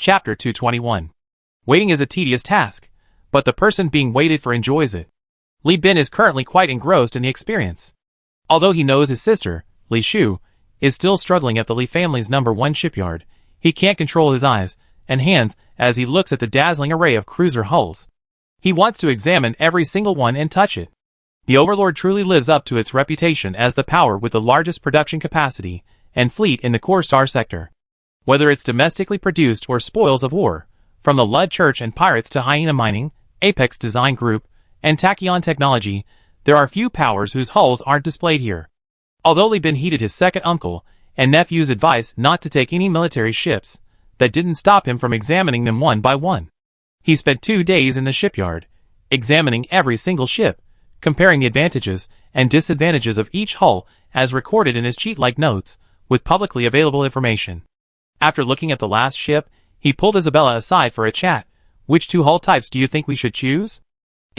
Chapter 221. Waiting is a tedious task, but the person being waited for enjoys it. Li Bin is currently quite engrossed in the experience. Although he knows his sister, Li Shu, is still struggling at the Li family's #1 shipyard, he can't control his eyes and hands as he looks at the dazzling array of cruiser hulls. He wants to examine every single one and touch it. The Overlord truly lives up to its reputation as the power with the largest production capacity and fleet in the core star sector. Whether it's domestically produced or spoils of war, from the Lud Church and Pirates to Hyena Mining, Apex Design Group, and Tachyon Technology, there are few powers whose hulls aren't displayed here. Although Li Bin heeded his second uncle and nephew's advice not to take any military ships, that didn't stop him from examining them one by one. He spent 2 days in the shipyard, examining every single ship, comparing the advantages and disadvantages of each hull as recorded in his cheat-like notes, with publicly available information. After looking at the last ship, he pulled Isabella aside for a chat. Which 2 hull types do you think we should choose?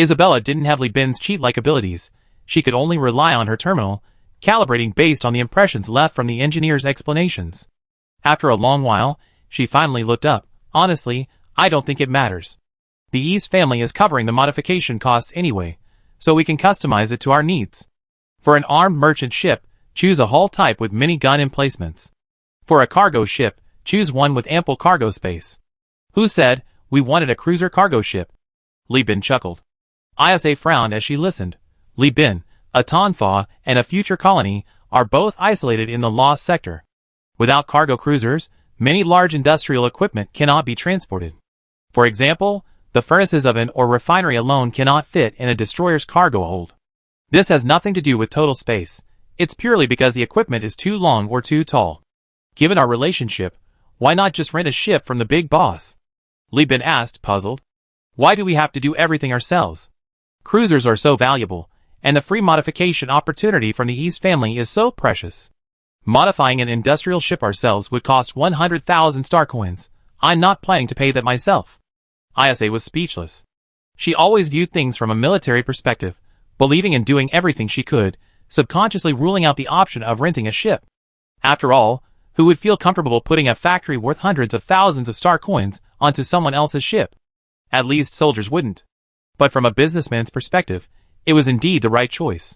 Isabella didn't have Li Bin's cheat-like abilities. She could only rely on her terminal, calibrating based on the impressions left from the engineer's explanations. After a long while, she finally looked up. Honestly, I don't think it matters. The East family is covering the modification costs anyway, so we can customize it to our needs. For an armed merchant ship, choose a hull type with mini-gun emplacements. For a cargo ship, choose one with ample cargo space. Who said we wanted a cruiser cargo ship? Li Bin chuckled. Isa frowned as she listened. Li Bin, a Tonfa, and a future colony are both isolated in the lost sector. Without cargo cruisers, many large industrial equipment cannot be transported. For example, the furnaces of an or refinery alone cannot fit in a destroyer's cargo hold. This has nothing to do with total space. It's purely because the equipment is too long or too tall. Given our relationship, why not just rent a ship from the big boss? Li Bin asked, puzzled. Why do we have to do everything ourselves? Cruisers are so valuable, and the free modification opportunity from the East family is so precious. Modifying an industrial ship ourselves would cost 100,000 star coins. I'm not planning to pay that myself. Isa was speechless. She always viewed things from a military perspective, believing in doing everything she could, subconsciously ruling out the option of renting a ship. After all, who would feel comfortable putting a factory worth hundreds of thousands of star coins onto someone else's ship? At least soldiers wouldn't. But from a businessman's perspective, it was indeed the right choice.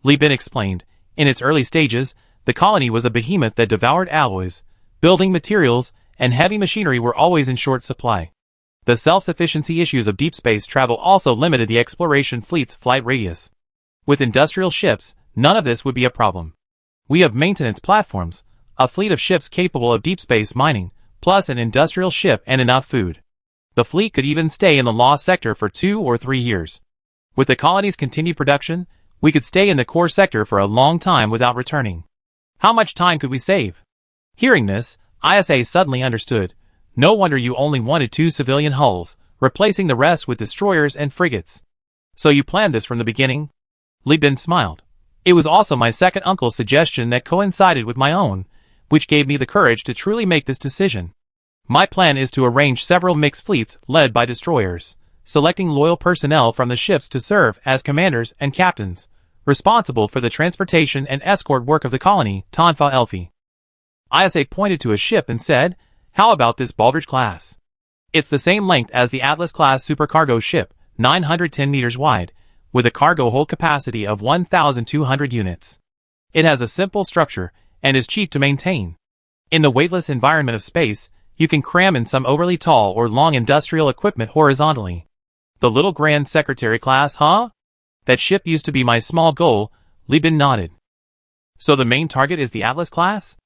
Li Bin explained, in its early stages, the colony was a behemoth that devoured alloys, building materials, and heavy machinery were always in short supply. The self-sufficiency issues of deep space travel also limited the exploration fleet's flight radius. With industrial ships, none of this would be a problem. We have maintenance platforms, a fleet of ships capable of deep space mining, plus an industrial ship and enough food. The fleet could even stay in the lost sector for 2 or 3 years. With the colony's continued production, we could stay in the core sector for a long time without returning. How much time could we save? Hearing this, Isa suddenly understood. No wonder you only wanted 2 civilian hulls, replacing the rest with destroyers and frigates. So you planned this from the beginning? Li Bin smiled. It was also my second uncle's suggestion that coincided with my own, which gave me the courage to truly make this decision. My plan is to arrange several mixed fleets led by destroyers, selecting loyal personnel from the ships to serve as commanders and captains, responsible for the transportation and escort work of the colony, Tonfa Elfi. Isa pointed to a ship and said, how about this Baldridge class? It's the same length as the Atlas class supercargo ship, 910 meters wide, with a cargo hold capacity of 1,200 units. It has a simple structure and is cheap to maintain. In the weightless environment of space, you can cram in some overly tall or long industrial equipment horizontally. The little Grand Secretary class, huh? That ship used to be my small goal, Li Bin nodded. So the main target is the Atlas class?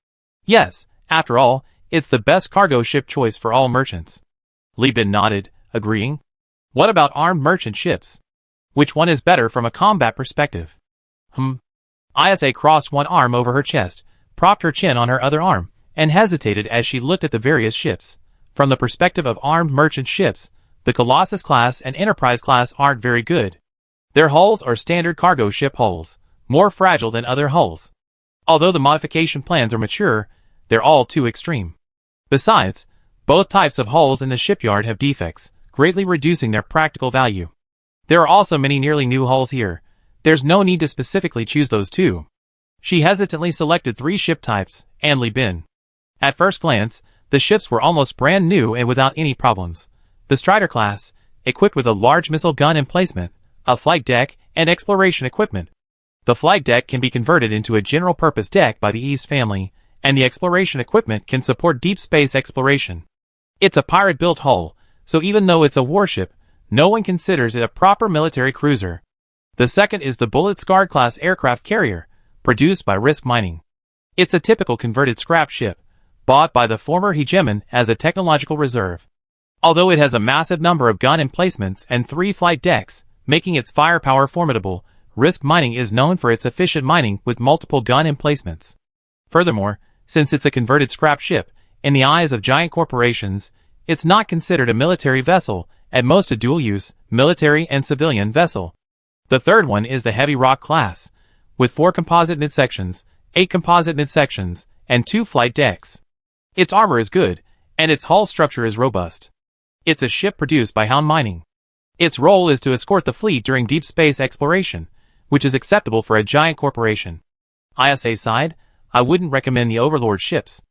Yes, after all, it's the best cargo ship choice for all merchants. Li Bin nodded, agreeing. What about armed merchant ships? Which one is better from a combat perspective? Isa crossed one arm over her chest, propped her chin on her other arm, and hesitated as she looked at the various ships. From the perspective of armed merchant ships, the Colossus class and Enterprise class aren't very good. Their hulls are standard cargo ship hulls, more fragile than other hulls. Although the modification plans are mature, they're all too extreme. Besides, both types of hulls in the shipyard have defects, greatly reducing their practical value. There are also many nearly new hulls here. There's no need to specifically choose those 2. She hesitantly selected 3 ship types, and Li Bin. At first glance, The ships were almost brand new and without any problems. The Strider class, equipped with a large missile gun emplacement, a flight deck, and exploration equipment. The flight deck can be converted into a general-purpose deck by the East family, and the exploration equipment can support deep space exploration. It's a pirate-built hull, so even though it's a warship, no one considers it a proper military cruiser. The second is the Bullet-Scarred class aircraft carrier, produced by Risk Mining. It's a typical converted scrap ship, bought by the former hegemon as a technological reserve. Although it has a massive number of gun emplacements and 3 flight decks, making its firepower formidable, Risk Mining is known for its efficient mining with multiple gun emplacements. Furthermore, since it's a converted scrap ship, in the eyes of giant corporations, it's not considered a military vessel, at most a dual-use, military and civilian vessel. The third one is the Heavy Rock class, with 4 composite midsections, 8 composite midsections, and 2 flight decks. Its armor is good, and its hull structure is robust. It's a ship produced by Hound Mining. Its role is to escort the fleet during deep space exploration, which is acceptable for a giant corporation. ISA side, I wouldn't recommend the Overlord ships.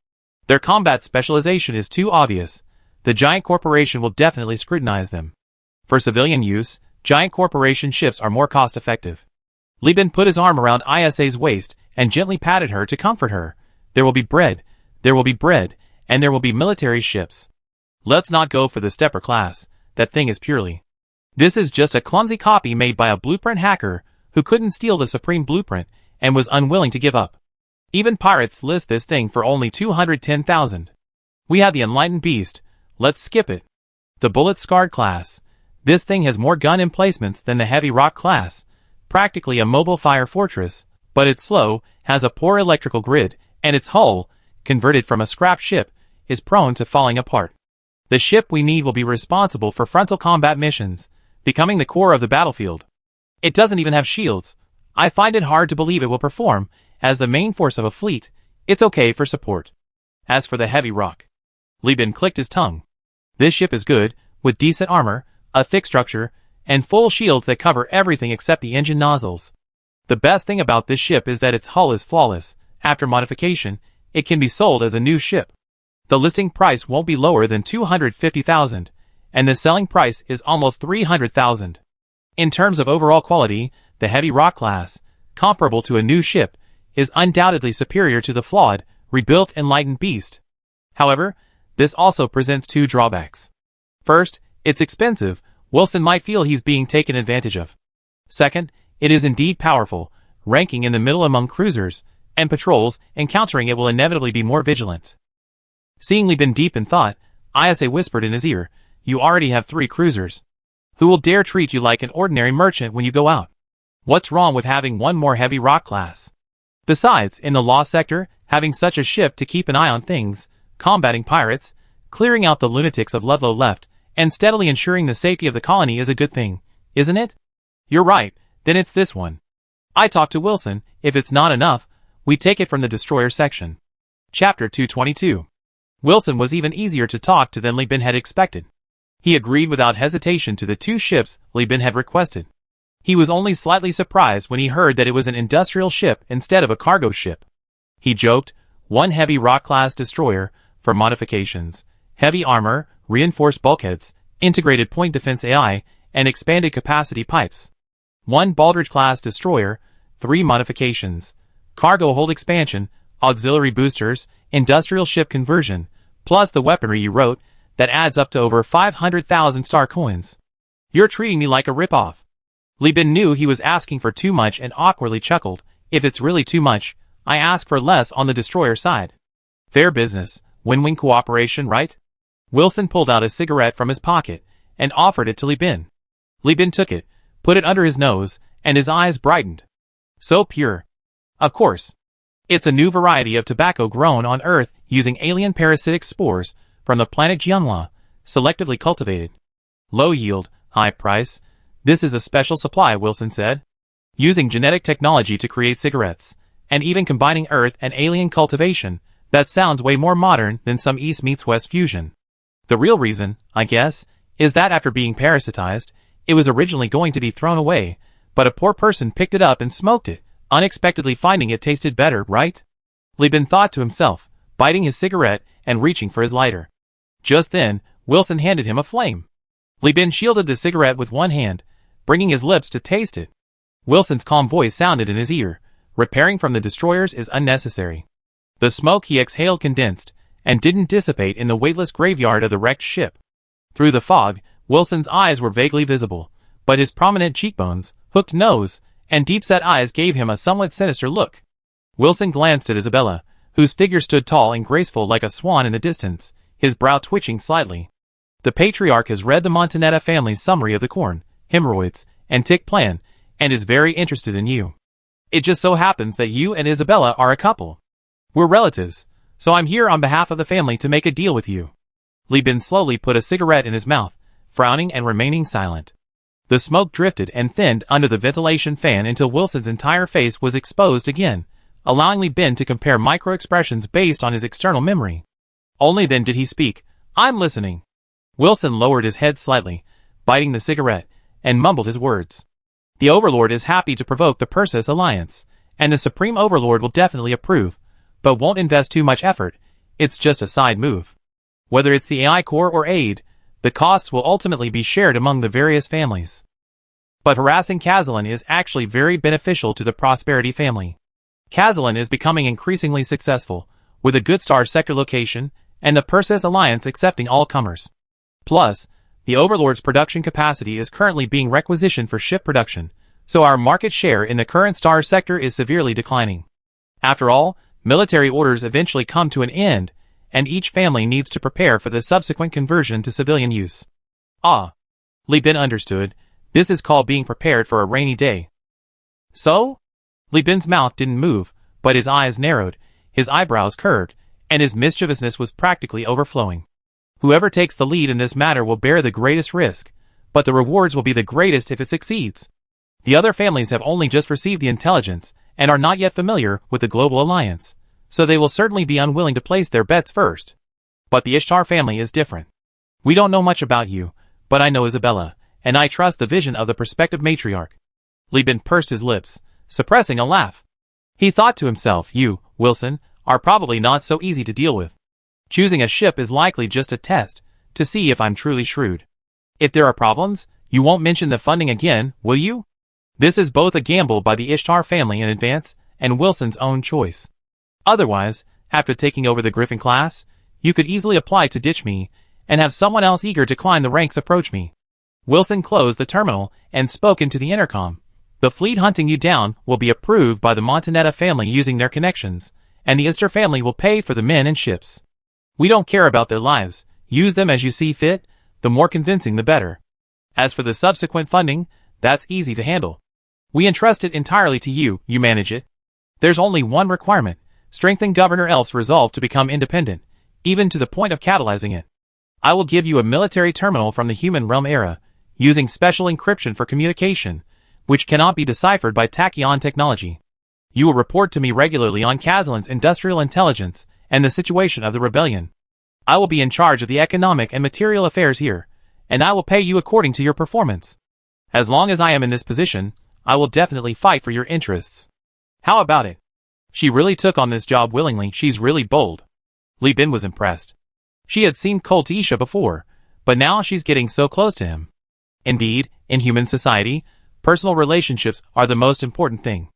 Their combat specialization is too obvious. The giant corporation will definitely scrutinize them. For civilian use, giant corporation ships are more cost-effective. Li Bin put his arm around ISA's waist and gently patted her to comfort her. There will be bread, and there will be military ships. Let's not go for the Stepper class. That thing is purely. This is just a clumsy copy made by a blueprint hacker who couldn't steal the Supreme Blueprint and was unwilling to give up. Even pirates list this thing for only 210,000. We have the Enlightened Beast. Let's skip it. The Bullet-Scarred class. This thing has more gun emplacements than the Heavy Rock class. Practically a mobile fire fortress, but it's slow, has a poor electrical grid, and its hull, converted from a scrap ship, is prone to falling apart. The ship we need will be responsible for frontal combat missions, becoming the core of the battlefield. It doesn't even have shields. I find it hard to believe it will perform. As the main force of a fleet, it's okay for support. As for the Heavy Rock, Li Bin clicked his tongue. This ship is good, with decent armor, a thick structure, and full shields that cover everything except the engine nozzles. The best thing about this ship is that its hull is flawless. After modification, it can be sold as a new ship. The listing price won't be lower than 250,000, and the selling price is almost 300,000. In terms of overall quality, the Heavy Rock class, comparable to a new ship, is undoubtedly superior to the flawed, rebuilt Enlightened Beast. However, this also presents 2 drawbacks. First, it's expensive. Wilson might feel he's being taken advantage of. Second, it is indeed powerful, ranking in the middle among cruisers, and patrols encountering it will inevitably be more vigilant. Seeing Li Bin deep in thought, Isa whispered in his ear, "You already have 3 cruisers. Who will dare treat you like an ordinary merchant when you go out? What's wrong with having one more Heavy Rock class? Besides, in the law sector, having such a ship to keep an eye on things, combating pirates, clearing out the lunatics of Ludlow left, and steadily ensuring the safety of the colony is a good thing, isn't it?" "You're right, then it's this one." I talked to Wilson. If it's not enough, we take it from the destroyer section. Chapter 222. Wilson was even easier to talk to than Li Bin had expected. He agreed without hesitation to the 2 ships Li Bin had requested. He was only slightly surprised when he heard that it was an industrial ship instead of a cargo ship. He joked, 1 Heavy Rock class destroyer, for modifications, heavy armor, reinforced bulkheads, integrated point defense AI, and expanded capacity pipes. 1 Baldridge class destroyer, 3 modifications, cargo hold expansion, auxiliary boosters, industrial ship conversion, plus the weaponry you wrote, that adds up to over 500,000 star coins. You're treating me like a ripoff. Li Bin knew he was asking for too much and awkwardly chuckled. If it's really too much, I ask for less on the destroyer side. Fair business, win-win cooperation, right? Wilson pulled out a cigarette from his pocket and offered it to Li Bin. Li Bin took it, put it under his nose, and his eyes brightened. So pure. Of course. It's a new variety of tobacco grown on Earth using alien parasitic spores from the planet Jianhua, selectively cultivated. Low yield, high price. This is a special supply, Wilson said. Using genetic technology to create cigarettes, and even combining Earth and alien cultivation, that sounds way more modern than some East meets West fusion. The real reason, I guess, is that after being parasitized, it was originally going to be thrown away, but a poor person picked it up and smoked it, unexpectedly finding it tasted better, right? Li Bin thought to himself, biting his cigarette and reaching for his lighter. Just then, Wilson handed him a flame. Li Bin shielded the cigarette with one hand, bringing his lips to taste it. Wilson's calm voice sounded in his ear. Repairing from the destroyers is unnecessary. The smoke he exhaled condensed, and didn't dissipate in the weightless graveyard of the wrecked ship. Through the fog, Wilson's eyes were vaguely visible, but his prominent cheekbones, hooked nose, and deep-set eyes gave him a somewhat sinister look. Wilson glanced at Isabella, whose figure stood tall and graceful like a swan in the distance, his brow twitching slightly. The patriarch has read the Montanetta family's summary of the corn, hemorrhoids, and tick plan, and is very interested in you. It just so happens that you and Isabella are a couple. We're relatives, so I'm here on behalf of the family to make a deal with you. Li Bin slowly put a cigarette in his mouth, frowning and remaining silent. The smoke drifted and thinned under the ventilation fan until Wilson's entire face was exposed again, allowing Li Bin to compare micro-expressions based on his external memory. Only then did he speak. "I'm listening." Wilson lowered his head slightly, biting the cigarette, and mumbled his words. "The Overlord is happy to provoke the Persis Alliance, and the Supreme Overlord will definitely approve, but won't invest too much effort. It's just a side move. Whether it's the AI core or aid, the costs will ultimately be shared among the various families. But harassing Kazalin is actually very beneficial to the Prosperity family. Kazalin is becoming increasingly successful, with a good star sector location, and the Persis Alliance accepting all comers. Plus, the Overlord's production capacity is currently being requisitioned for ship production, so our market share in the current star sector is severely declining. After all, military orders eventually come to an end, and each family needs to prepare for the subsequent conversion to civilian use." "Ah." Li Bin understood. "This is called being prepared for a rainy day." "So?" Li Bin's mouth didn't move, but his eyes narrowed, his eyebrows curved, and his mischievousness was practically overflowing. "Whoever takes the lead in this matter will bear the greatest risk, but the rewards will be the greatest if it succeeds. The other families have only just received the intelligence and are not yet familiar with the global alliance, so they will certainly be unwilling to place their bets first. But the Ishtar family is different. We don't know much about you, but I know Isabella, and I trust the vision of the prospective matriarch." Li Bin pursed his lips, suppressing a laugh. He thought to himself, "You, Wilson, are probably not so easy to deal with. Choosing a ship is likely just a test, to see if I'm truly shrewd. If there are problems, you won't mention the funding again, will you? This is both a gamble by the Ishtar family in advance, and Wilson's own choice. Otherwise, after taking over the Griffin class, you could easily apply to ditch me, and have someone else eager to climb the ranks approach me." Wilson closed the terminal and spoke into the intercom. "The fleet hunting you down will be approved by the Montanetta family using their connections, and the Ishtar family will pay for the men and ships. We don't care about their lives, use them as you see fit, the more convincing the better. As for the subsequent funding, that's easy to handle. We entrust it entirely to you, you manage it. There's only one requirement, strengthen Governor Elf's resolve to become independent, even to the point of catalyzing it. I will give you a military terminal from the human realm era, using special encryption for communication, which cannot be deciphered by tachyon technology. You will report to me regularly on Kazalin's industrial intelligence and the situation of the rebellion. I will be in charge of the economic and material affairs here, and I will pay you according to your performance. As long as I am in this position, I will definitely fight for your interests. How about it? She really took on this job willingly. She's really bold." Li Bin was impressed. She had seen cold to Isha before, but now she's getting so close to him. Indeed, in human society, personal relationships are the most important thing.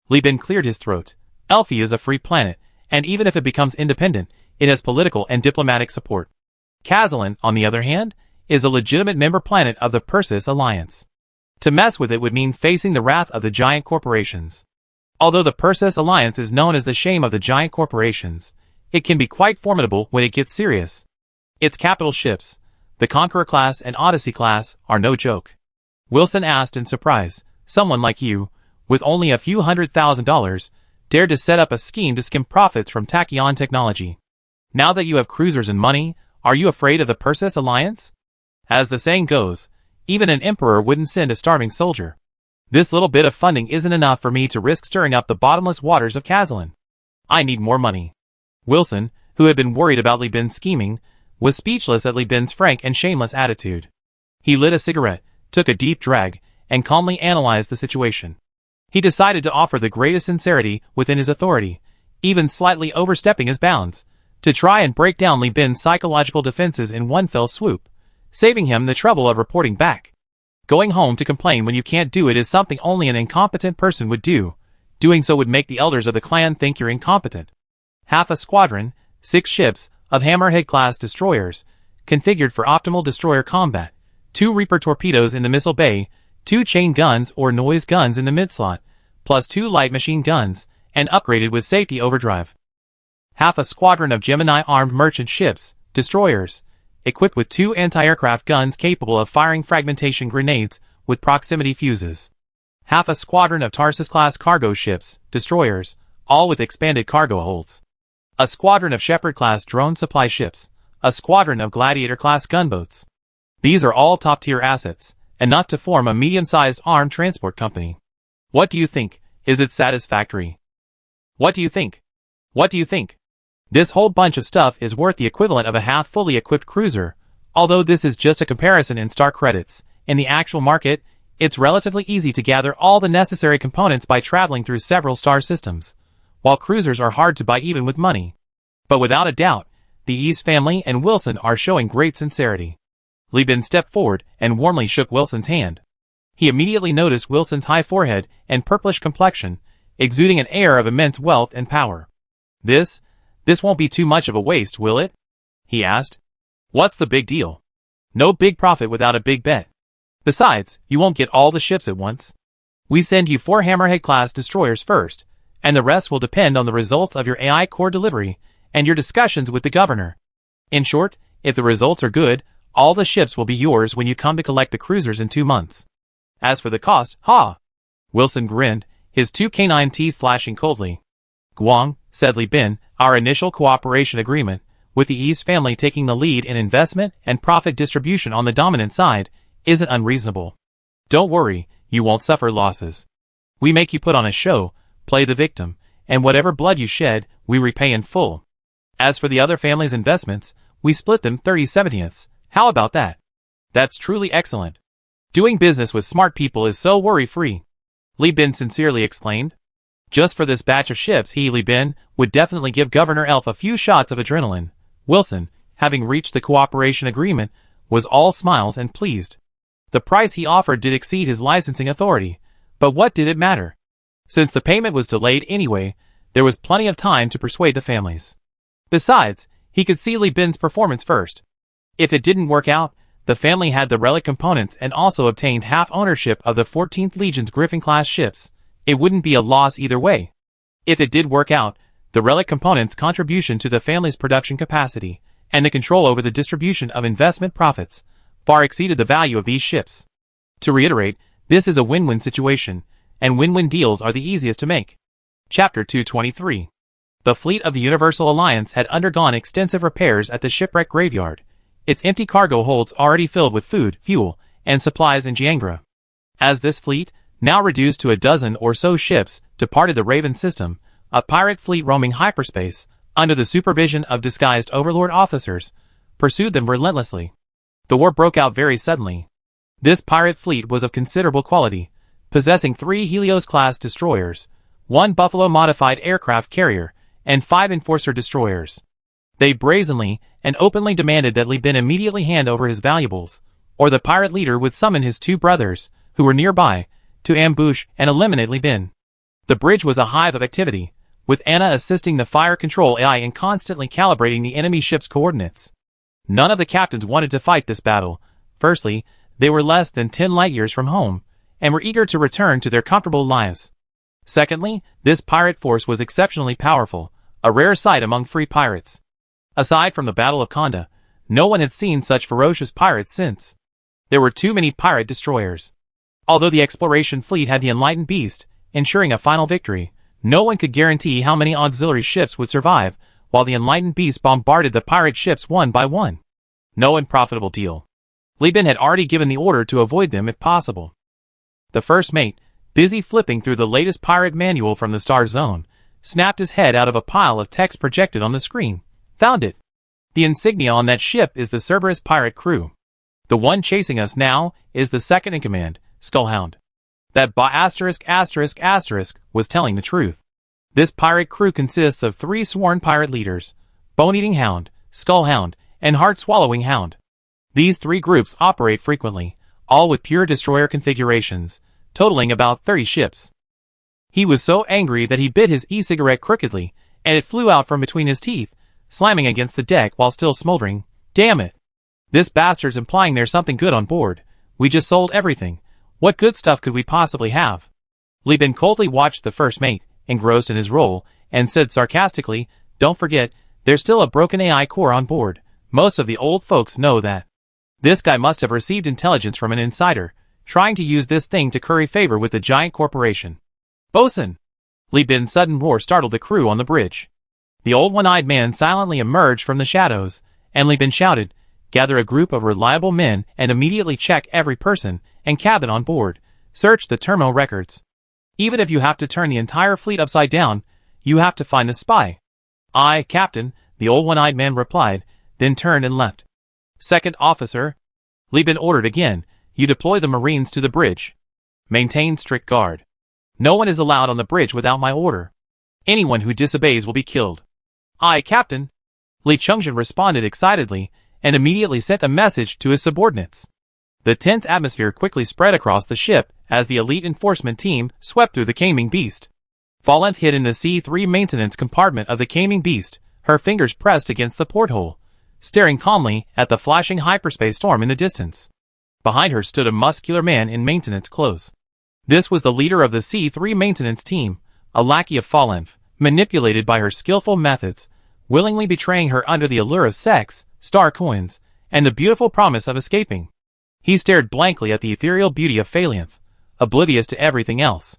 Li Bin cleared his throat. Elfie is a free planet, and even if it becomes independent, it has political and diplomatic support. Kazalin, on the other hand, is a legitimate member planet of the Persis Alliance. To mess with it would mean facing the wrath of the giant corporations. Although the Persis Alliance is known as the shame of the giant corporations, it can be quite formidable when it gets serious. Its capital ships, the Conqueror class and Odyssey class, are no joke. Wilson asked in surprise, "Someone like you, with only a few $100,000, dared to set up a scheme to skim profits from tachyon technology. Now that you have cruisers and money, are you afraid of the Persis Alliance? As the saying goes, even an emperor wouldn't send a starving soldier. This little bit of funding isn't enough for me to risk stirring up the bottomless waters of Kazalin. I need more money." Wilson, who had been worried about Li Bin's scheming, was speechless at Li Bin's frank and shameless attitude. He lit a cigarette, took a deep drag, and calmly analyzed the situation. He decided to offer the greatest sincerity within his authority, even slightly overstepping his bounds, to try and break down Li Bin's psychological defenses in one fell swoop, saving him the trouble of reporting back. Going home to complain when you can't do it is something only an incompetent person would do. Doing so would make the elders of the clan think you're incompetent. Half a squadron, 6 ships, of Hammerhead-class destroyers, configured for optimal destroyer combat, 2 Reaper torpedoes in the missile bay, 2 chain guns or noise guns in the mid-slot, plus 2 light machine guns, and upgraded with safety overdrive. Half a squadron of Gemini-armed merchant ships, destroyers, equipped with 2 anti-aircraft guns capable of firing fragmentation grenades with proximity fuses. Half a squadron of Tarsus-class cargo ships, destroyers, all with expanded cargo holds. A squadron of Shepherd-class drone supply ships, a squadron of Gladiator-class gunboats. These are all top-tier assets, enough to form a medium-sized armed transport company. What do you think? Is it satisfactory? What do you think? What do you think? This whole bunch of stuff is worth the equivalent of a half-fully equipped cruiser. Although this is just a comparison in star credits, in the actual market, it's relatively easy to gather all the necessary components by traveling through several star systems, while cruisers are hard to buy even with money. But without a doubt, the East family and Wilson are showing great sincerity. Li Bin stepped forward and warmly shook Wilson's hand. He immediately noticed Wilson's high forehead and purplish complexion, exuding an air of immense wealth and power. This won't be too much of a waste, will it? He asked. What's the big deal? No big profit without a big bet. Besides, you won't get all the ships at once. We send you 4 Hammerhead-class destroyers first, and the rest will depend on the results of your AI core delivery and your discussions with the governor. In short, if the results are good, all the ships will be yours when you come to collect the cruisers in 2 months. As for the cost, Wilson grinned, his 2 canine teeth flashing coldly. Guang, said Li Bin, our initial cooperation agreement, with the East family taking the lead in investment and profit distribution on the dominant side, isn't unreasonable. Don't worry, you won't suffer losses. We make you put on a show, play the victim, and whatever blood you shed, we repay in full. As for the other family's investments, we split them 30/70ths. How about that? That's truly excellent. Doing business with smart people is so worry-free. Li Bin sincerely exclaimed. Just for this batch of ships Li Bin would definitely give Governor Elf a few shots of adrenaline. Wilson, having reached the cooperation agreement, was all smiles and pleased. The price he offered did exceed his licensing authority, but what did it matter? Since the payment was delayed anyway, there was plenty of time to persuade the families. Besides, he could see Li Bin's performance first. If it didn't work out, the family had the relic components and also obtained half ownership of the 14th Legion's Griffin-class ships. It wouldn't be a loss either way. If it did work out, the relic components' contribution to the family's production capacity and the control over the distribution of investment profits far exceeded the value of these ships. To reiterate, this is a win-win situation, and win-win deals are the easiest to make. Chapter 223. The fleet of the Universal Alliance had undergone extensive repairs at the shipwreck graveyard, its empty cargo holds already filled with food, fuel, and supplies in Jiangra. As this fleet, now reduced to a dozen or so ships, departed the Raven system, a pirate fleet roaming hyperspace, under the supervision of disguised overlord officers, pursued them relentlessly. The war broke out very suddenly. This pirate fleet was of considerable quality, possessing 3 Helios-class destroyers, 1 Buffalo-modified aircraft carrier, and 5 Enforcer destroyers. They brazenly and openly demanded that Li Bin immediately hand over his valuables, or the pirate leader would summon his 2 brothers, who were nearby, to ambush and eliminate Li Bin. The bridge was a hive of activity, with Anna assisting the fire control AI in constantly calibrating the enemy ship's coordinates. None of the captains wanted to fight this battle. Firstly, they were less than 10 light-years from home, and were eager to return to their comfortable lives. Secondly, this pirate force was exceptionally powerful, a rare sight among free pirates. Aside from the Battle of Konda, no one had seen such ferocious pirates since. There were too many pirate destroyers. Although the exploration fleet had the Enlightened Beast, ensuring a final victory, no one could guarantee how many auxiliary ships would survive, while the Enlightened Beast bombarded the pirate ships one by one. No unprofitable deal. Li Bin had already given the order to avoid them if possible. The first mate, busy flipping through the latest pirate manual from the Star Zone, snapped his head out of a pile of text projected on the screen. Found it. The insignia on that ship is the Cerberus pirate crew. The one chasing us now is the second-in-command, Skullhound. That **** was telling the truth. This pirate crew consists of 3 sworn pirate leaders, bone-eating hound, skull hound, and heart-swallowing hound. These three groups operate frequently, all with pure destroyer configurations, totaling about 30 ships. He was so angry that he bit his e-cigarette crookedly, and it flew out from between his teeth, slamming against the deck while still smoldering. Damn it. This bastard's implying there's something good on board. We just sold everything. What good stuff could we possibly have? Li Bin coldly watched the first mate, engrossed in his role, and said sarcastically, don't forget, there's still a broken AI core on board. Most of the old folks know that. This guy must have received intelligence from an insider, trying to use this thing to curry favor with the giant corporation. Bosun! Li Bin's sudden roar startled the crew on the bridge. The old one-eyed man silently emerged from the shadows, and Li Bin shouted, gather a group of reliable men and immediately check every person and cabin on board. Search the terminal records. Even if you have to turn the entire fleet upside down, you have to find the spy. Aye, Captain, the old one-eyed man replied, then turned and left. Second officer, Li Bin ordered again, you deploy the Marines to the bridge. Maintain strict guard. No one is allowed on the bridge without my order. Anyone who disobeys will be killed. Aye, Captain. Li Chungjin responded excitedly, and immediately sent a message to his subordinates. The tense atmosphere quickly spread across the ship as the elite enforcement team swept through the Caming Beast. Fallen hid in the C3 maintenance compartment of the Caming Beast, her fingers pressed against the porthole, staring calmly at the flashing hyperspace storm in the distance. Behind her stood a muscular man in maintenance clothes. This was the leader of the C3 maintenance team, a lackey of Fallenf, manipulated by her skillful methods, willingly betraying her under the allure of sex, star coins, and the beautiful promise of escaping. He stared blankly at the ethereal beauty of Phalianth, oblivious to everything else.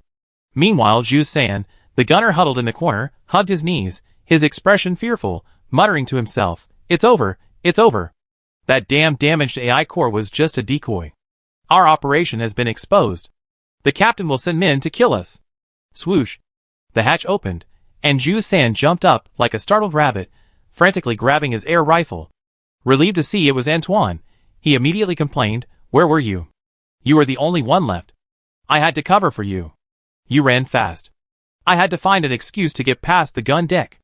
Meanwhile, Zhu San, the gunner huddled in the corner, hugged his knees, his expression fearful, muttering to himself, it's over, it's over. That damn damaged AI core was just a decoy. Our operation has been exposed. The captain will send men to kill us. Swoosh. The hatch opened, and Zhu San jumped up like a startled rabbit, frantically grabbing his air rifle. Relieved to see it was Antoine, he immediately complained, where were you? You were the only one left. I had to cover for you. You ran fast. I had to find an excuse to get past the gun deck.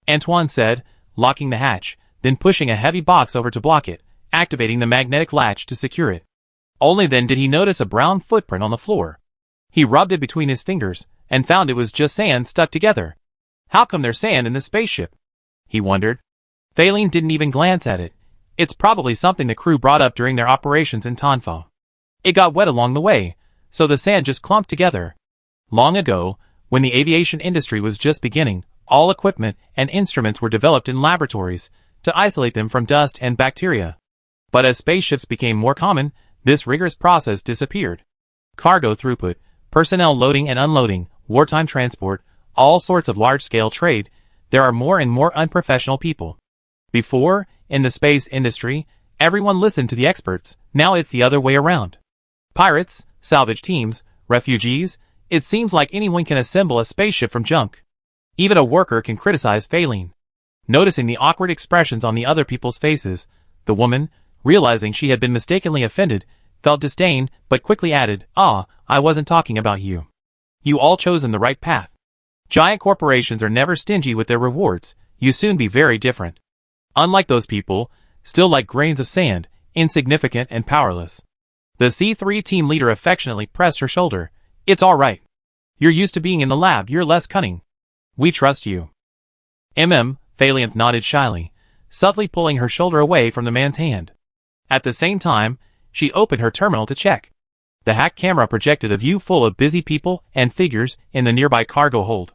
Antoine said, locking the hatch, then pushing a heavy box over to block it, activating the magnetic latch to secure it. Only then did he notice a brown footprint on the floor. He rubbed it between his fingers, and found it was just sand stuck together. How come there's sand in the spaceship? He wondered. Phaline didn't even glance at it. It's probably something the crew brought up during their operations in Tanfa. It got wet along the way, so the sand just clumped together. Long ago, when the aviation industry was just beginning, all equipment and instruments were developed in laboratories to isolate them from dust and bacteria. But as spaceships became more common, this rigorous process disappeared. Cargo throughput, personnel loading and unloading, wartime transport, all sorts of large-scale trade, there are more and more unprofessional people. Before, in the space industry, everyone listened to the experts. Now it's the other way around. Pirates, salvage teams, refugees, it seems like anyone can assemble a spaceship from junk. Even a worker can criticize Phaline. Noticing the awkward expressions on the other people's faces, the woman, realizing she had been mistakenly offended, felt disdain, but quickly added, I wasn't talking about you. You all chosen the right path. Giant corporations are never stingy with their rewards. You soon be very different. Unlike those people, still like grains of sand, insignificant and powerless. The C3 team leader affectionately pressed her shoulder. It's all right. You're used to being in the lab, you're less cunning. We trust you. Phalianth nodded shyly, subtly pulling her shoulder away from the man's hand. At the same time, she opened her terminal to check. The hack camera projected a view full of busy people and figures in the nearby cargo hold.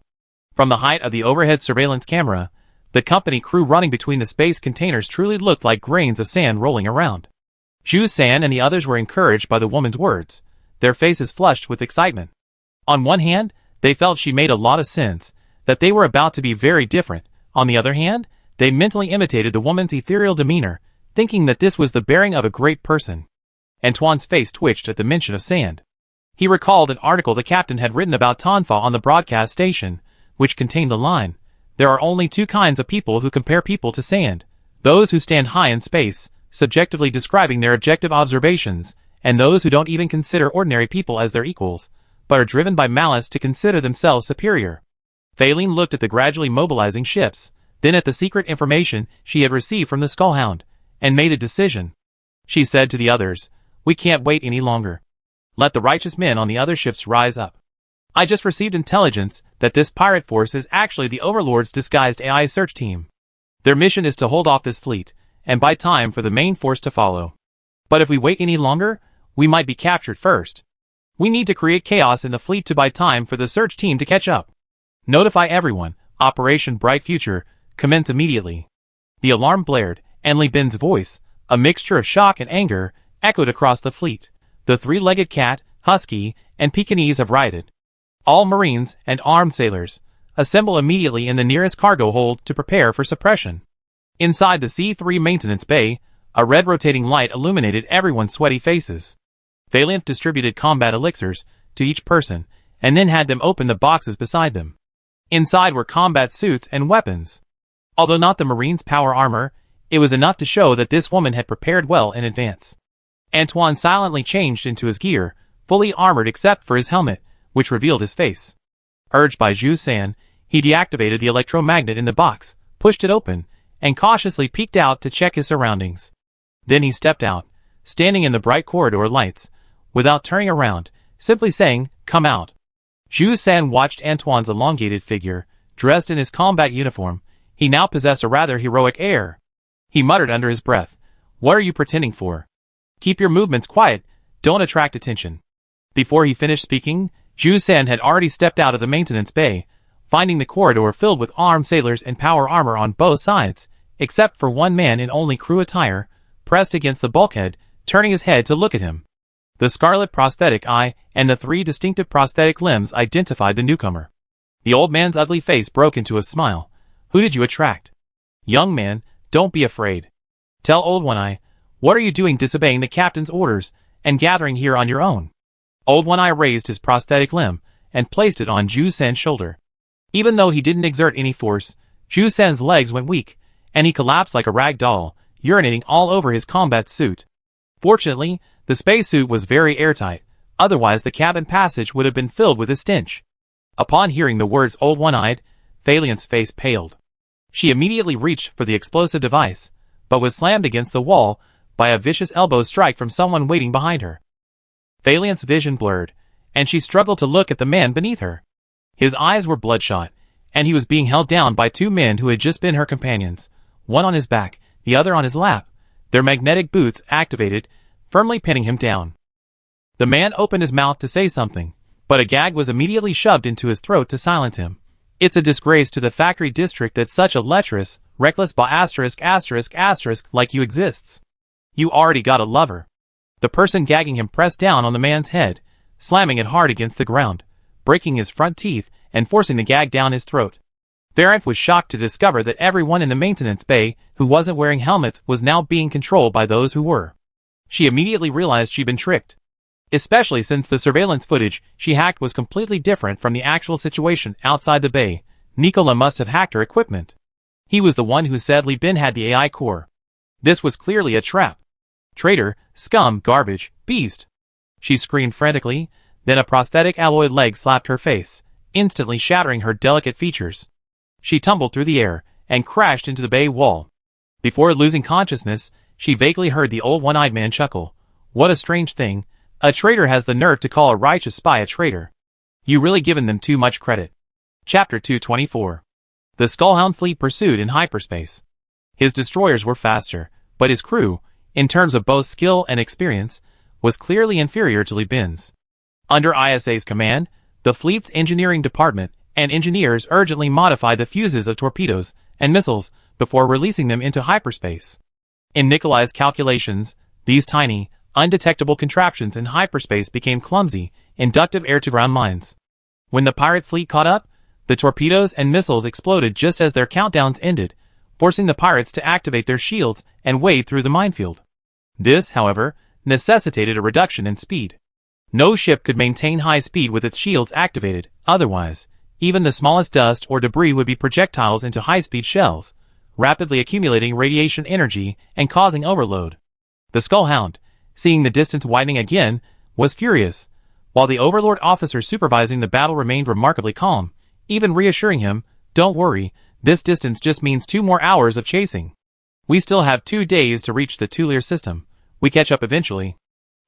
From the height of the overhead surveillance camera, the company crew running between the space containers truly looked like grains of sand rolling around. Zhu San and the others were encouraged by the woman's words, their faces flushed with excitement. On one hand, they felt she made a lot of sense, that they were about to be very different. On the other hand, they mentally imitated the woman's ethereal demeanor, thinking that this was the bearing of a great person. Antoine's face twitched at the mention of sand. He recalled an article the captain had written about Tanfa on the broadcast station, which contained the line, there are only two kinds of people who compare people to sand, those who stand high in space, subjectively describing their objective observations, and those who don't even consider ordinary people as their equals, but are driven by malice to consider themselves superior. Phaline looked at the gradually mobilizing ships, then at the secret information she had received from the Skullhound, and made a decision. She said to the others, "We can't wait any longer. Let the righteous men on the other ships rise up. I just received intelligence that this pirate force is actually the Overlord's disguised AI search team. Their mission is to hold off this fleet, and buy time for the main force to follow. But if we wait any longer, we might be captured first. We need to create chaos in the fleet to buy time for the search team to catch up. Notify everyone, Operation Bright Future, commence immediately." The alarm blared, and Li Bin's voice, a mixture of shock and anger, echoed across the fleet. The three-legged cat, husky, and Pekingese have rioted. All Marines and armed sailors, assemble immediately in the nearest cargo hold to prepare for suppression. Inside the C3 maintenance bay, a red rotating light illuminated everyone's sweaty faces. Valiant distributed combat elixirs to each person, and then had them open the boxes beside them. Inside were combat suits and weapons. Although not the Marines' power armor, it was enough to show that this woman had prepared well in advance. Antoine silently changed into his gear, fully armored except for his helmet, which revealed his face. Urged by Zhu San, he deactivated the electromagnet in the box, pushed it open, and cautiously peeked out to check his surroundings. Then he stepped out, standing in the bright corridor lights, without turning around, simply saying, "Come out." Zhu San watched Antoine's elongated figure, dressed in his combat uniform. He now possessed a rather heroic air. He muttered under his breath, "What are you pretending for? Keep your movements quiet, don't attract attention." Before he finished speaking, Zhu San had already stepped out of the maintenance bay, finding the corridor filled with armed sailors and power armor on both sides, except for one man in only crew attire, pressed against the bulkhead, turning his head to look at him. The scarlet prosthetic eye and the three distinctive prosthetic limbs identified the newcomer. The old man's ugly face broke into a smile. "Who did you attract? Young man, don't be afraid. Tell Old One-Eye, what are you doing disobeying the captain's orders and gathering here on your own?" Old One-Eye raised his prosthetic limb and placed it on Zhu San's shoulder. Even though he didn't exert any force, Zhu San's legs went weak, and he collapsed like a rag doll, urinating all over his combat suit. Fortunately, the spacesuit was very airtight, otherwise the cabin passage would have been filled with a stench. Upon hearing the words Old One-Eyed, Valiant's face paled. She immediately reached for the explosive device, but was slammed against the wall by a vicious elbow strike from someone waiting behind her. Valiant's vision blurred, and she struggled to look at the man beneath her. His eyes were bloodshot, and he was being held down by two men who had just been her companions, one on his back, the other on his lap, their magnetic boots activated, firmly pinning him down. The man opened his mouth to say something, but a gag was immediately shoved into his throat to silence him. "It's a disgrace to the factory district that such a lecherous, reckless like you exists. You already got a lover." The person gagging him pressed down on the man's head, slamming it hard against the ground, breaking his front teeth and forcing the gag down his throat. Variant was shocked to discover that everyone in the maintenance bay who wasn't wearing helmets was now being controlled by those who were. She immediately realized she'd been tricked. Especially since the surveillance footage she hacked was completely different from the actual situation outside the bay. Nicola must have hacked her equipment. He was the one who said Li Bin had the AI core. This was clearly a trap. "Traitor, scum, garbage, beast!" She screamed frantically, then a prosthetic alloy leg slapped her face, instantly shattering her delicate features. She tumbled through the air and crashed into the bay wall. Before losing consciousness, she vaguely heard the Old One-Eyed Man chuckle. "What a strange thing. A traitor has the nerve to call a righteous spy a traitor. You really given them too much credit." Chapter 224. The Skullhound fleet pursued in hyperspace. His destroyers were faster, but his crew, in terms of both skill and experience, was clearly inferior to Li Bin's. Under ISA's command, the fleet's engineering department and engineers urgently modified the fuses of torpedoes and missiles before releasing them into hyperspace. In Nikolai's calculations, these tiny, undetectable contraptions in hyperspace became clumsy, inductive air-to-ground mines. When the pirate fleet caught up, the torpedoes and missiles exploded just as their countdowns ended, forcing the pirates to activate their shields and wade through the minefield. This, however, necessitated a reduction in speed. No ship could maintain high speed with its shields activated, otherwise, even the smallest dust or debris would be projectiles into high-speed shells, rapidly accumulating radiation energy and causing overload. The Skullhound, seeing the distance widening again, was furious, while the Overlord officer supervising the battle remained remarkably calm, even reassuring him, "Don't worry, This distance just means 2 more hours of chasing. We still have 2 days to reach the Tulier system. We catch up eventually.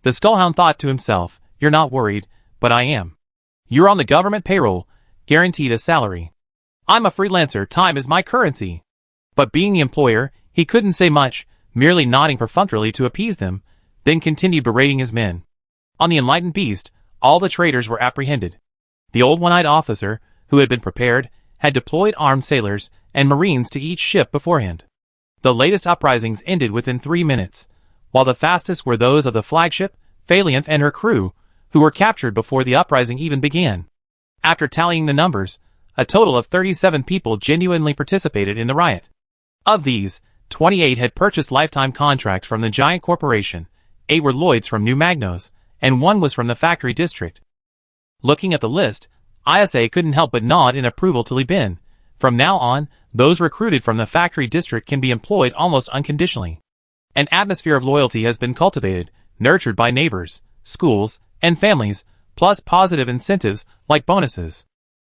The Skullhound thought to himself, you're not worried, but I am. You're on the government payroll, guaranteed a salary. I'm a freelancer, time is my currency. But being the employer, he couldn't say much, merely nodding perfunctorily to appease them, then continued berating his men. On the Enlightened Beast, all the traitors were apprehended. The old one-eyed officer, who had been prepared, had deployed armed sailors and marines to each ship beforehand. The latest uprisings ended within 3 minutes, while the fastest were those of the flagship, Phalianth and her crew, who were captured before the uprising even began. After tallying the numbers, a total of 37 people genuinely participated in the riot. Of these, 28 had purchased lifetime contracts from the giant corporation, 8 were Lloyds from New Magnos, and 1 was from the factory district. Looking at the list, Isa couldn't help but nod in approval to Li Bin. From now on, those recruited from the factory district can be employed almost unconditionally. An atmosphere of loyalty has been cultivated, nurtured by neighbors, schools, and families, plus positive incentives like bonuses.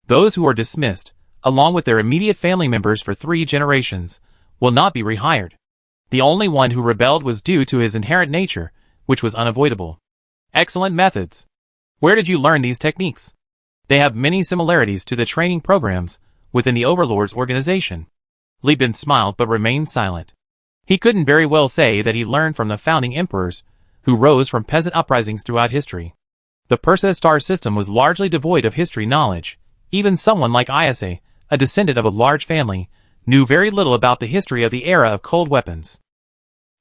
Those who are dismissed, along with their immediate family members for 3 generations, will not be rehired. The only one who rebelled was due to his inherent nature, which was unavoidable. Excellent methods. Where did you learn these techniques? They have many similarities to the training programs within the Overlord's organization. Li Bin smiled but remained silent. He couldn't very well say that he learned from the founding emperors, who rose from peasant uprisings throughout history. The Perseus star system was largely devoid of history knowledge. Even someone like Isa, a descendant of a large family, knew very little about the history of the era of cold weapons.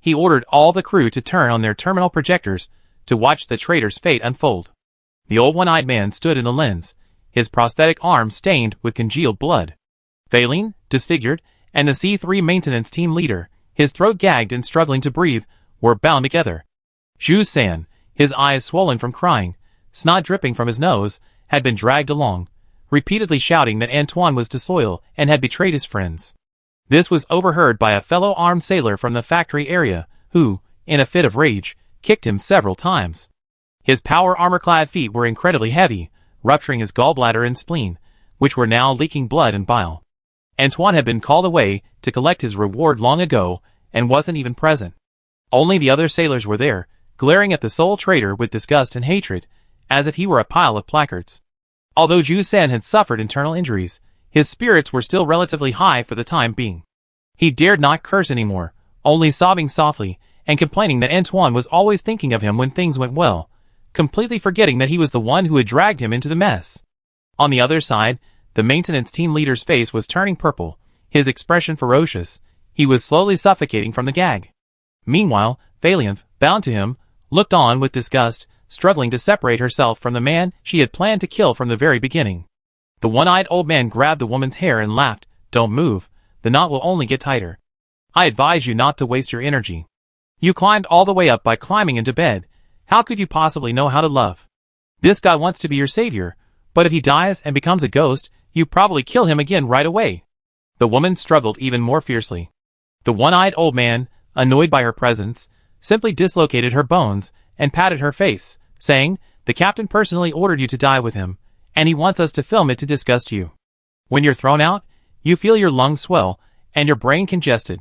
He ordered all the crew to turn on their terminal projectors to watch the traitor's fate unfold. The old one-eyed man stood in the lens, his prosthetic arm stained with congealed blood. Phalian, disfigured, and the C3 maintenance team leader, his throat gagged and struggling to breathe, were bound together. Zhu San, his eyes swollen from crying, snot dripping from his nose, had been dragged along, repeatedly shouting that Antoine was disloyal and had betrayed his friends. This was overheard by a fellow armed sailor from the factory area, who, in a fit of rage, kicked him several times. His power armor-clad feet were incredibly heavy, rupturing his gallbladder and spleen, which were now leaking blood and bile. Antoine had been called away to collect his reward long ago, and wasn't even present. Only the other sailors were there, glaring at the sole traitor with disgust and hatred, as if he were a pile of placards. Although Zhu San had suffered internal injuries, his spirits were still relatively high for the time being. He dared not curse anymore, only sobbing softly, and complaining that Antoine was always thinking of him when things went well, completely forgetting that he was the one who had dragged him into the mess. On the other side, the maintenance team leader's face was turning purple, his expression ferocious. He was slowly suffocating from the gag. Meanwhile, Phalianth, bound to him, looked on with disgust, struggling to separate herself from the man she had planned to kill from the very beginning. The one-eyed old man grabbed the woman's hair and laughed. Don't move, the knot will only get tighter. I advise you not to waste your energy. You climbed all the way up by climbing into bed. How could you possibly know how to love? This guy wants to be your savior, but if he dies and becomes a ghost, you probably kill him again right away. The woman struggled even more fiercely. The one-eyed old man, annoyed by her presence, simply dislocated her bones and patted her face, saying, the captain personally ordered you to die with him, and he wants us to film it to disgust you. When you're thrown out, you feel your lungs swell, and your brain congested.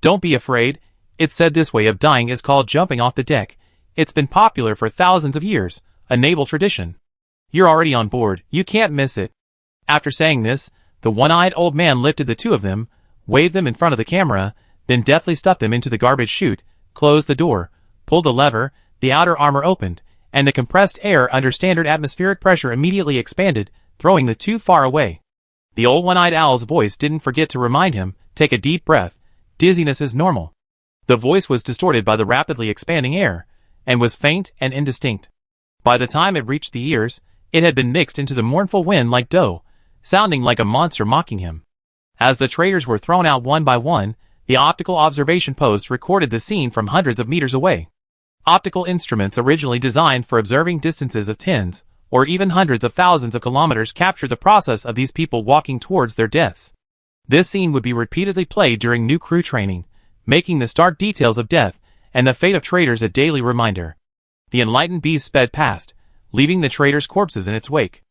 Don't be afraid. It's said this way of dying is called jumping off the deck. It's been popular for thousands of years, a naval tradition. You're already on board, you can't miss it. After saying this, the one-eyed old man lifted the 2 of them, waved them in front of the camera, then deftly stuffed them into the garbage chute, closed the door, pulled the lever, the outer armor opened, and the compressed air under standard atmospheric pressure immediately expanded, throwing the 2 far away. The old one-eyed owl's voice didn't forget to remind him, take a deep breath, dizziness is normal. The voice was distorted by the rapidly expanding air, and was faint and indistinct. By the time it reached the ears, it had been mixed into the mournful wind like dough, sounding like a monster mocking him. As the traitors were thrown out one by one, the optical observation post recorded the scene from hundreds of meters away. Optical instruments originally designed for observing distances of tens, or even hundreds of thousands of kilometers captured the process of these people walking towards their deaths. This scene would be repeatedly played during new crew training, making the stark details of death and the fate of traitors a daily reminder. The Enlightened Beast sped past, leaving the traitors' corpses in its wake.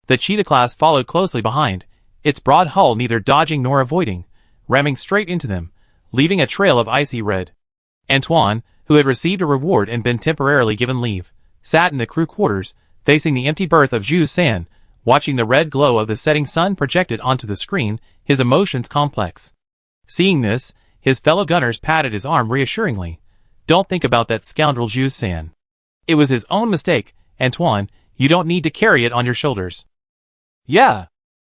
The Cheetah class followed closely behind, its broad hull neither dodging nor avoiding, ramming straight into them, leaving a trail of icy red. Antoine, who had received a reward and been temporarily given leave, sat in the crew quarters, facing the empty berth of Jules Sand, watching the red glow of the setting sun projected onto the screen, his emotions complex. Seeing this, his fellow gunners patted his arm reassuringly. Don't think about that scoundrel Jules Sand. It was his own mistake, Antoine, you don't need to carry it on your shoulders. Yeah.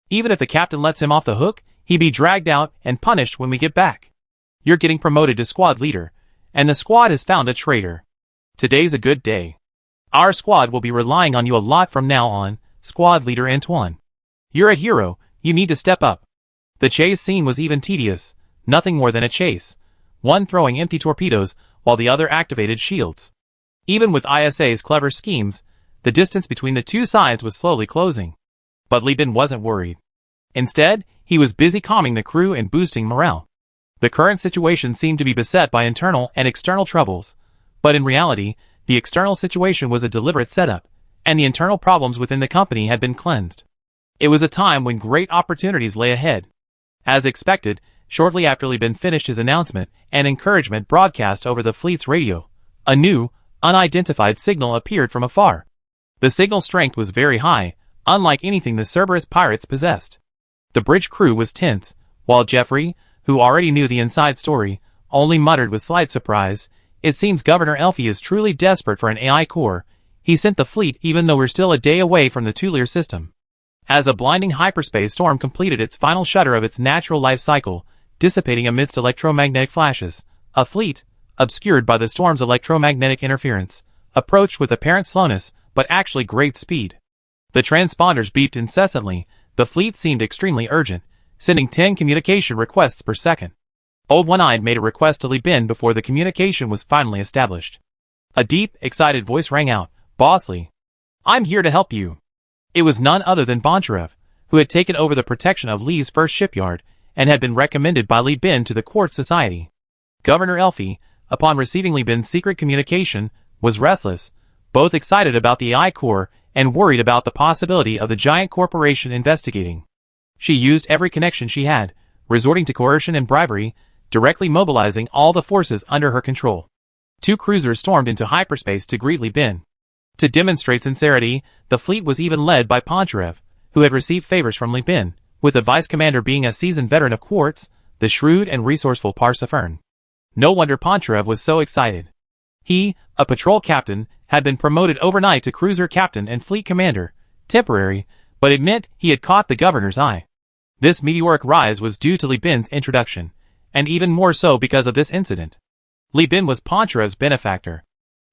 Even if the captain lets him off the hook, he'd be dragged out and punished when we get back. You're getting promoted to squad leader, and the squad has found a traitor. Today's a good day. Our squad will be relying on you a lot from now on, squad leader Antoine. You're a hero, you need to step up. The chase scene was even tedious, nothing more than a chase, one throwing empty torpedoes while the other activated shields. Even with ISA's clever schemes, the distance between the two sides was slowly closing. But Li Bin wasn't worried. Instead, he was busy calming the crew and boosting morale. The current situation seemed to be beset by internal and external troubles, but in reality, the external situation was a deliberate setup, and the internal problems within the company had been cleansed. It was a time when great opportunities lay ahead. As expected, shortly after Li Bin finished his announcement and encouragement broadcast over the fleet's radio, a new, unidentified signal appeared from afar. The signal strength was very high, unlike anything the Cerberus pirates possessed. The bridge crew was tense, while Jeffrey, who already knew the inside story, only muttered with slight surprise, "It seems Governor Elfie is truly desperate for an AI core. He sent the fleet even though we're still a day away from the Tulier system." As a blinding hyperspace storm completed its final shudder of its natural life cycle, dissipating amidst electromagnetic flashes, a fleet, obscured by the storm's electromagnetic interference, approached with apparent slowness, but actually great speed. The transponders beeped incessantly, the fleet seemed extremely urgent, sending 10 communication requests per second. Old One-Eyed made a request to Li Bin before the communication was finally established. A deep, excited voice rang out, "Boss Li, I'm here to help you." It was none other than Boncharev, who had taken over the protection of Li's first shipyard, and had been recommended by Li Bin to the Quartz Society. Governor Elfie, upon receiving Li Bin's secret communication, was restless, both excited about the AI core and worried about the possibility of the giant corporation investigating. She used every connection she had, resorting to coercion and bribery, directly mobilizing all the forces under her control. 2 cruisers stormed into hyperspace to greet Li Bin. To demonstrate sincerity, the fleet was even led by Poncharev, who had received favors from Li Bin, with the vice commander being a seasoned veteran of Quartz, the shrewd and resourceful Parsifern. No wonder Poncharev was so excited. He, a patrol captain, had been promoted overnight to cruiser captain and fleet commander, temporary, but it meant he had caught the governor's eye. This meteoric rise was due to Li Bin's introduction, and even more so because of this incident. Li Bin was Poncharev's benefactor.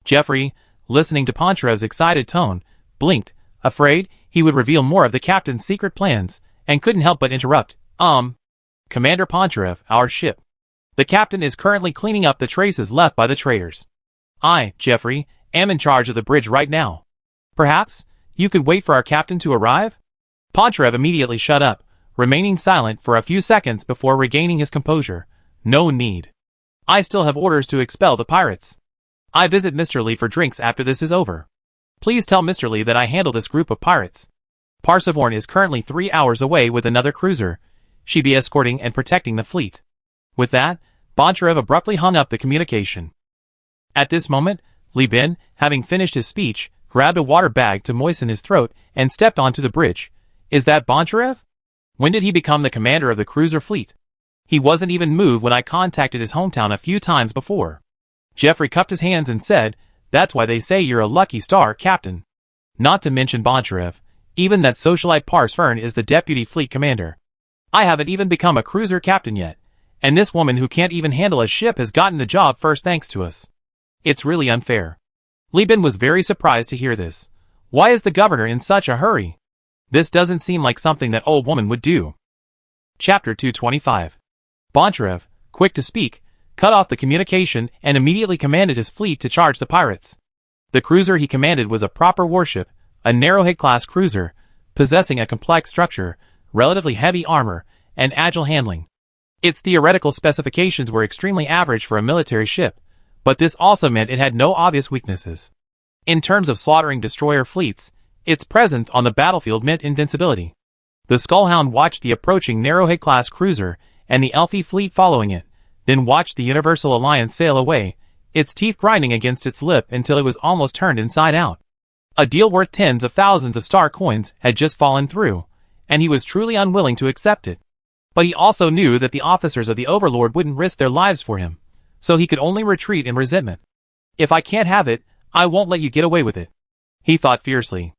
Jeffrey, listening to Poncharev's excited tone, blinked, afraid he would reveal more of the captain's secret plans, and couldn't help but interrupt. Commander Poncharev, our ship. The captain is currently cleaning up the traces left by the traitors. I, Jeffrey, am in charge of the bridge right now. Perhaps you could wait for our captain to arrive?" Poncharev immediately shut up, remaining silent for a few seconds before regaining his composure. "No need. I still have orders to expel the pirates. I visit Mr. Li for drinks after this is over. Please tell Mr. Li that I handle this group of pirates. Parsifern is currently 3 hours away with another cruiser. She be escorting and protecting the fleet." With that, Boncharev abruptly hung up the communication. At this moment, Li Bin, having finished his speech, grabbed a water bag to moisten his throat and stepped onto the bridge. "Is that Boncharev? When did he become the commander of the cruiser fleet? He wasn't even moved when I contacted his hometown a few times before." Jeffrey cupped his hands and said, "That's why they say you're a lucky star, Captain. Not to mention Boncharev, even that socialite Parsifern is the deputy fleet commander. I haven't even become a cruiser captain yet, and this woman who can't even handle a ship has gotten the job first thanks to us. It's really unfair." Li Bin was very surprised to hear this. Why is the governor in such a hurry? This doesn't seem like something that old woman would do. Chapter 225. Boncharev, quick to speak, cut off the communication and immediately commanded his fleet to charge the pirates. The cruiser he commanded was a proper warship, a Narrowhead-class cruiser, possessing a complex structure, relatively heavy armor, and agile handling. Its theoretical specifications were extremely average for a military ship, but this also meant it had no obvious weaknesses. In terms of slaughtering destroyer fleets, its presence on the battlefield meant invincibility. The Skullhound watched the approaching Narrowhead-class cruiser and the Elfie fleet following it, then watched the Universal Alliance sail away, its teeth grinding against its lip until it was almost turned inside out. A deal worth tens of thousands of star coins had just fallen through, and he was truly unwilling to accept it. But he also knew that the officers of the Overlord wouldn't risk their lives for him, so he could only retreat in resentment. If I can't have it, I won't let you get away with it, he thought fiercely.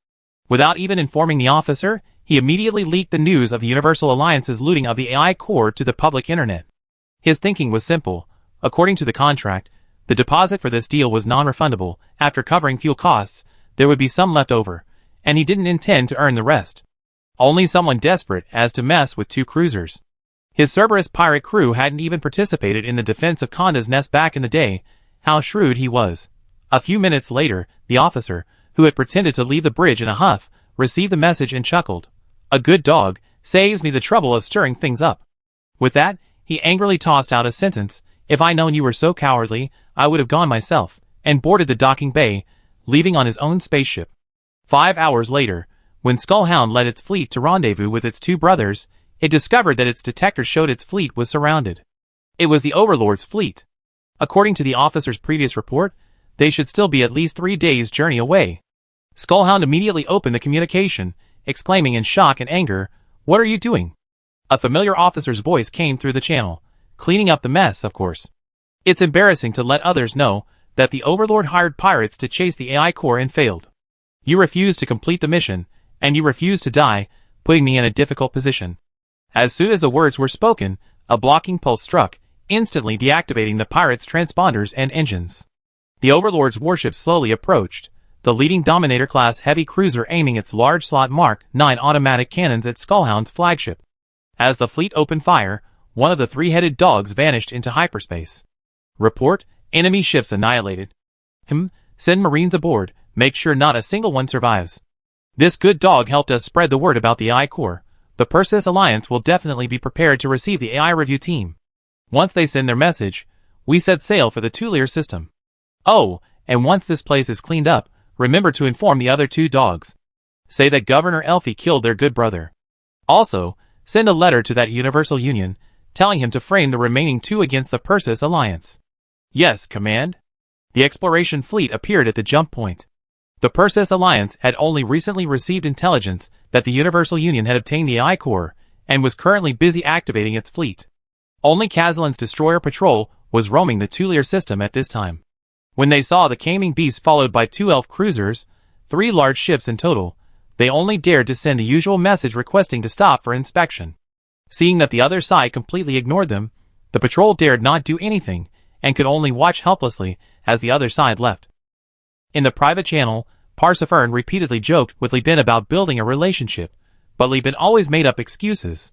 Without even informing the officer, he immediately leaked the news of the Universal Alliance's looting of the AI core to the public internet. His thinking was simple. According to the contract, the deposit for this deal was non-refundable. After covering fuel costs, there would be some left over, and he didn't intend to earn the rest. Only someone desperate as to mess with two cruisers. His Cerberus pirate crew hadn't even participated in the defense of Conda's nest back in the day. How shrewd he was. A few minutes later, the officer, who had pretended to leave the bridge in a huff, received the message and chuckled. A good dog saves me the trouble of stirring things up. With that, he angrily tossed out a sentence. If I'd known you were so cowardly, I would have gone myself, and boarded the docking bay, leaving on his own spaceship. 5 hours later, when Skullhound led its fleet to rendezvous with its two brothers, it discovered that its detectors showed its fleet was surrounded. It was the Overlord's fleet. According to the officer's previous report, they should still be at least 3 days' journey away. Skullhound immediately opened the communication, exclaiming in shock and anger, "What are you doing?" A familiar officer's voice came through the channel. "Cleaning up the mess, of course. It's embarrassing to let others know that the Overlord hired pirates to chase the AI core and failed. You refused to complete the mission, and you refused to die, putting me in a difficult position." As soon as the words were spoken, a blocking pulse struck, instantly deactivating the pirates' transponders and engines. The Overlord's warship slowly approached, the leading Dominator-class heavy cruiser aiming its large slot Mark 9 automatic cannons at Skullhound's flagship. As the fleet opened fire, one of the three-headed dogs vanished into hyperspace. Report, enemy ships annihilated. Send Marines aboard, make sure not a single one survives. This good dog helped us spread the word about the AI core. The Perseus Alliance will definitely be prepared to receive the AI review team. Once they send their message, we set sail for the two-layer system. Oh, and once this place is cleaned up, remember to inform the other two dogs. Say that Governor Elfie killed their good brother. Also, send a letter to that Universal Union, telling him to frame the remaining two against the Perseus Alliance. Yes, Command. The exploration fleet appeared at the jump point. The Perseus Alliance had only recently received intelligence that the Universal Union had obtained the AI core, and was currently busy activating its fleet. Only Kazlan's destroyer patrol was roaming the two-layer system at this time. When they saw the Caming Beast followed by 2 elf cruisers, 3 large ships in total, they only dared to send the usual message requesting to stop for inspection. Seeing that the other side completely ignored them, the patrol dared not do anything, and could only watch helplessly as the other side left. In the private channel, Parsifern repeatedly joked with Li Bin about building a relationship, but Li Bin always made up excuses.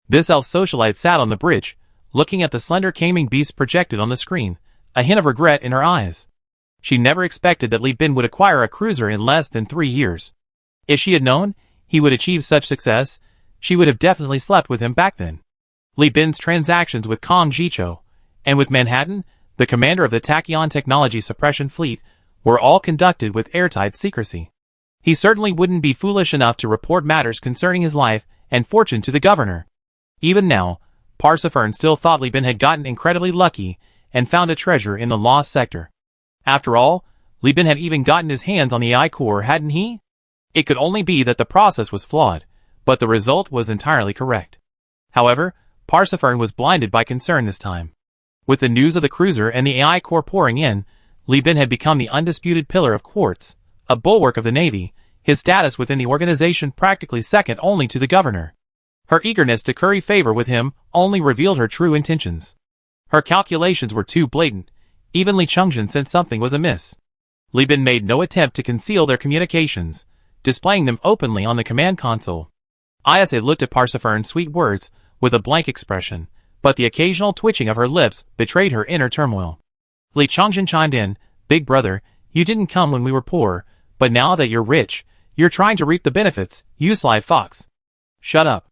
This elf socialite sat on the bridge, looking at the slender Caming Beast projected on the screen, a hint of regret in her eyes. She never expected that Li Bin would acquire a cruiser in less than 3 years. If she had known he would achieve such success, she would have definitely slept with him back then. Li Bin's transactions with Kong Jicho, and with Manhattan, the commander of the Tachyon Technology Suppression Fleet, were all conducted with airtight secrecy. He certainly wouldn't be foolish enough to report matters concerning his life and fortune to the governor. Even now, Parsifern still thought Li Bin had gotten incredibly lucky and found a treasure in the lost sector. After all, Li Bin had even gotten his hands on the AI core, hadn't he? It could only be that the process was flawed, but the result was entirely correct. However, Parsifern was blinded by concern this time. With the news of the cruiser and the AI core pouring in, Li Bin had become the undisputed pillar of quartz, a bulwark of the Navy, his status within the organization practically second only to the governor. Her eagerness to curry favor with him only revealed her true intentions. Her calculations were too blatant. Even Li Chungjin sensed something was amiss. Li Bin made no attempt to conceal their communications, displaying them openly on the command console. Ayase looked at Parsifern's sweet words with a blank expression, but the occasional twitching of her lips betrayed her inner turmoil. Li Chungjin chimed in, "Big brother, you didn't come when we were poor, but now that you're rich, you're trying to reap the benefits, you sly fox." "Shut up."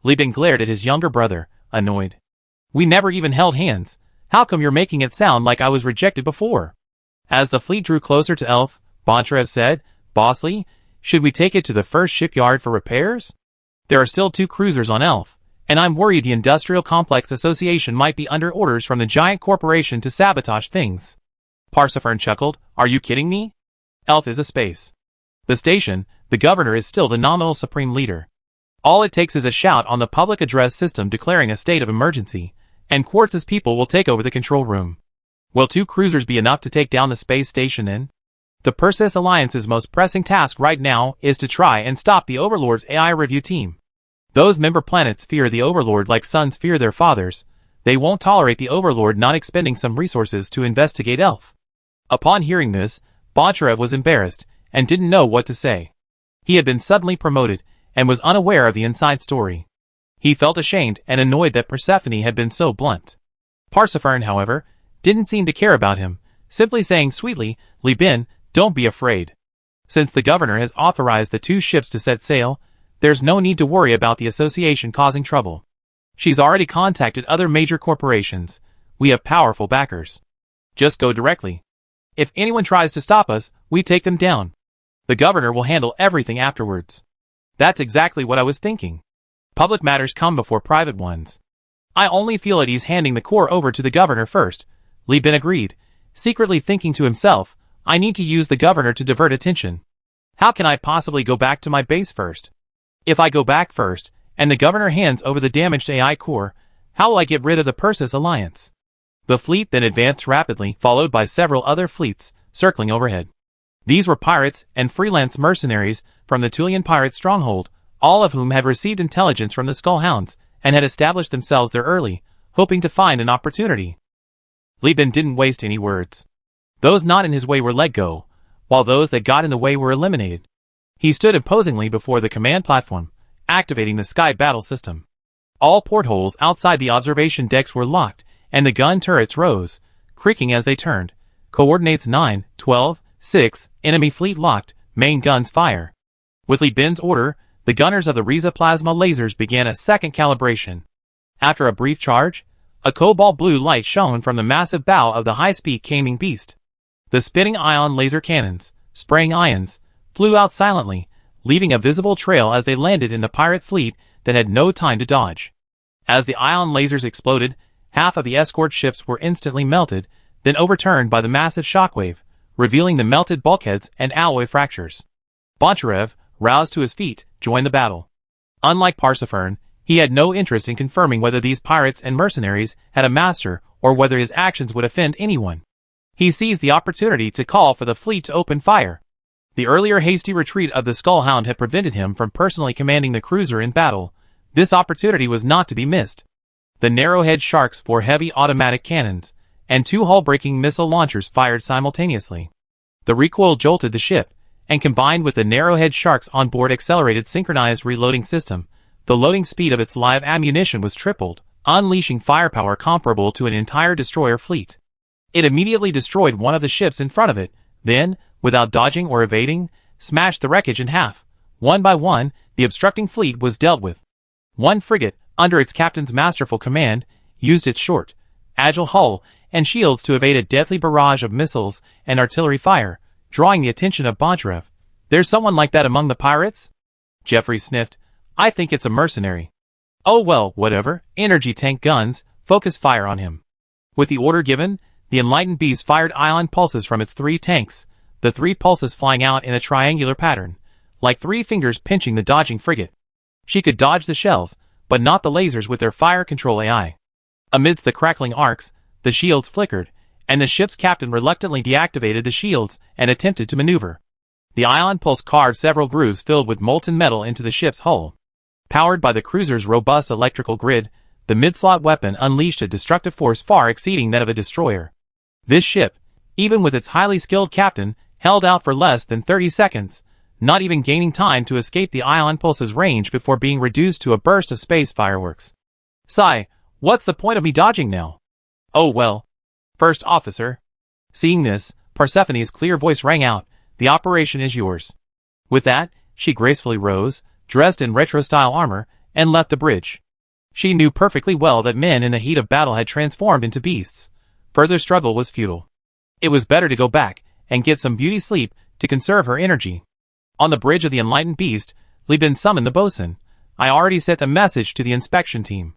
Li Bin glared at his younger brother, annoyed. "We never even held hands. How come you're making it sound like I was rejected before?" As the fleet drew closer to Elf, Bontrev said, "Boss Li, should we take it to the first shipyard for repairs?" There are still 2 cruisers on Elf, and I'm worried the Industrial Complex Association might be under orders from the giant corporation to sabotage things. Parsifern chuckled, "Are you kidding me? Elf is a space. The station, the governor is still the nominal supreme leader. All it takes is a shout on the public address system declaring a state of emergency, and Quartz's people will take over the control room. Will 2 cruisers be enough to take down the space station then? The Perseus Alliance's most pressing task right now is to try and stop the Overlord's AI review team. Those member planets fear the Overlord like sons fear their fathers. They won't tolerate the Overlord not expending some resources to investigate Elf." Upon hearing this, Boncharev was embarrassed and didn't know what to say. He had been suddenly promoted and was unaware of the inside story. He felt ashamed and annoyed that Persephone had been so blunt. Parsifern, however, didn't seem to care about him, simply saying sweetly, "Li Bin, don't be afraid. Since the governor has authorized the 2 ships to set sail, there's no need to worry about the association causing trouble. She's already contacted other major corporations. We have powerful backers. Just go directly. If anyone tries to stop us, we take them down. The governor will handle everything afterwards." That's exactly what I was thinking. Public matters come before private ones. I only feel at ease handing the core over to the governor first, Li Bin agreed, secretly thinking to himself, I need to use the governor to divert attention. How can I possibly go back to my base first? If I go back first, and the governor hands over the damaged AI core, how will I get rid of the Perseus Alliance? The fleet then advanced rapidly, followed by several other fleets, circling overhead. These were pirates and freelance mercenaries from the Tulian pirate stronghold, all of whom had received intelligence from the Skullhounds, and had established themselves there early, hoping to find an opportunity. Li Bin didn't waste any words. Those not in his way were let go, while those that got in the way were eliminated. He stood imposingly before the command platform, activating the sky battle system. All portholes outside the observation decks were locked, and the gun turrets rose, creaking as they turned. Coordinates 9, 12, 6, enemy fleet locked, main guns fire. With Li Bin's order, the gunners of the Riza plasma lasers began a second calibration. After a brief charge, a cobalt blue light shone from the massive bow of the high-speed Caming Beast. The spitting ion laser cannons, spraying ions, flew out silently, leaving a visible trail as they landed in the pirate fleet that had no time to dodge. As the ion lasers exploded, half of the escort ships were instantly melted, then overturned by the massive shockwave, revealing the melted bulkheads and alloy fractures. Boncharev, roused to his feet, joined the battle. Unlike Parsifern, he had no interest in confirming whether these pirates and mercenaries had a master or whether his actions would offend anyone. He seized the opportunity to call for the fleet to open fire. The earlier hasty retreat of the Skullhound had prevented him from personally commanding the cruiser in battle. This opportunity was not to be missed. The narrowhead sharks bore heavy automatic cannons, and 2 hull-breaking missile launchers fired simultaneously. The recoil jolted the ship, and combined with the narrowhead sharks onboard accelerated synchronized reloading system, the loading speed of its live ammunition was tripled, unleashing firepower comparable to an entire destroyer fleet. It immediately destroyed one of the ships in front of it, then, without dodging or evading, smashed the wreckage in half. One by one, the obstructing fleet was dealt with. One frigate, under its captain's masterful command, used its short, agile hull and shields to evade a deadly barrage of missiles and artillery fire, drawing the attention of Boncharev. There's someone like that among the pirates? Jeffrey sniffed. I think it's a mercenary. Oh well, whatever. Energy tank guns, focus fire on him. With the order given, the Enlightened Beast fired ion pulses from its 3 tanks, the 3 pulses flying out in a triangular pattern, like 3 fingers pinching the dodging frigate. She could dodge the shells, but not the lasers with their fire control AI. Amidst the crackling arcs, the shields flickered, and the ship's captain reluctantly deactivated the shields and attempted to maneuver. The ion pulse carved several grooves filled with molten metal into the ship's hull. Powered by the cruiser's robust electrical grid, the mid-slot weapon unleashed a destructive force far exceeding that of a destroyer. This ship, even with its highly skilled captain, held out for less than 30 seconds, not even gaining time to escape the ion pulse's range before being reduced to a burst of space fireworks. Sigh, what's the point of me dodging now? Oh well. First officer. Seeing this, Persephone's clear voice rang out, the operation is yours. With that, she gracefully rose, dressed in retro-style armor, and left the bridge. She knew perfectly well that men in the heat of battle had transformed into beasts. Further struggle was futile. It was better to go back and get some beauty sleep to conserve her energy. On the bridge of the Enlightened Beast, Li Bin summoned the bosun. I already sent a message to the inspection team.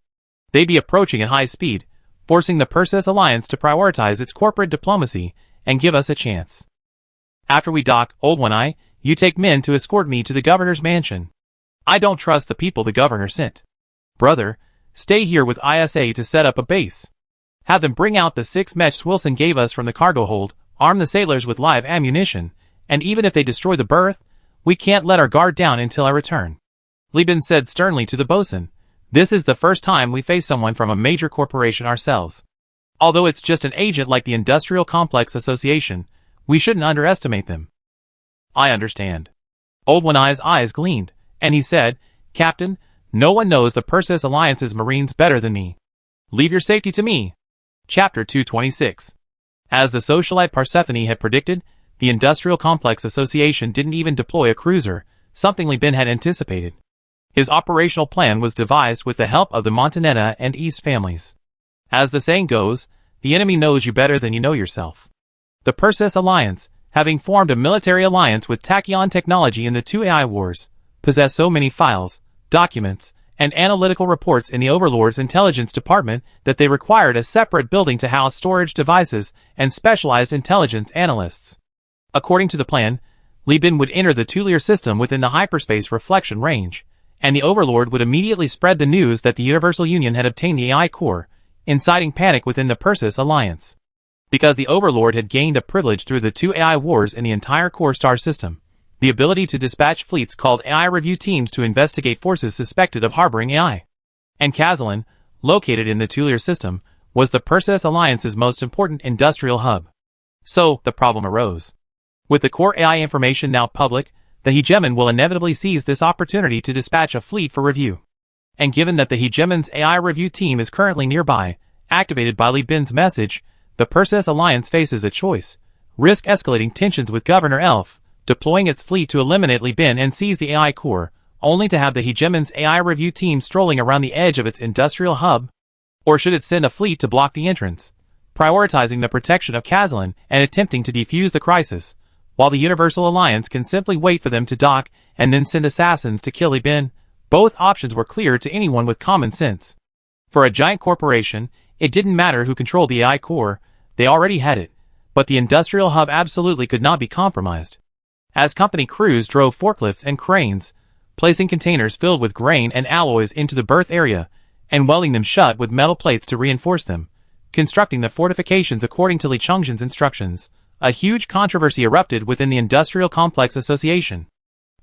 They'd be approaching at high speed, forcing the Perseus Alliance to prioritize its corporate diplomacy and give us a chance. After we dock, Old One-Eye, you take men to escort me to the governor's mansion. I don't trust the people the governor sent. Brother, stay here with ISA to set up a base. Have them bring out the 6 mechs Wilson gave us from the cargo hold, arm the sailors with live ammunition, and even if they destroy the berth, we can't let our guard down until I return. Li Bin said sternly to the bosun. This is the first time we face someone from a major corporation ourselves. Although it's just an agent like the Industrial Complex Association, we shouldn't underestimate them. I understand. Old One-Eye's eyes gleamed, and he said, Captain, no one knows the Perseus Alliance's Marines better than me. Leave your safety to me. Chapter 226. As the socialite Persephone had predicted, the Industrial Complex Association didn't even deploy a cruiser, something Li Bin had anticipated. His operational plan was devised with the help of the Montanetta and East families. As the saying goes, the enemy knows you better than you know yourself. The Perseus Alliance, having formed a military alliance with Tachyon Technology in the 2 AI wars, possessed so many files, documents, and analytical reports in the Overlord's intelligence department that they required a separate building to house storage devices and specialized intelligence analysts. According to the plan, Li Bin would enter the Tulier system within the hyperspace reflection range, and the Overlord would immediately spread the news that the Universal Union had obtained the AI core, inciting panic within the Perseus Alliance. Because the Overlord had gained a privilege through the 2 AI wars in the entire core star system, the ability to dispatch fleets called AI review teams to investigate forces suspected of harboring AI. And Kazalin, located in the Tulier system, was the Perseus Alliance's most important industrial hub. So, the problem arose. With the core AI information now public, the hegemon will inevitably seize this opportunity to dispatch a fleet for review. And given that the hegemon's AI review team is currently nearby, activated by Li Bin's message, the Perseus Alliance faces a choice: risk escalating tensions with Governor Elf, deploying its fleet to eliminate Li Bin and seize the AI core, only to have the hegemon's AI review team strolling around the edge of its industrial hub, or should it send a fleet to block the entrance, prioritizing the protection of Kazalin and attempting to defuse the crisis, while the Universal Alliance can simply wait for them to dock and then send assassins to kill Li Bin? Both options were clear to anyone with common sense. For a giant corporation, it didn't matter who controlled the AI core, they already had it, but the industrial hub absolutely could not be compromised. As company crews drove forklifts and cranes, placing containers filled with grain and alloys into the berth area, and welding them shut with metal plates to reinforce them, constructing the fortifications according to Li Chongzhen's instructions, a huge controversy erupted within the Industrial Complex Association.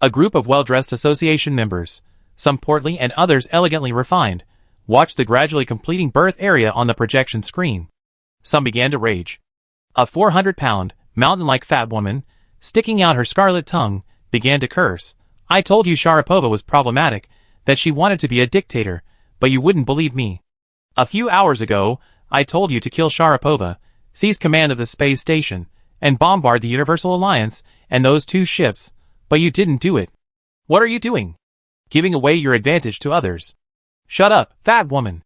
A group of well-dressed association members, some portly and others elegantly refined, watched the gradually completing berth area on the projection screen. Some began to rage. A 400-pound, mountain-like fat woman, sticking out her scarlet tongue, began to curse. I told you Sharapova was problematic, that she wanted to be a dictator, but you wouldn't believe me. A few hours ago, I told you to kill Sharapova, seize command of the space station, and bombard the Universal Alliance and those 2 ships, but you didn't do it. What are you doing? Giving away your advantage to others. Shut up, fat woman.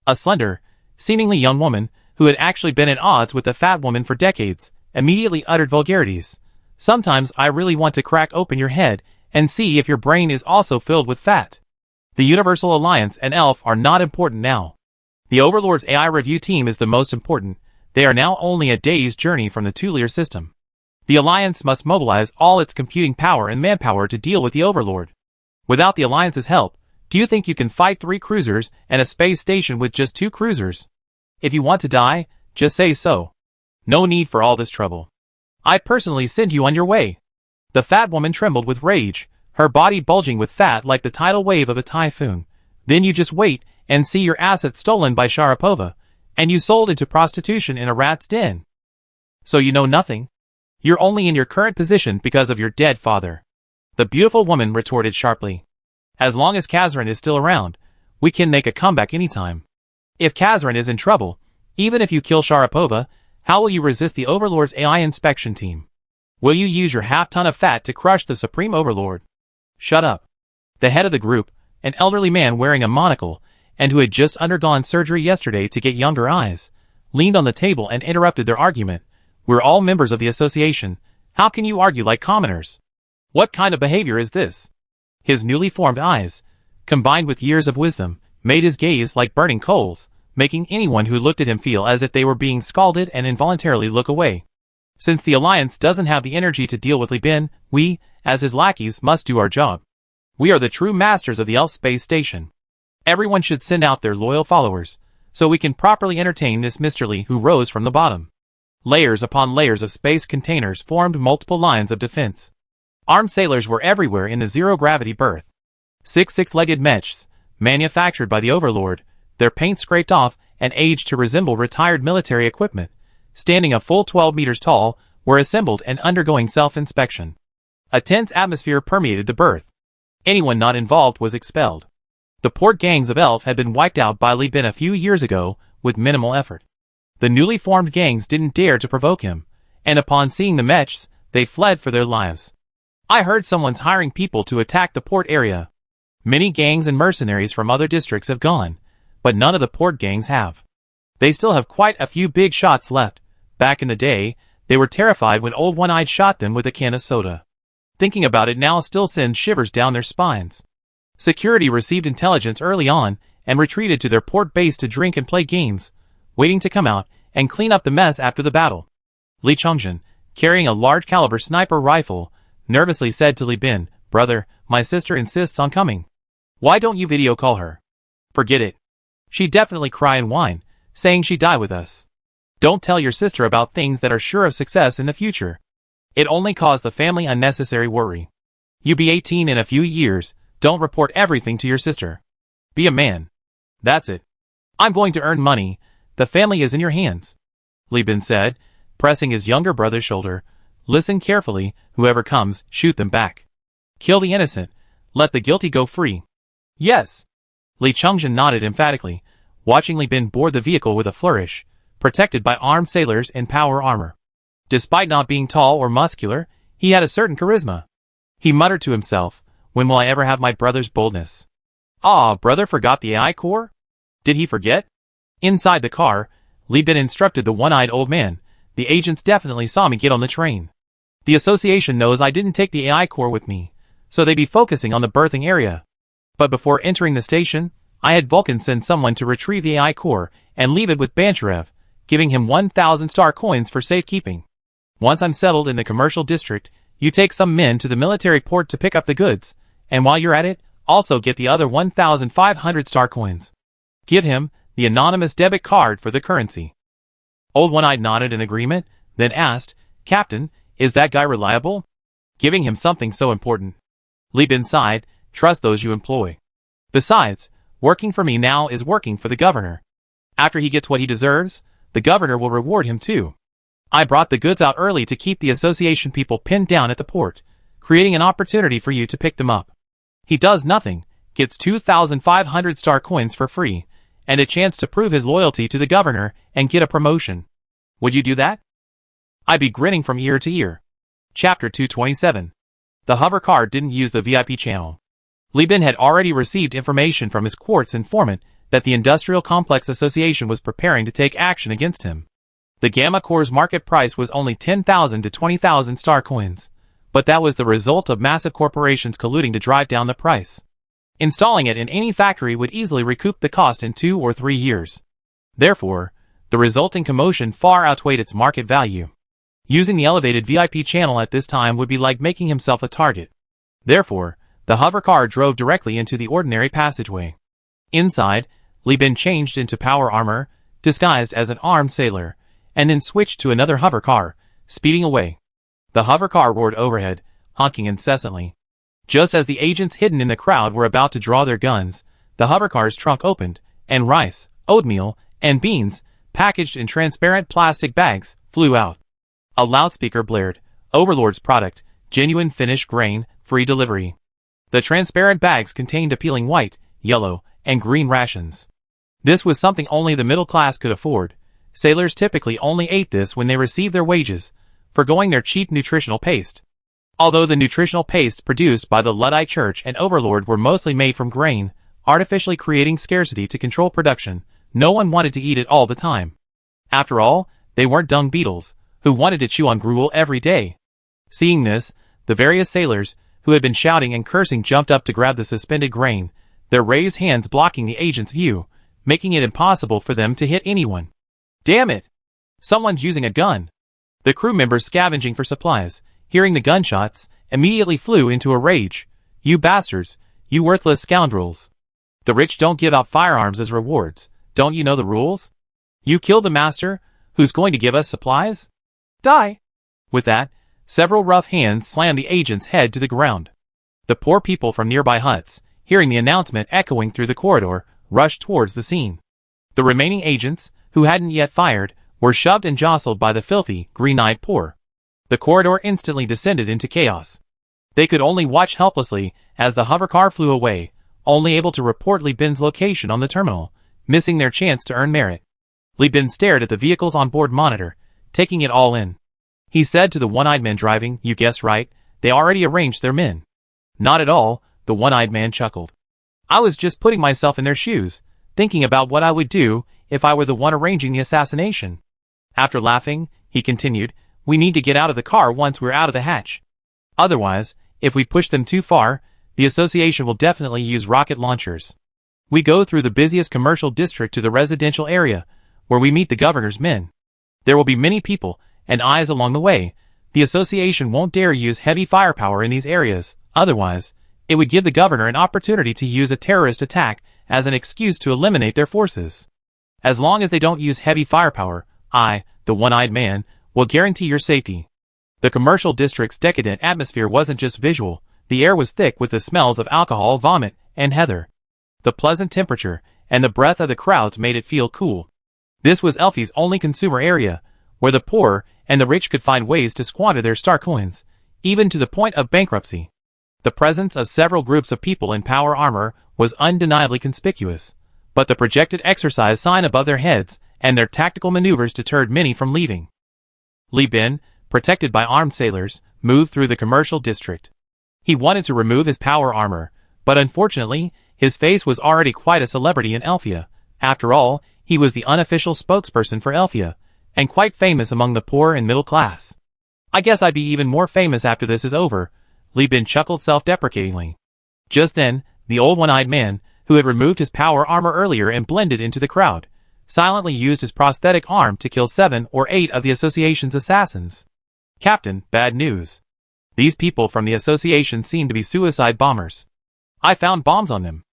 A slender, seemingly young woman, who had actually been at odds with the fat woman for decades, immediately uttered vulgarities. Sometimes I really want to crack open your head and see if your brain is also filled with fat. The Universal Alliance and Elf are not important now. The Overlord's AI review team is the most important. They are now only a day's journey from the Tulier system. The Alliance must mobilize all its computing power and manpower to deal with the Overlord. Without the Alliance's help, do you think you can fight 3 cruisers and a space station with just 2 cruisers? If you want to die, just say so. No need for all this trouble. I personally send you on your way. The fat woman trembled with rage, her body bulging with fat like the tidal wave of a typhoon. Then you just wait and see your assets stolen by Sharapova, and you sold into prostitution in a rat's den. So you know nothing? You're only in your current position because of your dead father. The beautiful woman retorted sharply. As long as Kazran is still around, we can make a comeback anytime. If Kazran is in trouble, even if you kill Sharapova, how will you resist the Overlord's AI inspection team? Will you use your half-ton of fat to crush the Supreme Overlord? Shut up. The head of the group, an elderly man wearing a monocle, and who had just undergone surgery yesterday to get younger eyes, leaned on the table and interrupted their argument. We're all members of the association. How can you argue like commoners? What kind of behavior is this? His newly formed eyes, combined with years of wisdom, made his gaze like burning coals, making anyone who looked at him feel as if they were being scalded and involuntarily look away. Since the Alliance doesn't have the energy to deal with Li Bin, we, as his lackeys, must do our job. We are the true masters of the Elf Space Station. Everyone should send out their loyal followers, so we can properly entertain this Mr. Li who rose from the bottom. Layers upon layers of space containers formed multiple lines of defense. Armed sailors were everywhere in the zero-gravity berth. Six-legged mechs, manufactured by the Overlord, their paint scraped off and aged to resemble retired military equipment, standing a full 12 meters tall, were assembled and undergoing self-inspection. A tense atmosphere permeated the berth. Anyone not involved was expelled. The port gangs of Elf had been wiped out by Li Bin a few years ago, with minimal effort. The newly formed gangs didn't dare to provoke him, and upon seeing the mechs, they fled for their lives. I heard someone's hiring people to attack the port area. Many gangs and mercenaries from other districts have gone, but none of the port gangs have. They still have quite a few big shots left. Back in the day, they were terrified when Old One-Eyed shot them with a can of soda. Thinking about it now still sends shivers down their spines. Security received intelligence early on and retreated to their port base to drink and play games, waiting to come out and clean up the mess after the battle. Li Chongjin, carrying a large caliber sniper rifle, nervously said to Li Bin, "Brother, my sister insists on coming. Why don't you video call her?" "Forget it. She'd definitely cry and whine, saying she'd die with us. Don't tell your sister about things that are sure of success in the future. It only caused the family unnecessary worry. You be 18 in a few years, don't report everything to your sister. Be a man. That's it. I'm going to earn money, the family is in your hands," Li Bin said, pressing his younger brother's shoulder. "Listen carefully, whoever comes, shoot them back. Kill the innocent, let the guilty go free." "Yes." Li Chongjin nodded emphatically, watching Li Bin board the vehicle with a flourish, protected by armed sailors in power armor. Despite not being tall or muscular, he had a certain charisma. He muttered to himself, "When will I ever have my brother's boldness?" "Ah, brother forgot the AI core?" Did he forget? Inside the car, Li Bin instructed the one-eyed old man, "The agents definitely saw me get on the train. The association knows I didn't take the AI core with me, so they'd be focusing on the berthing area. But before entering the station, I had Vulcan send someone to retrieve the AI core and leave it with Bancherev, giving him 1,000 star coins for safekeeping. Once I'm settled in the commercial district, you take some men to the military port to pick up the goods, and while you're at it, also get the other 1,500 star coins. Give him the anonymous debit card for the currency." Old One-Eyed nodded in agreement, then asked, "Captain, is that guy reliable? Giving him something so important?" Li Bin sighed, "Trust those you employ. Besides, working for me now is working for the governor. After he gets what he deserves, the governor will reward him too. I brought the goods out early to keep the association people pinned down at the port, creating an opportunity for you to pick them up. He does nothing, gets 2,500 star coins for free, and a chance to prove his loyalty to the governor and get a promotion. Would you do that?" I'd be grinning from ear to ear. Chapter 227. The hover car didn't use the VIP channel. Li Bin had already received information from his quartz informant that the Industrial Complex Association was preparing to take action against him. The Gamma Core's market price was only 10,000 to 20,000 star coins, but that was the result of massive corporations colluding to drive down the price. Installing it in any factory would easily recoup the cost in 2 or 3 years. Therefore, the resulting commotion far outweighed its market value. Using the elevated VIP channel at this time would be like making himself a target. Therefore, the hover car drove directly into the ordinary passageway. Inside, Li Bin changed into power armor, disguised as an armed sailor, and then switched to another hover car, speeding away. The hover car roared overhead, honking incessantly. Just as the agents hidden in the crowd were about to draw their guns, the hover car's trunk opened, and rice, oatmeal, and beans, packaged in transparent plastic bags, flew out. A loudspeaker blared, "Overlord's product, genuine Finnish grain, free delivery." The transparent bags contained appealing white, yellow, and green rations. This was something only the middle class could afford. Sailors typically only ate this when they received their wages, forgoing their cheap nutritional paste. Although the nutritional pastes produced by the Luddite Church and Overlord were mostly made from grain, artificially creating scarcity to control production, no one wanted to eat it all the time. After all, they weren't dung beetles, who wanted to chew on gruel every day. Seeing this, the various sailors, who had been shouting and cursing, jumped up to grab the suspended grain, their raised hands blocking the agent's view, making it impossible for them to hit anyone. Damn it! Someone's using a gun. The crew members scavenging for supplies, hearing the gunshots, immediately flew into a rage. You bastards, you worthless scoundrels. The rich don't give out firearms as rewards. Don't you know the rules? You killed the master, who's going to give us supplies? Die! With that, several rough hands slammed the agent's head to the ground. The poor people from nearby huts, hearing the announcement echoing through the corridor, rushed towards the scene. The remaining agents, who hadn't yet fired, were shoved and jostled by the filthy, green-eyed poor. The corridor instantly descended into chaos. They could only watch helplessly as the hovercar flew away, only able to report Li Bin's location on the terminal, missing their chance to earn merit. Li Bin stared at the vehicle's onboard monitor, taking it all in. He said to the one-eyed man driving, "You guessed right, they already arranged their men." "Not at all," the one-eyed man chuckled. "I was just putting myself in their shoes, thinking about what I would do if I were the one arranging the assassination." After laughing, he continued, "We need to get out of the car once we're out of the hatch. Otherwise, if we push them too far, the association will definitely use rocket launchers. We go through the busiest commercial district to the residential area, where we meet the governor's men. There will be many people and eyes along the way. The association won't dare use heavy firepower in these areas, otherwise, it would give the governor an opportunity to use a terrorist attack as an excuse to eliminate their forces. As long as they don't use heavy firepower, I, the one-eyed man, will guarantee your safety." The commercial district's decadent atmosphere wasn't just visual, the air was thick with the smells of alcohol, vomit, and heather. The pleasant temperature and the breath of the crowds made it feel cool. This was Elfie's only consumer area, where the poor and the rich could find ways to squander their star coins, even to the point of bankruptcy. The presence of several groups of people in power armor was undeniably conspicuous, but the projected exercise sign above their heads and their tactical maneuvers deterred many from leaving. Li Bin, protected by armed sailors, moved through the commercial district. He wanted to remove his power armor, but unfortunately, his face was already quite a celebrity in Elfia. After all, he was the unofficial spokesperson for Elfia, and quite famous among the poor and middle class. "I guess I'd be even more famous after this is over," Li Bin chuckled self-deprecatingly. Just then, the old one-eyed man, who had removed his power armor earlier and blended into the crowd, silently used his prosthetic arm to kill 7 or 8 of the association's assassins. "Captain, bad news. These people from the association seem to be suicide bombers. I found bombs on them.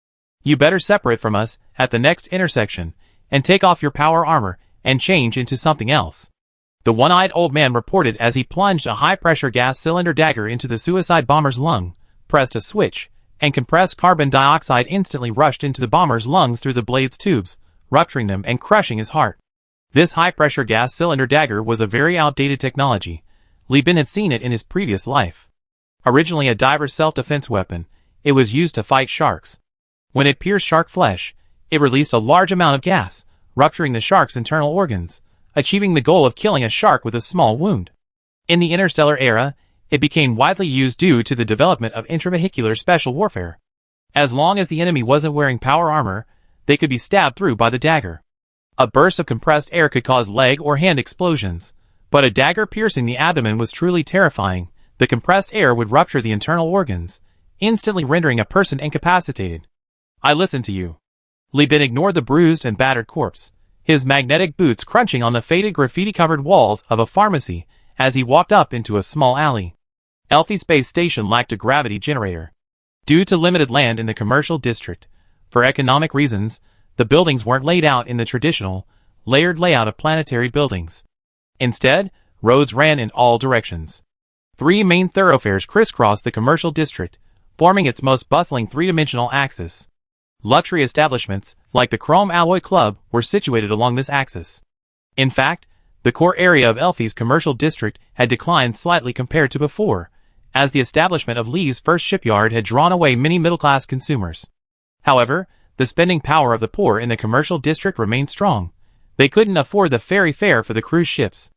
You better separate from us at the next intersection, and take off your power armor and change into something else." The one-eyed old man reported as he plunged a high-pressure gas cylinder dagger into the suicide bomber's lung, pressed a switch, and compressed carbon dioxide instantly rushed into the bomber's lungs through the blade's tubes, rupturing them and crushing his heart. This high-pressure gas cylinder dagger was a very outdated technology. Li Bin had seen it in his previous life. Originally a diver's self-defense weapon, it was used to fight sharks. When it pierced shark flesh, it released a large amount of gas, rupturing the shark's internal organs, achieving the goal of killing a shark with a small wound. In the Interstellar era, it became widely used due to the development of intravehicular special warfare. As long as the enemy wasn't wearing power armor, they could be stabbed through by the dagger. A burst of compressed air could cause leg or hand explosions, but a dagger piercing the abdomen was truly terrifying. The compressed air would rupture the internal organs, instantly rendering a person incapacitated. "I listened to you." Li Bin ignored the bruised and battered corpse, his magnetic boots crunching on the faded graffiti-covered walls of a pharmacy as he walked up into a small alley. Elfie Space Station lacked a gravity generator. Due to limited land in the commercial district, for economic reasons, the buildings weren't laid out in the traditional, layered layout of planetary buildings. Instead, roads ran in all directions. 3 main thoroughfares crisscrossed the commercial district, forming its most bustling three-dimensional axis. Luxury establishments, like the Chrome Alloy Club, were situated along this axis. In fact, the core area of Elfie's commercial district had declined slightly compared to before, as the establishment of Lee's first shipyard had drawn away many middle-class consumers. However, the spending power of the poor in the commercial district remained strong. They couldn't afford the ferry fare for the cruise ships.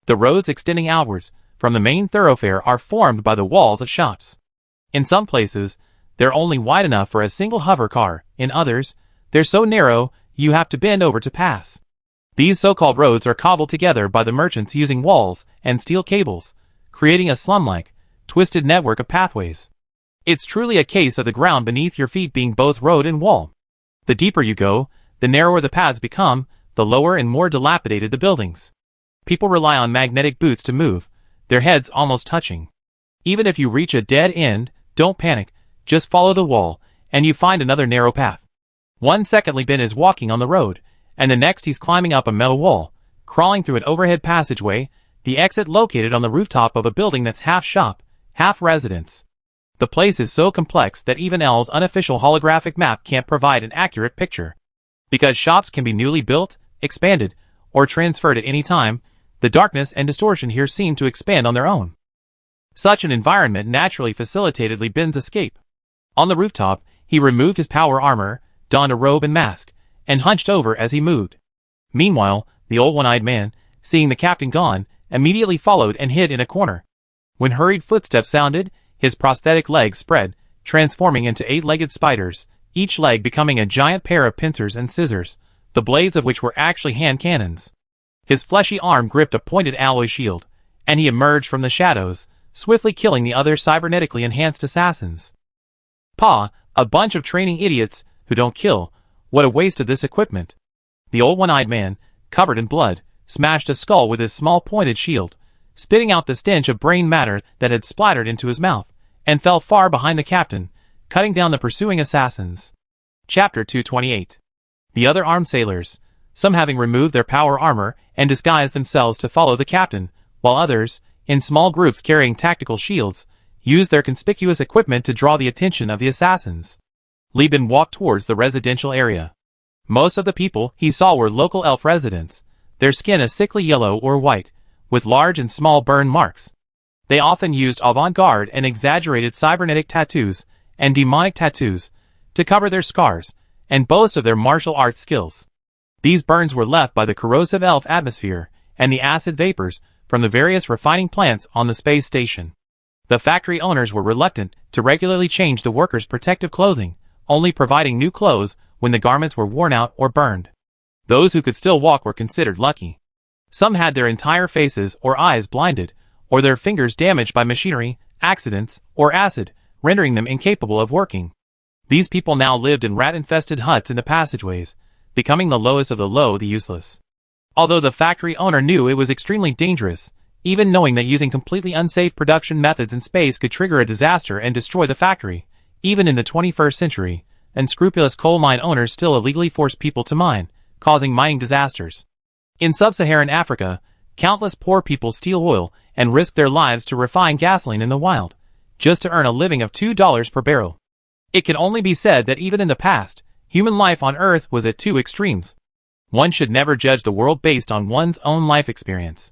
The roads extending outwards from the main thoroughfare are formed by the walls of shops. In some places, they're only wide enough for a single hover car. In others, they're so narrow you have to bend over to pass. These so-called roads are cobbled together by the merchants using walls and steel cables, creating a slum-like, twisted network of pathways. It's truly a case of the ground beneath your feet being both road and wall. The deeper you go, the narrower the paths become, the lower and more dilapidated the buildings. People rely on magnetic boots to move, their heads almost touching. Even if you reach a dead end, don't panic, just follow the wall, and you find another narrow path. 1 second Li Bin is walking on the road, and the next he's climbing up a metal wall, crawling through an overhead passageway, the exit located on the rooftop of a building that's half shop, half residence. The place is so complex that even L's unofficial holographic map can't provide an accurate picture. Because shops can be newly built, expanded, or transferred at any time, the darkness and distortion here seem to expand on their own. Such an environment naturally facilitated Li Bin's escape. On the rooftop, he removed his power armor, donned a robe and mask, and hunched over as he moved. Meanwhile, the old one-eyed man, seeing the captain gone, immediately followed and hid in a corner. When hurried footsteps sounded, his prosthetic legs spread, transforming into 8-legged spiders, each leg becoming a giant pair of pincers and scissors, the blades of which were actually hand cannons. His fleshy arm gripped a pointed alloy shield, and he emerged from the shadows, swiftly killing the other cybernetically enhanced assassins. "Pa, a bunch of training idiots who don't kill, what a waste of this equipment." The old one-eyed man, covered in blood, smashed a skull with his small pointed shield, spitting out the stench of brain matter that had splattered into his mouth, and fell far behind the captain, cutting down the pursuing assassins. Chapter 228. The other armed sailors, some having removed their power armor and disguised themselves to follow the captain, while others, in small groups carrying tactical shields, used their conspicuous equipment to draw the attention of the assassins. Li Bin walked towards the residential area. Most of the people he saw were local elf residents, their skin a sickly yellow or white, with large and small burn marks. They often used avant-garde and exaggerated cybernetic tattoos and demonic tattoos to cover their scars and boast of their martial arts skills. These burns were left by the corrosive elf atmosphere and the acid vapors from the various refining plants on the space station. The factory owners were reluctant to regularly change the workers' protective clothing, only providing new clothes when the garments were worn out or burned. Those who could still walk were considered lucky. Some had their entire faces or eyes blinded, or their fingers damaged by machinery, accidents, or acid, rendering them incapable of working. These people now lived in rat-infested huts in the passageways, becoming the lowest of the low, the useless. Although the factory owner knew it was extremely dangerous, even knowing that using completely unsafe production methods in space could trigger a disaster and destroy the factory, even in the 21st century, unscrupulous coal mine owners still illegally forced people to mine, causing mining disasters. In sub-Saharan Africa, countless poor people steal oil and risk their lives to refine gasoline in the wild, just to earn a living of $2 per barrel. It can only be said that even in the past, human life on Earth was at two extremes. One should never judge the world based on one's own life experience.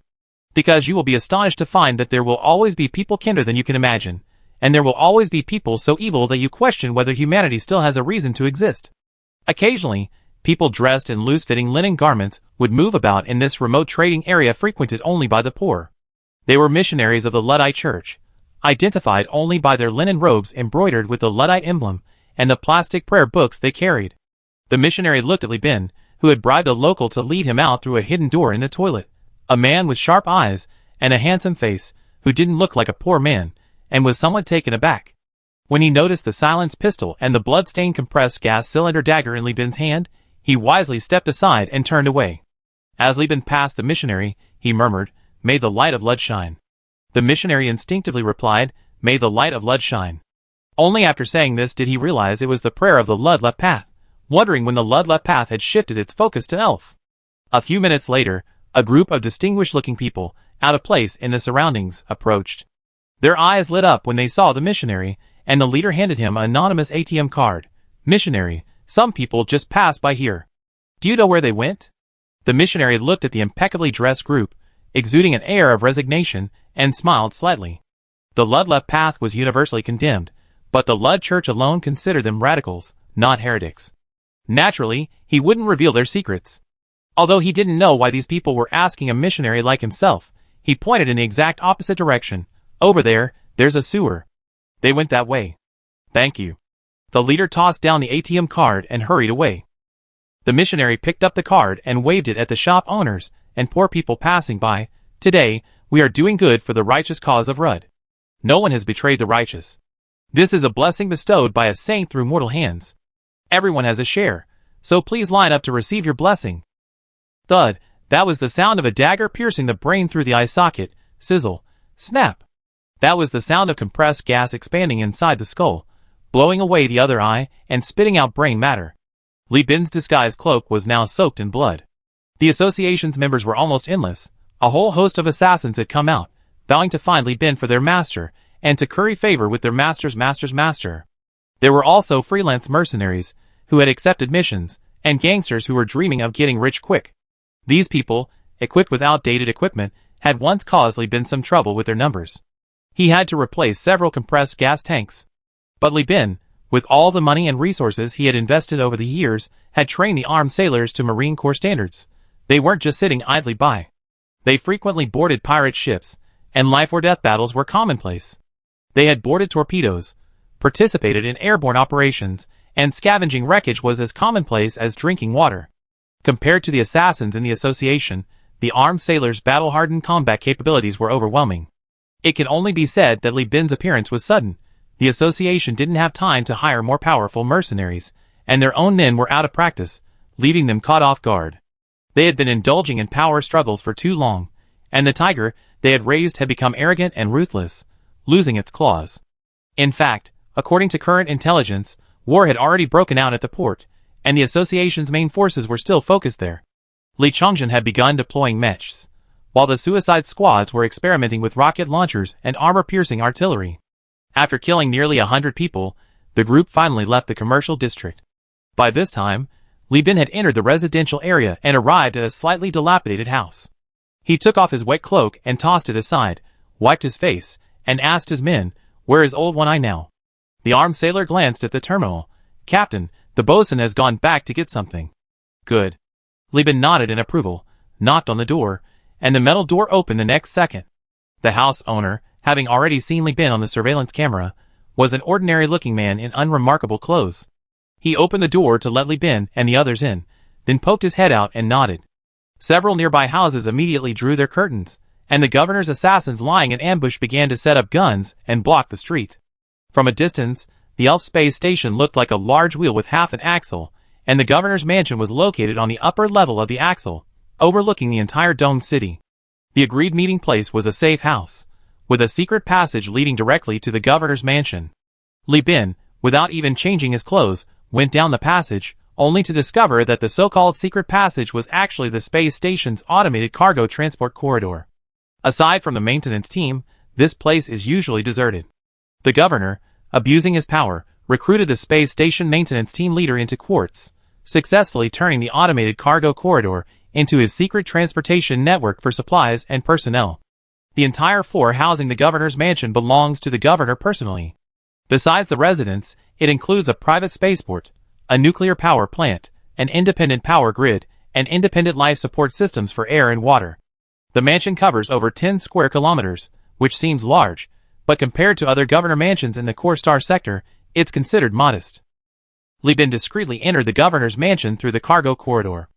Because you will be astonished to find that there will always be people kinder than you can imagine, and there will always be people so evil that you question whether humanity still has a reason to exist. Occasionally, people dressed in loose-fitting linen garments would move about in this remote trading area frequented only by the poor. They were missionaries of the Luddite Church, identified only by their linen robes embroidered with the Luddite emblem and the plastic prayer books they carried. The missionary looked at Li Bin, who had bribed a local to lead him out through a hidden door in the toilet, a man with sharp eyes and a handsome face, who didn't look like a poor man, and was somewhat taken aback. When he noticed the silenced pistol and the blood-stained compressed gas cylinder dagger in Li Bin's hand, he wisely stepped aside and turned away. As Li Bin passed the missionary, he murmured, "May the light of Lud shine." The missionary instinctively replied, "May the light of Lud shine." Only after saying this did he realize it was the prayer of the Lud left path, wondering when the Lud left path had shifted its focus to Elf. A few minutes later, a group of distinguished-looking people, out of place in the surroundings, approached. Their eyes lit up when they saw the missionary, and the leader handed him an anonymous ATM card. "Missionary, some people just passed by here. Do you know where they went?" The missionary looked at the impeccably dressed group, exuding an air of resignation, and smiled slightly. The Lud left path was universally condemned, but the Lud Church alone considered them radicals, not heretics. Naturally, he wouldn't reveal their secrets. Although he didn't know why these people were asking a missionary like himself, he pointed in the exact opposite direction. "Over there, there's a sewer." They went that way. "Thank you." The leader tossed down the ATM card and hurried away. The missionary picked up the card and waved it at the shop owners and poor people passing by. "Today, we are doing good for the righteous cause of Rud. No one has betrayed the righteous." This is a blessing bestowed by a saint through mortal hands. Everyone has a share, so please line up to receive your blessing. Thud, that was the sound of a dagger piercing the brain through the eye socket. Sizzle, snap. That was the sound of compressed gas expanding inside the skull, blowing away the other eye and spitting out brain matter. Li Bin's disguise cloak was now soaked in blood. The association's members were almost endless. A whole host of assassins had come out, vowing to find Li Bin for their master, and to curry favor with their master's master. There were also freelance mercenaries, who had accepted missions, and gangsters who were dreaming of getting rich quick. These people, equipped with outdated equipment, had once caused Li Bin some trouble with their numbers. He had to replace several compressed gas tanks. But Li Bin, with all the money and resources he had invested over the years, had trained the armed sailors to Marine Corps standards. They weren't just sitting idly by. They frequently boarded pirate ships, and life-or-death battles were commonplace. They had boarded torpedoes, participated in airborne operations, and scavenging wreckage was as commonplace as drinking water. Compared to the assassins in the association, the armed sailors' battle-hardened combat capabilities were overwhelming. It can only be said that Li Bin's appearance was sudden. The association didn't have time to hire more powerful mercenaries, and their own men were out of practice, leaving them caught off guard. They had been indulging in power struggles for too long, and the tiger they had raised had become arrogant and ruthless, losing its claws. In fact, according to current intelligence, war had already broken out at the port, and the association's main forces were still focused there. Li Chongjin had begun deploying mechs, while the suicide squads were experimenting with rocket launchers and armor-piercing artillery. After killing nearly 100 people, the group finally left the commercial district. By this time, Li Bin had entered the residential area and arrived at a slightly dilapidated house. He took off his wet cloak and tossed it aside, wiped his face, and asked his men, "Where is Old One-Eye now?" The armed sailor glanced at the terminal. "Captain, the bosun has gone back to get something." "Good." Li Bin nodded in approval, knocked on the door, and the metal door opened the next second. The house owner, having already seen Li Bin on the surveillance camera, was an ordinary-looking man in unremarkable clothes. He opened the door to let Li Bin and the others in, then poked his head out and nodded. Several nearby houses immediately drew their curtains, and the governor's assassins lying in ambush began to set up guns and block the street. From a distance, the Elf space station looked like a large wheel with half an axle, and the governor's mansion was located on the upper level of the axle, overlooking the entire domed city. The agreed meeting place was a safe house, with a secret passage leading directly to the governor's mansion. Li Bin, without even changing his clothes, went down the passage, only to discover that the so-called secret passage was actually the space station's automated cargo transport corridor. Aside from the maintenance team, this place is usually deserted. The governor, abusing his power, recruited the space station maintenance team leader into Quartz, successfully turning the automated cargo corridor into his secret transportation network for supplies and personnel. The entire floor housing the governor's mansion belongs to the governor personally. Besides the residence, it includes a private spaceport, a nuclear power plant, an independent power grid, and independent life support systems for air and water. The mansion covers over 10 square kilometers, which seems large, but compared to other governor mansions in the Core Star sector, it's considered modest. Li Bin discreetly entered the governor's mansion through the cargo corridor.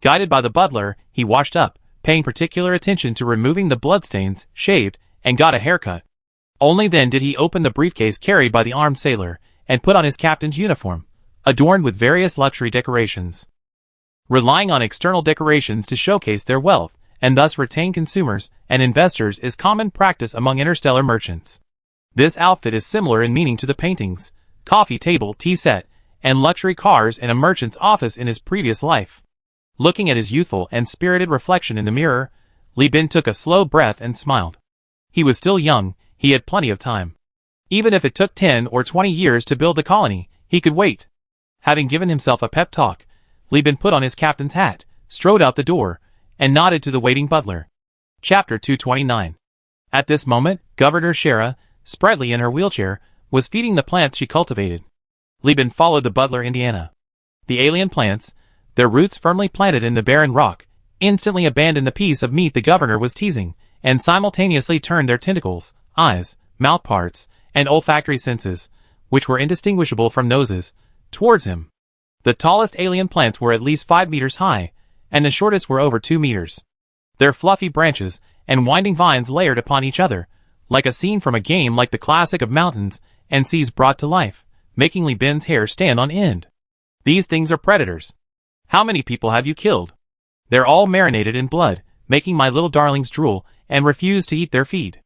Guided by the butler, he washed up, paying particular attention to removing the bloodstains, shaved, and got a haircut. Only then did he open the briefcase carried by the armed sailor, and put on his captain's uniform, adorned with various luxury decorations. Relying on external decorations to showcase their wealth, and thus retain consumers and investors is common practice among interstellar merchants. This outfit is similar in meaning to the paintings, coffee table, tea set, and luxury cars in a merchant's office in his previous life. Looking at his youthful and spirited reflection in the mirror, Li Bin took a slow breath and smiled. He was still young, he had plenty of time. Even if it took 10 or 20 years to build the colony, he could wait. Having given himself a pep talk, Li Bin put on his captain's hat, strode out the door, and nodded to the waiting butler. Chapter 229. At this moment, Governor Shara, sprightly in her wheelchair, was feeding the plants she cultivated. Li Bin followed the butler Indiana. The alien plants, their roots firmly planted in the barren rock, instantly abandoned the piece of meat the governor was teasing, and simultaneously turned their tentacles, eyes, mouth parts, and olfactory senses, which were indistinguishable from noses, towards him. The tallest alien plants were at least 5 meters high, and the shortest were over 2 meters. Their fluffy branches and winding vines layered upon each other, like a scene from a game like the classic of mountains and seas brought to life, making Li Bin's hair stand on end. These things are predators. How many people have you killed? They're all marinated in blood, making my little darlings drool and refuse to eat their feed.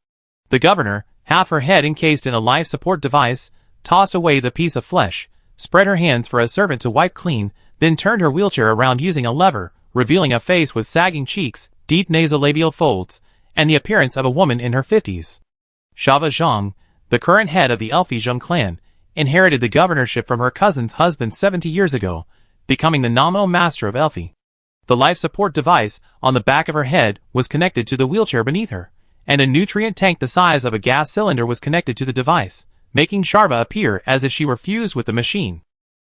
The governor, half her head encased in a life support device, tossed away the piece of flesh, spread her hands for a servant to wipe clean, then turned her wheelchair around using a lever, revealing a face with sagging cheeks, deep nasolabial folds, and the appearance of a woman in her 50s. Shava Zhang, the current head of the Elfizheng clan, inherited the governorship from her cousin's husband 70 years ago, becoming the nominal master of Elfi. The life support device on the back of her head was connected to the wheelchair beneath her, and a nutrient tank the size of a gas cylinder was connected to the device, making Sharva appear as if she were fused with the machine.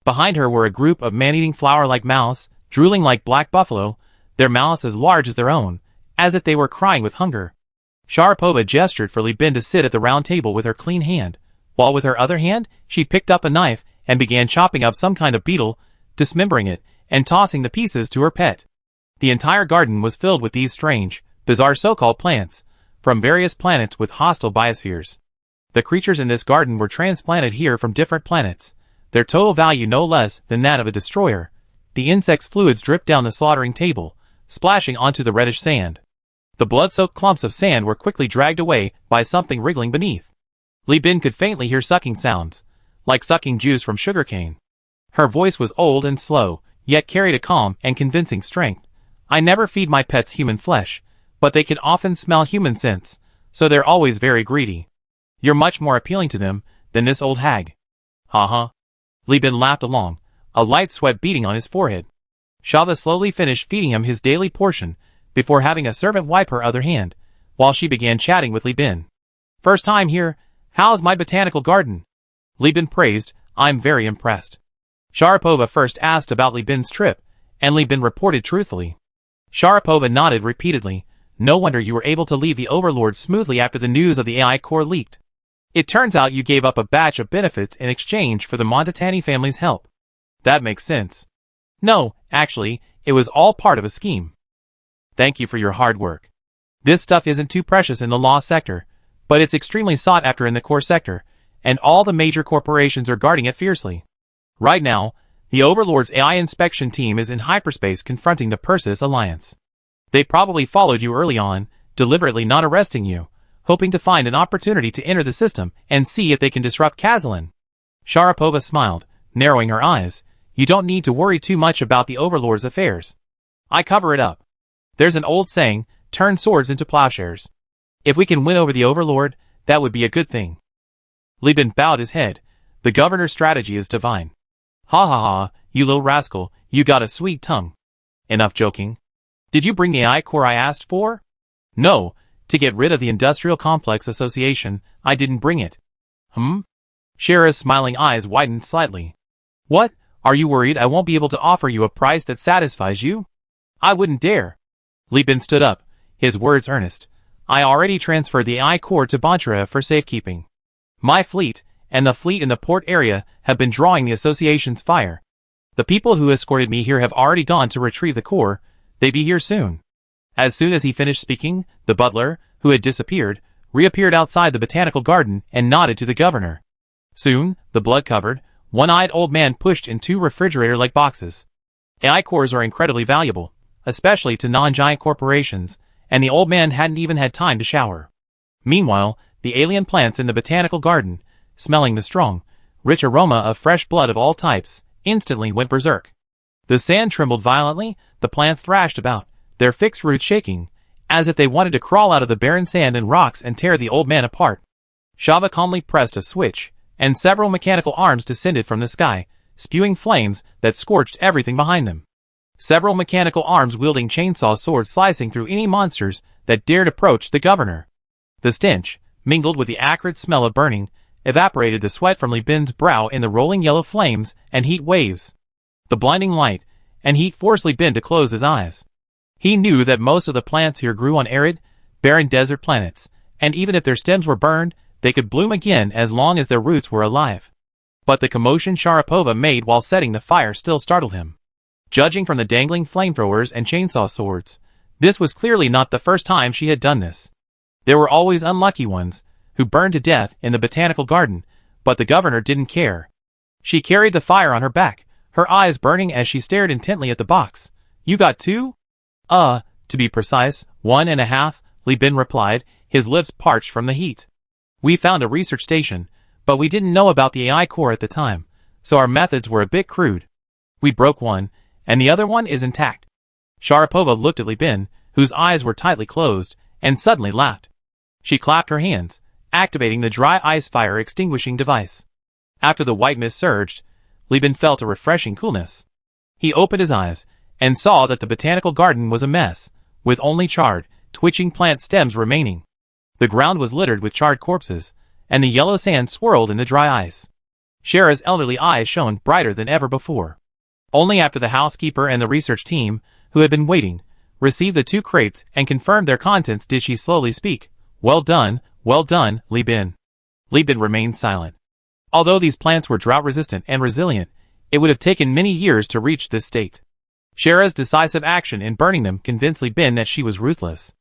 Behind her were a group of man-eating flower-like mouths, drooling like black buffalo, their mouths as large as their own, as if they were crying with hunger. Sharapova gestured for Li Bin to sit at the round table with her clean hand, while with her other hand, she picked up a knife and began chopping up some kind of beetle, dismembering it, and tossing the pieces to her pet. The entire garden was filled with these strange, bizarre so-called plants, from various planets with hostile biospheres. The creatures in this garden were transplanted here from different planets, their total value no less than that of a destroyer. The insects' fluids dripped down the slaughtering table, splashing onto the reddish sand. The blood-soaked clumps of sand were quickly dragged away by something wriggling beneath. Li Bin could faintly hear sucking sounds, like sucking juice from sugarcane. Her voice was old and slow, yet carried a calm and convincing strength. I never feed my pets human flesh, but they can often smell human scents, so they're always very greedy. You're much more appealing to them than this old hag. Ha. Li Bin laughed along, a light sweat beading on his forehead. Shava slowly finished feeding him his daily portion, before having a servant wipe her other hand, while she began chatting with Li Bin. First time here, how's my botanical garden? Li Bin praised, I'm very impressed. Sharapova first asked about Li Bin's trip, and Li Bin reported truthfully. Sharapova nodded repeatedly. No wonder you were able to leave the Overlord smoothly after the news of the AI core leaked. It turns out you gave up a batch of benefits in exchange for the Montatani family's help. That makes sense. No, actually, it was all part of a scheme. Thank you for your hard work. This stuff isn't too precious in the law sector, but it's extremely sought after in the core sector, and all the major corporations are guarding it fiercely. Right now, the Overlord's AI inspection team is in hyperspace confronting the Persis Alliance. They probably followed you early on, deliberately not arresting you, hoping to find an opportunity to enter the system and see if they can disrupt Kazalin. Sharapova smiled, narrowing her eyes. You don't need to worry too much about the Overlord's affairs. I cover it up. There's an old saying, turn swords into plowshares. If we can win over the Overlord, that would be a good thing. Li Bin bowed his head. The governor's strategy is divine. Ha, you little rascal, you got a sweet tongue. Enough joking. Did you bring the AI core I asked for? No, to get rid of the Industrial Complex Association, I didn't bring it. Shara's smiling eyes widened slightly. What, are you worried I won't be able to offer you a price that satisfies you? I wouldn't dare. Li Bin stood up, his words earnest. I already transferred the AI core to Bonchara for safekeeping. My fleet, and the fleet in the port area, have been drawing the association's fire. The people who escorted me here have already gone to retrieve the core. They be here soon. As soon as he finished speaking, the butler, who had disappeared, reappeared outside the botanical garden and nodded to the governor. Soon, the blood-covered, one-eyed old man pushed in 2 refrigerator-like boxes. AI cores are incredibly valuable, especially to non-giant corporations, and the old man hadn't even had time to shower. Meanwhile, the alien plants in the botanical garden, smelling the strong, rich aroma of fresh blood of all types, instantly went berserk. The sand trembled violently, the plants thrashed about, their fixed roots shaking, as if they wanted to crawl out of the barren sand and rocks and tear the old man apart. Shava calmly pressed a switch, and several mechanical arms descended from the sky, spewing flames that scorched everything behind them. Several mechanical arms wielding chainsaw swords slicing through any monsters that dared approach the governor. The stench, mingled with the acrid smell of burning, evaporated the sweat from Li Bin's brow in the rolling yellow flames and heat waves. The blinding light and heat forced Li Bin to close his eyes. He knew that most of the plants here grew on arid, barren desert planets, and even if their stems were burned, they could bloom again as long as their roots were alive. But the commotion Sharapova made while setting the fire still startled him. Judging from the dangling flamethrowers and chainsaw swords, this was clearly not the first time she had done this. There were always unlucky ones, who burned to death in the botanical garden, But the governor didn't care. She carried the fire on her back, her eyes burning as she stared intently at the box. "You got two?" To be precise, 1.5, Li Bin replied, his lips parched from the heat. "We found a research station, but we didn't know about the AI core at the time, so our methods were a bit crude. We broke one, and the other one is intact." Sharapova looked at Li Bin, whose eyes were tightly closed, and suddenly laughed. She clapped her hands, activating the dry ice fire extinguishing device. After the white mist surged, Li Bin felt a refreshing coolness. He opened his eyes, and saw that the botanical garden was a mess, with only charred, twitching plant stems remaining. The ground was littered with charred corpses, and the yellow sand swirled in the dry ice. Shara's elderly eyes shone brighter than ever before. Only after the housekeeper and the research team, who had been waiting, received the 2 crates and confirmed their contents did she slowly speak. Well done, Li Bin." Li Bin remained silent. Although these plants were drought-resistant and resilient, it would have taken many years to reach this state. Shara's decisive action in burning them convinced Li Bin that she was ruthless.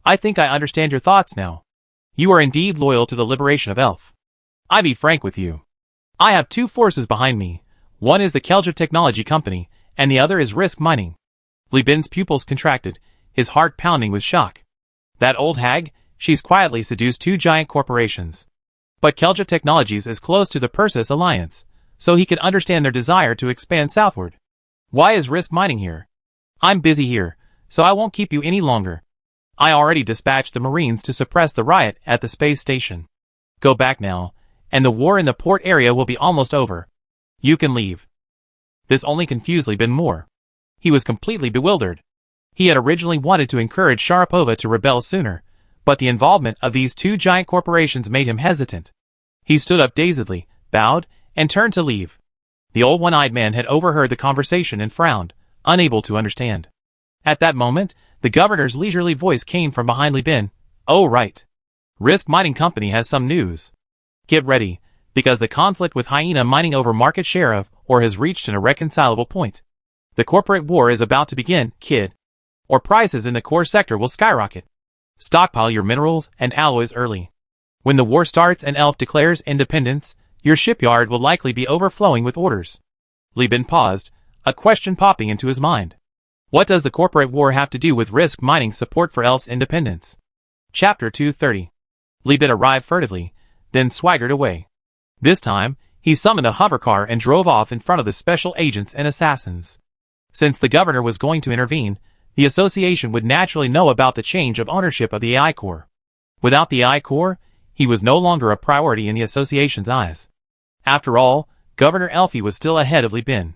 "I think I understand your thoughts now. You are indeed loyal to the liberation of Elf. I be frank with you. I have 2 forces behind me. One is the Kelja Technology Company, and the other is Risk Mining." Li Bin's pupils contracted, his heart pounding with shock. "That old hag, she's quietly seduced 2 giant corporations. But Kelja Technologies is close to the Persis Alliance, so he could understand their desire to expand southward. Why is Risk Mining here? I'm busy here, so I won't keep you any longer. I already dispatched the Marines to suppress the riot at the space station. Go back now, and the war in the port area will be almost over. You can leave." This only confused Li Bin more. He was completely bewildered. He had originally wanted to encourage Sharapova to rebel sooner, but the involvement of these 2 giant corporations made him hesitant. He stood up dazedly, bowed, and turned to leave. The old one-eyed man had overheard the conversation and frowned, unable to understand. At that moment, the governor's leisurely voice came from behind Li Bin. "Oh right. Risk Mining Company has some news. Get ready, because the conflict with Hyena Mining over market share of ore has reached an irreconcilable point. The corporate war is about to begin, kid. Or prices in the core sector will skyrocket. Stockpile your minerals and alloys early. When the war starts and Elf declares independence, your shipyard will likely be overflowing with orders." Li Bin paused, a question popping into his mind. What does the corporate war have to do with Risk Mining's support for Elf's independence? Chapter 230. Li Bin arrived furtively, then swaggered away. This time, he summoned a hovercar and drove off in front of the special agents and assassins. Since the governor was going to intervene, the association would naturally know about the change of ownership of the AI core. Without the AI core, he was no longer a priority in the association's eyes. After all, Governor Elfie was still ahead of Li Bin.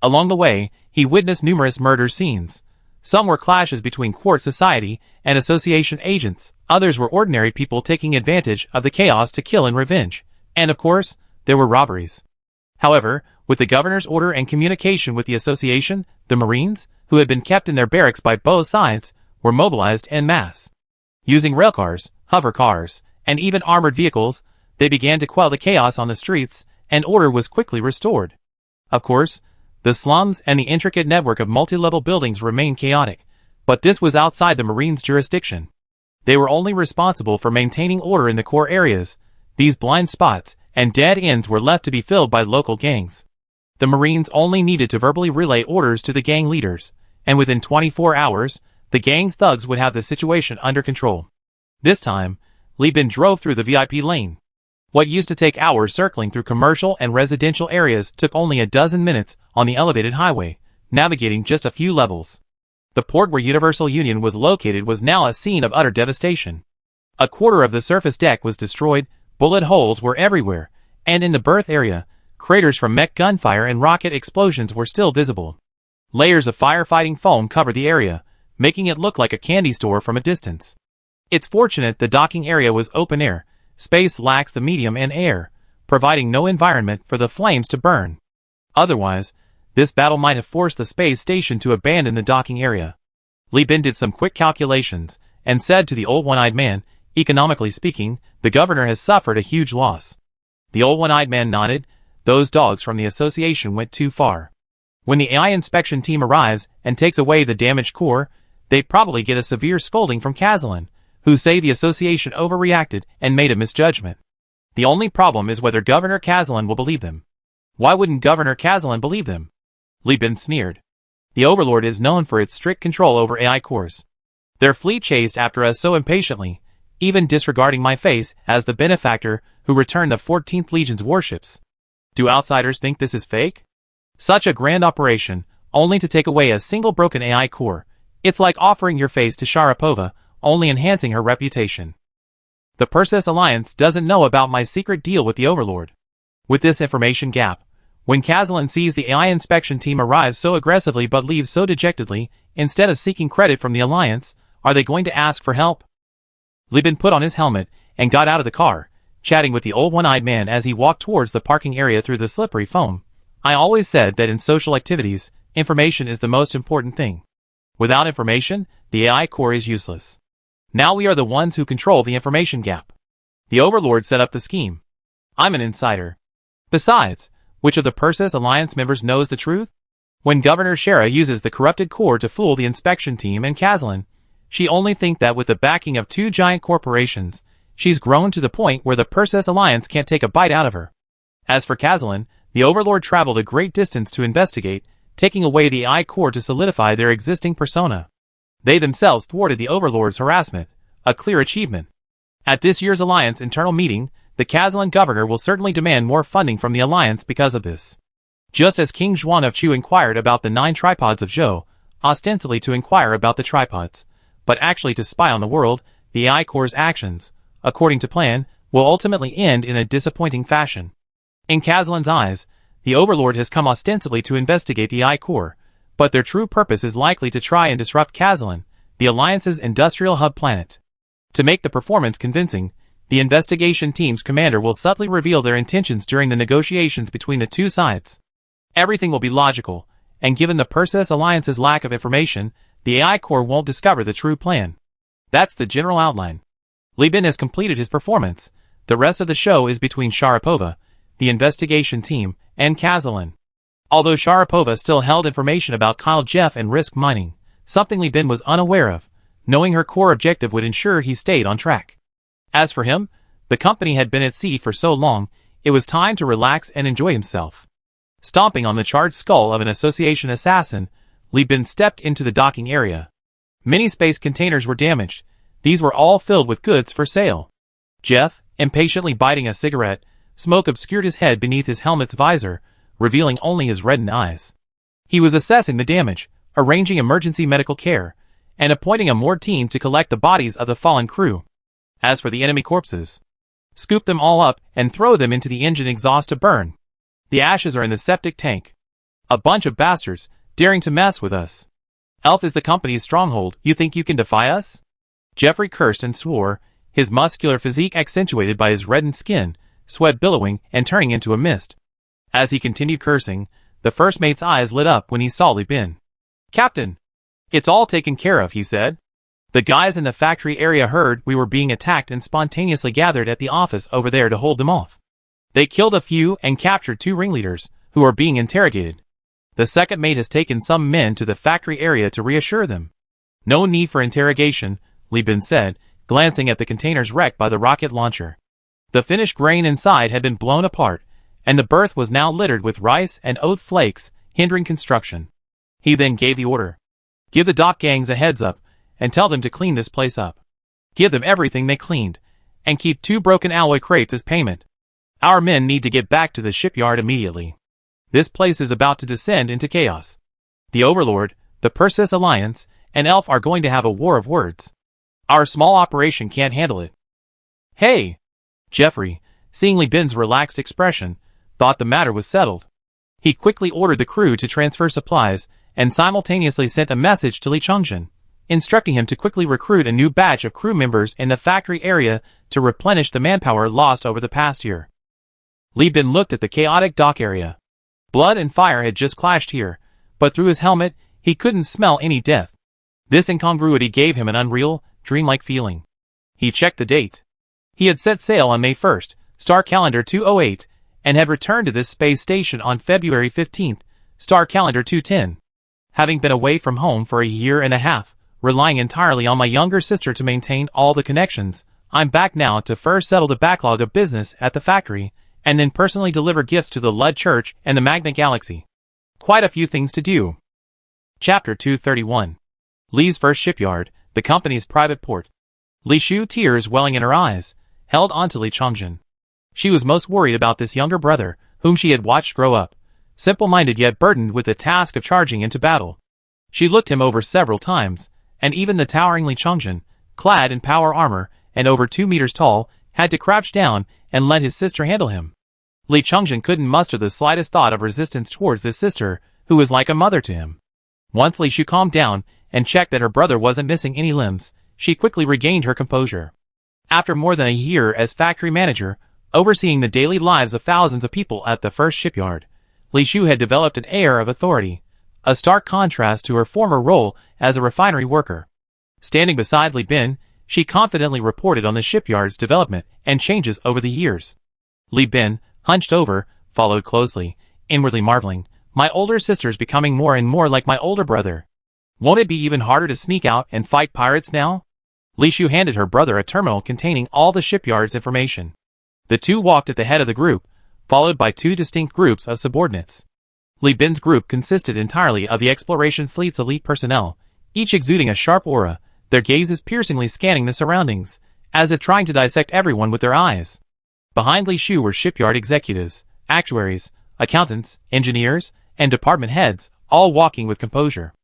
Along the way, he witnessed numerous murder scenes. Some were clashes between court society and association agents, others were ordinary people taking advantage of the chaos to kill in revenge, and of course, there were robberies. However, with the governor's order and communication with the association, the Marines, who had been kept in their barracks by both sides, were mobilized en masse. Using railcars, hover cars, and even armored vehicles, they began to quell the chaos on the streets, and order was quickly restored. Of course, the slums and the intricate network of multi-level buildings remained chaotic, but this was outside the Marines' jurisdiction. They were only responsible for maintaining order in the core areas. These blind spots and dead ends were left to be filled by local gangs. The Marines only needed to verbally relay orders to the gang leaders, and within 24 hours, the gang's thugs would have the situation under control. This time, Li Bin drove through the VIP lane. What used to take hours circling through commercial and residential areas took only a dozen minutes on the elevated highway, navigating just a few levels. The port where Universal Union was located was now a scene of utter devastation. A quarter of the surface deck was destroyed, bullet holes were everywhere, and in the berth area, craters from mech gunfire and rocket explosions were still visible. Layers of firefighting foam covered the area, making it look like a candy store from a distance. It's fortunate the docking area was open air. Space lacks the medium and air, providing no environment for the flames to burn. Otherwise, this battle might have forced the space station to abandon the docking area. Li Bin did some quick calculations, and said to the old one-eyed man, economically speaking, the governor has suffered a huge loss. The old one-eyed man nodded. Those dogs from the association went too far. When the AI inspection team arrives and takes away the damaged core, they probably get a severe scolding from Kazalin, who say the association overreacted and made a misjudgment. The only problem is whether Governor Kazalin will believe them. Why wouldn't Governor Kazalin believe them? Li Bin sneered. The Overlord is known for its strict control over AI cores. Their fleet chased after us so impatiently, even disregarding my face as the benefactor who returned the 14th Legion's warships. Do outsiders think this is fake? Such a grand operation, only to take away a single broken AI core. It's like offering your face to Sharapova, only enhancing her reputation. The Perseus Alliance doesn't know about my secret deal with the Overlord. With this information gap, when Kazalin sees the AI inspection team arrive so aggressively but leave so dejectedly, instead of seeking credit from the Alliance, are they going to ask for help? Li Bin put on his helmet and got out of the car, chatting with the old one-eyed man as he walked towards the parking area through the slippery foam. I always said that in social activities, information is the most important thing. Without information, the AI core is useless. Now we are the ones who control the information gap. The Overlord set up the scheme. I'm an insider. Besides, which of the Perseus Alliance members knows the truth? When Governor Shara uses the corrupted core to fool the inspection team and Kazalin, she only think that with the backing of two giant corporations, she's grown to the point where the Perseus Alliance can't take a bite out of her. As for Kazalin, the Overlord traveled a great distance to investigate, taking away the AI core to solidify their existing persona. They themselves thwarted the Overlord's harassment, a clear achievement. At this year's Alliance internal meeting, the Kazalin governor will certainly demand more funding from the Alliance because of this. Just as King Zhuan of Chu inquired about the 9 tripods of Zhou, ostensibly to inquire about the tripods, but actually to spy on the world, the AI core's actions, according to plan, will ultimately end in a disappointing fashion. In Kazalin's eyes, the Overlord has come ostensibly to investigate the AI core, but their true purpose is likely to try and disrupt Kazalin, the Alliance's industrial hub planet. To make the performance convincing, the investigation team's commander will subtly reveal their intentions during the negotiations between the two sides. Everything will be logical, and given the Perseus Alliance's lack of information, the AI core won't discover the true plan. That's the general outline. Li Bin has completed his performance. The rest of the show is between Sharapova, the investigation team, and Kazalin. Although Sharapova still held information about Kyle Jeff and risk mining, something Li Bin was unaware of, knowing her core objective would ensure he stayed on track. As for him, the company had been at sea for so long, it was time to relax and enjoy himself. Stomping on the charred skull of an association assassin, Li Bin stepped into the docking area. Many space containers were damaged. These were all filled with goods for sale. Jeff, impatiently biting a cigarette, smoke obscured his head beneath his helmet's visor, revealing only his reddened eyes. He was assessing the damage, arranging emergency medical care, and appointing a moored team to collect the bodies of the fallen crew. As for the enemy corpses, scoop them all up and throw them into the engine exhaust to burn. The ashes are in the septic tank. A bunch of bastards, daring to mess with us. Elf is the company's stronghold. You think you can defy us? Jeffrey cursed and swore, his muscular physique accentuated by his reddened skin, sweat billowing and turning into a mist. As he continued cursing, the first mate's eyes lit up when he saw Li Bin. Captain! It's all taken care of, he said. The guys in the factory area heard we were being attacked and spontaneously gathered at the office over there to hold them off. They killed a few and captured 2 ringleaders, who are being interrogated. The second mate has taken some men to the factory area to reassure them. No need for interrogation, Li Bin said, glancing at the containers wrecked by the rocket launcher. The finished grain inside had been blown apart, and the berth was now littered with rice and oat flakes, hindering construction. He then gave the order. Give the dock gangs a heads up, and tell them to clean this place up. Give them everything they cleaned, and keep 2 broken alloy crates as payment. Our men need to get back to the shipyard immediately. This place is about to descend into chaos. The Overlord, the Perseus Alliance, and Elf are going to have a war of words. Our small operation can't handle it. Hey! Jeffrey, seeing Li Bin's relaxed expression, thought the matter was settled. He quickly ordered the crew to transfer supplies and simultaneously sent a message to Li Chongzhen, instructing him to quickly recruit a new batch of crew members in the factory area to replenish the manpower lost over the past year. Li Bin looked at the chaotic dock area. Blood and fire had just clashed here, but through his helmet, he couldn't smell any death. This incongruity gave him an unreal, dreamlike feeling. He checked the date. He had set sail on May 1st, star calendar 208, and had returned to this space station on February 15th, star calendar 210. Having been away from home for a year and a half, relying entirely on my younger sister to maintain all the connections, I'm back now to first settle the backlog of business at the factory, and then personally deliver gifts to the Lud Church and the Magnet Galaxy. Quite a few things to do. Chapter 231. Li's first shipyard, the company's private port. Li Shu, tears welling in her eyes, held onto Li Chongjin. She was most worried about this younger brother, whom she had watched grow up, simple-minded yet burdened with the task of charging into battle. She looked him over several times, and even the towering Li Chongjin, clad in power armor and over 2 meters tall, had to crouch down and let his sister handle him. Li Chongjin couldn't muster the slightest thought of resistance towards this sister, who was like a mother to him. Once Li Shu calmed down and checked that her brother wasn't missing any limbs, she quickly regained her composure. After more than a year as factory manager, overseeing the daily lives of thousands of people at the first shipyard, Li Shu had developed an air of authority, a stark contrast to her former role as a refinery worker. Standing beside Li Bin, she confidently reported on the shipyard's development and changes over the years. Li Bin, hunched over, followed closely, inwardly marveling, my older sister's becoming more and more like my older brother. Won't it be even harder to sneak out and fight pirates now? Li Shu handed her brother a terminal containing all the shipyard's information. The two walked at the head of the group, followed by 2 distinct groups of subordinates. Li Bin's group consisted entirely of the exploration fleet's elite personnel, each exuding a sharp aura, their gazes piercingly scanning the surroundings, as if trying to dissect everyone with their eyes. Behind Li Shu were shipyard executives, actuaries, accountants, engineers, and department heads, all walking with composure.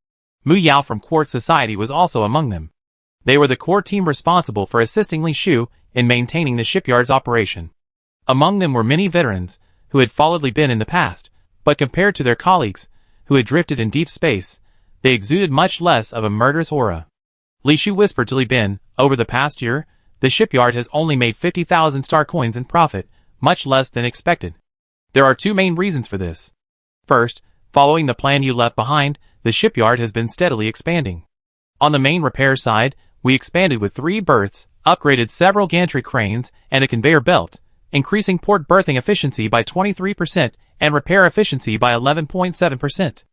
Mu Yao from Quartz Society was also among them. They were the core team responsible for assisting Li Shu in maintaining the shipyard's operation. Among them were many veterans, who had followed Li Bin in the past, but compared to their colleagues, who had drifted in deep space, they exuded much less of a murderous aura. Li Shu whispered to Li Bin, over the past year, the shipyard has only made 50,000 star coins in profit, much less than expected. There are 2 main reasons for this. First, following the plan you left behind, the shipyard has been steadily expanding. On the main repair side, we expanded with 3 berths, upgraded several gantry cranes, and a conveyor belt, increasing port berthing efficiency by 23% and repair efficiency by 11.7%.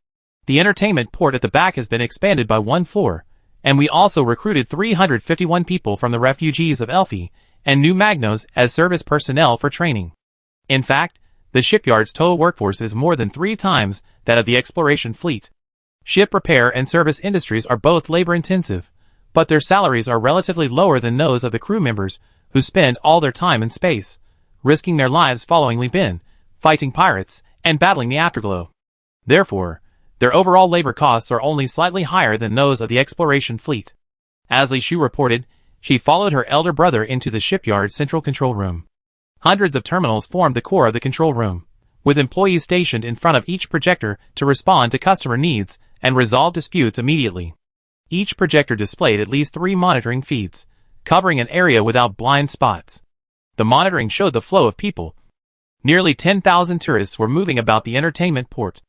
The entertainment port at the back has been expanded by 1 floor, and we also recruited 351 people from the refugees of Elphi and New Magnos as service personnel for training. In fact, the shipyard's total workforce is more than 3 times that of the exploration fleet. Ship repair and service industries are both labor-intensive, but their salaries are relatively lower than those of the crew members who spend all their time in space, risking their lives following Li Bin, fighting pirates, and battling the afterglow. Therefore, their overall labor costs are only slightly higher than those of the exploration fleet. As Li Shu reported, she followed her elder brother into the shipyard's central control room. Hundreds of terminals formed the core of the control room, with employees stationed in front of each projector to respond to customer needs and resolve disputes immediately. Each projector displayed at least 3 monitoring feeds, covering an area without blind spots. The monitoring showed the flow of people. Nearly 10,000 tourists were moving about the entertainment port.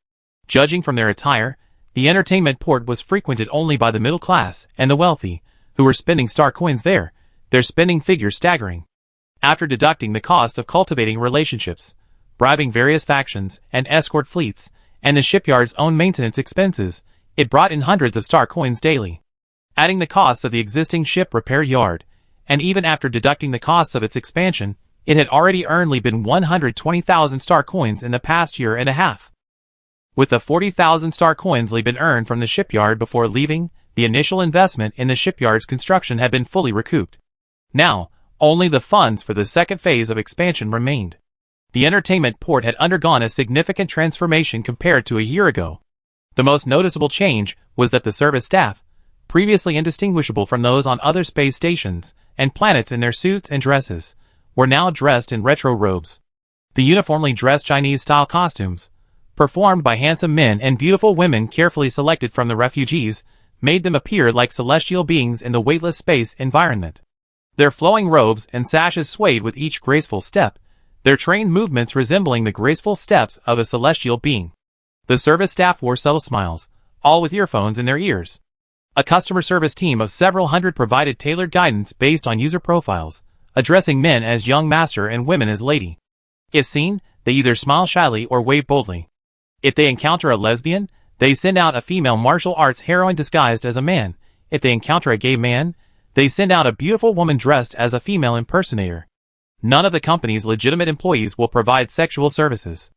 Judging from their attire, the entertainment port was frequented only by the middle class and the wealthy, who were spending star coins there, their spending figures staggering. After deducting the cost of cultivating relationships, bribing various factions and escort fleets, and the shipyard's own maintenance expenses, it brought in hundreds of star coins daily. Adding the costs of the existing ship repair yard, and even after deducting the costs of its expansion, it had already earned Li Bin 120,000 star coins in the past year and a half. With the 40,000 star coins Li Bin earned from the shipyard before leaving, the initial investment in the shipyard's construction had been fully recouped. Now, only the funds for the second phase of expansion remained. The entertainment port had undergone a significant transformation compared to a year ago. The most noticeable change was that the service staff, previously indistinguishable from those on other space stations and planets in their suits and dresses, were now dressed in retro robes. The uniformly dressed Chinese-style costumes, performed by handsome men and beautiful women carefully selected from the refugees, made them appear like celestial beings in the weightless space environment. Their flowing robes and sashes swayed with each graceful step, their trained movements resembling the graceful steps of a celestial being. The service staff wore subtle smiles, all with earphones in their ears. A customer service team of several hundred provided tailored guidance based on user profiles, addressing men as young master and women as lady. If seen, they either smile shyly or wave boldly. If they encounter a lesbian, they send out a female martial arts heroine disguised as a man. If they encounter a gay man, they send out a beautiful woman dressed as a female impersonator. None of the company's legitimate employees will provide sexual services.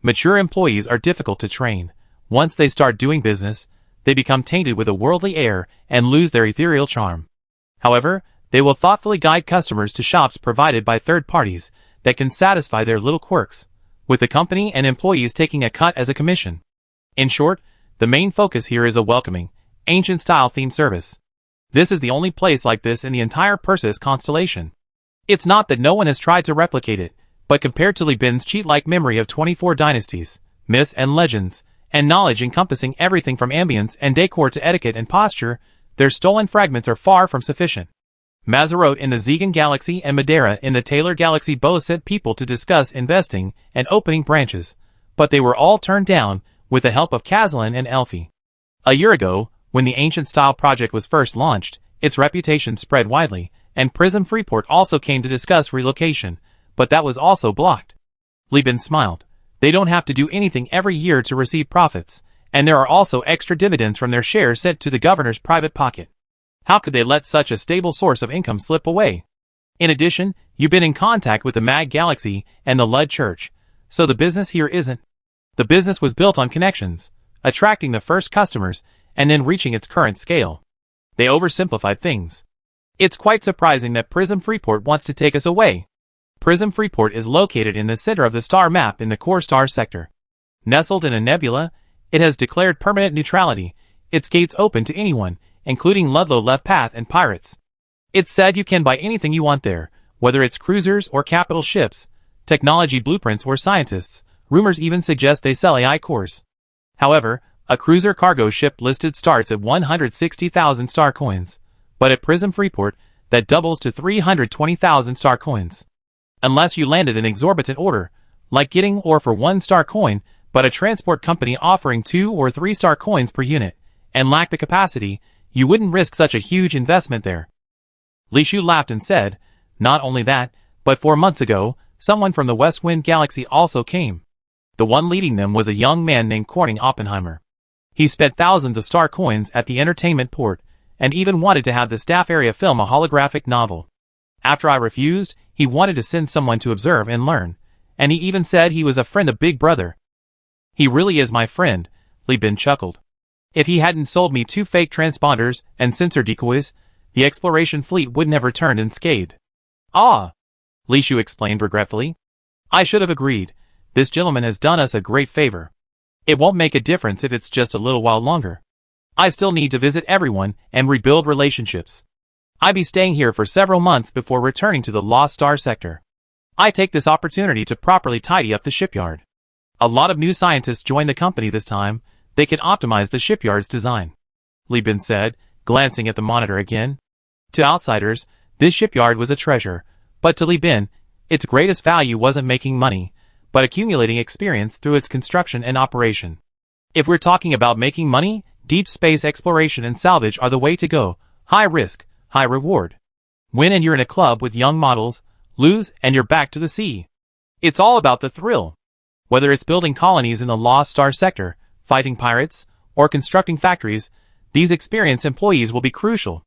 Mature employees are difficult to train. Once they start doing business, they become tainted with a worldly air and lose their ethereal charm. However, they will thoughtfully guide customers to shops provided by third parties that can satisfy their little quirks, with the company and employees taking a cut as a commission. In short, the main focus here is a welcoming, ancient-style themed service. This is the only place like this in the entire Perseus constellation. It's not that no one has tried to replicate it, but compared to Li Bin's cheat-like memory of 24 dynasties, myths and legends, and knowledge encompassing everything from ambience and decor to etiquette and posture, their stolen fragments are far from sufficient. Mazzarote in the Zegan Galaxy and Madeira in the Taylor Galaxy both sent people to discuss investing and opening branches, but they were all turned down with the help of Kazalin and Elfie. A year ago, when the Ancient-style project was first launched, its reputation spread widely, and Prism Freeport also came to discuss relocation, but that was also blocked. Li Bin smiled. They don't have to do anything every year to receive profits, and there are also extra dividends from their shares sent to the governor's private pocket. How could they let such a stable source of income slip away? In addition, you've been in contact with the Mag Galaxy and the Lud Church, so the business here isn't. The business was built on connections, attracting the first customers, and then reaching its current scale. They oversimplified things. It's quite surprising that Prism Freeport wants to take us away. Prism Freeport is located in the center of the star map in the core star sector. Nestled in a nebula, it has declared permanent neutrality, its gates open to anyone, including Ludlow Left Path and pirates. It's said you can buy anything you want there, whether it's cruisers or capital ships, technology blueprints or scientists. Rumors even suggest they sell AI cores. However, a cruiser cargo ship listed starts at 160,000 star coins, but at Prism Freeport, that doubles to 320,000 star coins. Unless you landed an exorbitant order, like getting ore for 1 star coin, but a transport company offering 2 or 3 star coins per unit, and lack the capacity, you wouldn't risk such a huge investment there. Li Shu laughed and said, not only that, but 4 months ago, someone from the West Wind Galaxy also came. The one leading them was a young man named Corning Oppenheimer. He spent thousands of star coins at the entertainment port, and even wanted to have the staff area film a holographic novel. After I refused, he wanted to send someone to observe and learn, and he even said he was a friend of Big Brother. He really is my friend, Li Bin chuckled. If he hadn't sold me 2 fake transponders and sensor decoys, the exploration fleet wouldn't have returned unscathed. Ah, Li Shu explained regretfully. I should have agreed. This gentleman has done us a great favor. It won't make a difference if it's just a little while longer. I still need to visit everyone and rebuild relationships. I'll be staying here for several months before returning to the Lost Star sector. I take this opportunity to properly tidy up the shipyard. A lot of new scientists joined the company this time. They can optimize the shipyard's design. Li Bin said, glancing at the monitor again. To outsiders, this shipyard was a treasure, but to Li Bin, its greatest value wasn't making money, but accumulating experience through its construction and operation. If we're talking about making money, deep space exploration and salvage are the way to go. High risk, high reward. Win and you're in a club with young models, lose and you're back to the sea. It's all about the thrill. Whether it's building colonies in the Lost Star sector, fighting pirates, or constructing factories, these experienced employees will be crucial.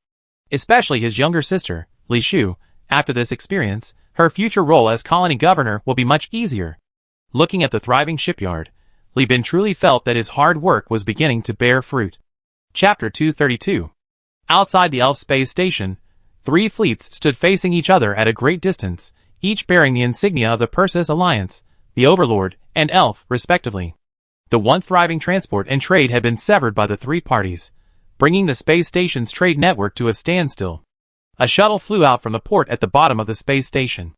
Especially his younger sister, Li Shu. After this experience, her future role as colony governor will be much easier. Looking at the thriving shipyard, Li Bin truly felt that his hard work was beginning to bear fruit. Chapter 232. Outside the Elf space station, 3 fleets stood facing each other at a great distance, each bearing the insignia of the Perseus Alliance, the Overlord, and Elf, respectively. The once thriving transport and trade had been severed by the 3 parties, bringing the space station's trade network to a standstill. A shuttle flew out from the port at the bottom of the space station.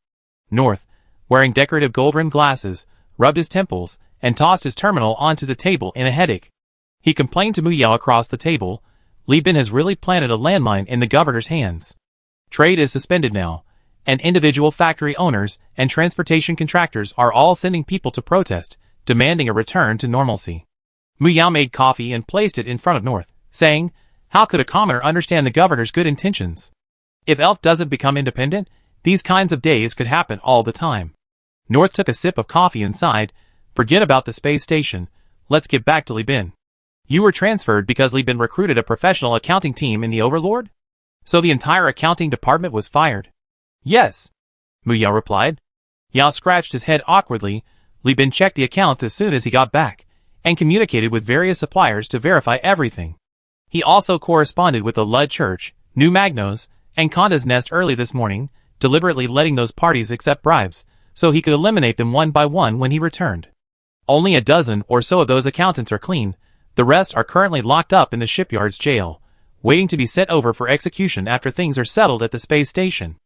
North, wearing decorative gold-rimmed glasses, rubbed his temples, and tossed his terminal onto the table in a headache. He complained to Mu Yao across the table. Li Bin has really planted a landmine in the governor's hands. Trade is suspended now, and individual factory owners and transportation contractors are all sending people to protest, demanding a return to normalcy. Mu Yao made coffee and placed it in front of North, saying, how could a commoner understand the governor's good intentions? If Elf doesn't become independent, these kinds of days could happen all the time. North took a sip of coffee and sighed, forget about the space station, let's get back to Li Bin. You were transferred because Li Bin recruited a professional accounting team in the Overlord? So the entire accounting department was fired? Yes, Mu Yao replied. Yao scratched his head awkwardly. Li Bin checked the accounts as soon as he got back, and communicated with various suppliers to verify everything. He also corresponded with the Lud Church, New Magnos, and Conda's Nest early this morning, deliberately letting those parties accept bribes, so he could eliminate them one by one when he returned. Only a dozen or so of those accountants are clean. The rest are currently locked up in the shipyard's jail, waiting to be sent over for execution after things are settled at the space station.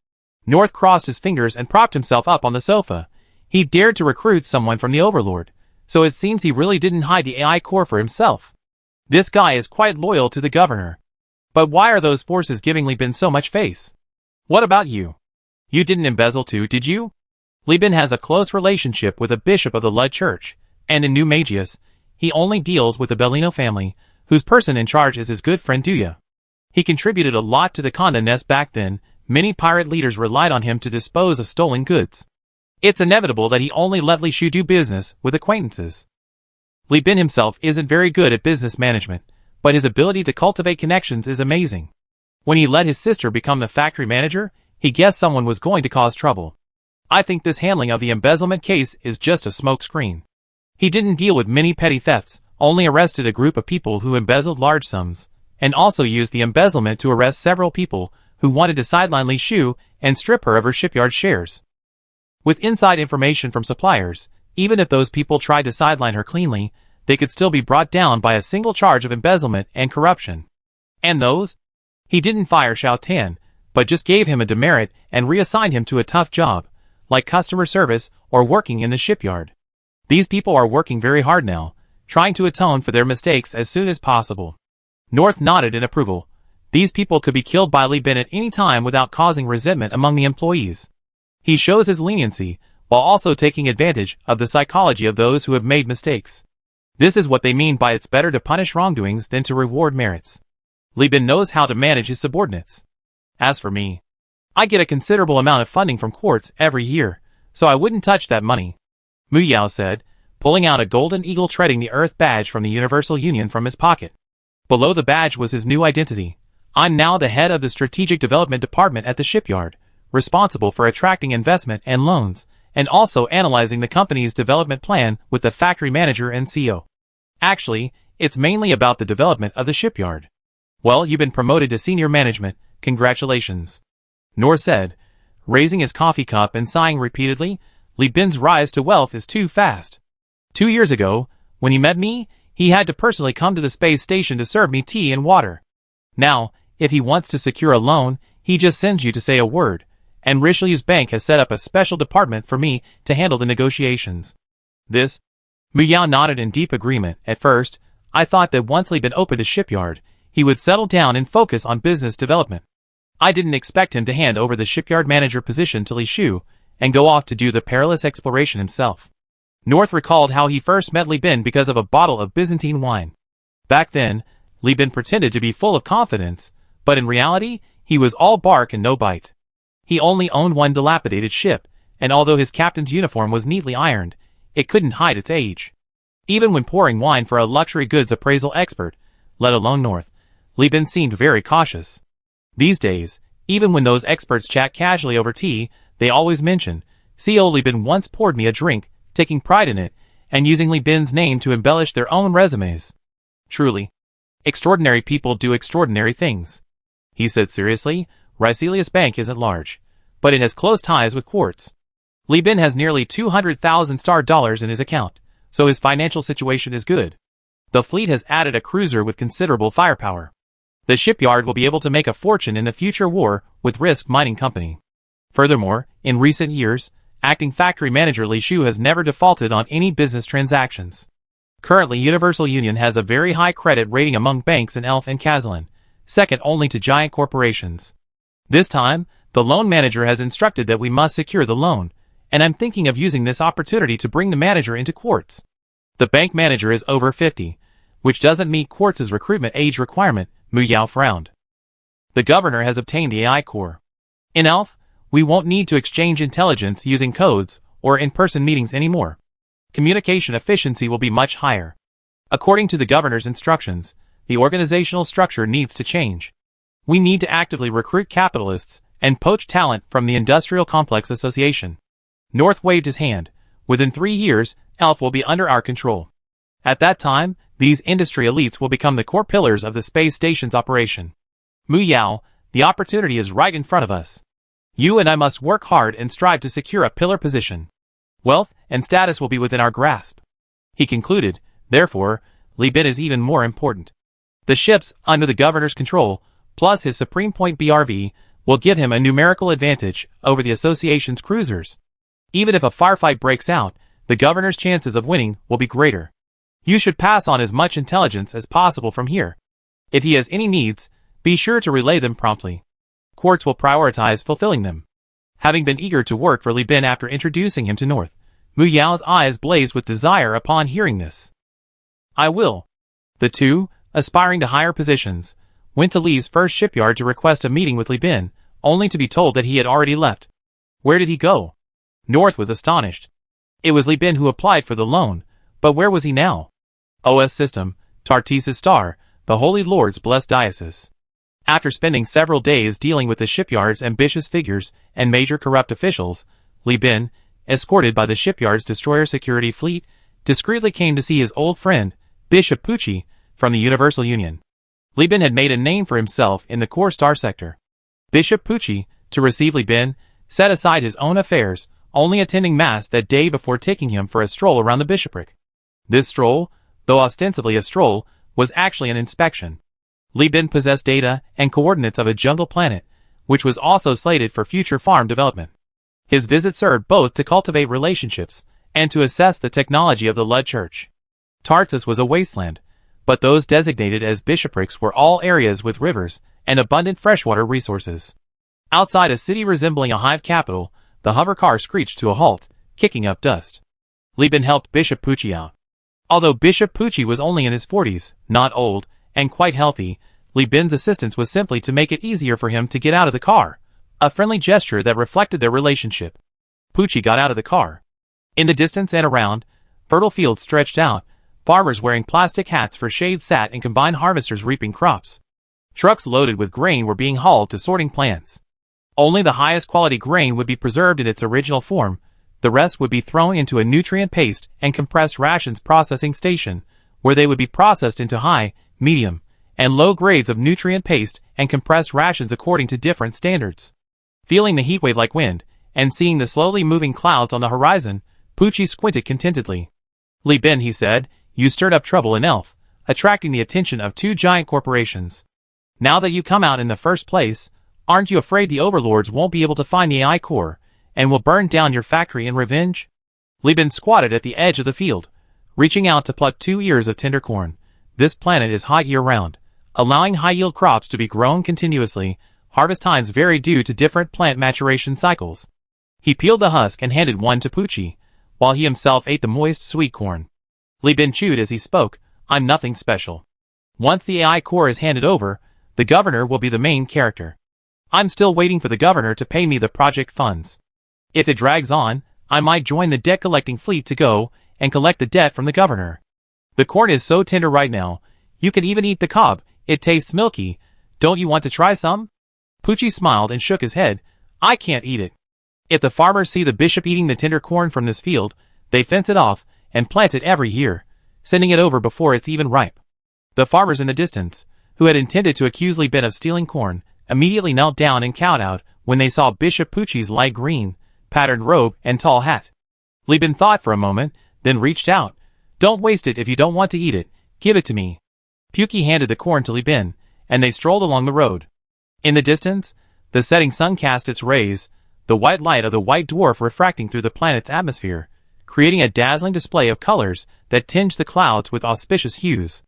North crossed his fingers and propped himself up on the sofa. He dared to recruit someone from the Overlord, so it seems he really didn't hide the AI core for himself. This guy is quite loyal to the governor. But why are those forces giving Li Bin so much face? What about you? You didn't embezzle too, did you? Li Bin has a close relationship with a bishop of the Lud Church, and in New Magius, he only deals with the Bellino family, whose person in charge is his good friend Duya. He contributed a lot to the Conda Nest back then. Many pirate leaders relied on him to dispose of stolen goods. It's inevitable that he only let Li Shu do business with acquaintances. Li Bin himself isn't very good at business management, but his ability to cultivate connections is amazing. When he let his sister become the factory manager, he guessed someone was going to cause trouble. I think this handling of the embezzlement case is just a smokescreen. He didn't deal with many petty thefts, only arrested a group of people who embezzled large sums, and also used the embezzlement to arrest several people who wanted to sideline Li Shu and strip her of her shipyard shares. With inside information from suppliers, even if those people tried to sideline her cleanly, they could still be brought down by a single charge of embezzlement and corruption. And those? He didn't fire Xiao Tan, but just gave him a demerit and reassigned him to a tough job, like customer service or working in the shipyard. These people are working very hard now, trying to atone for their mistakes as soon as possible. North nodded in approval. These people could be killed by Li Bin at any time without causing resentment among the employees. He shows his leniency, while also taking advantage of the psychology of those who have made mistakes. This is what they mean by it's better to punish wrongdoings than to reward merits. Li Bin knows how to manage his subordinates. As for me, I get a considerable amount of funding from Quartz every year, so I wouldn't touch that money, Mu Yao said, pulling out a golden eagle treading the Earth badge from the Universal Union from his pocket. Below the badge was his new identity. I'm now the head of the Strategic Development Department at the shipyard, responsible for attracting investment and loans, and also analyzing the company's development plan with the factory manager and CEO. Actually, it's mainly about the development of the shipyard. Well, you've been promoted to senior management, congratulations, Nor said, raising his coffee cup and sighing repeatedly. Li Bin's rise to wealth is too fast. 2 years ago, when he met me, he had to personally come to the space station to serve me tea and water. Now, if he wants to secure a loan, he just sends you to say a word, and Richelieu's bank has set up a special department for me to handle the negotiations. This? Mu Yao nodded in deep agreement. At first, I thought that once Li Bin opened a shipyard, he would settle down and focus on business development. I didn't expect him to hand over the shipyard manager position to Li Shu, and go off to do the perilous exploration himself. North recalled how he first met Li Bin because of a bottle of Byzantine wine. Back then, Li Bin pretended to be full of confidence, but in reality, he was all bark and no bite. He only owned one dilapidated ship, and although his captain's uniform was neatly ironed, it couldn't hide its age. Even when pouring wine for a luxury goods appraisal expert, let alone North, Li Bin seemed very cautious. These days, even when those experts chat casually over tea, they always mention, CO Li Bin once poured me a drink, taking pride in it, and using Li Bin's name to embellish their own resumes. Truly, extraordinary people do extraordinary things. He said seriously. Ricelius Bank isn't large, but it has close ties with Quartz. Li Bin has nearly 200,000 star dollars in his account, so his financial situation is good. The fleet has added a cruiser with considerable firepower. The shipyard will be able to make a fortune in the future war with Risk Mining Company. Furthermore, in recent years, acting factory manager Li Shu has never defaulted on any business transactions. Currently, Universal Union has a very high credit rating among banks in Elf and Kazalin, second only to giant corporations. This time, the loan manager has instructed that we must secure the loan, and I'm thinking of using this opportunity to bring the manager into Quartz. The bank manager is over 50, which doesn't meet Quartz's recruitment age requirement. Mu Yao frowned. The governor has obtained the AI core. In Elf, we won't need to exchange intelligence using codes or in-person meetings anymore. Communication efficiency will be much higher. According to the governor's instructions, the organizational structure needs to change. We need to actively recruit capitalists and poach talent from the Industrial Complex Association. North waved his hand. Within 3 years, ELF will be under our control. At that time, these industry elites will become the core pillars of the space station's operation. Mu Yao, the opportunity is right in front of us. You and I must work hard and strive to secure a pillar position. Wealth and status will be within our grasp. He concluded, therefore, Li Bin is even more important. The ships under the governor's control, plus his Supreme Point BRV, will give him a numerical advantage over the association's cruisers. Even if a firefight breaks out, the governor's chances of winning will be greater. You should pass on as much intelligence as possible from here. If he has any needs, be sure to relay them promptly. Quartz will prioritize fulfilling them. Having been eager to work for Li Bin after introducing him to North, Mu Yao's eyes blazed with desire upon hearing this. I will. The two, aspiring to higher positions, went to Li's first shipyard to request a meeting with Li Bin, only to be told that he had already left. Where did he go? North was astonished. It was Li Bin who applied for the loan, but where was he now? OS system, Tartesis Star, the Holy Lord's blessed diocese. After spending several days dealing with the shipyard's ambitious figures and major corrupt officials, Li Bin, escorted by the shipyard's destroyer security fleet, discreetly came to see his old friend, Bishop Pucci, from the Universal Union. Li Bin had made a name for himself in the core star sector. Bishop Pucci, to receive Li Bin, set aside his own affairs, only attending Mass that day before taking him for a stroll around the bishopric. This stroll, though ostensibly a stroll, was actually an inspection. Li Bin possessed data and coordinates of a jungle planet, which was also slated for future farm development. His visit served both to cultivate relationships and to assess the technology of the Lud Church. Tarsus was a wasteland, but those designated as bishoprics were all areas with rivers and abundant freshwater resources. Outside a city resembling a hive capital, the hover car screeched to a halt, kicking up dust. Li Bin helped Bishop Pucci out. Although Bishop Pucci was only in his 40s, not old, and quite healthy, Li Bin's assistance was simply to make it easier for him to get out of the car, a friendly gesture that reflected their relationship. Pucci got out of the car. In the distance and around, fertile fields stretched out, farmers wearing plastic hats for shade sat and combined harvesters reaping crops. Trucks loaded with grain were being hauled to sorting plants. Only the highest quality grain would be preserved in its original form, the rest would be thrown into a nutrient paste and compressed rations processing station, where they would be processed into high, medium, and low grades of nutrient paste and compressed rations according to different standards. Feeling the heat wave like wind, and seeing the slowly moving clouds on the horizon, Pucci squinted contentedly. Li Bin, he said, you stirred up trouble in Elf, attracting the attention of 2 giant corporations. Now that you come out in the first place, aren't you afraid the overlords won't be able to find the AI core, and will burn down your factory in revenge? Li Bin squatted at the edge of the field, reaching out to pluck 2 ears of tender corn. This planet is hot year-round, allowing high-yield crops to be grown continuously. Harvest times vary due to different plant maturation cycles. He peeled the husk and handed one to Pucci, while he himself ate the moist, sweet corn. Li Bin chewed as he spoke, I'm nothing special. Once the AI core is handed over, the governor will be the main character. I'm still waiting for the governor to pay me the project funds. If it drags on, I might join the debt-collecting fleet to go and collect the debt from the governor. The corn is so tender right now, you can even eat the cob, it tastes milky. Don't you want to try some? Pucci smiled and shook his head. I can't eat it. If the farmers see the bishop eating the tender corn from this field, they fence it off and plant it every year, sending it over before it's even ripe. The farmers in the distance, who had intended to accuse Li Bin of stealing corn, immediately knelt down and kowtowed when they saw Bishop Pucci's light green, patterned robe and tall hat. Li Bin thought for a moment, then reached out. Don't waste it if you don't want to eat it, give it to me. Pucci handed the corn to Li Bin, and they strolled along the road. In the distance, the setting sun cast its rays, the white light of the white dwarf refracting through the planet's atmosphere, creating a dazzling display of colors that tinged the clouds with auspicious hues.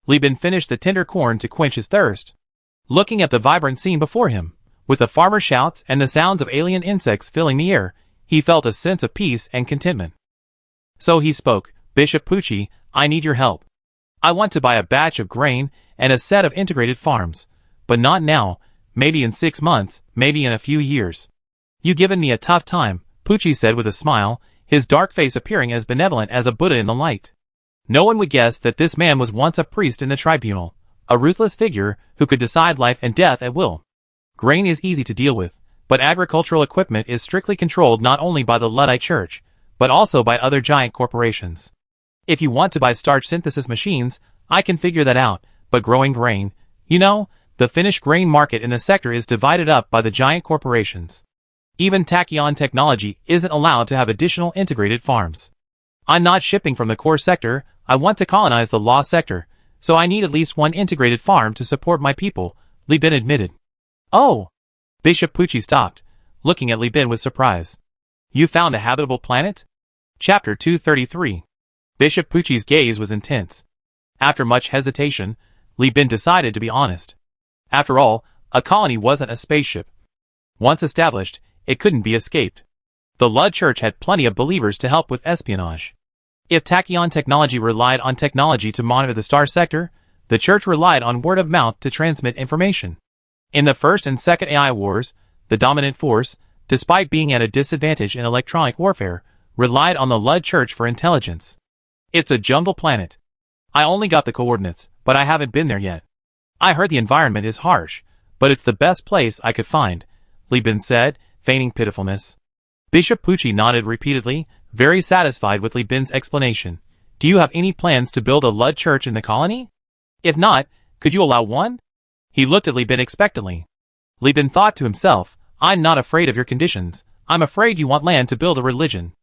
Li Bin finished the tender corn to quench his thirst. Looking at the vibrant scene before him, with the farmer's shouts and the sounds of alien insects filling the air, he felt a sense of peace and contentment. So he spoke, Bishop Pucci, I need your help. I want to buy a batch of grain and a set of integrated farms, but not now, maybe in 6 months, maybe in a few years. You've given me a tough time, Pucci said with a smile, his dark face appearing as benevolent as a Buddha in the light. No one would guess that this man was once a priest in the tribunal, A ruthless figure who could decide life and death at will. Grain is easy to deal with, but agricultural equipment is strictly controlled not only by the Luddite Church, but also by other giant corporations. If you want to buy starch synthesis machines, I can figure that out, but growing grain, the finished grain market in the sector is divided up by the giant corporations. Even Tachyon Technology isn't allowed to have additional integrated farms. I'm not shipping from the core sector, I want to colonize the law sector, so I need at least one integrated farm to support my people, Li Bin admitted. Oh! Bishop Pucci stopped, looking at Li Bin with surprise. You found a habitable planet? Chapter 233. Bishop Pucci's gaze was intense. After much hesitation, Li Bin decided to be honest. After all, a colony wasn't a spaceship. Once established, it couldn't be escaped. The Lud Church had plenty of believers to help with espionage. If Tachyon Technology relied on technology to monitor the star sector, the Church relied on word of mouth to transmit information. In the first and second AI wars, the dominant force, despite being at a disadvantage in electronic warfare, relied on the Lud Church for intelligence. It's a jungle planet. I only got the coordinates, but I haven't been there yet. I heard the environment is harsh, but it's the best place I could find, Li Bin said, feigning pitifulness. Bishop Pucci nodded repeatedly, very satisfied with Li Bin's explanation. Do you have any plans to build a Lud Church in the colony? If not, could you allow one? He looked at Li Bin expectantly. Li Bin thought to himself, I'm not afraid of your conditions, I'm afraid you want land to build a religion.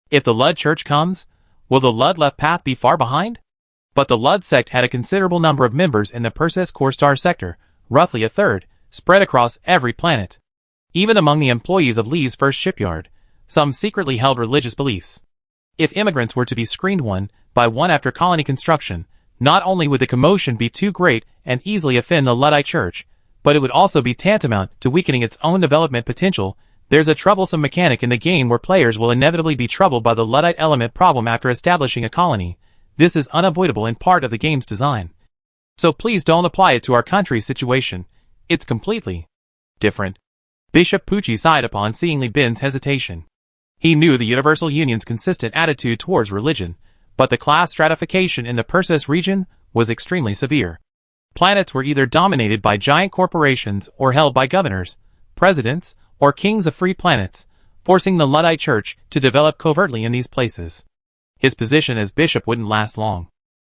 If the Lud Church comes, will the Lud left path be far behind? But the Lud sect had a considerable number of members in the Perseus core star sector, roughly a third, spread across every planet. Even among the employees of Li's first shipyard, some secretly held religious beliefs. If immigrants were to be screened one by one after colony construction, not only would the commotion be too great and easily offend the Luddite Church, but it would also be tantamount to weakening its own development potential. There's a troublesome mechanic in the game where players will inevitably be troubled by the Luddite element problem after establishing a colony. This is unavoidable in part of the game's design. So please don't apply it to our country's situation. It's completely different. Bishop Pucci sighed upon seeing Li Bin's hesitation. He knew the Universal Union's consistent attitude towards religion, but the class stratification in the Perseus region was extremely severe. Planets were either dominated by giant corporations or held by governors, presidents, or kings of free planets, forcing the Luddite Church to develop covertly in these places. His position as bishop wouldn't last long.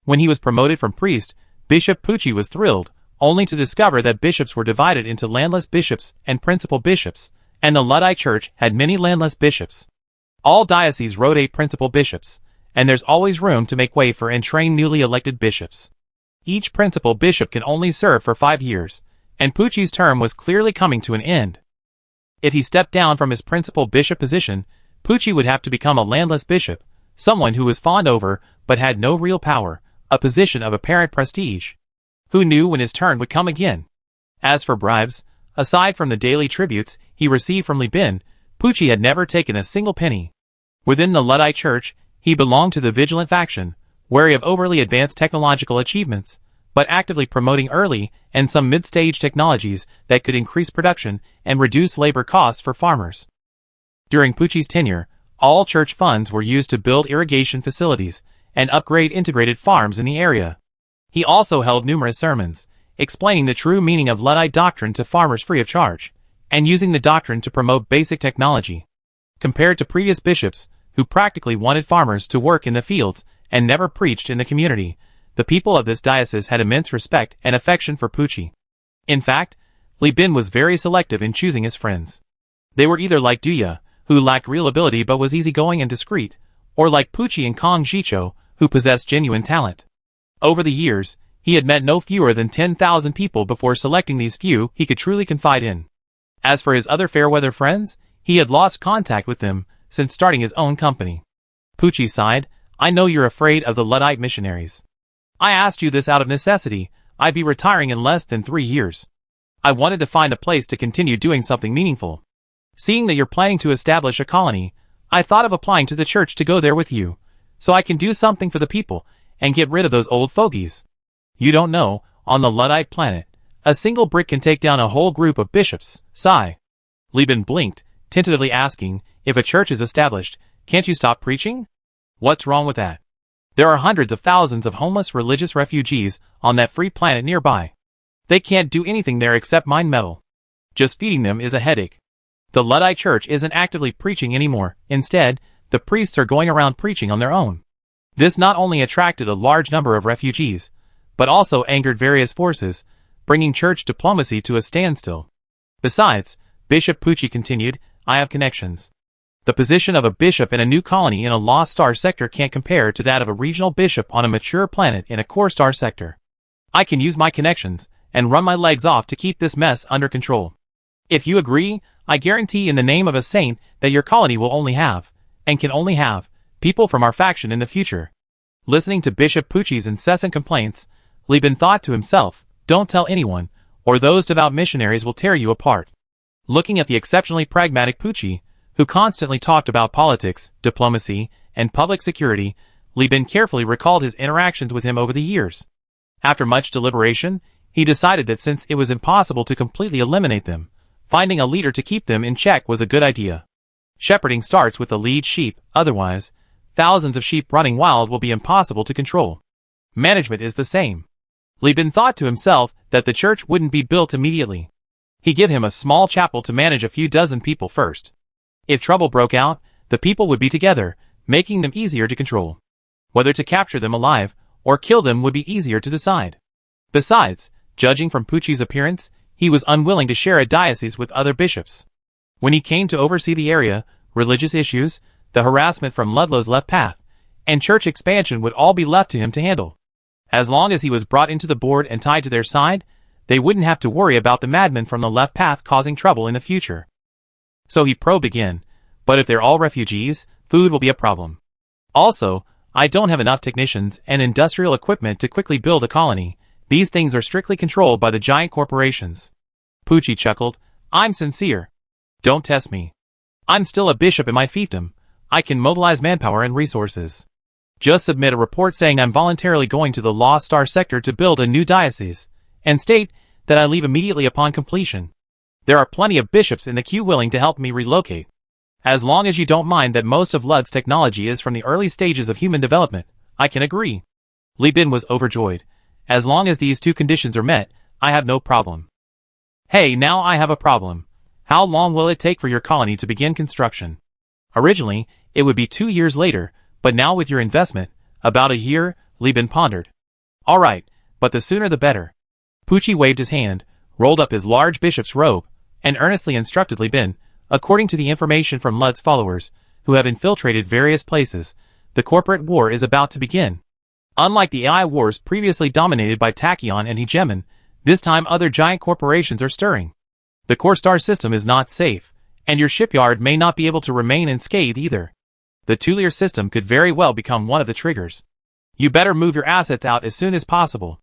When he was promoted from priest, Bishop Pucci was thrilled, only to discover that bishops were divided into landless bishops and principal bishops, and the Luddite Church had many landless bishops. All dioceses rotate principal bishops, and there's always room to make way for and train newly elected bishops. Each principal bishop can only serve for 5 years, and Pucci's term was clearly coming to an end. If he stepped down from his principal bishop position, Pucci would have to become a landless bishop, someone who was fawned over but had no real power, a position of apparent prestige. Who knew when his turn would come again? As for bribes, aside from the daily tributes he received from Li Bin, Pucci had never taken a single penny. Within the Luddite Church, he belonged to the vigilant faction, wary of overly advanced technological achievements, but actively promoting early and some mid-stage technologies that could increase production and reduce labor costs for farmers. During Pucci's tenure, all church funds were used to build irrigation facilities and upgrade integrated farms in the area. He also held numerous sermons, explaining the true meaning of Luddite doctrine to farmers free of charge, and using the doctrine to promote basic technology. Compared to previous bishops, who practically wanted farmers to work in the fields and never preached in the community, the people of this diocese had immense respect and affection for Pucci. In fact, Li Bin was very selective in choosing his friends. They were either like Duya, who lacked real ability but was easygoing and discreet, or like Pucci and Kong Jicho, who possessed genuine talent. Over the years, he had met no fewer than 10,000 people before selecting these few he could truly confide in. As for his other fair-weather friends, he had lost contact with them since starting his own company. Pucci sighed, I know you're afraid of the Luddite missionaries. I asked you this out of necessity. I'd be retiring in less than 3 years. I wanted to find a place to continue doing something meaningful. Seeing that you're planning to establish a colony, I thought of applying to the church to go there with you, so I can do something for the people and get rid of those old fogies. You don't know, on the Luddite planet, a single brick can take down a whole group of bishops. Sigh. Li Bin blinked, tentatively asking, if a church is established, can't you stop preaching? What's wrong with that? There are hundreds of thousands of homeless religious refugees on that free planet nearby. They can't do anything there except mine metal. Just feeding them is a headache. The Luddite Church isn't actively preaching anymore. Instead, the priests are going around preaching on their own. This not only attracted a large number of refugees, but also angered various forces, bringing church diplomacy to a standstill. Besides, Bishop Pucci continued, I have connections. The position of a bishop in a new colony in a lost star sector can't compare to that of a regional bishop on a mature planet in a core star sector. I can use my connections and run my legs off to keep this mess under control. If you agree, I guarantee in the name of a saint that your colony will only have, and can only have, people from our faction in the future. Listening to Bishop Pucci's incessant complaints, Lieben thought to himself, don't tell anyone, or those devout missionaries will tear you apart. Looking at the exceptionally pragmatic Pucci, who constantly talked about politics, diplomacy, and public security, Lieben carefully recalled his interactions with him over the years. After much deliberation, he decided that since it was impossible to completely eliminate them, finding a leader to keep them in check was a good idea. Shepherding starts with the lead sheep, otherwise, thousands of sheep running wild will be impossible to control. Management is the same. Lieben thought to himself that the church wouldn't be built immediately. He gave him a small chapel to manage a few dozen people first. If trouble broke out, the people would be together, making them easier to control. Whether to capture them alive or kill them would be easier to decide. Besides, judging from Pucci's appearance, he was unwilling to share a diocese with other bishops. When he came to oversee the area, religious issues, the harassment from Ludlow's left path, and church expansion would all be left to him to handle. As long as he was brought into the board and tied to their side, they wouldn't have to worry about the madmen from the left path causing trouble in the future. So he probed again, but if they're all refugees, food will be a problem. Also, I don't have enough technicians and industrial equipment to quickly build a colony. These things are strictly controlled by the giant corporations. Pucci chuckled, I'm sincere. Don't test me. I'm still a bishop in my fiefdom. I can mobilize manpower and resources. Just submit a report saying I'm voluntarily going to the Lost Star sector to build a new diocese, and state that I leave immediately upon completion. There are plenty of bishops in the queue willing to help me relocate. As long as you don't mind that most of Lud's technology is from the early stages of human development, I can agree. Lieben was overjoyed. As long as these two conditions are met, I have no problem. Hey, now I have a problem. How long will it take for your colony to begin construction? Originally, it would be 2 years later, but now with your investment, about a year, Lieben pondered. All right, but the sooner the better. Pucci waved his hand, rolled up his large bishop's robe, and earnestly instructed Lieben, according to the information from Lud's followers, who have infiltrated various places, the corporate war is about to begin. Unlike the AI wars previously dominated by Tachyon and Hegemon, this time other giant corporations are stirring. The core star system is not safe, and your shipyard may not be able to remain unscathed either. The Tulier system could very well become one of the triggers. You better move your assets out as soon as possible.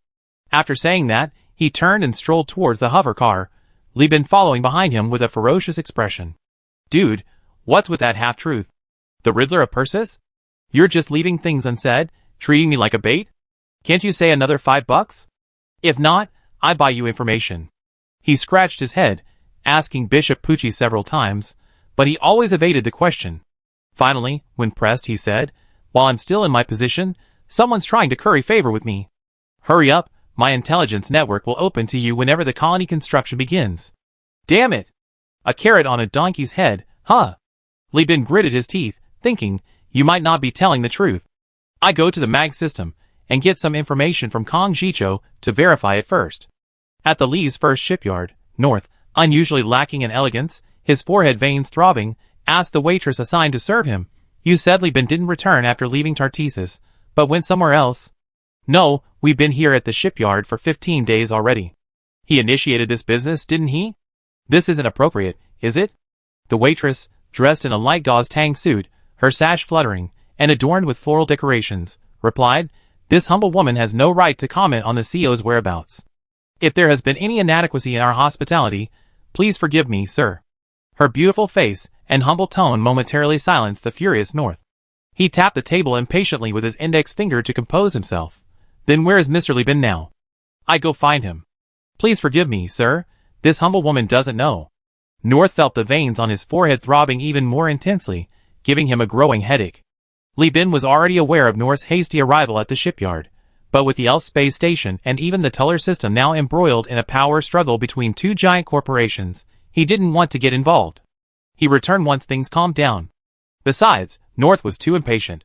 After saying that, he turned and strolled towards the hover car, Lieben following behind him with a ferocious expression. Dude, what's with that half-truth? The Riddler of Persis? You're just leaving things unsaid, treating me like a bait? Can't you say another $5? If not, I buy you information. He scratched his head, asking Bishop Pucci several times, but he always evaded the question. Finally, when pressed, he said, while I'm still in my position, someone's trying to curry favor with me. Hurry up, my intelligence network will open to you whenever the colony construction begins. Damn it! A carrot on a donkey's head, huh? Lieben gritted his teeth, thinking, you might not be telling the truth. I go to the mag system, and get some information from Kong Jicho to verify it first. At the Lee's first shipyard, North, unusually lacking in elegance, his forehead veins throbbing, asked the waitress assigned to serve him, you said Lieben didn't return after leaving Tartessus, but went somewhere else? No, we've been here at the shipyard for 15 days already. He initiated this business, didn't he? This isn't appropriate, is it? The waitress, dressed in a light gauze tang suit, her sash fluttering, and adorned with floral decorations, replied, this humble woman has no right to comment on the CEO's whereabouts. If there has been any inadequacy in our hospitality, please forgive me, sir. Her beautiful face and humble tone momentarily silenced the furious North. He tapped the table impatiently with his index finger to compose himself. Then where is Mr. Lieben now? I go find him. Please forgive me, sir. This humble woman doesn't know. North felt the veins on his forehead throbbing even more intensely, giving him a growing headache. Li Bin was already aware of North's hasty arrival at the shipyard, but with the Elf space station and even the Tuller system now embroiled in a power struggle between two giant corporations, he didn't want to get involved. He returned once things calmed down. Besides, North was too impatient.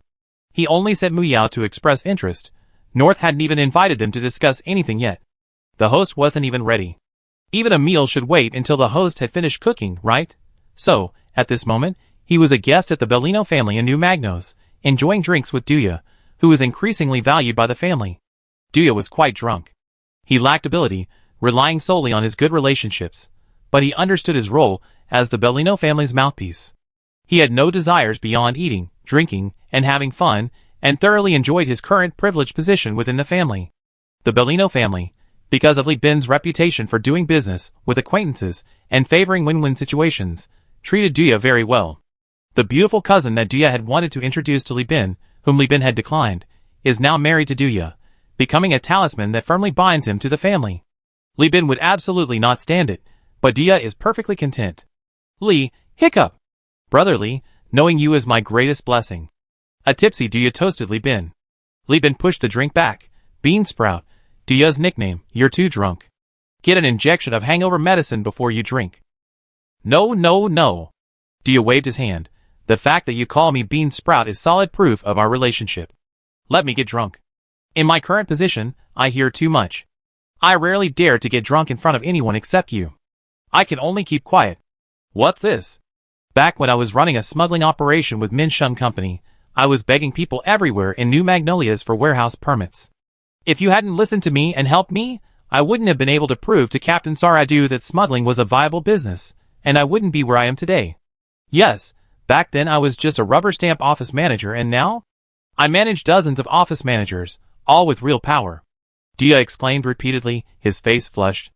He only sent Mu Yao to express interest. North hadn't even invited them to discuss anything yet. The host wasn't even ready. Even a meal should wait until the host had finished cooking, right? So, at this moment, he was a guest at the Bellino family in New Magnos, enjoying drinks with Duya, who was increasingly valued by the family. Duya was quite drunk. He lacked ability, relying solely on his good relationships, but he understood his role as the Bellino family's mouthpiece. He had no desires beyond eating, drinking, and having fun, and thoroughly enjoyed his current privileged position within the family. The Bellino family, because of Li Bin's reputation for doing business with acquaintances and favoring win-win situations, treated Duya very well. The beautiful cousin that Duya had wanted to introduce to Li Bin, whom Li Bin had declined, is now married to Duya, becoming a talisman that firmly binds him to the family. Li Bin would absolutely not stand it, but Duya is perfectly content. Li, hiccup! Brother Li, knowing you is my greatest blessing. A tipsy Duya toasted Li Bin. Li Bin pushed the drink back. Bean Sprout, Duya's nickname, you're too drunk. Get an injection of hangover medicine before you drink. No, no, no. Duya waved his hand. The fact that you call me Bean Sprout is solid proof of our relationship. Let me get drunk. In my current position, I hear too much. I rarely dare to get drunk in front of anyone except you. I can only keep quiet. What's this? Back when I was running a smuggling operation with Min Shun Company, I was begging people everywhere in New Magnolias for warehouse permits. If you hadn't listened to me and helped me, I wouldn't have been able to prove to Captain Saradu that smuggling was a viable business, and I wouldn't be where I am today. Yes, back then I was just a rubber stamp office manager, and now? I manage dozens of office managers, all with real power. Duya exclaimed repeatedly, his face flushed.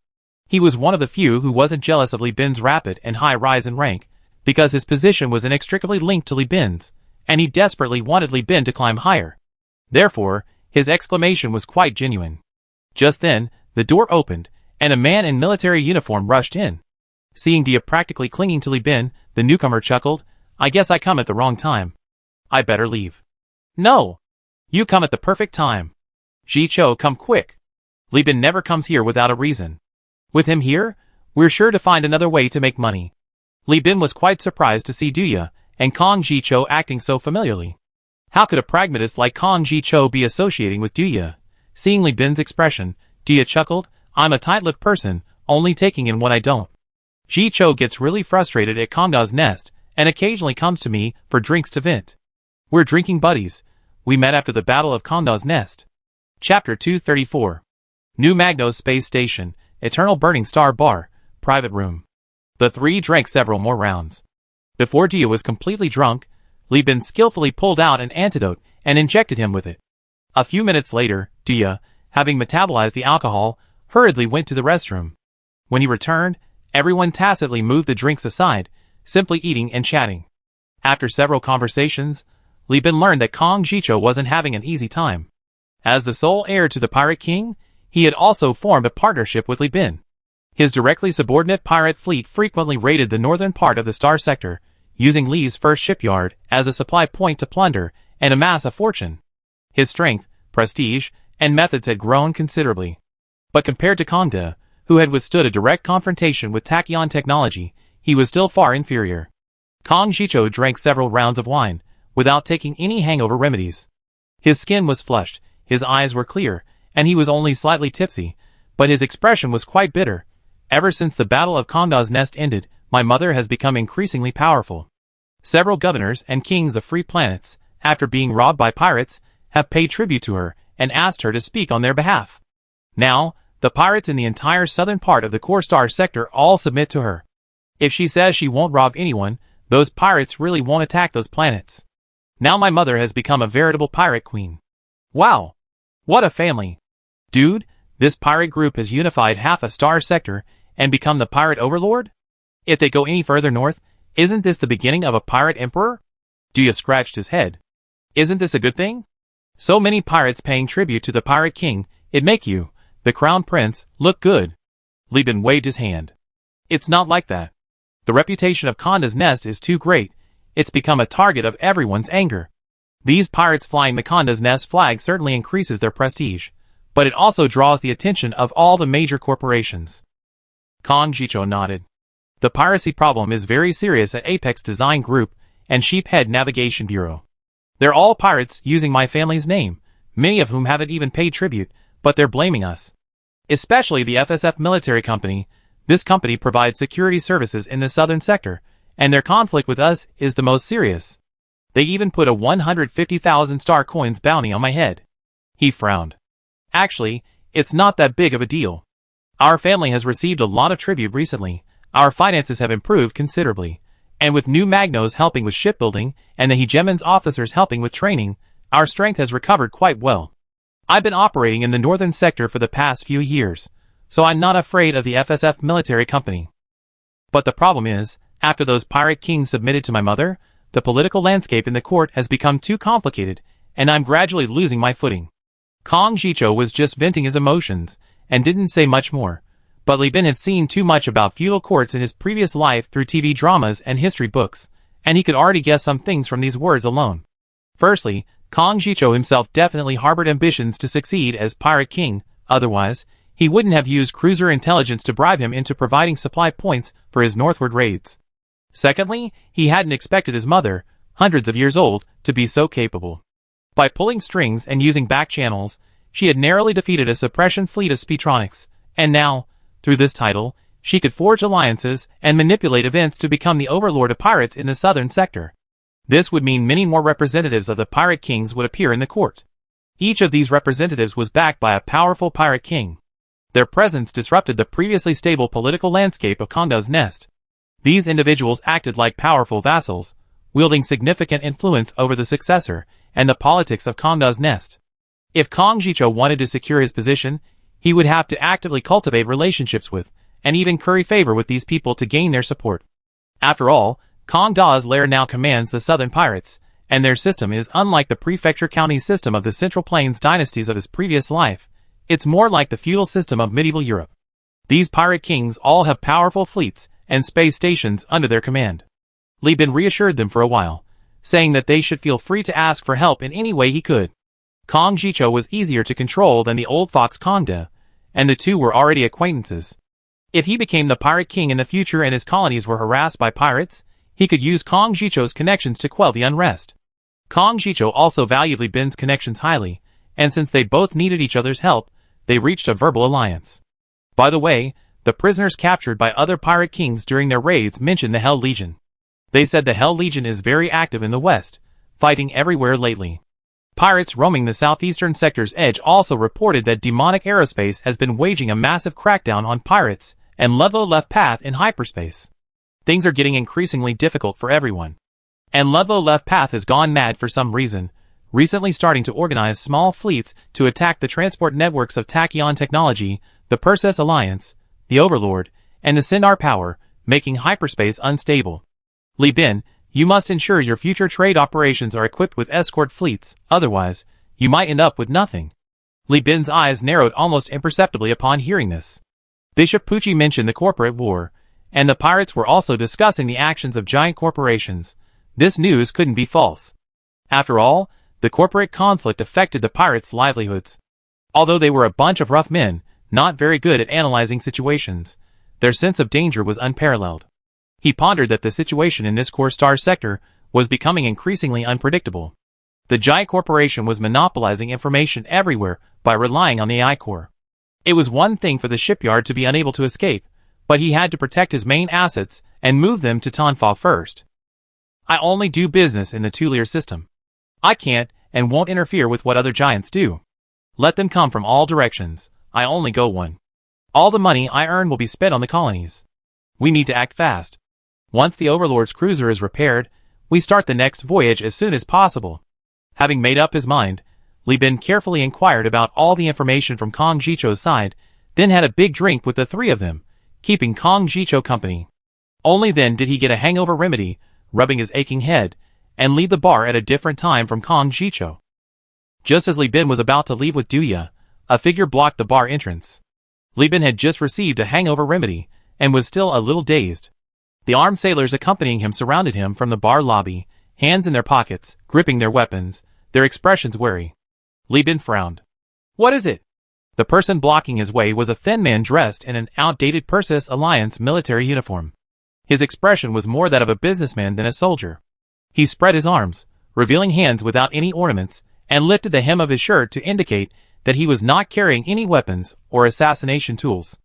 He was one of the few who wasn't jealous of Li Bin's rapid and high rise in rank, because his position was inextricably linked to Li Bin's, and he desperately wanted Li Bin to climb higher. Therefore, his exclamation was quite genuine. Just then, the door opened, and a man in military uniform rushed in. Seeing Duya practically clinging to Li Bin, the newcomer chuckled, I guess I come at the wrong time. I better leave. No! You come at the perfect time. Ji Cho, come quick. Li Bin never comes here without a reason. With him here, we're sure to find another way to make money. Li Bin was quite surprised to see Duya and Kong Ji Cho acting so familiarly. How could a pragmatist like Kong Ji Cho be associating with Duya? Seeing Li Bin's expression, Duya chuckled, I'm a tight-lipped person, only taking in what I don't. Ji Cho gets really frustrated at Kongda's nest, and occasionally comes to me for drinks to vent. We're drinking buddies. We met after the Battle of Kongda's Nest. Chapter 234. New Magnos Space Station, Eternal Burning Star Bar, Private Room. The three drank several more rounds. Before Duya was completely drunk, Li Bin skillfully pulled out an antidote and injected him with it. A few minutes later, Duya, having metabolized the alcohol, hurriedly went to the restroom. When he returned, everyone tacitly moved the drinks aside, simply eating and chatting. After several conversations, Li Bin learned that Kong Jicho wasn't having an easy time. As the sole heir to the Pirate King, he had also formed a partnership with Li Bin. His directly subordinate pirate fleet frequently raided the northern part of the Star Sector, using Li's first shipyard as a supply point to plunder and amass a fortune. His strength, prestige, and methods had grown considerably. But compared to Kongda, who had withstood a direct confrontation with Tachyon technology, he was still far inferior. Kong Jicho drank several rounds of wine, without taking any hangover remedies. His skin was flushed, his eyes were clear, and he was only slightly tipsy, but his expression was quite bitter. Ever since the Battle of Kongda's Nest ended, my mother has become increasingly powerful. Several governors and kings of free planets, after being robbed by pirates, have paid tribute to her and asked her to speak on their behalf. Now, the pirates in the entire southern part of the core star sector all submit to her. If she says she won't rob anyone, those pirates really won't attack those planets. Now my mother has become a veritable pirate queen. Wow! What a family! Dude, this pirate group has unified half a star sector and become the pirate overlord? If they go any further north, isn't this the beginning of a pirate emperor? Duya scratched his head. Isn't this a good thing? So many pirates paying tribute to the pirate king, it'd make you, the crown prince, look good. Li Bin waved his hand. It's not like that. The reputation of Kongda's Nest is too great. It's become a target of everyone's anger. These pirates flying the Conda's Nest flag certainly increases their prestige, but it also draws the attention of all the major corporations. Kong Jicho nodded. The piracy problem is very serious at Apex Design Group and Sheephead Navigation Bureau. They're all pirates using my family's name, many of whom haven't even paid tribute, but they're blaming us. Especially the FSF military company. This company provides security services in the southern sector, and their conflict with us is the most serious. They even put a 150,000 star coins bounty on my head. He frowned. Actually, it's not that big of a deal. Our family has received a lot of tribute recently. Our finances have improved considerably. And with new Magnos helping with shipbuilding, and the Hegemon's officers helping with training, our strength has recovered quite well. I've been operating in the northern sector for the past few years, so I'm not afraid of the FSF military company. But the problem is, after those pirate kings submitted to my mother, the political landscape in the court has become too complicated, and I'm gradually losing my footing. Kong Jicho was just venting his emotions, and didn't say much more. But Li Bin had seen too much about feudal courts in his previous life through TV dramas and history books, and he could already guess some things from these words alone. Firstly, Kong Jicho himself definitely harbored ambitions to succeed as Pirate King, otherwise, he wouldn't have used cruiser intelligence to bribe him into providing supply points for his northward raids. Secondly, he hadn't expected his mother, hundreds of years old, to be so capable. By pulling strings and using back channels, she had narrowly defeated a suppression fleet of Speetronics, and now, through this title, she could forge alliances and manipulate events to become the overlord of pirates in the southern sector. This would mean many more representatives of the pirate kings would appear in the court. Each of these representatives was backed by a powerful pirate king. Their presence disrupted the previously stable political landscape of Conda's Nest. These individuals acted like powerful vassals, wielding significant influence over the successor and the politics of Conda's Nest. If Kong Jicho wanted to secure his position, he would have to actively cultivate relationships with, and even curry favor with these people to gain their support. After all, Kong Da's lair now commands the southern pirates, and their system is unlike the prefecture county system of the Central Plains dynasties of his previous life. It's more like the feudal system of medieval Europe. These pirate kings all have powerful fleets and space stations under their command. Li Bin reassured them for a while, saying that they should feel free to ask for help in any way he could. Kong Jicho was easier to control than the old fox Kong Da, and the two were already acquaintances. If he became the pirate king in the future and his colonies were harassed by pirates, he could use Kong Jicho's connections to quell the unrest. Kong Jicho also valued Li Bin's connections highly, and since they both needed each other's help, they reached a verbal alliance. By the way, the prisoners captured by other pirate kings during their raids mentioned the Hell Legion. They said the Hell Legion is very active in the west, fighting everywhere lately. Pirates roaming the southeastern sector's edge also reported that Demonic Aerospace has been waging a massive crackdown on pirates and Ludlow left path in hyperspace. Things are getting increasingly difficult for everyone. And Ludlow left path has gone mad for some reason, recently starting to organize small fleets to attack the transport networks of Tachyon Technology, the Perseus Alliance, the Overlord, and the Sindar Power, making hyperspace unstable. Li Bin, you must ensure your future trade operations are equipped with escort fleets, otherwise, you might end up with nothing. Li Bin's eyes narrowed almost imperceptibly upon hearing this. Bishop Pucci mentioned the corporate war, and the pirates were also discussing the actions of giant corporations. This news couldn't be false. After all, the corporate conflict affected the pirates' livelihoods. Although they were a bunch of rough men, not very good at analyzing situations, their sense of danger was unparalleled. He pondered that the situation in this core star sector was becoming increasingly unpredictable. The giant corporation was monopolizing information everywhere by relying on the AI core. It was one thing for the shipyard to be unable to escape, but he had to protect his main assets and move them to Tonfa first. I only do business in the two-layer system. I can't and won't interfere with what other giants do. Let them come from all directions. I only go one. All the money I earn will be spent on the colonies. We need to act fast. Once the Overlord's cruiser is repaired, we start the next voyage as soon as possible. Having made up his mind, Li Bin carefully inquired about all the information from Kong Jicho's side, then had a big drink with the three of them, keeping Kong Jicho company. Only then did he get a hangover remedy, rubbing his aching head, and leave the bar at a different time from Kong Jicho. Just as Li Bin was about to leave with Duya, a figure blocked the bar entrance. Li Bin had just received a hangover remedy, and was still a little dazed. The armed sailors accompanying him surrounded him from the bar lobby, hands in their pockets, gripping their weapons, their expressions wary. Li Bin frowned. What is it? The person blocking his way was a thin man dressed in an outdated Persis Alliance military uniform. His expression was more that of a businessman than a soldier. He spread his arms, revealing hands without any ornaments, and lifted the hem of his shirt to indicate that he was not carrying any weapons or assassination tools.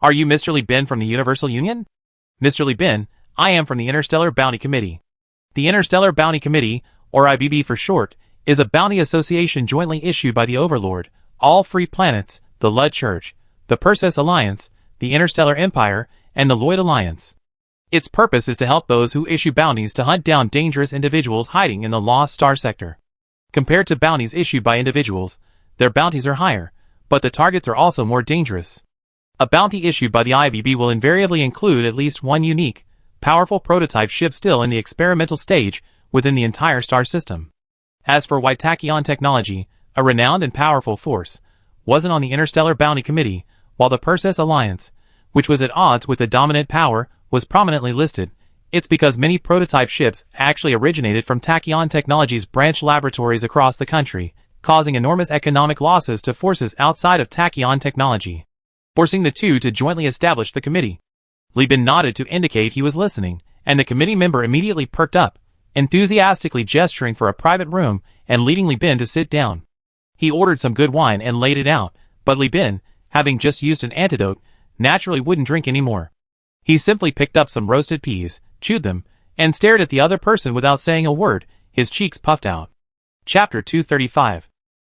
Are you Mr. Li Bin from the Universal Union? Mr. Li Bin, I am from the Interstellar Bounty Committee. The Interstellar Bounty Committee, or IBB for short, is a bounty association jointly issued by the Overlord, all free planets, the Lud Church, the Persis Alliance, the Interstellar Empire, and the Lloyd Alliance. Its purpose is to help those who issue bounties to hunt down dangerous individuals hiding in the Lost Star sector. Compared to bounties issued by individuals, their bounties are higher, but the targets are also more dangerous. A bounty issued by the IBB will invariably include at least one unique, powerful prototype ship still in the experimental stage within the entire star system. As for why Tachyon Technology, a renowned and powerful force, wasn't on the Interstellar Bounty Committee, while the Persis Alliance, which was at odds with the dominant power, was prominently listed, it's because many prototype ships actually originated from Tachyon Technology's branch laboratories across the country, causing enormous economic losses to forces outside of Tachyon Technology, forcing the two to jointly establish the committee. Li Bin nodded to indicate he was listening, and the committee member immediately perked up, enthusiastically gesturing for a private room and leading Li Bin to sit down. He ordered some good wine and laid it out, but Li Bin, having just used an antidote, naturally wouldn't drink anymore. He simply picked up some roasted peas, chewed them, and stared at the other person without saying a word, his cheeks puffed out. Chapter 235.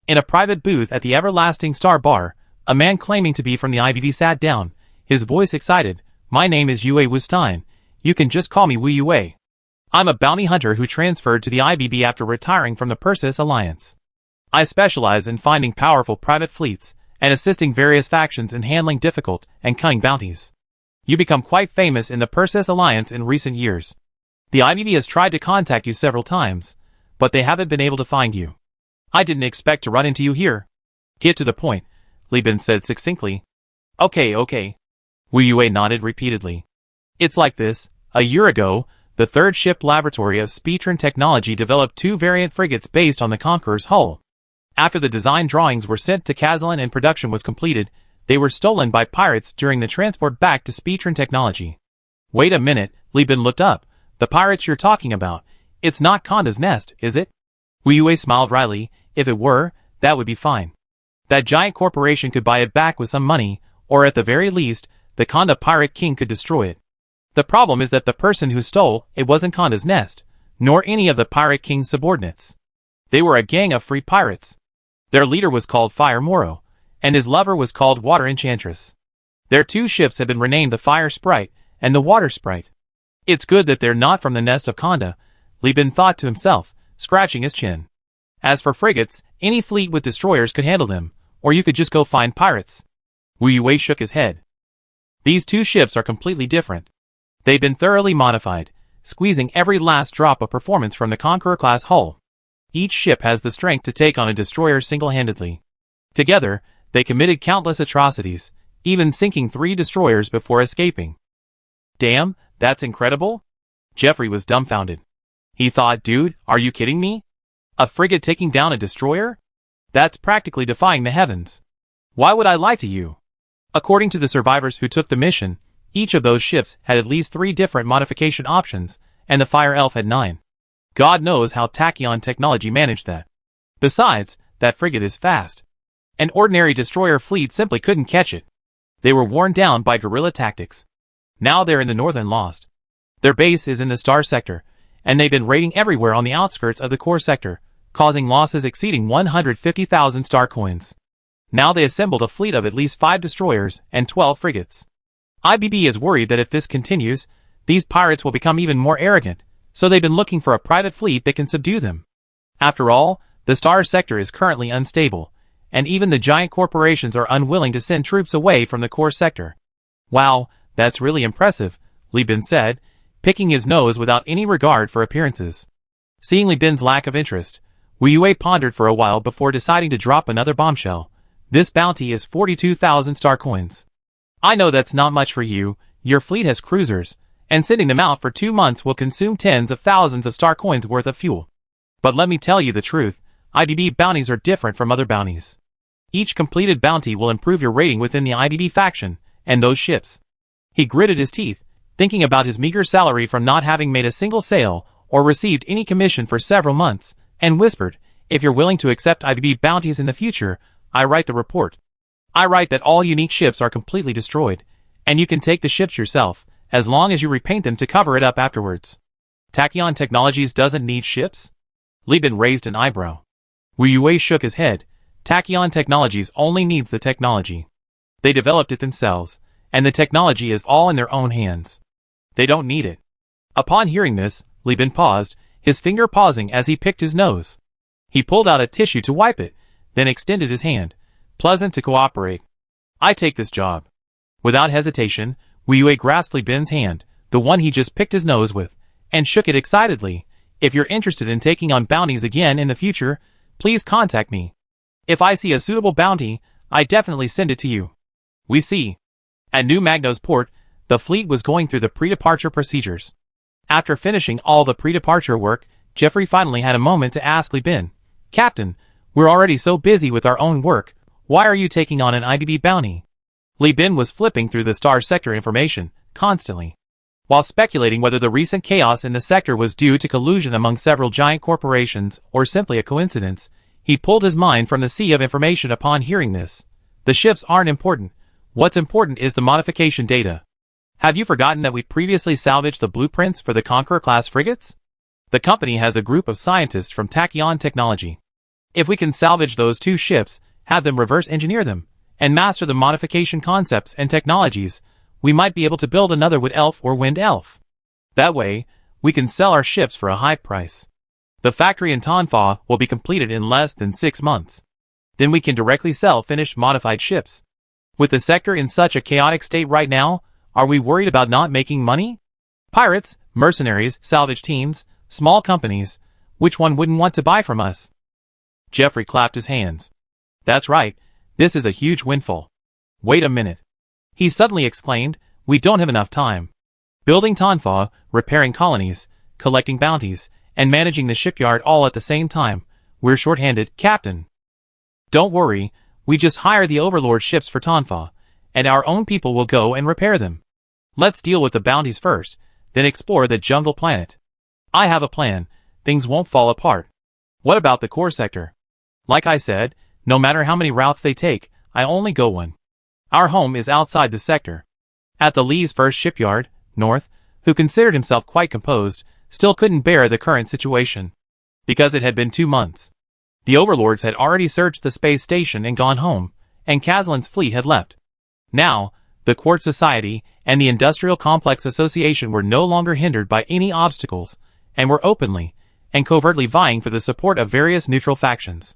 In a private booth at the Everlasting Star Bar, a man claiming to be from the IBB sat down, his voice excited. My name is Yue Wustein. You can just call me Wu Yue. I'm a bounty hunter who transferred to the IBB after retiring from the Persis Alliance. I specialize in finding powerful private fleets and assisting various factions in handling difficult and cunning bounties. You become quite famous in the Persis Alliance in recent years. The IBB has tried to contact you several times, but they haven't been able to find you. I didn't expect to run into you here. Get to the point, Li Bin said succinctly. Okay. Wu Yue nodded repeatedly. It's like this. A year ago, the third ship laboratory of Speedtron Technology developed two variant frigates based on the Conqueror's hull. After the design drawings were sent to Kazalin and production was completed, they were stolen by pirates during the transport back to Speedtron Technology. Wait a minute, Li Bin looked up. The pirates you're talking about, it's not Conda's Nest, is it? Wu Yue smiled wryly. If it were, that would be fine. That giant corporation could buy it back with some money, or at the very least, the Conda Pirate King could destroy it. The problem is that the person who stole it wasn't Conda's Nest, nor any of the Pirate King's subordinates. They were a gang of free pirates. Their leader was called Fire Moro, and his lover was called Water Enchantress. Their two ships have been renamed the Fire Sprite and the Water Sprite. It's good that they're not from the Nest of Conda, Li Bin thought to himself, scratching his chin. As for frigates, any fleet with destroyers could handle them, or you could just go find pirates. Wu Yue shook his head. These two ships are completely different. They've been thoroughly modified, squeezing every last drop of performance from the Conqueror-class hull. Each ship has the strength to take on a destroyer single-handedly. Together, they committed countless atrocities, even sinking 3 destroyers before escaping. Damn, that's incredible? Jeffrey was dumbfounded. He thought, dude, are you kidding me? A frigate taking down a destroyer? That's practically defying the heavens. Why would I lie to you? According to the survivors who took the mission, each of those ships had at least 3 different modification options, and the Fire Elf had 9. God knows how Tachyon Technology managed that. Besides, that frigate is fast. An ordinary destroyer fleet simply couldn't catch it. They were worn down by guerrilla tactics. Now they're in the Northern Lost. Their base is in the Star Sector, and they've been raiding everywhere on the outskirts of the Core Sector, causing losses exceeding 150,000 star coins. Now they assembled a fleet of at least 5 destroyers and 12 frigates. IBB is worried that if this continues, these pirates will become even more arrogant, so they've been looking for a private fleet that can subdue them. After all, the Star Sector is currently unstable, and even the giant corporations are unwilling to send troops away from the Core Sector. Wow, that's really impressive, Li Bin said, picking his nose without any regard for appearances. Seeing Li Bin's lack of interest, Wu Yue pondered for a while before deciding to drop another bombshell. This bounty is 42,000 star coins. I know that's not much for you, your fleet has cruisers, and sending them out for 2 months will consume tens of thousands of star coins worth of fuel. But let me tell you the truth, IBB bounties are different from other bounties. Each completed bounty will improve your rating within the IBB faction and those ships. He gritted his teeth, thinking about his meager salary from not having made a single sale or received any commission for several months, and whispered, "If you're willing to accept IBB bounties in the future, I write the report. I write that all unique ships are completely destroyed, and you can take the ships yourself, as long as you repaint them to cover it up afterwards." Tachyon Technologies doesn't need ships? Li Bin raised an eyebrow. Wu Yue shook his head. Tachyon Technologies only needs the technology. They developed it themselves, and the technology is all in their own hands. They don't need it. Upon hearing this, Li Bin paused, his finger pausing as he picked his nose. He pulled out a tissue to wipe it, then extended his hand, pleasant to cooperate. "I take this job." Without hesitation, Wu Yue grasped Li Bin's hand, the one he just picked his nose with, and shook it excitedly. "If you're interested in taking on bounties again in the future, please contact me. If I see a suitable bounty, I definitely send it to you." We see. At New Magnos port, the fleet was going through the pre-departure procedures. After finishing all the pre-departure work, Jeffrey finally had a moment to ask Li Bin, "Captain, we're already so busy with our own work, why are you taking on an IBB bounty?" Li Bin was flipping through the star sector information, constantly. While speculating whether the recent chaos in the sector was due to collusion among several giant corporations or simply a coincidence, he pulled his mind from the sea of information upon hearing this. The ships aren't important. What's important is the modification data. Have you forgotten that we previously salvaged the blueprints for the Conqueror-class frigates? The company has a group of scientists from Tachyon Technology. If we can salvage those 2 ships, have them reverse engineer them, and master the modification concepts and technologies, we might be able to build another Wood Elf or Wind Elf. That way, we can sell our ships for a high price. The factory in Tonfa will be completed in less than 6 months. Then we can directly sell finished modified ships. With the sector in such a chaotic state right now, are we worried about not making money? Pirates, mercenaries, salvage teams, small companies, which one wouldn't want to buy from us? Jeffrey clapped his hands. That's right, this is a huge windfall. Wait a minute. He suddenly exclaimed, we don't have enough time. Building Tonfa, repairing colonies, collecting bounties, and managing the shipyard all at the same time. We're short-handed, Captain. Don't worry, we just hire the Overlord ships for Tonfa, and our own people will go and repair them. Let's deal with the bounties first, then explore the jungle planet. I have a plan, things won't fall apart. What about the core sector? Like I said, no matter how many routes they take, I only go one. Our home is outside the sector. At the Lee's first shipyard, North, who considered himself quite composed, still couldn't bear the current situation. Because it had been 2 months. The overlords had already searched the space station and gone home, and Kazlan's fleet had left. Now, the Quartz Society and the Industrial Complex Association were no longer hindered by any obstacles, and were openly and covertly vying for the support of various neutral factions.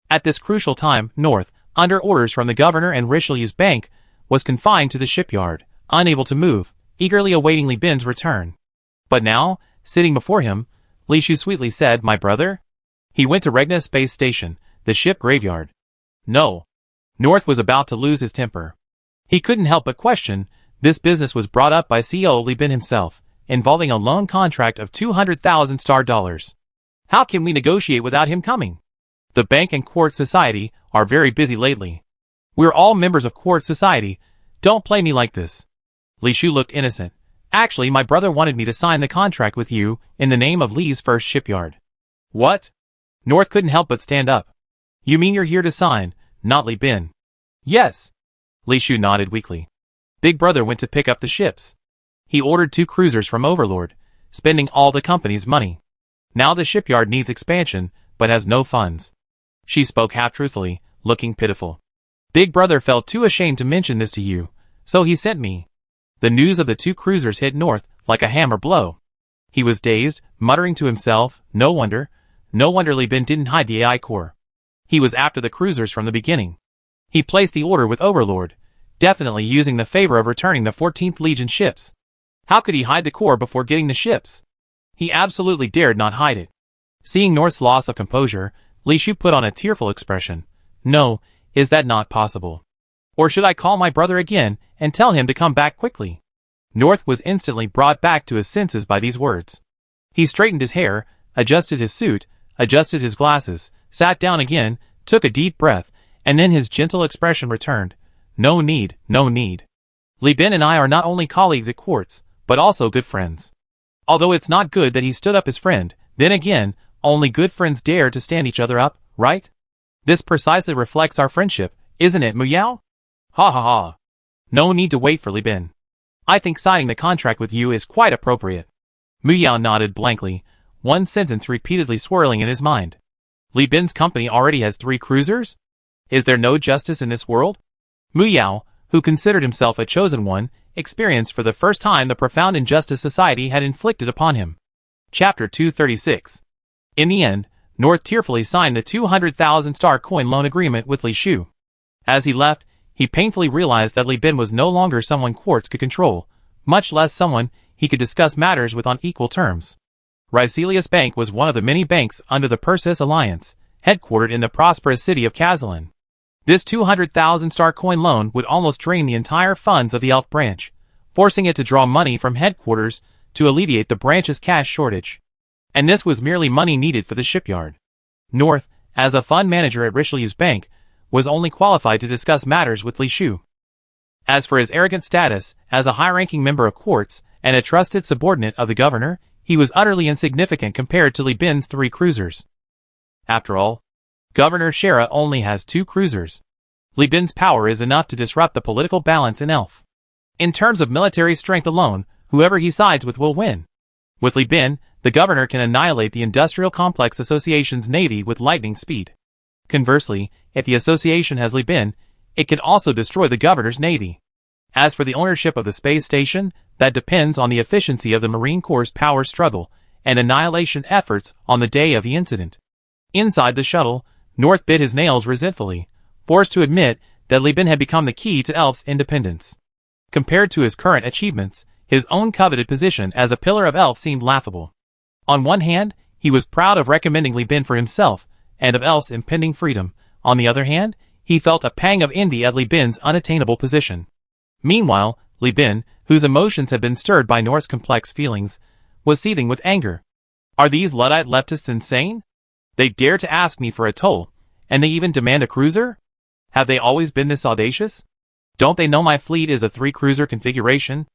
At this crucial time, North, under orders from the governor and Richelieu's bank, was confined to the shipyard, unable to move, eagerly awaiting Li Bin's return. But now, sitting before him, Li Shu sweetly said, "My brother?" He went to Regna Space Station, the ship graveyard. No. North was about to lose his temper. He couldn't help but question. This business was brought up by CEO Li Bin himself, involving a loan contract of 200,000 star dollars. How can we negotiate without him coming? The bank and Quartz Society are very busy lately. We're all members of Quartz Society. Don't play me like this. Li Shu looked innocent. Actually, my brother wanted me to sign the contract with you in the name of Lee's first shipyard. What? North couldn't help but stand up. You mean you're here to sign, not Li Bin? Yes. Li Shu nodded weakly. Big brother went to pick up the ships. He ordered 2 cruisers from Overlord, spending all the company's money. Now the shipyard needs expansion, but has no funds. She spoke half-truthfully, looking pitiful. Big brother felt too ashamed to mention this to you, so he sent me. The news of the 2 cruisers hit North like a hammer blow. He was dazed, muttering to himself, no wonder Li Bin didn't hide the AI core. He was after the cruisers from the beginning. He placed the order with Overlord, definitely using the favor of returning the 14th Legion ships. How could he hide the core before getting the ships? He absolutely dared not hide it. Seeing North's loss of composure, Li Shu put on a tearful expression. No, is that not possible? Or should I call my brother again and tell him to come back quickly? North was instantly brought back to his senses by these words. He straightened his hair, adjusted his suit, adjusted his glasses, sat down again, took a deep breath, and then his gentle expression returned. No need, no need. Li Bin and I are not only colleagues at Quartz, but also good friends. Although it's not good that he stood up his friend, then again, only good friends dare to stand each other up, right? This precisely reflects our friendship, isn't it, Muyao? Ha ha ha. No need to wait for Li Bin. I think signing the contract with you is quite appropriate. Muyao nodded blankly, one sentence repeatedly swirling in his mind. Li Bin's company already has 3 cruisers? Is there no justice in this world? Muyao, who considered himself a chosen one, experienced for the first time the profound injustice society had inflicted upon him. Chapter 236. In the end, North tearfully signed the 200,000 star coin loan agreement with Li Shu. As he left, he painfully realized that Li Bin was no longer someone Quartz could control, much less someone he could discuss matters with on equal terms. Ricelius Bank was one of the many banks under the Persis Alliance, headquartered in the prosperous city of Kazalin. This 200,000 star coin loan would almost drain the entire funds of the Elf branch, forcing it to draw money from headquarters to alleviate the branch's cash shortage. And this was merely money needed for the shipyard. North, as a fund manager at Richelieu's bank, was only qualified to discuss matters with Li Shu. As for his arrogant status as a high-ranking member of Quartz and a trusted subordinate of the governor, he was utterly insignificant compared to Li Bin's 3 cruisers. After all, Governor Shera only has 2 cruisers. Li Bin's power is enough to disrupt the political balance in Elf. In terms of military strength alone, whoever he sides with will win. With Li Bin, the governor can annihilate the Industrial Complex Association's navy with lightning speed. Conversely, if the association has Li Bin, it can also destroy the governor's navy. As for the ownership of the space station, that depends on the efficiency of the Marine Corps' power struggle and annihilation efforts on the day of the incident. Inside the shuttle, North bit his nails resentfully, forced to admit that Li Bin had become the key to Elf's independence. Compared to his current achievements, his own coveted position as a pillar of Elf seemed laughable. On one hand, he was proud of recommending Li Bin for himself, and of Elf's impending freedom. On the other hand, he felt a pang of envy at Li Bin's unattainable position. Meanwhile, Li Bin, whose emotions had been stirred by North's complex feelings, was seething with anger. Are these Luddite leftists insane? They dare to ask me for a toll, and they even demand a cruiser? Have they always been this audacious? Don't they know my fleet is a 3-cruiser configuration?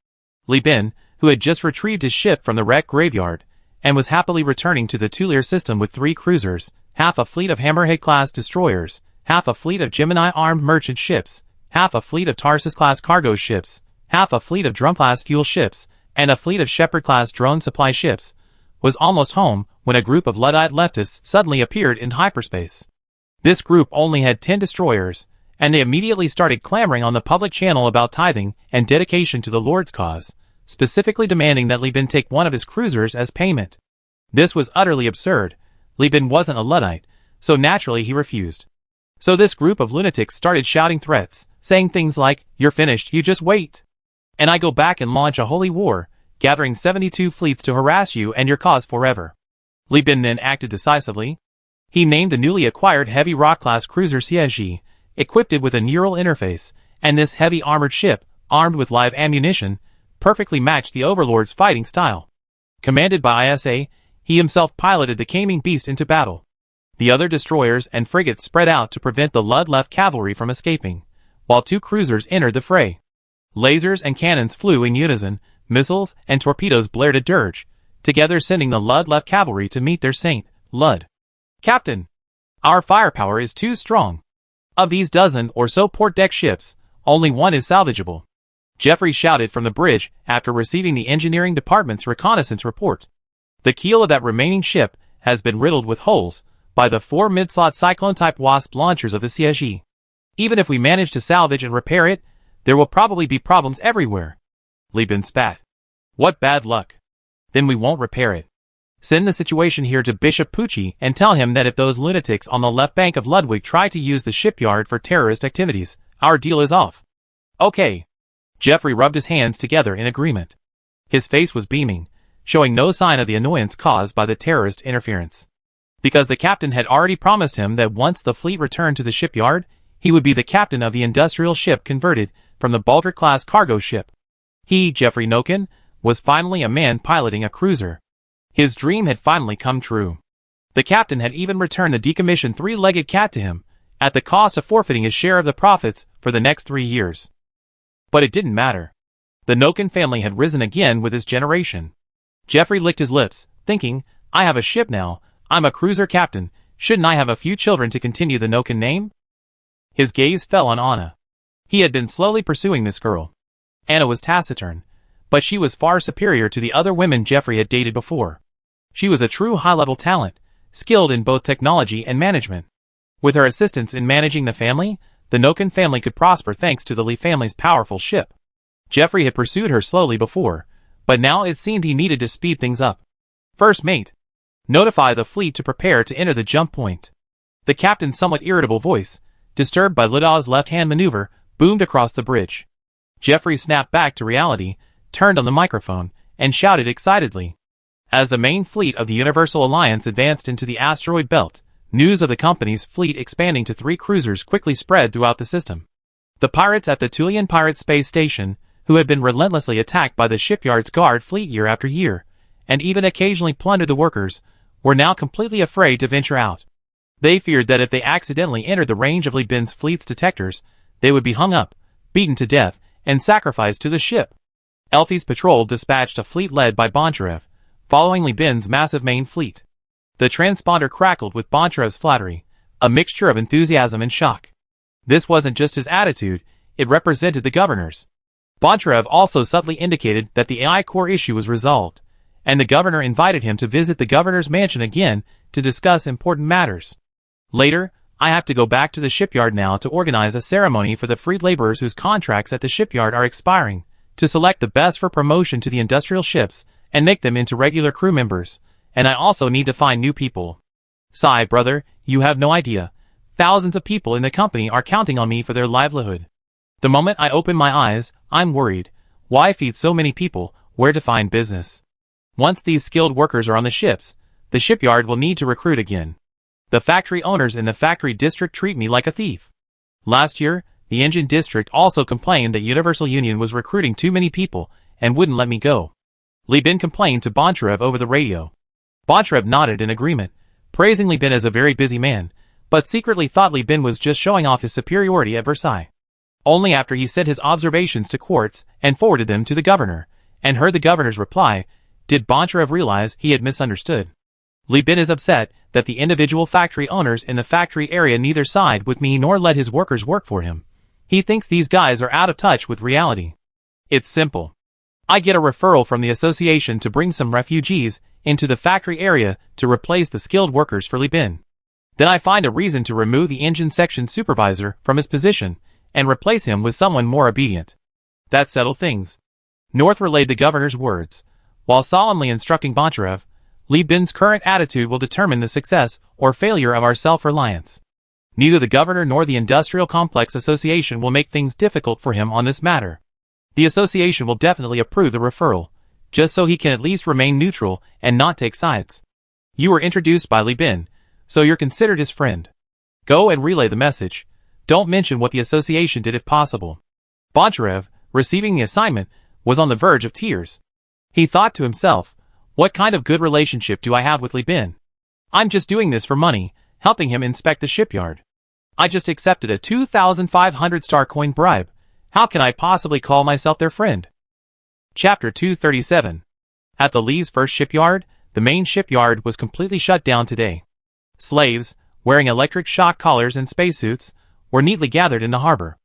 Li Bin, who had just retrieved his ship from the wreck graveyard, and was happily returning to the Tulier system with 3 cruisers, half a fleet of Hammerhead-class destroyers, half a fleet of Gemini-armed merchant ships, half a fleet of Tarsus-class cargo ships, half a fleet of Drum-class fuel ships, and a fleet of Shepherd-class drone supply ships, was almost home when a group of Luddite leftists suddenly appeared in hyperspace. This group only had 10 destroyers, and they immediately started clamoring on the public channel about tithing and dedication to the Lord's cause, specifically demanding that Li Bin take one of his cruisers as payment. This was utterly absurd. Li Bin wasn't a Luddite, so naturally he refused. So this group of lunatics started shouting threats, saying things like, "You're finished, you just wait. And I go back and launch a holy war, gathering 72 fleets to harass you and your cause forever." Li Bin then acted decisively. He named the newly acquired heavy rock-class cruiser Siege, equipped with a neural interface, and this heavy armored ship, armed with live ammunition, perfectly matched the Overlord's fighting style. Commanded by ISA, he himself piloted the Caming Beast into battle. The other destroyers and frigates spread out to prevent the Ludd-left cavalry from escaping, while 2 cruisers entered the fray. Lasers and cannons flew in unison, missiles and torpedoes blared a dirge, together sending the Ludd-left cavalry to meet their saint, Ludd. "Captain, our firepower is too strong. Of these dozen or so port-deck ships, only one is salvageable," Jeffrey shouted from the bridge after receiving the engineering department's reconnaissance report. "The keel of that remaining ship has been riddled with holes by the 4 mid-slot Cyclone-type Wasp launchers of the Siege. Even if we manage to salvage and repair it, there will probably be problems everywhere." Li Bin spat. "What bad luck. Then we won't repair it. Send the situation here to Bishop Pucci and tell him that if those lunatics on the left bank of Ludwig try to use the shipyard for terrorist activities, our deal is off." "Okay." Jeffrey rubbed his hands together in agreement. His face was beaming, showing no sign of the annoyance caused by the terrorist interference. Because the captain had already promised him that once the fleet returned to the shipyard, he would be the captain of the industrial ship converted from the Baldric-class cargo ship. He, Jeffrey Noken, was finally a man piloting a cruiser. His dream had finally come true. The captain had even returned the decommissioned three-legged cat to him, at the cost of forfeiting his share of the profits for the next 3 years. But it didn't matter. The Noken family had risen again with his generation. Jeffrey licked his lips, thinking, I have a ship now, I'm a cruiser captain, shouldn't I have a few children to continue the Noken name? His gaze fell on Anna. He had been slowly pursuing this girl. Anna was taciturn, but she was far superior to the other women Jeffrey had dated before. She was a true high-level talent, skilled in both technology and management. With her assistance in managing the family, the Noken family could prosper thanks to the Lee family's powerful ship. Jeffrey had pursued her slowly before, but now it seemed he needed to speed things up. First mate, notify the fleet to prepare to enter the jump point. The captain's somewhat irritable voice, disturbed by Lidaw's left-hand maneuver, boomed across the bridge. Jeffrey snapped back to reality, turned on the microphone, and shouted excitedly. As the main fleet of the Universal Alliance advanced into the asteroid belt, news of the company's fleet expanding to 3 cruisers quickly spread throughout the system. The pirates at the Tulian Pirate Space Station, who had been relentlessly attacked by the shipyard's guard fleet year after year, and even occasionally plundered the workers, were now completely afraid to venture out. They feared that if they accidentally entered the range of Li Bin's fleet's detectors, they would be hung up, beaten to death, and sacrificed to the ship. Elfi's patrol dispatched a fleet led by Boncharev, following Li Bin's massive main fleet. The transponder crackled with Boncharev's flattery, a mixture of enthusiasm and shock. This wasn't just his attitude, it represented the governor's. Boncharev also subtly indicated that the AI core issue was resolved, and the governor invited him to visit the governor's mansion again to discuss important matters. Later, I have to go back to the shipyard now to organize a ceremony for the freed laborers whose contracts at the shipyard are expiring, to select the best for promotion to the industrial ships and make them into regular crew members, and I also need to find new people. Sigh, brother, you have no idea. Thousands of people in the company are counting on me for their livelihood. The moment I open my eyes, I'm worried. Why feed so many people? Where to find business? Once these skilled workers are on the ships, the shipyard will need to recruit again. The factory owners in the factory district treat me like a thief. Last year, the engine district also complained that Universal Union was recruiting too many people and wouldn't let me go. Li Bin complained to Boncharev over the radio. Boncharev nodded in agreement, praising Li Bin as a very busy man, but secretly thought Li Bin was just showing off his superiority at Versailles. Only after he sent his observations to Quartz and forwarded them to the governor, and heard the governor's reply, did Boncharev realize he had misunderstood. Li Bin is upset that the individual factory owners in the factory area neither side with me nor let his workers work for him. He thinks these guys are out of touch with reality. It's simple. I get a referral from the association to bring some refugees into the factory area to replace the skilled workers for Li Bin. Then I find a reason to remove the engine section supervisor from his position and replace him with someone more obedient. That settled things. North relayed the governor's words, while solemnly instructing Boncharev, Li Bin's current attitude will determine the success or failure of our self-reliance. Neither the governor nor the Industrial Complex Association will make things difficult for him on this matter. The association will definitely approve the referral, just so he can at least remain neutral and not take sides. You were introduced by Li Bin, so you're considered his friend. Go and relay the message. Don't mention what the association did if possible. Boncharev, receiving the assignment, was on the verge of tears. He thought to himself, what kind of good relationship do I have with Li Bin? I'm just doing this for money, helping him inspect the shipyard. I just accepted a 2,500 star coin bribe. How can I possibly call myself their friend? Chapter 237. At the Lee's first shipyard, the main shipyard was completely shut down today. Slaves, wearing electric shock collars and spacesuits, were neatly gathered in the harbor.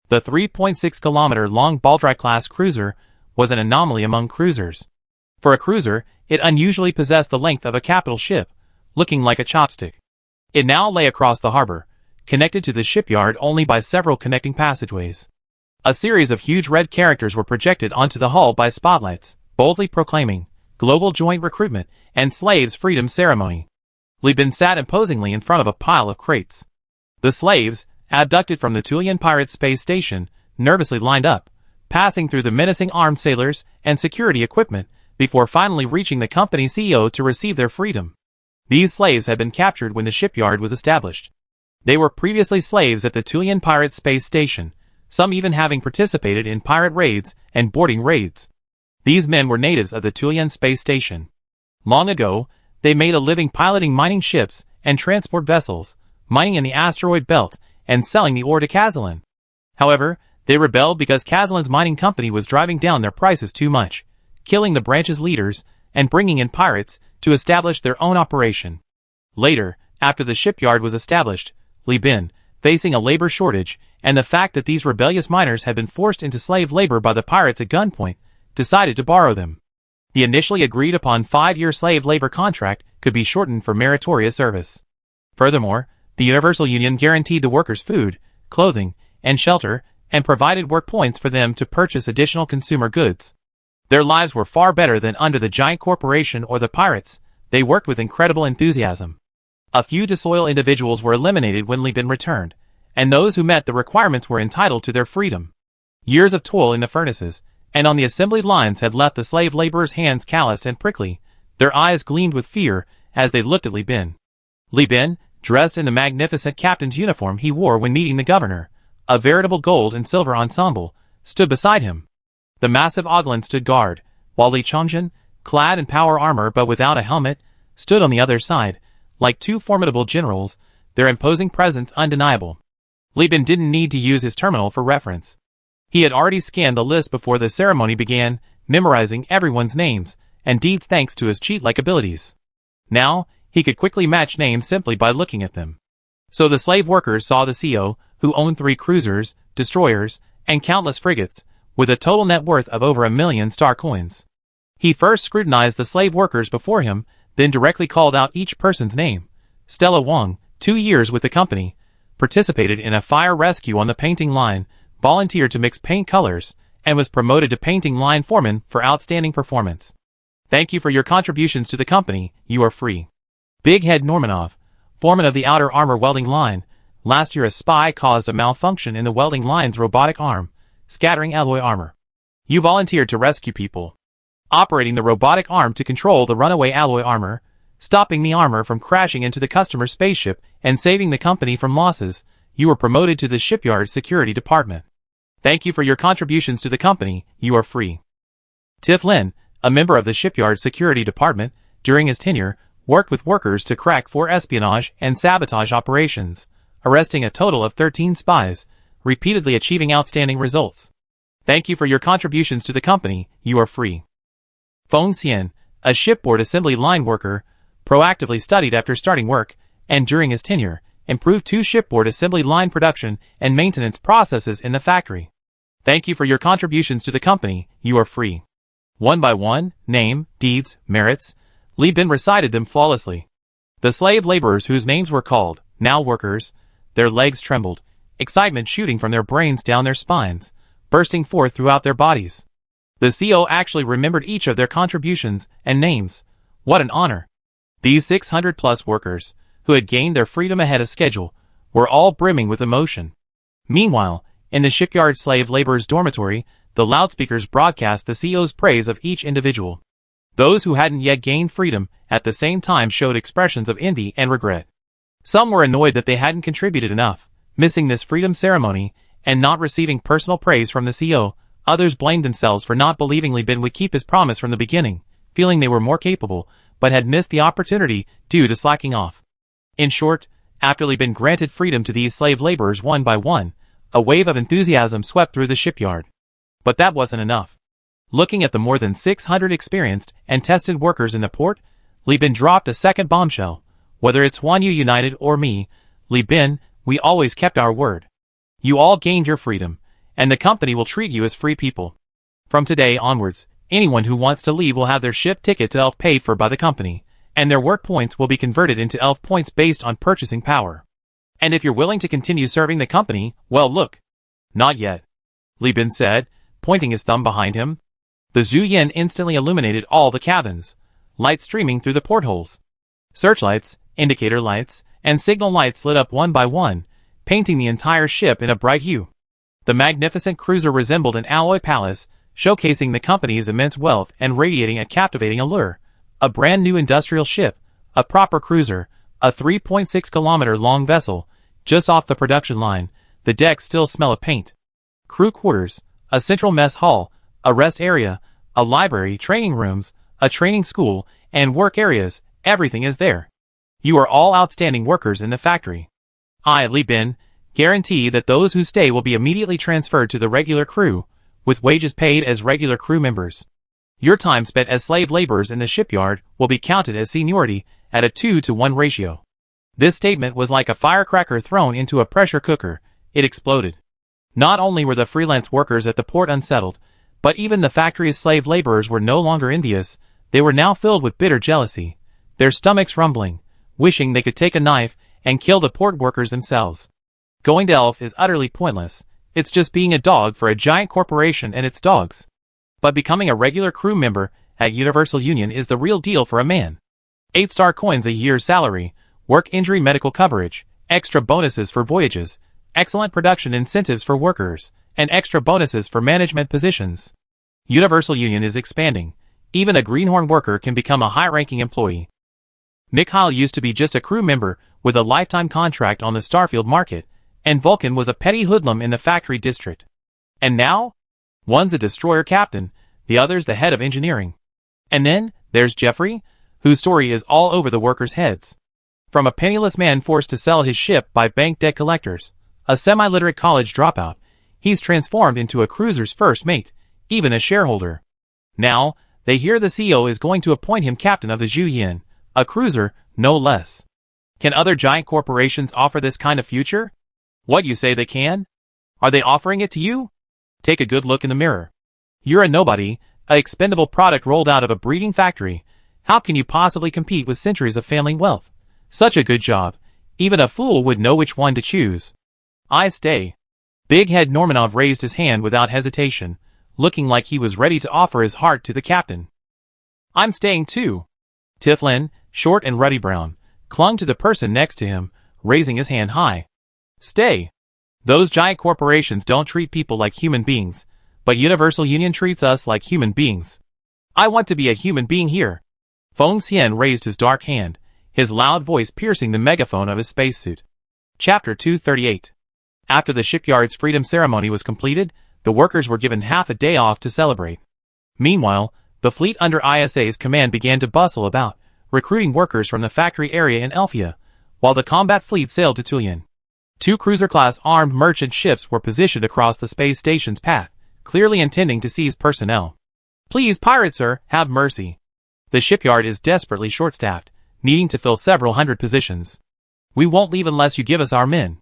The 3.6-kilometer-long Baldry-class cruiser was an anomaly among cruisers. For a cruiser, it unusually possessed the length of a capital ship, looking like a chopstick. It now lay across the harbor, connected to the shipyard only by several connecting passageways. A series of huge red characters were projected onto the hull by spotlights, boldly proclaiming, Global Joint Recruitment and Slaves Freedom Ceremony. Li Bin sat imposingly in front of a pile of crates. The slaves, abducted from the Tulian Pirate Space Station, nervously lined up, passing through the menacing armed sailors and security equipment before finally reaching the company CEO to receive their freedom. These slaves had been captured when the shipyard was established. They were previously slaves at the Tulian Pirate Space Station, some even having participated in pirate raids and boarding raids. These men were natives of the Tulian Space Station. Long ago, They made a living piloting mining ships and transport vessels, mining in the asteroid belt, and selling the ore to Kazalin. However, they rebelled because Kazalin's mining company was driving down their prices too much, killing the branch's leaders, and bringing in pirates to establish their own operation. Later, after the shipyard was established, Li Bin, facing a labor shortage, and the fact that these rebellious miners had been forced into slave labor by the pirates at gunpoint, decided to borrow them. The initially agreed upon 5-year slave labor contract could be shortened for meritorious service. Furthermore, the Universal Union guaranteed the workers food, clothing, and shelter, and provided work points for them to purchase additional consumer goods. Their lives were far better than under the giant corporation or the pirates. They worked with incredible enthusiasm. A few disloyal individuals were eliminated when Li Bin returned, and those who met the requirements were entitled to their freedom. Years of toil in the furnaces and on the assembly lines had left the slave laborers' hands calloused and prickly. Their eyes gleamed with fear as they looked at Li Bin. Li Bin, dressed in the magnificent captain's uniform he wore when meeting the governor, a veritable gold and silver ensemble, stood beside him. The massive Oglan stood guard, while Li Chongjin, clad in power armor but without a helmet, stood on the other side, like two formidable generals, their imposing presence undeniable. Li Bin didn't need to use his terminal for reference. He had already scanned the list before the ceremony began, memorizing everyone's names and deeds thanks to his cheat-like abilities. Now, he could quickly match names simply by looking at them. So the slave workers saw the CEO, who owned 3 cruisers, destroyers, and countless frigates, with a total net worth of over 1 million star coins. He first scrutinized the slave workers before him, then directly called out each person's name. Stella Wang, 2 years with the company, participated in a fire rescue on the painting line, volunteered to mix paint colors, and was promoted to painting line foreman for outstanding performance. Thank you for your contributions to the company. You are free. Big Head Normanov, foreman of the outer armor welding line. Last year a spy caused a malfunction in the welding line's robotic arm, scattering alloy armor. You volunteered to rescue people, operating the robotic arm to control the runaway alloy armor, stopping the armor from crashing into the customer's spaceship, and saving the company from losses. You were promoted to the shipyard security department. Thank you for your contributions to the company. You are free. Tiff Lin, a member of the shipyard security department, during his tenure, worked with workers to crack 4 espionage and sabotage operations, arresting a total of 13 spies, repeatedly achieving outstanding results. Thank you for your contributions to the company. You are free. Feng Xian, a shipboard assembly line worker, proactively studied after starting work, and during his tenure, improved 2 shipboard assembly line production and maintenance processes in the factory. Thank you for your contributions to the company. You are free. One by one, name, deeds, merits, Li Bin recited them flawlessly. The slave laborers whose names were called, now workers, their legs trembled, excitement shooting from their brains down their spines, bursting forth throughout their bodies. The CEO actually remembered each of their contributions and names. What an honor! These 600-plus workers, who had gained their freedom ahead of schedule, were all brimming with emotion. Meanwhile, in the shipyard slave laborers' dormitory, the loudspeakers broadcast the CEO's praise of each individual. Those who hadn't yet gained freedom, at the same time showed expressions of envy and regret. Some were annoyed that they hadn't contributed enough, missing this freedom ceremony, and not receiving personal praise from the CEO. Others blamed themselves for not believing Li Bin would keep his promise from the beginning, feeling they were more capable, but had missed the opportunity due to slacking off. In short, after Li Bin granted freedom to these slave laborers one by one, a wave of enthusiasm swept through the shipyard. But that wasn't enough. Looking at the more than 600 experienced and tested workers in the port, Li Bin dropped a second bombshell. Whether it's Wanyu United or me, Li Bin, we always kept our word. You all gained your freedom, and the company will treat you as free people. From today onwards, anyone who wants to leave will have their ship ticket to ELF paid for by the company, and their work points will be converted into ELF points based on purchasing power. And if you're willing to continue serving the company, well look. Not yet, Li Bin said, pointing his thumb behind him. The Zhu Yin instantly illuminated all the cabins, light streaming through the portholes. Searchlights, indicator lights, and signal lights lit up one by one, painting the entire ship in a bright hue. The magnificent cruiser resembled an alloy palace, showcasing the company's immense wealth and radiating a captivating allure. A brand new industrial ship, a proper cruiser, a 3.6-kilometer-long vessel, just off the production line. The decks still smell of paint. Crew quarters, a central mess hall, a rest area, a library, training rooms, a training school, and work areas. Everything is there. You are all outstanding workers in the factory. I, Li Bin, guarantee that those who stay will be immediately transferred to the regular crew, with wages paid as regular crew members. Your time spent as slave laborers in the shipyard will be counted as seniority at a 2-to-1 ratio. This statement was like a firecracker thrown into a pressure cooker. It exploded. Not only were the freelance workers at the port unsettled, but even the factory's slave laborers were no longer envious. They were now filled with bitter jealousy, their stomachs rumbling, wishing they could take a knife and kill the port workers themselves. Going to Elf is utterly pointless. It's just being a dog for a giant corporation and its dogs. But becoming a regular crew member at Universal Union is the real deal for a man. 8-star coins a year salary, work injury medical coverage, extra bonuses for voyages, excellent production incentives for workers, and extra bonuses for management positions. Universal Union is expanding. Even a greenhorn worker can become a high-ranking employee. Mikhail used to be just a crew member with a lifetime contract on the Starfield market, and Vulcan was a petty hoodlum in the factory district. And now? One's a destroyer captain, the other's the head of engineering. And then, there's Jeffrey, whose story is all over the workers' heads. From a penniless man forced to sell his ship by bank debt collectors, a semi-literate college dropout, he's transformed into a cruiser's first mate, even a shareholder. Now, they hear the CEO is going to appoint him captain of the Zhu Yin, a cruiser, no less. Can other giant corporations offer this kind of future? What, you say they can? Are they offering it to you? Take a good look in the mirror. You're a nobody, a expendable product rolled out of a breeding factory. How can you possibly compete with centuries of family wealth? Such a good job. Even a fool would know which one to choose. I stay. Big Head Normanov raised his hand without hesitation, looking like he was ready to offer his heart to the captain. I'm staying too. Tiflin, short and ruddy brown, clung to the person next to him, raising his hand high. Stay. Those giant corporations don't treat people like human beings, but Universal Union treats us like human beings. I want to be a human being here. Feng Xian raised his dark hand, his loud voice piercing the megaphone of his spacesuit. Chapter 238. After the shipyard's freedom ceremony was completed, the workers were given half a day off to celebrate. Meanwhile, the fleet under ISA's command began to bustle about, recruiting workers from the factory area in Elphia, while the combat fleet sailed to Tulian. 2 cruiser-class armed merchant ships were positioned across the space station's path, clearly intending to seize personnel. Please, pirate sir, have mercy. The shipyard is desperately short-staffed, needing to fill several hundred positions. We won't leave unless you give us our men.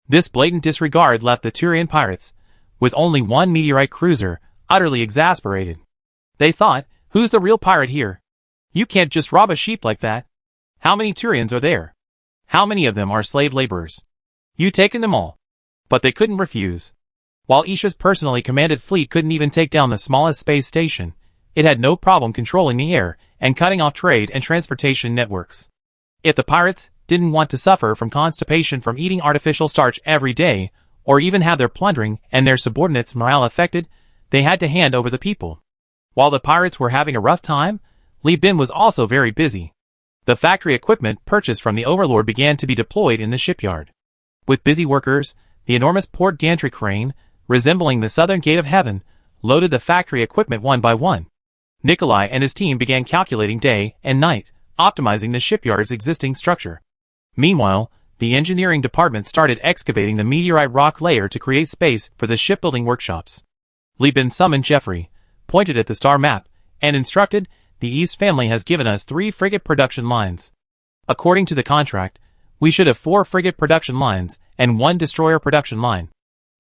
This blatant disregard left the Turian pirates, with only one meteorite cruiser, utterly exasperated. They thought, who's the real pirate here? You can't just rob a sheep like that. How many Turians are there? How many of them are slave laborers? You taken them all. But they couldn't refuse. While Isha's personally commanded fleet couldn't even take down the smallest space station, it had no problem controlling the air and cutting off trade and transportation networks. If the pirates didn't want to suffer from constipation from eating artificial starch every day, or even have their plundering and their subordinates' morale affected, they had to hand over the people. While the pirates were having a rough time, Li Bin was also very busy. The factory equipment purchased from the Overlord began to be deployed in the shipyard. With busy workers, the enormous port gantry crane, resembling the southern gate of heaven, loaded the factory equipment one by one. Nikolai and his team began calculating day and night, optimizing the shipyard's existing structure. Meanwhile, the engineering department started excavating the meteorite rock layer to create space for the shipbuilding workshops. Li Bin summoned Jeffrey, pointed at the star map, and instructed, the East family has given us 3 frigate production lines. According to the contract, we should have 4 frigate production lines and 1 destroyer production line.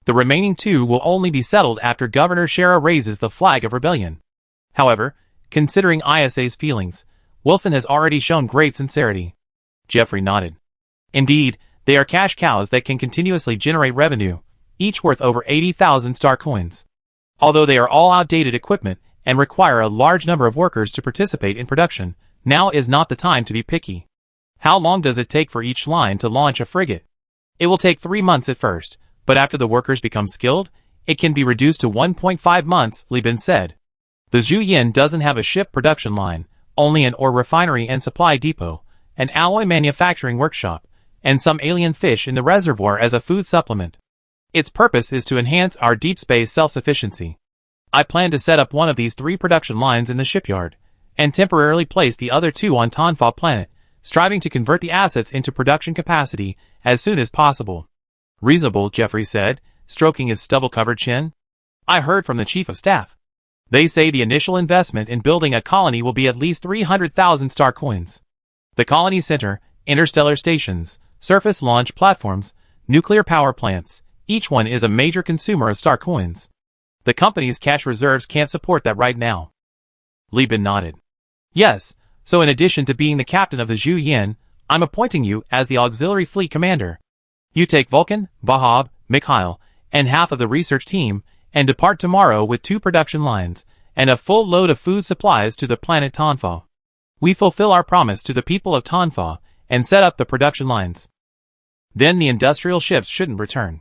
The remaining 2 will only be settled after Governor Shara raises the flag of rebellion. However, considering ISA's feelings, Wilson has already shown great sincerity. Jeffrey nodded. Indeed, they are cash cows that can continuously generate revenue, each worth over 80,000 star coins. Although they are all outdated equipment and require a large number of workers to participate in production, now is not the time to be picky. How long does it take for each line to launch a frigate? It will take 3 months at first, but after the workers become skilled, it can be reduced to 1.5 months, Li Bin said. The Zhu Yin doesn't have a ship production line, only an ore refinery and supply depot, an alloy manufacturing workshop, and some alien fish in the reservoir as a food supplement. Its purpose is to enhance our deep space self-sufficiency. I plan to set up one of these 3 production lines in the shipyard, and temporarily place the other two on Tonfa planet, striving to convert the assets into production capacity as soon as possible. Reasonable, Jeffrey said, stroking his stubble-covered chin. I heard from the Chief of Staff. They say the initial investment in building a colony will be at least 300,000 star coins. The colony center, interstellar stations, surface launch platforms, nuclear power plants, each one is a major consumer of star coins. The company's cash reserves can't support that right now. Li Bin nodded. Yes, so in addition to being the captain of the Zhu Yin, I'm appointing you as the auxiliary fleet commander. You take Vulcan, Vahab, Mikhail, and half of the research team, and depart tomorrow with 2 production lines, and a full load of food supplies to the planet Tonfa. We fulfill our promise to the people of Tonfa, and set up the production lines. Then the industrial ships shouldn't return.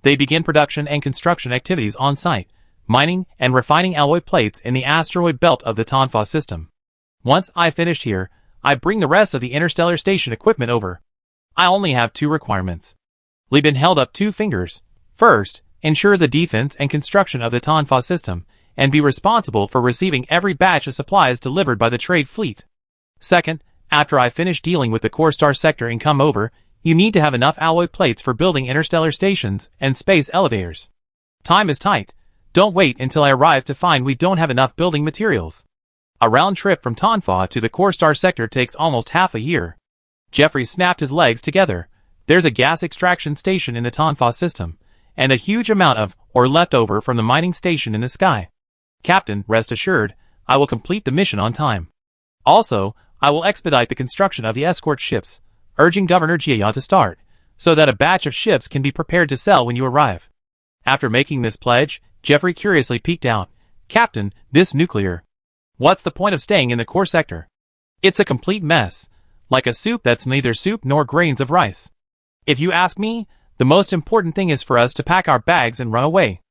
They begin production and construction activities on site, mining and refining alloy plates in the asteroid belt of the Tonfa system. Once I finished here, I bring the rest of the interstellar station equipment over. I only have 2 requirements. Li Bin held up 2 fingers. First, ensure the defense and construction of the Tonfa system, and be responsible for receiving every batch of supplies delivered by the trade fleet. Second, after I finish dealing with the core star sector and come over, you need to have enough alloy plates for building interstellar stations and space elevators. Time is tight. Don't wait until I arrive to find we don't have enough building materials. A round trip from Tonfa to the core star sector takes almost half a year. Jeffrey snapped his legs together. There's a gas extraction station in the Tonfa system, and a huge amount of ore left over from the mining station in the sky. Captain, rest assured, I will complete the mission on time. Also, I will expedite the construction of the escort ships, urging Governor Jia to start, so that a batch of ships can be prepared to sell when you arrive. After making this pledge, Jeffrey curiously peeked out. Captain, this nuclear. What's the point of staying in the core sector? It's a complete mess, like a soup that's neither soup nor grains of rice. If you ask me, the most important thing is for us to pack our bags and run away.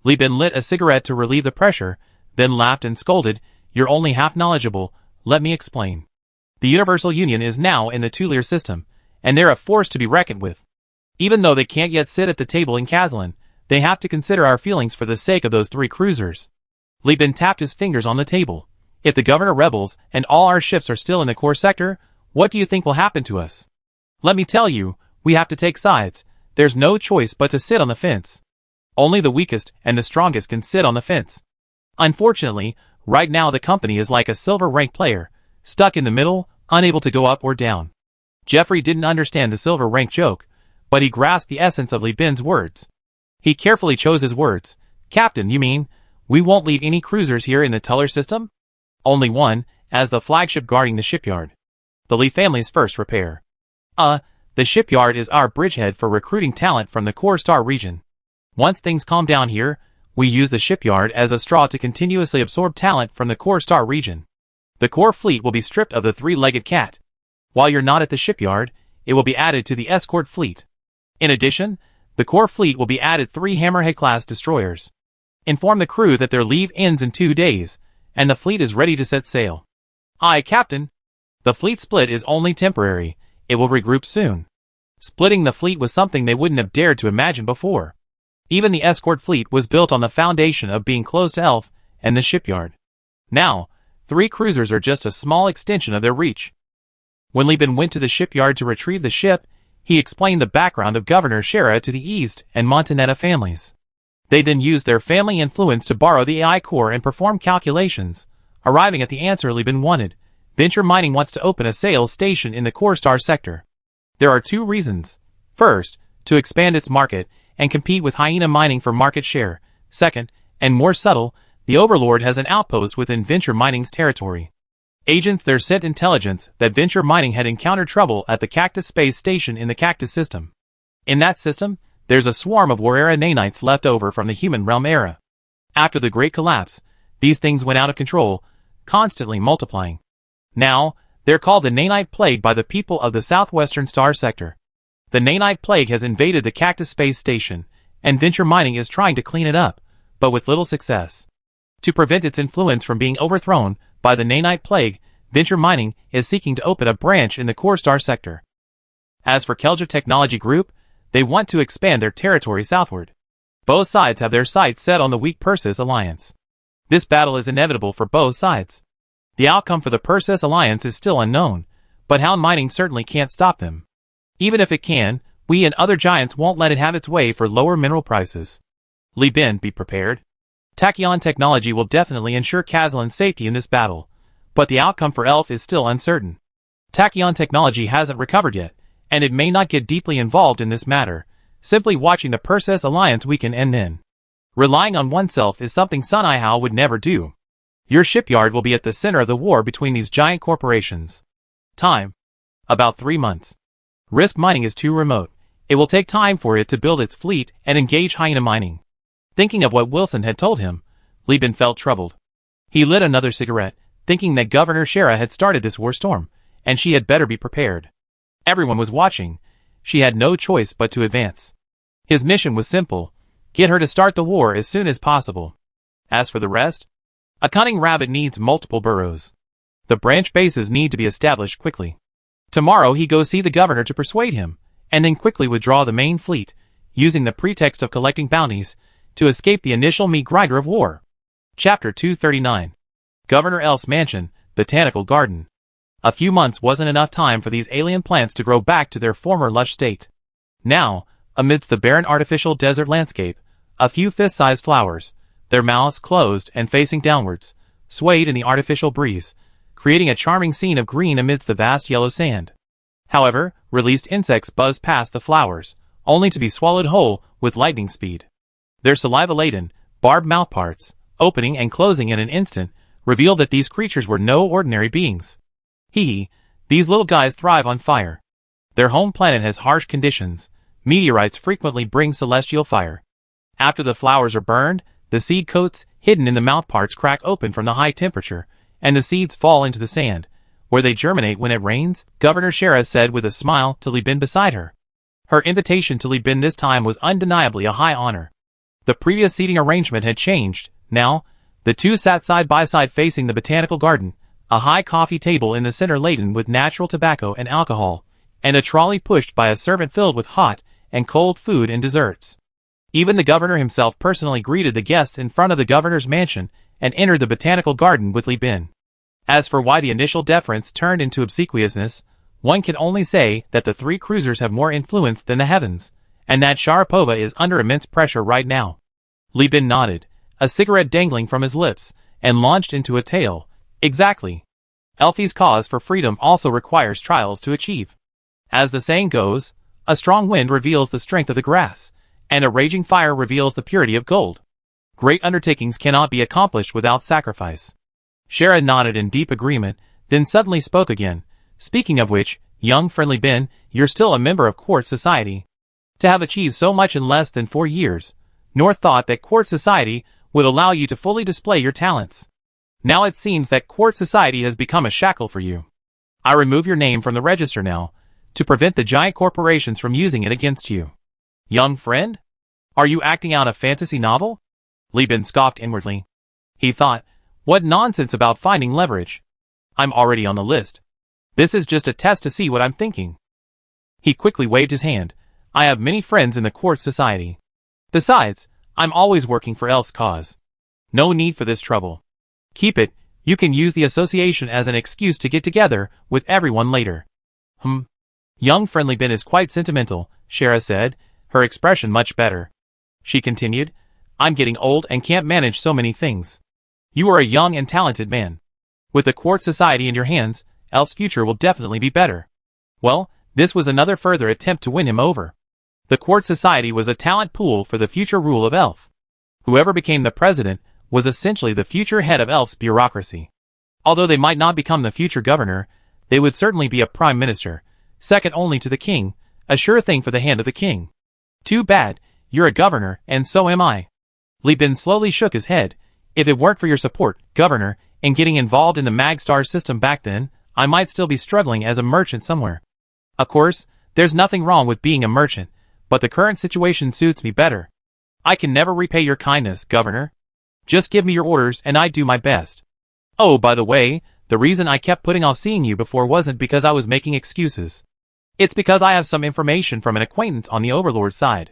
Li Bin lit a cigarette to relieve the pressure, then laughed and scolded, You're only half knowledgeable, let me explain. The Universal Union is now in the Tulier system, and they're a force to be reckoned with. Even though they can't yet sit at the table in Kazlan, they have to consider our feelings for the sake of those 3 cruisers. Li Bin tapped his fingers on the table. If the governor rebels and all our ships are still in the core sector, what do you think will happen to us? Let me tell you, we have to take sides. There's no choice but to sit on the fence. Only the weakest and the strongest can sit on the fence. Unfortunately, right now the company is like a silver rank player, stuck in the middle, unable to go up or down. Jeffrey didn't understand the silver rank joke, but he grasped the essence of Li Bin's words. He carefully chose his words. Captain, you mean, we won't leave any cruisers here in the Tuller system? Only one, as the flagship guarding the shipyard. The Li family's first repair. The shipyard is our bridgehead for recruiting talent from the core star region. Once things calm down here, we use the shipyard as a straw to continuously absorb talent from the core star region. The core fleet will be stripped of the 3-legged cat. While you're not at the shipyard, it will be added to the escort fleet. In addition, the core fleet will be added 3 Hammerhead-class destroyers. Inform the crew that their leave ends in 2 days, and the fleet is ready to set sail. Aye, Captain. The fleet split is only temporary. It will regroup soon. Splitting the fleet was something they wouldn't have dared to imagine before. Even the escort fleet was built on the foundation of being close to Elf and the shipyard. Now, 3 cruisers are just a small extension of their reach. When Li Bin went to the shipyard to retrieve the ship, he explained the background of Governor Shera to the East and Montanetta families. They then used their family influence to borrow the AI core and perform calculations, arriving at the answer Li Bin wanted. Venture Mining wants to open a sales station in the core star sector. There are 2 reasons. First, to expand its market and compete with Hyena Mining for market share. Second, and more subtle, the Overlord has an outpost within Venture Mining's territory. Agents there sent intelligence that Venture Mining had encountered trouble at the Cactus space station in the Cactus system. In that system, there's a swarm of War-era nanites left over from the human realm era. After the Great Collapse, these things went out of control, constantly multiplying. Now, they're called the Nanite Plague by the people of the southwestern star sector. The Nanite Plague has invaded the Cactus space station, and Venture Mining is trying to clean it up, but with little success. To prevent its influence from being overthrown by the Nanite Plague, Venture Mining is seeking to open a branch in the core star sector. As for Kelja Technology Group, they want to expand their territory southward. Both sides have their sights set on the weak Persis alliance. This battle is inevitable for both sides. The outcome for the Perseus Alliance is still unknown, but Hound mining certainly can't stop them. Even if it can, we and other giants won't let it have its way for lower mineral prices. Li Bin, be prepared. Tachyon technology will definitely ensure Kazlan's safety in this battle, but the outcome for Elf is still uncertain. Tachyon technology hasn't recovered yet, and it may not get deeply involved in this matter, simply watching the Perseus Alliance weaken and then relying on oneself is something Sun Ihao would never do. Your shipyard will be at the center of the war between these giant corporations. Time: about 3 months. Risk mining is too remote. It will take time for it to build its fleet and engage hyena mining. Thinking of what Wilson had told him, Li Bin felt troubled. He lit another cigarette, thinking that Governor Shara had started this war storm, and she had better be prepared. Everyone was watching. She had no choice but to advance. His mission was simple: get her to start the war as soon as possible. As for the rest, a cunning rabbit needs multiple burrows. The branch bases need to be established quickly. Tomorrow he goes see the governor to persuade him, and then quickly withdraw the main fleet, using the pretext of collecting bounties, to escape the initial meat grinder of war. Chapter 239. Governor Elf's Mansion, Botanical Garden. A few months wasn't enough time for these alien plants to grow back to their former lush state. Now, amidst the barren artificial desert landscape, a few fist-sized flowers, their mouths closed and facing downwards, swayed in the artificial breeze, creating a charming scene of green amidst the vast yellow sand. However, released insects buzzed past the flowers, only to be swallowed whole with lightning speed. Their saliva-laden, barbed mouthparts, opening and closing in an instant, revealed that these creatures were no ordinary beings. These little guys thrive on fire. Their home planet has harsh conditions. Meteorites frequently bring celestial fire. After the flowers are burned, the seed coats hidden in the mouthparts crack open from the high temperature, and the seeds fall into the sand, where they germinate when it rains, Governor Shara said with a smile to Li Bin beside her. Her invitation to Li Bin this time was undeniably a high honor. The previous seating arrangement had changed. Now, the two sat side by side facing the botanical garden, a high coffee table in the center laden with natural tobacco and alcohol, and a trolley pushed by a servant filled with hot and cold food and desserts. Even the governor himself personally greeted the guests in front of the governor's mansion and entered the botanical garden with Li Bin. As for why the initial deference turned into obsequiousness, one can only say that the three cruisers have more influence than the heavens, and that Sharapova is under immense pressure right now. Li Bin nodded, a cigarette dangling from his lips, and launched into a tale. Exactly. Elfie's cause for freedom also requires trials to achieve. As the saying goes, a strong wind reveals the strength of the grass, and a raging fire reveals the purity of gold. Great undertakings cannot be accomplished without sacrifice. Shara nodded in deep agreement, then suddenly spoke again. Speaking of which, young friendly Bin, you're still a member of Quartz Society. To have achieved so much in less than 4 years, nor thought that Quartz Society would allow you to fully display your talents. Now it seems that Quartz Society has become a shackle for you. I remove your name from the register now, to prevent the giant corporations from using it against you. Young friend? Are you acting out a fantasy novel? Li Bin scoffed inwardly. He thought, what nonsense about finding leverage. I'm already on the list. This is just a test to see what I'm thinking. He quickly waved his hand. I have many friends in the Quartz Society. Besides, I'm always working for Elf's cause. No need for this trouble. Keep it. You can use the association as an excuse to get together with everyone later. Young friendly Bin is quite sentimental, Shara said, her expression much better. She continued, I'm getting old and can't manage so many things. You are a young and talented man. With the Quartz Society in your hands, Elf's future will definitely be better. Well, this was another further attempt to win him over. The Quartz Society was a talent pool for the future rule of Elf. Whoever became the president was essentially the future head of Elf's bureaucracy. Although they might not become the future governor, they would certainly be a prime minister, second only to the king, a sure thing for the hand of the king. Too bad, you're a governor, and so am I. Li Bin slowly shook his head. If it weren't for your support, governor, in getting involved in the Magstar system back then, I might still be struggling as a merchant somewhere. Of course, there's nothing wrong with being a merchant, but the current situation suits me better. I can never repay your kindness, governor. Just give me your orders and I do my best. Oh, by the way, the reason I kept putting off seeing you before wasn't because I was making excuses. It's because I have some information from an acquaintance on the Overlord side.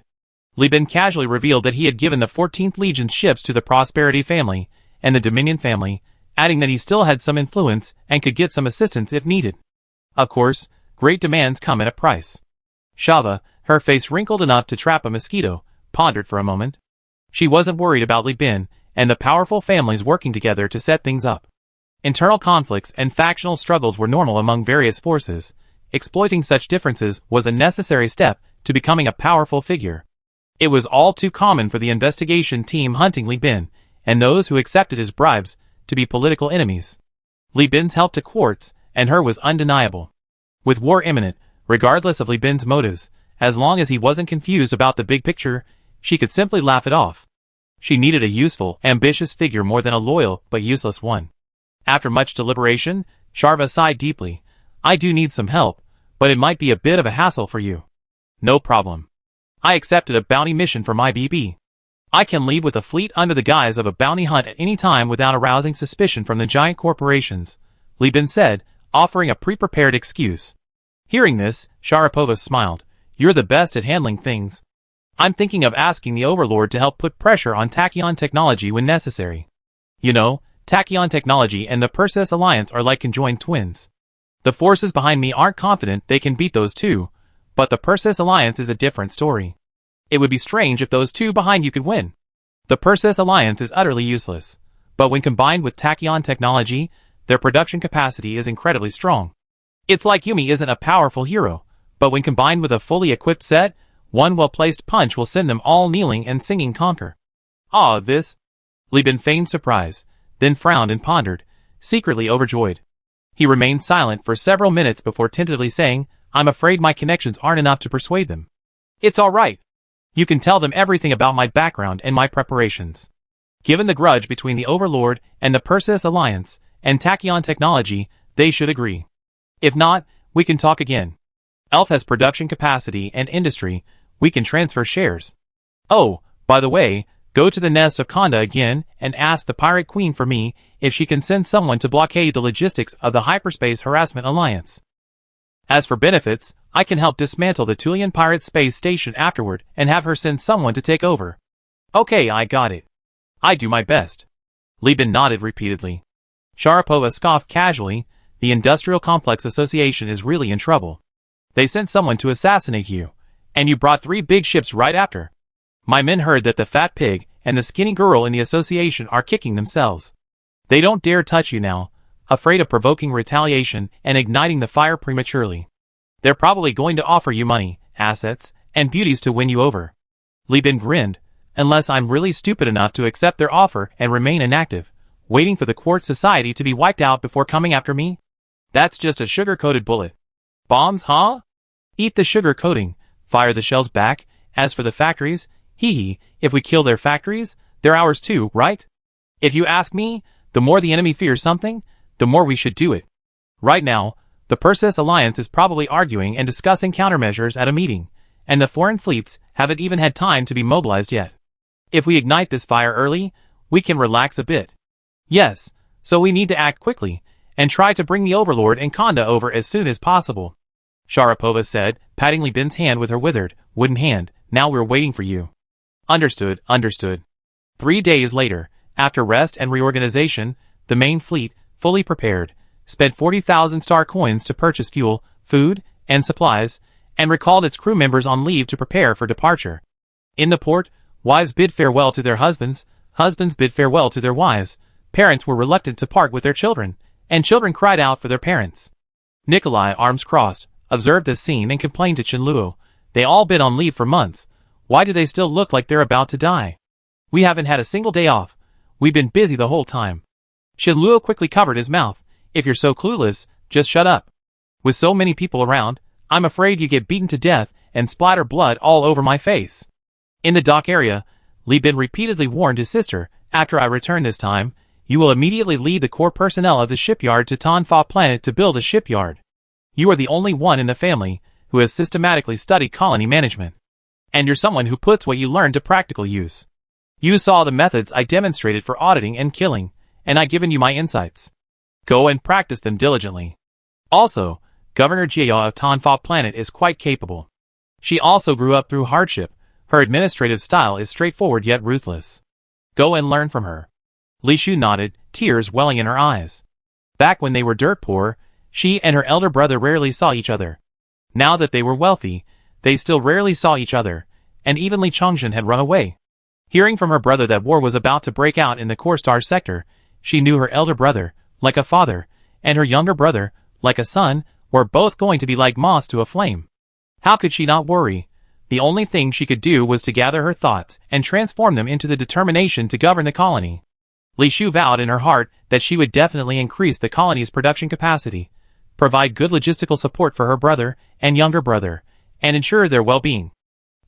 Li Bin casually revealed that he had given the 14th Legion's ships to the Prosperity family and the Dominion family, adding that he still had some influence and could get some assistance if needed. Of course, great demands come at a price. Shava, her face wrinkled enough to trap a mosquito, pondered for a moment. She wasn't worried about Li Bin and the powerful families working together to set things up. Internal conflicts and factional struggles were normal among various forces. Exploiting such differences was a necessary step to becoming a powerful figure. It was all too common for the investigation team hunting Li Bin, and those who accepted his bribes, to be political enemies. Li Bin's help to Quartz and her was undeniable. With war imminent, regardless of Li Bin's motives, as long as he wasn't confused about the big picture, she could simply laugh it off. She needed a useful, ambitious figure more than a loyal but useless one. After much deliberation, Sharva sighed deeply. I do need some help, but it might be a bit of a hassle for you. No problem. I accepted a bounty mission for my BB. I can leave with a fleet under the guise of a bounty hunt at any time without arousing suspicion from the giant corporations, Li Bin said, offering a pre-prepared excuse. Hearing this, Sharapova smiled. You're the best at handling things. I'm thinking of asking the Overlord to help put pressure on Tachyon Technology when necessary. You know, Tachyon Technology and the Perseus Alliance are like conjoined twins. The forces behind me aren't confident they can beat those two, but the Perseus Alliance is a different story. It would be strange if those two behind you could win. The Perseus Alliance is utterly useless, but when combined with Tachyon Technology, their production capacity is incredibly strong. It's like Yumi isn't a powerful hero, but when combined with a fully equipped set, one well-placed punch will send them all kneeling and singing conquer. Ah, this? Li Bin feigned surprise, then frowned and pondered, secretly overjoyed. He remained silent for several minutes before tentatively saying, I'm afraid my connections aren't enough to persuade them. It's all right. You can tell them everything about my background and my preparations. Given the grudge between the Overlord and the Perseus Alliance and Tachyon Technology, they should agree. If not, we can talk again. Elf has production capacity and industry, we can transfer shares. Oh, by the way, go to the nest of Khanda again and ask the Pirate Queen for me if she can send someone to blockade the logistics of the Hyperspace Harassment Alliance. As for benefits, I can help dismantle the Tulian Pirate Space Station afterward and have her send someone to take over. Okay, I got it. I do my best. Li Bin nodded repeatedly. Sharapova scoffed casually. The Industrial Complex Association is really in trouble. They sent someone to assassinate you, and you brought 3 big ships right after. My men heard that the fat pig and the skinny girl in the association are kicking themselves. They don't dare touch you now, afraid of provoking retaliation and igniting the fire prematurely. They're probably going to offer you money, assets, and beauties to win you over. Li Bin grinned. Unless I'm really stupid enough to accept their offer and remain inactive, waiting for the Quartz Society to be wiped out before coming after me? That's just a sugar-coated bullet. Bombs, huh? Eat the sugar coating, fire the shells back. As for the factories, hee, if we kill their factories, they're ours too, right? If you ask me, the more the enemy fears something, the more we should do it. Right now, the Perseus Alliance is probably arguing and discussing countermeasures at a meeting, and the foreign fleets haven't even had time to be mobilized yet. If we ignite this fire early, we can relax a bit. Yes, so we need to act quickly, and try to bring the Overlord and Khanda over as soon as possible. Sharapova said, patting Li Bin's hand with her withered, wooden hand. Now we're waiting for you. Understood, understood. 3 days later, after rest and reorganization, the main fleet, fully prepared, spent 40,000 star coins to purchase fuel, food, and supplies, and recalled its crew members on leave to prepare for departure. In the port, wives bid farewell to their husbands, husbands bid farewell to their wives, parents were reluctant to part with their children, and children cried out for their parents. Nikolai, arms crossed, observed this scene and complained to Chenluo. They all been on leave for months. Why do they still look like they're about to die? We haven't had a single day off. We've been busy the whole time. Chenluo quickly covered his mouth. If you're so clueless, just shut up. With so many people around, I'm afraid you get beaten to death and splatter blood all over my face. In the dock area, Li Bin repeatedly warned his sister, after I return this time, you will immediately lead the core personnel of the shipyard to Tanfa planet to build a shipyard. You are the only one in the family who has systematically studied colony management. And you're someone who puts what you learned to practical use. You saw the methods I demonstrated for auditing and killing, and I've given you my insights. Go and practice them diligently. Also, Governor Jia of Tanfa planet is quite capable. She also grew up through hardship. Her administrative style is straightforward yet ruthless. Go and learn from her. Li Shu nodded, tears welling in her eyes. Back when they were dirt poor, she and her elder brother rarely saw each other. Now that they were wealthy, they still rarely saw each other, and even Li Chongjin had run away. Hearing from her brother that war was about to break out in the Core-Star sector, she knew her elder brother, like a father, and her younger brother, like a son, were both going to be like moths to a flame. How could she not worry? The only thing she could do was to gather her thoughts and transform them into the determination to govern the colony. Li Shu vowed in her heart that she would definitely increase the colony's production capacity, provide good logistical support for her brother and younger brother, and ensure their well-being.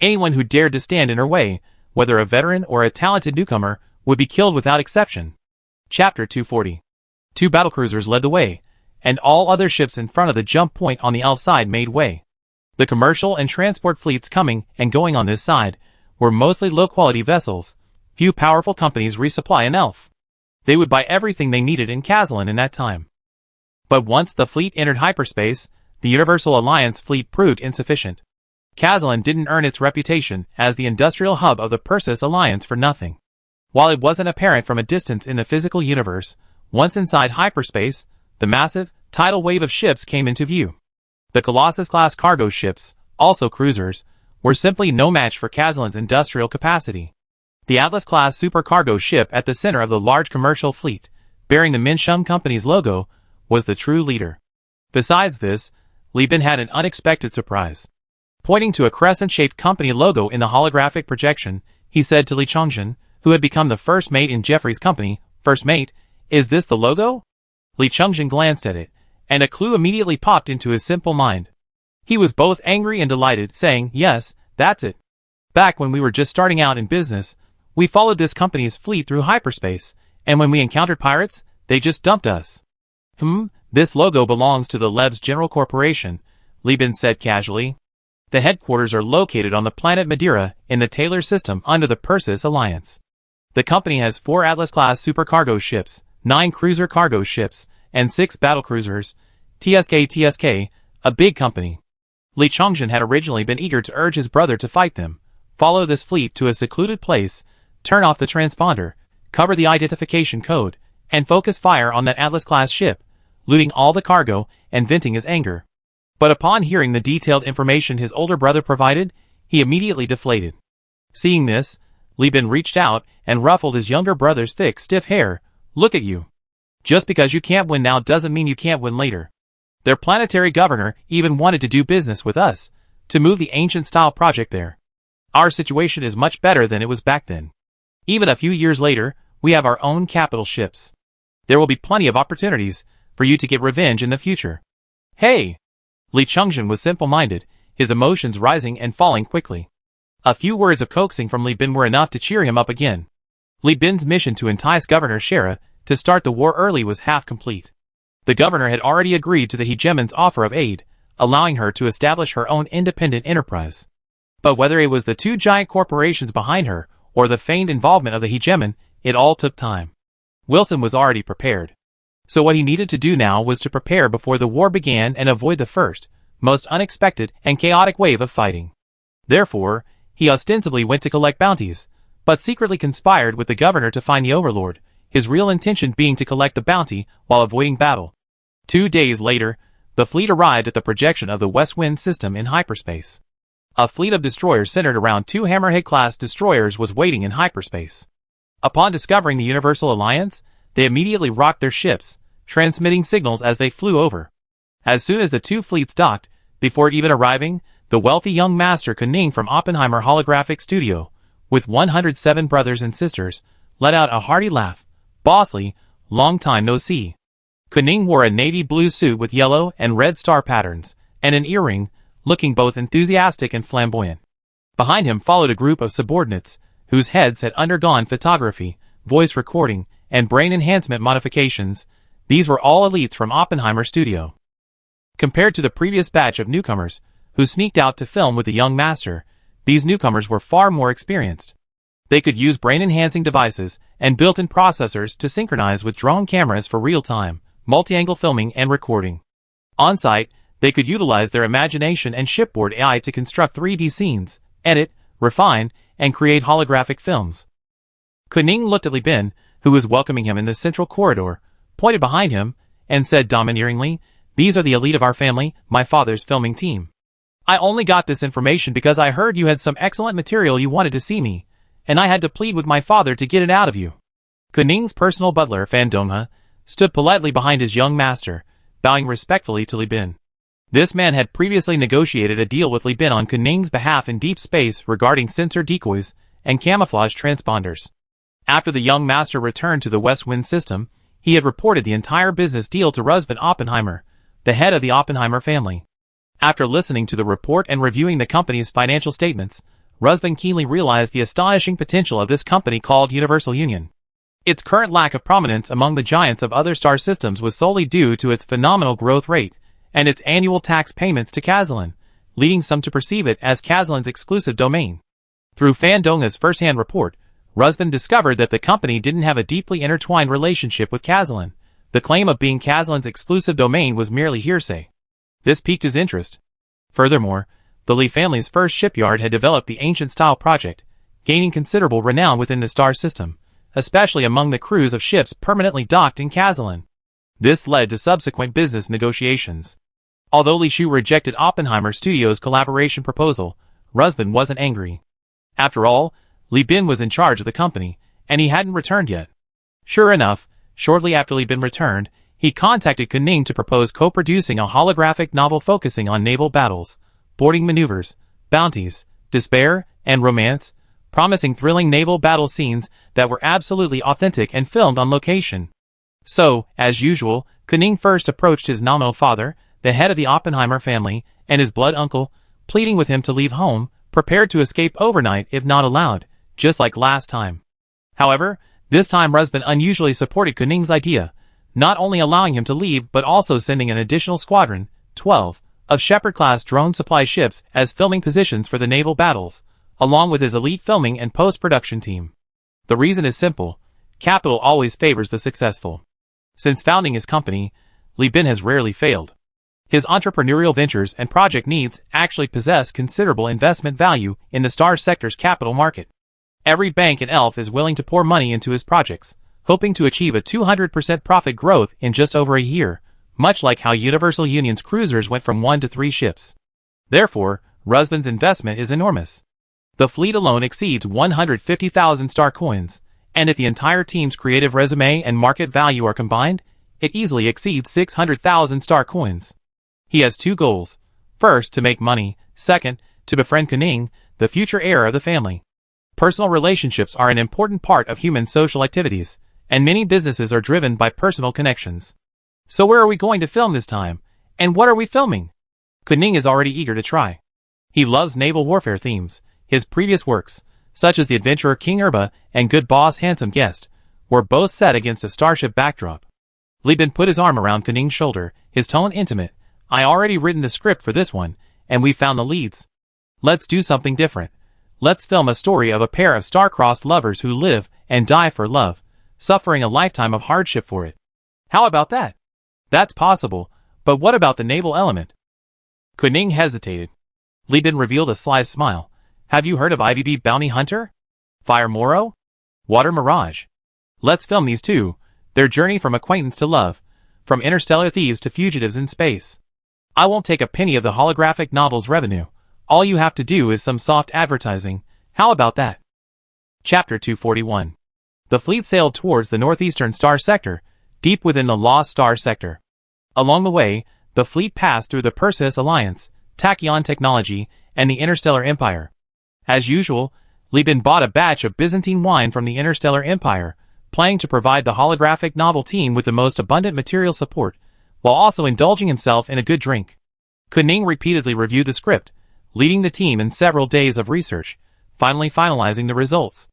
Anyone who dared to stand in her way, whether a veteran or a talented newcomer, would be killed without exception. Chapter 240. 2 battlecruisers led the way, and all other ships in front of the jump point on the Elf side made way. The commercial and transport fleets coming and going on this side were mostly low-quality vessels. Few powerful companies resupply an Elf. They would buy everything they needed in Kazalin in that time. But once the fleet entered hyperspace, the Universal Alliance fleet proved insufficient. Kazalin didn't earn its reputation as the industrial hub of the Persis Alliance for nothing. While it wasn't apparent from a distance in the physical universe, once inside hyperspace, the massive, tidal wave of ships came into view. The Colossus-class cargo ships, also cruisers, were simply no match for Kazalin's industrial capacity. The Atlas-class supercargo ship at the center of the large commercial fleet, bearing the Minsheng Company's logo, was the true leader. Besides this, Li Bin had an unexpected surprise. Pointing to a crescent-shaped company logo in the holographic projection, he said to Li Chongjin, who had become the first mate in Jeffrey's company, "First mate, is this the logo?" Li Chongjin glanced at it, and a clue immediately popped into his simple mind. He was both angry and delighted, saying, "Yes, that's it. Back when we were just starting out in business, we followed this company's fleet through hyperspace, and when we encountered pirates, they just dumped us." This logo belongs to the Lebs General Corporation, Li Bin said casually. The headquarters are located on the planet Madeira in the Taylor system under the Persis Alliance. The company has 4 Atlas-class supercargo ships, 9 cruiser cargo ships, and 6 battlecruisers. TSK, a big company. Li Chongjin had originally been eager to urge his brother to fight them, follow this fleet to a secluded place, turn off the transponder, cover the identification code, and focus fire on that Atlas-class ship, looting all the cargo and venting his anger. But upon hearing the detailed information his older brother provided, he immediately deflated. Seeing this, Li Bin reached out and ruffled his younger brother's thick, stiff hair. "Look at you. Just because you can't win now doesn't mean you can't win later. Their planetary governor even wanted to do business with us, to move the ancient-style project there. Our situation is much better than it was back then. Even a few years later, we have our own capital ships. There will be plenty of opportunities for you to get revenge in the future." "Hey!" Li Chongjin was simple-minded, his emotions rising and falling quickly. A few words of coaxing from Li Bin were enough to cheer him up again. Li Bin's mission to entice Governor Shera to start the war early was half complete. The governor had already agreed to the hegemon's offer of aid, allowing her to establish her own independent enterprise. But whether it was the 2 giant corporations behind her or the feigned involvement of the hegemon, it all took time. Wilson was already prepared. So what he needed to do now was to prepare before the war began and avoid the first, most unexpected and chaotic wave of fighting. Therefore, he ostensibly went to collect bounties, but secretly conspired with the governor to find the overlord, his real intention being to collect the bounty while avoiding battle. 2 days later, the fleet arrived at the projection of the West Wind system in hyperspace. A fleet of destroyers centered around 2 Hammerhead-class destroyers was waiting in hyperspace. Upon discovering the Universal Alliance, they immediately rocked their ships, transmitting signals as they flew over. As soon as the 2 fleets docked, before even arriving, the wealthy young master Kuning from Oppenheimer Holographic Studio, with 107 brothers and sisters, let out a hearty laugh. "Bossly, long time no see." Kuning wore a navy blue suit with yellow and red star patterns, and an earring, looking both enthusiastic and flamboyant. Behind him followed a group of subordinates, whose heads had undergone photography, voice recording, and brain enhancement modifications. These were all elites from Oppenheimer Studio. Compared to the previous batch of newcomers, who sneaked out to film with the young master, these newcomers were far more experienced. They could use brain-enhancing devices and built-in processors to synchronize with drone cameras for real-time, multi-angle filming and recording. On-site, they could utilize their imagination and shipboard AI to construct 3D scenes, edit, refine, and create holographic films. Kuning looked at Li Bin, who was welcoming him in the central corridor, pointed behind him, and said domineeringly, "These are the elite of our family, my father's filming team. I only got this information because I heard you had some excellent material you wanted to see me, and I had to plead with my father to get it out of you." Kuning's personal butler, Fan Donghe, stood politely behind his young master, bowing respectfully to Li Bin. This man had previously negotiated a deal with Li Bin on Kuning's behalf in deep space regarding sensor decoys and camouflage transponders. After the young master returned to the West Wind system, he had reported the entire business deal to Rusbin Oppenheimer, the head of the Oppenheimer family. After listening to the report and reviewing the company's financial statements, Rusbin keenly realized the astonishing potential of this company called Universal Union. Its current lack of prominence among the giants of other star systems was solely due to its phenomenal growth rate and its annual tax payments to Kazalin, leading some to perceive it as Kazalin's exclusive domain. Through Fan Donghe's first-hand report, Rusbin discovered that the company didn't have a deeply intertwined relationship with Kazalin. The claim of being Kazalin's exclusive domain was merely hearsay. This piqued his interest. Furthermore, the Li family's first shipyard had developed the ancient-style project, gaining considerable renown within the star system, especially among the crews of ships permanently docked in Kazalin. This led to subsequent business negotiations. Although Li Shu rejected Oppenheimer Studios' collaboration proposal, Rusbin wasn't angry. After all, Li Bin was in charge of the company, and he hadn't returned yet. Sure enough, shortly after Li Bin returned, he contacted Kuning to propose co-producing a holographic novel focusing on naval battles, boarding maneuvers, bounties, despair, and romance, promising thrilling naval battle scenes that were absolutely authentic and filmed on location. So, as usual, Kuning first approached his nominal father, the head of the Oppenheimer family, and his blood uncle, pleading with him to leave home, prepared to escape overnight if not allowed, just like last time. However, this time Rusbin unusually supported Kuning's idea, not only allowing him to leave but also sending an additional squadron, 12, of Shepard-class drone supply ships as filming positions for the naval battles, along with his elite filming and post-production team. The reason is simple: capital always favors the successful. Since founding his company, Li Bin has rarely failed. His entrepreneurial ventures and project needs actually possess considerable investment value in the star sector's capital market. Every bank in ELF is willing to pour money into his projects, hoping to achieve a 200% profit growth in just over a year, much like how Universal Union's cruisers went from 1 to 3 ships. Therefore, Rusbin's investment is enormous. The fleet alone exceeds 150,000 star coins, and if the entire team's creative resume and market value are combined, it easily exceeds 600,000 star coins. He has 2 goals: first, to make money; second, to befriend Kuning, the future heir of the family. Personal relationships are an important part of human social activities, and many businesses are driven by personal connections. So where are we going to film this time? And what are we filming? Kuning is already eager to try. He loves naval warfare themes. His previous works, such as The Adventurer King Erba and Good Boss Handsome Guest, were both set against a starship backdrop. Li Bin put his arm around Kuning's shoulder, his tone intimate. "I already written the script for this one, and we found the leads. Let's do something different. Let's film a story of a pair of star-crossed lovers who live and die for love, suffering a lifetime of hardship for it. How about that?" "That's possible, but what about the naval element?" Kuning hesitated. Li Bin revealed a sly smile. "Have you heard of IBB Bounty Hunter? Fire Moro? Water Mirage? Let's film these two, their journey from acquaintance to love, from interstellar thieves to fugitives in space. I won't take a penny of the holographic novel's revenue. All you have to do is some soft advertising. How about that?" Chapter 241. The fleet sailed towards the northeastern star sector, deep within the Lost Star sector. Along the way, the fleet passed through the Perseus Alliance, Tachyon Technology, and the Interstellar Empire. As usual, Li Bin bought a batch of Byzantine wine from the Interstellar Empire, planning to provide the holographic novel team with the most abundant material support, while also indulging himself in a good drink. Kuning repeatedly reviewed the script, leading the team in several days of research, finally finalizing the results.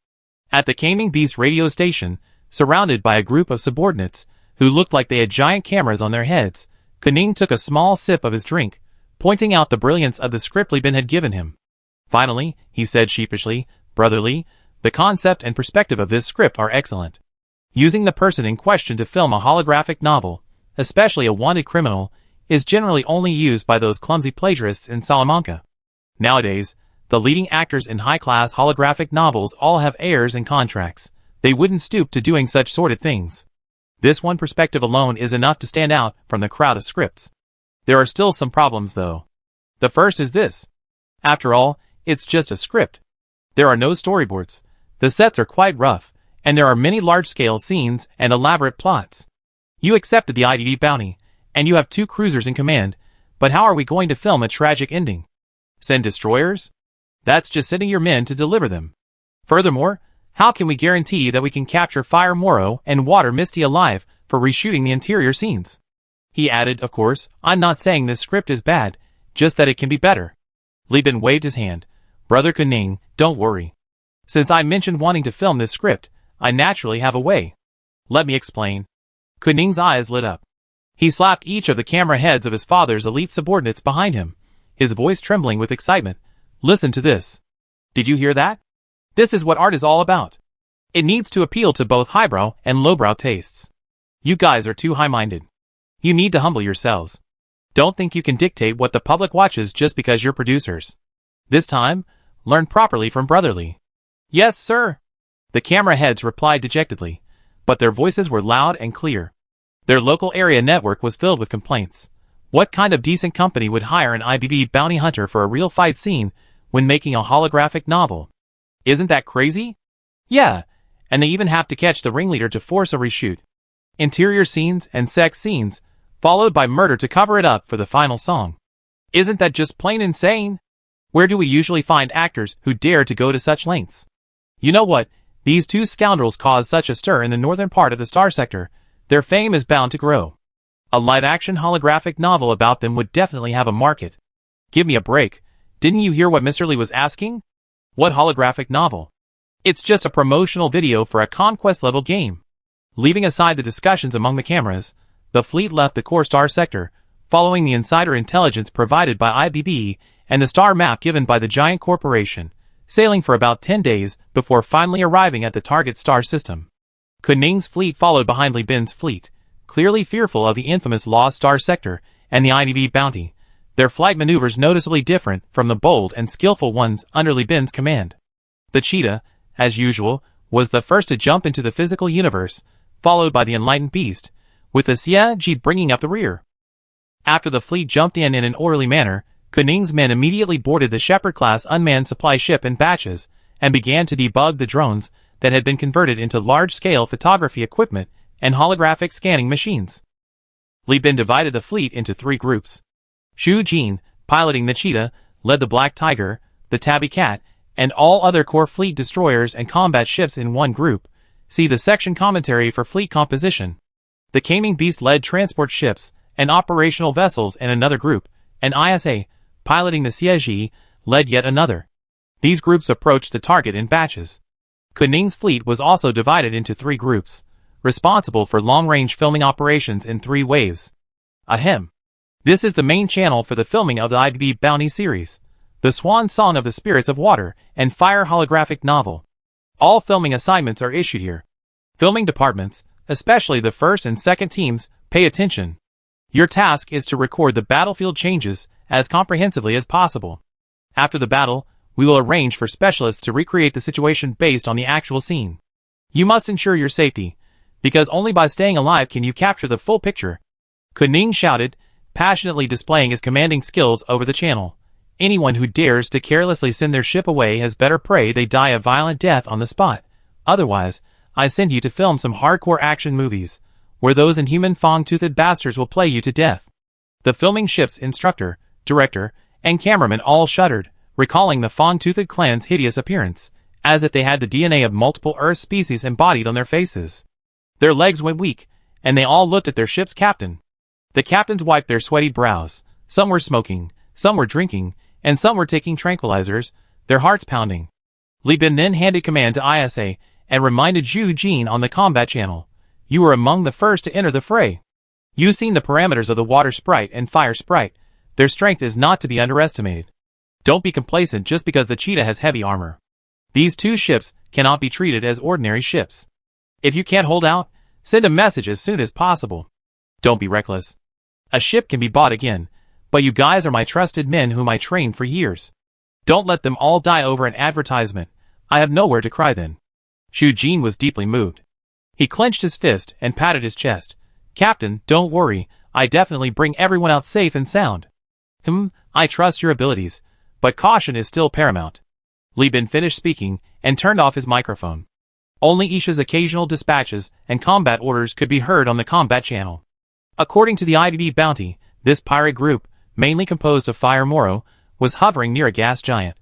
At the Gaming Beast radio station, surrounded by a group of subordinates, who looked like they had giant cameras on their heads, Kuning took a small sip of his drink, pointing out the brilliance of the script Li Bin had given him. "Finally," he said sheepishly, "brotherly, the concept and perspective of this script are excellent. Using the person in question to film a holographic novel, especially a wanted criminal, is generally only used by those clumsy plagiarists in Salamanca. Nowadays, the leading actors in high-class holographic novels all have heirs and contracts, They wouldn't stoop to doing such sordid things. This one perspective alone is enough to stand out from the crowd of scripts. There are still some problems though. The first is this. After all, it's just a script. There are no storyboards. The sets are quite rough, and there are many large-scale scenes and elaborate plots. You accepted the IDB bounty, and you have 2 cruisers in command, but how are we going to film a tragic ending? Send destroyers? That's just sending your men to deliver them. Furthermore, how can we guarantee that we can capture Fire Morrow and Water Misty alive for reshooting the interior scenes? He added, of course, I'm not saying this script is bad, just that it can be better. Li Bin waved his hand. Brother Kuning, don't worry. Since I mentioned wanting to film this script, I naturally have a way. Let me explain. Kuning's eyes lit up. He slapped each of the camera heads of his father's elite subordinates behind him, his voice trembling with excitement. Listen to this. Did you hear that? This is what art is all about. It needs to appeal to both highbrow and lowbrow tastes. You guys are too high-minded. You need to humble yourselves. Don't think you can dictate what the public watches just because you're producers. This time, learn properly from Brotherly. Yes, sir. The camera heads replied dejectedly, but their voices were loud and clear. Their local area network was filled with complaints. What kind of decent company would hire an IBB bounty hunter for a real fight scene when making a holographic novel? Isn't that crazy? Yeah, and they even have to catch the ringleader to force a reshoot. Interior scenes and sex scenes, followed by murder to cover it up for the final song. Isn't that just plain insane? Where do we usually find actors who dare to go to such lengths? You know what? These 2 scoundrels caused such a stir in the northern part of the Star Sector, their fame is bound to grow. A live-action holographic novel about them would definitely have a market. Give me a break. Didn't you hear what Mr. Lee was asking? What holographic novel? It's just a promotional video for a conquest-level game. Leaving aside the discussions among the cameras, the fleet left the core Star Sector, following the insider intelligence provided by IBB and the star map given by the giant corporation, sailing for about 10 days before finally arriving at the target star system. Kuning's fleet followed behind Li Bin's fleet, clearly fearful of the infamous Lost Star Sector and the IBB bounty, their flight maneuvers noticeably different from the bold and skillful ones under Li Bin's command. The cheetah, as usual, was the first to jump into the physical universe, followed by the enlightened beast, with the Xia bringing up the rear. After the fleet jumped in an orderly manner, Kuning's men immediately boarded the Shepherd-class unmanned supply ship in batches and began to debug the drones that had been converted into large-scale photography equipment and holographic scanning machines. Li Bin divided the fleet into 3 groups. Xu Jin, piloting the Cheetah, led the Black Tiger, the Tabby Cat, and all other core fleet destroyers and combat ships in one group. See the section commentary for fleet composition. The Caming Beast led transport ships and operational vessels in another group, and ISA, piloting the Xie, led yet another. These groups approached the target in batches. Kuning's fleet was also divided into 3 groups, responsible for long-range filming operations in 3 waves. Ahem. This is the main channel for the filming of the IBB Bounty series, the swan song of the Spirits of Water and Fire holographic novel. All filming assignments are issued here. Filming departments, especially the first and second teams, pay attention. Your task is to record the battlefield changes as comprehensively as possible. After the battle, we will arrange for specialists to recreate the situation based on the actual scene. You must ensure your safety, because only by staying alive can you capture the full picture. Kuning shouted, passionately displaying his commanding skills over the channel. Anyone who dares to carelessly send their ship away has better pray they die a violent death on the spot. Otherwise, I send you to film some hardcore action movies, where those inhuman fong-toothed bastards will play you to death. The filming ship's instructor, director, and cameraman all shuddered, recalling the fong-toothed clan's hideous appearance, as if they had the DNA of multiple Earth species embodied on their faces. Their legs went weak, and they all looked at their ship's captain. The captains wiped their sweaty brows. Some were smoking, some were drinking, and some were taking tranquilizers, their hearts pounding. Li Bin then handed command to ISA and reminded Zhu Jin on the combat channel. You were among the first to enter the fray. You've seen the parameters of the water sprite and fire sprite. Their strength is not to be underestimated. Don't be complacent just because the Cheetah has heavy armor. These 2 ships cannot be treated as ordinary ships. If you can't hold out, send a message as soon as possible. Don't be reckless. A ship can be bought again, but you guys are my trusted men whom I trained for years. Don't let them all die over an advertisement. I have nowhere to cry then. Xu Jin was deeply moved. He clenched his fist and patted his chest. Captain, don't worry, I definitely bring everyone out safe and sound. I trust your abilities, but caution is still paramount. Li Bin finished speaking and turned off his microphone. Only Isha's occasional dispatches and combat orders could be heard on the combat channel. According to the IBB bounty, this pirate group, mainly composed of Fire Moro, was hovering near a gas giant.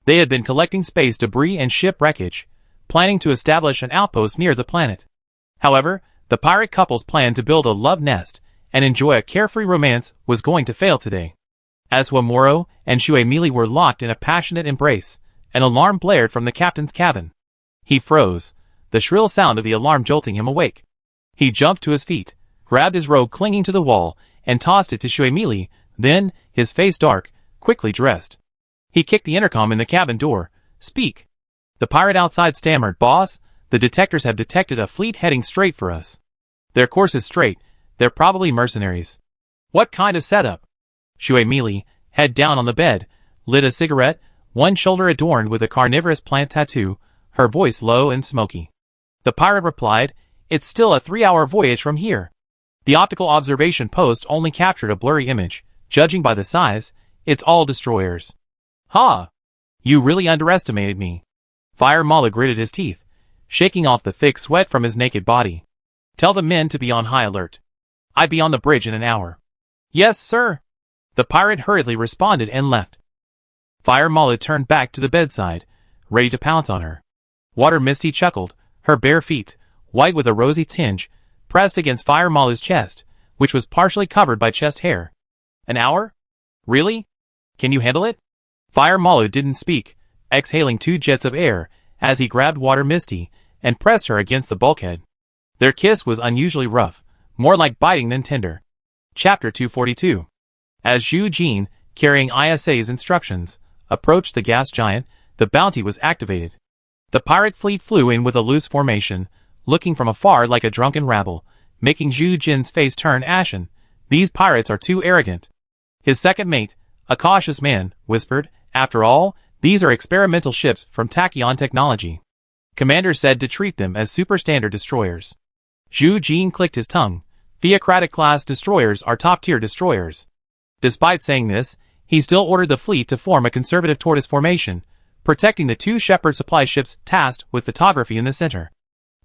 They had been collecting space debris and ship wreckage, planning to establish an outpost near the planet. However, the pirate couple's plan to build a love nest and enjoy a carefree romance was going to fail today. As Moro and Xue Mili were locked in a passionate embrace, an alarm blared from the captain's cabin. He froze, the shrill sound of the alarm jolting him awake. He jumped to his feet, grabbed his robe clinging to the wall, and tossed it to Xue Mili, then, his face dark, quickly dressed. He kicked the intercom in the cabin door. Speak. The pirate outside stammered, Boss, the detectors have detected a fleet heading straight for us. Their course is straight, they're probably mercenaries. What kind of setup? Xue Mili, head down on the bed, lit a cigarette, one shoulder adorned with a carnivorous plant tattoo, her voice low and smoky. The pirate replied, It's still a 3-hour voyage from here. The optical observation post only captured a blurry image. Judging by the size, it's all destroyers. Ha! You really underestimated me. Fire Mala gritted his teeth, shaking off the thick sweat from his naked body. Tell the men to be on high alert. I'd be on the bridge in an hour. Yes, sir. The pirate hurriedly responded and left. Fire Mala turned back to the bedside, ready to pounce on her. Water Misty chuckled, her bare feet, white with a rosy tinge, pressed against Fire Mala's chest, which was partially covered by chest hair. An hour? Really? Can you handle it? Fire Mala didn't speak, exhaling 2 jets of air as he grabbed Water Misty and pressed her against the bulkhead. Their kiss was unusually rough, more like biting than tender. Chapter 242. As Xu Jin, carrying ISA's instructions, approached the gas giant, the bounty was activated. The pirate fleet flew in with a loose formation, looking from afar like a drunken rabble, making Xu Jin's face turn ashen. These pirates are too arrogant. His second mate, a cautious man, whispered, After all, these are experimental ships from Tachyon Technology. Commander said to treat them as superstandard destroyers. Xu Jin clicked his tongue. Theocratic-class destroyers are top-tier destroyers. Despite saying this, he still ordered the fleet to form a conservative tortoise formation, protecting the 2 Shepherd supply ships tasked with photography in the center.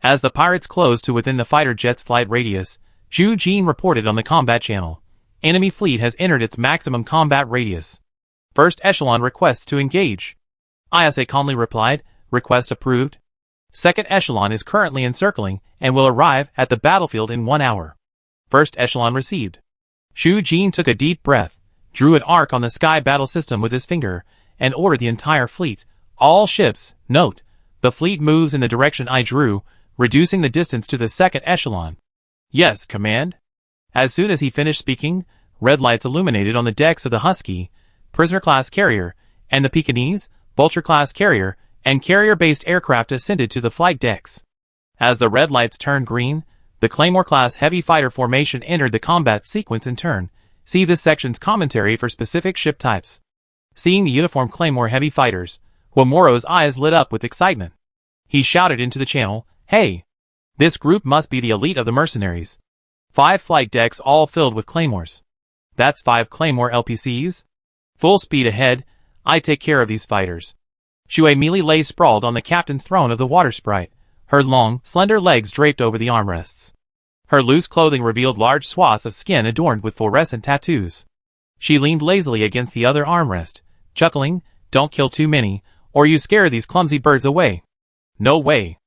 As the pirates closed to within the fighter jet's flight radius, Xu Jin reported on the combat channel. Enemy fleet has entered its maximum combat radius. First echelon requests to engage. ISA calmly replied, Request approved. Second echelon is currently encircling and will arrive at the battlefield in 1 hour. First echelon received. Xu Jin took a deep breath, drew an arc on the sky battle system with his finger, and ordered the entire fleet. All ships, note, the fleet moves in the direction I drew, reducing the distance to the second echelon. Yes, command. As soon as he finished speaking, red lights illuminated on the decks of the Husky, prisoner-class carrier, and the Pekingese, vulture-class carrier, and carrier-based aircraft ascended to the flight decks. As the red lights turned green, the Claymore-class heavy fighter formation entered the combat sequence in turn. See this section's commentary for specific ship types. Seeing the uniformed Claymore heavy fighters, Wamoro's eyes lit up with excitement. He shouted into the channel, Hey! This group must be the elite of the mercenaries. 5 flight decks all filled with Claymores. That's 5 Claymore LPCs? Full speed ahead, I take care of these fighters. Xue Mili lay sprawled on the captain's throne of the water sprite, her long, slender legs draped over the armrests. Her loose clothing revealed large swaths of skin adorned with fluorescent tattoos. She leaned lazily against the other armrest, chuckling, Don't kill too many, or you scare these clumsy birds away. No way.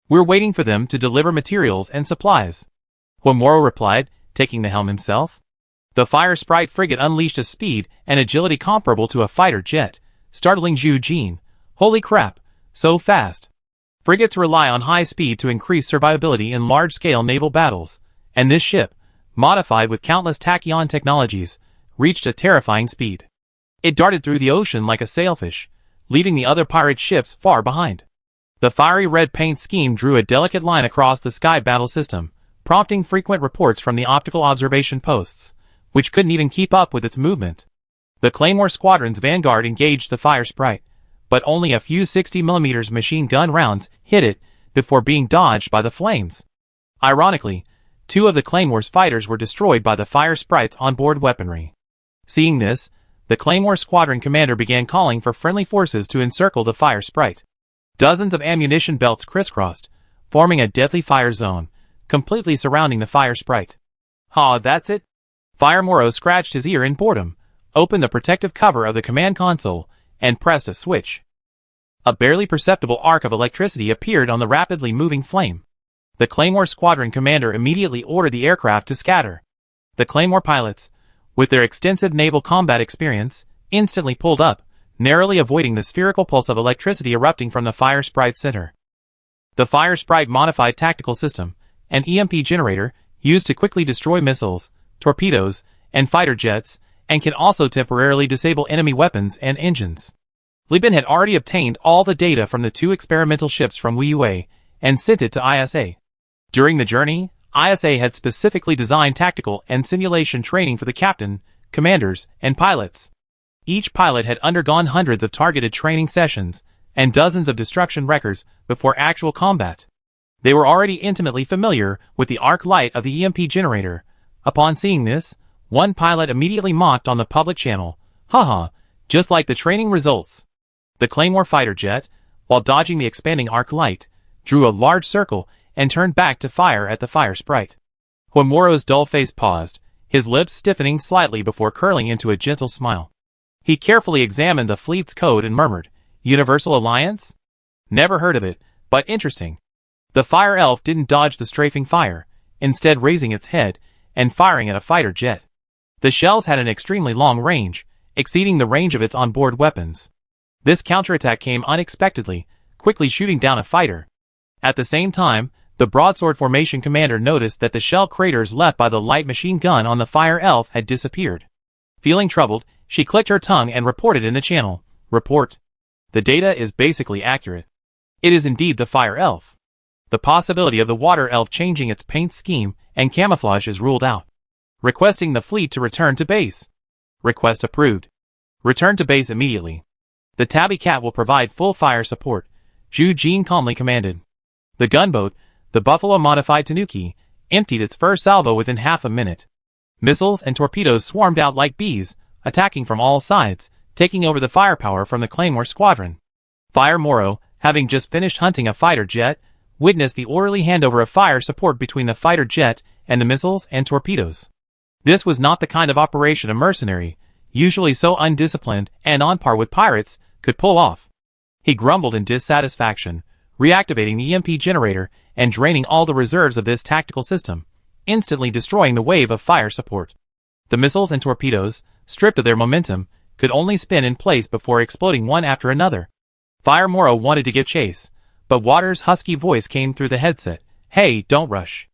We're waiting for them to deliver materials and supplies. Wamoro replied, taking the helm himself. The Fire Sprite frigate unleashed a speed and agility comparable to a fighter jet, startling Xu Jin. Holy crap, so fast. Frigates rely on high speed to increase survivability in large-scale naval battles, and this ship, modified with countless tachyon technologies, reached a terrifying speed. It darted through the ocean like a sailfish, leaving the other pirate ships far behind. The fiery red paint scheme drew a delicate line across the sky battle system, prompting frequent reports from the optical observation posts, which couldn't even keep up with its movement. The Claymore Squadron's vanguard engaged the Fire Sprite, but only a few 60mm machine gun rounds hit it, before being dodged by the flames. Ironically, 2 of the Claymore's fighters were destroyed by the fire sprites onboard weaponry. Seeing this, the Claymore squadron commander began calling for friendly forces to encircle the fire sprite. Dozens of ammunition belts crisscrossed, forming a deadly fire zone, completely surrounding the fire sprite. "Ha, that's it?" Fire Moro scratched his ear in boredom, opened the protective cover of the command console, and pressed a switch. A barely perceptible arc of electricity appeared on the rapidly moving flame. The Claymore squadron commander immediately ordered the aircraft to scatter. The Claymore pilots, with their extensive naval combat experience, instantly pulled up, narrowly avoiding the spherical pulse of electricity erupting from the fire sprite center. The fire sprite modified tactical system, an EMP generator, used to quickly destroy missiles, torpedoes, and fighter jets, and can also temporarily disable enemy weapons and engines. Li Bin had already obtained all the data from the 2 experimental ships from Wiyue and sent it to ISA. During the journey, ISA had specifically designed tactical and simulation training for the captain, commanders, and pilots. Each pilot had undergone hundreds of targeted training sessions and dozens of destruction records before actual combat. They were already intimately familiar with the arc light of the EMP generator. Upon seeing this, one pilot immediately mocked on the public channel, "Haha, just like the training results." The Claymore fighter jet, while dodging the expanding arc light, drew a large circle and turned back to fire at the fire sprite. When Moro's dull face paused, his lips stiffening slightly before curling into a gentle smile. He carefully examined the fleet's code and murmured, "Universal Alliance? Never heard of it, but interesting." The fire elf didn't dodge the strafing fire, instead raising its head and firing at a fighter jet. The shells had an extremely long range, exceeding the range of its onboard weapons. This counterattack came unexpectedly, quickly shooting down a fighter. At the same time, the broadsword formation commander noticed that the shell craters left by the light machine gun on the fire elf had disappeared. Feeling troubled, she clicked her tongue and reported in the channel, "Report. The data is basically accurate. It is indeed the fire elf. The possibility of the water elf changing its paint scheme and camouflage is ruled out. Requesting the fleet to return to base." Request approved. Return to base immediately. The Tabby Cat will provide full fire support, Zhu Jin calmly commanded. The gunboat, the Buffalo modified Tanuki, emptied its first salvo within half a minute. Missiles and torpedoes swarmed out like bees, attacking from all sides, taking over the firepower from the Claymore squadron. Fire Moro, having just finished hunting a fighter jet, witnessed the orderly handover of fire support between the fighter jet and the missiles and torpedoes. This was not the kind of operation a mercenary, usually so undisciplined and on par with pirates, could pull off. He grumbled in dissatisfaction, reactivating the EMP generator and draining all the reserves of this tactical system, instantly destroying the wave of fire support. The missiles and torpedoes, stripped of their momentum, could only spin in place before exploding one after another. Fire Moro wanted to give chase, but Water's husky voice came through the headset. "Hey, don't rush.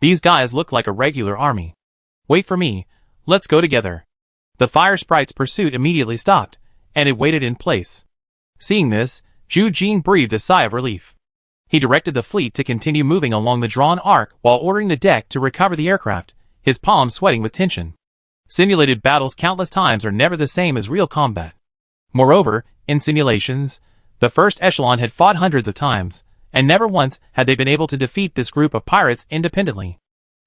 These guys look like a regular army. Wait for me, let's go together." The fire sprite's pursuit immediately stopped, and it waited in place. Seeing this, Zhu Jin breathed a sigh of relief. He directed the fleet to continue moving along the drawn arc while ordering the deck to recover the aircraft, his palms sweating with tension. Simulated battles countless times are never the same as real combat. Moreover, in simulations, the first echelon had fought hundreds of times, and never once had they been able to defeat this group of pirates independently.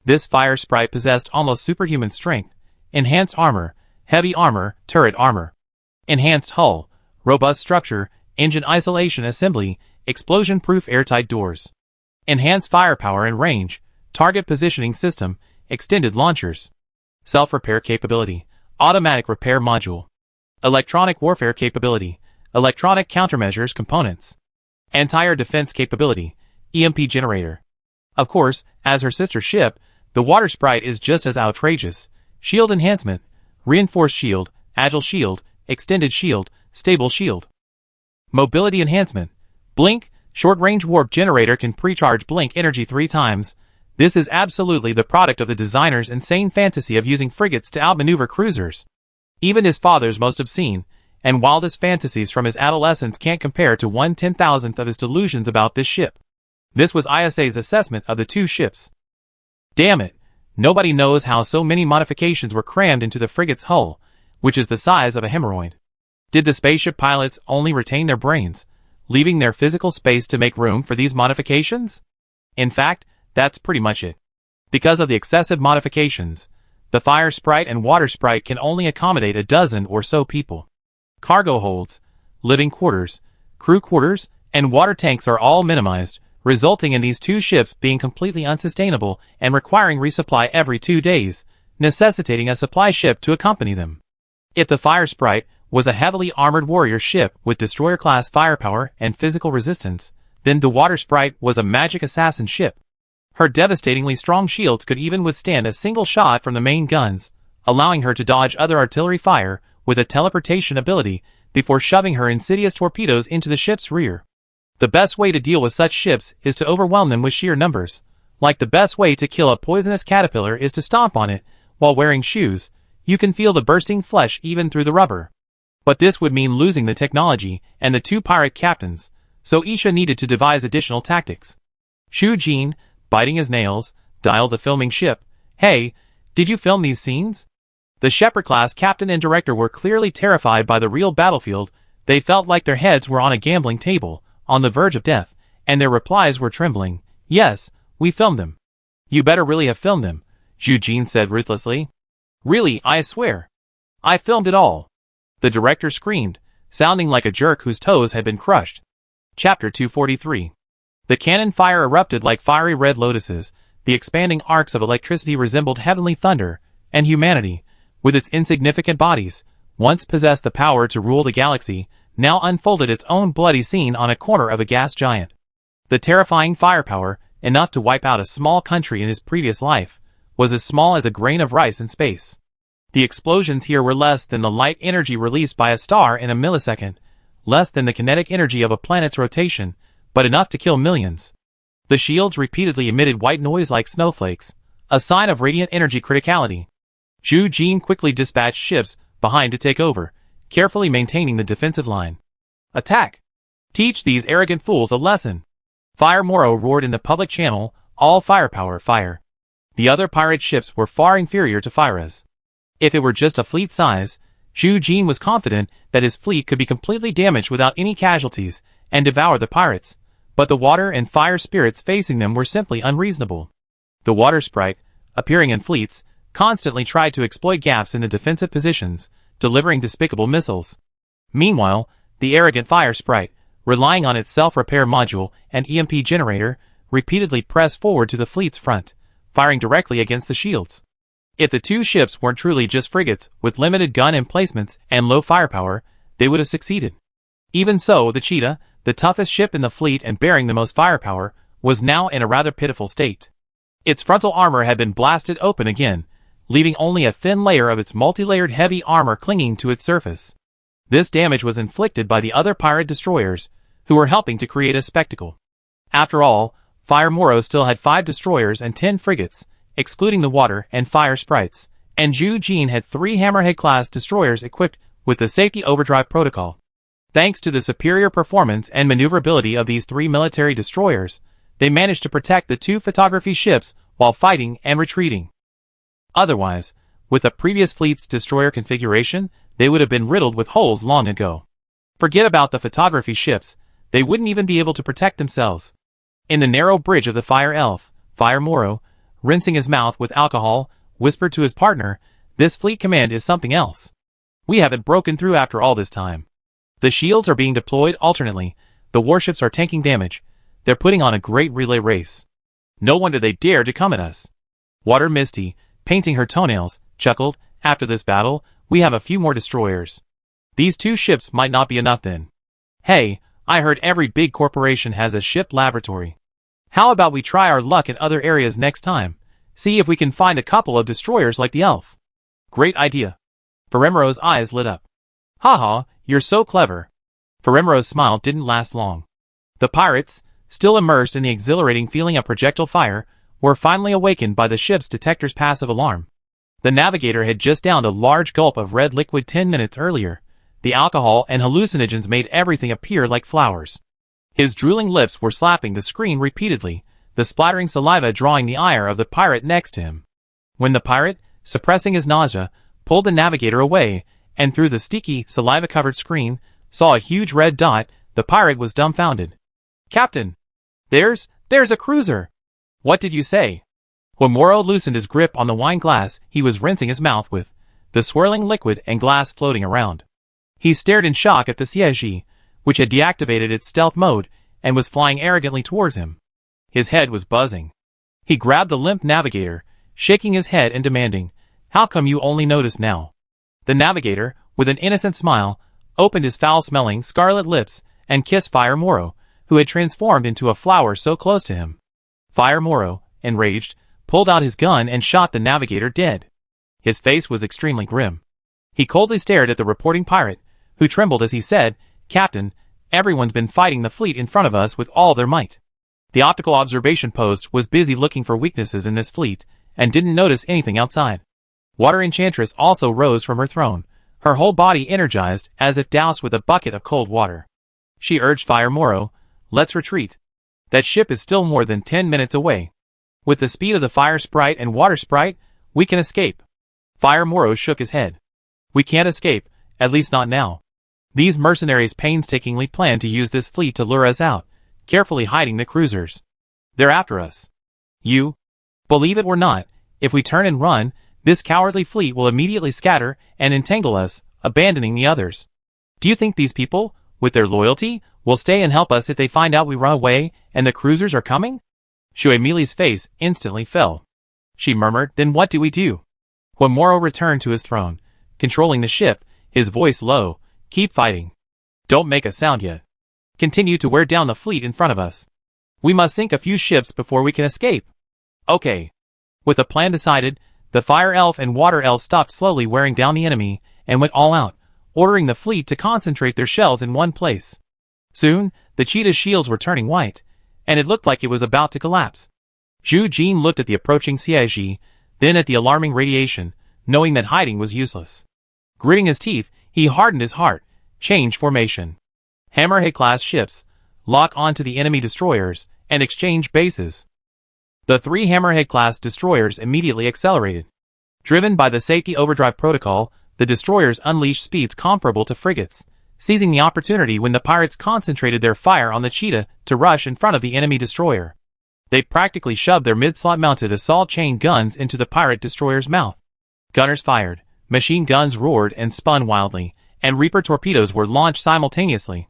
This fire sprite possessed almost superhuman strength, enhanced armor, heavy armor, turret armor, enhanced hull, robust structure, engine isolation assembly, explosion-proof airtight doors, enhanced firepower and range, target positioning system, extended launchers, self-repair capability, automatic repair module, electronic warfare capability, electronic countermeasures components, anti-air defense capability, EMP generator. Of course, as her sister ship, the water sprite is just as outrageous. Shield enhancement, reinforced shield, agile shield, extended shield, stable shield. Mobility enhancement. Blink, short-range warp generator can precharge blink energy 3 times. This is absolutely the product of the designer's insane fantasy of using frigates to outmaneuver cruisers. Even his father's most obscene and wildest fantasies from his adolescence can't compare to 1/10,000th of his delusions about this ship. This was ISA's assessment of the 2 ships. Damn it, nobody knows how so many modifications were crammed into the frigate's hull, which is the size of a hemorrhoid. Did the spaceship pilots only retain their brains, leaving their physical space to make room for these modifications? In fact, that's pretty much it. Because of the excessive modifications, the fire sprite and water sprite can only accommodate a dozen or so people. Cargo holds, living quarters, crew quarters, and water tanks are all minimized, resulting in these two ships being completely unsustainable and requiring resupply every 2 days, necessitating a supply ship to accompany them. If the fire sprite was a heavily armored warrior ship with destroyer-class firepower and physical resistance, then the water sprite was a magic assassin ship. Her devastatingly strong shields could even withstand a single shot from the main guns, allowing her to dodge other artillery fire with a teleportation ability before shoving her insidious torpedoes into the ship's rear. The best way to deal with such ships is to overwhelm them with sheer numbers. Like the best way to kill a poisonous caterpillar is to stomp on it while wearing shoes. You can feel the bursting flesh even through the rubber. But this would mean losing the technology and the 2 pirate captains, so Isha needed to devise additional tactics. Shu Jin, biting his nails, dialed the filming ship. "Hey, did you film these scenes?" The Shepherd-class captain and director were clearly terrified by the real battlefield. They felt like their heads were on a gambling table, on the verge of death, and their replies were trembling. "Yes, we filmed them." "You better really have filmed them," Shu Jin said ruthlessly. "Really, I swear. I filmed it all," the director screamed, sounding like a jerk whose toes had been crushed. Chapter 243. The cannon fire erupted like fiery red lotuses. The expanding arcs of electricity resembled heavenly thunder, and humanity, with its insignificant bodies, once possessed the power to rule the galaxy, now unfolded its own bloody scene on a corner of a gas giant. The terrifying firepower, enough to wipe out a small country in his previous life, was as small as a grain of rice in space. The explosions here were less than the light energy released by a star in a millisecond, less than the kinetic energy of a planet's rotation, but enough to kill millions. The shields repeatedly emitted white noise like snowflakes, a sign of radiant energy criticality. Shu Jin quickly dispatched ships behind to take over, carefully maintaining the defensive line. "Attack! Teach these arrogant fools a lesson!" Fire Moro roared in the public channel, "All firepower, fire!" The other pirate ships were far inferior to Fira's. If it were just a fleet size, Shu Jin was confident that his fleet could be completely damaged without any casualties and devour the pirates, but the water and fire spirits facing them were simply unreasonable. The water sprite, appearing in fleets, constantly tried to exploit gaps in the defensive positions, delivering despicable missiles. Meanwhile, the arrogant fire sprite, relying on its self-repair module and EMP generator, repeatedly pressed forward to the fleet's front, firing directly against the shields. If the 2 ships weren't truly just frigates with limited gun emplacements and low firepower, they would have succeeded. Even so, the Cheetah, the toughest ship in the fleet and bearing the most firepower, was now in a rather pitiful state. Its frontal armor had been blasted open again, leaving only a thin layer of its multi-layered heavy armor clinging to its surface. This damage was inflicted by the other pirate destroyers, who were helping to create a spectacle. After all, Fire Moro still had 5 destroyers and 10 frigates, excluding the water and fire sprites, and Shu Jin had 3 Hammerhead-class destroyers equipped with the safety overdrive protocol. Thanks to the superior performance and maneuverability of these 3 military destroyers, they managed to protect the 2 photography ships while fighting and retreating. Otherwise, with the previous fleet's destroyer configuration, they would have been riddled with holes long ago. Forget about the photography ships, they wouldn't even be able to protect themselves. In the narrow bridge of the Fire Elf, Fire Moro, rinsing his mouth with alcohol, whispered to his partner, "This fleet command is something else. We haven't broken through after all this time. The shields are being deployed alternately, the warships are taking damage, they're putting on a great relay race. No wonder they dare to come at us." Water Misty, painting her toenails, chuckled, "After this battle, we have a few more destroyers. These 2 ships might not be enough then. Hey, I heard every big corporation has a ship laboratory. How about we try our luck in other areas next time? See if we can find a couple of destroyers like the elf." "Great idea." Ferremero's eyes lit up. "Haha, you're so clever." Ferremero's smile didn't last long. The pirates, still immersed in the exhilarating feeling of projectile fire, were finally awakened by the ship's detector's passive alarm. The navigator had just downed a large gulp of red liquid 10 minutes earlier. The alcohol and hallucinogens made everything appear like flowers. His drooling lips were slapping the screen repeatedly, the splattering saliva drawing the ire of the pirate next to him. When the pirate, suppressing his nausea, pulled the navigator away, and through the sticky, saliva-covered screen, saw a huge red dot, The pirate was dumbfounded. "Captain! There's a cruiser! What did you say?" When Moro loosened his grip on the wine glass he was rinsing his mouth with, the swirling liquid and glass floating around. He stared in shock at the Siege, which had deactivated its stealth mode and was flying arrogantly towards him. His head was buzzing. He grabbed the limp navigator, shaking his head and demanding, "How come you only noticed now?" The navigator, with an innocent smile, opened his foul-smelling, scarlet lips and kissed Fire Moro, who had transformed into a flower so close to him. Fire Moro, enraged, pulled out his gun and shot the navigator dead. His face was extremely grim. He coldly stared at the reporting pirate, who trembled as he said, "Captain, everyone's been fighting the fleet in front of us with all their might." The optical observation post was busy looking for weaknesses in this fleet, and didn't notice anything outside. Water Enchantress also rose from her throne, her whole body energized as if doused with a bucket of cold water. She urged Fire Moro, "Let's retreat. That ship is still more than 10 minutes away. With the speed of the Fire Sprite and Water Sprite, we can escape." Fire Moro shook his head. "We can't escape, at least not now. These mercenaries painstakingly plan to use this fleet to lure us out, carefully hiding the cruisers. They're after us. You, believe it or not, if we turn and run, this cowardly fleet will immediately scatter and entangle us, abandoning the others. Do you think these people, with their loyalty, will stay and help us if they find out we run away and the cruisers are coming?" Shui Mili's face instantly fell. She murmured, "Then what do we do?" When Moro returned to his throne, controlling the ship, his voice low, "Keep fighting. Don't make a sound yet. Continue to wear down the fleet in front of us. We must sink a few ships before we can escape." "Okay." With a plan decided, the Fire Elf and Water Elf stopped slowly wearing down the enemy and went all out, ordering the fleet to concentrate their shells in one place. Soon, the cheetah's shields were turning white, and it looked like it was about to collapse. Zhu Jin looked at the approaching Siege, then at the alarming radiation, knowing that hiding was useless. Gritting his teeth, he hardened his heart, changed formation. Hammerhead-class ships, lock onto the enemy destroyers, and exchange bases. The 3 Hammerhead-class destroyers immediately accelerated. Driven by the safety overdrive protocol, the destroyers unleashed speeds comparable to frigates, seizing the opportunity when the pirates concentrated their fire on the cheetah to rush in front of the enemy destroyer. They practically shoved their mid-slot mounted assault chain guns into the pirate destroyer's mouth. Gunners fired, machine guns roared and spun wildly, and Reaper torpedoes were launched simultaneously.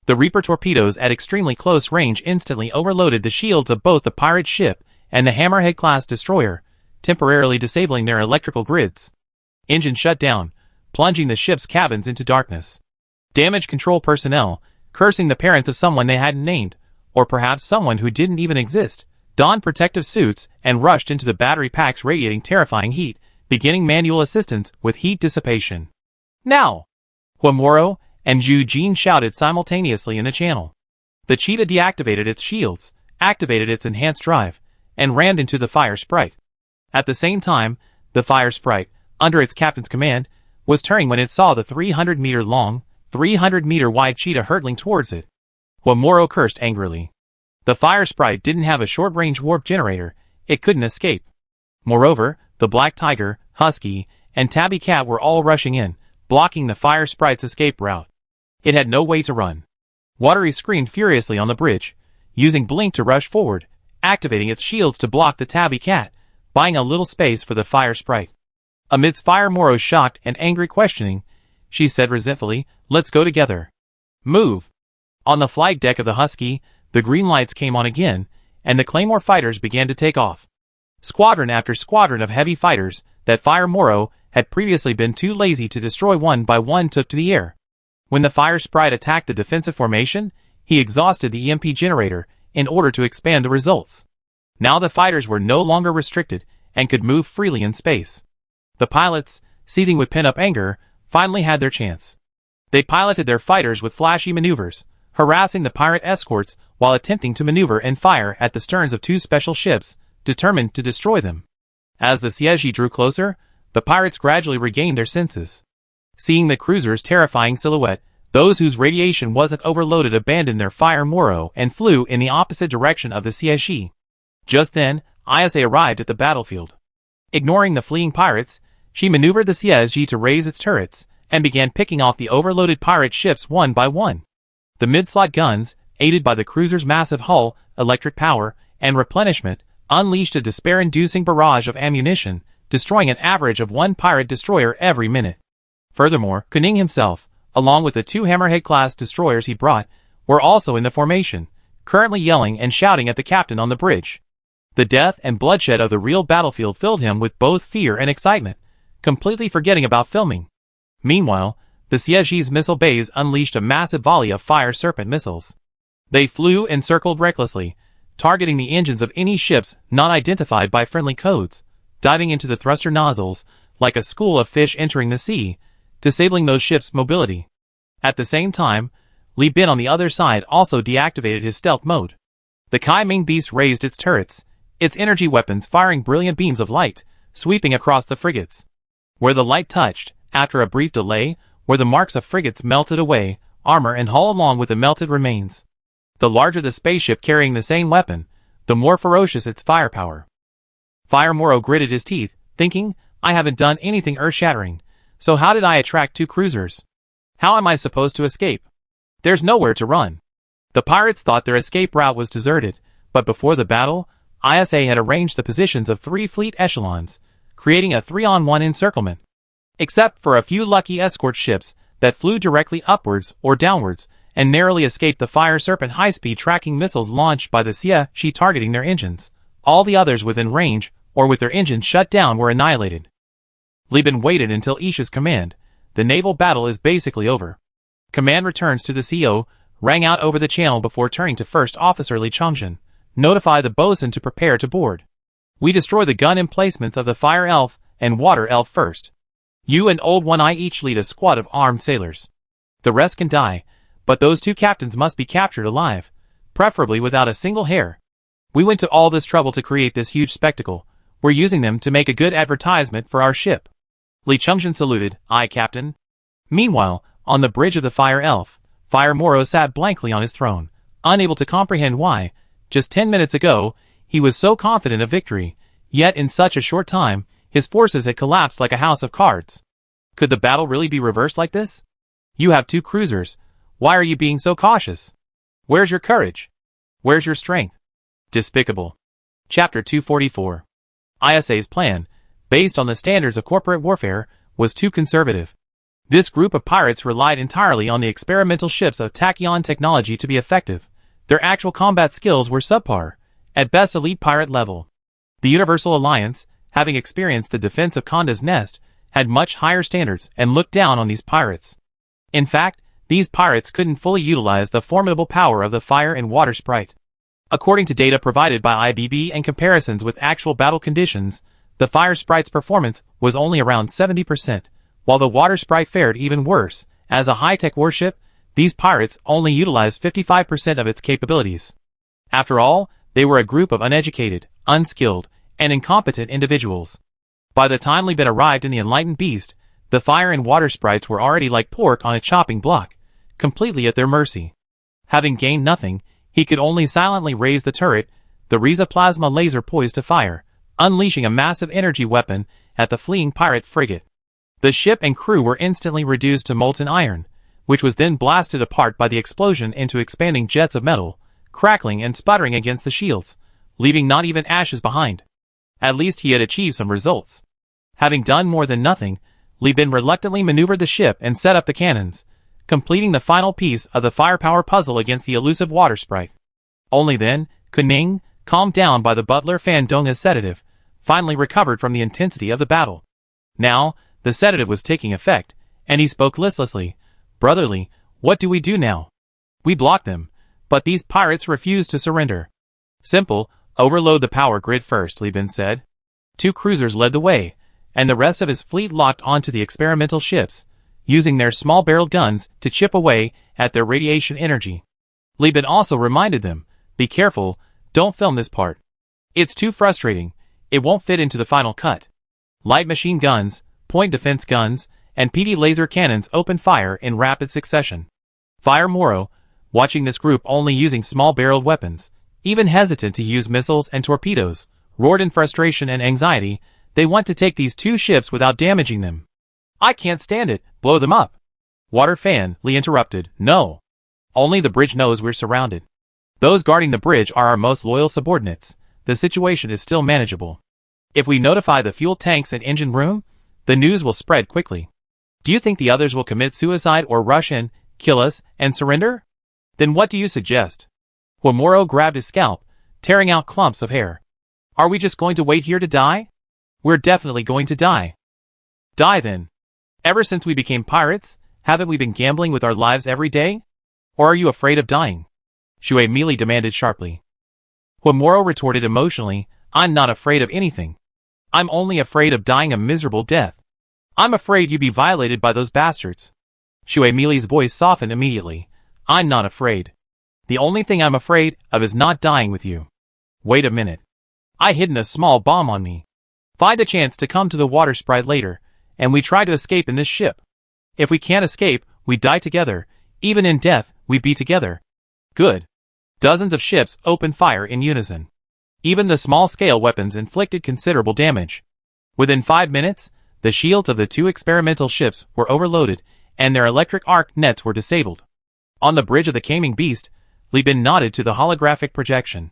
The Reaper torpedoes at extremely close range instantly overloaded the shields of both the pirate ship and the Hammerhead-class destroyer, temporarily disabling their electrical grids. Engines shut down, plunging the ship's cabins into darkness. Damage control personnel, cursing the parents of someone they hadn't named, or perhaps someone who didn't even exist, donned protective suits and rushed into the battery packs radiating terrifying heat, beginning manual assistance with heat dissipation. "Now!" Huamoro and Zhu Jin shouted simultaneously in the channel. The cheetah deactivated its shields, activated its enhanced drive, and rammed into the Fire Sprite. At the same time, the Fire Sprite, under its captain's command, was turning when it saw the 300-meter-long, 300-meter-wide cheetah hurtling towards it. Huamoro cursed angrily. The Fire Sprite didn't have a short-range warp generator, it couldn't escape. Moreover, the Black Tiger, Husky, and Tabby Cat were all rushing in, blocking the Fire Sprite's escape route. It had no way to run. Watery screamed furiously on the bridge, using Blink to rush forward, activating its shields to block the Tabby Cat, buying a little space for the Fire Sprite. Amidst Fire Moro's shocked and angry questioning, she said resentfully, "Let's go together. Move." On the flight deck of the Husky, the green lights came on again, and the Claymore fighters began to take off. Squadron after squadron of heavy fighters that Fire Moro had previously been too lazy to destroy one by one took to the air. When the Fire Sprite attacked the defensive formation, he exhausted the EMP generator in order to expand the results. Now the fighters were no longer restricted and could move freely in space. The pilots, seething with pent-up anger, finally had their chance. They piloted their fighters with flashy maneuvers, harassing the pirate escorts while attempting to maneuver and fire at the sterns of 2 special ships, determined to destroy them. As the Siege drew closer, the pirates gradually regained their senses. Seeing the cruiser's terrifying silhouette, those whose radiation wasn't overloaded abandoned their Fire Moro and flew in the opposite direction of the Siege. Just then, Ayase arrived at the battlefield. Ignoring the fleeing pirates, she maneuvered the Siege to raise its turrets, and began picking off the overloaded pirate ships one by one. The mid-slot guns, aided by the cruiser's massive hull, electric power, and replenishment, unleashed a despair-inducing barrage of ammunition, destroying an average of 1 pirate destroyer every minute. Furthermore, Kuning himself, along with the 2 Hammerhead-class destroyers he brought, were also in the formation, currently yelling and shouting at the captain on the bridge. The death and bloodshed of the real battlefield filled him with both fear and excitement, completely forgetting about filming. Meanwhile, the Siège's missile bays unleashed a massive volley of fire serpent missiles. They flew and circled recklessly, targeting the engines of any ships not identified by friendly codes, diving into the thruster nozzles like a school of fish entering the sea, disabling those ships' mobility. At the same time, Li Bin on the other side also deactivated his stealth mode. The Kai Ming beast raised its turrets, its energy weapons firing brilliant beams of light, sweeping across the frigates. Where the light touched, after a brief delay, where the marks of frigates melted away, armor and hull along with the melted remains. The larger the spaceship carrying the same weapon, the more ferocious its firepower. Fire Moro gritted his teeth, thinking, I haven't done anything earth-shattering, so how did I attract 2 cruisers? How am I supposed to escape? There's nowhere to run. The pirates thought their escape route was deserted, but before the battle, ISA had arranged the positions of 3 fleet echelons, creating a 3-on-1 encirclement. Except for a few lucky escort ships that flew directly upwards or downwards and narrowly escaped the Fire Serpent high-speed tracking missiles launched by the Siège targeting their engines, all the others within range or with their engines shut down were annihilated. Li Bin waited until Isha's command. The naval battle is basically over. Command returns to the CO, rang out over the channel before turning to First Officer Li Chongzhen. Notify the bosun to prepare to board. We destroy the gun emplacements of the Fire Elf and Water Elf first. You and Old One Eye each lead a squad of armed sailors. The rest can die, but those 2 captains must be captured alive, preferably without a single hair. We went to all this trouble to create this huge spectacle. We're using them to make a good advertisement for our ship. Li Chongzhen saluted, Aye, Captain. Meanwhile, on the bridge of the Fire Elf, Fire Moro sat blankly on his throne, unable to comprehend why, just 10 minutes ago, he was so confident of victory, yet in such a short time, his forces had collapsed like a house of cards. Could the battle really be reversed like this? You have 2 cruisers. Why are you being so cautious? Where's your courage? Where's your strength? Despicable. Chapter 244. ISA's plan, based on the standards of corporate warfare, was too conservative. This group of pirates relied entirely on the experimental ships of Tachyon technology to be effective. Their actual combat skills were subpar, at best elite pirate level. The Universal Alliance, having experienced the defense of Conda's Nest, had much higher standards and looked down on these pirates. In fact, these pirates couldn't fully utilize the formidable power of the fire and water sprite. According to data provided by IBB and comparisons with actual battle conditions, the fire sprite's performance was only around 70%, while the water sprite fared even worse. As a high-tech warship, these pirates only utilized 55% of its capabilities. After all, they were a group of uneducated, unskilled, and incompetent individuals. By the time Li Bin arrived in the enlightened beast, the fire and water sprites were already like pork on a chopping block, completely at their mercy. Having gained nothing, he could only silently raise the turret, the Riza plasma laser poised to fire, unleashing a massive energy weapon at the fleeing pirate frigate. The ship and crew were instantly reduced to molten iron, which was then blasted apart by the explosion into expanding jets of metal, crackling and sputtering against the shields, leaving not even ashes behind. At least he had achieved some results. Having done more than nothing, Li Bin reluctantly maneuvered the ship and set up the cannons, completing the final piece of the firepower puzzle against the elusive water sprite. Only then, Kuning, calmed down by the butler Fan Dong's sedative, finally recovered from the intensity of the battle. Now, the sedative was taking effect, and he spoke listlessly. Brotherly, what do we do now? We block them, but these pirates refuse to surrender. Simple, overload the power grid first, Li Bin said. 2 cruisers led the way, and the rest of his fleet locked onto the experimental ships, using their small-barreled guns to chip away at their radiation energy. Li Bin also reminded them, be careful, don't film this part. It's too frustrating, it won't fit into the final cut. Light machine guns, point defense guns, and PD laser cannons opened fire in rapid succession. Fire Moro, watching this group only using small-barreled weapons, even hesitant to use missiles and torpedoes, roared in frustration and anxiety. They want to take these 2 ships without damaging them. I can't stand it, blow them up. Water Fan, Li interrupted, no. Only the bridge knows we're surrounded. Those guarding the bridge are our most loyal subordinates. The situation is still manageable. If we notify the fuel tanks and engine room, the news will spread quickly. Do you think the others will commit suicide or rush in, kill us, and surrender? Then what do you suggest? Homuro grabbed his scalp, tearing out clumps of hair. Are we just going to wait here to die? We're definitely going to die. Die then. Ever since we became pirates, haven't we been gambling with our lives every day? Or are you afraid of dying? Shui Meili demanded sharply. Homuro retorted emotionally, I'm not afraid of anything. I'm only afraid of dying a miserable death. I'm afraid you'd be violated by those bastards. Shui Meili's voice softened immediately. I'm not afraid. The only thing I'm afraid of is not dying with you. Wait a minute. I hidden a small bomb on me. Find a chance to come to the water sprite later, and we try to escape in this ship. If we can't escape, we die together. Even in death, we be together. Good. Dozens of ships opened fire in unison. Even the small-scale weapons inflicted considerable damage. Within 5 minutes, the shields of the 2 experimental ships were overloaded, and their electric arc nets were disabled. On the bridge of the Caming Beast, Li Bin nodded to the holographic projection.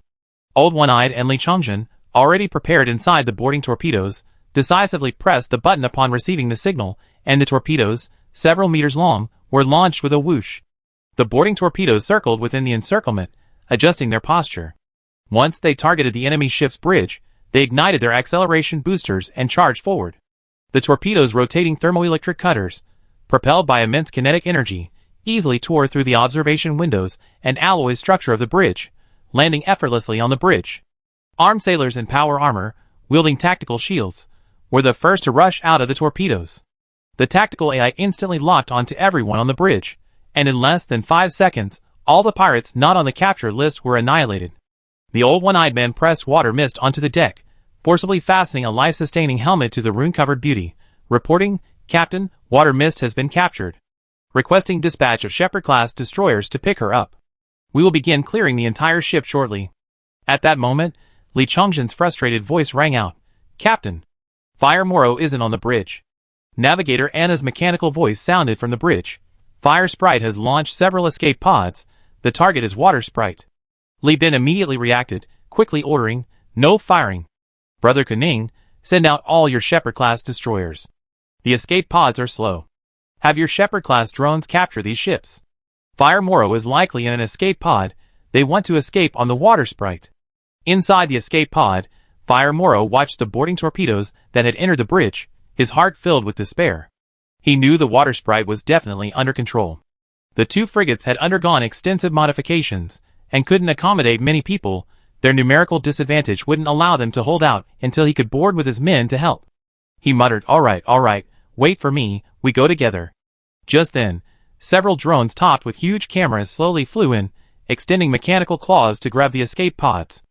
Old One-Eyed and Li Chongjin, already prepared inside the boarding torpedoes, decisively pressed the button upon receiving the signal, and the torpedoes, several meters long, were launched with a whoosh. The boarding torpedoes circled within the encirclement, adjusting their posture. Once they targeted the enemy ship's bridge, they ignited their acceleration boosters and charged forward. The torpedoes' rotating thermoelectric cutters, propelled by immense kinetic energy, easily tore through the observation windows and alloy structure of the bridge, landing effortlessly on the bridge. Armed sailors in power armor, wielding tactical shields, were the first to rush out of the torpedoes. The tactical AI instantly locked onto everyone on the bridge, and in less than 5 seconds, all the pirates not on the capture list were annihilated. The old one-eyed man pressed water mist onto the deck, forcibly fastening a life-sustaining helmet to the rune-covered beauty, reporting, Captain, water mist has been captured. Requesting dispatch of Shepherd-class destroyers to pick her up. We will begin clearing the entire ship shortly. At that moment, Li Chongjin's frustrated voice rang out, Captain, Fire Moro isn't on the bridge. Navigator Anna's mechanical voice sounded from the bridge. Fire Sprite has launched several escape pods. The target is Water Sprite. Li Bin immediately reacted, quickly ordering, no firing. Brother Kuning, send out all your Shepherd-class destroyers. The escape pods are slow. Have your Shepherd-class drones capture these ships. Fire Moro is likely in an escape pod. They want to escape on the Water Sprite. Inside the escape pod, Fire Moro watched the boarding torpedoes that had entered the bridge, his heart filled with despair. He knew the Water Sprite was definitely under control. The 2 frigates had undergone extensive modifications, and couldn't accommodate many people. Their numerical disadvantage wouldn't allow them to hold out until he could board with his men to help. He muttered, all right, wait for me, we go together. Just then, several drones topped with huge cameras slowly flew in, extending mechanical claws to grab the escape pods.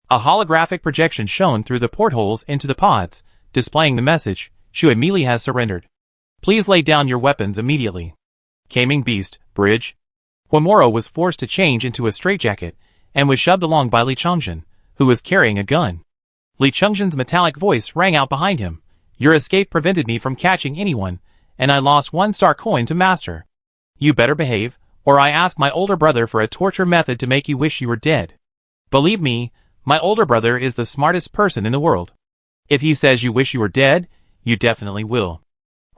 A holographic projection shone through the portholes into the pods, displaying the message, Shui Meili has surrendered. Please lay down your weapons immediately. Caming Beast, bridge. Homuro was forced to change into a straitjacket, and was shoved along by Li Chongjin, who was carrying a gun. Li Chongjin's metallic voice rang out behind him. Your escape prevented me from catching anyone, and I lost 1 star coin to master. You better behave, or I ask my older brother for a torture method to make you wish you were dead. Believe me, my older brother is the smartest person in the world. If he says you wish you were dead, you definitely will.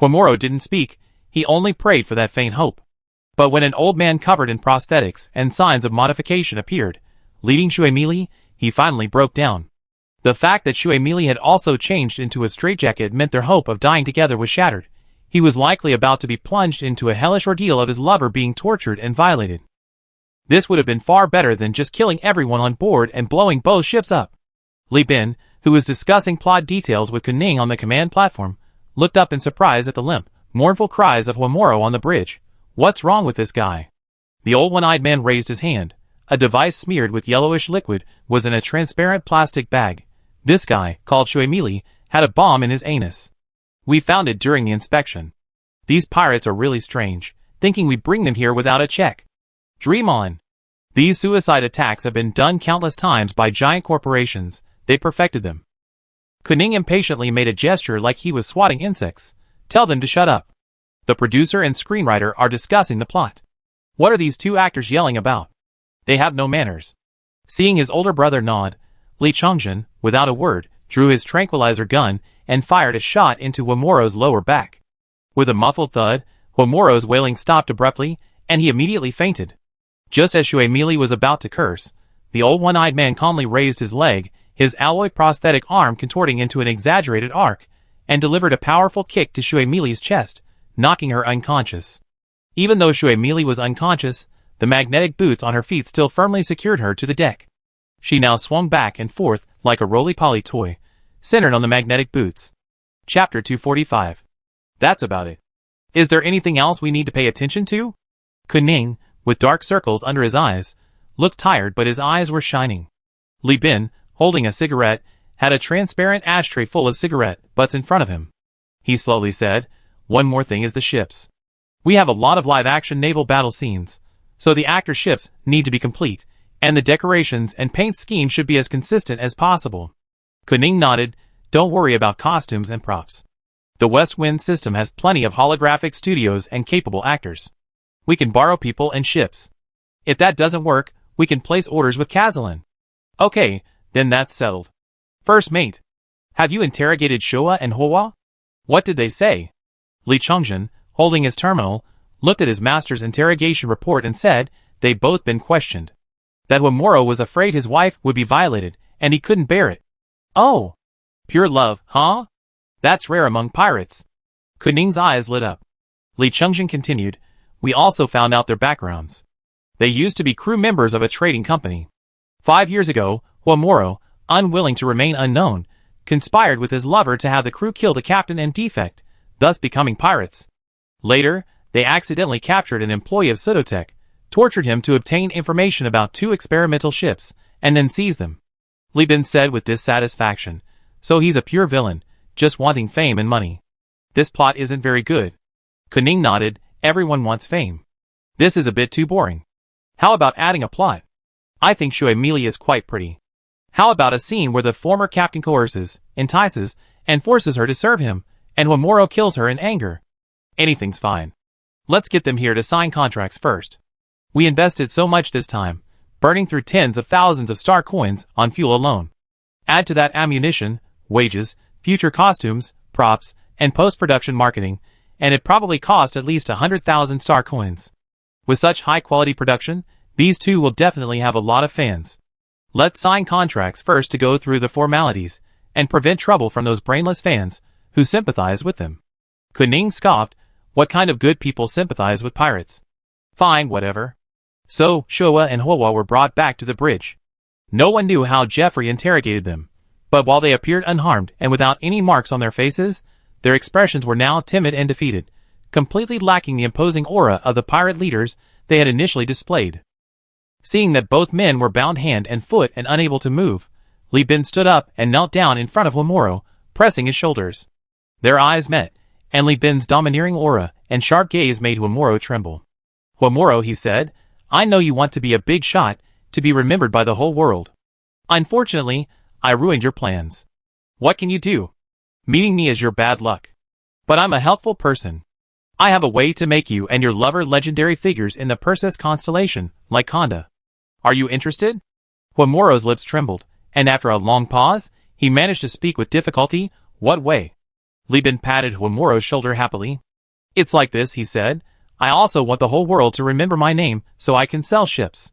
Homuro didn't speak, he only prayed for that faint hope. But when an old man covered in prosthetics and signs of modification appeared, leading Shui Meili, he finally broke down. The fact that Shui Meili had also changed into a straitjacket meant their hope of dying together was shattered. He was likely about to be plunged into a hellish ordeal of his lover being tortured and violated. This would have been far better than just killing everyone on board and blowing both ships up. Li Bin, who was discussing plot details with Kuning on the command platform, looked up in surprise at the limp, mournful cries of Homuro on the bridge. What's wrong with this guy? The old one-eyed man raised his hand. A device smeared with yellowish liquid was in a transparent plastic bag. This guy, called Shui Meili, had a bomb in his anus. We found it during the inspection. These pirates are really strange, thinking we bring them here without a check. Dream on. These suicide attacks have been done countless times by giant corporations. They perfected them. Kuning impatiently made a gesture like he was swatting insects. Tell them to shut up. The producer and screenwriter are discussing the plot. What are these two actors yelling about? They have no manners. Seeing his older brother nod, Lee Chongjin, without a word, drew his tranquilizer gun and fired a shot into Wamoro's lower back. With a muffled thud, Wamoro's wailing stopped abruptly, and he immediately fainted. Just as Shui Mili was about to curse, the old one-eyed man calmly raised his leg, his alloy prosthetic arm contorting into an exaggerated arc, and delivered a powerful kick to Shui Mili's chest, knocking her unconscious. Even though Shui Mili was unconscious, the magnetic boots on her feet still firmly secured her to the deck. She now swung back and forth like a roly-poly toy, centered on the magnetic boots. Chapter 245. That's about it. Is there anything else we need to pay attention to? Kuning, with dark circles under his eyes, looked tired but his eyes were shining. Li Bin, holding a cigarette, had a transparent ashtray full of cigarette butts in front of him. He slowly said, "One more thing is the ships. We have a lot of live-action naval battle scenes, so the actor ships need to be complete, and the decorations and paint scheme should be as consistent as possible." Kuning nodded. "Don't worry about costumes and props. The West Wind system has plenty of holographic studios and capable actors. We can borrow people and ships. If that doesn't work, we can place orders with Kazalin." "Okay, then that's settled. First mate, have you interrogated Showa and Hwa? What did they say?" Li Chongjin, holding his terminal, looked at his master's interrogation report and said they'd both been questioned. That Wamoro was afraid his wife would be violated, and he couldn't bear it. "Oh, pure love, huh? That's rare among pirates." Kuning's eyes lit up. Li Chongjin continued, "We also found out their backgrounds. They used to be crew members of a trading company. 5 years ago, Wamoro, unwilling to remain unknown, conspired with his lover to have the crew kill the captain and defect, thus becoming pirates. Later, they accidentally captured an employee of Sudotech, tortured him to obtain information about 2 experimental ships, and then seized them." Li Bin said with dissatisfaction, "So he's a pure villain, just wanting fame and money. This plot isn't very good." Kuning nodded. "Everyone wants fame. This is a bit too boring. How about adding a plot? I think Shui Mili is quite pretty. How about a scene where the former captain coerces, entices, and forces her to serve him, and Wamoro kills her in anger? Anything's fine. Let's get them here to sign contracts first. We invested so much this time, burning through tens of thousands of star coins on fuel alone. Add to that ammunition, wages, future costumes, props, and post-production marketing, and it probably cost at least 100,000 star coins. With such high-quality production, these two will definitely have a lot of fans. Let's sign contracts first to go through the formalities, and prevent trouble from those brainless fans who sympathize with them." Kuning scoffed. "What kind of good people sympathize with pirates? Fine, whatever." So, Showa and Hwa were brought back to the bridge. No one knew how Jeffrey interrogated them, but while they appeared unharmed and without any marks on their faces, their expressions were now timid and defeated, completely lacking the imposing aura of the pirate leaders they had initially displayed. Seeing that both men were bound hand and foot and unable to move, Li Bin stood up and knelt down in front of Wamoro, pressing his shoulders. Their eyes met, and Li Bin's domineering aura and sharp gaze made Wamoro tremble. "Wamoro," he said, "I know you want to be a big shot, to be remembered by the whole world. Unfortunately, I ruined your plans. What can you do? Meeting me is your bad luck. But I'm a helpful person. I have a way to make you and your lover legendary figures in the Perseus constellation, like Kanda. Are you interested?" Wamoro's lips trembled, and after a long pause, he managed to speak with difficulty. "What way?" Li Bin patted Wamoro's shoulder happily. "It's like this," he said. "I also want the whole world to remember my name so I can sell ships.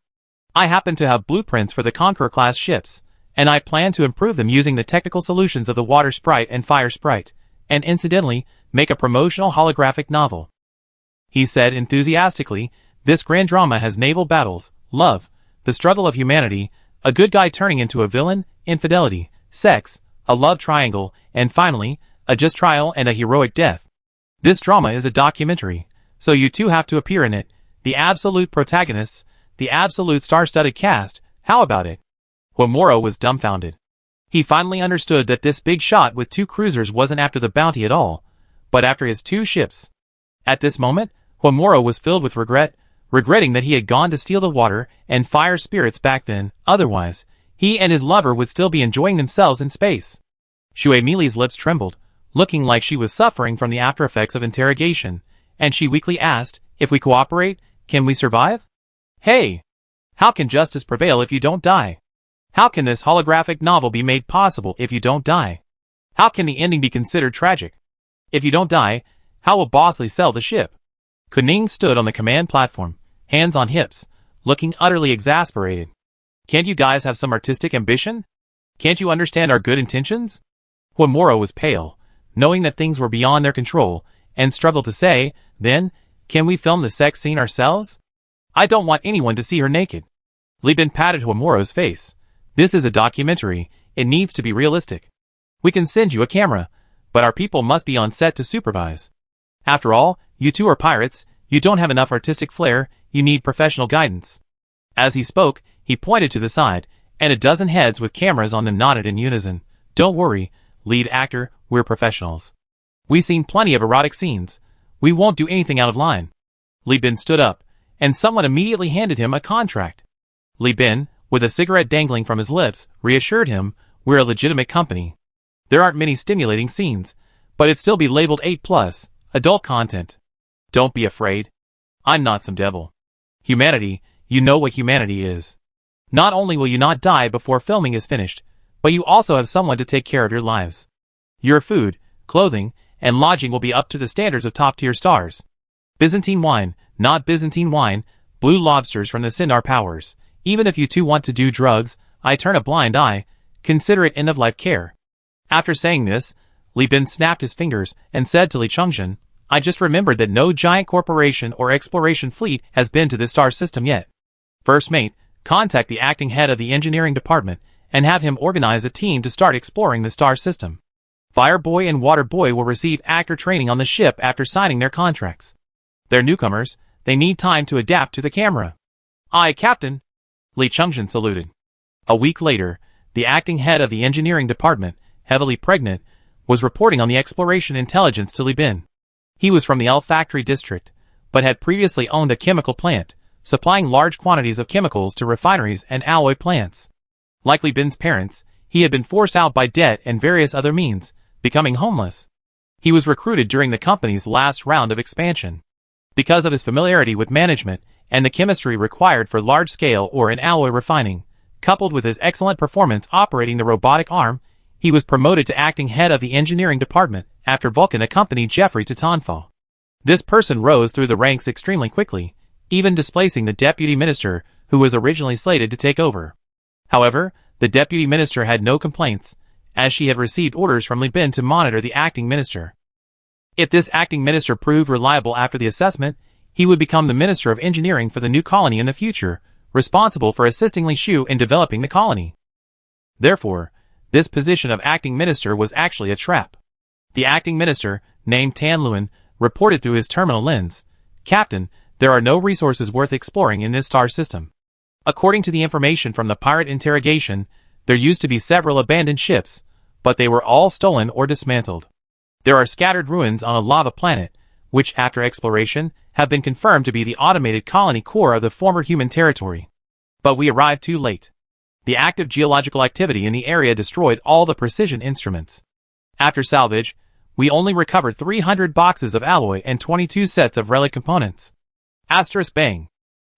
I happen to have blueprints for the Conqueror-class ships, and I plan to improve them using the technical solutions of the Water Sprite and Fire Sprite, and incidentally, make a promotional holographic novel." He said enthusiastically, "This grand drama has naval battles, love, the struggle of humanity, a good guy turning into a villain, infidelity, sex, a love triangle, and finally, a just trial and a heroic death. This drama is a documentary, so you two have to appear in it, the absolute protagonists, the absolute star-studded cast. How about it?" Wamoro was dumbfounded. He finally understood that this big shot with 2 cruisers wasn't after the bounty at all, but after his 2 ships. At this moment, Wamoro was filled with regret, regretting that he had gone to steal the water and fire spirits back then. Otherwise, he and his lover would still be enjoying themselves in space. Shui Mili's lips trembled, looking like she was suffering from the after effects of interrogation, and she weakly asked, "If we cooperate, Can we survive? Hey! How can justice prevail if you don't die? How can this holographic novel be made possible if you don't die? How can the ending be considered tragic? If you don't die, how will Bosley sell the ship? Kuning stood on the command platform, hands on hips, looking utterly exasperated. Can't you guys have some artistic ambition? Can't you understand our good intentions? Homura was pale, knowing that things were beyond their control, and struggled to say, then, can we film the sex scene ourselves? I don't want anyone to see her naked. Li Bin patted Homura's face. This is a documentary, it needs to be realistic. We can send you a camera, but our people must be on set to supervise. After all, you two are pirates, you don't have enough artistic flair, you need professional guidance. As he spoke, he pointed to the side, and a dozen heads with cameras on them nodded in unison. Don't worry, lead actor, we're professionals. We've seen plenty of erotic scenes. We won't do anything out of line. Li Bin stood up, and someone immediately handed him a contract. Li Bin, with a cigarette dangling from his lips, reassured him, we're a legitimate company. There aren't many stimulating scenes, but it'd still be labeled 8+, adult content. Don't be afraid. I'm not some devil. Humanity, you know what humanity is. Not only will you not die before filming is finished, but you also have someone to take care of your lives. Your food, clothing, and lodging will be up to the standards of top-tier stars. Byzantine wine, not Byzantine wine, blue lobsters from the Sindar powers. Even if you two want to do drugs, I turn a blind eye, consider it end-of-life care. After saying this, Li Bin snapped his fingers and said to Li Chengzhen, I just remembered that no giant corporation or exploration fleet has been to this star system yet. First mate, contact the acting head of the engineering department and have him organize a team to start exploring the star system. Fire Boy and Water Boy will receive actor training on the ship after signing their contracts. They're newcomers, they need time to adapt to the camera. Aye, Captain. Li Chengzhen saluted. A week later, the acting head of the engineering department, heavily pregnant, was reporting on the exploration intelligence to Li Bin. He was from the L Factory district, but had previously owned a chemical plant, supplying large quantities of chemicals to refineries and alloy plants. Like Li Bin's parents, he had been forced out by debt and various other means, becoming homeless. He was recruited during the company's last round of expansion. Because of his familiarity with management and the chemistry required for large-scale ore and alloy refining, coupled with his excellent performance operating the robotic arm, he was promoted to acting head of the engineering department after Vulcan accompanied Jeffrey to Tonfall. This person rose through the ranks extremely quickly, even displacing the deputy minister who was originally slated to take over. However, the deputy minister had no complaints, as she had received orders from Li Bin to monitor the acting minister. If this acting minister proved reliable after the assessment, he would become the Minister of Engineering for the new colony in the future, responsible for assisting Li Shu in developing the colony. Therefore, this position of acting minister was actually a trap. The acting minister, named Tan Luan, reported through his terminal lens, Captain, there are no resources worth exploring in this star system. According to the information from the pirate interrogation, there used to be several abandoned ships, but they were all stolen or dismantled. There are scattered ruins on a lava planet, which after exploration, have been confirmed to be the automated colony core of the former human territory. But we arrived too late. The active geological activity in the area destroyed all the precision instruments. After salvage, we only recovered 300 boxes of alloy and 22 sets of relic components. Asterisk bang.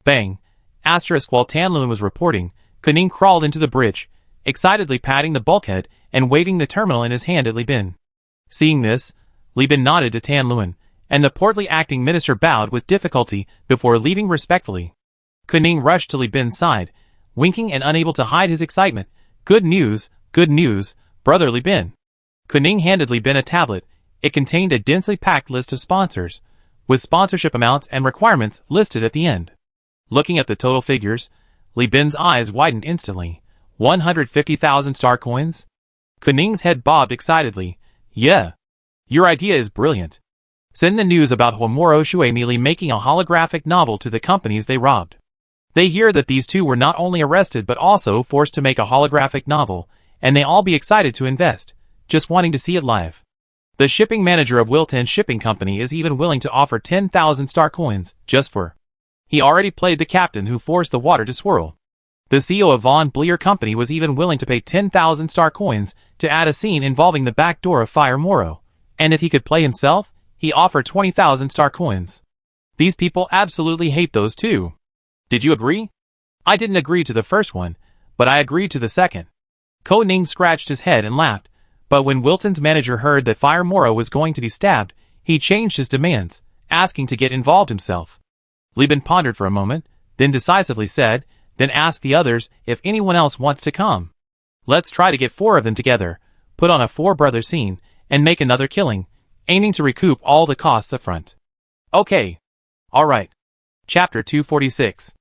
Bang. Asterisk while Tan Luan was reporting, Kuning crawled into the bridge, excitedly patting the bulkhead and waving the terminal in his hand at Li Bin. Seeing this, Li Bin nodded to Tan Luan, and the portly acting minister bowed with difficulty before leaving respectfully. Kuning rushed to Li Bin's side, winking and unable to hide his excitement. Good news, brother Li Bin. Kuning handed Li Bin a tablet. It contained a densely packed list of sponsors, with sponsorship amounts and requirements listed at the end. Looking at the total figures, Li Bin's eyes widened instantly. 150,000 star coins? Kuning's head bobbed excitedly. Yeah. Your idea is brilliant. Send the news about Homura Shuemili making a holographic novel to the companies they robbed. They hear that these two were not only arrested but also forced to make a holographic novel, and they all be excited to invest, just wanting to see it live. The shipping manager of Wilton Shipping Company is even willing to offer 10,000 star coins, just for. He already played the captain who forced the water to swirl. The CEO of Von Bleer Company was even willing to pay 10,000 star coins to add a scene involving the back door of Fire Moro, and if he could play himself, he offered 20,000 star coins. These people absolutely hate those two. Did you agree? I didn't agree to the first one, but I agreed to the second. Ko Ning scratched his head and laughed, but when Wilton's manager heard that Fire Mora was going to be stabbed, he changed his demands, asking to get involved himself. Li Bin pondered for a moment, then decisively said, then asked the others if anyone else wants to come. Let's try to get 4 of them together, put on a 4-brother scene, and make another killing, aiming to recoup all the costs up front. Okay. Alright. Chapter 246.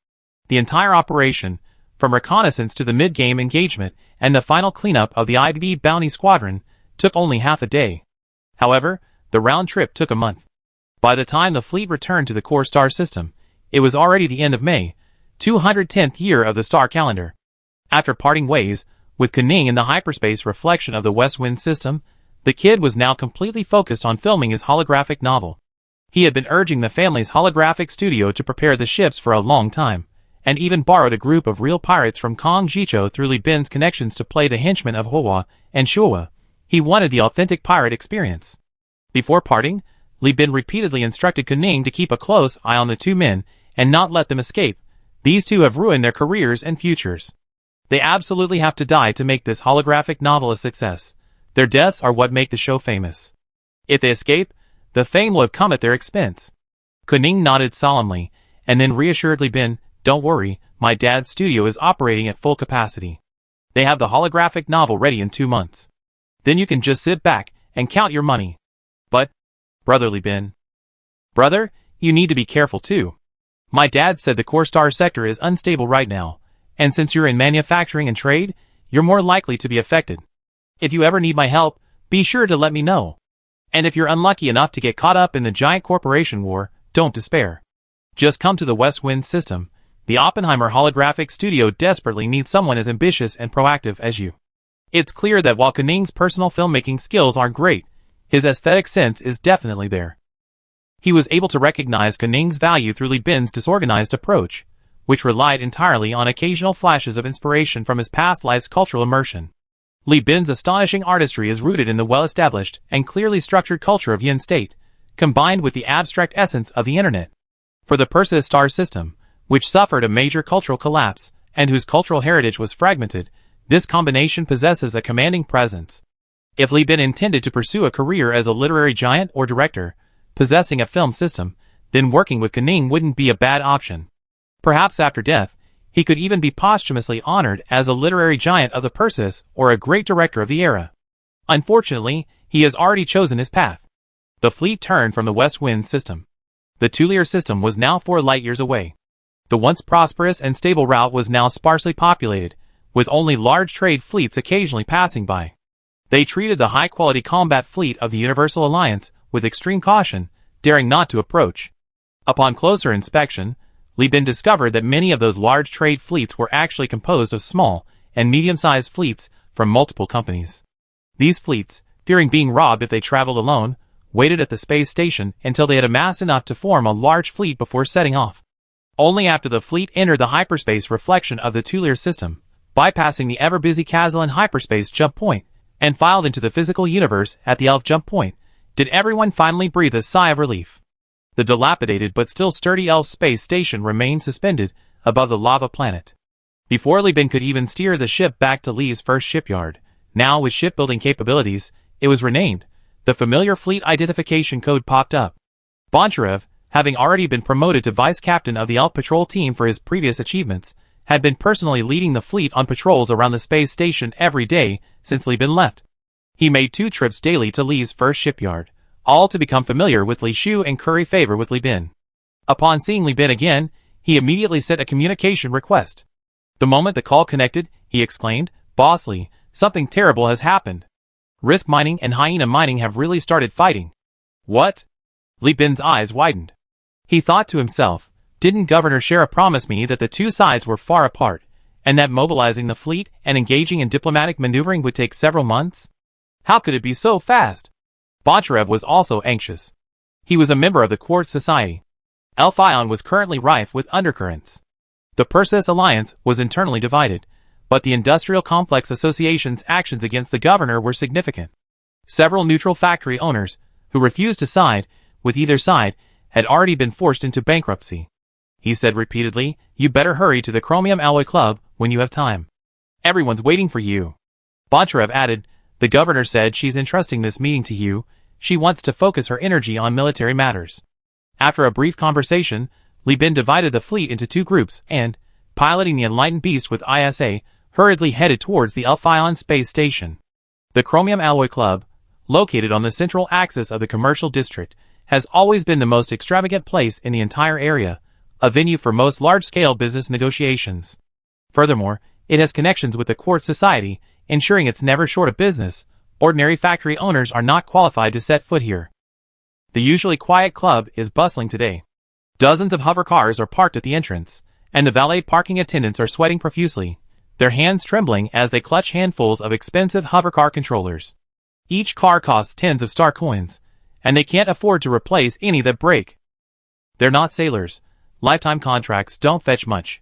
The entire operation, from reconnaissance to the mid-game engagement and the final cleanup of the IB bounty squadron, took only half a day. However, the round trip took a month. By the time the fleet returned to the core star system, it was already the end of May, 210th year of the star calendar. After parting ways with Kuning in the hyperspace reflection of the West Wind system, the kid was now completely focused on filming his holographic novel. He had been urging the family's holographic studio to prepare the ships for a long time, and even borrowed a group of real pirates from Kong Jicho through Li Bin's connections to play the henchmen of Hua and Shua. He wanted the authentic pirate experience. Before parting, Li Bin repeatedly instructed Kuning to keep a close eye on the 2 men and not let them escape. These 2 have ruined their careers and futures. They absolutely have to die to make this holographic novel a success. Their deaths are what make the show famous. If they escape, the fame will have come at their expense. Kuning nodded solemnly, and then reassured Li Bin, don't worry, my dad's studio is operating at full capacity. They have the holographic novel ready in 2 months. Then you can just sit back and count your money. But, Brother Li Bin. Brother, you need to be careful too. My dad said the core star sector is unstable right now, and since you're in manufacturing and trade, you're more likely to be affected. If you ever need my help, be sure to let me know. And if you're unlucky enough to get caught up in the giant corporation war, don't despair. Just come to the West Wind system. The Oppenheimer holographic studio desperately needs someone as ambitious and proactive as you. It's clear that while Kuning's personal filmmaking skills aren't great, his aesthetic sense is definitely there. He was able to recognize Kuning's value through Li Bin's disorganized approach, which relied entirely on occasional flashes of inspiration from his past life's cultural immersion. Li Bin's astonishing artistry is rooted in the well-established and clearly structured culture of Yin State, combined with the abstract essence of the Internet. For the Perseus star system, which suffered a major cultural collapse, and whose cultural heritage was fragmented, this combination possesses a commanding presence. If Li Bin intended to pursue a career as a literary giant or director, possessing a film system, then working with Kuning wouldn't be a bad option. Perhaps after death, he could even be posthumously honored as a literary giant of the Perseus or a great director of the era. Unfortunately, he has already chosen his path. The fleet turned from the West Wind system. The Tulier system was now 4 light-years away. The once prosperous and stable route was now sparsely populated, with only large trade fleets occasionally passing by. They treated the high-quality combat fleet of the Universal Alliance with extreme caution, daring not to approach. Upon closer inspection, Li Bin discovered that many of those large trade fleets were actually composed of small and medium-sized fleets from multiple companies. These fleets, fearing being robbed if they traveled alone, waited at the space station until they had amassed enough to form a large fleet before setting off. Only after the fleet entered the hyperspace reflection of the Tulier system, bypassing the ever-busy Kazalan hyperspace jump point, and filed into the physical universe at the Elf jump point, did everyone finally breathe a sigh of relief. The dilapidated but still sturdy Elf space station remained suspended above the lava planet. Before Li Bin could even steer the ship back to Li's first shipyard, now with shipbuilding capabilities, it was renamed. The familiar fleet identification code popped up. Boncharev, having already been promoted to vice captain of the Elf patrol team for his previous achievements, had been personally leading the fleet on patrols around the space station every day since Li Bin left. He made 2 trips daily to Li's first shipyard, all to become familiar with Li Shu and curry favor with Li Bin. Upon seeing Li Bin again, he immediately sent a communication request. The moment the call connected, he exclaimed, "Boss Li, something terrible has happened. Risk Mining and Hyena Mining have really started fighting." What? Li Bin's eyes widened. He thought to himself, didn't Governor Shera promise me that the 2 sides were far apart, and that mobilizing the fleet and engaging in diplomatic maneuvering would take several months? How could it be so fast? Boncharev was also anxious. He was a member of the Quartz Society. Elf Ion was currently rife with undercurrents. The Perseus Alliance was internally divided, but the Industrial Complex Association's actions against the governor were significant. Several neutral factory owners, who refused to side with either side, had already been forced into bankruptcy. He said repeatedly, "You better hurry to the Chromium Alloy Club when you have time. Everyone's waiting for you." Boncharev added, "The governor said she's entrusting this meeting to you. She wants to focus her energy on military matters." After a brief conversation, Li Bin divided the fleet into two groups and, piloting the enlightened beast with ISA, hurriedly headed towards the Alphion space station. The Chromium Alloy Club, located on the central axis of the commercial district, has always been the most extravagant place in the entire area, a venue for most large-scale business negotiations. Furthermore, it has connections with the quartz society, ensuring it's never short of business. Ordinary factory owners are not qualified to set foot here. The usually quiet club is bustling today. Dozens of hover cars are parked at the entrance, and the valet parking attendants are sweating profusely, their hands trembling as they clutch handfuls of expensive hovercar controllers. Each car costs tens of star coins, and they can't afford to replace any that break. They're not sailors. Lifetime contracts don't fetch much.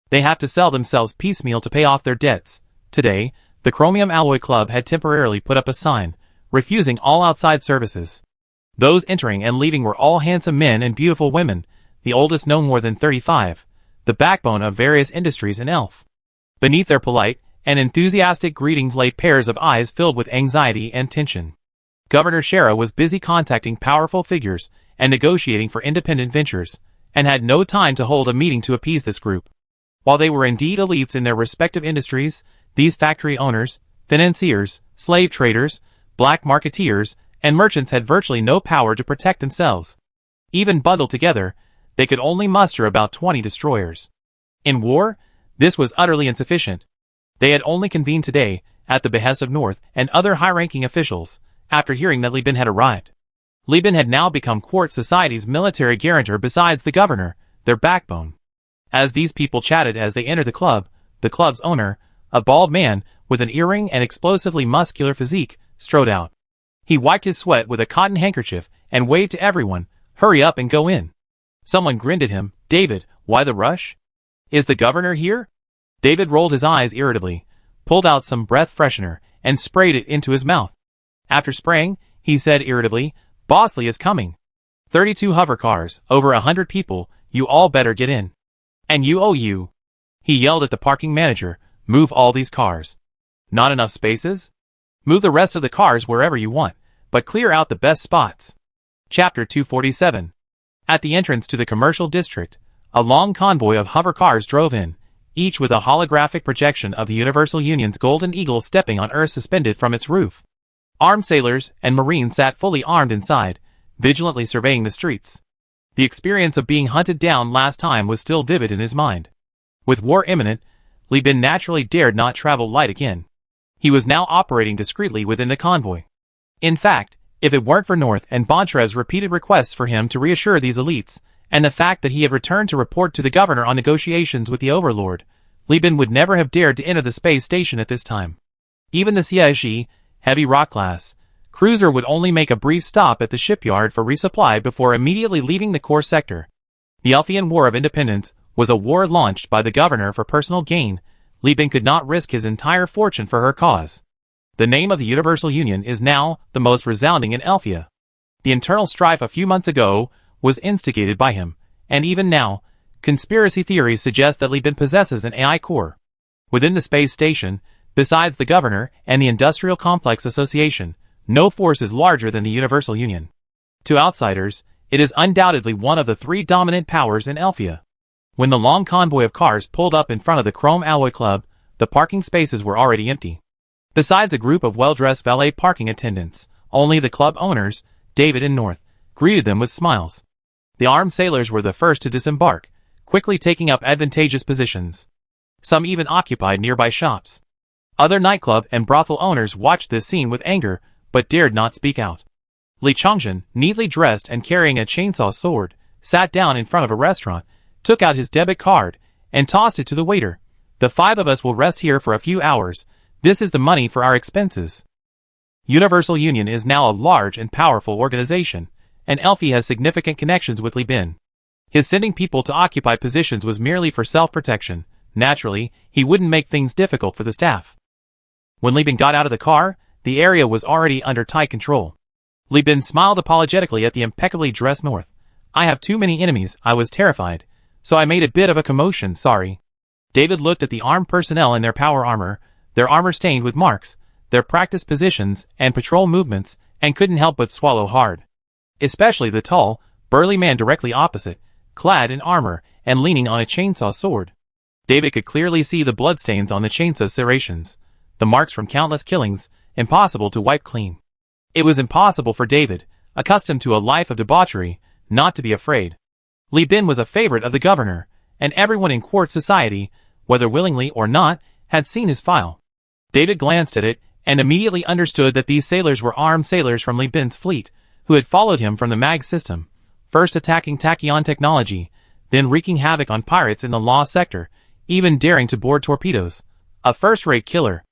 They have to sell themselves piecemeal to pay off their debts. Today, the Chromium Alloy Club had temporarily put up a sign, refusing all outside services. Those entering and leaving were all handsome men and beautiful women, the oldest no more than 35, the backbone of various industries in Elf. Beneath their polite and enthusiastic greetings lay pairs of eyes filled with anxiety and tension. Governor Shara was busy contacting powerful figures and negotiating for independent ventures, and had no time to hold a meeting to appease this group. While they were indeed elites in their respective industries, these factory owners, financiers, slave traders, black marketeers, and merchants had virtually no power to protect themselves. Even bundled together, they could only muster about 20 destroyers. In war, this was utterly insufficient. They had only convened today, at the behest of North and other high-ranking officials, after hearing that Li Bin had arrived. Li Bin had now become Quartz Society's military guarantor besides the governor, their backbone. As these people chatted as they entered the club's owner, a bald man with an earring and explosively muscular physique, strode out. He wiped his sweat with a cotton handkerchief and waved to everyone, "Hurry up and go in." Someone grinned at him, "David, why the rush? Is the governor here?" David rolled his eyes irritably, pulled out some breath freshener, and sprayed it into his mouth. After spraying, he said irritably, "Bosley is coming. 32 hover cars, over 100 people, you all better get in. And you. He yelled at the parking manager, "Move all these cars. Not enough spaces? Move the rest of the cars wherever you want, but clear out the best spots." Chapter 247. At the entrance to the commercial district, a long convoy of hover cars drove in, each with a holographic projection of the Universal Union's Golden Eagle stepping on Earth suspended from its roof. Armed sailors and marines sat fully armed inside, vigilantly surveying the streets. The experience of being hunted down last time was still vivid in his mind. With war imminent, Li Bin naturally dared not travel light again. He was now operating discreetly within the convoy. In fact, if it weren't for North and Boncharev's repeated requests for him to reassure these elites, and the fact that he had returned to report to the governor on negotiations with the Overlord, Li Bin would never have dared to enter the space station at this time. Even the Siege, heavy rock class, cruiser would only make a brief stop at the shipyard for resupply before immediately leaving the core sector. The Elfian War of Independence was a war launched by the governor for personal gain. Li Bin could not risk his entire fortune for her cause. The name of the Universal Union is now the most resounding in Elfia. The internal strife a few months ago was instigated by him, and even now, conspiracy theories suggest that Li Bin possesses an AI core. Within the space station, besides the governor and the Industrial Complex Association, no force is larger than the Universal Union. To outsiders, it is undoubtedly one of the three dominant powers in Elfia. When the long convoy of cars pulled up in front of the Chrome Alloy Club, the parking spaces were already empty. Besides a group of well-dressed valet parking attendants, only the club owners, David and North, greeted them with smiles. The armed sailors were the first to disembark, quickly taking up advantageous positions. Some even occupied nearby shops. Other nightclub and brothel owners watched this scene with anger, but dared not speak out. Li Chongzhen, neatly dressed and carrying a chainsaw sword, sat down in front of a restaurant, took out his debit card, and tossed it to the waiter. "The 5 of us will rest here for a few hours. This is the money for our expenses." Universal Union is now a large and powerful organization, and Elfie has significant connections with Li Bin. His sending people to occupy positions was merely for self-protection. Naturally, he wouldn't make things difficult for the staff. When Li Bin got out of the car, the area was already under tight control. Li Bin smiled apologetically at the impeccably dressed North, I have too many enemies. I was terrified, so I made a bit of a commotion, sorry. David looked at the armed personnel in their power armor, their armor stained with marks, their practice positions and patrol movements, and couldn't help but swallow hard. Especially the tall, burly man directly opposite, clad in armor and leaning on a chainsaw sword. David could clearly see the bloodstains on the chainsaw serrations, the marks from countless killings, impossible to wipe clean. It was impossible for David, accustomed to a life of debauchery, not to be afraid. Li Bin was a favorite of the governor, and everyone in Quartz society, whether willingly or not, had seen his file. David glanced at it, and immediately understood that these sailors were armed sailors from Li Bin's fleet, who had followed him from the MAG system, first attacking Tachyon technology, then wreaking havoc on pirates in the Law sector, even daring to board torpedoes. A first-rate killer.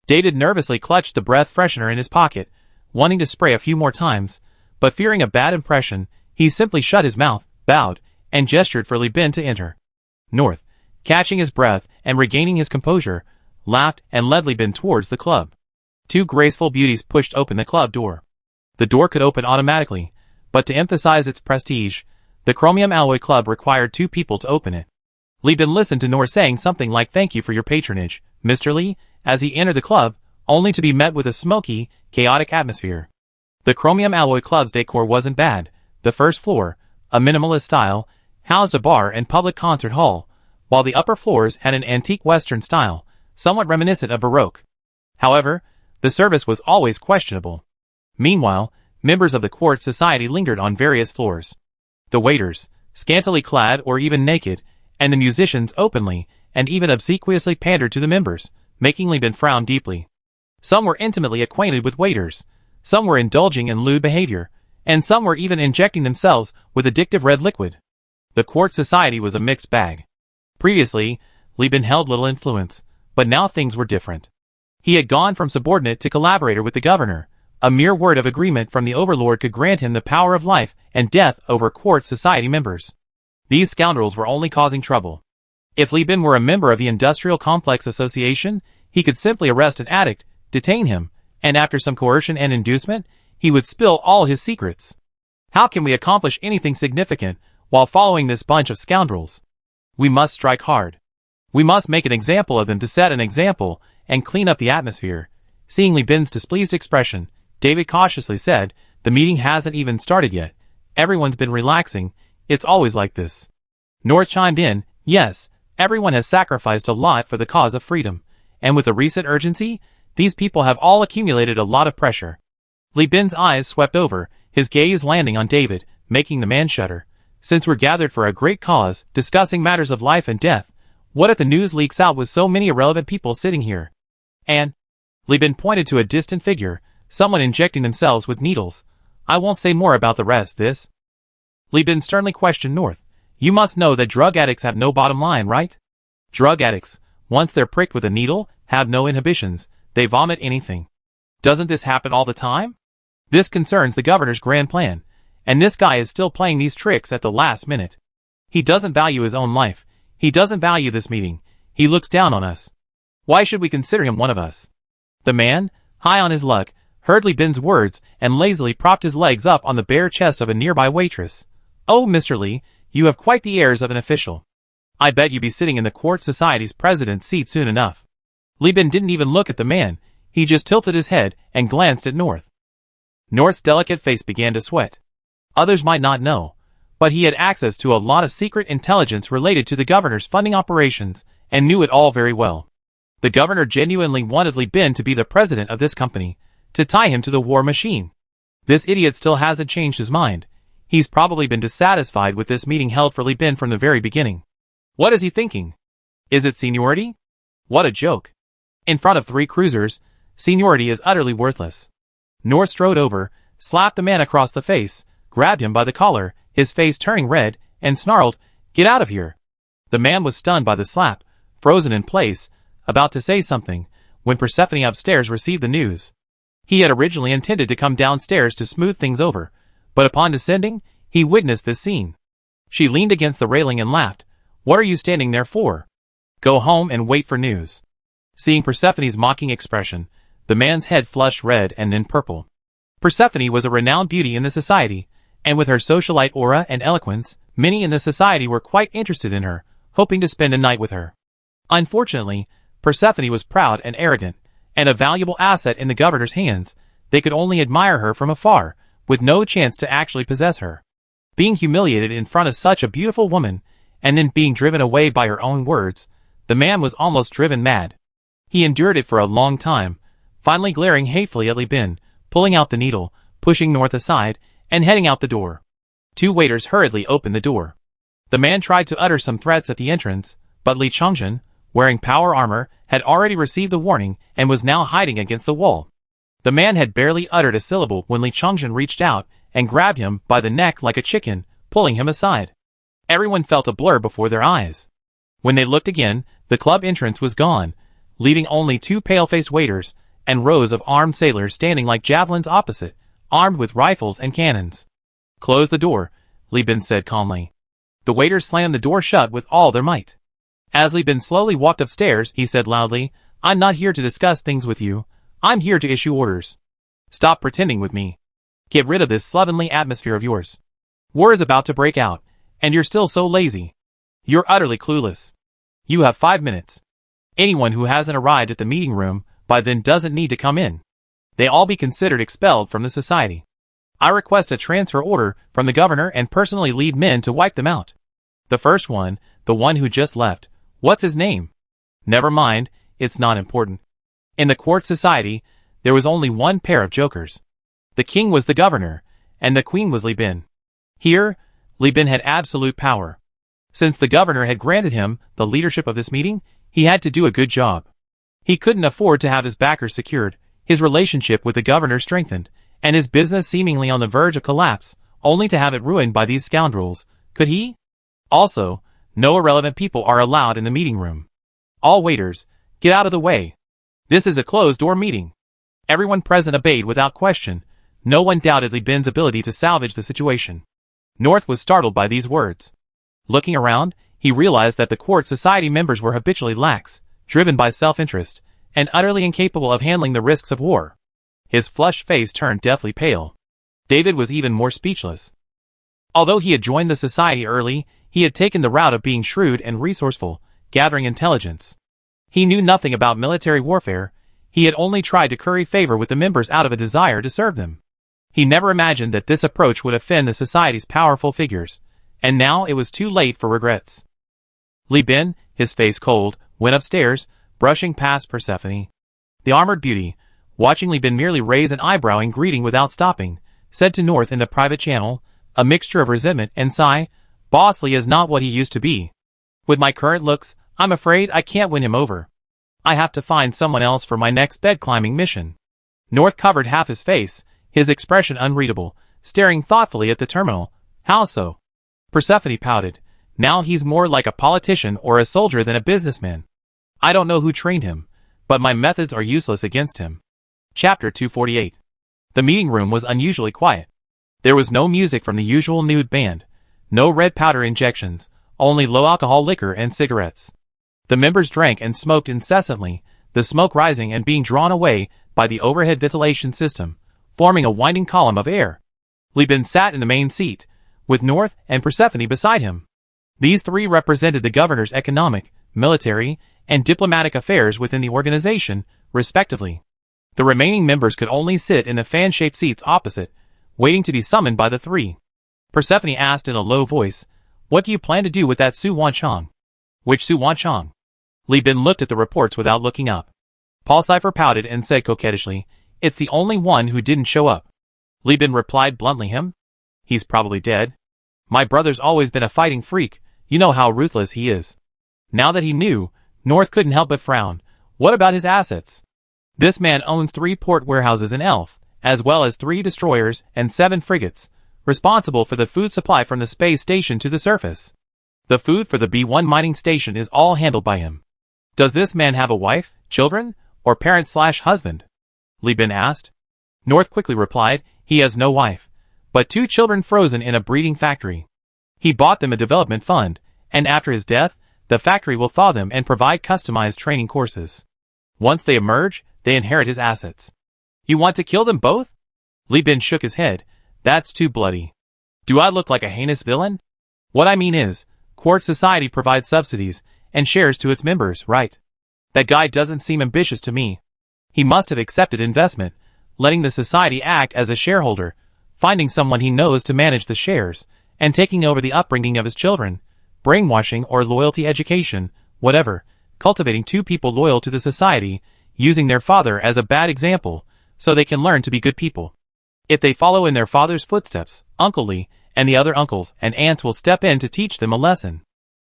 David nervously clutched the breath freshener in his pocket, wanting to spray a few more times, but fearing a bad impression, he simply shut his mouth, bowed, and gestured for Li Bin to enter. North, catching his breath and regaining his composure, laughed and led Li Bin towards the club. Two graceful beauties pushed open the club door. The door could open automatically, but to emphasize its prestige, the Chromium Alloy Club required two people to open it. Li Bin listened to Noor saying something like "Thank you for your patronage, Mr. Li," as he entered the club, only to be met with a smoky, chaotic atmosphere. The Chromium Alloy Club's decor wasn't bad. The first floor, a minimalist style, housed a bar and public concert hall, while the upper floors had an antique Western style, somewhat reminiscent of Baroque. However, the service was always questionable. Meanwhile, members of the Quartz Society lingered on various floors. The waiters, scantily clad or even naked, and the musicians openly and even obsequiously pandered to the members, making Li Bin frown deeply. Some were intimately acquainted with waiters, some were indulging in lewd behavior, and some were even injecting themselves with addictive red liquid. The Quartz Society was a mixed bag. Previously, Li Bin held little influence, but now things were different. He had gone from subordinate to collaborator with the governor. A mere word of agreement from the overlord could grant him the power of life and death over Quartz Society members. These scoundrels were only causing trouble. If Li Bin were a member of the Industrial Complex Association, he could simply arrest an addict, detain him, and after some coercion and inducement, he would spill all his secrets. How can we accomplish anything significant while following this bunch of scoundrels? We must strike hard. We must make an example of them to set an example and clean up the atmosphere. Seeing Li Bin's displeased expression, David cautiously said, "The meeting hasn't even started yet. Everyone's been relaxing. It's always like this." Noor chimed in, "Yes, everyone has sacrificed a lot for the cause of freedom, and with the recent urgency, these people have all accumulated a lot of pressure." Li Bin's eyes swept over, his gaze landing on David, making the man shudder. "Since we're gathered for a great cause, discussing matters of life and death, what if the news leaks out with so many irrelevant people sitting here? And..." Li Bin pointed to a distant figure, someone injecting themselves with needles. "I won't say more about the rest, this." Li Bin sternly questioned North. "You must know that drug addicts have no bottom line, right? Drug addicts, once they're pricked with a needle, have no inhibitions. They vomit anything. Doesn't this happen all the time? This concerns the governor's grand plan, and this guy is still playing these tricks at the last minute. He doesn't value his own life. He doesn't value this meeting. He looks down on us. Why should we consider him one of us?" The man, high on his luck, heard Li Bin's words and lazily propped his legs up on the bare chest of a nearby waitress. "Oh, Mr. Li, you have quite the airs of an official. I bet you'd be sitting in the Quartz Society's president's seat soon enough." Li Bin didn't even look at the man. He just tilted his head and glanced at North. North's delicate face began to sweat. Others might not know, but he had access to a lot of secret intelligence related to the governor's funding operations and knew it all very well. The governor genuinely wanted Li Bin to be the president of this company, to tie him to the war machine. This idiot still hasn't changed his mind. He's probably been dissatisfied with this meeting held for Li Bin from the very beginning. What is he thinking? Is it seniority? What a joke. In front of 3 cruisers, seniority is utterly worthless. Noor strode over, slapped the man across the face, grabbed him by the collar, his face turning red, and snarled, "Get out of here." The man was stunned by the slap, frozen in place, about to say something, when Persephone upstairs received the news. He had originally intended to come downstairs to smooth things over, but upon descending, he witnessed this scene. She leaned against the railing and laughed. "What are you standing there for? Go home and wait for news." Seeing Persephone's mocking expression, the man's head flushed red and then purple. Persephone was a renowned beauty in the society, And with her socialite aura and eloquence, many in the society were quite interested in her, hoping to spend a night with her. Unfortunately, Persephone was proud and arrogant, and a valuable asset in the governor's hands. They could only admire her from afar, with no chance to actually possess her. Being humiliated in front of such a beautiful woman, and then being driven away by her own words, the man was almost driven mad. He endured it for a long time, finally glaring hatefully at Li Bin, pulling out the needle, pushing North aside, and heading out the door. Two waiters hurriedly opened the door. The man tried to utter some threats at the entrance, but Li Changzhen, wearing power armor, had already received the warning and was now hiding against the wall. The man had barely uttered a syllable when Li Changzhen reached out and grabbed him by the neck like a chicken, pulling him aside. Everyone felt a blur before their eyes. When they looked again, the club entrance was gone, leaving only two pale-faced waiters and rows of armed sailors standing like javelins opposite, armed with rifles and cannons. "Close the door," Li Bin said calmly. The waiters slammed the door shut with all their might. As Li Bin slowly walked upstairs, he said loudly, "I'm not here to discuss things with you. I'm here to issue orders. Stop pretending with me. Get rid of this slovenly atmosphere of yours. War is about to break out, and you're still so lazy. You're utterly clueless. You have 5 minutes. Anyone who hasn't arrived at the meeting room by then doesn't need to come in. They all be considered expelled from the society. I request a transfer order from the governor and personally lead men to wipe them out. The first one, the one who just left, what's his name? Never mind, it's not important. In the court society, there was only one pair of jokers. The king was the governor, and the queen was Li Bin. Here, Li Bin had absolute power. Since the governor had granted him the leadership of this meeting, he had to do a good job. He couldn't afford to have his backers secured, his relationship with the governor strengthened, and his business seemingly on the verge of collapse, only to have it ruined by these scoundrels, could he? Also, no irrelevant people are allowed in the meeting room. All waiters, get out of the way. This is a closed-door meeting. Everyone present obeyed without question. No one doubted Li Bin's ability to salvage the situation. North was startled by these words. Looking around, he realized that the court society members were habitually lax, driven by self-interest, and utterly incapable of handling the risks of war. His flushed face turned deathly pale. David was even more speechless. Although he had joined the society early, he had taken the route of being shrewd and resourceful, gathering intelligence. He knew nothing about military warfare. He had only tried to curry favor with the members out of a desire to serve them. He never imagined that this approach would offend the society's powerful figures, and now it was too late for regrets. Li Bin, his face cold, went upstairs, brushing past Persephone. The armored beauty, watching Li Bin merely raise an eyebrow in greeting without stopping, said to North in the private channel, a mixture of resentment and sigh, "Boss Li is not what he used to be. With my current looks, I'm afraid I can't win him over. I have to find someone else for my next bed-climbing mission." North covered half his face, his expression unreadable, staring thoughtfully at the terminal. "How so?" Persephone pouted. "Now he's more like a politician or a soldier than a businessman. I don't know who trained him, but my methods are useless against him." Chapter 248. The meeting room was unusually quiet. There was no music from the usual nude band, no red powder injections, only low-alcohol liquor and cigarettes. The members drank and smoked incessantly, the smoke rising and being drawn away by the overhead ventilation system, forming a winding column of air. Li Bin sat in the main seat, with North and Persephone beside him. These three represented the governor's economic, military, and diplomatic affairs within the organization, respectively. The remaining members could only sit in the fan-shaped seats opposite, waiting to be summoned by the three. Persephone asked in a low voice, "What do you plan to do with that Su Wanchang?" "Which Su Wanchang?" Li Bin looked at the reports without looking up. Paul Cipher pouted and said coquettishly, "It's the only one who didn't show up." Li Bin replied bluntly, "Him? He's probably dead. My brother's always been a fighting freak, you know how ruthless he is." Now that he knew, North couldn't help but frown. What about his assets? This man owns 3 port warehouses in Elf, as well as 3 destroyers and 7 frigates, responsible for the food supply from the space station to the surface. The food for the B1 mining station is all handled by him. Does this man have a wife, children, or parent/husband? Li Bin asked. North quickly replied, he has no wife, but 2 children frozen in a breeding factory. He bought them a development fund, and after his death, the factory will thaw them and provide customized training courses. Once they emerge, they inherit his assets. You want to kill them both? Li Bin shook his head. That's too bloody. Do I look like a heinous villain? What I mean is, Quartz Society provides subsidies and shares to its members, right? That guy doesn't seem ambitious to me. He must have accepted investment, letting the society act as a shareholder, finding someone he knows to manage the shares, and taking over the upbringing of his children, brainwashing or loyalty education, whatever, cultivating two people loyal to the society, using their father as a bad example, so they can learn to be good people. If they follow in their father's footsteps, Uncle Lee and the other uncles and aunts will step in to teach them a lesson.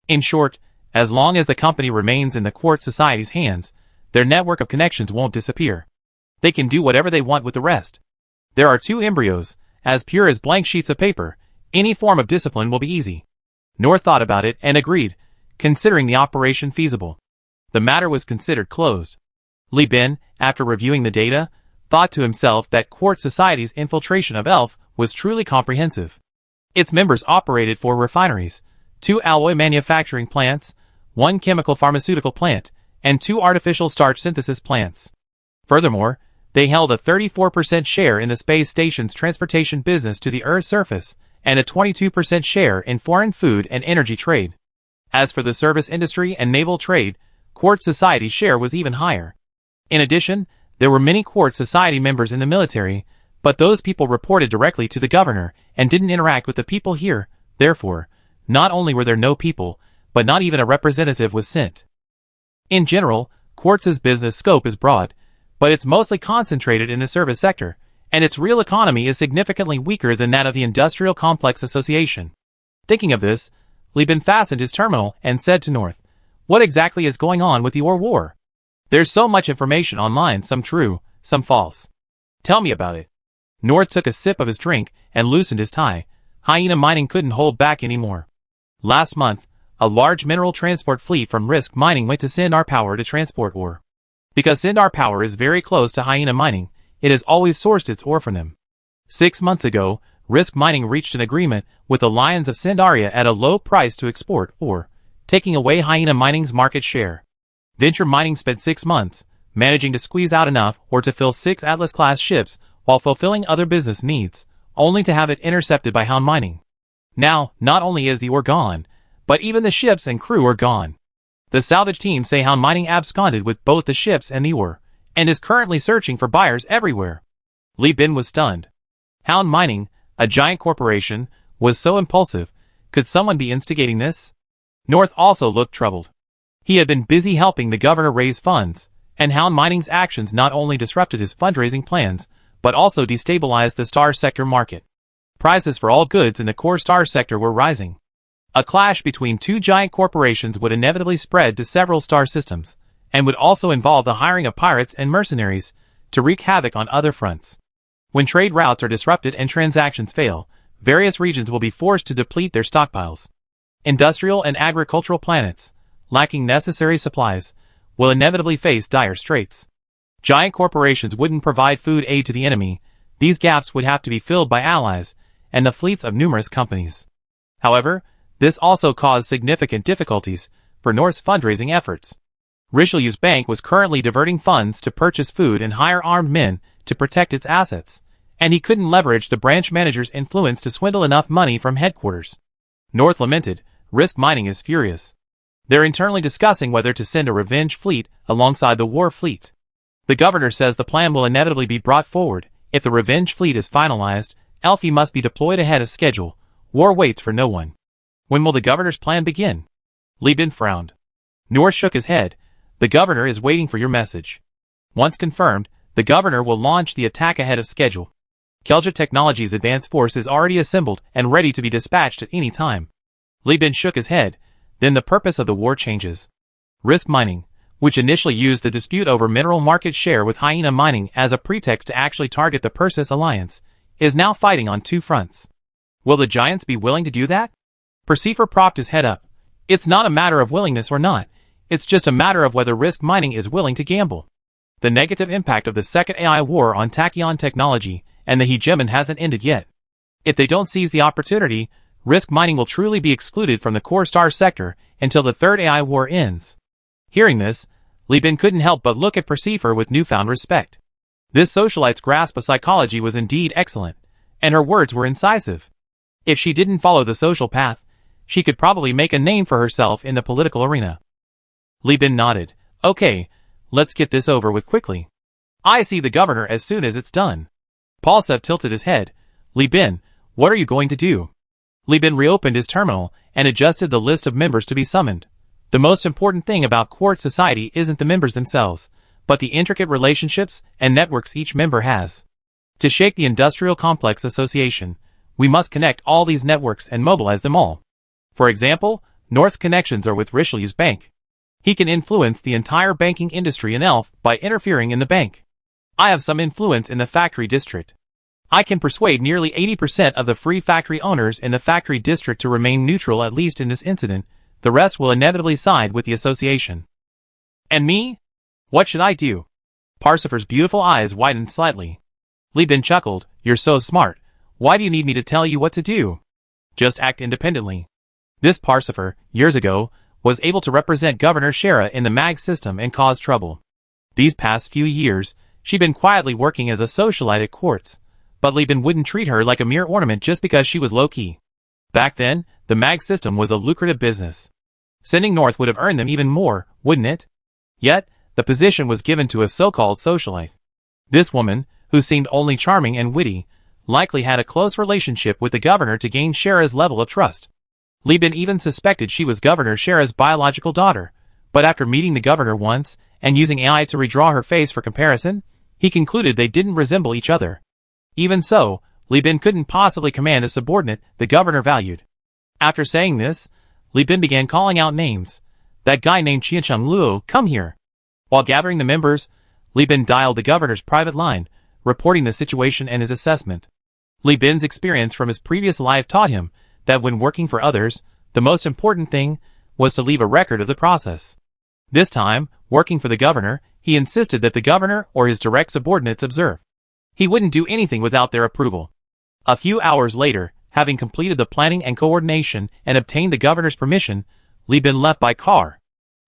In short, as long as the company remains in the Quartz Society's hands, their network of connections won't disappear. They can do whatever they want with the rest. There are two embryos, as pure as blank sheets of paper. Any form of discipline will be easy. North thought about it and agreed, considering the operation feasible. The matter was considered closed. Li Bin, after reviewing the data, thought to himself that Quartz Society's infiltration of ELF was truly comprehensive. Its members operated 4 refineries, 2 alloy manufacturing plants, 1 chemical pharmaceutical plant, and 2 artificial starch synthesis plants. Furthermore, they held a 34% share in the space station's transportation business to the Earth's surface, and a 22% share in foreign food and energy trade. As for the service industry and naval trade, Quartz Society's share was even higher. In addition, there were many Quartz Society members in the military, but those people reported directly to the governor and didn't interact with the people here. Therefore, not only were there no people, but not even a representative was sent. In general, Quartz's business scope is broad, but it's mostly concentrated in the service sector, and its real economy is significantly weaker than that of the Industrial Complex Association. Thinking of this, Li Bin fastened his terminal and said to North, "What exactly is going on with the ore war? There's so much information online, some true, some false. Tell me about it." North took a sip of his drink and loosened his tie. Hyena Mining couldn't hold back anymore. Last month, a large mineral transport fleet from Risk Mining went to Sindar Power to transport ore. Because Sindar Power is very close to Hyena Mining, it has always sourced its ore from them. 6 months ago, Risk Mining reached an agreement with the Lions of Sindaria at a low price to export ore, taking away Hyena Mining's market share. Venture Mining spent 6 months, managing to squeeze out enough ore to fill 6 Atlas-class ships while fulfilling other business needs, only to have it intercepted by Hound Mining. Now, not only is the ore gone, but even the ships and crew are gone. The salvage team say Hound Mining absconded with both the ships and the ore, and is currently searching for buyers everywhere. Li Bin was stunned. Hound Mining, a giant corporation, was so impulsive. Could someone be instigating this? North also looked troubled. He had been busy helping the governor raise funds, and Hound Mining's actions not only disrupted his fundraising plans, but also destabilized the star sector market. Prices for all goods in the core star sector were rising. A clash between two giant corporations would inevitably spread to several star systems, and would also involve the hiring of pirates and mercenaries to wreak havoc on other fronts. When trade routes are disrupted and transactions fail, various regions will be forced to deplete their stockpiles. Industrial and agricultural planets, lacking necessary supplies, will inevitably face dire straits. Giant corporations wouldn't provide food aid to the enemy. These gaps would have to be filled by allies and the fleets of numerous companies. However, this also caused significant difficulties for North's fundraising efforts. Richelieu's bank was currently diverting funds to purchase food and hire armed men to protect its assets, and he couldn't leverage the branch manager's influence to swindle enough money from headquarters. North lamented, Risk Mining is furious. They're internally discussing whether to send a revenge fleet alongside the war fleet. The governor says the plan will inevitably be brought forward. If the revenge fleet is finalized, Elfie must be deployed ahead of schedule. War waits for no one. When will the governor's plan begin? Li Bin frowned. North shook his head. The governor is waiting for your message. Once confirmed, the governor will launch the attack ahead of schedule. Kelja Technologies' advanced force is already assembled and ready to be dispatched at any time. Li Bin shook his head. Then the purpose of the war changes. Risk Mining, which initially used the dispute over mineral market share with Hyena Mining as a pretext to actually target the Persis Alliance, is now fighting on 2 fronts. Will the giants be willing to do that? Percifer propped his head up. It's not a matter of willingness or not. It's just a matter of whether Risk Mining is willing to gamble. The negative impact of the second AI war on tachyon technology and the hegemon hasn't ended yet. If they don't seize the opportunity, Risk Mining will truly be excluded from the core star sector until the third AI war ends. Hearing this, Li Bin couldn't help but look at Percifer with newfound respect. This socialite's grasp of psychology was indeed excellent, and her words were incisive. If she didn't follow the social path, she could probably make a name for herself in the political arena. Li Bin nodded. Okay, let's get this over with quickly. I see the governor as soon as it's done. Paulsev tilted his head. Li Bin, what are you going to do? Li Bin reopened his terminal and adjusted the list of members to be summoned. The most important thing about quartz society isn't the members themselves, but the intricate relationships and networks each member has. To shake the industrial complex association, we must connect all these networks and mobilize them all. For example, North's connections are with Richelieu's bank. He can influence the entire banking industry in Elf by interfering in the bank. I have some influence in the factory district. I can persuade nearly 80% of the free factory owners in the factory district to remain neutral at least in this incident. The rest will inevitably side with the association. And me? What should I do? Parsifal's beautiful eyes widened slightly. Li Bin chuckled. You're so smart. Why do you need me to tell you what to do? Just act independently. This Parsifal, years ago, was able to represent Governor Shara in the MAG system and cause trouble. These past few years, she'd been quietly working as a socialite at Quartz, but Li Bin wouldn't treat her like a mere ornament just because she was low-key. Back then, the MAG system was a lucrative business. Sending North would have earned them even more, wouldn't it? Yet, the position was given to a so-called socialite. This woman, who seemed only charming and witty, likely had a close relationship with the governor to gain Shara's level of trust. Li Bin even suspected she was Governor Shara's biological daughter, but after meeting the governor once and using AI to redraw her face for comparison, he concluded they didn't resemble each other. Even so, Li Bin couldn't possibly command a subordinate the governor valued. After saying this, Li Bin began calling out names. That guy named Qiancheng Luo, come here. While gathering the members, Li Bin dialed the governor's private line, reporting the situation and his assessment. Li Bin's experience from his previous life taught him that when working for others, the most important thing was to leave a record of the process. This time, working for the governor, he insisted that the governor or his direct subordinates observe. He wouldn't do anything without their approval. A few hours later, having completed the planning and coordination and obtained the governor's permission, Li Bin left by car.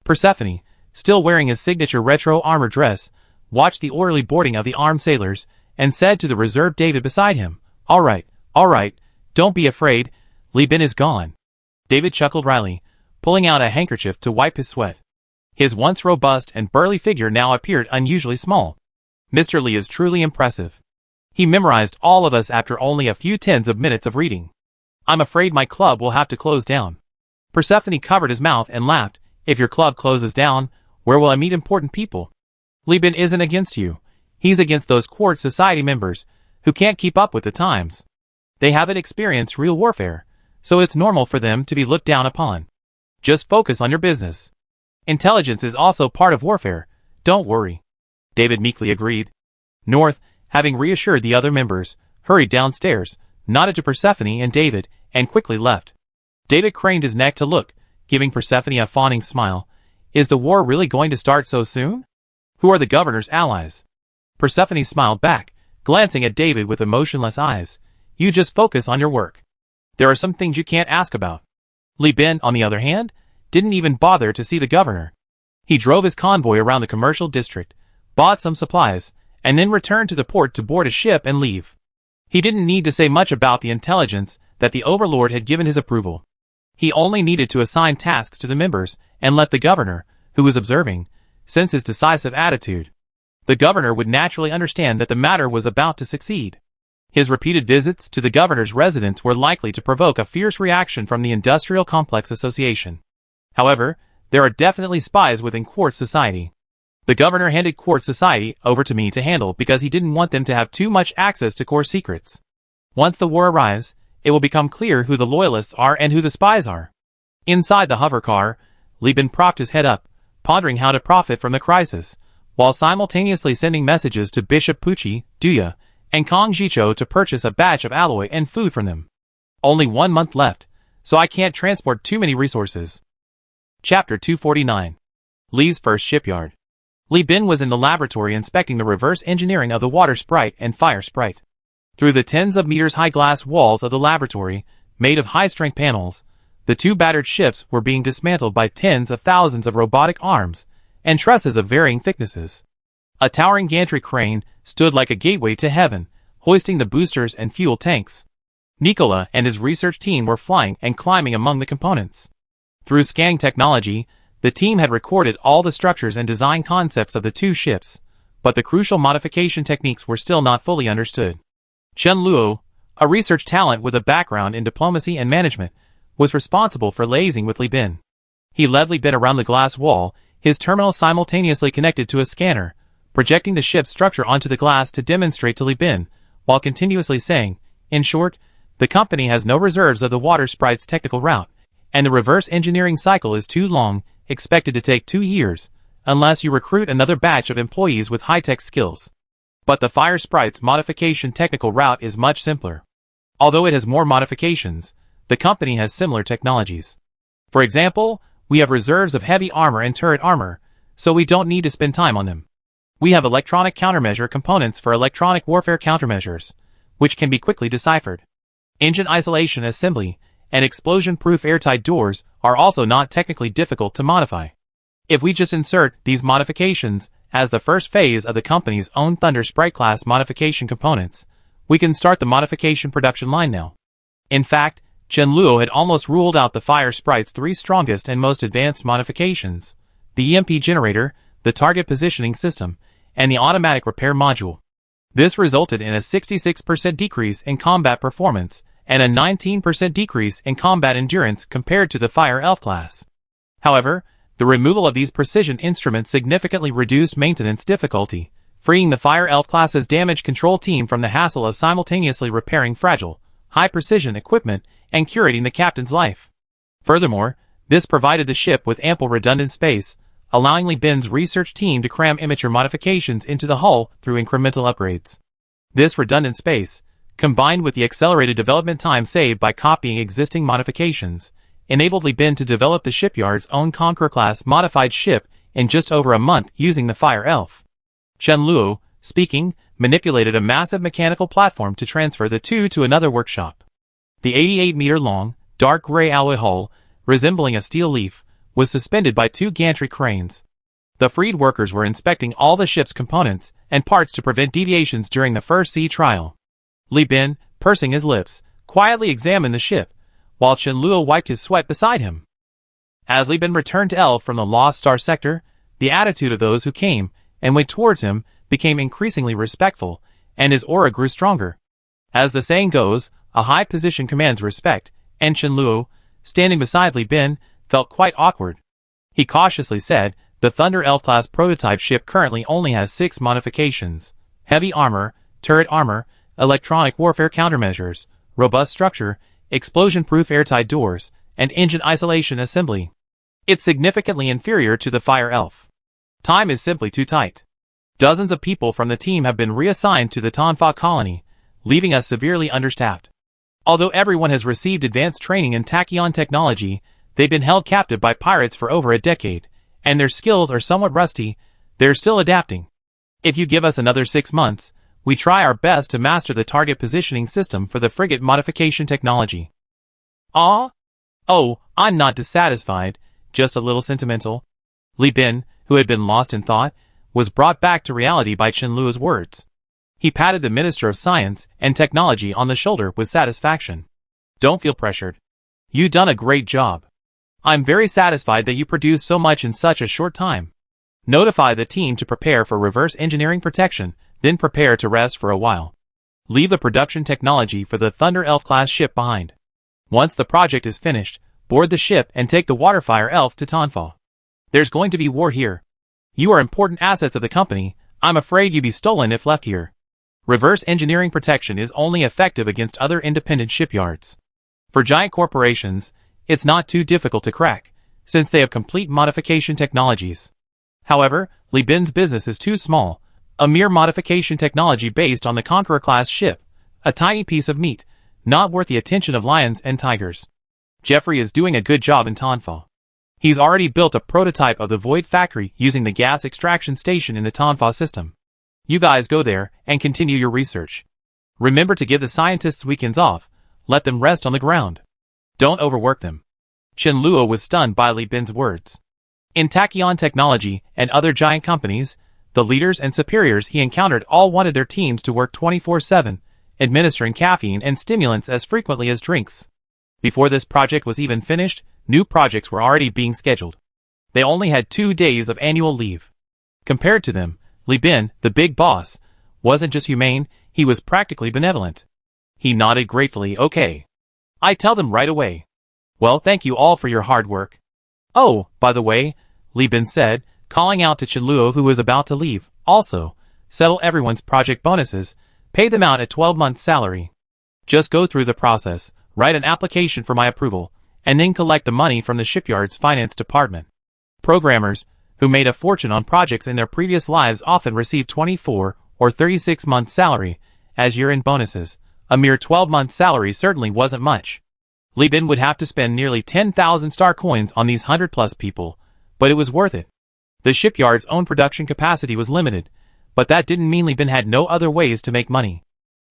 Persephone, still wearing his signature retro armor dress, watched the orderly boarding of the armed sailors, and said to the reserved David beside him, all right, don't be afraid, Li Bin is gone. David chuckled wryly, pulling out a handkerchief to wipe his sweat. His once robust and burly figure now appeared unusually small. Mr. Li is truly impressive. He memorized all of us after only a few tens of minutes of reading. I'm afraid my club will have to close down. Persephone covered his mouth and laughed. If your club closes down, where will I meet important people? Li Bin isn't against you. He's against those Quartz Society members who can't keep up with the times. They haven't experienced real warfare, so it's normal for them to be looked down upon. Just focus on your business. Intelligence is also part of warfare. Don't worry. David meekly agreed. North, having reassured the other members, hurried downstairs, nodded to Persephone and David, and quickly left. David craned his neck to look, giving Persephone a fawning smile. Is the war really going to start so soon? Who are the governor's allies? Persephone smiled back, glancing at David with emotionless eyes. You just focus on your work. There are some things you can't ask about. Li Bin, on the other hand, didn't even bother to see the governor. He drove his convoy around the commercial district, bought some supplies, and then returned to the port to board a ship and leave. He didn't need to say much about the intelligence that the overlord had given his approval. He only needed to assign tasks to the members and let the governor, who was observing, sense his decisive attitude. The governor would naturally understand that the matter was about to succeed. His repeated visits to the governor's residence were likely to provoke a fierce reaction from the Industrial Complex Association. However, there are definitely spies within Quartz Society. The governor handed Quartz Society over to me to handle because he didn't want them to have too much access to core secrets. Once the war arrives, it will become clear who the loyalists are and who the spies are. Inside the hover car, Li Bin propped his head up, pondering how to profit from the crisis, while simultaneously sending messages to Bishop Pucci, Duya, and Kong Jicho to purchase a batch of alloy and food from them. Only 1 month left, so I can't transport too many resources. Chapter 249. Li's first shipyard. Li Bin was in the laboratory inspecting the reverse engineering of the water sprite and fire sprite. Through the tens of meters high glass walls of the laboratory, made of high-strength panels, the two battered ships were being dismantled by tens of thousands of robotic arms and trusses of varying thicknesses. A towering gantry crane stood like a gateway to heaven, hoisting the boosters and fuel tanks. Nikola and his research team were flying and climbing among the components. Through scanning technology, the team had recorded all the structures and design concepts of the two ships, but the crucial modification techniques were still not fully understood. Chen Luo, a research talent with a background in diplomacy and management, was responsible for liaising with Li Bin. He led Li Bin around the glass wall, his terminal simultaneously connected to a scanner, projecting the ship's structure onto the glass to demonstrate to Li Bin, while continuously saying, in short, the company has no reserves of the water sprite's technical route, and the reverse engineering cycle is too long, expected to take 2 years, unless you recruit another batch of employees with high-tech skills. But the fire sprite's modification technical route is much simpler. Although it has more modifications, the company has similar technologies. For example, we have reserves of heavy armor and turret armor, so we don't need to spend time on them. We have electronic countermeasure components for electronic warfare countermeasures, which can be quickly deciphered. Engine isolation assembly and explosion-proof airtight doors are also not technically difficult to modify. If we just insert these modifications as the first phase of the company's own Thunder Sprite class modification components, we can start the modification production line now. In fact, Chen Luo had almost ruled out the Fire Sprite's 3 strongest and most advanced modifications: the EMP generator, the target positioning system, and the automatic repair module. This resulted in a 66% decrease in combat performance and a 19% decrease in combat endurance compared to the Fire Elf class. However, the removal of these precision instruments significantly reduced maintenance difficulty, freeing the Fire Elf class's damage control team from the hassle of simultaneously repairing fragile, high-precision equipment and curating the captain's life. Furthermore, this provided the ship with ample redundant space, allowing Li Bin's research team to cram immature modifications into the hull through incremental upgrades. This redundant space, combined with the accelerated development time saved by copying existing modifications, enabled Li Bin to develop the shipyard's own Conqueror-class modified ship in just over a month using the Fire Elf. Chen Luo, speaking, manipulated a massive mechanical platform to transfer the two to another workshop. The 88-meter-long, dark gray alloy hull, resembling a steel leaf, was suspended by 2 gantry cranes. The freed workers were inspecting all the ship's components and parts to prevent deviations during the first sea trial. Li Bin, pursing his lips, quietly examined the ship, while Chen Luo wiped his sweat beside him. As Li Bin returned to L from the Lost Star sector, the attitude of those who came and went towards him became increasingly respectful, and his aura grew stronger. As the saying goes, a high position commands respect, and Chen Luo, standing beside Li Bin, felt quite awkward. He cautiously said, the Thunder Elf-class prototype ship currently only has 6 modifications: heavy armor, turret armor, electronic warfare countermeasures, robust structure, explosion-proof airtight doors, and engine isolation assembly. It's significantly inferior to the Fire Elf. Time is simply too tight. Dozens of people from the team have been reassigned to the Tanfa colony, leaving us severely understaffed. Although everyone has received advanced training in tachyon technology, they've been held captive by pirates for over a decade, and their skills are somewhat rusty. They're still adapting. If you give us another 6 months, we try our best to master the target positioning system for the frigate modification technology. Ah? Oh, I'm not dissatisfied, just a little sentimental. Li Bin, who had been lost in thought, was brought back to reality by Chen Luo's words. He patted the Minister of Science and Technology on the shoulder with satisfaction. Don't feel pressured. You've done a great job. I'm very satisfied that you produced so much in such a short time. Notify the team to prepare for reverse engineering protection, then prepare to rest for a while. Leave the production technology for the Thunder Elf-class ship behind. Once the project is finished, board the ship and take the Waterfire Elf to Tanfa. There's going to be war here. You are important assets of the company. I'm afraid you'd be stolen if left here. Reverse engineering protection is only effective against other independent shipyards. For giant corporations, it's not too difficult to crack, since they have complete modification technologies. However, Li Bin's business is too small, a mere modification technology based on the Conqueror-class ship, a tiny piece of meat, not worth the attention of lions and tigers. Jeffrey is doing a good job in Tanfa. He's already built a prototype of the Void Factory using the gas extraction station in the Tanfa system. You guys go there and continue your research. Remember to give the scientists weekends off, let them rest on the ground. Don't overwork them. Chen Luo was stunned by Li Bin's words. In tachyon technology and other giant companies, the leaders and superiors he encountered all wanted their teams to work 24/7, administering caffeine and stimulants as frequently as drinks. Before this project was even finished, new projects were already being scheduled. They only had 2 days of annual leave. Compared to them, Li Bin, the big boss, wasn't just humane, he was practically benevolent. He nodded gratefully. Okay. I tell them right away. Well, thank you all for your hard work. Oh, by the way, Li Bin said, calling out to Chen Luo who was about to leave, also, settle everyone's project bonuses, pay them out at 12 months' salary. Just go through the process, write an application for my approval, and then collect the money from the shipyard's finance department. Programmers, who made a fortune on projects in their previous lives often receive 24 or 36 months' salary as year-end bonuses. A mere 12 months' salary certainly wasn't much. Li Bin would have to spend nearly 10,000 star coins on these 100-plus people, but it was worth it. The shipyard's own production capacity was limited, but that didn't mean Li Bin had no other ways to make money.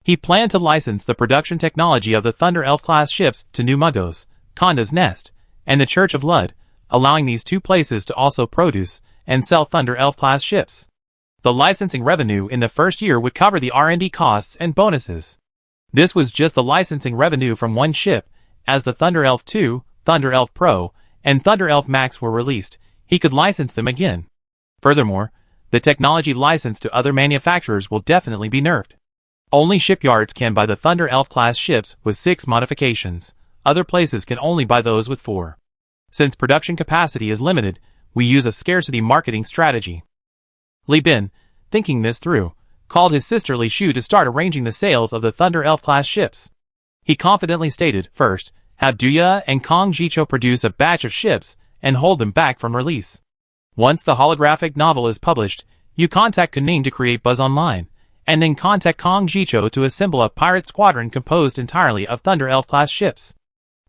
He planned to license the production technology of the Thunder Elf-class ships to New Mugos, Conda's Nest, and the Church of Lud, allowing these two places to also produce and sell Thunder Elf-class ships. The licensing revenue in the first year would cover the R&D costs and bonuses. This was just the licensing revenue from one ship. As the Thunder Elf 2, Thunder Elf Pro, and Thunder Elf Max were released, he could license them again. Furthermore, the technology licensed to other manufacturers will definitely be nerfed. Only shipyards can buy the Thunder Elf-class ships with 6 modifications. Other places can only buy those with 4. Since production capacity is limited, we use a scarcity marketing strategy. Li Bin, thinking this through, called his sister Li Shu to start arranging the sales of the Thunder Elf-class ships. He confidently stated, first, have Duya and Kong Jicho produce a batch of ships and hold them back from release. Once the holographic novel is published, you contact Kuning to create buzz online, and then contact Kong Jicho to assemble a pirate squadron composed entirely of Thunder Elf-class ships.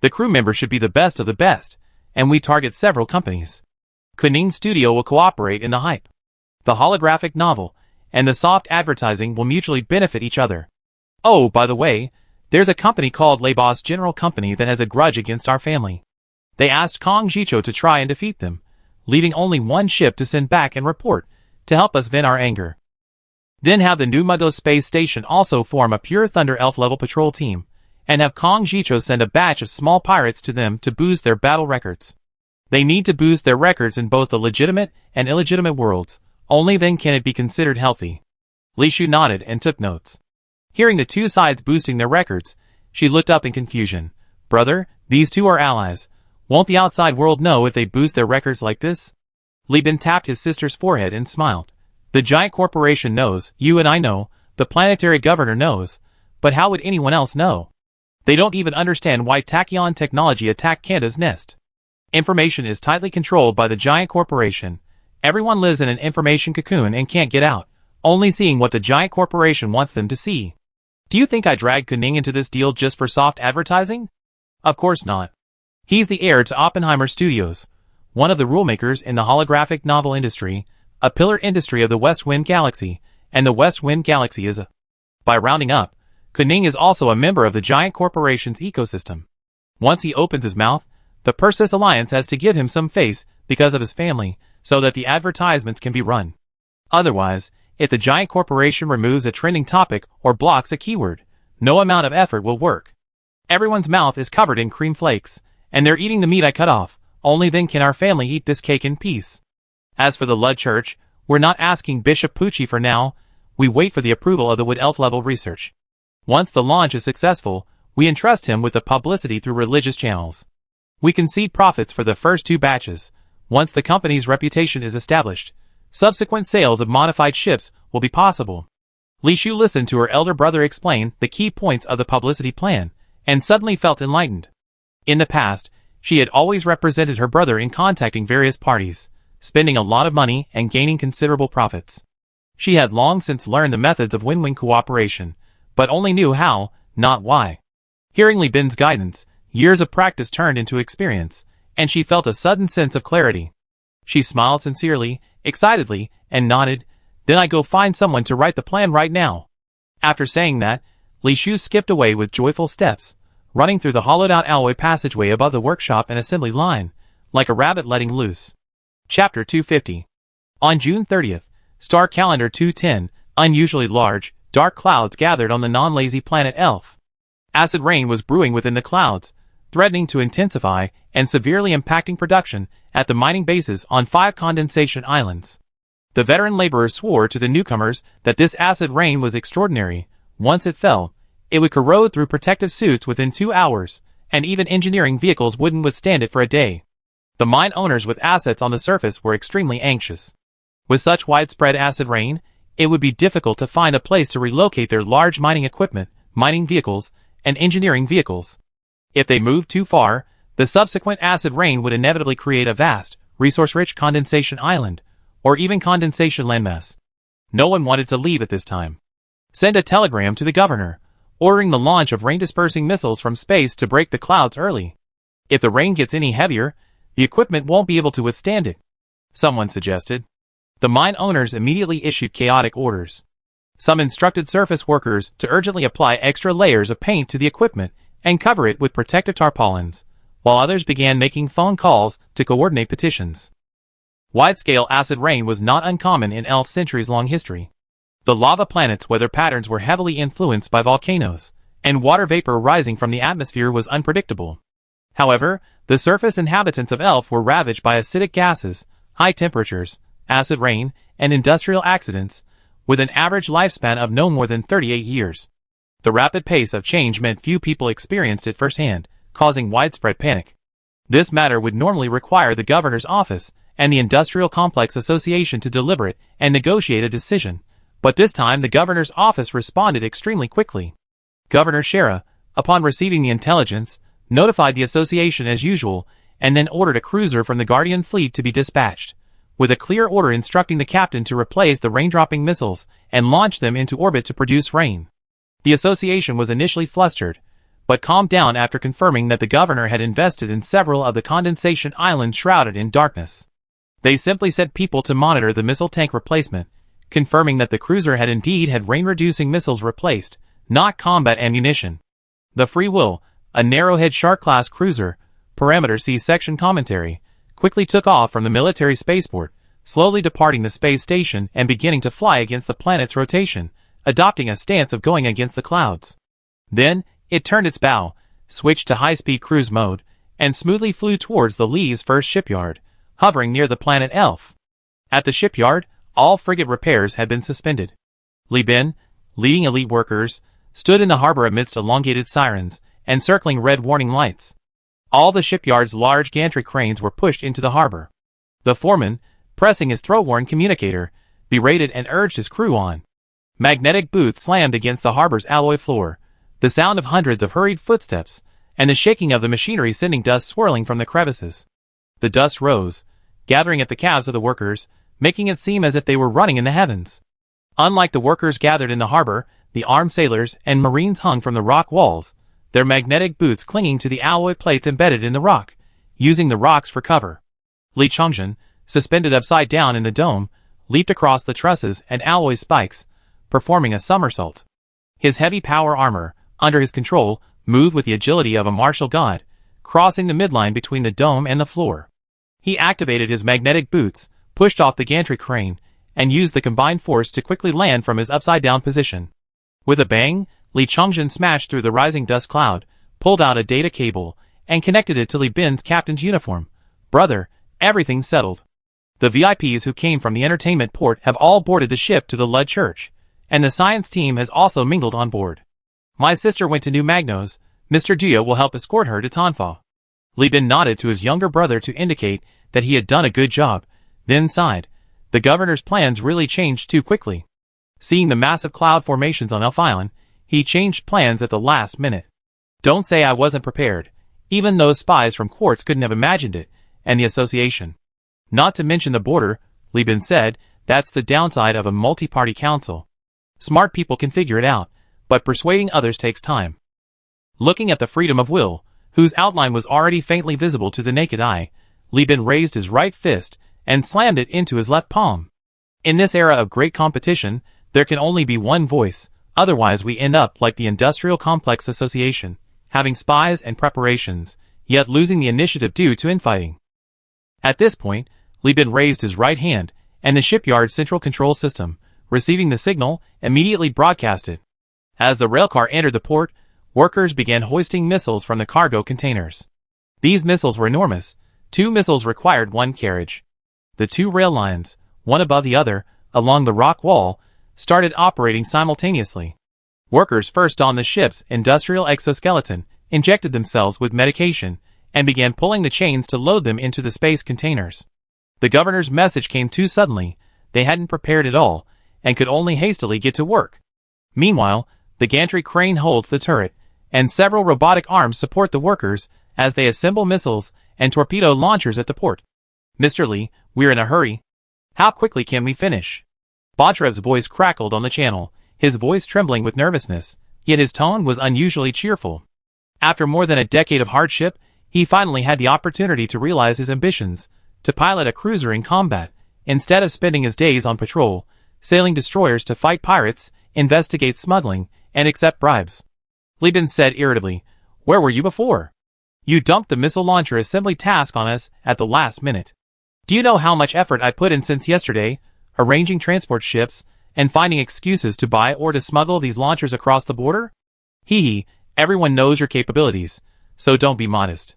The crew member should be the best of the best, and we target several companies. Kuning Studio will cooperate in the hype. The holographic novel and the soft advertising will mutually benefit each other. Oh, by the way, there's a company called Labos General Company that has a grudge against our family. They asked Kong Jicho to try and defeat them, leaving only one ship to send back and report, to help us vent our anger. Then have the New Mugos Space Station also form a pure Thunder Elf level patrol team, and have Kong Jicho send a batch of small pirates to them to boost their battle records. They need to boost their records in both the legitimate and illegitimate worlds, only then can it be considered healthy. Li Shu nodded and took notes. Hearing the two sides boosting their records, she looked up in confusion. Brother, these two are allies. Won't the outside world know if they boost their records like this? Li Bin tapped his sister's forehead and smiled. The giant corporation knows, you and I know, the planetary governor knows, but how would anyone else know? They don't even understand why Tachyon technology attacked Canda's nest. Information is tightly controlled by the giant corporation. Everyone lives in an information cocoon and can't get out, only seeing what the giant corporation wants them to see. Do you think I dragged Kuning into this deal just for soft advertising? Of course not. He's the heir to Oppenheimer Studios, one of the rulemakers in the holographic novel industry, a pillar industry of the West Wind Galaxy, and the West Wind Galaxy is a... By rounding up, Kuning is also a member of the giant corporation's ecosystem. Once he opens his mouth, the Persis Alliance has to give him some face because of his family, so that the advertisements can be run. Otherwise, if the giant corporation removes a trending topic or blocks a keyword, no amount of effort will work. Everyone's mouth is covered in cream flakes, and they're eating the meat I cut off. Only then can our family eat this cake in peace. As for the Lud Church, we're not asking Bishop Pucci for now. We wait for the approval of the Wood Elf level research. Once the launch is successful, we entrust him with the publicity through religious channels. We concede profits for the first 2 batches. Once the company's reputation is established, subsequent sales of modified ships will be possible. Li Shu listened to her elder brother explain the key points of the publicity plan, and suddenly felt enlightened. In the past, she had always represented her brother in contacting various parties, spending a lot of money and gaining considerable profits. She had long since learned the methods of win-win cooperation, but only knew how, not why. Hearing Li Bin's guidance, years of practice turned into experience, and she felt a sudden sense of clarity. She smiled sincerely, excitedly, and nodded. Then I go find someone to write the plan right now. After saying that, Li Shu skipped away with joyful steps, running through the hollowed-out alloy passageway above the workshop and assembly line, like a rabbit letting loose. Chapter 250. On June 30th, Star Calendar 210, unusually large, dark clouds gathered on the non-lazy planet Elf. Acid rain was brewing within the clouds, threatening to intensify and severely impacting production at the mining bases on 5 condensation islands. The veteran laborers swore to the newcomers that this acid rain was extraordinary. Once it fell, it would corrode through protective suits within 2 hours, and even engineering vehicles wouldn't withstand it for a day. The mine owners with assets on the surface were extremely anxious. With such widespread acid rain, it would be difficult to find a place to relocate their large mining equipment, mining vehicles, and engineering vehicles. If they moved too far, the subsequent acid rain would inevitably create a vast, resource-rich condensation island, or even condensation landmass. No one wanted to leave at this time. Send a telegram to the governor, ordering the launch of rain-dispersing missiles from space to break the clouds early. If the rain gets any heavier, the equipment won't be able to withstand it, someone suggested. The mine owners immediately issued chaotic orders. Some instructed surface workers to urgently apply extra layers of paint to the equipment and cover it with protective tarpaulins, while others began making phone calls to coordinate petitions. Wide-scale acid rain was not uncommon in Elf's centuries-long history. The lava planet's weather patterns were heavily influenced by volcanoes, and water vapor rising from the atmosphere was unpredictable. However, the surface inhabitants of Elf were ravaged by acidic gases, high temperatures, acid rain, and industrial accidents, with an average lifespan of no more than 38 years. The rapid pace of change meant few people experienced it firsthand, causing widespread panic. This matter would normally require the governor's office and the Industrial Complex Association to deliberate and negotiate a decision, but this time the governor's office responded extremely quickly. Governor Shera, upon receiving the intelligence, notified the association as usual, and then ordered a cruiser from the Guardian fleet to be dispatched, with a clear order instructing the captain to replace the rain-dropping missiles and launch them into orbit to produce rain. The association was initially flustered, but calmed down after confirming that the governor had invested in several of the condensation islands shrouded in darkness. They simply sent people to monitor the missile tank replacement, confirming that the cruiser had indeed had rain-reducing missiles replaced, not combat ammunition. The Free Will, a narrowhead Shark-class cruiser, parameter C-section commentary, quickly took off from the military spaceport, slowly departing the space station and beginning to fly against the planet's rotation, adopting a stance of going against the clouds. Then, it turned its bow, switched to high-speed cruise mode, and smoothly flew towards the Lee's first shipyard, hovering near the planet Elf. At the shipyard, all frigate repairs had been suspended. Li Bin, leading elite workers, stood in the harbor amidst elongated sirens and circling red warning lights. All the shipyard's large gantry cranes were pushed into the harbor. The foreman, pressing his throat-worn communicator, berated and urged his crew on. Magnetic boots slammed against the harbor's alloy floor, the sound of hundreds of hurried footsteps, and the shaking of the machinery sending dust swirling from the crevices. The dust rose, gathering at the calves of the workers, making it seem as if they were running in the heavens. Unlike the workers gathered in the harbor, the armed sailors and marines hung from the rock walls, their magnetic boots clinging to the alloy plates embedded in the rock, using the rocks for cover. Li Chongzhen, suspended upside down in the dome, leaped across the trusses and alloy spikes, performing a somersault. His heavy power armor, under his control, moved with the agility of a martial god, crossing the midline between the dome and the floor. He activated his magnetic boots, pushed off the gantry crane, and used the combined force to quickly land from his upside-down position. With a bang, Li Chongzhen smashed through the rising dust cloud, pulled out a data cable, and connected it to Li Bin's captain's uniform. "Brother, everything's settled. The VIPs who came from the entertainment port have all boarded the ship to the Lud Church, and the science team has also mingled on board. My sister went to New Magnos. Mr. Duya will help escort her to Tanfa." Li Bin nodded to his younger brother to indicate that he had done a good job, then sighed. The governor's plans really changed too quickly. Seeing the massive cloud formations on Elf Island, he changed plans at the last minute. "Don't say I wasn't prepared. Even those spies from Quartz couldn't have imagined it, and the association. Not to mention the border," Li Bin said. "That's the downside of a multi-party council. Smart people can figure it out, but persuading others takes time." Looking at the freedom of will, whose outline was already faintly visible to the naked eye, Li Bin raised his right fist and slammed it into his left palm. "In this era of great competition, there can only be one voice, otherwise we end up like the Industrial Complex Association, having spies and preparations, yet losing the initiative due to infighting." At this point, Li Bin raised his right hand, and the shipyard's central control system, receiving the signal, immediately broadcast it. As the railcar entered the port, workers began hoisting missiles from the cargo containers. These missiles were enormous. 2 missiles required 1 carriage. The 2 rail lines, one above the other, along the rock wall, started operating simultaneously. Workers first donned the ship's industrial exoskeleton, injected themselves with medication, and began pulling the chains to load them into the space containers. The governor's message came too suddenly. They hadn't prepared at all, and could only hastily get to work. Meanwhile, the gantry crane holds the turret, and several robotic arms support the workers as they assemble missiles and torpedo launchers at the port. "Mr. Lee, we're in a hurry. How quickly can we finish?" Bodrev's voice crackled on the channel, his voice trembling with nervousness, yet his tone was unusually cheerful. After more than a decade of hardship, he finally had the opportunity to realize his ambitions, to pilot a cruiser in combat, instead of spending his days on patrol, sailing destroyers to fight pirates, investigate smuggling, and accept bribes. Li Bin said irritably, "Where were you before? You dumped the missile launcher assembly task on us at the last minute. Do you know how much effort I put in since yesterday, arranging transport ships, and finding excuses to buy or to smuggle these launchers across the border? Hee, everyone knows your capabilities, so don't be modest.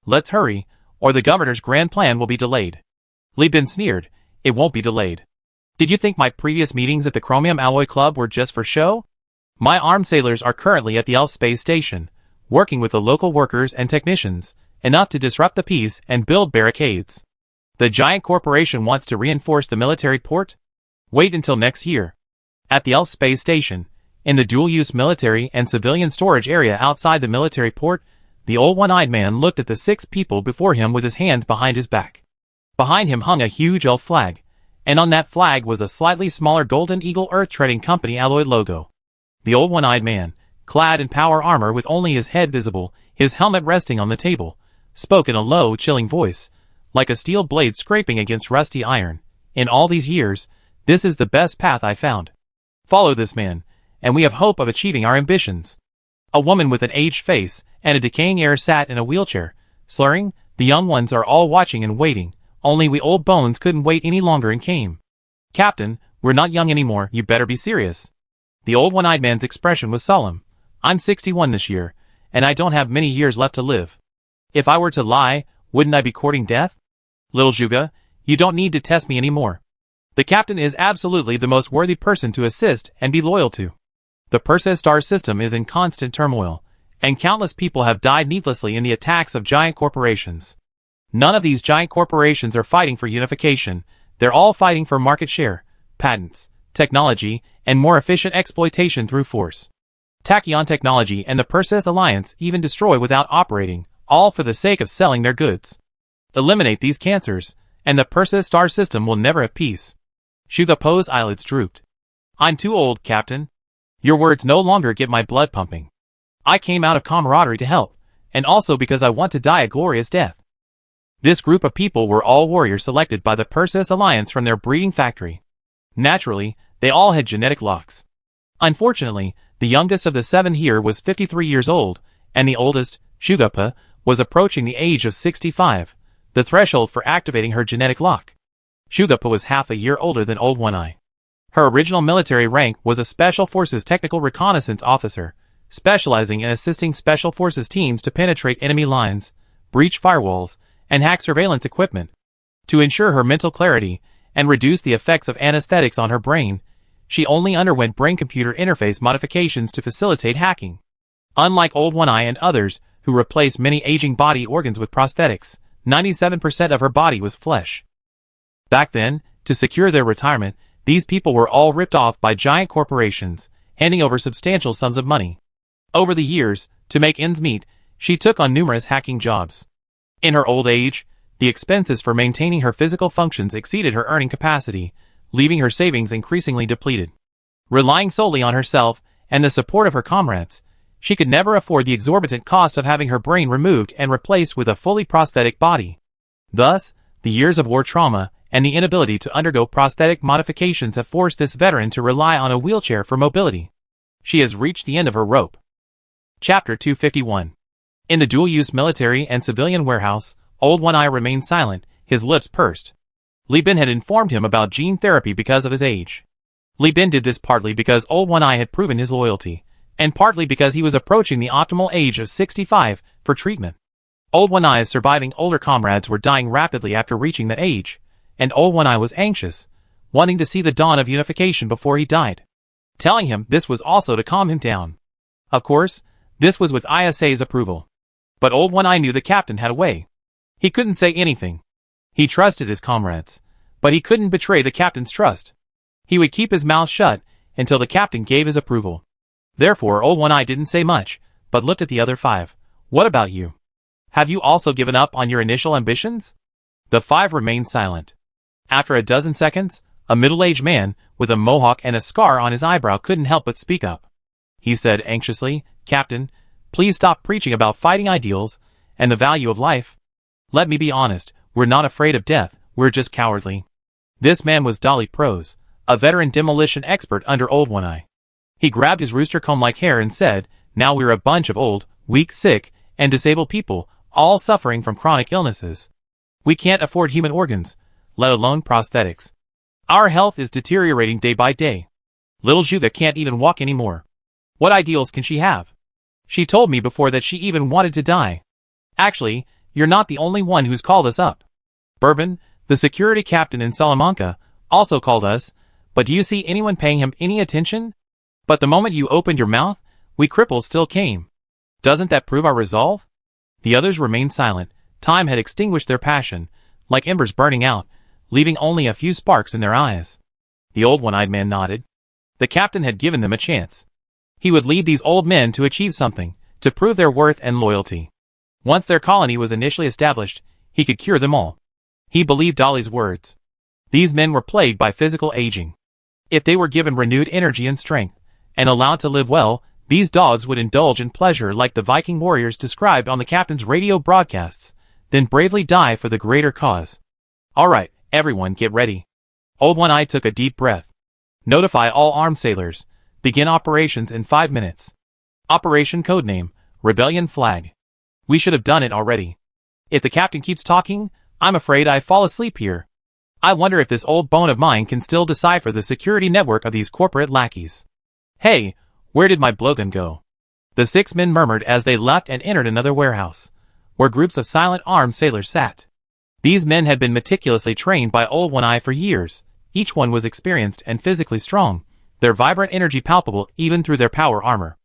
Let's hurry, or the governor's grand plan will be delayed." Li Bin sneered, "It won't be delayed. Did you think my previous meetings at the Chromium Alloy Club were just for show? My armed sailors are currently at the Elf Space Station, working with the local workers and technicians, enough to disrupt the peace and build barricades. The giant corporation wants to reinforce the military port? Wait until next year. At the Elf Space Station, in the dual-use military and civilian storage area outside the military port, the old one-eyed man looked at the 6 people before him with his hands behind his back. Behind him hung a huge elf flag, and on that flag was a slightly smaller Golden Eagle Earth Trading Company alloy logo. The old one-eyed man, clad in power armor with only his head visible, his helmet resting on the table, spoke in a low, chilling voice, like a steel blade scraping against rusty iron. "In all these years, this is the best path I found. Follow this man, and we have hope of achieving our ambitions." A woman with an aged face and a decaying air sat in a wheelchair, slurring, "The young ones are all watching and waiting, only we old bones couldn't wait any longer and came. Captain, we're not young anymore, you better be serious." The old one-eyed man's expression was solemn. "I'm 61 this year, and I don't have many years left to live. If I were to lie, wouldn't I be courting death? Little Juga, you don't need to test me anymore. The captain is absolutely the most worthy person to assist and be loyal to. The Perseus star system is in constant turmoil, and countless people have died needlessly in the attacks of giant corporations. None of these giant corporations are fighting for unification, they're all fighting for market share, patents, technology, and more efficient exploitation through force. Tachyon Technology and the Perseus Alliance even destroy without operating, all for the sake of selling their goods. Eliminate these cancers, and the Perseus star system will never have peace." Shuga Po's eyelids drooped. "I'm too old, Captain. Your words no longer get my blood pumping. I came out of camaraderie to help, and also because I want to die a glorious death." This group of people were all warriors selected by the Perseus Alliance from their breeding factory. Naturally, they all had genetic locks. Unfortunately, the youngest of the 7 here was 53 years old, and the oldest, Shugapa, was approaching the age of 65, the threshold for activating her genetic lock. Shugapa was half a year older than Old One-Eye. Her original military rank was a Special Forces Technical Reconnaissance Officer, specializing in assisting Special Forces teams to penetrate enemy lines, breach firewalls, and hack surveillance equipment. To ensure her mental clarity and reduce the effects of anesthetics on her brain, she only underwent brain-computer interface modifications to facilitate hacking. Unlike Old One-Eye and others, who replaced many aging body organs with prosthetics, 97% of her body was flesh. Back then, to secure their retirement, these people were all ripped off by giant corporations, handing over substantial sums of money. Over the years, to make ends meet, she took on numerous hacking jobs. In her old age, the expenses for maintaining her physical functions exceeded her earning capacity, leaving her savings increasingly depleted. Relying solely on herself and the support of her comrades, she could never afford the exorbitant cost of having her brain removed and replaced with a fully prosthetic body. Thus, the years of war trauma and the inability to undergo prosthetic modifications have forced this veteran to rely on a wheelchair for mobility. She has reached the end of her rope. Chapter 251. In the dual-use military and civilian warehouse, Old One-Eye remained silent, his lips pursed. Li Bin had informed him about gene therapy because of his age. Li Bin did this partly because Old One-Eye had proven his loyalty, and partly because he was approaching the optimal age of 65 for treatment. Old One-Eye's surviving older comrades were dying rapidly after reaching that age, and Old One-Eye was anxious, wanting to see the dawn of unification before he died. Telling him this was also to calm him down. Of course, this was with ISA's approval. But Old One-Eye knew the captain had a way. He couldn't say anything. He trusted his comrades, but he couldn't betray the captain's trust. He would keep his mouth shut until the captain gave his approval. Therefore, Old One-Eye didn't say much, but looked at the other 5. What about you? Have you also given up on your initial ambitions? The 5 remained silent. After a dozen seconds, a middle-aged man with a mohawk and a scar on his eyebrow couldn't help but speak up. He said anxiously, "Captain, please stop preaching about fighting ideals and the value of life. Let me be honest, we're not afraid of death, we're just cowardly." This man was Dolly Prose, a veteran demolition expert under Old One-Eye. He grabbed his rooster comb-like hair and said, "Now we're a bunch of old, weak, sick, and disabled people, all suffering from chronic illnesses. We can't afford human organs, let alone prosthetics. Our health is deteriorating day by day. Little Juga can't even walk anymore. What ideals can she have? She told me before that she even wanted to die. Actually, you're not the only one who's called us up. Bourbon, the security captain in Salamanca, also called us, but do you see anyone paying him any attention? But the moment you opened your mouth, we cripples still came. Doesn't that prove our resolve?" The others remained silent. Time had extinguished their passion, like embers burning out, leaving only a few sparks in their eyes. The Old One-Eyed man nodded. The captain had given them a chance. He would lead these old men to achieve something, to prove their worth and loyalty. Once their colony was initially established, he could cure them all. He believed Dolly's words. These men were plagued by physical aging. If they were given renewed energy and strength, and allowed to live well, these dogs would indulge in pleasure like the Viking warriors described on the captain's radio broadcasts, then bravely die for the greater cause. "All right, everyone get ready." Old One-Eye took a deep breath. "Notify all armed sailors. Begin operations in 5 minutes. Operation codename, Rebellion Flag. We should have done it already. If the captain keeps talking, I'm afraid I fall asleep here. I wonder if this old bone of mine can still decipher the security network of these corporate lackeys. Hey, where did my blowgun go?" The 6 men murmured as they left and entered another warehouse, where groups of silent armed sailors sat. These men had been meticulously trained by Old One-Eye for years. Each one was experienced and physically strong, their vibrant energy palpable even through their power armor.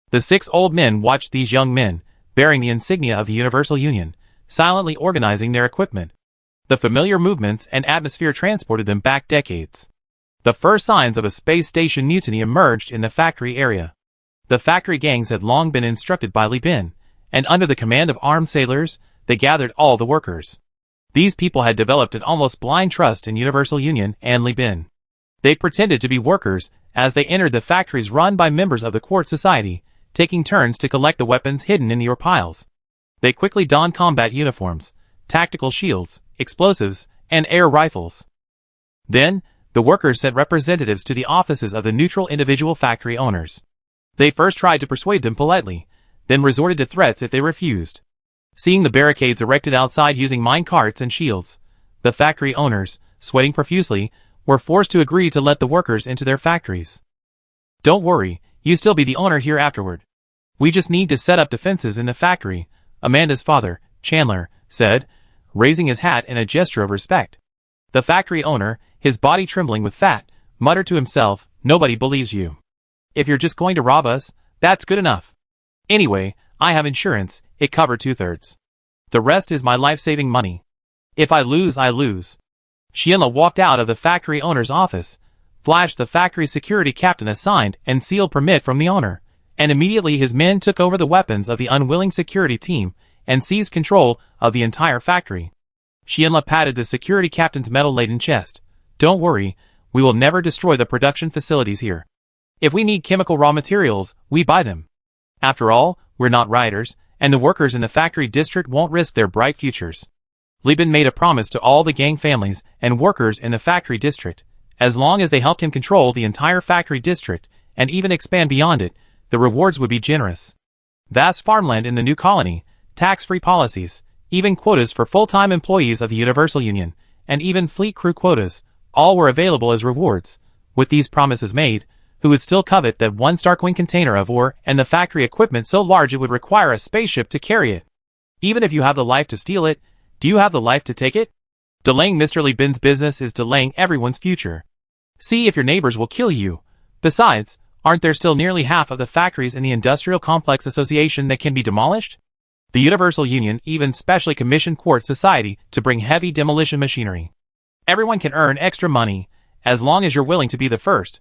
The 6 old men watched these young men, bearing the insignia of the Universal Union, silently organizing their equipment. The familiar movements and atmosphere transported them back decades. The first signs of a space station mutiny emerged in the factory area. The factory gangs had long been instructed by Li Bin, and under the command of armed sailors, they gathered all the workers. These people had developed an almost blind trust in Universal Union and Li Bin. They pretended to be workers as they entered the factories run by members of the Quartz Society, taking turns to collect the weapons hidden in the ore piles. They quickly donned combat uniforms, tactical shields, explosives, and air rifles. Then, the workers sent representatives to the offices of the neutral individual factory owners. They first tried to persuade them politely, then resorted to threats if they refused. Seeing the barricades erected outside using mine carts and shields, the factory owners, sweating profusely, were forced to agree to let the workers into their factories. "Don't worry, you still be the owner here afterward. We just need to set up defenses in the factory," Amanda's father, Chandler, said, raising his hat in a gesture of respect. The factory owner, his body trembling with fat, muttered to himself, "Nobody believes you. If you're just going to rob us, that's good enough. Anyway, I have insurance, it covered 2/3. The rest is my life-saving money. If I lose, I lose." Sheila walked out of the factory owner's office, flashed the factory security captain a signed and sealed permit from the owner, and immediately his men took over the weapons of the unwilling security team and seized control of the entire factory. Sheila patted the security captain's metal-laden chest. "Don't worry, we will never destroy the production facilities here. If we need chemical raw materials, we buy them. After all, we're not rioters, and the workers in the factory district won't risk their bright futures." Li Bin made a promise to all the gang families and workers in the factory district. As long as they helped him control the entire factory district, and even expand beyond it, the rewards would be generous. Vast farmland in the new colony, tax-free policies, even quotas for full-time employees of the Universal Union, and even fleet crew quotas, all were available as rewards, With these promises made, who would still covet that one Starcoin container of ore and the factory equipment so large it would require a spaceship to carry it? Even if you have the life to steal it, do you have the life to take it? Delaying Mr. Li Bin's business is delaying everyone's future. See if your neighbors will kill you. Besides, aren't there still nearly half of the factories in the Industrial Complex Association that can be demolished? The Universal Union even specially commissioned Quartz Society to bring heavy demolition machinery. Everyone can earn extra money, as long as you're willing to be the first.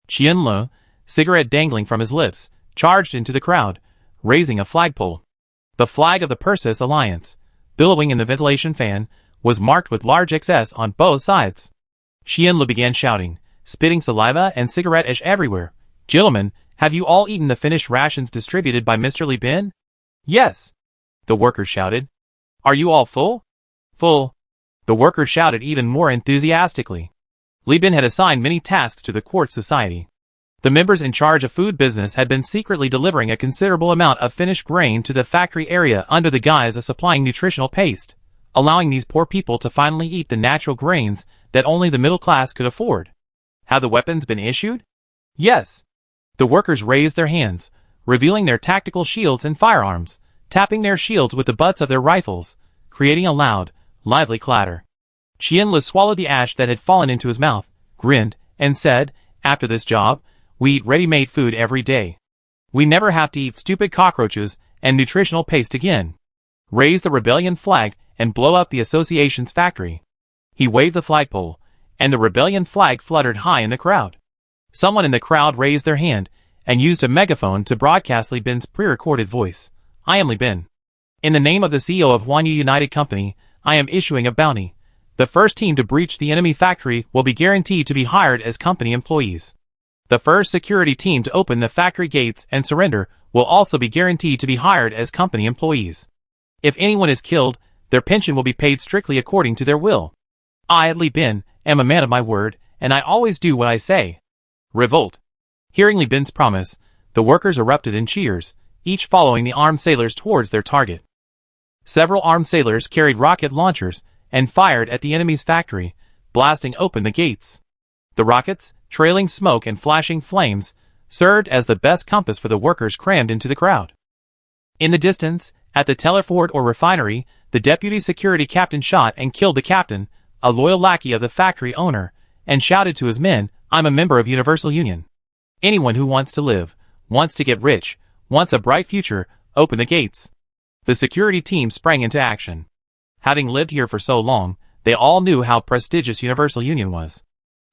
Qianlu, cigarette dangling from his lips, charged into the crowd, raising a flagpole. The flag of the Persis Alliance, billowing in the ventilation fan, was marked with large XS on both sides. Qianlu began shouting, spitting saliva and cigarette ash everywhere. Gentlemen, have you all eaten the finished rations distributed by Mr. Li Bin? Yes. The workers shouted. Are you all full? Full. The workers shouted even more enthusiastically. Li Bin had assigned many tasks to the Quartz Society. The members in charge of food business had been secretly delivering a considerable amount of finished grain to the factory area under the guise of supplying nutritional paste, allowing these poor people to finally eat the natural grains that only the middle class could afford. Have the weapons been issued? Yes. The workers raised their hands, revealing their tactical shields and firearms, tapping their shields with the butts of their rifles, creating a loud, lively clatter. Qianlu swallowed the ash that had fallen into his mouth, grinned, and said, after this job, we eat ready-made food every day. We never have to eat stupid cockroaches and nutritional paste again. Raise the rebellion flag and blow up the association's factory. He waved the flagpole, and the rebellion flag fluttered high in the crowd. Someone in the crowd raised their hand and used a megaphone to broadcast Li Bin's pre-recorded voice. I am Li Bin. In the name of the CEO of Huanyu United Company, I am issuing a bounty. The first team to breach the enemy factory will be guaranteed to be hired as company employees. The first security team to open the factory gates and surrender will also be guaranteed to be hired as company employees. If anyone is killed, their pension will be paid strictly according to their will. I, Li Bin, am a man of my word, and I always do what I say. Revolt. Hearing Li Bin's promise, the workers erupted in cheers, each following the armed sailors towards their target. Several armed sailors carried rocket launchers and fired at the enemy's factory, blasting open the gates. The rockets, trailing smoke and flashing flames, served as the best compass for the workers crammed into the crowd. In the distance, at the Teleford or refinery, the deputy security captain shot and killed the captain, a loyal lackey of the factory owner, and shouted to his men, I'm a member of Universal Union. Anyone who wants to live, wants to get rich, wants a bright future, open the gates. The security team sprang into action. Having lived here for so long, they all knew how prestigious Universal Union was.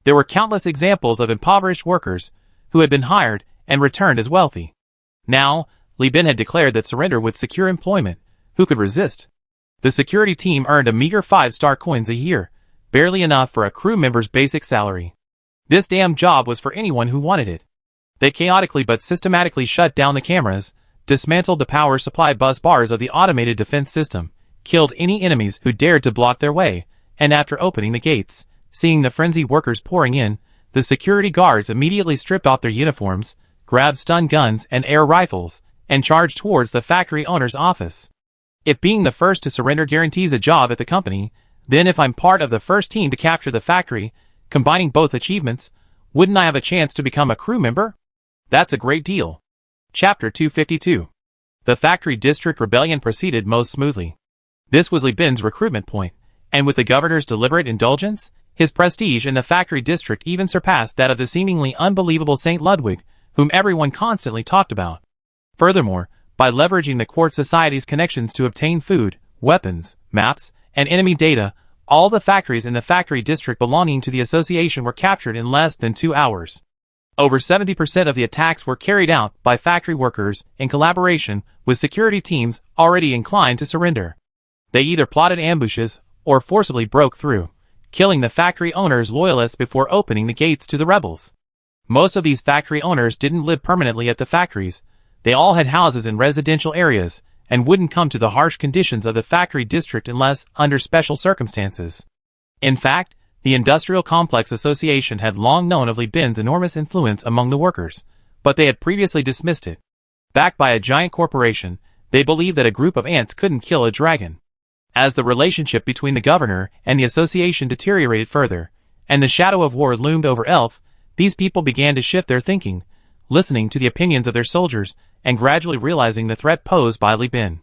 There were countless examples of impoverished workers who had been hired and returned as wealthy. Now, Li Bin had declared that surrender would secure employment. Who could resist? The security team earned a meager 5-star coins a year, barely enough for a crew member's basic salary. This damn job was for anyone who wanted it. They chaotically but systematically shut down the cameras, dismantled the power supply bus bars of the automated defense system, killed any enemies who dared to block their way, and after opening the gates, seeing the frenzied workers pouring in, the security guards immediately stripped off their uniforms, grabbed stun guns and air rifles, and charged towards the factory owner's office. If being the first to surrender guarantees a job at the company, then if I'm part of the first team to capture the factory, combining both achievements, wouldn't I have a chance to become a crew member? That's a great deal. Chapter 252. The Factory District Rebellion proceeded most smoothly. This was Li Bin's recruitment point, and with the governor's deliberate indulgence, his prestige in the factory district even surpassed that of the seemingly unbelievable St. Ludwig, whom everyone constantly talked about. Furthermore, by leveraging the Quartz Society's connections to obtain food, weapons, maps, and enemy data, all the factories in the factory district belonging to the association were captured in less than 2 hours. Over 70% of the attacks were carried out by factory workers in collaboration with security teams already inclined to surrender. They either plotted ambushes or forcibly broke through, killing the factory owners' loyalists before opening the gates to the rebels. Most of these factory owners didn't live permanently at the factories. They all had houses in residential areas and wouldn't come to the harsh conditions of the factory district unless under special circumstances. In fact, the Industrial Complex Association had long known of Li Bin's enormous influence among the workers, but they had previously dismissed it. Backed by a giant corporation, they believed that a group of ants couldn't kill a dragon. As the relationship between the governor and the association deteriorated further, and the shadow of war loomed over Elf, These people began to shift their thinking, listening to the opinions of their soldiers, and gradually realizing the threat posed by Li Bin.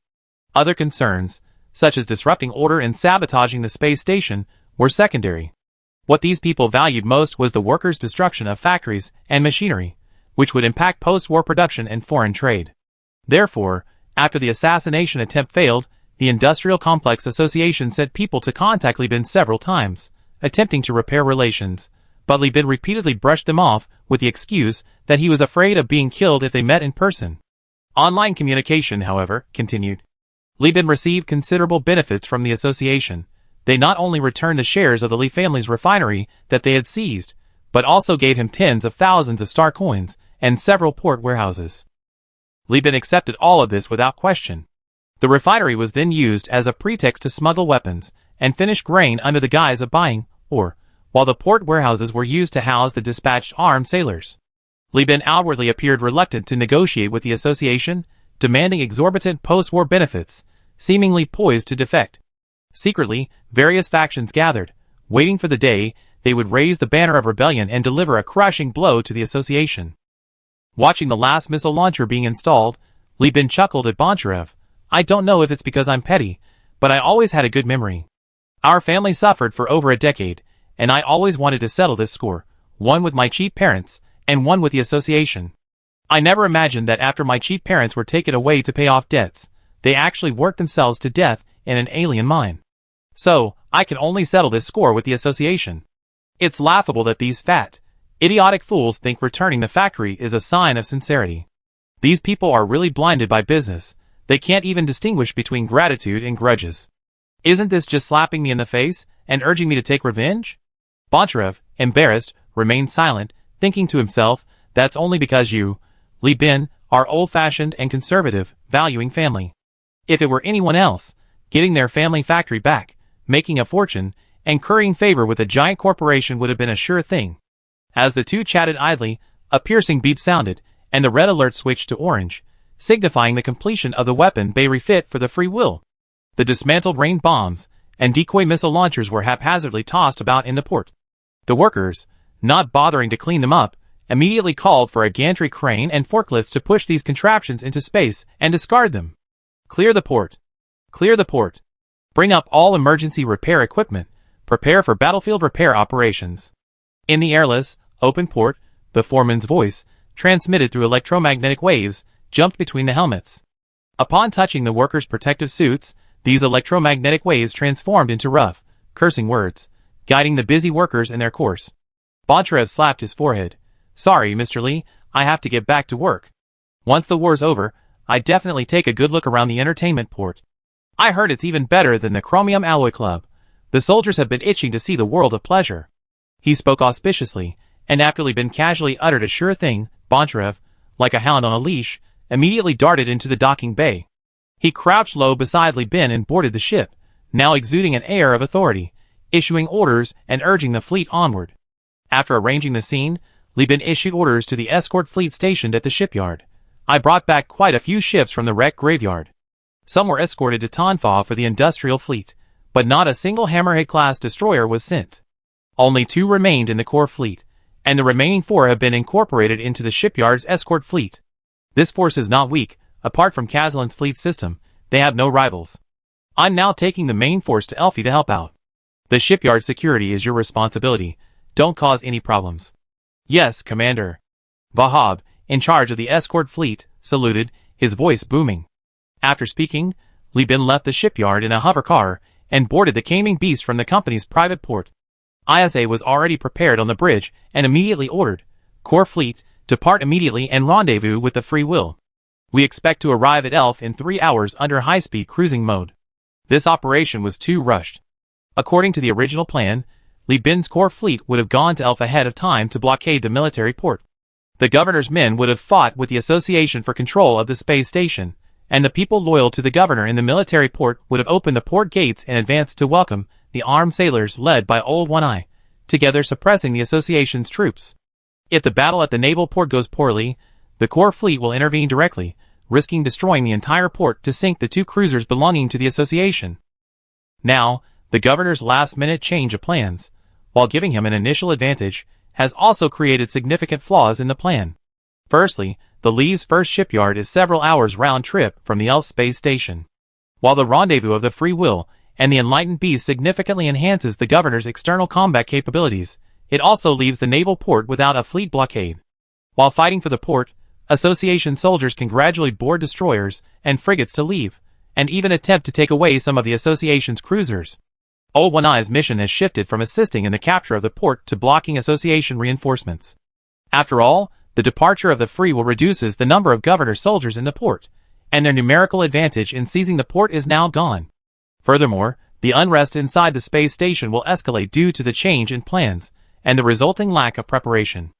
Other concerns, such as disrupting order and sabotaging the space station, were secondary. What these people valued most was the workers' destruction of factories and machinery, which would impact post-war production and foreign trade. Therefore, after the assassination attempt failed, the Industrial Complex Association sent people to contact Li Bin several times, attempting to repair relations, but Li Bin repeatedly brushed them off with the excuse that he was afraid of being killed if they met in person. Online communication, however, continued. Li Bin received considerable benefits from the association. They not only returned the shares of the Li family's refinery that they had seized, but also gave him tens of thousands of star coins and several port warehouses. Li Bin accepted all of this without question. The refinery was then used as a pretext to smuggle weapons and finish grain under the guise of buying ore, while the port warehouses were used to house the dispatched armed sailors. Li Bin outwardly appeared reluctant to negotiate with the association, demanding exorbitant post-war benefits, seemingly poised to defect. Secretly, various factions gathered, waiting for the day they would raise the banner of rebellion and deliver a crushing blow to the association. Watching the last missile launcher being installed, Li Bin chuckled at Boncharev. I don't know if it's because I'm petty, but I always had a good memory. Our family suffered for over a decade, and I always wanted to settle this score, one with my cheap parents, and one with the association. I never imagined that after my cheap parents were taken away to pay off debts, they actually worked themselves to death in an alien mine. So, I can only settle this score with the association. It's laughable that these fat, idiotic fools think returning the factory is a sign of sincerity. These people are really blinded by business. They can't even distinguish between gratitude and grudges. Isn't this just slapping me in the face and urging me to take revenge? Boncharev, embarrassed, remained silent, thinking to himself, that's only because you, Li Bin, are old-fashioned and conservative, valuing family. If it were anyone else, getting their family factory back, making a fortune, and currying favor with a giant corporation would have been a sure thing. As the two chatted idly, a piercing beep sounded, and the red alert switched to orange, signifying the completion of the weapon bay refit for the Free Will. The dismantled rain bombs and decoy missile launchers were haphazardly tossed about in the port. The workers, not bothering to clean them up, immediately called for a gantry crane and forklifts to push these contraptions into space and discard them. Clear the port. Clear the port. Bring up all emergency repair equipment. Prepare for battlefield repair operations. In the airless, open port, the foreman's voice, transmitted through electromagnetic waves, jumped between the helmets. Upon touching the workers' protective suits, these electromagnetic waves transformed into rough, cursing words, guiding the busy workers in their course. Boncharev slapped his forehead. Sorry, Mr. Li, I have to get back to work. Once the war's over, I'd definitely take a good look around the entertainment port. I heard it's even better than the Chromium Alloy Club. The soldiers have been itching to see the world of pleasure. He spoke auspiciously, and after Li Bin casually uttered a sure thing, Boncharev, like a hound on a leash, immediately darted into the docking bay. He crouched low beside Li Bin and boarded the ship, now exuding an air of authority, issuing orders and urging the fleet onward. After arranging the scene, Li Bin issued orders to the escort fleet stationed at the shipyard. I brought back quite a few ships from the wreck graveyard. Some were escorted to Tanfa for the industrial fleet, but not a single Hammerhead-class destroyer was sent. Only 2 remained in the core fleet, and the remaining 4 have been incorporated into the shipyard's escort fleet. This force is not weak. Apart from Kazlin's fleet system, they have no rivals. I'm now taking the main force to Elfi to help out. The shipyard security is your responsibility. Don't cause any problems. Yes, Commander. Vahab, in charge of the escort fleet, saluted, his voice booming. After speaking, Li Bin left the shipyard in a hover car and boarded the Caming Beast from the company's private port. ISA was already prepared on the bridge and immediately ordered, Core Fleet, depart immediately and rendezvous with the Free Will. We expect to arrive at Elf in 3 hours under high-speed cruising mode. This operation was too rushed. According to the original plan, Li Bin's core fleet would have gone to Elf ahead of time to blockade the military port. The governor's men would have fought with the association for control of the space station, and the people loyal to the governor in the military port would have opened the port gates in advance to welcome the armed sailors led by Old One-Eye, together suppressing the association's troops. If the battle at the naval port goes poorly, the core fleet will intervene directly, risking destroying the entire port to sink the 2 cruisers belonging to the association. Now, the governor's last-minute change of plans, while giving him an initial advantage, has also created significant flaws in the plan. Firstly, the Lee's first shipyard is several hours round trip from the Elf space station. While the rendezvous of the Free Will and the Enlightened Beast significantly enhances the Governor's external combat capabilities, it also leaves the naval port without a fleet blockade. While fighting for the port, Association soldiers can gradually board destroyers and frigates to leave, and even attempt to take away some of the Association's cruisers. One Eye's mission has shifted from assisting in the capture of the port to blocking Association reinforcements. After all, the departure of the Free Will reduces the number of Governor soldiers in the port, and their numerical advantage in seizing the port is now gone. Furthermore, the unrest inside the space station will escalate due to the change in plans and the resulting lack of preparation.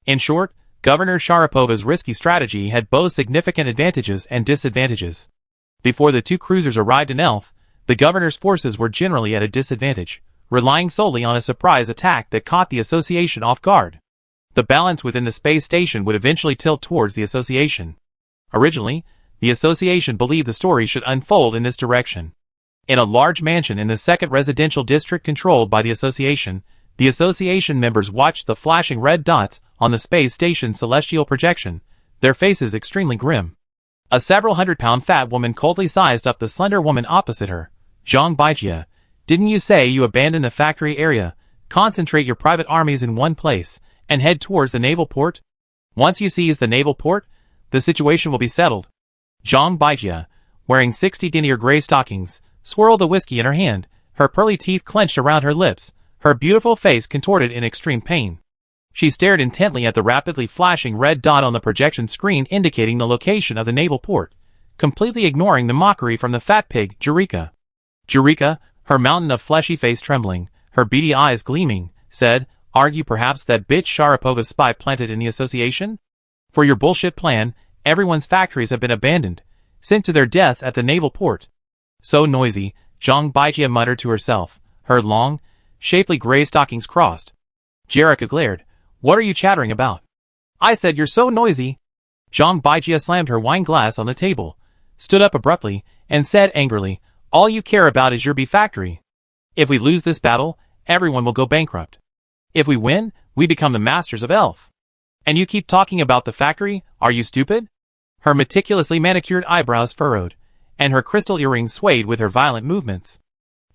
In short, Governor Sharapova's risky strategy had both significant advantages and disadvantages. Before the two cruisers arrived in Elf, the Governor's forces were generally at a disadvantage, relying solely on a surprise attack that caught the Association off guard. The balance within the space station would eventually tilt towards the Association. Originally, the Association believed the story should unfold in this direction. In a large mansion in the second residential district controlled by the Association members watched the flashing red dots on the space station's celestial projection, their faces extremely grim. A several hundred-pound fat woman coldly sized up the slender woman opposite her. Zhang Baijia, didn't you say you abandon the factory area, concentrate your private armies in one place, and head towards the naval port? Once you seize the naval port, the situation will be settled. Zhang Baijia, wearing 60 denier gray stockings, swirled a whiskey in her hand, her pearly teeth clenched around her lips, her beautiful face contorted in extreme pain. She stared intently at the rapidly flashing red dot on the projection screen indicating the location of the naval port, completely ignoring the mockery from the fat pig, Jurika. Jurika, her mountain of fleshy face trembling, her beady eyes gleaming, said, "Aren't you perhaps that bitch Sharapova's spy planted in the Association? For your bullshit plan, everyone's factories have been abandoned, sent to their deaths at the naval port." So noisy, Zhang Baijia muttered to herself, her long, shapely gray stockings crossed. Jerica glared. "What are you chattering about?" "I said you're so noisy." Zhang Baijia slammed her wine glass on the table, stood up abruptly, and said angrily, "All you care about is your bee factory. If we lose this battle, everyone will go bankrupt. If we win, we become the masters of Elf. And you keep talking about the factory, are you stupid?" Her meticulously manicured eyebrows furrowed, and her crystal earrings swayed with her violent movements.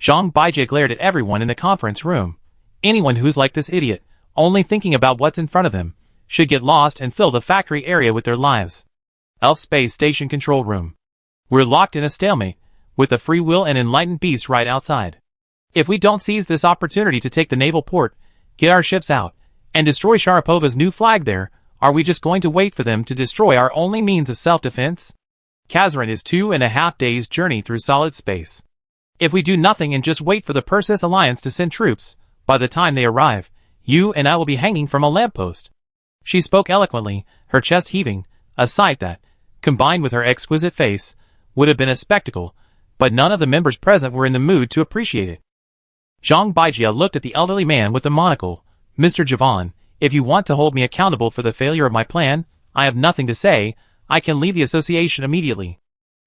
Zhang Baijia glared at everyone in the conference room. Anyone who's like this idiot, only thinking about what's in front of them, should get lost and fill the factory area with their lives. Elf Space Station Control Room. We're locked in a stalemate, with the Free Will and Enlightened Beast right outside. If we don't seize this opportunity to take the naval port, get our ships out, and destroy Sharapova's new flag there, are we just going to wait for them to destroy our only means of self-defense? Kazarin is 2.5 days' journey through solid space. If we do nothing and just wait for the Persis Alliance to send troops, by the time they arrive, you and I will be hanging from a lamppost. She spoke eloquently, her chest heaving, a sight that, combined with her exquisite face, would have been a spectacle, but none of the members present were in the mood to appreciate it. Zhang Baijia looked at the elderly man with the monocle. "Mr. Javan, if you want to hold me accountable for the failure of my plan, I have nothing to say, I can leave the Association immediately.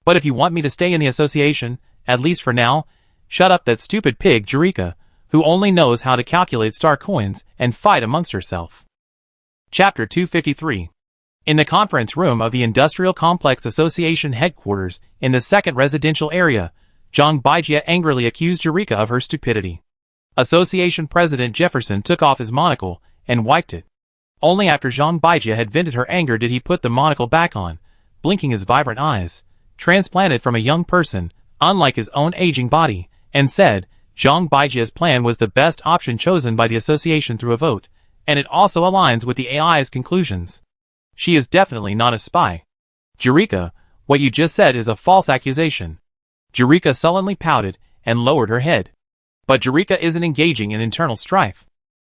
But if you want me to stay in the Association, at least for now, shut up that stupid pig Jurika, who only knows how to calculate star coins and fight amongst herself." Chapter 253. In the conference room of the Industrial Complex Association headquarters in the second residential area, Zhang Baijia angrily accused Jurika of her stupidity. Association President Jefferson took off his monocle and wiped it. Only after Zhang Baijia had vented her anger did he put the monocle back on, blinking his vibrant eyes, transplanted from a young person, unlike his own aging body, and said, Zhang Baijia's plan was the best option chosen by the Association through a vote, and it also aligns with the AI's conclusions. She is definitely not a spy. Jurika, what you just said is a false accusation. Jurika sullenly pouted and lowered her head. But Jurika isn't engaging in internal strife.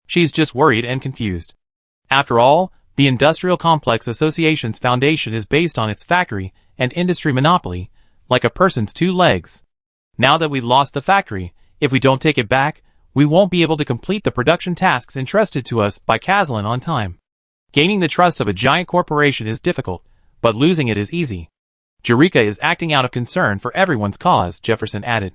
She's just worried and confused. After all, the Industrial Complex Association's foundation is based on its factory and industry monopoly, like a person's two legs. Now that we've lost the factory, if we don't take it back, we won't be able to complete the production tasks entrusted to us by Kazlan on time. Gaining the trust of a giant corporation is difficult, but losing it is easy. Jurika is acting out of concern for everyone's cause, Jefferson added.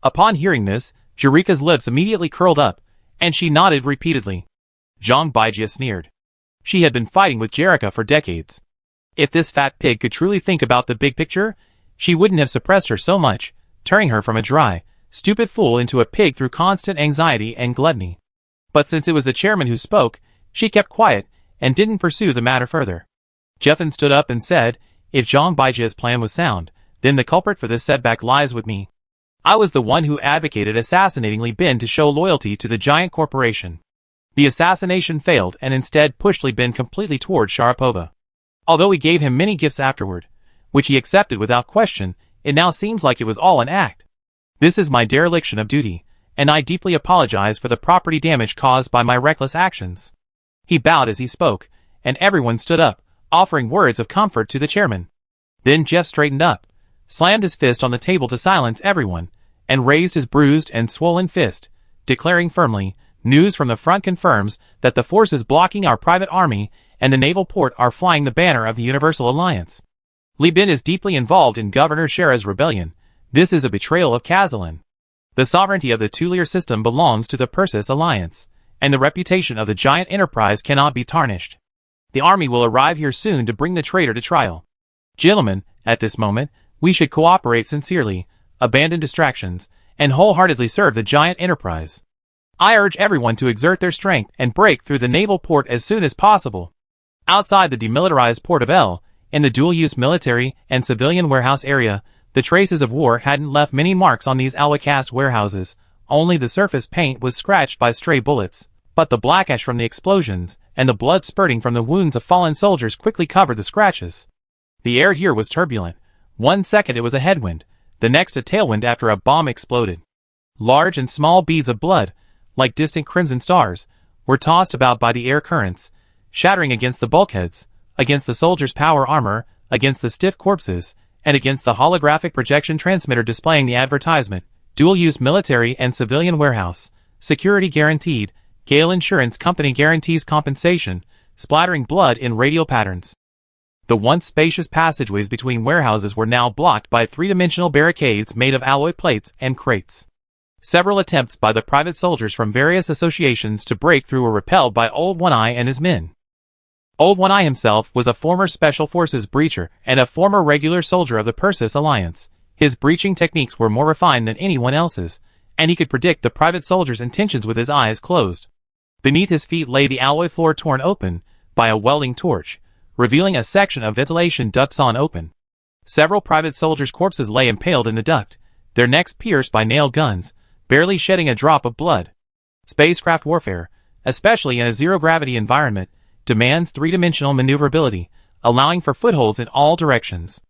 Upon hearing this, Jurika's lips immediately curled up, and she nodded repeatedly. Zhang Baijie sneered. She had been fighting with Jericho for decades. If this fat pig could truly think about the big picture, she wouldn't have suppressed her so much, turning her from a dry, stupid fool into a pig through constant anxiety and gluttony. But since it was the chairman who spoke, she kept quiet and didn't pursue the matter further. Jeffin stood up and said, "If Zhang Baijie's plan was sound, then the culprit for this setback lies with me. I was the one who advocated assassinating Li Bin to show loyalty to the giant corporation. The assassination failed and instead pushed Li Bin completely toward Sharapova. Although we gave him many gifts afterward, which he accepted without question, it now seems like it was all an act. This is my dereliction of duty, and I deeply apologize for the property damage caused by my reckless actions." He bowed as he spoke, and everyone stood up, offering words of comfort to the chairman. Then Jeff straightened up, slammed his fist on the table to silence everyone, and raised his bruised and swollen fist, declaring firmly, "News from the front confirms that the forces blocking our private army and the naval port are flying the banner of the Universal Alliance. Li Bin is deeply involved in Governor Shera's rebellion. This is a betrayal of Kazalin. The sovereignty of the Tulier system belongs to the Persis Alliance, and the reputation of the giant enterprise cannot be tarnished. The army will arrive here soon to bring the traitor to trial. Gentlemen, at this moment, we should cooperate sincerely, abandon distractions, and wholeheartedly serve the giant enterprise. I urge everyone to exert their strength and break through the naval port as soon as possible." Outside the demilitarized port of El, in the dual-use military and civilian warehouse area, the traces of war hadn't left many marks on these Alwacast warehouses. Only the surface paint was scratched by stray bullets, but the black ash from the explosions and the blood spurting from the wounds of fallen soldiers quickly covered the scratches. The air here was turbulent. One second it was a headwind, the next a tailwind after a bomb exploded. Large and small beads of blood, like distant crimson stars, were tossed about by the air currents, shattering against the bulkheads, against the soldiers' power armor, against the stiff corpses, and against the holographic projection transmitter displaying the advertisement, "Dual-use military and civilian warehouse, security guaranteed, Gale Insurance Company guarantees compensation," splattering blood in radial patterns. The once spacious passageways between warehouses were now blocked by three-dimensional barricades made of alloy plates and crates. Several attempts by the private soldiers from various associations to break through were repelled by Old One-Eye and his men. Old One-Eye himself was a former Special Forces breacher and a former regular soldier of the Persis Alliance. His breaching techniques were more refined than anyone else's, and he could predict the private soldiers' intentions with his eyes closed. Beneath his feet lay the alloy floor torn open by a welding torch, revealing a section of ventilation duct sawn open. Several private soldiers' corpses lay impaled in the duct, their necks pierced by nail guns, barely shedding a drop of blood. Spacecraft warfare, especially in a zero-gravity environment, demands three-dimensional maneuverability, allowing for footholds in all directions.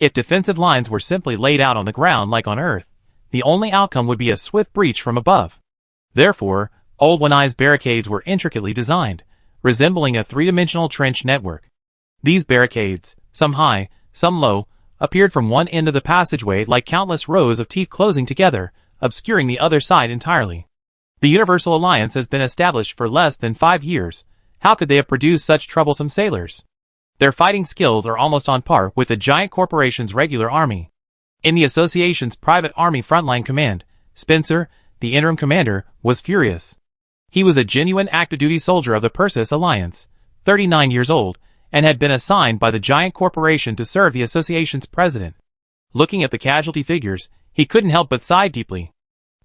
If defensive lines were simply laid out on the ground like on Earth, the only outcome would be a swift breach from above. Therefore, Old One-Eye's barricades were intricately designed, resembling a three-dimensional trench network. These barricades, some high, some low, appeared from one end of the passageway like countless rows of teeth closing together, obscuring the other side entirely. The Universal Alliance has been established for less than 5 years. How could they have produced such troublesome sailors? Their fighting skills are almost on par with the giant corporation's regular army. In the association's private army frontline command, Spencer, the interim commander, was furious. He was a genuine active-duty soldier of the Persis Alliance, 39 years old, and had been assigned by the giant corporation to serve the association's president. Looking at the casualty figures, he couldn't help but sigh deeply.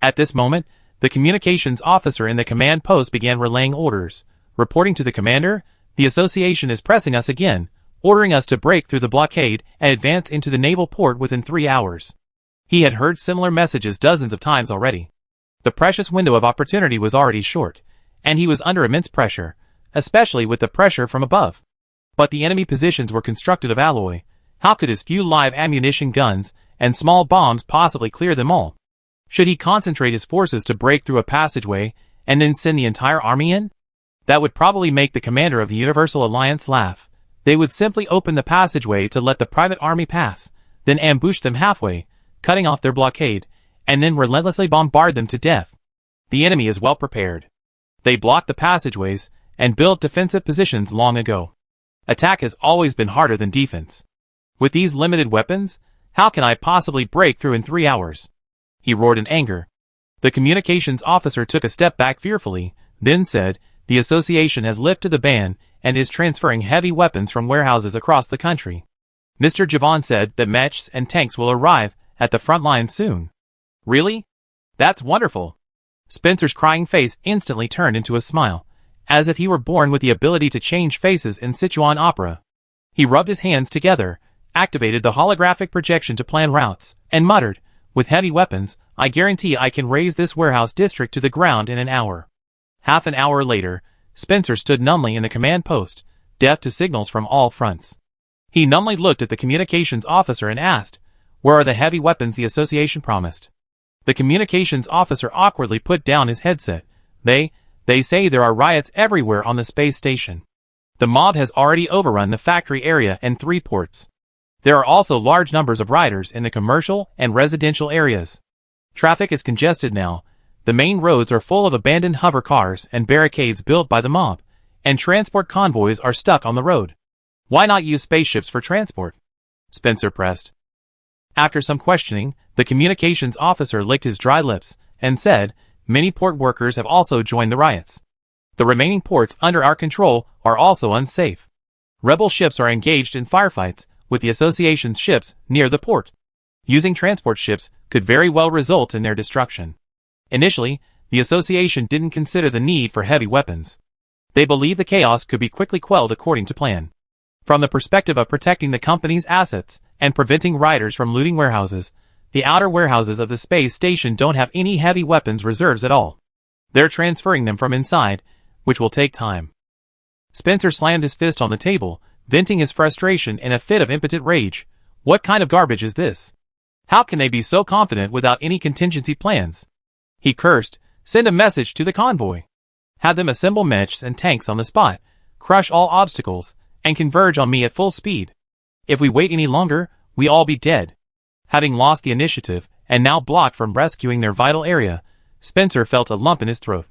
At this moment, the communications officer in the command post began relaying orders. Reporting to the commander, "The association is pressing us again, ordering us to break through the blockade and advance into the naval port within 3 hours." He had heard similar messages dozens of times already. The precious window of opportunity was already short, and he was under immense pressure, especially with the pressure from above. But the enemy positions were constructed of alloy. How could his few live ammunition guns and small bombs possibly clear them all? Should he concentrate his forces to break through a passageway and then send the entire army in? That would probably make the commander of the Universal Alliance laugh. They would simply open the passageway to let the private army pass, then ambush them halfway, cutting off their blockade, and then relentlessly bombard them to death. The enemy is well prepared. They blocked the passageways and built defensive positions long ago. Attack has always been harder than defense. With these limited weapons, how can I possibly break through in 3 hours? He roared in anger. The communications officer took a step back fearfully, then said, the association has lifted the ban and is transferring heavy weapons from warehouses across the country. Mr. Javan said that mechs and tanks will arrive at the front line soon. Really? That's wonderful. Spencer's crying face instantly turned into a smile, as if he were born with the ability to change faces in Sichuan opera. He rubbed his hands together, activated the holographic projection to plan routes, and muttered, "With heavy weapons, I guarantee I can raise this warehouse district to the ground in an hour." Half an hour later, Spencer stood numbly in the command post, deaf to signals from all fronts. He numbly looked at the communications officer and asked, "Where are the heavy weapons the association promised?" The communications officer awkwardly put down his headset. They say there are riots everywhere on the space station. The mob has already overrun the factory area and 3 ports. There are also large numbers of riders in the commercial and residential areas. Traffic is congested now. The main roads are full of abandoned hover cars and barricades built by the mob, and transport convoys are stuck on the road. Why not use spaceships for transport? Spencer pressed. After some questioning, the communications officer licked his dry lips and said, "Many port workers have also joined the riots. The remaining ports under our control are also unsafe. Rebel ships are engaged in firefights with the association's ships near the port. Using transport ships could very well result in their destruction." Initially, the association didn't consider the need for heavy weapons. They believed the chaos could be quickly quelled according to plan. From the perspective of protecting the company's assets and preventing riders from looting warehouses, the outer warehouses of the space station don't have any heavy weapons reserves at all. They're transferring them from inside, which will take time. Spencer slammed his fist on the table, venting his frustration in a fit of impotent rage. What kind of garbage is this? How can they be so confident without any contingency plans? He cursed. Send a message to the convoy. Have them assemble mechs and tanks on the spot, crush all obstacles, and converge on me at full speed. If we wait any longer, we all be dead. Having lost the initiative, and now blocked from rescuing their vital area, Spencer felt a lump in his throat.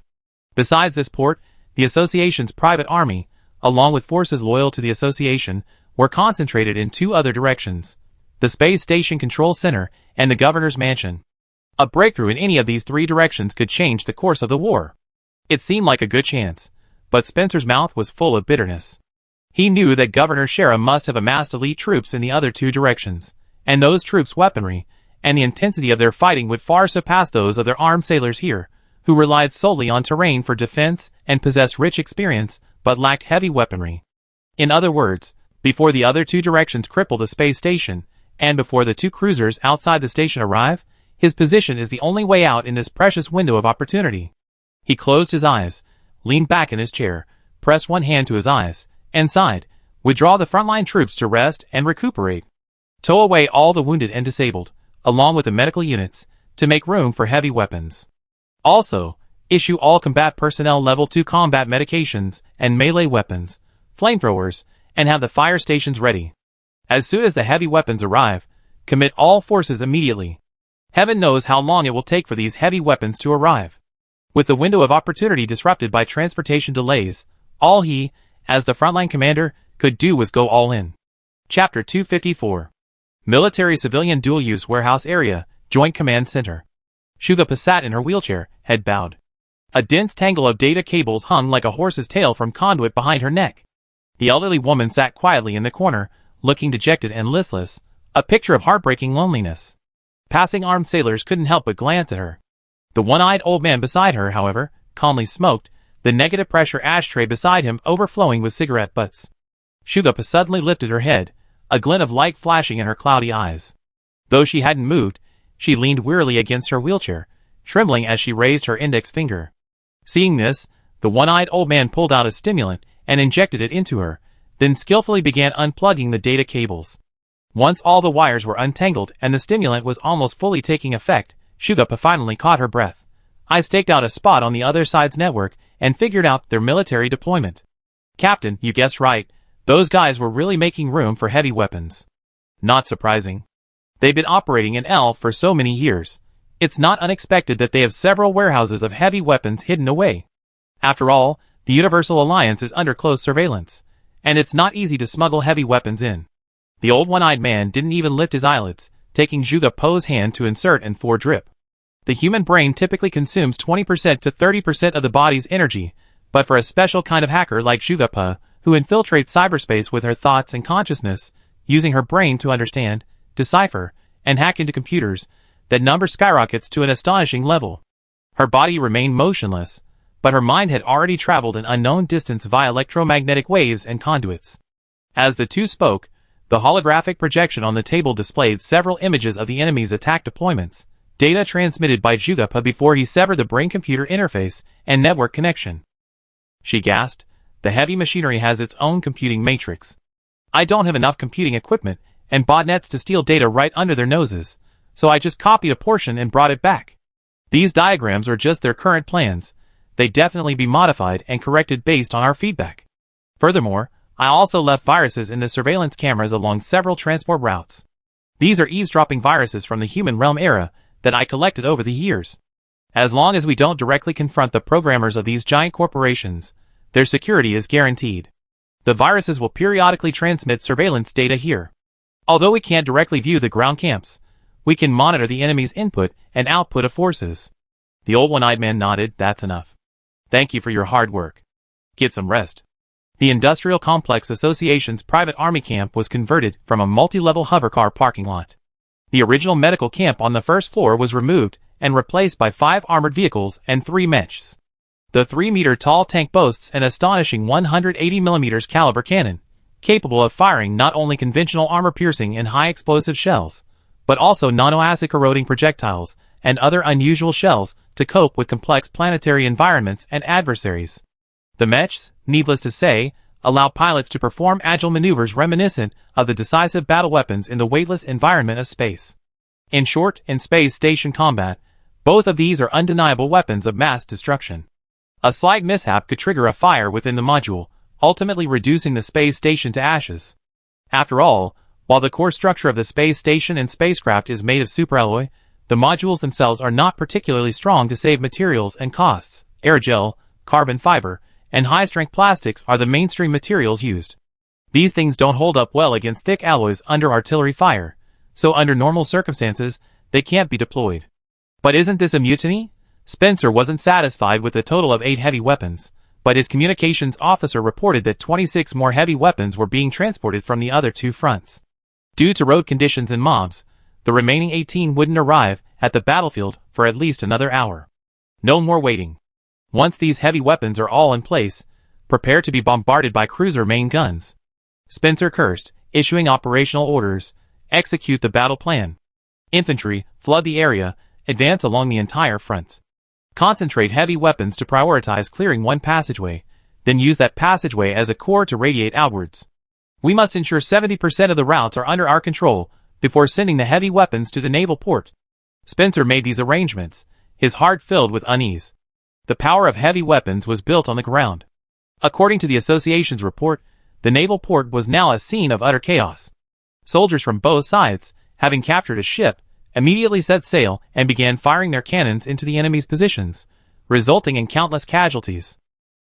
Besides this port, the association's private army, along with forces loyal to the association, were concentrated in 2 other directions: the space station control center and the governor's mansion. A breakthrough in any of these 3 directions could change the course of the war. It seemed like a good chance, but Spencer's mouth was full of bitterness. He knew that Governor Shera must have amassed elite troops in the other 2 directions, and those troops' weaponry and the intensity of their fighting would far surpass those of their armed sailors here, who relied solely on terrain for defense and possessed rich experience but lacked heavy weaponry. In other words, before the other 2 directions cripple the space station, and before the 2 cruisers outside the station arrive, his position is the only way out in this precious window of opportunity. He closed his eyes, leaned back in his chair, pressed one hand to his eyes, and sighed. Withdraw the frontline troops to rest and recuperate. Tow away all the wounded and disabled, along with the medical units, to make room for heavy weapons. Also, issue all combat personnel level 2 combat medications and melee weapons, flamethrowers, and have the fire stations ready. As soon as the heavy weapons arrive, commit all forces immediately. Heaven knows how long it will take for these heavy weapons to arrive. With the window of opportunity disrupted by transportation delays, all he, as the frontline commander, could do was go all in. Chapter 254. Military-Civilian Dual-Use Warehouse Area, Joint Command Center. Shugapa sat in her wheelchair, head bowed. A dense tangle of data cables hung like a horse's tail from conduit behind her neck. The elderly woman sat quietly in the corner, looking dejected and listless, a picture of heartbreaking loneliness. Passing armed sailors couldn't help but glance at her. The one-eyed old man beside her, however, calmly smoked, the negative pressure ashtray beside him overflowing with cigarette butts. Shugapa suddenly lifted her head, a glint of light flashing in her cloudy eyes. Though she hadn't moved, she leaned wearily against her wheelchair, trembling as she raised her index finger. Seeing this, the one-eyed old man pulled out a stimulant and injected it into her, then skillfully began unplugging the data cables. Once all the wires were untangled and the stimulant was almost fully taking effect, Shugapa finally caught her breath. I staked out a spot on the other side's network and figured out their military deployment. Captain, you guessed right. Those guys were really making room for heavy weapons. Not surprising. They've been operating in L for so many years. It's not unexpected that they have several warehouses of heavy weapons hidden away. After all, the Universal Alliance is under close surveillance, and it's not easy to smuggle heavy weapons in. The old one-eyed man didn't even lift his eyelids, taking Zhuge Po's hand to insert and for drip. The human brain typically consumes 20% to 30% of the body's energy, but for a special kind of hacker like Zhuge who infiltrates cyberspace with her thoughts and consciousness, using her brain to understand, decipher, and hack into computers, that number skyrockets to an astonishing level. Her body remained motionless, but her mind had already traveled an unknown distance via electromagnetic waves and conduits. As the two spoke, the holographic projection on the table displayed several images of the enemy's attack deployments, data transmitted by Zhuge before he severed the brain-computer interface and network connection. She gasped, "The heavy machinery has its own computing matrix. I don't have enough computing equipment and botnets to steal data right under their noses, so I just copied a portion and brought it back. These diagrams are just their current plans. They'd definitely be modified and corrected based on our feedback. Furthermore, I also left viruses in the surveillance cameras along several transport routes. These are eavesdropping viruses from the human realm era that I collected over the years. As long as we don't directly confront the programmers of these giant corporations, their security is guaranteed. The viruses will periodically transmit surveillance data here. Although we can't directly view the ground camps, we can monitor the enemy's input and output of forces." The old one-eyed man nodded. "That's enough. Thank you for your hard work. Get some rest." The Industrial Complex Association's private army camp was converted from a multi-level hovercar parking lot. The original medical camp on the first floor was removed and replaced by 5 armored vehicles and 3 mechs. The 3-meter-tall tank boasts an astonishing 180mm caliber cannon, capable of firing not only conventional armor-piercing and high-explosive shells, but also nano-acid corroding projectiles and other unusual shells to cope with complex planetary environments and adversaries. The mechs, needless to say, allow pilots to perform agile maneuvers reminiscent of the decisive battle weapons in the weightless environment of space. In short, in space station combat, both of these are undeniable weapons of mass destruction. A slight mishap could trigger a fire within the module, ultimately reducing the space station to ashes. After all, while the core structure of the space station and spacecraft is made of superalloy, the modules themselves are not particularly strong to save materials and costs. Aerogel, carbon fiber, and high-strength plastics are the mainstream materials used. These things don't hold up well against thick alloys under artillery fire, so under normal circumstances, they can't be deployed. But isn't this a mutiny? Spencer wasn't satisfied with a total of 8 heavy weapons, but his communications officer reported that 26 more heavy weapons were being transported from the other 2 fronts. Due to road conditions and mobs, the remaining 18 wouldn't arrive at the battlefield for at least another hour. No more waiting. Once these heavy weapons are all in place, prepare to be bombarded by cruiser main guns. Spencer cursed, issuing operational orders. Execute the battle plan. Infantry, flood the area, advance along the entire front. Concentrate heavy weapons to prioritize clearing one passageway, then use that passageway as a core to radiate outwards. We must ensure 70% of the routes are under our control before sending the heavy weapons to the naval port. Spencer made these arrangements, his heart filled with unease. The power of heavy weapons was built on the ground. According to the association's report, the naval port was now a scene of utter chaos. Soldiers from both sides, having captured a ship, immediately set sail and began firing their cannons into the enemy's positions, resulting in countless casualties.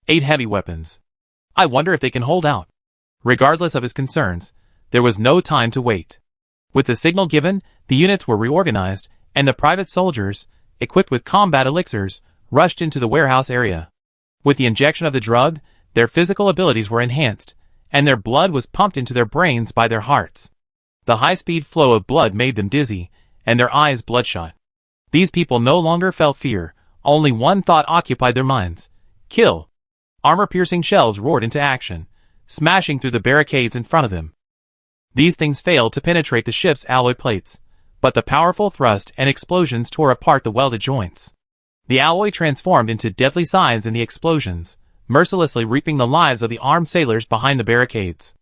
8 heavy weapons. I wonder if they can hold out. Regardless of his concerns, there was no time to wait. With the signal given, the units were reorganized, and the private soldiers, equipped with combat elixirs, rushed into the warehouse area. With the injection of the drug, their physical abilities were enhanced, and their blood was pumped into their brains by their hearts. The high-speed flow of blood made them dizzy, and their eyes bloodshot. These people no longer felt fear, only one thought occupied their minds: kill. Armor-piercing shells roared into action, smashing through the barricades in front of them. These things failed to penetrate the ship's alloy plates, but the powerful thrust and explosions tore apart the welded joints. The alloy transformed into deadly signs in the explosions, mercilessly reaping the lives of the armed sailors behind the barricades.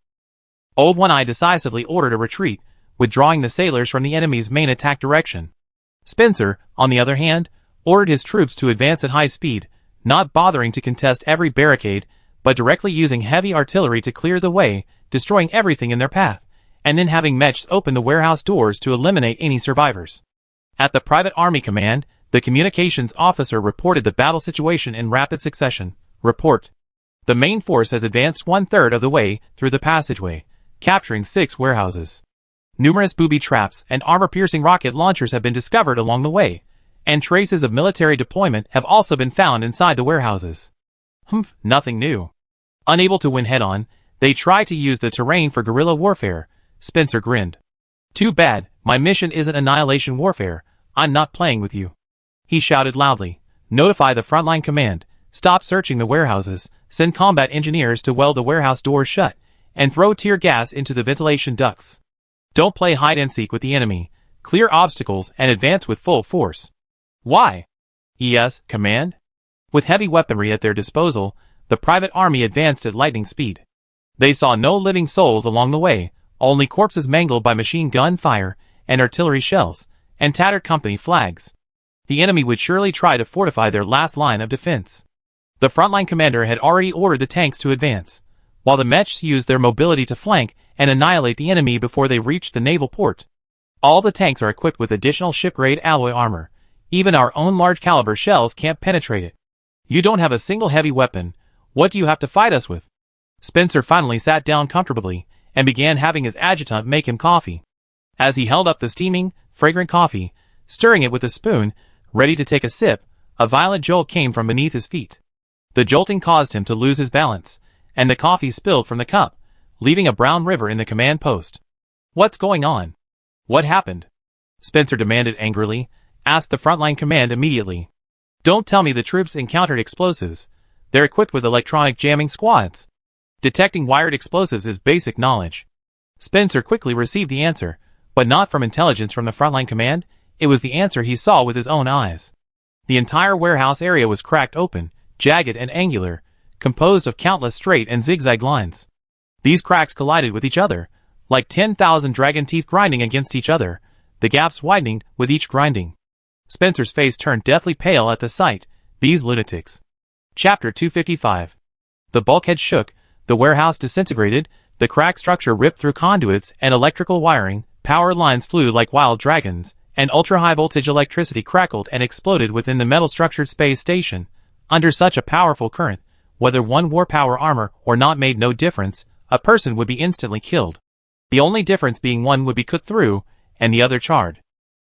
Old One-Eye decisively ordered a retreat, withdrawing the sailors from the enemy's main attack direction. Spencer, on the other hand, ordered his troops to advance at high speed, not bothering to contest every barricade, but directly using heavy artillery to clear the way, destroying everything in their path, and then having mechs open the warehouse doors to eliminate any survivors. At the private army command, the communications officer reported the battle situation in rapid succession. Report. The main force has advanced 1/3 of the way through the passageway, capturing 6 warehouses. Numerous booby traps and armor-piercing rocket launchers have been discovered along the way, and traces of military deployment have also been found inside the warehouses. Nothing new. Unable to win head-on, they try to use the terrain for guerrilla warfare. Spencer grinned. Too bad, my mission isn't annihilation warfare. I'm not playing with you. He shouted loudly. Notify the frontline command. Stop searching the warehouses. Send combat engineers to weld the warehouse doors shut, and throw tear gas into the ventilation ducts. Don't play hide-and-seek with the enemy. Clear obstacles and advance with full force. Why? Yes, command? With heavy weaponry at their disposal, the private army advanced at lightning speed. They saw no living souls along the way, only corpses mangled by machine gun fire and artillery shells, and tattered company flags. The enemy would surely try to fortify their last line of defense. The frontline commander had already ordered the tanks to advance, while the mechs used their mobility to flank and annihilate the enemy before they reached the naval port. All the tanks are equipped with additional ship-grade alloy armor. Even our own large-caliber shells can't penetrate it. You don't have a single heavy weapon. What do you have to fight us with? Spencer finally sat down comfortably and began having his adjutant make him coffee. As he held up the steaming, fragrant coffee, stirring it with a spoon, ready to take a sip, a violent jolt came from beneath his feet. The jolting caused him to lose his balance, and the coffee spilled from the cup, leaving a brown river in the command post. What's going on? What happened? Spencer demanded angrily. Ask the frontline command immediately. Don't tell me the troops encountered explosives. They're equipped with electronic jamming squads. Detecting wired explosives is basic knowledge. Spencer quickly received the answer, but not from intelligence from the frontline command. It was the answer he saw with his own eyes. The entire warehouse area was cracked open, jagged and angular, composed of countless straight and zigzag lines. These cracks collided with each other, like 10,000 dragon teeth grinding against each other, the gaps widening with each grinding. Spencer's face turned deathly pale at the sight. These lunatics. Chapter 255. The bulkhead shook, the warehouse disintegrated, the cracked structure ripped through conduits and electrical wiring, power lines flew like wild dragons, and ultra-high voltage electricity crackled and exploded within the metal-structured space station. Under such a powerful current, whether one wore power armor or not made no difference, a person would be instantly killed. The only difference being one would be cut through, and the other charred.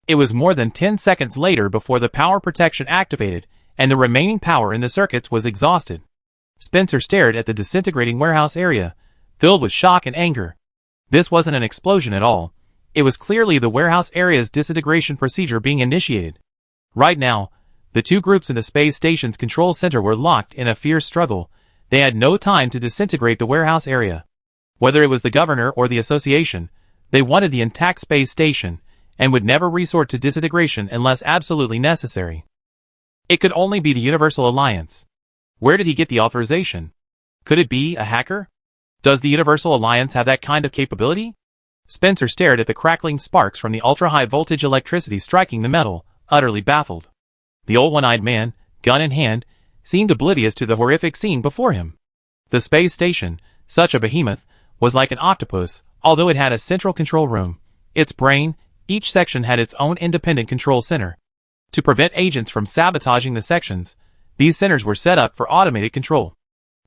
It was more than 10 seconds later before the power protection activated, and the remaining power in the circuits was exhausted. Spencer stared at the disintegrating warehouse area, filled with shock and anger. This wasn't an explosion at all. It was clearly the warehouse area's disintegration procedure being initiated. Right now, the two groups in the space station's control center were locked in a fierce struggle. They had no time to disintegrate the warehouse area. Whether it was the governor or the association, they wanted the intact space station, and would never resort to disintegration unless absolutely necessary. It could only be the Universal Alliance. Where did he get the authorization? Could it be a hacker? Does the Universal Alliance have that kind of capability? Spencer stared at the crackling sparks from the ultra-high voltage electricity striking the metal, utterly baffled. The old one-eyed man, gun in hand, seemed oblivious to the horrific scene before him. The space station, such a behemoth, was like an octopus, although it had a central control room. Its brain, each section had its own independent control center. To prevent agents from sabotaging the sections, these centers were set up for automated control.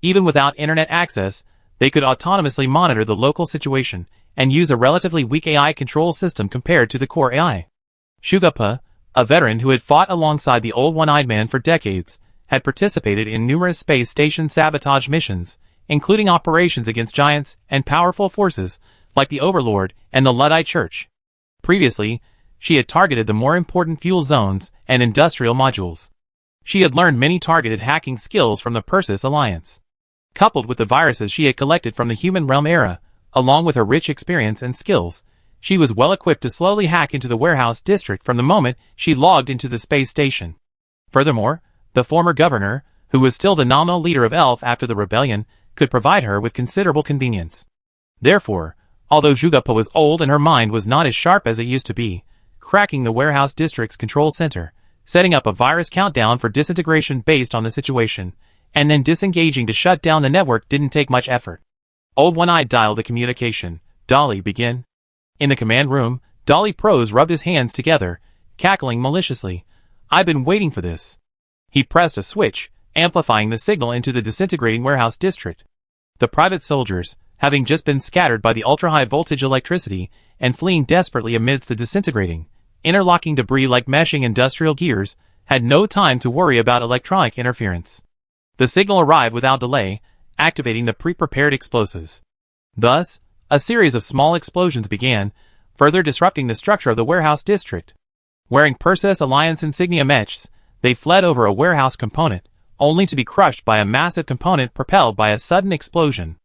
Even without internet access, they could autonomously monitor the local situation and use a relatively weak AI control system compared to the core AI. Shugapa, a veteran who had fought alongside the old one-eyed man for decades, had participated in numerous space station sabotage missions, including operations against giants and powerful forces like the Overlord and the Luddite Church. Previously, she had targeted the more important fuel zones and industrial modules. She had learned many targeted hacking skills from the Persis Alliance. Coupled with the viruses she had collected from the human realm era, along with her rich experience and skills, she was well equipped to slowly hack into the warehouse district from the moment she logged into the space station. Furthermore, the former governor, who was still the nominal leader of ELF after the rebellion, could provide her with considerable convenience. Therefore, although Jugapa was old and her mind was not as sharp as it used to be, cracking the warehouse district's control center, setting up a virus countdown for disintegration based on the situation, and then disengaging to shut down the network didn't take much effort. Old One-Eye dialed the communication. Dolly, begin. In the command room, Dolly Prose rubbed his hands together, cackling maliciously. I've been waiting for this. He pressed a switch, amplifying the signal into the disintegrating warehouse district. The private soldiers, having just been scattered by the ultra-high voltage electricity and fleeing desperately amidst the disintegrating, interlocking debris like meshing industrial gears, had no time to worry about electronic interference. The signal arrived without delay, activating the pre-prepared explosives. Thus, a series of small explosions began, further disrupting the structure of the warehouse district. Wearing Perseus Alliance insignia mechs, they fled over a warehouse component, only to be crushed by a massive component propelled by a sudden explosion.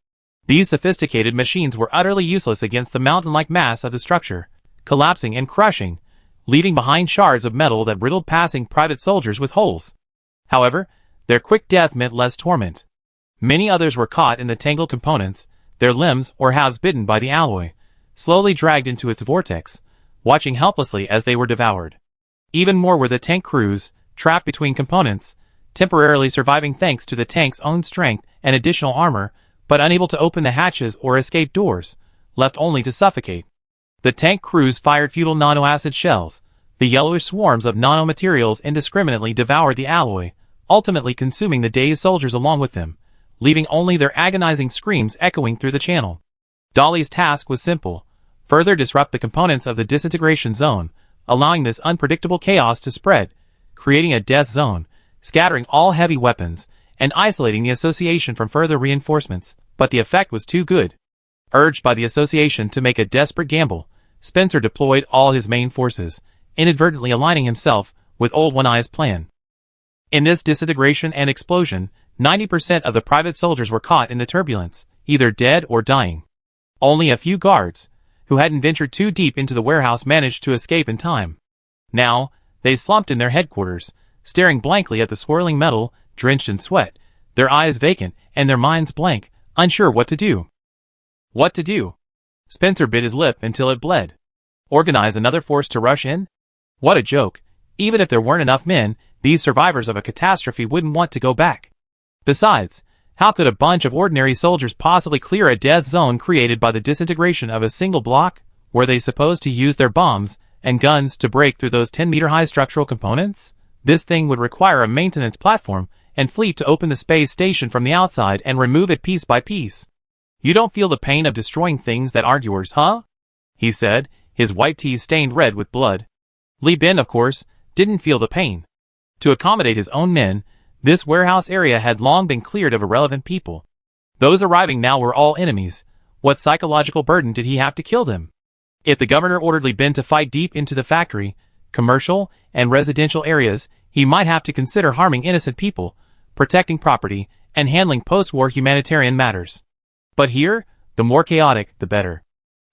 These sophisticated machines were utterly useless against the mountain-like mass of the structure, collapsing and crushing, leaving behind shards of metal that riddled passing private soldiers with holes. However, their quick death meant less torment. Many others were caught in the tangled components, their limbs or halves bitten by the alloy, slowly dragged into its vortex, watching helplessly as they were devoured. Even more were the tank crews, trapped between components, temporarily surviving thanks to the tank's own strength and additional armor, but unable to open the hatches or escape doors, left only to suffocate. The tank crews fired futile nanoacid shells. The yellowish swarms of nanomaterials indiscriminately devoured the alloy, ultimately consuming the dazed soldiers along with them, leaving only their agonizing screams echoing through the channel. Dolly's task was simple: further disrupt the components of the disintegration zone, allowing this unpredictable chaos to spread, creating a death zone, scattering all heavy weapons, and isolating the association from further reinforcements. But the effect was too good. Urged by the association to make a desperate gamble, Spencer deployed all his main forces, inadvertently aligning himself with Old One-Eye's plan. In this disintegration and explosion, 90% of the private soldiers were caught in the turbulence, either dead or dying. Only a few guards, who hadn't ventured too deep into the warehouse, managed to escape in time. Now, they slumped in their headquarters, staring blankly at the swirling metal, drenched in sweat, their eyes vacant and their minds blank, unsure what to do. What to do? Spencer bit his lip until it bled. Organize another force to rush in? What a joke. Even if there weren't enough men, these survivors of a catastrophe wouldn't want to go back. Besides, how could a bunch of ordinary soldiers possibly clear a death zone created by the disintegration of a single block? Were they supposed to use their bombs and guns to break through those 10-meter-high structural components? This thing would require a maintenance platform and fleet to open the space station from the outside and remove it piece by piece. You don't feel the pain of destroying things that aren't yours, huh? He said, his white teeth stained red with blood. Li Bin, of course, didn't feel the pain. To accommodate his own men, this warehouse area had long been cleared of irrelevant people. Those arriving now were all enemies. What psychological burden did he have to kill them? If the governor ordered Li Bin to fight deep into the factory, commercial, and residential areas, he might have to consider harming innocent people, protecting property, and handling post-war humanitarian matters. But here, the more chaotic, the better.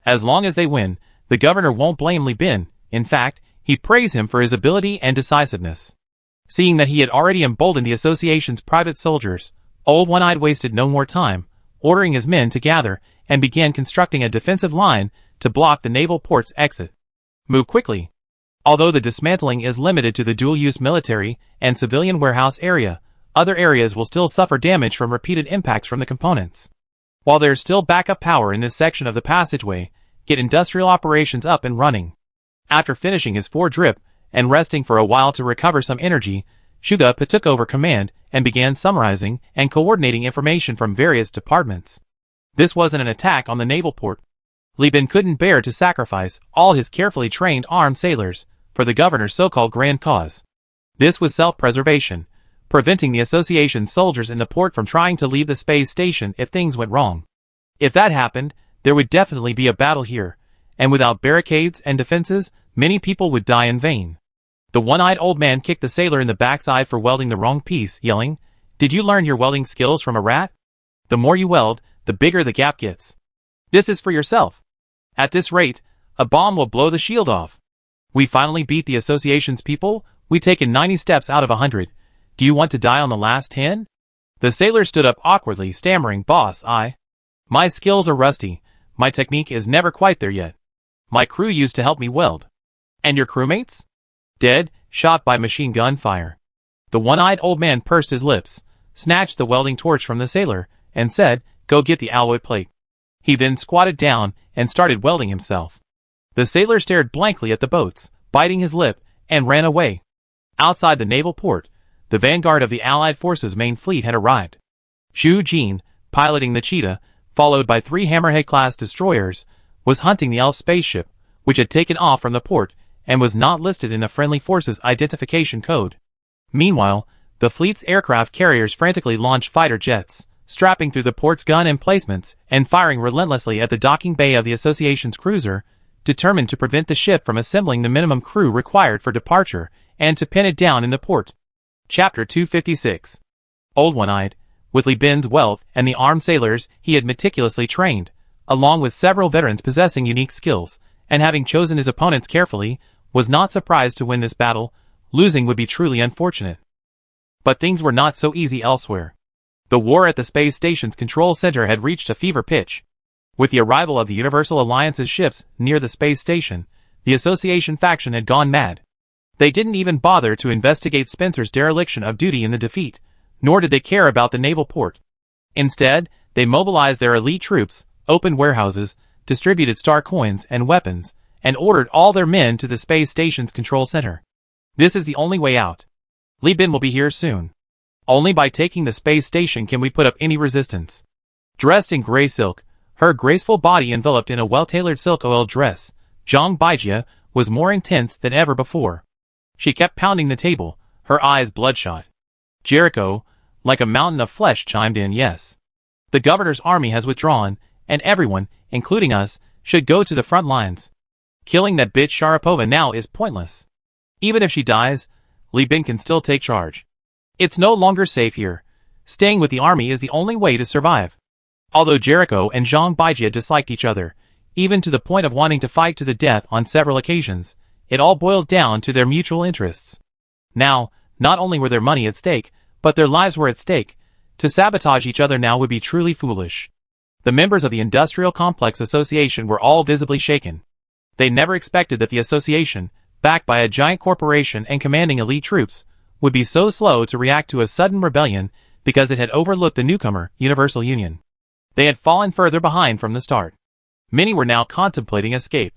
As long as they win, the governor won't blame Li Bin. In fact, he praised him for his ability and decisiveness. Seeing that he had already emboldened the association's private soldiers, Old One-Eyed wasted no more time, ordering his men to gather and began constructing a defensive line to block the naval port's exit. Move quickly. Although the dismantling is limited to the dual-use military and civilian warehouse area, other areas will still suffer damage from repeated impacts from the components. While there's still backup power in this section of the passageway, get industrial operations up and running. After finishing his 4-drip and resting for a while to recover some energy, Shuga took over command and began summarizing and coordinating information from various departments. This wasn't an attack on the naval port. Li Bin couldn't bear to sacrifice all his carefully trained armed sailors for the governor's so-called grand cause. This was self-preservation, preventing the association's soldiers in the port from trying to leave the space station if things went wrong. If that happened, there would definitely be a battle here, and without barricades and defenses, many people would die in vain. The one-eyed old man kicked the sailor in the backside for welding the wrong piece, yelling, "Did you learn your welding skills from a rat? The more you weld, the bigger the gap gets. This is for yourself. At this rate, a bomb will blow the shield off. We finally beat the association's people. We've taken 90 steps out of 100. Do you want to die on the last 10? The sailor stood up awkwardly, stammering, "Boss, my skills are rusty. My technique is never quite there yet. My crew used to help me weld." "And your crewmates?" "Dead, shot by machine gun fire." The one-eyed old man pursed his lips, snatched the welding torch from the sailor, and said, "Go get the alloy plate." He then squatted down and started welding himself. The sailor stared blankly at the boats, biting his lip, and ran away. Outside the naval port, the vanguard of the Allied forces' main fleet had arrived. Xu Jin, piloting the Cheetah, followed by 3 Hammerhead-class destroyers, was hunting the Elf spaceship, which had taken off from the port and was not listed in the friendly forces' identification code. Meanwhile, the fleet's aircraft carriers frantically launched fighter jets, strapping through the port's gun emplacements and firing relentlessly at the docking bay of the Association's cruiser, determined to prevent the ship from assembling the minimum crew required for departure and to pin it down in the port. Chapter 256. Old One-Eyed, with Li Bin's wealth and the armed sailors he had meticulously trained, along with several veterans possessing unique skills, and having chosen his opponents carefully, was not surprised to win this battle. Losing would be truly unfortunate. But things were not so easy elsewhere. The war at the space station's control center had reached a fever pitch. With the arrival of the Universal Alliance's ships near the space station, the Association faction had gone mad. They didn't even bother to investigate Spencer's dereliction of duty in the defeat, nor did they care about the naval port. Instead, they mobilized their elite troops, opened warehouses, distributed star coins and weapons, and ordered all their men to the space station's control center. This is the only way out. Li Bin will be here soon. Only by taking the space station can we put up any resistance. Dressed in gray silk, her graceful body enveloped in a well-tailored silk oil dress, Zhang Baijia was more intense than ever before. She kept pounding the table, her eyes bloodshot. Jericho, like a mountain of flesh, chimed in, yes. The governor's army has withdrawn, and everyone, including us, should go to the front lines. Killing that bitch Sharapova now is pointless. Even if she dies, Li Bin can still take charge. It's no longer safe here. Staying with the army is the only way to survive. Although Jericho and Zhang Baijia disliked each other, even to the point of wanting to fight to the death on several occasions, it all boiled down to their mutual interests. Now, not only were their money at stake, but their lives were at stake. To sabotage each other now would be truly foolish. The members of the Industrial Complex Association were all visibly shaken. They never expected that the association, backed by a giant corporation and commanding elite troops, would be so slow to react to a sudden rebellion because it had overlooked the newcomer, Universal Union. They had fallen further behind from the start. Many were now contemplating escape.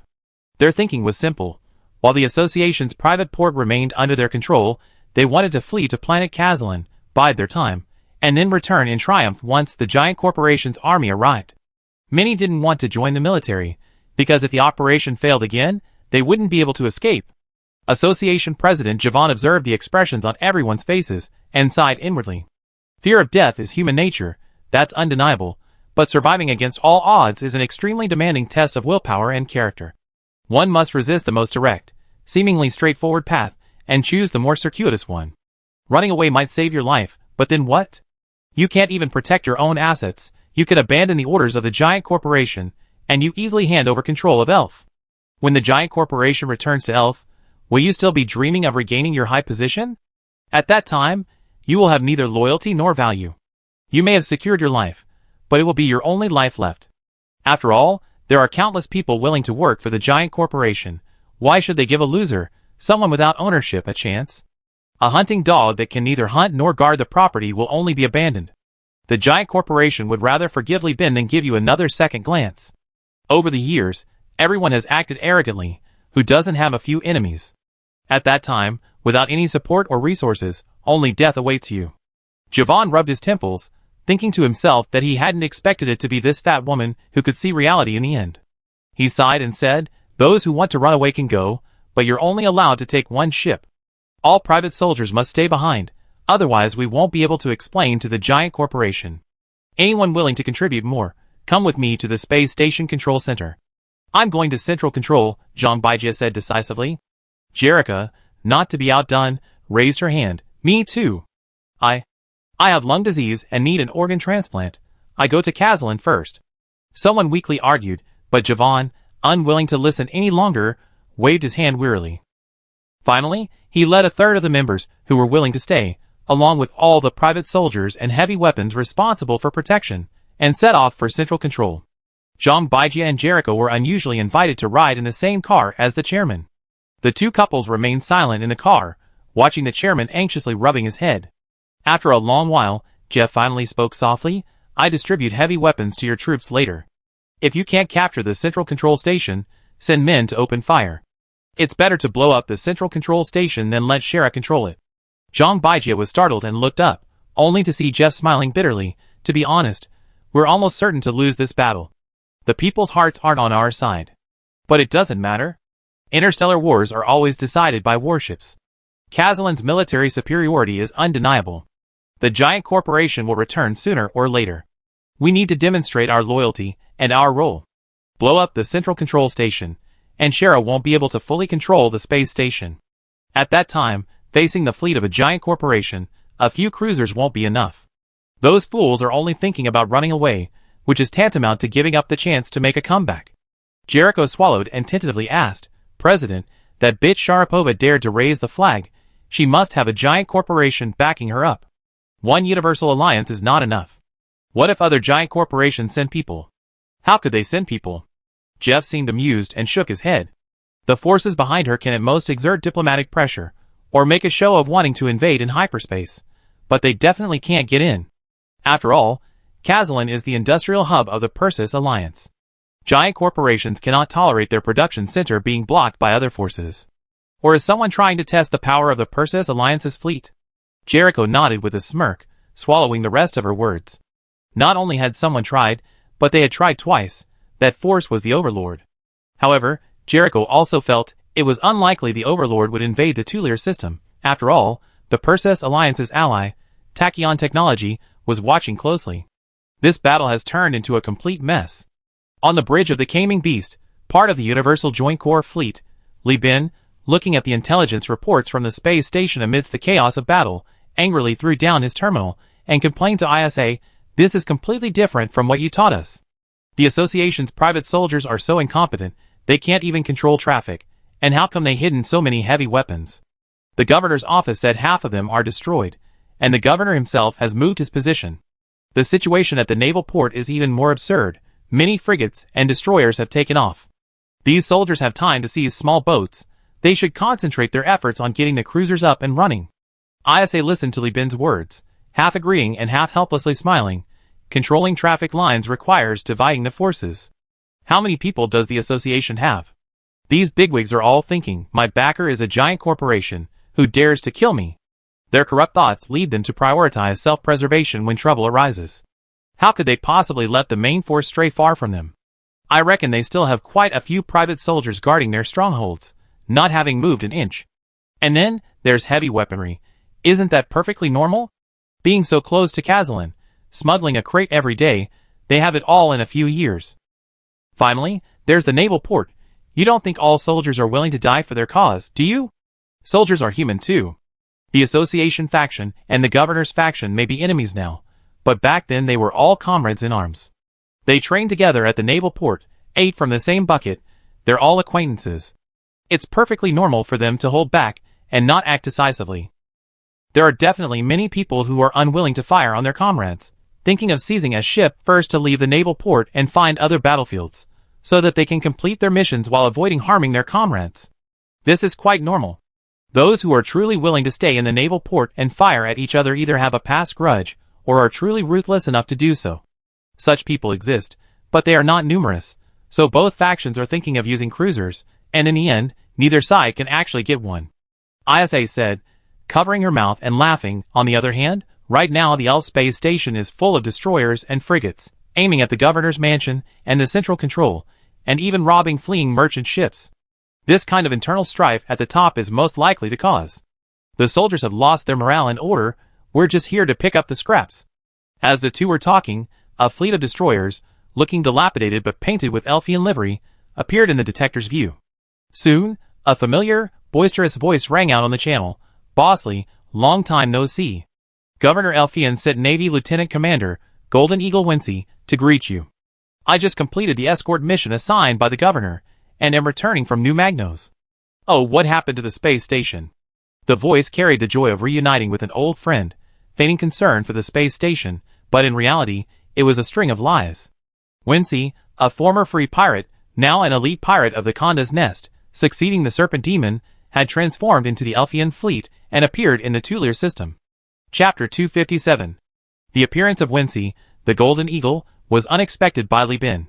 Their thinking was simple. While the association's private port remained under their control, they wanted to flee to planet Kazalin, bide their time, and then return in triumph once the giant corporation's army arrived. Many didn't want to join the military, because if the operation failed again, they wouldn't be able to escape. Association President Javan observed the expressions on everyone's faces and sighed inwardly. Fear of death is human nature, that's undeniable, but surviving against all odds is an extremely demanding test of willpower and character. One must resist the most direct, seemingly straightforward path, and choose the more circuitous one. Running away might save your life, but then what? You can't even protect your own assets. You could abandon the orders of the giant corporation, and you easily hand over control of Elf. When the giant corporation returns to Elf, will you still be dreaming of regaining your high position? At that time, you will have neither loyalty nor value. You may have secured your life, but it will be your only life left. After all, there are countless people willing to work for the giant corporation. Why should they give a loser, someone without ownership, a chance? A hunting dog that can neither hunt nor guard the property will only be abandoned. The giant corporation would rather forgive Li Bin than give you another second glance. Over the years, everyone has acted arrogantly, who doesn't have a few enemies. At that time, without any support or resources, only death awaits you. Javan rubbed his temples, thinking to himself that he hadn't expected it to be this fat woman who could see reality in the end. He sighed and said, "Those who want to run away can go, but you're only allowed to take one ship. All private soldiers must stay behind, otherwise we won't be able to explain to the giant corporation. Anyone willing to contribute more, come with me to the space station control center." "I'm going to central control," Zhang Baijia said decisively. Jerica, not to be outdone, raised her hand. "Me too. I have lung disease and need an organ transplant. I go to Kazalin first." Someone weakly argued, but Javan, unwilling to listen any longer, waved his hand wearily. Finally, he led a third of the members who were willing to stay, along with all the private soldiers and heavy weapons responsible for protection, and set off for central control. Zhang Baijia and Jericho were unusually invited to ride in the same car as the chairman. The two couples remained silent in the car, watching the chairman anxiously rubbing his head. After a long while, Jeff finally spoke softly, "I distribute heavy weapons to your troops later. If you can't capture the central control station, send men to open fire. It's better to blow up the central control station than let Shara control it." Zhang Baijia was startled and looked up, only to see Jeff smiling bitterly. "To be honest, we're almost certain to lose this battle. The people's hearts aren't on our side. But it doesn't matter. Interstellar wars are always decided by warships. Kazlin's military superiority is undeniable. The giant corporation will return sooner or later. We need to demonstrate our loyalty and our role. Blow up the central control station, and Shara won't be able to fully control the space station. At that time, facing the fleet of a giant corporation, a few cruisers won't be enough. Those fools are only thinking about running away, which is tantamount to giving up the chance to make a comeback. Jericho swallowed and tentatively asked, President, that bitch Sharapova dared to raise the flag. She must have a giant corporation backing her up. One universal alliance is not enough. What if other giant corporations send people? How could they send people? Jeff seemed amused and shook his head. The forces behind her can at most exert diplomatic pressure, or make a show of wanting to invade in hyperspace, but they definitely can't get in. After all, Kazlin is the industrial hub of the Persis Alliance. Giant corporations cannot tolerate their production center being blocked by other forces. Or is someone trying to test the power of the Persis Alliance's fleet? Jericho nodded with a smirk, swallowing the rest of her words. Not only had someone tried, but they had tried twice. That force was the Overlord. However, Jericho also felt it was unlikely the Overlord would invade the Tulier system. After all, the Persis Alliance's ally, Tachyon Technology, was watching closely. This battle has turned into a complete mess. On the bridge of the Caming Beast, part of the Universal Joint Core Fleet, Li Bin, looking at the intelligence reports from the space station amidst the chaos of battle, angrily threw down his terminal and complained to ISA, "This is completely different from what you taught us. The Association's private soldiers are so incompetent, they can't even control traffic, and how come they hidden so many heavy weapons? The governor's office said half of them are destroyed, and the governor himself has moved his position. The situation at the naval port is even more absurd. Many frigates and destroyers have taken off. These soldiers have time to seize small boats. They should concentrate their efforts on getting the cruisers up and running." ISA listened to Li Bin's words, half agreeing and half helplessly smiling. Controlling traffic lines requires dividing the forces. How many people does the association have? These bigwigs are all thinking, my backer is a giant corporation, who dares to kill me. Their corrupt thoughts lead them to prioritize self-preservation when trouble arises. How could they possibly let the main force stray far from them? I reckon they still have quite a few private soldiers guarding their strongholds, not having moved an inch. And then, there's heavy weaponry. Isn't that perfectly normal? Being so close to Kazlin, smuggling a crate every day, they have it all in a few years. Finally, there's the naval port. You don't think all soldiers are willing to die for their cause, do you? Soldiers are human too. The association faction and the governor's faction may be enemies now, but back then they were all comrades in arms. They trained together at the naval port, ate from the same bucket, they're all acquaintances. It's perfectly normal for them to hold back and not act decisively. There are definitely many people who are unwilling to fire on their comrades, thinking of seizing a ship first to leave the naval port and find other battlefields, so that they can complete their missions while avoiding harming their comrades. This is quite normal. Those who are truly willing to stay in the naval port and fire at each other either have a past grudge, or are truly ruthless enough to do so. Such people exist, but they are not numerous, so both factions are thinking of using cruisers, and in the end, neither side can actually get one. ISA said, covering her mouth and laughing. On the other hand, right now the Elf space station is full of destroyers and frigates, aiming at the governor's mansion and the central control, and even robbing fleeing merchant ships. This kind of internal strife at the top is most likely to cause. The soldiers have lost their morale and order. We're just here to pick up the scraps. As the two were talking, a fleet of destroyers, looking dilapidated but painted with Elfian livery, appeared in the detector's view. Soon, a familiar, boisterous voice rang out on the channel. "Bosley, long time no see. Governor Elfian sent Navy Lieutenant Commander, Golden Eagle Wincy, to greet you. I just completed the escort mission assigned by the governor, and am returning from New Magnos." Oh, what happened to the space station? The voice carried the joy of reuniting with an old friend, feigning concern for the space station, but in reality, it was a string of lies. Wincy, a former free pirate, now an elite pirate of the Conda's Nest, succeeding the Serpent Demon, had transformed into the Elfian fleet and appeared in the Tulier system. Chapter 257. The appearance of Wincy, the Golden Eagle, was unexpected by Li Bin.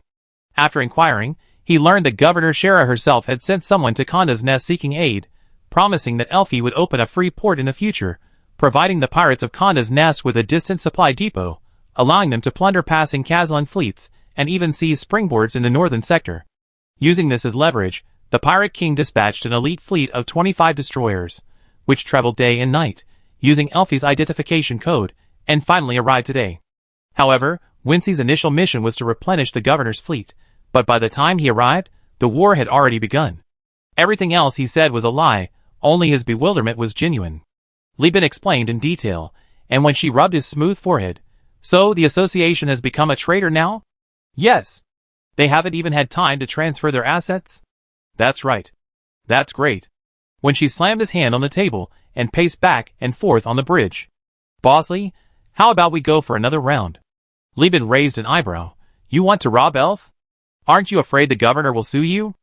After inquiring, he learned that Governor Shara herself had sent someone to Conda's Nest seeking aid, promising that Elfie would open a free port in the future, providing the pirates of Conda's Nest with a distant supply depot, allowing them to plunder passing Kazlan fleets and even seize springboards in the northern sector. Using this as leverage, the Pirate King dispatched an elite fleet of 25 destroyers, which traveled day and night, using Elfie's identification code, and finally arrived today. However, Wincy's initial mission was to replenish the governor's fleet, but by the time he arrived, the war had already begun. Everything else he said was a lie, only his bewilderment was genuine. Li Bin explained in detail, and when she rubbed his smooth forehead, "So the association has become a traitor now?" "Yes. They haven't even had time to transfer their assets?" "That's right." "That's great." When she slammed his hand on the table and paced back and forth on the bridge. "Bosley, how about we go for another round?" Li Bin raised an eyebrow. "You want to rob Elf? Aren't you afraid the governor will sue you?"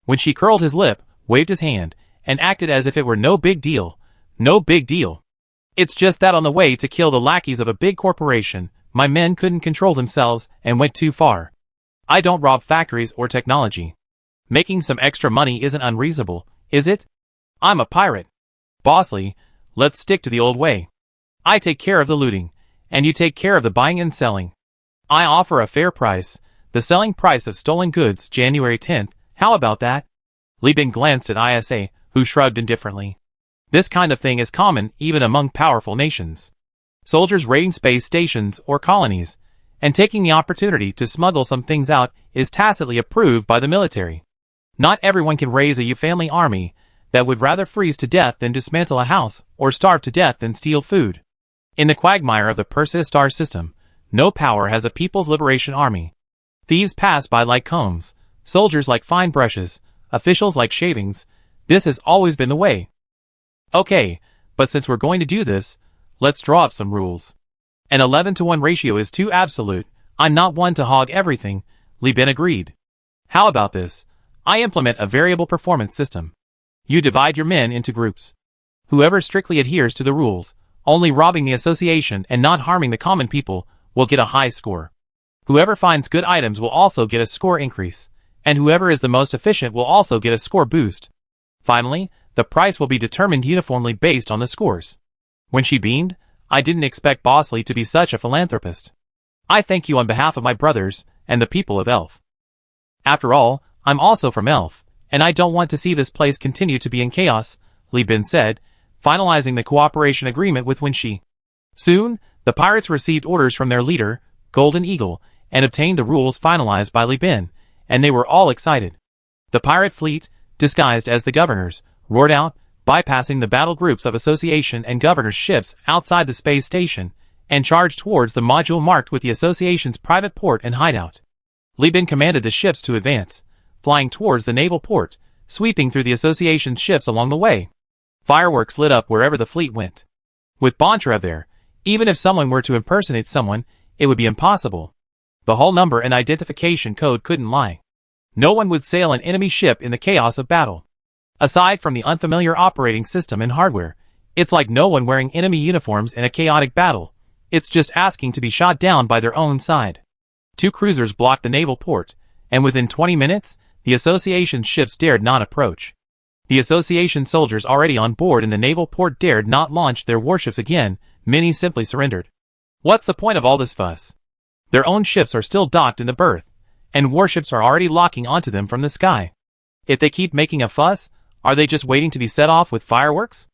When she curled his lip, waved his hand, and acted as if it were no big deal. "No big deal. It's just that on the way to kill the lackeys of a big corporation, my men couldn't control themselves and went too far. I don't rob factories or technology. Making some extra money isn't unreasonable, is it? I'm a pirate. Bosley, let's stick to the old way. I take care of the looting, and you take care of the buying and selling. I offer a fair price, the selling price of stolen goods, January 10th, how about that?" Li Bin glanced at ISA, who shrugged indifferently. This kind of thing is common even among powerful nations. Soldiers raiding space stations or colonies, and taking the opportunity to smuggle some things out is tacitly approved by the military. Not everyone can raise a family army that would rather freeze to death than dismantle a house or starve to death than steal food. In the quagmire of the Persistar system, no power has a People's Liberation Army. Thieves pass by like combs, soldiers like fine brushes, officials like shavings. This has always been the way. Okay, but since we're going to do this, let's draw up some rules. An 11-to-1 ratio is too absolute. I'm not one to hog everything, Li Bin agreed. How about this? I implement a variable performance system. You divide your men into groups. Whoever strictly adheres to the rules, only robbing the association and not harming the common people, will get a high score. Whoever finds good items will also get a score increase, and whoever is the most efficient will also get a score boost. Finally, the price will be determined uniformly based on the scores. When she beamed, I didn't expect Bosley to be such a philanthropist. I thank you on behalf of my brothers and the people of Elf. After all, I'm also from Elf, and I don't want to see this place continue to be in chaos, Li Bin said, finalizing the cooperation agreement with Wincy. Soon, the pirates received orders from their leader, Golden Eagle, and obtained the rules finalized by Li Bin, and they were all excited. The pirate fleet, disguised as the governors, roared out, bypassing the battle groups of association and governor's ships outside the space station, and charged towards the module marked with the association's private port and hideout. Li Bin commanded the ships to advance, flying towards the naval port, sweeping through the association's ships along the way. Fireworks lit up wherever the fleet went. With Boncharev there, even if someone were to impersonate someone, it would be impossible. The whole number and identification code couldn't lie. No one would sail an enemy ship in the chaos of battle. Aside from the unfamiliar operating system and hardware, it's like no one wearing enemy uniforms in a chaotic battle. It's just asking to be shot down by their own side. 2 cruisers blocked the naval port, and within 20 minutes, the association's ships dared not approach. The association soldiers already on board in the naval port dared not launch their warships again. Many simply surrendered. What's the point of all this fuss? Their own ships are still docked in the berth, and warships are already locking onto them from the sky. If they keep making a fuss, are they just waiting to be set off with fireworks?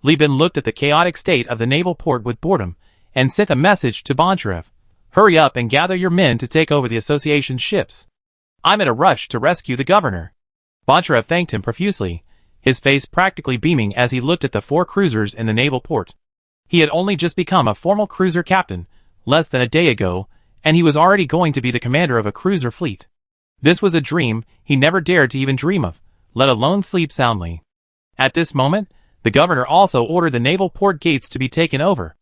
Li Bin looked at the chaotic state of the naval port with boredom, and sent a message to Boncharev. Hurry up and gather your men to take over the association's ships. I'm in a rush to rescue the governor. Boncharev thanked him profusely, his face practically beaming as he looked at the 4 cruisers in the naval port. He had only just become a formal cruiser captain, less than a day ago, and he was already going to be the commander of a cruiser fleet. This was a dream he never dared to even dream of, let alone sleep soundly. At this moment, the governor also ordered the naval port gates to be taken over.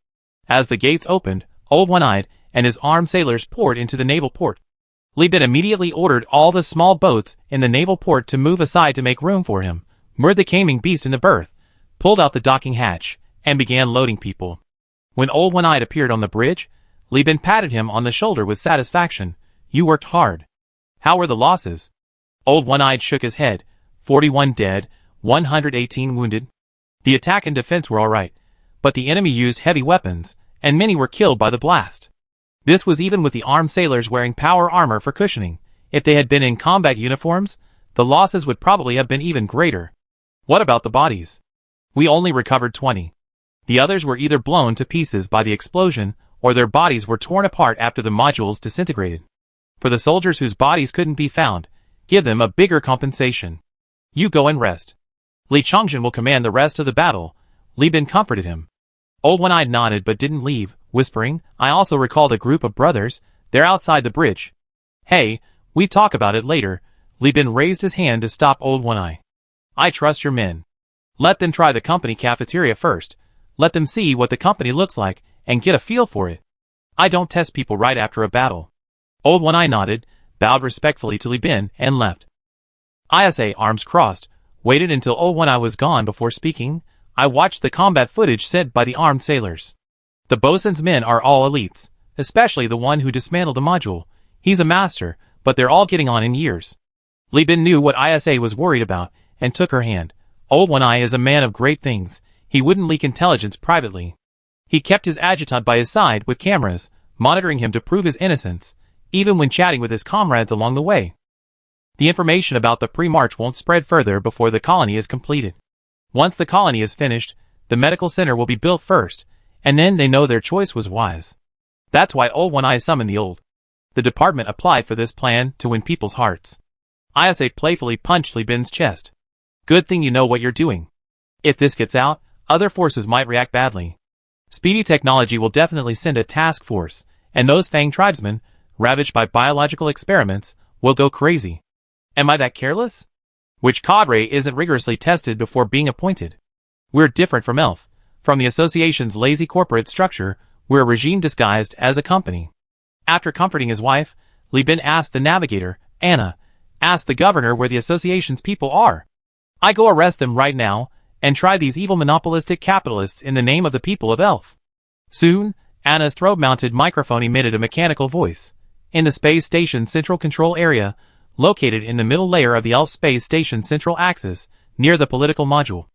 As the gates opened, Old One-Eyed and his armed sailors poured into the naval port. Li Bin immediately ordered all the small boats in the naval port to move aside to make room for him, moored the Caming Beast in the berth, pulled out the docking hatch, and began loading people. When Old One-Eyed appeared on the bridge, Li Bin patted him on the shoulder with satisfaction. You worked hard. How were the losses? Old One-Eyed shook his head. 41 dead, 118 wounded. The attack and defense were alright, but the enemy used heavy weapons, and many were killed by the blast. This was even with the armed sailors wearing power armor for cushioning. If they had been in combat uniforms, the losses would probably have been even greater. What about the bodies? We only recovered 20. The others were either blown to pieces by the explosion, or their bodies were torn apart after the modules disintegrated. For the soldiers whose bodies couldn't be found, give them a bigger compensation. You go and rest. Li Chongjin will command the rest of the battle. Li Bin comforted him. Old One-Eye nodded but didn't leave, whispering, I also recalled a group of brothers. They're outside the bridge. Hey, we talk about it later. Li Bin raised his hand to stop Old One-Eye. I trust your men. Let them try the company cafeteria first. Let them see what the company looks like, and get a feel for it. I don't test people right after a battle. Old One-Eye nodded, bowed respectfully to Li Bin, and left. Isa, arms crossed, waited until Old One-Eye was gone before speaking. I watched the combat footage sent by the armed sailors. The bosun's men are all elites, especially the one who dismantled the module. He's a master, but they're all getting on in years. Li Bin knew what Isa was worried about, and took her hand. Old One-Eye is a man of great things. He wouldn't leak intelligence privately. He kept his adjutant by his side with cameras, monitoring him to prove his innocence, even when chatting with his comrades along the way. The information about the pre-march won't spread further before the colony is completed. Once the colony is finished, the medical center will be built first, and then they know their choice was wise. That's why Old One-Eye summoned the old. The department applied for this plan to win people's hearts. Isa playfully punched Li Bin's chest. Good thing you know what you're doing. If this gets out, other forces might react badly. Speedy Technology will definitely send a task force, and those Fang tribesmen, ravaged by biological experiments, will go crazy. Am I that careless? Which cadre isn't rigorously tested before being appointed? We're different from ELF. From the association's lazy corporate structure, we're a regime disguised as a company. After comforting his wife, Li Bin asked the navigator, Anna, ask the governor where the association's people are. I go arrest them right now, and try these evil monopolistic capitalists in the name of the people of ELF. Soon, Anna's throat-mounted microphone emitted a mechanical voice. In the space station's central control area, located in the middle layer of the ELF space station's central axis, near the political module,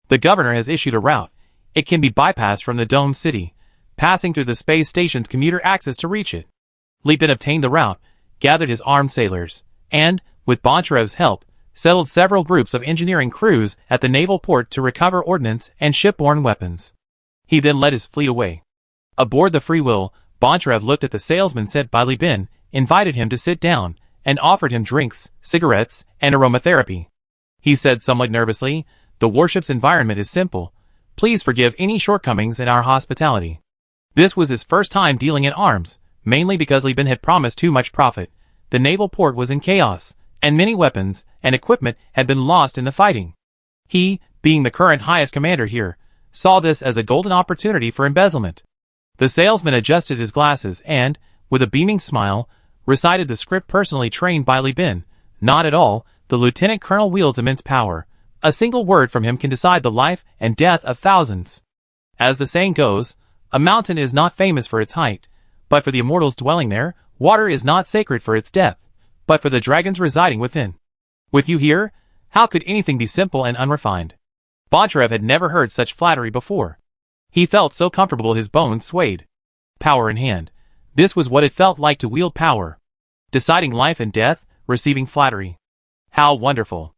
the governor has issued a route. It can be bypassed from the dome city, passing through the space station's commuter axis to reach it. Li Bin obtained the route, gathered his armed sailors, and, with Boncharev's help, settled several groups of engineering crews at the naval port to recover ordnance and shipborne weapons. He then led his fleet away. Aboard the Free Will, Boncharev looked at the salesman sent by Li Bin, invited him to sit down, and offered him drinks, cigarettes, and aromatherapy. He said somewhat nervously, the warship's environment is simple. Please forgive any shortcomings in our hospitality. This was his first time dealing in arms, mainly because Li Bin had promised too much profit. The naval port was in chaos, and many weapons and equipment had been lost in the fighting. He, being the current highest commander here, saw this as a golden opportunity for embezzlement. The salesman adjusted his glasses and, with a beaming smile, recited the script personally trained by Li Bin. Not at all, the lieutenant colonel wields immense power. A single word from him can decide the life and death of thousands. As the saying goes, a mountain is not famous for its height, but for the immortals dwelling there. Water is not sacred for its depth, but for the dragons residing within. With you here, how could anything be simple and unrefined? Boncharev had never heard such flattery before. He felt so comfortable his bones swayed. Power in hand. This was what it felt like to wield power. Deciding life and death, receiving flattery. How wonderful.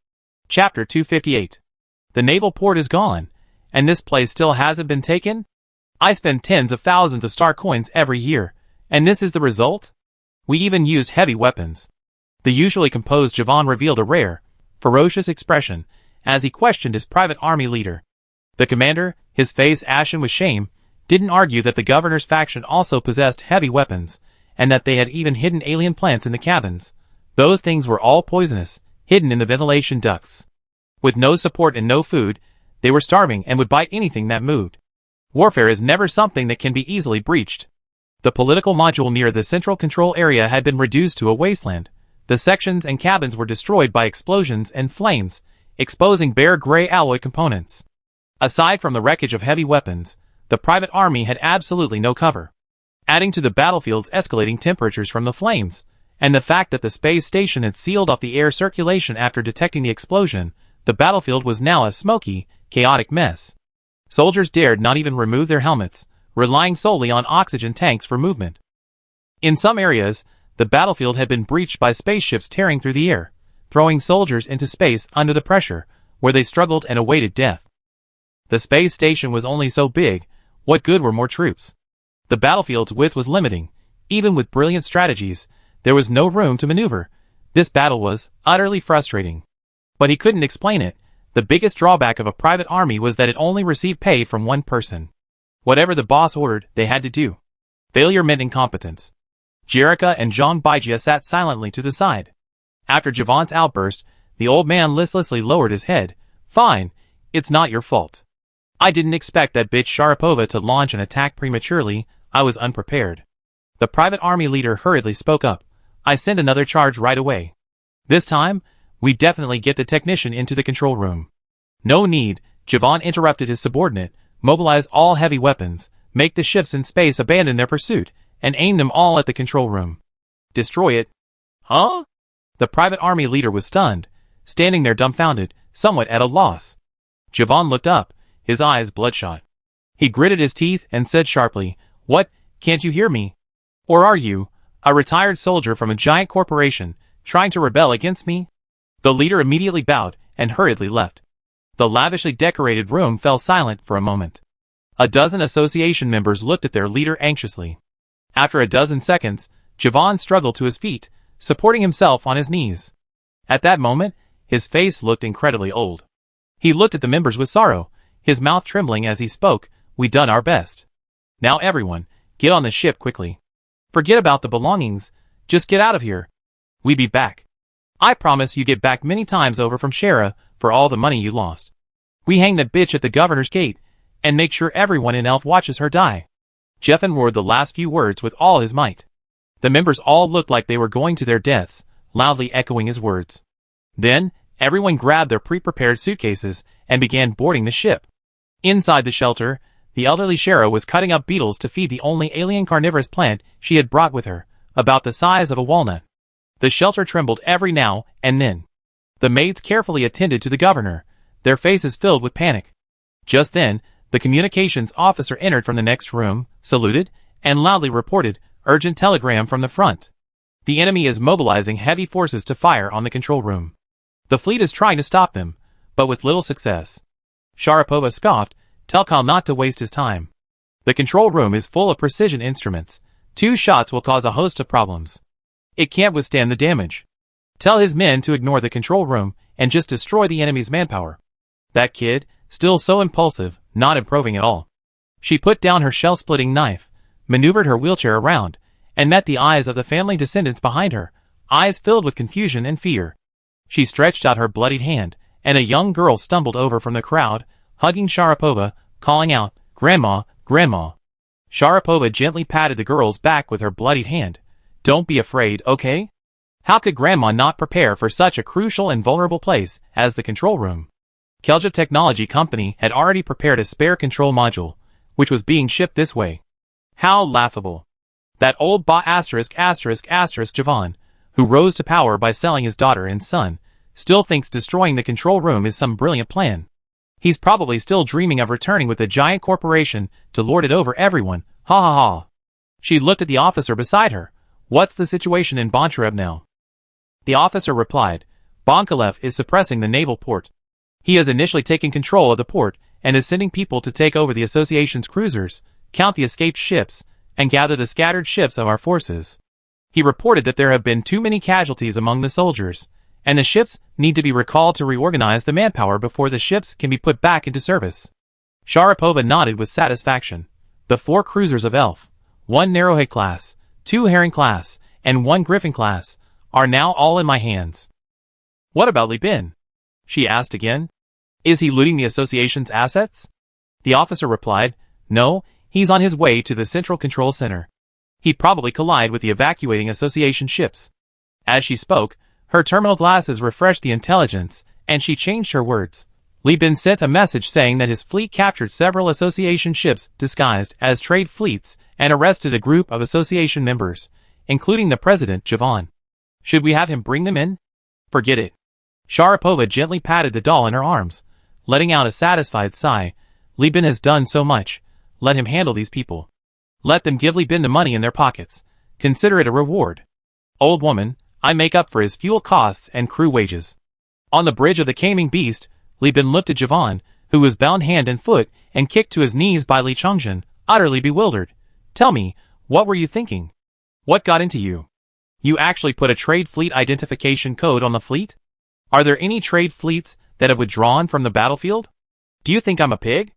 Chapter 258. The naval port is gone, and this place still hasn't been taken? I spend tens of thousands of star coins every year, and this is the result? We even used heavy weapons. The usually composed Javan revealed a rare, ferocious expression, as he questioned his private army leader. The commander, his face ashen with shame, didn't argue that the governor's faction also possessed heavy weapons, and that they had even hidden alien plants in the cabins. Those things were all poisonous, hidden in the ventilation ducts. With no support and no food, they were starving and would bite anything that moved. Warfare is never something that can be easily breached. The political module near the central control area had been reduced to a wasteland. The sections and cabins were destroyed by explosions and flames, exposing bare gray alloy components. Aside from the wreckage of heavy weapons, the private army had absolutely no cover. Adding to the battlefield's escalating temperatures from the flames, and the fact that the space station had sealed off the air circulation after detecting the explosion, the battlefield was now a smoky, chaotic mess. Soldiers dared not even remove their helmets, relying solely on oxygen tanks for movement. In some areas, the battlefield had been breached by spaceships tearing through the air, throwing soldiers into space under the pressure, where they struggled and awaited death. The space station was only so big, what good were more troops? The battlefield's width was limiting. Even with brilliant strategies, there was no room to maneuver. This battle was utterly frustrating. But he couldn't explain it. The biggest drawback of a private army was that it only received pay from one person. Whatever the boss ordered, they had to do. Failure meant incompetence. Jerica and Jean Bijia sat silently to the side. After Javon's outburst, the old man listlessly lowered his head. Fine, it's not your fault. I didn't expect that bitch Sharapova to launch an attack prematurely. I was unprepared. The private army leader hurriedly spoke up. I sent another charge right away. This time, we definitely get the technician into the control room. No need, Javon interrupted his subordinate. Mobilize all heavy weapons, make the ships in space abandon their pursuit, and aim them all at the control room. Destroy it. Huh? The private army leader was stunned, standing there dumbfounded, somewhat at a loss. Javon looked up, his eyes bloodshot. He gritted his teeth and said sharply, What, can't you hear me? Or are you, a retired soldier from a giant corporation, trying to rebel against me? The leader immediately bowed and hurriedly left. The lavishly decorated room fell silent for a moment. A dozen association members looked at their leader anxiously. After a dozen seconds, Javon struggled to his feet, supporting himself on his knees. At that moment, his face looked incredibly old. He looked at the members with sorrow, his mouth trembling as he spoke. We done our best. Now everyone, get on the ship quickly. Forget about the belongings, just get out of here. We be back. I promise you get back many times over from Shara for all the money you lost. We hang that bitch at the governor's gate, and make sure everyone in Elf watches her die. Jeffen roared the last few words with all his might. The members all looked like they were going to their deaths, loudly echoing his words. Then, everyone grabbed their pre-prepared suitcases and began boarding the ship. Inside the shelter, the elderly Shara was cutting up beetles to feed the only alien carnivorous plant she had brought with her, about the size of a walnut. The shelter trembled every now and then. The maids carefully attended to the governor, their faces filled with panic. Just then, the communications officer entered from the next room, saluted, and loudly reported, Urgent telegram from the front. The enemy is mobilizing heavy forces to fire on the control room. The fleet is trying to stop them, but with little success. Sharapova scoffed, tell Kyle not to waste his time. The control room is full of precision instruments. 2 shots will cause a host of problems. It can't withstand the damage. Tell his men to ignore the control room and just destroy the enemy's manpower. That kid, still so impulsive, not improving at all. She put down her shell-splitting knife, maneuvered her wheelchair around, and met the eyes of the family descendants behind her, eyes filled with confusion and fear. She stretched out her bloodied hand, and a young girl stumbled over from the crowd, hugging Sharapova, calling out, Grandma, Grandma. Sharapova gently patted the girl's back with her bloodied hand. Don't be afraid, okay? How could Grandma not prepare for such a crucial and vulnerable place as the control room? Kelja Technology Company had already prepared a spare control module, which was being shipped this way. How laughable. That old Javon, who rose to power by selling his daughter and son, still thinks destroying the control room is some brilliant plan. He's probably still dreaming of returning with a giant corporation to lord it over everyone. Ha ha ha. She looked at the officer beside her. What's the situation in Boncharev now? The officer replied, Bonkalev is suppressing the naval port. He has initially taken control of the port and is sending people to take over the association's cruisers, count the escaped ships, and gather the scattered ships of our forces. He reported that there have been too many casualties among the soldiers, and the ships need to be recalled to reorganize the manpower before the ships can be put back into service. Sharapova nodded with satisfaction. The 4 cruisers of Elf, 1 Narrowhead class, 2 Herring class, and 1 Griffin class, are now all in my hands. What about Li Bin? She asked again. Is he looting the association's assets? The officer replied, No, he's on his way to the Central Control Center. He'd probably collide with the evacuating association ships. As she spoke, her terminal glasses refreshed the intelligence, and she changed her words. Li Bin sent a message saying that his fleet captured several association ships disguised as trade fleets and arrested a group of association members, including the president, Javon. Should we have him bring them in? Forget it. Sharapova gently patted the doll in her arms, letting out a satisfied sigh. Li Bin has done so much. Let him handle these people. Let them give Li Bin the money in their pockets. Consider it a reward. Old woman, I make up for his fuel costs and crew wages. On the bridge of the Caming Beast, Li Bin looked at Javon, who was bound hand and foot and kicked to his knees by Li Chongjin, utterly bewildered. Tell me, what were you thinking? What got into you? You actually put a trade fleet identification code on the fleet? Are there any trade fleets that have withdrawn from the battlefield? Do you think I'm a pig?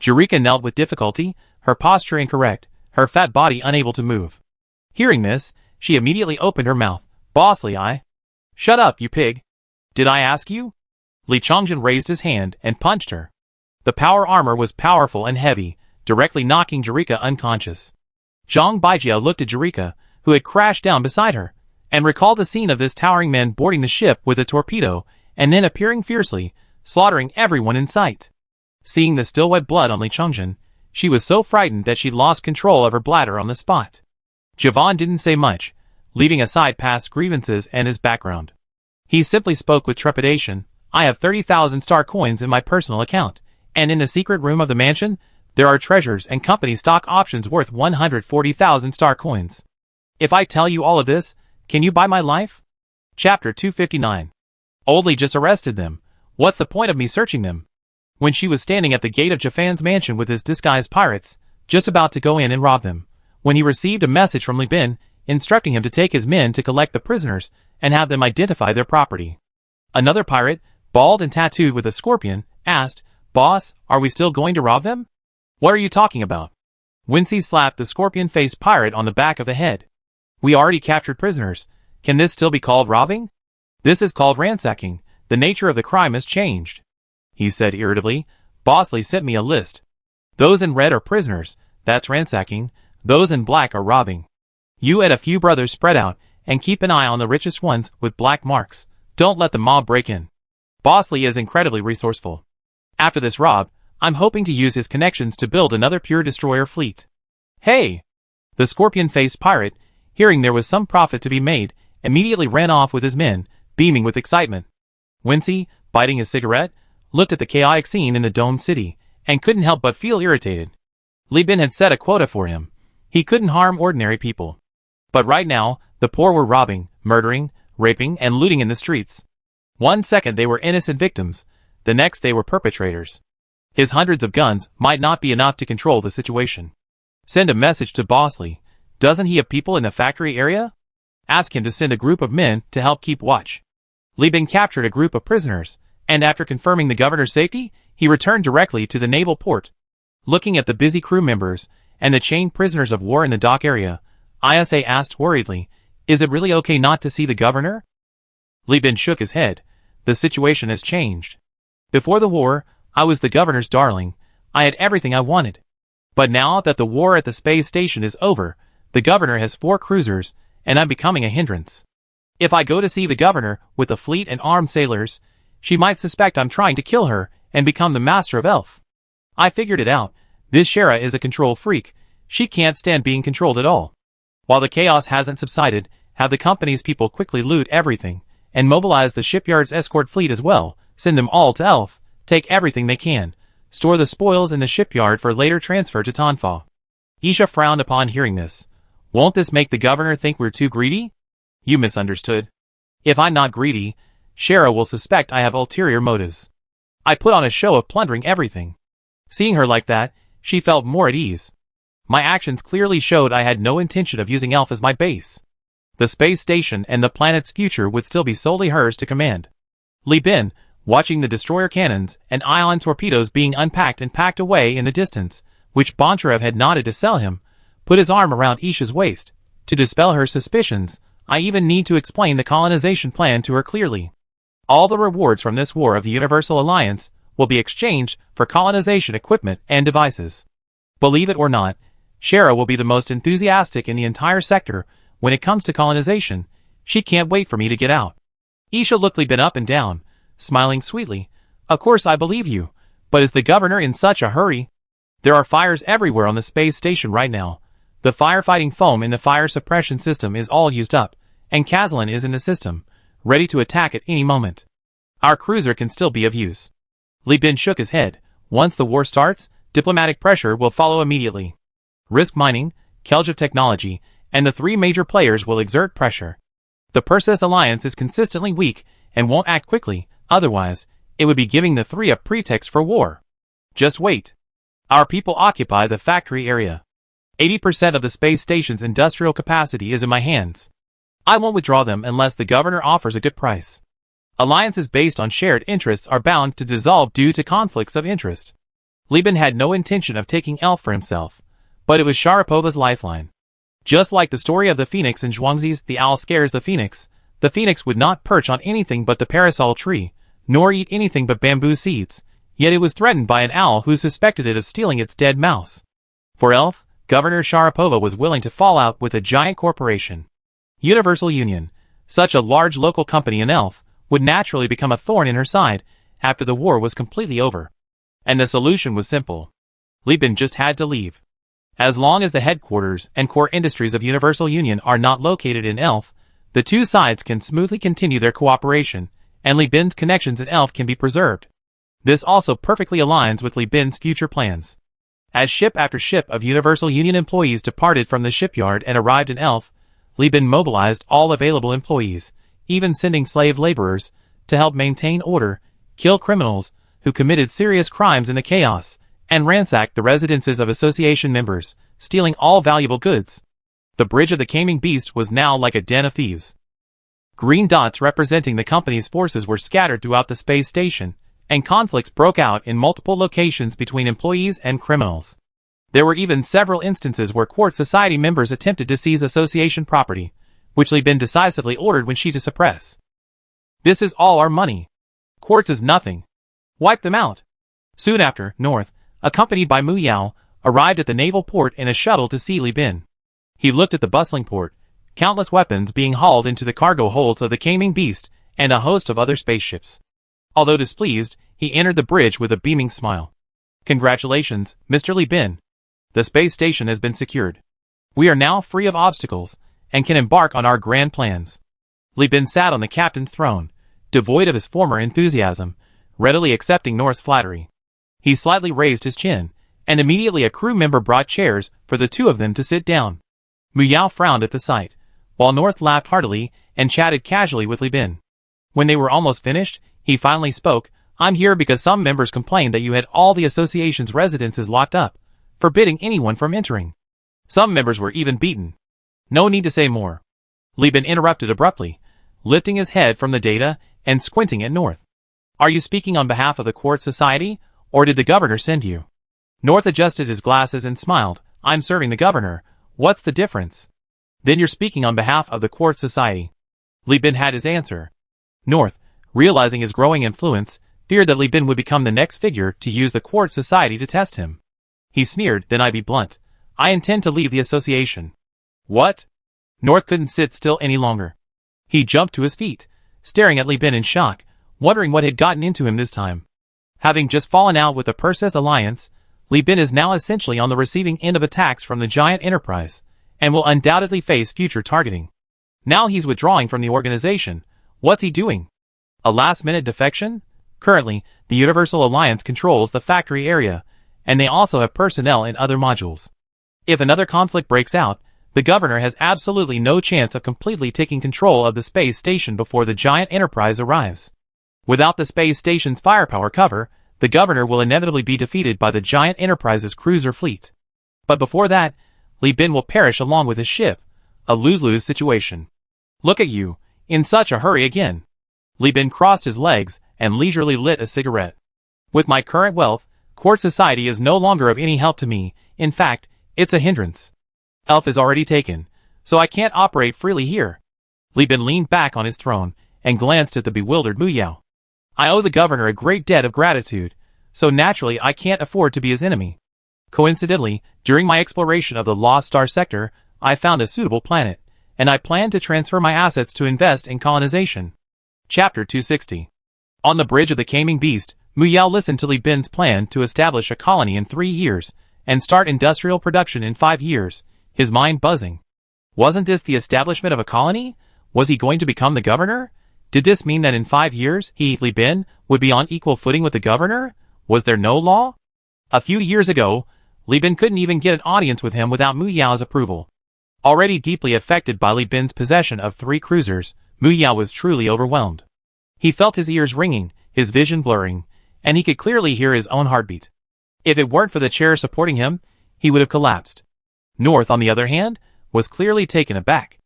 Eureka knelt with difficulty, her posture incorrect, her fat body unable to move. Hearing this, she immediately opened her mouth. Bossly, Shut up, you pig. Did I ask you? Li Chongjin raised his hand and punched her. The power armor was powerful and heavy, directly knocking Eureka unconscious. Zhang Baijia looked at Eureka, who had crashed down beside her, and recalled the scene of this towering man boarding the ship with a torpedo and then appearing fiercely, slaughtering everyone in sight. Seeing the still wet blood on Li Chongjin, she was so frightened that she lost control of her bladder on the spot. Javon didn't say much, leaving aside past grievances and his background. He simply spoke with trepidation. I have 30,000 star coins in my personal account, and in the secret room of the mansion, there are treasures and company stock options worth 140,000 star coins. If I tell you all of this, can you buy my life? Chapter 259. Oldly just arrested them. What's the point of me searching them? When she was standing at the gate of Jafan's mansion with his disguised pirates, just about to go in and rob them, when he received a message from Li Bin, instructing him to take his men to collect the prisoners and have them identify their property. Another pirate, bald and tattooed with a scorpion, asked, Boss, are we still going to rob them? What are you talking about? Wincy slapped the scorpion-faced pirate on the back of the head. We already captured prisoners. Can this still be called robbing? This is called ransacking. The nature of the crime has changed. He said irritably. Bosley sent me a list. Those in red are prisoners. That's ransacking. Those in black are robbing. You and a few brothers spread out and keep an eye on the richest ones with black marks. Don't let the mob break in. Bosley is incredibly resourceful. After this rob, I'm hoping to use his connections to build another pure destroyer fleet. Hey! The scorpion-faced pirate, hearing there was some profit to be made, immediately ran off with his men, beaming with excitement. Wincy, biting his cigarette, looked at the chaotic scene in the domed city, and couldn't help but feel irritated. Li Bin had set a quota for him. He couldn't harm ordinary people. But right now, the poor were robbing, murdering, raping, and looting in the streets. One second they were innocent victims, the next they were perpetrators. His hundreds of guns might not be enough to control the situation. Send a message to Bosley. Doesn't he have people in the factory area? Ask him to send a group of men to help keep watch. Li Bin captured a group of prisoners, and after confirming the governor's safety, he returned directly to the naval port. Looking at the busy crew members and the chained prisoners of war in the dock area, Isa asked worriedly, Is it really okay not to see the governor? Li Bin shook his head. The situation has changed. Before the war, I was the governor's darling. I had everything I wanted. But now that the war at the space station is over, the governor has 4 cruisers, and I'm becoming a hindrance. If I go to see the governor with a fleet and armed sailors, she might suspect I'm trying to kill her and become the master of Elf. I figured it out. This Shara is a control freak. She can't stand being controlled at all. While the chaos hasn't subsided, have the company's people quickly loot everything, and mobilize the shipyard's escort fleet as well. Send them all to Elf. Take everything they can. Store the spoils in the shipyard for later transfer to Tanfa. Isha frowned upon hearing this. Won't this make the governor think we're too greedy? You misunderstood. If I'm not greedy, Shara will suspect I have ulterior motives. I put on a show of plundering everything. Seeing her like that, she felt more at ease. My actions clearly showed I had no intention of using Elf as my base. The space station and the planet's future would still be solely hers to command. Li Bin, watching the destroyer cannons and ion torpedoes being unpacked and packed away in the distance, which Boncharev had nodded to sell him, put his arm around Isha's waist. To dispel her suspicions, I even need to explain the colonization plan to her clearly. All the rewards from this war of the Universal Alliance will be exchanged for colonization equipment and devices. Believe it or not, Shara will be the most enthusiastic in the entire sector when it comes to colonization. She can't wait for me to get out. Isha looked Li Bin up and down, smiling sweetly. Of course I believe you, but is the governor in such a hurry? There are fires everywhere on the space station right now. The firefighting foam in the fire suppression system is all used up, and Kazalin is in the system, ready to attack at any moment. Our cruiser can still be of use. Li Bin shook his head. Once the war starts, diplomatic pressure will follow immediately. Risk Mining, Keljev Technology, and the 3 major players will exert pressure. The Perseus Alliance is consistently weak and won't act quickly, otherwise, it would be giving the 3 a pretext for war. Just wait. Our people occupy the factory area. 80% of the space station's industrial capacity is in my hands. I won't withdraw them unless the governor offers a good price. Alliances based on shared interests are bound to dissolve due to conflicts of interest. Li Bin had no intention of taking Elf for himself, but it was Sharapova's lifeline. Just like the story of the phoenix in Zhuangzi's The Owl Scares the Phoenix would not perch on anything but the parasol tree, nor eat anything but bamboo seeds, yet it was threatened by an owl who suspected it of stealing its dead mouse. For Elf, Governor Sharapova was willing to fall out with a giant corporation. Universal Union, such a large local company in Elf, would naturally become a thorn in her side after the war was completely over. And the solution was simple. Li Bin just had to leave. As long as the headquarters and core industries of Universal Union are not located in Elf, the two sides can smoothly continue their cooperation, and Li Bin's connections in Elf can be preserved. This also perfectly aligns with Li Bin's future plans. As ship after ship of Universal Union employees departed from the shipyard and arrived in Elf, Li Bin mobilized all available employees, even sending slave laborers, to help maintain order, kill criminals who committed serious crimes in the chaos, and ransacked the residences of association members, stealing all valuable goods. The bridge of the Caming Beast was now like a den of thieves. Green dots representing the company's forces were scattered throughout the space station, and conflicts broke out in multiple locations between employees and criminals. There were even several instances where Quartz Society members attempted to seize association property, which Li Bin decisively ordered Wenxi to suppress. This is all our money. Quartz is nothing. Wipe them out. Soon after, North, accompanied by Mu Yao, arrived at the naval port in a shuttle to see Li Bin. He looked at the bustling port, countless weapons being hauled into the cargo holds of the Caming Beast, and a host of other spaceships. Although displeased, he entered the bridge with a beaming smile. Congratulations, Mr. Li Bin. The space station has been secured. We are now free of obstacles, and can embark on our grand plans. Li Bin sat on the captain's throne, devoid of his former enthusiasm, readily accepting North's flattery. He slightly raised his chin, and immediately a crew member brought chairs for the two of them to sit down. Mu Yao frowned at the sight, while North laughed heartily and chatted casually with Li Bin. When they were almost finished, he finally spoke. I'm here because some members complained that you had all the association's residences locked up, forbidding anyone from entering. Some members were even beaten. No need to say more. Li Bin interrupted abruptly, lifting his head from the data and squinting at North. Are you speaking on behalf of the Quartz Society, or did the governor send you? North adjusted his glasses and smiled. I'm serving the governor. What's the difference? Then you're speaking on behalf of the Quartz Society. Li Bin had his answer. North, realizing his growing influence, feared that Li Bin would become the next figure to use the Quartz Society to test him. He sneered, then I be blunt. I intend to leave the association. What? North couldn't sit still any longer. He jumped to his feet, staring at Li Bin in shock, wondering what had gotten into him this time. Having just fallen out with the Perseus Alliance, Li Bin is now essentially on the receiving end of attacks from the giant enterprise, and will undoubtedly face future targeting. Now he's withdrawing from the organization. What's he doing? A last-minute defection? Currently, the Universal Alliance controls the factory area, and they also have personnel in other modules. If another conflict breaks out, the governor has absolutely no chance of completely taking control of the space station before the giant enterprise arrives. Without the space station's firepower cover, the governor will inevitably be defeated by the giant enterprise's cruiser fleet. But before that, Li Bin will perish along with his ship, a lose-lose situation. Look at you, in such a hurry again. Li Bin crossed his legs and leisurely lit a cigarette. With my current wealth, Quartz Society is no longer of any help to me. In fact, it's a hindrance. Elf is already taken, so I can't operate freely here. Li Bin leaned back on his throne and glanced at the bewildered Mu Yao. I owe the governor a great debt of gratitude, so naturally I can't afford to be his enemy. Coincidentally, during my exploration of the Lost Star sector, I found a suitable planet, and I plan to transfer my assets to invest in colonization. Chapter 260. On the bridge of the Caming Beast, Mu Yao listened to Li Bin's plan to establish a colony in 3 years, and start industrial production in 5 years, his mind buzzing. Wasn't this the establishment of a colony? Was he going to become the governor? Did this mean that in 5 years, he, Li Bin, would be on equal footing with the governor? Was there no law? A few years ago, Li Bin couldn't even get an audience with him without Mu Yao's approval. Already deeply affected by Li Bin's possession of 3 cruisers, Mu Yao was truly overwhelmed. He felt his ears ringing, his vision blurring, and he could clearly hear his own heartbeat. If it weren't for the chair supporting him, he would have collapsed. North, on the other hand, was clearly taken aback.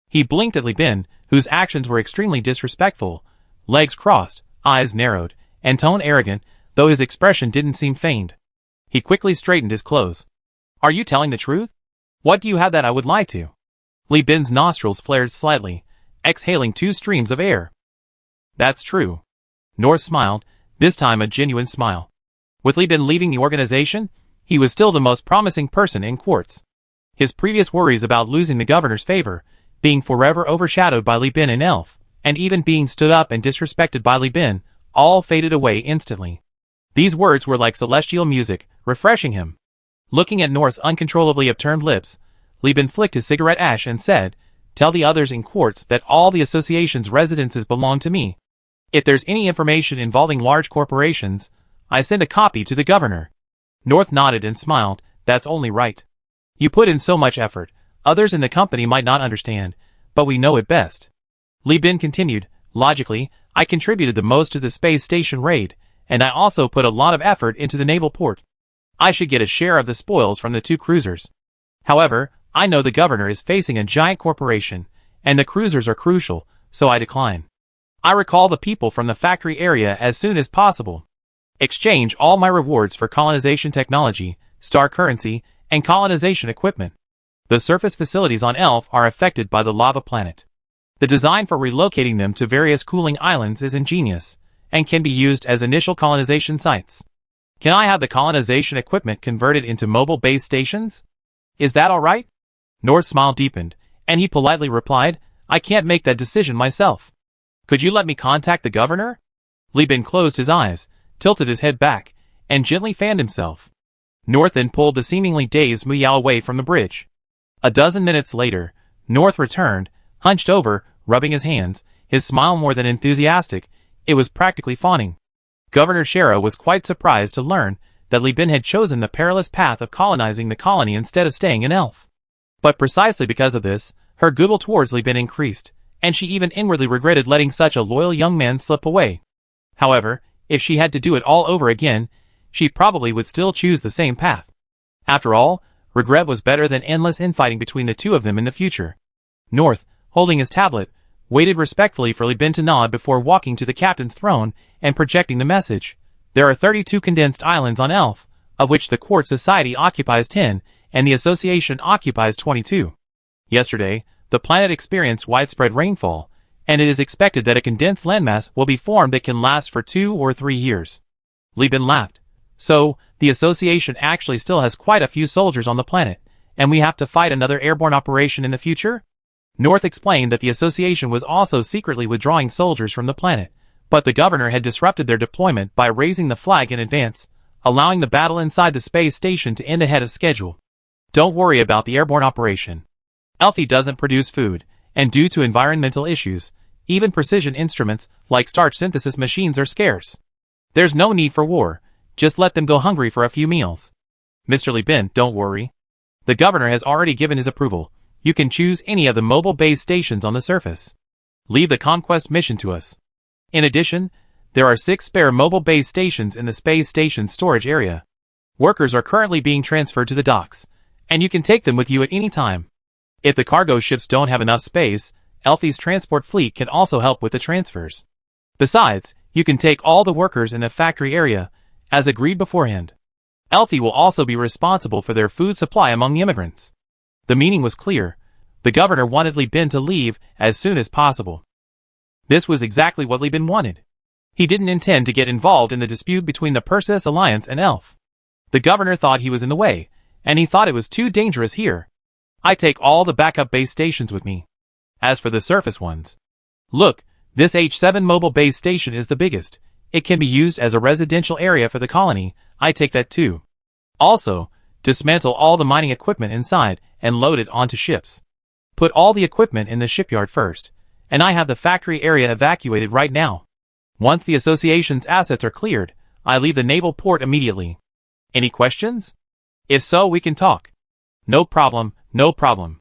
He blinked at Li Bin, whose actions were extremely disrespectful, legs crossed, eyes narrowed, and tone arrogant, though his expression didn't seem feigned. He quickly straightened his clothes. Are you telling the truth? What do you have that I would lie to? Li Bin's nostrils flared slightly, exhaling 2 streams of air. That's true. North smiled, this time a genuine smile. With Li Bin leaving the organization, he was still the most promising person in Quartz. His previous worries about losing the governor's favor, being forever overshadowed by Li Bin and Elf, and even being stood up and disrespected by Li Bin, all faded away instantly. These words were like celestial music, refreshing him. Looking at North's uncontrollably upturned lips, Li Bin flicked his cigarette ash and said, "Tell the others in Quartz that all the association's residences belong to me. If there's any information involving large corporations, I send a copy to the governor." North nodded and smiled. That's only right. You put in so much effort, others in the company might not understand, but we know it best. Li Bin continued, logically, I contributed the most to the space station raid, and I also put a lot of effort into the naval port. I should get a share of the spoils from the 2 cruisers. However, I know the governor is facing a giant corporation, and the cruisers are crucial, so I decline. I recall the people from the factory area as soon as possible. Exchange all my rewards for colonization technology, star currency, and colonization equipment. The surface facilities on Elf are affected by the lava planet. The design for relocating them to various cooling islands is ingenious, and can be used as initial colonization sites. Can I have the colonization equipment converted into mobile base stations? Is that alright? North's smile deepened, and he politely replied, I can't make that decision myself. Could you let me contact the governor? Li Bin closed his eyes, tilted his head back, and gently fanned himself. North then pulled the seemingly dazed Muyao away from the bridge. A dozen minutes later, North returned, hunched over, rubbing his hands, his smile more than enthusiastic, it was practically fawning. Governor Shara was quite surprised to learn that Li Bin had chosen the perilous path of colonizing the colony instead of staying in Elf. But precisely because of this, her goodwill towards Li Bin increased, and she even inwardly regretted letting such a loyal young man slip away. However, if she had to do it all over again, she probably would still choose the same path. After all, regret was better than endless infighting between the 2 of them in the future. North, holding his tablet, waited respectfully for Li Bin to nod before walking to the captain's throne and projecting the message. There are 32 condensed islands on Elf, of which the Quartz Society occupies 10, and the Association occupies 22. Yesterday, the planet experienced widespread rainfall, and it is expected that a condensed landmass will be formed that can last for 2 or 3 years. Li Bin laughed. So, the Association actually still has quite a few soldiers on the planet, and we have to fight another airborne operation in the future? North explained that the Association was also secretly withdrawing soldiers from the planet, but the governor had disrupted their deployment by raising the flag in advance, allowing the battle inside the space station to end ahead of schedule. Don't worry about the airborne operation. Elfie doesn't produce food, and due to environmental issues, even precision instruments like starch synthesis machines are scarce. There's no need for war, just let them go hungry for a few meals. Mr. Li Bin, don't worry. The governor has already given his approval. You can choose any of the mobile base stations on the surface. Leave the conquest mission to us. In addition, there are 6 spare mobile base stations in the space station storage area. Workers are currently being transferred to the docks, and you can take them with you at any time. If the cargo ships don't have enough space, Elfie's transport fleet can also help with the transfers. Besides, you can take all the workers in the factory area, as agreed beforehand. Elfie will also be responsible for their food supply among the immigrants. The meaning was clear. The governor wanted Li Bin to leave as soon as possible. This was exactly what Li Bin wanted. He didn't intend to get involved in the dispute between the Perseus Alliance and Elf. The governor thought he was in the way, and he thought it was too dangerous here. I take all the backup base stations with me. As for the surface ones, look, this H7 mobile base station is the biggest. It can be used as a residential area for the colony. I take that too. Also, dismantle all the mining equipment inside and load it onto ships. Put all the equipment in the shipyard first, and I have the factory area evacuated right now. Once the association's assets are cleared, I leave the naval port immediately. Any questions? If so, we can talk. No problem, no problem.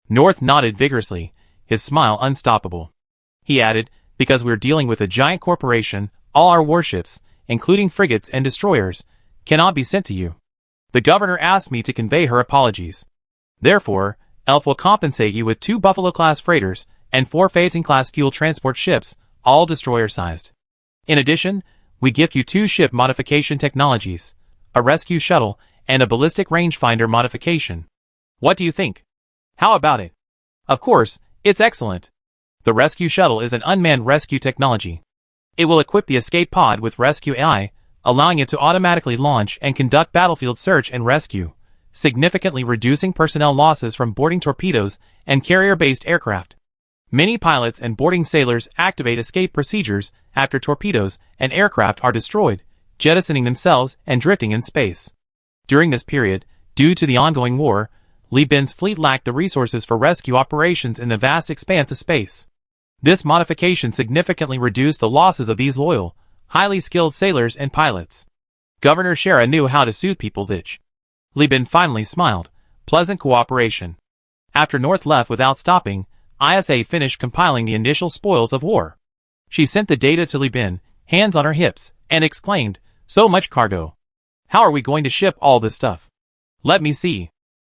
North nodded vigorously, his smile unstoppable. He added, because we're dealing with a giant corporation, all our warships, including frigates and destroyers, cannot be sent to you. The governor asked me to convey her apologies. Therefore, ELF will compensate you with 2 Buffalo-class freighters and 4 Phaeton-class fuel transport ships, all destroyer-sized. In addition, we gift you 2 ship modification technologies, a rescue shuttle, and a ballistic rangefinder modification. What do you think? How about it? Of course, it's excellent. The rescue shuttle is an unmanned rescue technology. It will equip the escape pod with rescue AI, allowing it to automatically launch and conduct battlefield search and rescue, significantly reducing personnel losses from boarding torpedoes and carrier-based aircraft. Many pilots and boarding sailors activate escape procedures after torpedoes and aircraft are destroyed, jettisoning themselves and drifting in space. During this period, due to the ongoing war, Li Bin's fleet lacked the resources for rescue operations in the vast expanse of space. This modification significantly reduced the losses of these loyal, highly skilled sailors and pilots. Governor Shara knew how to soothe people's itch. Li Bin finally smiled. Pleasant cooperation. After North left without stopping, ISA finished compiling the initial spoils of war. She sent the data to Li Bin, hands on her hips, and exclaimed, "So much cargo. How are we going to ship all this stuff? Let me see."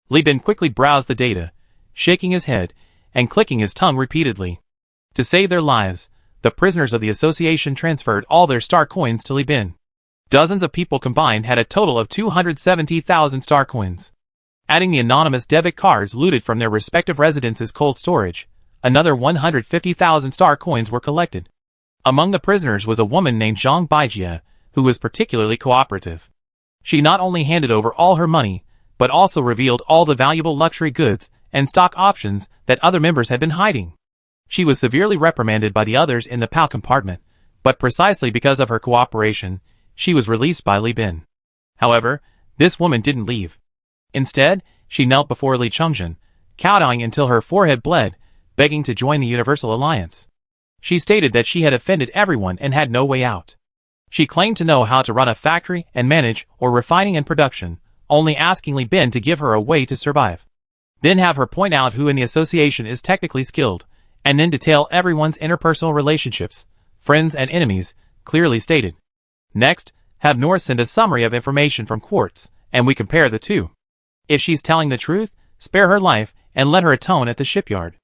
Li Bin quickly browsed the data, shaking his head and clicking his tongue repeatedly. To save their lives, the prisoners of the association transferred all their star coins to Li Bin. Dozens of people combined had a total of 270,000 star coins. Adding the anonymous debit cards looted from their respective residences' cold storage, another 150,000 star coins were collected. Among the prisoners was a woman named Zhang Baijie, who was particularly cooperative. She not only handed over all her money, but also revealed all the valuable luxury goods and stock options that other members had been hiding. She was severely reprimanded by the others in the POW compartment, but precisely because of her cooperation, she was released by Li Bin. However, this woman didn't leave. Instead, she knelt before Li Chengzhen, kowtowing until her forehead bled, begging to join the Universal Alliance. She stated that she had offended everyone and had no way out. She claimed to know how to run a factory and manage or refining and production, only asking Li Bin to give her a way to survive. Then have her point out who in the association is technically skilled, and then detail everyone's interpersonal relationships, friends and enemies, clearly stated. Next, have North send a summary of information from Quartz, and we compare the two. If she's telling the truth, spare her life and let her atone at the shipyard.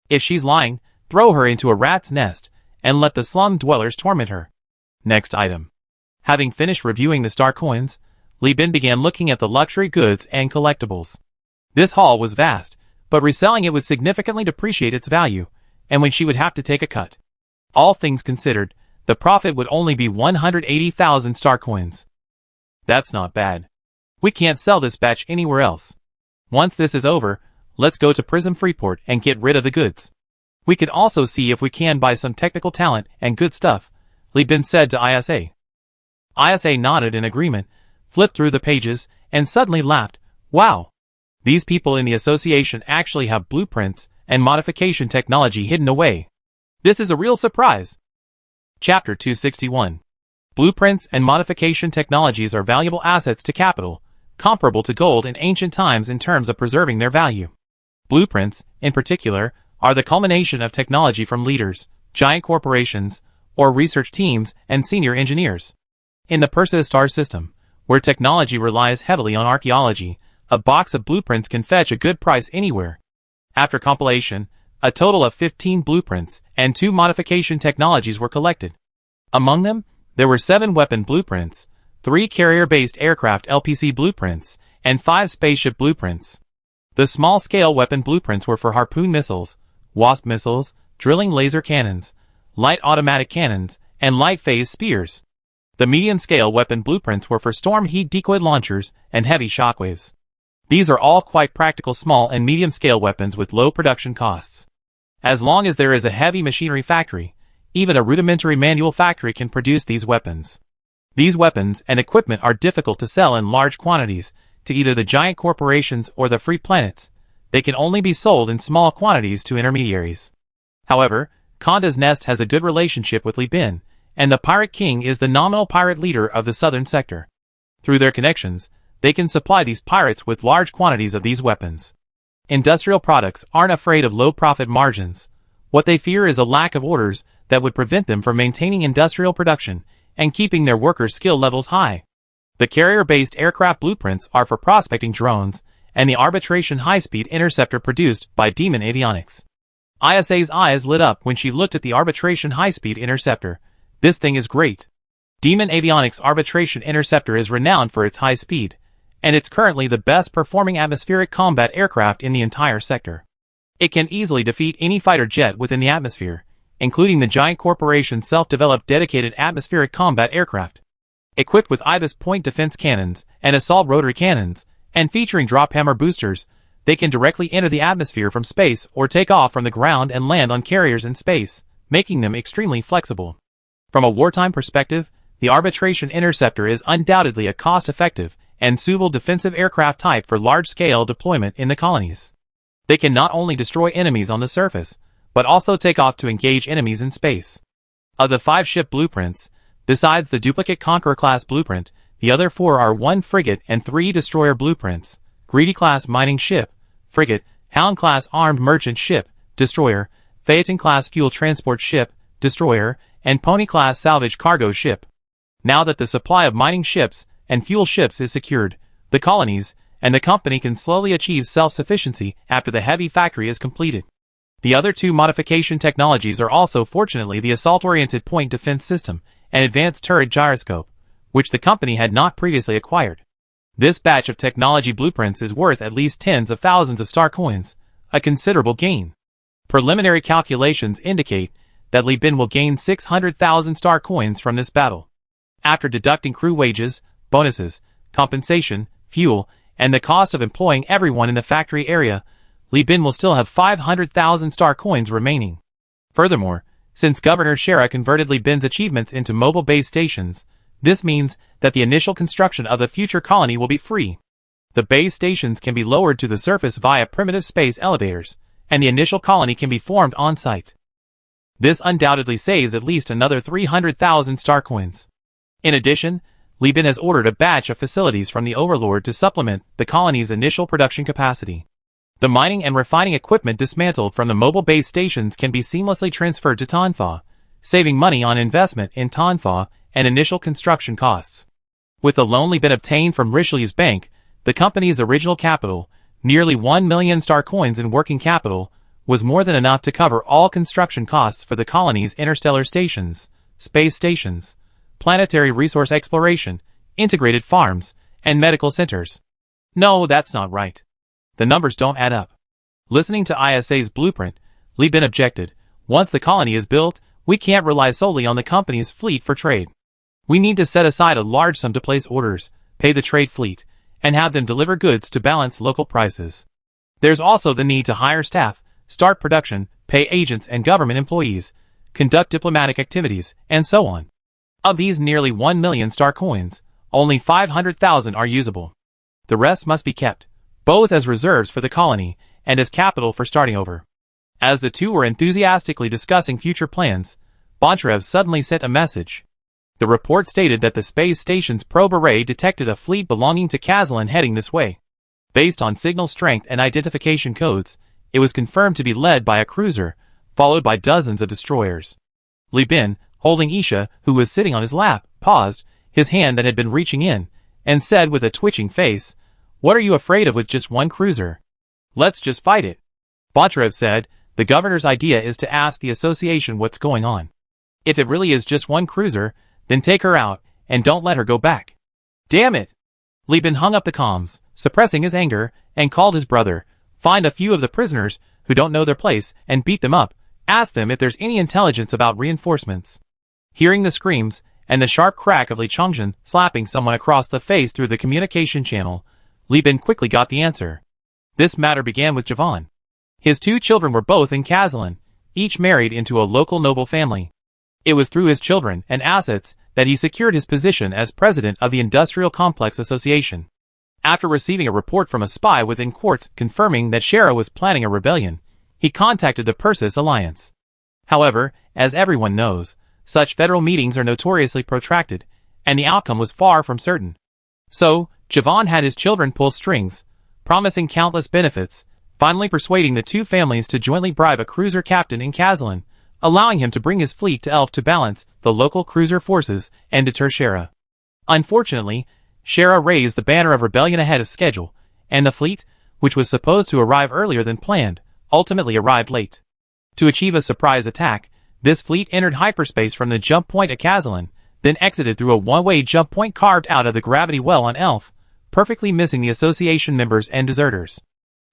If she's lying, throw her into a rat's nest, and let the slum dwellers torment her. Next item. Having finished reviewing the star coins, Li Bin began looking at the luxury goods and collectibles. This haul was vast, but reselling it would significantly depreciate its value, and when she would have to take a cut. All things considered, the profit would only be 180,000 star coins. That's not bad. We can't sell this batch anywhere else. Once this is over, let's go to Prism Freeport and get rid of the goods. We can also see if we can buy some technical talent and good stuff, Li Bin said to ISA. ISA nodded in agreement, flipped through the pages, and suddenly laughed. Wow! These people in the association actually have blueprints and modification technology hidden away. This is a real surprise. Chapter 261. Blueprints and modification technologies are valuable assets to capital, comparable to gold in ancient times in terms of preserving their value. Blueprints, in particular, are the culmination of technology from leaders, giant corporations, or research teams and senior engineers. In the Persea star system, where technology relies heavily on archaeology, a box of blueprints can fetch a good price anywhere. After compilation, a total of 15 blueprints and 2 modification technologies were collected. Among them, there were 7 weapon blueprints, 3 carrier-based aircraft LPC blueprints, and 5 spaceship blueprints. The small-scale weapon blueprints were for harpoon missiles, wasp missiles, drilling laser cannons, light automatic cannons, and light phase spears. The medium-scale weapon blueprints were for storm heat decoy launchers and heavy shockwaves. These are all quite practical small and medium-scale weapons with low production costs. As long as there is a heavy machinery factory, even a rudimentary manual factory can produce these weapons. These weapons and equipment are difficult to sell in large quantities to either the giant corporations or the free planets. They can only be sold in small quantities to intermediaries. However, Conda's Nest has a good relationship with Li Bin, and the Pirate King is the nominal pirate leader of the southern sector. Through their connections, they can supply these pirates with large quantities of these weapons. Industrial products aren't afraid of low profit margins. What they fear is a lack of orders that would prevent them from maintaining industrial production and keeping their workers' skill levels high. The carrier-based aircraft blueprints are for prospecting drones and the arbitration high-speed interceptor produced by Demon Avionics. ISA's eyes lit up when she looked at the arbitration high-speed interceptor. This thing is great. Demon Avionics arbitration interceptor is renowned for its high speed, and it's currently the best performing atmospheric combat aircraft in the entire sector. It can easily defeat any fighter jet within the atmosphere, including the giant corporation's self-developed dedicated atmospheric combat aircraft. Equipped with IBIS point defense cannons and assault rotary cannons, and featuring drop hammer boosters, they can directly enter the atmosphere from space or take off from the ground and land on carriers in space, making them extremely flexible. From a wartime perspective, the arbitration interceptor is undoubtedly a cost-effective and suitable defensive aircraft type for large-scale deployment in the colonies. They can not only destroy enemies on the surface, but also take off to engage enemies in space. Of the 5 ship blueprints, besides the duplicate Conqueror-class blueprint, the other 4 are 1 frigate and 3 destroyer blueprints: Greedy-class mining ship, frigate, Hound-class armed merchant ship, destroyer, Phaeton-class fuel transport ship, destroyer, and Pony-class salvage cargo ship. Now that the supply of mining ships and fuel ships is secured, the colonies and the company can slowly achieve self-sufficiency after the heavy factory is completed. The other 2 modification technologies are also fortunately the assault-oriented point defense system and advanced turret gyroscope, which the company had not previously acquired. This batch of technology blueprints is worth at least tens of thousands of star coins, a considerable gain. Preliminary calculations indicate that Li Bin will gain 600,000 star coins from this battle. After deducting crew wages, bonuses, compensation, fuel, and the cost of employing everyone in the factory area, Li Bin will still have 500,000 star coins remaining. Furthermore, since Governor Shera converted Li Bin's achievements into mobile base stations, this means that the initial construction of the future colony will be free. The base stations can be lowered to the surface via primitive space elevators, and the initial colony can be formed on-site. This undoubtedly saves at least another 300,000 star coins. In addition, Li Bin has ordered a batch of facilities from the Overlord to supplement the colony's initial production capacity. The mining and refining equipment dismantled from the mobile base stations can be seamlessly transferred to Tonfa, saving money on investment in Tonfa and initial construction costs. With the loan Li Bin obtained from Richelieu's bank, the company's original capital, nearly 1 million star coins in working capital, was more than enough to cover all construction costs for the colony's interstellar stations, space stations, planetary resource exploration, integrated farms, and medical centers. No, that's not right. The numbers don't add up. Listening to ISA's blueprint, Li Bin objected. Once the colony is built, we can't rely solely on the company's fleet for trade. We need to set aside a large sum to place orders, pay the trade fleet, and have them deliver goods to balance local prices. There's also the need to hire staff, start production, pay agents and government employees, conduct diplomatic activities, and so on. Of these nearly 1 million star coins, only 500,000 are usable. The rest must be kept, both as reserves for the colony and as capital for starting over. As the two were enthusiastically discussing future plans, Bontrev suddenly sent a message. The report stated that the space station's probe array detected a fleet belonging to Kazalin heading this way. Based on signal strength and identification codes, it was confirmed to be led by a cruiser, followed by dozens of destroyers. Li Bin, holding Isha, who was sitting on his lap, paused, his hand that had been reaching in, and said with a twitching face, "What are you afraid of with just one cruiser? Let's just fight it." Bontrev said, "The governor's idea is to ask the association what's going on. If it really is just one cruiser, then take her out, and don't let her go back." "Damn it!" Li Bin hung up the comms, suppressing his anger, and called his brother. "Find a few of the prisoners who don't know their place and beat them up. Ask them if there's any intelligence about reinforcements." Hearing the screams and the sharp crack of Li Chongzhen slapping someone across the face through the communication channel, Li Bin quickly got the answer. This matter began with Javan. His 2 children were both in Kazalin, each married into a local noble family. It was through his children and assets that he secured his position as president of the Industrial Complex Association. After receiving a report from a spy within Quartz confirming that Shera was planning a rebellion, he contacted the Persis Alliance. However, as everyone knows, such federal meetings are notoriously protracted, and the outcome was far from certain. So, Javan had his children pull strings, promising countless benefits, finally persuading the 2 families to jointly bribe a cruiser captain in Kazalin, allowing him to bring his fleet to Elf to balance the local cruiser forces and deter Shera. Unfortunately, Shara raised the banner of rebellion ahead of schedule, and the fleet, which was supposed to arrive earlier than planned, ultimately arrived late. To achieve a surprise attack, this fleet entered hyperspace from the jump point at Kazalan, then exited through a one-way jump point carved out of the gravity well on Elf, perfectly missing the association members and deserters.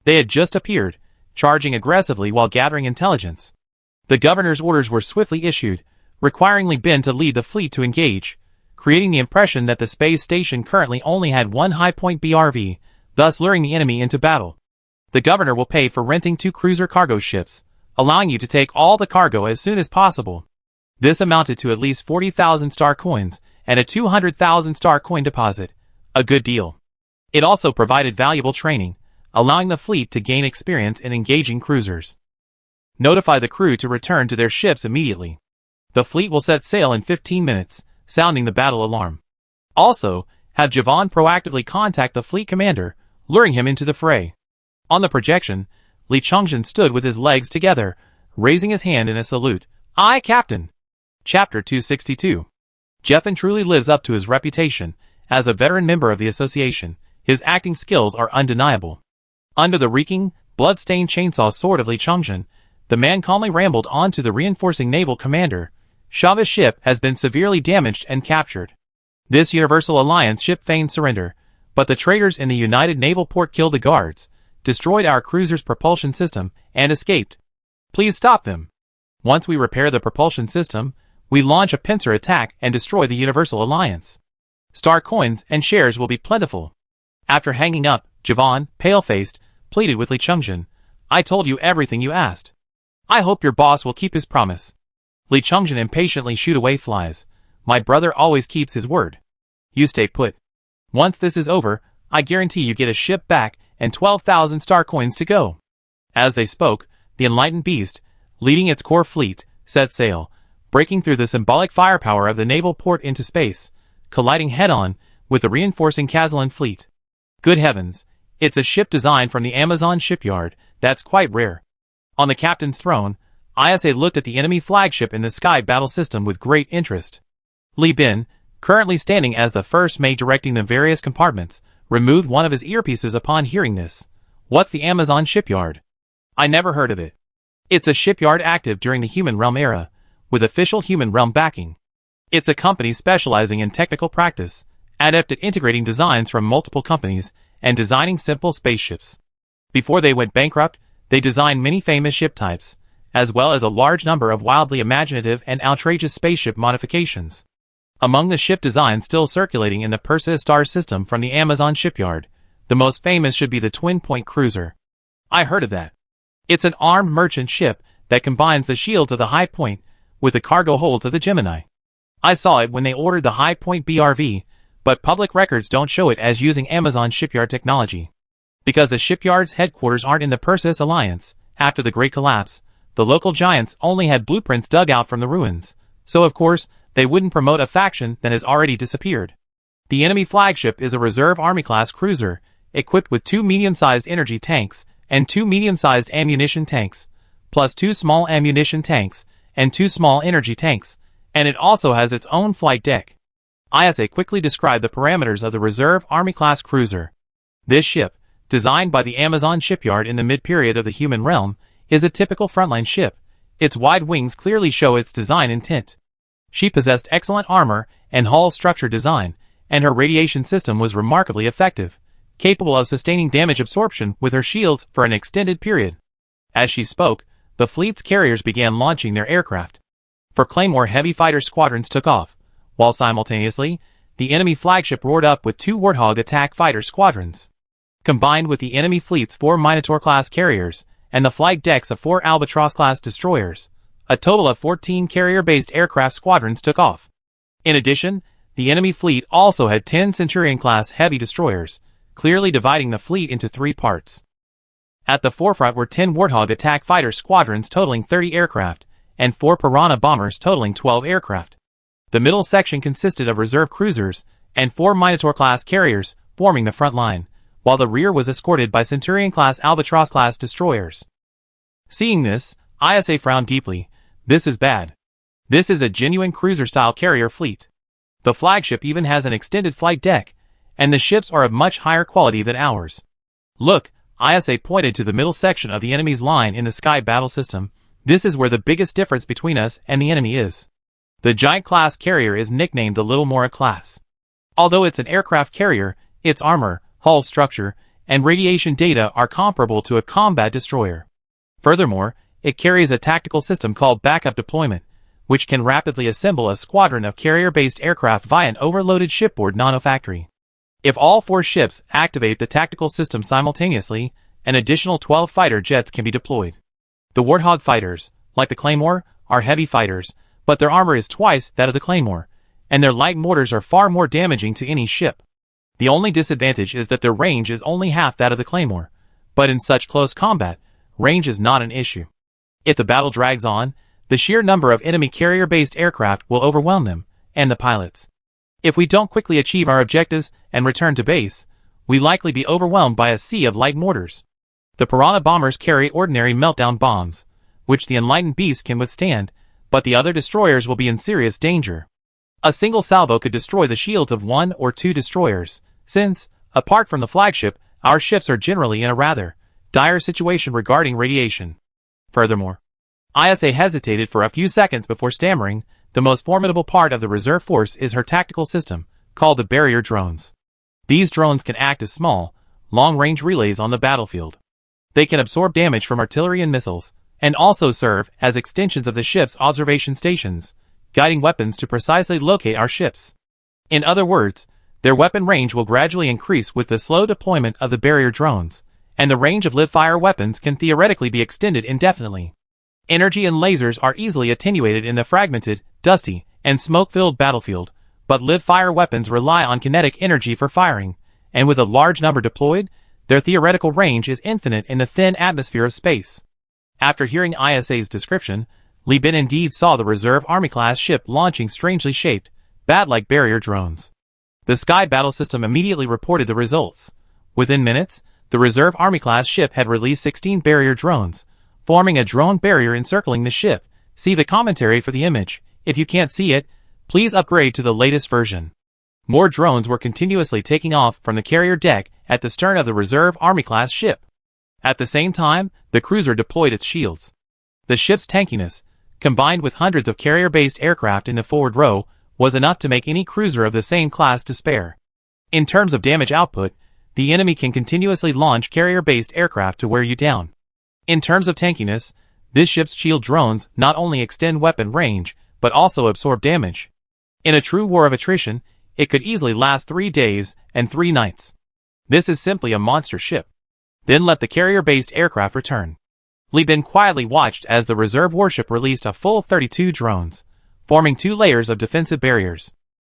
They had just appeared, charging aggressively while gathering intelligence. The governor's orders were swiftly issued, requiring Li Bin to lead the fleet to engage, creating the impression that the space station currently only had one high-point BRV, thus luring the enemy into battle. The governor will pay for renting 2 cruiser cargo ships, allowing you to take all the cargo as soon as possible. This amounted to at least 40,000 star coins and a 200,000 star coin deposit, a good deal. It also provided valuable training, allowing the fleet to gain experience in engaging cruisers. Notify the crew to return to their ships immediately. The fleet will set sail in 15 minutes, sounding the battle alarm. Also, have Javon proactively contact the fleet commander, luring him into the fray. On the projection, Li Chongzhen stood with his legs together, raising his hand in a salute. "Aye, Captain." Chapter 262. Jeffin truly lives up to his reputation. As a veteran member of the association, his acting skills are undeniable. Under the reeking, blood-stained chainsaw sword of Li Chongzhen, the man calmly rambled on to the reinforcing naval commander. Shava's ship has been severely damaged and captured. This Universal Alliance ship feigned surrender, but the traitors in the United Naval Port killed the guards, destroyed our cruiser's propulsion system, and escaped. Please stop them. Once we repair the propulsion system, we launch a pincer attack and destroy the Universal Alliance. Star coins and shares will be plentiful. After hanging up, Javon, pale-faced, pleaded with Li Chongzhen. "I told you everything you asked. I hope your boss will keep his promise." Li Chongzhen impatiently shooed away flies. "My brother always keeps his word. You stay put. Once this is over, I guarantee you get a ship back and 12,000 star coins to go." As they spoke, the enlightened beast, leading its core fleet, set sail, breaking through the symbolic firepower of the naval port into space, colliding head-on with the reinforcing Kazalan fleet. Good heavens, it's a ship designed from the Amazon shipyard. That's quite rare. On the captain's throne, Isa looked at the enemy flagship in the sky battle system with great interest. Li Bin, currently standing as the first mate directing the various compartments, removed one of his earpieces upon hearing this. "What's the Amazon shipyard? I never heard of it." "It's a shipyard active during the human realm era, with official human realm backing. It's a company specializing in technical practice, adept at integrating designs from multiple companies, and designing simple spaceships. Before they went bankrupt, they designed many famous ship types, as well as a large number of wildly imaginative and outrageous spaceship modifications. Among the ship designs still circulating in the Perseus star system from the Amazon shipyard, the most famous should be the Twin Point Cruiser. I heard of that. It's an armed merchant ship that combines the shields of the High Point with the cargo holds of the Gemini. I saw it when they ordered the High Point BRV, but public records don't show it as using Amazon shipyard technology. Because the shipyard's headquarters aren't in the Perseus Alliance, after the Great Collapse, the local giants only had blueprints dug out from the ruins, so of course, they wouldn't promote a faction that has already disappeared. The enemy flagship is a reserve army-class cruiser, equipped with 2 medium-sized energy tanks and 2 medium-sized ammunition tanks, plus 2 small ammunition tanks and 2 small energy tanks, and it also has its own flight deck. Isa quickly described the parameters of the reserve army-class cruiser. This ship, designed by the Amazon shipyard in the mid-period of the human realm, is a typical frontline ship. Its wide wings clearly show its design intent. She possessed excellent armor and hull structure design, and her radiation system was remarkably effective, capable of sustaining damage absorption with her shields for an extended period. As she spoke, the fleet's carriers began launching their aircraft. For Claymore heavy fighter squadrons took off, while simultaneously, the enemy flagship roared up with 2 Warthog attack fighter squadrons. Combined with the enemy fleet's 4 Minotaur-class carriers, and the flight decks of 4 Albatross-class destroyers, a total of 14 carrier-based aircraft squadrons took off. In addition, the enemy fleet also had 10 Centurion-class heavy destroyers, clearly dividing the fleet into 3 parts. At the forefront were 10 Warthog attack fighter squadrons totaling 30 aircraft, and 4 Piranha bombers totaling 12 aircraft. The middle section consisted of reserve cruisers, and 4 Minotaur-class carriers, forming the front line, while the rear was escorted by Centurion-class Albatross-class destroyers. Seeing this, Isa frowned deeply. This is bad. This is a genuine cruiser-style carrier fleet. The flagship even has an extended flight deck, and the ships are of much higher quality than ours. Look, ISA pointed to the middle section of the enemy's line in the sky battle system. This is where the biggest difference between us and the enemy is. The giant-class carrier is nicknamed the Little Mora class. Although it's an aircraft carrier, its armor, hull structure, and radiation data are comparable to a combat destroyer. Furthermore, it carries a tactical system called backup deployment, which can rapidly assemble a squadron of carrier-based aircraft via an overloaded shipboard nanofactory. If all 4 ships activate the tactical system simultaneously, an additional 12 fighter jets can be deployed. The Warthog fighters, like the Claymore, are heavy fighters, but their armor is twice that of the Claymore, and their light mortars are far more damaging to any ship. The only disadvantage is that their range is only half that of the Claymore, but in such close combat, range is not an issue. If the battle drags on, the sheer number of enemy carrier-based aircraft will overwhelm them, and the pilots. If we don't quickly achieve our objectives and return to base, we likely be overwhelmed by a sea of light mortars. The Piranha bombers carry ordinary meltdown bombs, which the Enlightened Beast can withstand, but the other destroyers will be in serious danger. A single salvo could destroy the shields of 1 or 2 destroyers, since, apart from the flagship, our ships are generally in a rather dire situation regarding radiation. Furthermore, ISA hesitated for a few seconds before stammering. The most formidable part of the reserve force is her tactical system, called the barrier drones. These drones can act as small, long-range relays on the battlefield. They can absorb damage from artillery and missiles, and also serve as extensions of the ship's observation stations, guiding weapons to precisely locate our ships. In other words, their weapon range will gradually increase with the slow deployment of the barrier drones, and the range of live-fire weapons can theoretically be extended indefinitely. Energy and lasers are easily attenuated in the fragmented, dusty, and smoke-filled battlefield, but live-fire weapons rely on kinetic energy for firing, and with a large number deployed, their theoretical range is infinite in the thin atmosphere of space. After hearing ISA's description, Li Bin indeed saw the Reserve Army-class ship launching strangely shaped, bat-like barrier drones. The Sky Battle System immediately reported the results. Within minutes, the Reserve Army-class ship had released 16 barrier drones, forming a drone barrier encircling the ship. See the commentary for the image. If you can't see it, please upgrade to the latest version. More drones were continuously taking off from the carrier deck at the stern of the Reserve Army-class ship. At the same time, the cruiser deployed its shields. The ship's tankiness, combined with hundreds of carrier-based aircraft in the forward row, was enough to make any cruiser of the same class despair. In terms of damage output, the enemy can continuously launch carrier-based aircraft to wear you down. In terms of tankiness, this ship's shield drones not only extend weapon range, but also absorb damage. In a true war of attrition, it could easily last 3 days and 3 nights. This is simply a monster ship. Then let the carrier-based aircraft return. Li Bin quietly watched as the reserve warship released a full 32 drones, forming 2 layers of defensive barriers.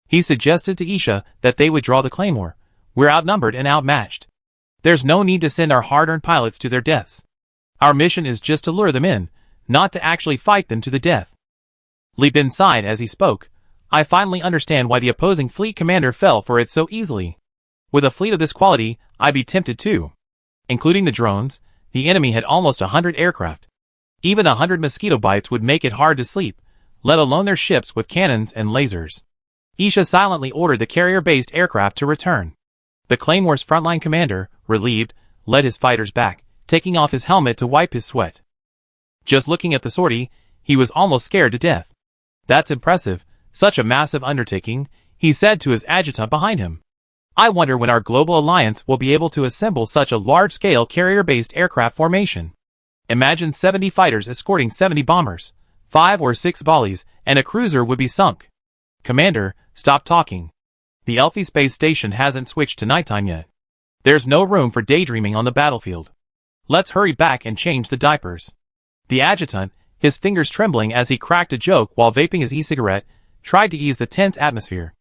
He suggested to Isha that they withdraw the Claymore. We're outnumbered and outmatched. There's no need to send our hard-earned pilots to their deaths. Our mission is just to lure them in, not to actually fight them to the death. Li Bin sighed as he spoke. I finally understand why the opposing fleet commander fell for it so easily. With a fleet of this quality, I'd be tempted too. Including the drones, the enemy had almost 100 aircraft. Even 100 mosquito bites would make it hard to sleep, let alone their ships with cannons and lasers. Isha silently ordered the carrier-based aircraft to return. The Claymore's frontline commander, relieved, led his fighters back, taking off his helmet to wipe his sweat. Just looking at the sortie, he was almost scared to death. That's impressive, such a massive undertaking, he said to his adjutant behind him. I wonder when our global alliance will be able to assemble such a large-scale carrier-based aircraft formation. Imagine 70 fighters escorting 70 bombers, 5 or 6 volleys, and a cruiser would be sunk. Commander, stop talking. The Elfi space station hasn't switched to nighttime yet. There's no room for daydreaming on the battlefield. Let's hurry back and change the diapers. The adjutant, his fingers trembling as he cracked a joke while vaping his e-cigarette, tried to ease the tense atmosphere.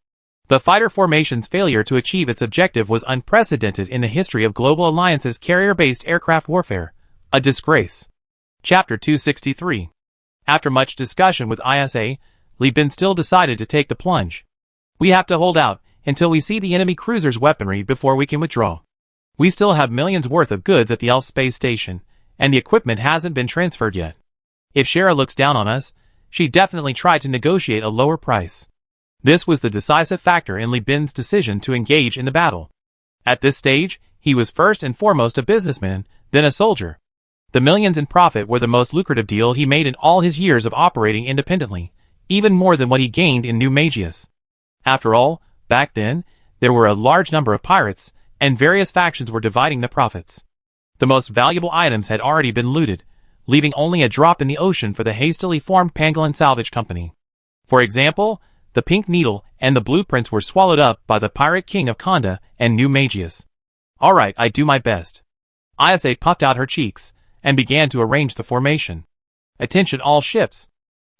The fighter formation's failure to achieve its objective was unprecedented in the history of Global Alliance's carrier-based aircraft warfare. A disgrace. Chapter 263. After much discussion with ISA, Li Bin still decided to take the plunge. We have to hold out until we see the enemy cruiser's weaponry before we can withdraw. We still have millions worth of goods at the Elf space station, and the equipment hasn't been transferred yet. If Shara looks down on us, she definitely tried to negotiate a lower price. This was the decisive factor in Li Bin's decision to engage in the battle. At this stage, he was first and foremost a businessman, then a soldier. The millions in profit were the most lucrative deal he made in all his years of operating independently, even more than what he gained in New Magius. After all, back then, there were a large number of pirates, and various factions were dividing the profits. The most valuable items had already been looted, leaving only a drop in the ocean for the hastily formed Pangolin Salvage Company. For example, the Pink Needle and the blueprints were swallowed up by the Pirate King of Conda and New Magius. Alright, I do my best. Isa puffed out her cheeks, and began to arrange the formation. Attention all ships.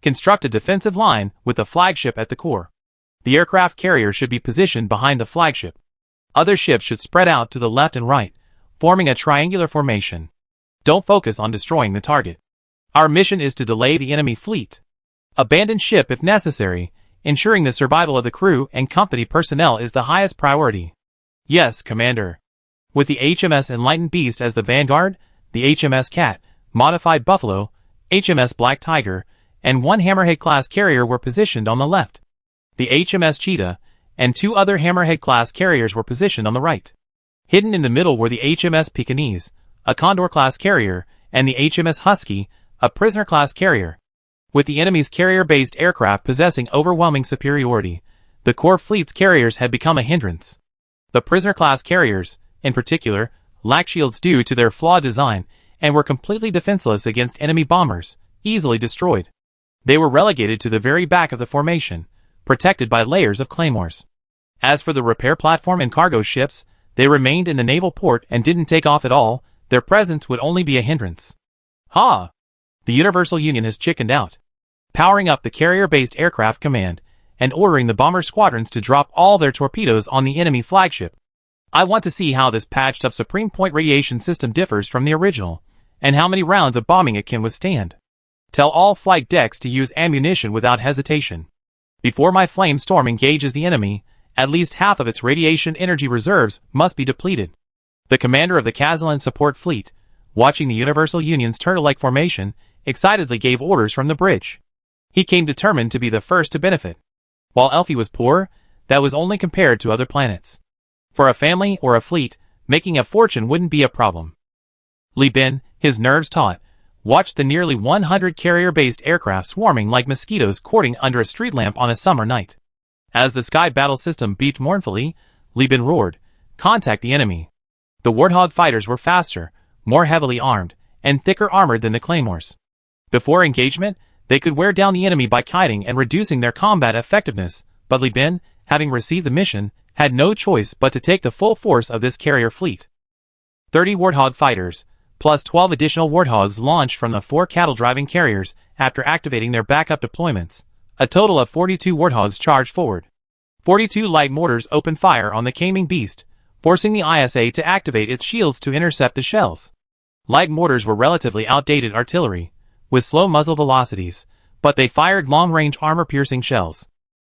Construct a defensive line with the flagship at the core. The aircraft carrier should be positioned behind the flagship. Other ships should spread out to the left and right, forming a triangular formation. Don't focus on destroying the target. Our mission is to delay the enemy fleet. Abandon ship if necessary, ensuring the survival of the crew and company personnel is the highest priority. Yes, Commander. With the HMS Enlightened Beast as the vanguard, the HMS Cat, Modified Buffalo, HMS Black Tiger, and one Hammerhead-class carrier were positioned on the left. The HMS Cheetah and two other Hammerhead-class carriers were positioned on the right. Hidden in the middle were the HMS Pekingese, a Condor-class carrier, and the HMS Husky, a prisoner-class carrier. With the enemy's carrier-based aircraft possessing overwhelming superiority, the core fleet's carriers had become a hindrance. The prisoner-class carriers, in particular, lacked shields due to their flawed design, and were completely defenseless against enemy bombers, easily destroyed. They were relegated to the very back of the formation, protected by layers of claymores. As for the repair platform and cargo ships, they remained in the naval port and didn't take off at all. Their presence would only be a hindrance. Ha! The Universal Union has chickened out. Powering up the carrier-based aircraft command, and ordering the bomber squadrons to drop all their torpedoes on the enemy flagship. I want to see how this patched-up Supreme Point radiation system differs from the original, and how many rounds of bombing it can withstand. Tell all flight decks to use ammunition without hesitation. Before my flame storm engages the enemy, at least half of its radiation energy reserves must be depleted. The commander of the Kazalan support fleet, watching the Universal Union's turtle-like formation, excitedly gave orders from the bridge. He came determined to be the first to benefit. While Elfie was poor, that was only compared to other planets. For a family or a fleet, making a fortune wouldn't be a problem. Li Bin, his nerves taut, watched the nearly 100 carrier-based aircraft swarming like mosquitoes courting under a street lamp on a summer night. As the sky battle system beeped mournfully, Li Bin roared, "Contact the enemy." The Warthog fighters were faster, more heavily armed, and thicker armored than the claymores. Before engagement, they could wear down the enemy by kiting and reducing their combat effectiveness, but Li Bin, having received the mission, had no choice but to take the full force of this carrier fleet. 30 Warthog fighters, plus 12 additional Warthogs launched from the 4 cattle-driving carriers after activating their backup deployments. A total of 42 Warthogs charged forward. 42 light mortars opened fire on the Caming Beast, forcing the ISA to activate its shields to intercept the shells. Light mortars were relatively outdated artillery, with slow muzzle velocities, but they fired long-range armor-piercing shells.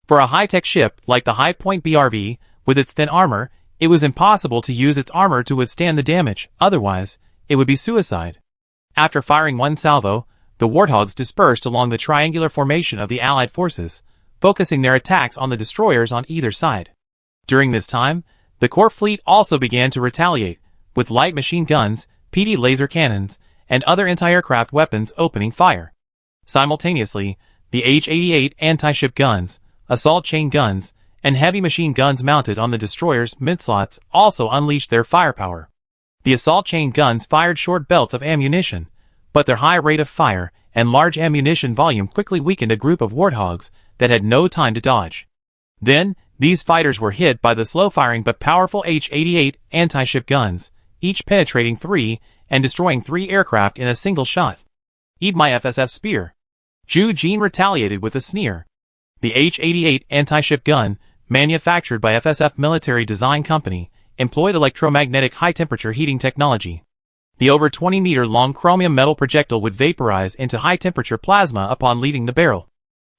For a high-tech ship like the High Point BRV, with its thin armor, it was impossible to use its armor to withstand the damage, otherwise, it would be suicide. After firing one salvo, the Warthogs dispersed along the triangular formation of the Allied forces, focusing their attacks on the destroyers on either side. During this time, the core fleet also began to retaliate, with light machine guns, PD laser cannons, and other anti-aircraft weapons opening fire. Simultaneously, the H-88 anti-ship guns, assault chain guns, and heavy machine guns mounted on the destroyers' mid-slots also unleashed their firepower. The assault chain guns fired short belts of ammunition, but their high rate of fire and large ammunition volume quickly weakened a group of Warthogs that had no time to dodge. Then, these fighters were hit by the slow-firing but powerful H-88 anti-ship guns, each penetrating 3 and destroying 3 aircraft in a single shot. "Eat my FSF spear." Zhu Jin retaliated with a sneer. The H-88 anti-ship gun, manufactured by FSF Military Design Company, employed electromagnetic high-temperature heating technology. The over 20-meter-long chromium metal projectile would vaporize into high-temperature plasma upon leaving the barrel.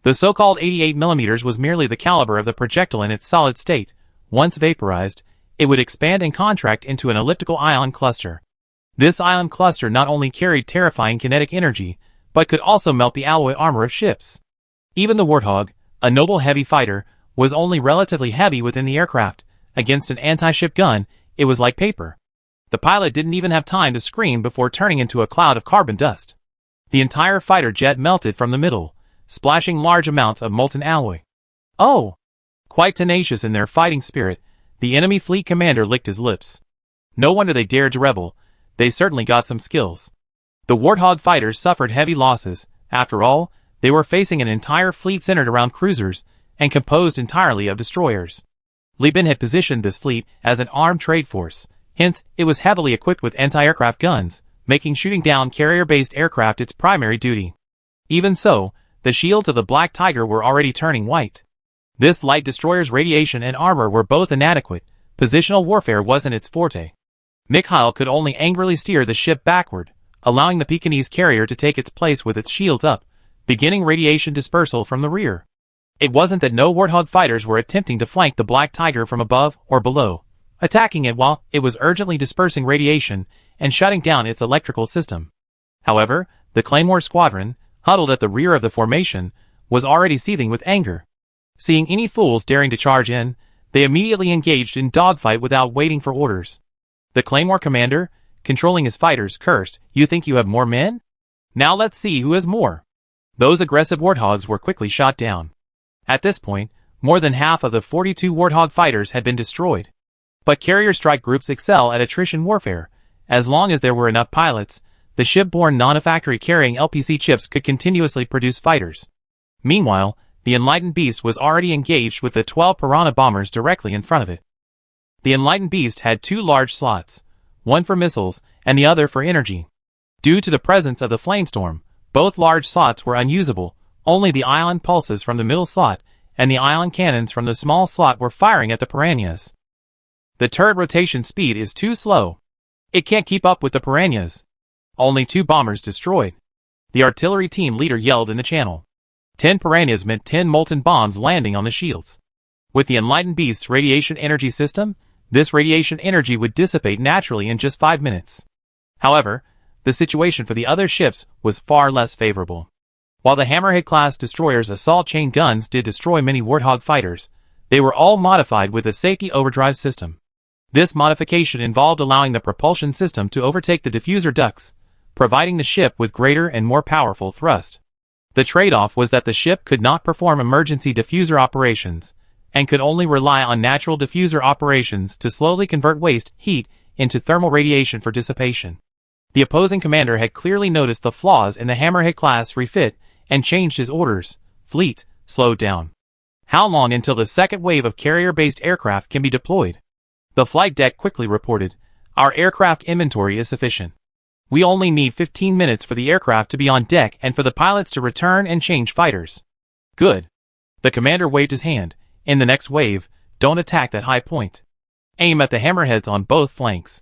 The so-called 88mm was merely the caliber of the projectile in its solid state. Once vaporized, it would expand and contract into an elliptical ion cluster. This ion cluster not only carried terrifying kinetic energy, but could also melt the alloy armor of ships. Even the Warthog, a noble heavy fighter, was only relatively heavy within the aircraft. Against an anti-ship gun, it was like paper. The pilot didn't even have time to scream before turning into a cloud of carbon dust. The entire fighter jet melted from the middle, splashing large amounts of molten alloy. Oh! Quite tenacious in their fighting spirit, the enemy fleet commander licked his lips. No wonder they dared to rebel. They certainly got some skills. The Warthog fighters suffered heavy losses. After all, they were facing an entire fleet centered around cruisers and composed entirely of destroyers. Li Bin had positioned this fleet as an armed trade force, hence it was heavily equipped with anti-aircraft guns, making shooting down carrier-based aircraft its primary duty. Even so, the shields of the Black Tiger were already turning white. This light destroyer's radiation and armor were both inadequate. Positional warfare wasn't its forte. Mikhail could only angrily steer the ship backward, allowing the Pekingese carrier to take its place with its shields up, beginning radiation dispersal from the rear. It wasn't that no Warthog fighters were attempting to flank the Black Tiger from above or below, attacking it while it was urgently dispersing radiation and shutting down its electrical system. However, the Claymore squadron, huddled at the rear of the formation, was already seething with anger. Seeing any fools daring to charge in, they immediately engaged in dogfight without waiting for orders. The Claymore commander, controlling his fighters, cursed, "You think you have more men? Now let's see who has more." Those aggressive Warthogs were quickly shot down. At this point, more than half of the 42 Warthog fighters had been destroyed. But carrier strike groups excel at attrition warfare. As long as there were enough pilots, the shipborne non-factory carrying LPC chips could continuously produce fighters. Meanwhile, the Enlightened Beast was already engaged with the 12 Piranha bombers directly in front of it. The Enlightened Beast had two large slots, one for missiles and the other for energy. Due to the presence of the Flamestorm, both large slots were unusable. Only the ion pulses from the middle slot and the ion cannons from the small slot were firing at the Piranhas. The turret rotation speed is too slow. It can't keep up with the Piranhas. Only 2 bombers destroyed. The artillery team leader yelled in the channel. 10 Piranhas meant 10 molten bombs landing on the shields. With the Enlightened Beast's radiation energy system, this radiation energy would dissipate naturally in just 5 minutes. However, the situation for the other ships was far less favorable. While the Hammerhead-class destroyers' assault chain guns did destroy many Warthog fighters, they were all modified with a safety overdrive system. This modification involved allowing the propulsion system to overtake the diffuser ducts, providing the ship with greater and more powerful thrust. The trade-off was that the ship could not perform emergency diffuser operations, and could only rely on natural diffuser operations to slowly convert waste heat into thermal radiation for dissipation. The opposing commander had clearly noticed the flaws in the Hammerhead-class refit and changed his orders. Fleet, slowed down. How long until the second wave of carrier-based aircraft can be deployed? The flight deck quickly reported, "Our aircraft inventory is sufficient. We only need 15 minutes for the aircraft to be on deck and for the pilots to return and change fighters." Good. The commander waved his hand. In the next wave, don't attack that high point. Aim at the hammerheads on both flanks.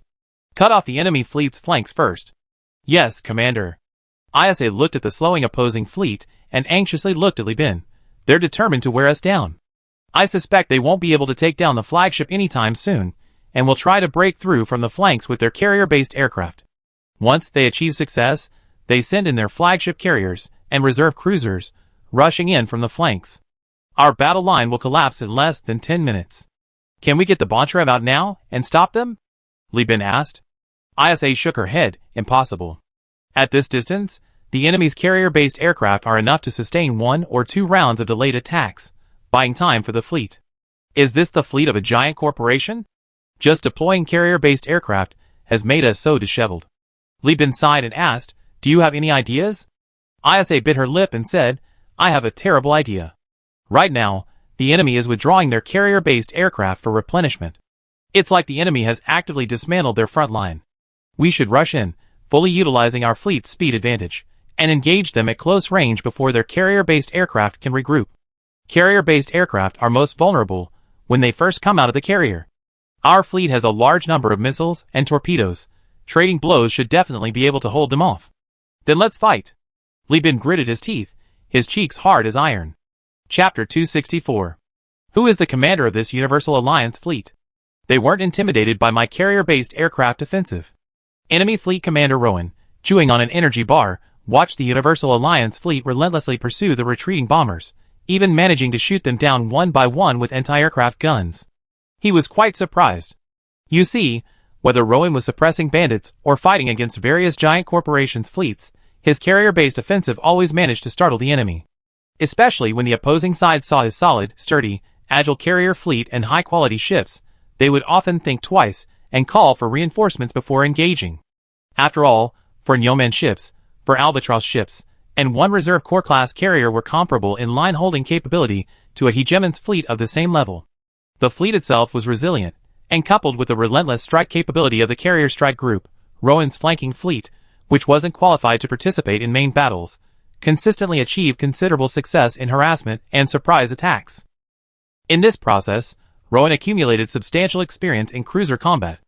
Cut off the enemy fleet's flanks first. Yes, Commander. ISA looked at the slowing opposing fleet and anxiously looked at Li Bin. They're determined to wear us down. I suspect they won't be able to take down the flagship anytime soon, and will try to break through from the flanks with their carrier-based aircraft. Once they achieve success, they send in their flagship carriers and reserve cruisers, rushing in from the flanks. Our battle line will collapse in less than 10 minutes. Can we get the Boncharev out now and stop them? Li Bin asked. ISA shook her head. Impossible. At this distance, the enemy's carrier-based aircraft are enough to sustain 1 or 2 rounds of delayed attacks, buying time for the fleet. Is this the fleet of a giant corporation? Just deploying carrier-based aircraft has made us so disheveled. Li Bin sighed and asked, "Do you have any ideas?" ISA bit her lip and said, "I have a terrible idea. Right now, the enemy is withdrawing their carrier-based aircraft for replenishment. It's like the enemy has actively dismantled their front line. We should rush in, fully utilizing our fleet's speed advantage, and engage them at close range before their carrier-based aircraft can regroup. Carrier-based aircraft are most vulnerable when they first come out of the carrier. Our fleet has a large number of missiles and torpedoes. Trading blows should definitely be able to hold them off. Then let's fight." Li Bin gritted his teeth, his cheeks hard as iron. Chapter 264. Who is the commander of this Universal Alliance fleet? They weren't intimidated by my carrier-based aircraft offensive. Enemy Fleet Commander Rowan, chewing on an energy bar, watched the Universal Alliance fleet relentlessly pursue the retreating bombers, even managing to shoot them down one by one with anti-aircraft guns. He was quite surprised. You see, whether Rowan was suppressing bandits or fighting against various giant corporations' fleets, his carrier-based offensive always managed to startle the enemy. Especially when the opposing side saw his solid, sturdy, agile carrier fleet and high-quality ships, they would often think twice and call for reinforcements before engaging. After all, for Yeoman ships, for Albatross ships, and one Reserve Corps-class carrier were comparable in line-holding capability to a hegemon's fleet of the same level. The fleet itself was resilient, and coupled with the relentless strike capability of the carrier strike group, Rowan's flanking fleet, which wasn't qualified to participate in main battles, consistently achieved considerable success in harassment and surprise attacks. In this process, Rowan accumulated substantial experience in cruiser combat.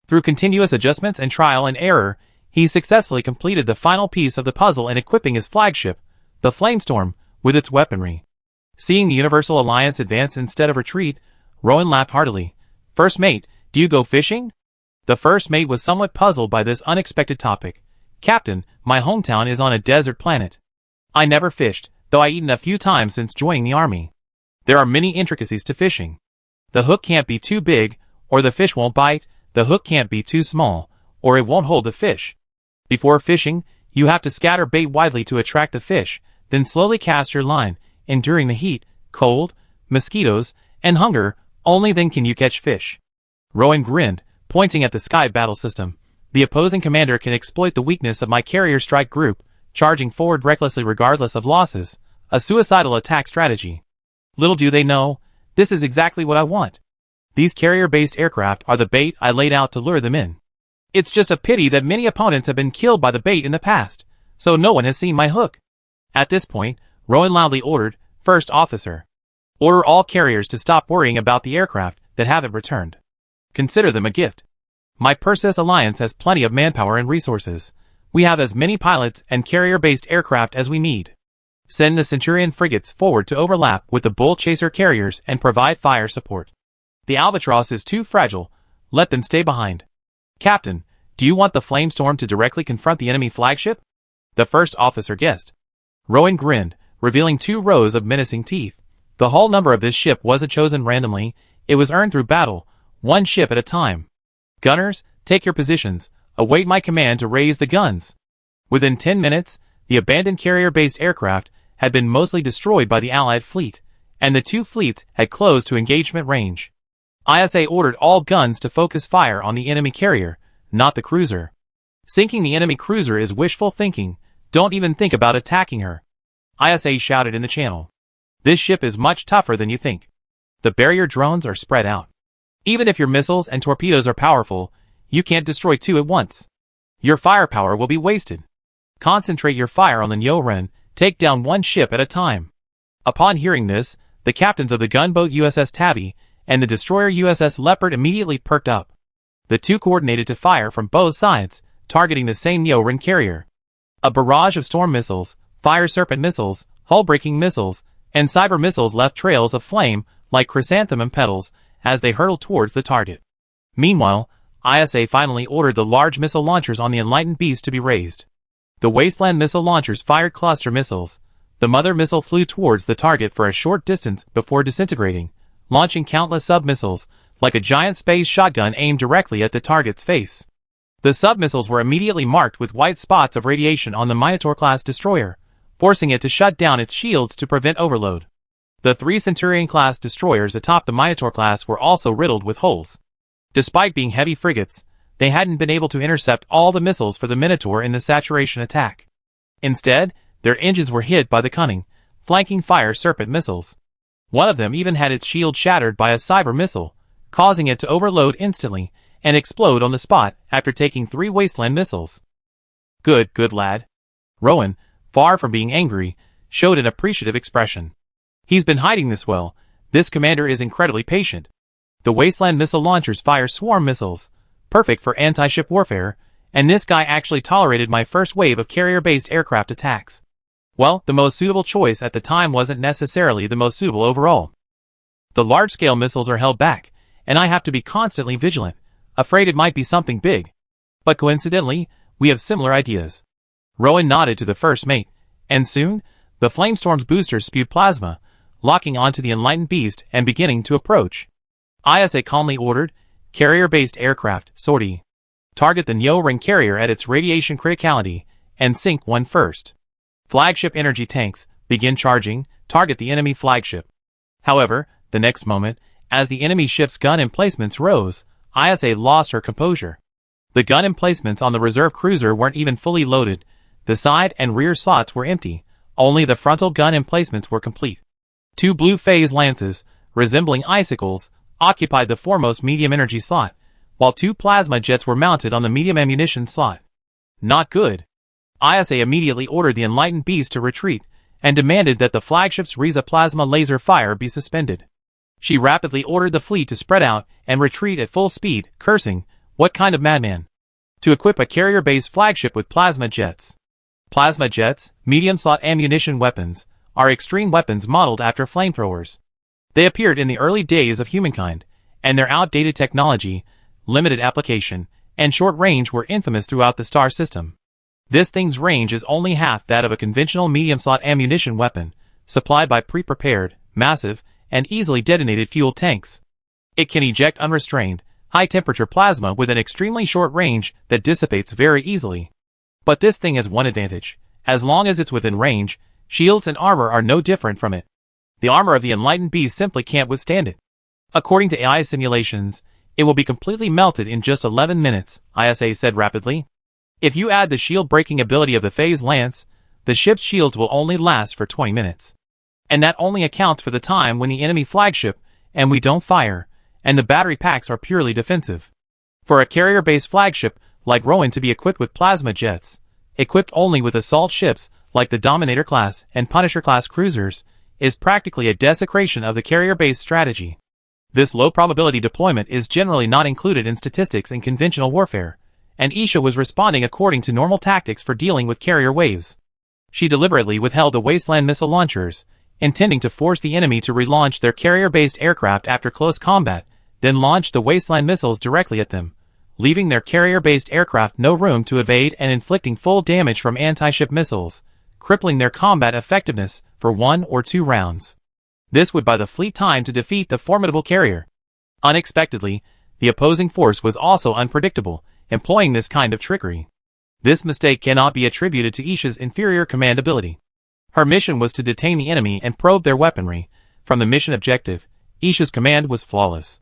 Through continuous adjustments and trial and error, he successfully completed the final piece of the puzzle in equipping his flagship, the Flamestorm, with its weaponry. Seeing the Universal Alliance advance instead of retreat, Rowan laughed heartily. "First mate, do you go fishing?" The first mate was somewhat puzzled by this unexpected topic. "Captain, my hometown is on a desert planet. I never fished, though I eaten a few times since joining the army. There are many intricacies to fishing. The hook can't be too big, or the fish won't bite. The hook can't be too small, or it won't hold the fish. Before fishing, you have to scatter bait widely to attract the fish, then slowly cast your line, enduring the heat, cold, mosquitoes, and hunger. Only then can you catch fish." Rowan grinned, pointing at the sky battle system. "The opposing commander can exploit the weakness of my carrier strike group, charging forward recklessly regardless of losses, a suicidal attack strategy. Little do they know, this is exactly what I want. These carrier-based aircraft are the bait I laid out to lure them in. It's just a pity that many opponents have been killed by the bait in the past, so no one has seen my hook." At this point, Rowan loudly ordered, "First officer, order all carriers to stop worrying about the aircraft that haven't returned. Consider them a gift. My Perseus Alliance has plenty of manpower and resources. We have as many pilots and carrier-based aircraft as we need. Send the Centurion frigates forward to overlap with the Bull Chaser carriers and provide fire support. The Albatross is too fragile, let them stay behind. Captain, do you want the Flamestorm to directly confront the enemy flagship?" the first officer guessed. Rowan grinned, revealing 2 rows of menacing teeth. The hull number of this ship wasn't chosen randomly, it was earned through battle, one ship at a time. "Gunners, take your positions, await my command to raise the guns." Within 10 minutes, the abandoned carrier-based aircraft had been mostly destroyed by the Allied fleet, and the 2 fleets had closed to engagement range. ISA ordered all guns to focus fire on the enemy carrier, not the cruiser. Sinking the enemy cruiser is wishful thinking, don't even think about attacking her. ISA shouted in the channel. "This ship is much tougher than you think. The barrier drones are spread out. Even if your missiles and torpedoes are powerful, you can't destroy 2 at once. Your firepower will be wasted. Concentrate your fire on the Nyoren, take down 1 ship at a time." Upon hearing this, the captains of the gunboat USS Tabby and the destroyer USS Leopard immediately perked up. The 2 coordinated to fire from both sides, targeting the same Nyoren carrier. A barrage of storm missiles, fire serpent missiles, hull-breaking missiles, and cyber missiles left trails of flame like chrysanthemum petals as they hurtled towards the target. Meanwhile, ISA finally ordered the large missile launchers on the Enlightened Beast to be raised. The Wasteland missile launchers fired cluster missiles. The mother missile flew towards the target for a short distance before disintegrating, launching countless sub-missiles, like a giant space shotgun aimed directly at the target's face. The sub-missiles were immediately marked with white spots of radiation on the Minotaur-class destroyer, forcing it to shut down its shields to prevent overload. The 3 Centurion-class destroyers atop the Minotaur-class were also riddled with holes. Despite being heavy frigates, they hadn't been able to intercept all the missiles for the Minotaur in the saturation attack. Instead, their engines were hit by the cunning, flanking fire serpent missiles. One of them even had its shield shattered by a cyber missile, causing it to overload instantly and explode on the spot after taking 3 Wasteland missiles. Good lad." Rowan, far from being angry, showed an appreciative expression. "He's been hiding this well. This commander is incredibly patient. The Wasteland missile launchers fire swarm missiles, perfect for anti-ship warfare, and this guy actually tolerated my first wave of carrier-based aircraft attacks. Well, the most suitable choice at the time wasn't necessarily the most suitable overall. The large-scale missiles are held back, and I have to be constantly vigilant, afraid it might be something big. But coincidentally, we have similar ideas." Rowan nodded to the first mate, and soon, the Flamestorm's boosters spewed plasma, locking onto the enlightened beast and beginning to approach. ISA calmly ordered, "Carrier-based aircraft, sortie. Target the Neo Ring carrier at its radiation criticality, and sink one first. Flagship energy tanks, begin charging, target the enemy flagship." However, the next moment, as the enemy ship's gun emplacements rose, ISA lost her composure. The gun emplacements on the reserve cruiser weren't even fully loaded, the side and rear slots were empty, only the frontal gun emplacements were complete. 2 blue phase lances, resembling icicles, occupied the foremost medium energy slot, while 2 plasma jets were mounted on the medium ammunition slot. Not good. ISA immediately ordered the enlightened beast to retreat, and demanded that the flagship's Riza plasma laser fire be suspended. She rapidly ordered the fleet to spread out and retreat at full speed, cursing, "What kind of madman? To equip a carrier-based flagship with plasma jets." Plasma jets, medium-slot ammunition weapons, are extreme weapons modeled after flamethrowers. They appeared in the early days of humankind, and their outdated technology, limited application, and short range were infamous throughout the star system. This thing's range is only half that of a conventional medium-slot ammunition weapon, supplied by pre-prepared, massive, and easily detonated fuel tanks. It can eject unrestrained, high-temperature plasma with an extremely short range that dissipates very easily. But this thing has one advantage: as long as it's within range, shields and armor are no different from it. The armor of the enlightened beast simply can't withstand it. According to AI simulations, it will be completely melted in just 11 minutes, ISA said rapidly. If you add the shield-breaking ability of the phase lance, the ship's shields will only last for 20 minutes. And that only accounts for the time when the enemy flagship, and we don't fire, and the battery packs are purely defensive. For a carrier-based flagship like Rowan to be equipped with plasma jets, equipped only with assault ships like the Dominator class and Punisher class cruisers, is practically a desecration of the carrier-based strategy. This low-probability deployment is generally not included in statistics in conventional warfare, and Isha was responding according to normal tactics for dealing with carrier waves. She deliberately withheld the Wasteland missile launchers, intending to force the enemy to relaunch their carrier-based aircraft after close combat, then launch the Wasteland missiles directly at them, leaving their carrier-based aircraft no room to evade and inflicting full damage from anti-ship missiles, crippling their combat effectiveness for 1 or 2 rounds. This would buy the fleet time to defeat the formidable carrier. Unexpectedly, the opposing force was also unpredictable, employing this kind of trickery. This mistake cannot be attributed to Isha's inferior command ability. Her mission was to detain the enemy and probe their weaponry. From the mission objective, Isha's command was flawless.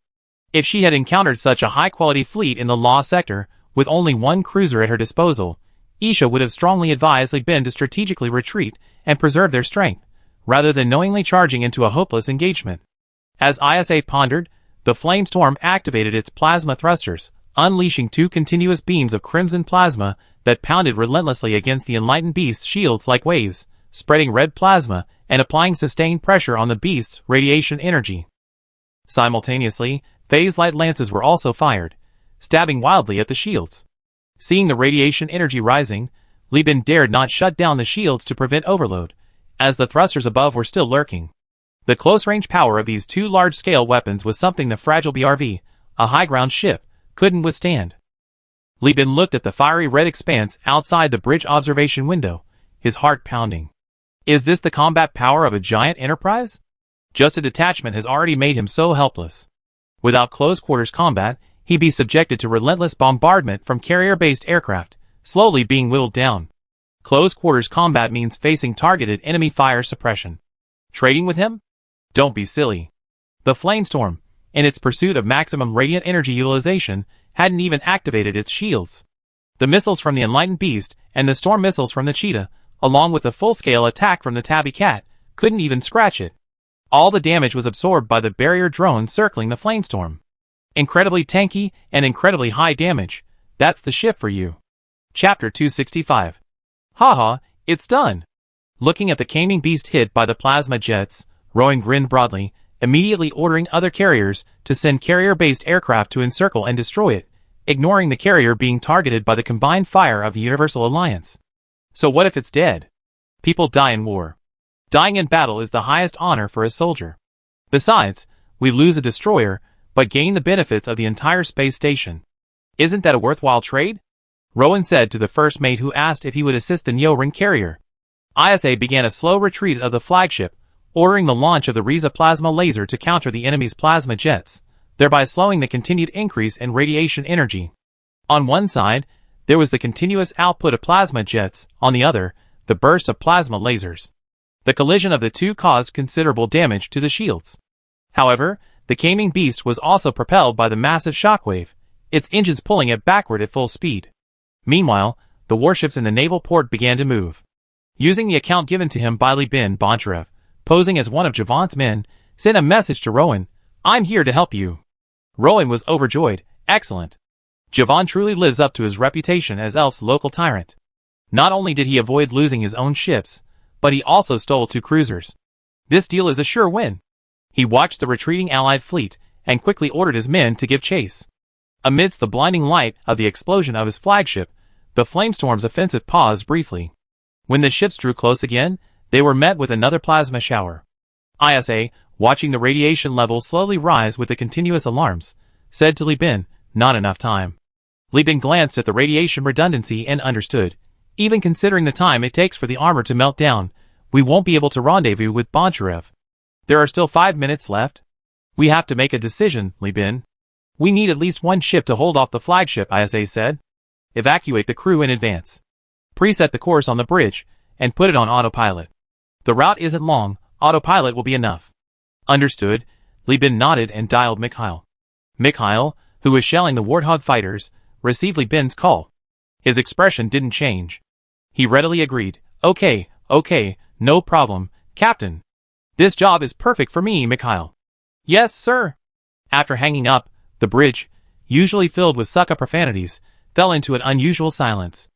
If she had encountered such a high-quality fleet in the Law sector, with only 1 cruiser at her disposal, Isha would have strongly advised Li Bin to strategically retreat and preserve their strength, rather than knowingly charging into a hopeless engagement. As ISA pondered, the Flamestorm activated its plasma thrusters, unleashing 2 continuous beams of crimson plasma that pounded relentlessly against the enlightened beast's shields like waves, spreading red plasma and applying sustained pressure on the beast's radiation energy. Simultaneously, phase light lances were also fired, stabbing wildly at the shields. Seeing the radiation energy rising, Li Bin dared not shut down the shields to prevent overload, as the thrusters above were still lurking. The close-range power of these 2 large-scale weapons was something the fragile BRV, a high-ground ship, couldn't withstand. Li Bin looked at the fiery red expanse outside the bridge observation window, his heart pounding. Is this the combat power of a giant enterprise? Just a detachment has already made him so helpless. Without close-quarters combat, he'd be subjected to relentless bombardment from carrier-based aircraft, slowly being whittled down. Close-quarters combat means facing targeted enemy fire suppression. Trading with him? Don't be silly. The Flamestorm, in its pursuit of maximum radiant energy utilization, hadn't even activated its shields. The missiles from the Enlightened Beast and the storm missiles from the Cheetah, along with the full-scale attack from the Tabby Cat, couldn't even scratch it. All the damage was absorbed by the barrier drone circling the Flamestorm. Incredibly tanky and incredibly high damage. That's the ship for you. Chapter 265. Haha, it's done. Looking at the Caning Beast hit by the plasma jets, Rowan grinned broadly, immediately ordering other carriers to send carrier-based aircraft to encircle and destroy it, ignoring the carrier being targeted by the combined fire of the Universal Alliance. So what if it's dead? People die in war. Dying in battle is the highest honor for a soldier. Besides, we lose a destroyer, but gain the benefits of the entire space station. Isn't that a worthwhile trade? Rowan said to the first mate who asked if he would assist the Neo Ring carrier. ISA began a slow retreat of the flagship, ordering the launch of the Riza plasma laser to counter the enemy's plasma jets, thereby slowing the continued increase in radiation energy. On one side, there was the continuous output of plasma jets, on the other, the burst of plasma lasers. The collision of the two caused considerable damage to the shields. However, the Caming Beast was also propelled by the massive shockwave, its engines pulling it backward at full speed. Meanwhile, the warships in the naval port began to move. Using the account given to him by Li bin Bontarev, posing as one of Javan's men, sent a message to Rowan, "I'm here to help you." Rowan was overjoyed. Excellent. Javan truly lives up to his reputation as Elf's local tyrant. Not only did he avoid losing his own ships, but he also stole 2 cruisers. This deal is a sure win. He watched the retreating Allied fleet and quickly ordered his men to give chase. Amidst the blinding light of the explosion of his flagship, the Flamestorm's offensive paused briefly. When the ships drew close again, they were met with another plasma shower. ISA, watching the radiation levels slowly rise with the continuous alarms, said to Li bin, "Not enough time." Li bin glanced at the radiation redundancy and understood. Even considering the time it takes for the armor to melt down, we won't be able to rendezvous with Bontarev. There are still 5 minutes left. We have to make a decision, Li bin. We need at least 1 ship to hold off the flagship, ISA said. Evacuate the crew in advance. Preset the course on the bridge, and put it on autopilot. The route isn't long, autopilot will be enough. Understood, Li bin nodded and dialed Mikhail. Mikhail, who was shelling the Warthog fighters, received Li bin's call. His expression didn't change. He readily agreed. Okay, no problem, Captain. This job is perfect for me, Mikhail. Yes, sir. After hanging up, the bridge, usually filled with suck-up profanities, fell into an unusual silence.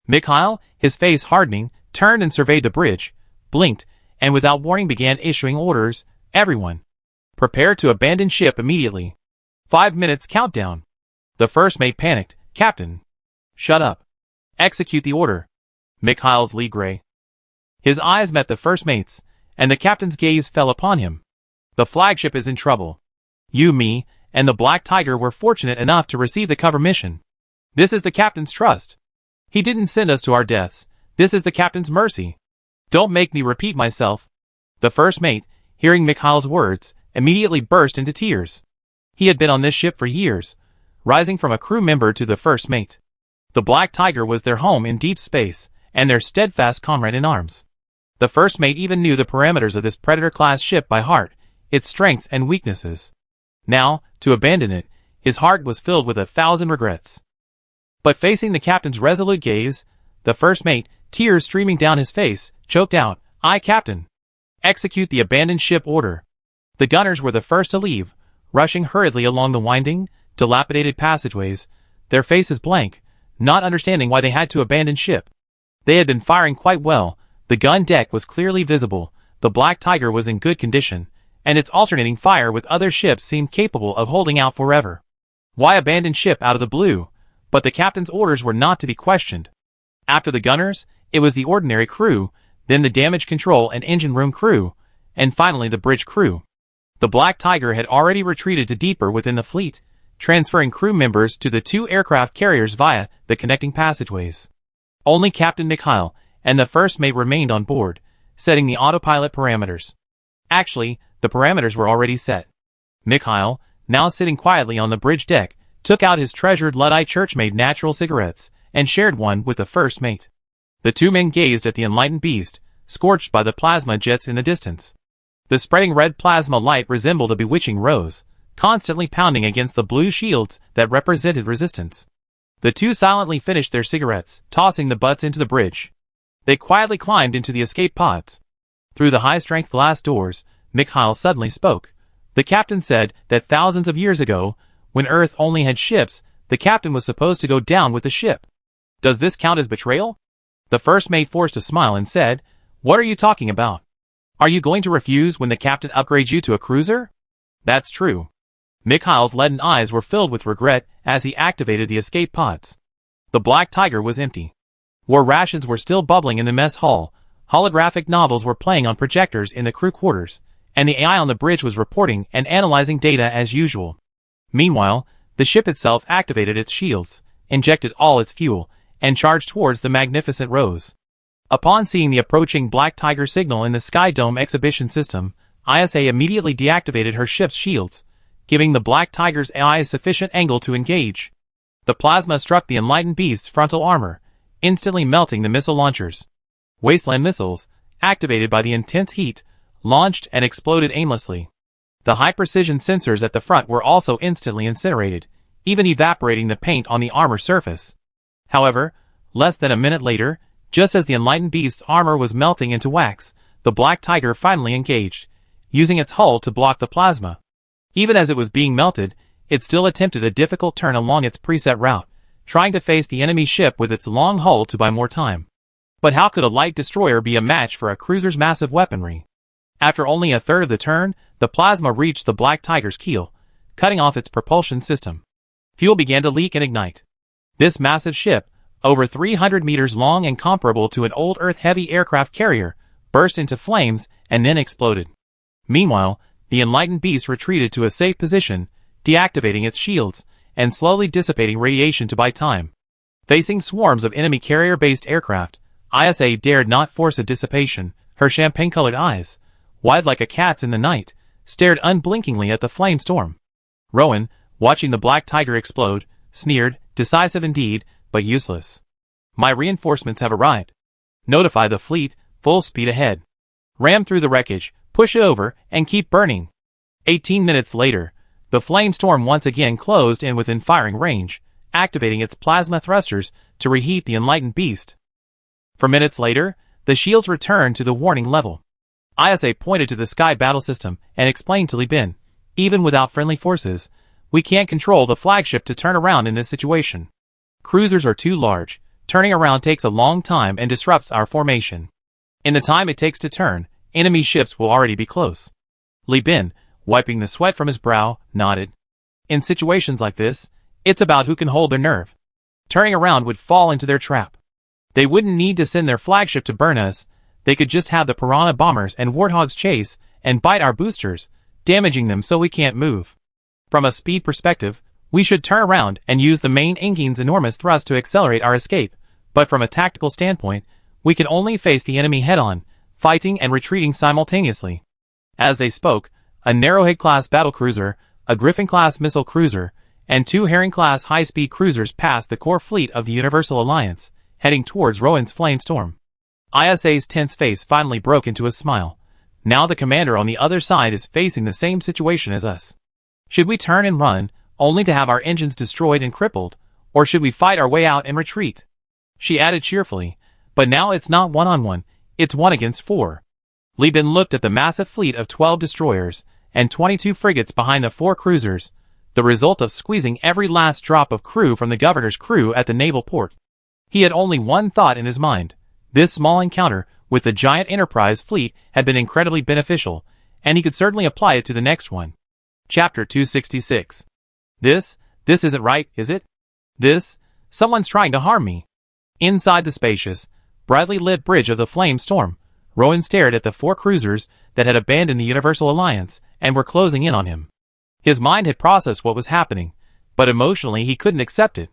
Mikhail, his face hardening, turned and surveyed the bridge, blinked, and without warning began issuing orders. Everyone, prepare to abandon ship immediately. 5 minutes countdown. The first mate panicked. Captain. Shut up. Execute the order. Mikhail's Lee Gray. His eyes met the first mate's, and the captain's gaze fell upon him. The flagship is in trouble. You, me, and the Black Tiger were fortunate enough to receive the cover mission. This is the captain's trust. He didn't send us to our deaths. This is the captain's mercy. Don't make me repeat myself. The first mate, hearing Mikhail's words, immediately burst into tears. He had been on this ship for years, rising from a crew member to the first mate. The Black Tiger was their home in deep space, and their steadfast comrade in arms. The first mate even knew the parameters of this Predator-class ship by heart, its strengths and weaknesses. Now, to abandon it, his heart was filled with 1,000 regrets. But facing the captain's resolute gaze, the first mate, tears streaming down his face, choked out, "Aye, Captain. Execute the abandoned ship order." The gunners were the first to leave, rushing hurriedly along the winding, dilapidated passageways, their faces blank, not understanding why they had to abandon ship. They had been firing quite well, the gun deck was clearly visible, the Black Tiger was in good condition, and its alternating fire with other ships seemed capable of holding out forever. Why abandon ship out of the blue? But the captain's orders were not to be questioned. After the gunners, it was the ordinary crew, then the damage control and engine room crew, and finally the bridge crew. The Black Tiger had already retreated to deeper within the fleet, transferring crew members to the 2 aircraft carriers via the connecting passageways. Only Captain Mikhail and the first mate remained on board, setting the autopilot parameters. Actually, the parameters were already set. Mikhail, now sitting quietly on the bridge deck, took out his treasured Luddite church-made natural cigarettes, and shared one with the first mate. The 2 men gazed at the enlightened beast, scorched by the plasma jets in the distance. The spreading red plasma light resembled a bewitching rose, constantly pounding against the blue shields that represented resistance. The 2 silently finished their cigarettes, tossing the butts into the bridge. They quietly climbed into the escape pods. Through the high-strength glass doors, Mikhail suddenly spoke. The captain said that thousands of years ago, when Earth only had ships, the captain was supposed to go down with the ship. Does this count as betrayal? The first mate forced a smile and said, "What are you talking about? Are you going to refuse when the captain upgrades you to a cruiser?" That's true. Mikhail's leaden eyes were filled with regret as he activated the escape pods. The Black Tiger was empty. War rations were still bubbling in the mess hall, holographic novels were playing on projectors in the crew quarters, and the AI on the bridge was reporting and analyzing data as usual. Meanwhile, the ship itself activated its shields, injected all its fuel, and charged towards the magnificent rose. Upon seeing the approaching Black Tiger signal in the Sky Dome exhibition system, ISA immediately deactivated her ship's shields, giving the Black Tiger's AI a sufficient angle to engage. The plasma struck the enlightened beast's frontal armor, instantly melting the missile launchers. Wasteland missiles, activated by the intense heat, launched and exploded aimlessly. The high-precision sensors at the front were also instantly incinerated, even evaporating the paint on the armor surface. However, less than a minute later, just as the enlightened beast's armor was melting into wax, the Black Tiger finally engaged, using its hull to block the plasma. Even as it was being melted, it still attempted a difficult turn along its preset route, trying to face the enemy ship with its long hull to buy more time. But how could a light destroyer be a match for a cruiser's massive weaponry? After only a third of the turn, the plasma reached the Black Tiger's keel, cutting off its propulsion system. Fuel began to leak and ignite. This massive ship, over 300 meters long and comparable to an old Earth heavy aircraft carrier, burst into flames and then exploded. Meanwhile, the enlightened beast retreated to a safe position, deactivating its shields, and slowly dissipating radiation to buy time. Facing swarms of enemy carrier-based aircraft, ISA dared not force a dissipation. Her champagne-colored eyes, wide like a cat's in the night, stared unblinkingly at the flame storm. Rowan, watching the Black Tiger explode, sneered, decisive indeed, but useless. My reinforcements have arrived. Notify the fleet, full speed ahead. Ram through the wreckage, push it over, and keep burning. 18 minutes later, the flame storm once again closed in within firing range, activating its plasma thrusters to reheat the enlightened beast. For minutes later, the shields returned to the warning level. ISA pointed to the Sky Battle System and explained to Li Bin, even without friendly forces, we can't control the flagship to turn around in this situation. Cruisers are too large, turning around takes a long time and disrupts our formation. In the time it takes to turn, enemy ships will already be close. Li Bin, wiping the sweat from his brow, nodded. In situations like this, it's about who can hold their nerve. Turning around would fall into their trap. They wouldn't need to send their flagship to burn us, they could just have the Piranha bombers and Warthogs chase and bite our boosters, damaging them so we can't move. From a speed perspective, we should turn around and use the main engine's enormous thrust to accelerate our escape, but from a tactical standpoint, we can only face the enemy head-on, fighting and retreating simultaneously. As they spoke, a Narrowhead-class battlecruiser, a Griffin-class missile cruiser, and 2 Herring-class high-speed cruisers passed the core fleet of the Universal Alliance, heading towards Rowan's flame storm. ISA's tense face finally broke into a smile. Now the commander on the other side is facing the same situation as us. Should we turn and run, only to have our engines destroyed and crippled, or should we fight our way out and retreat? She added cheerfully, but now it's not 1-on-1, it's 1 against 4. Li Bin looked at the massive fleet of 12 destroyers and 22 frigates behind the 4 cruisers, the result of squeezing every last drop of crew from the governor's crew at the naval port. He had only one thought in his mind. This small encounter with the giant Enterprise fleet had been incredibly beneficial, and he could certainly apply it to the next one. Chapter 266. This isn't right, is it? Someone's trying to harm me. Inside the spacious, brightly lit bridge of the Flame Storm, Rowan stared at the 4 cruisers that had abandoned the Universal Alliance and were closing in on him. His mind had processed what was happening, but emotionally he couldn't accept it.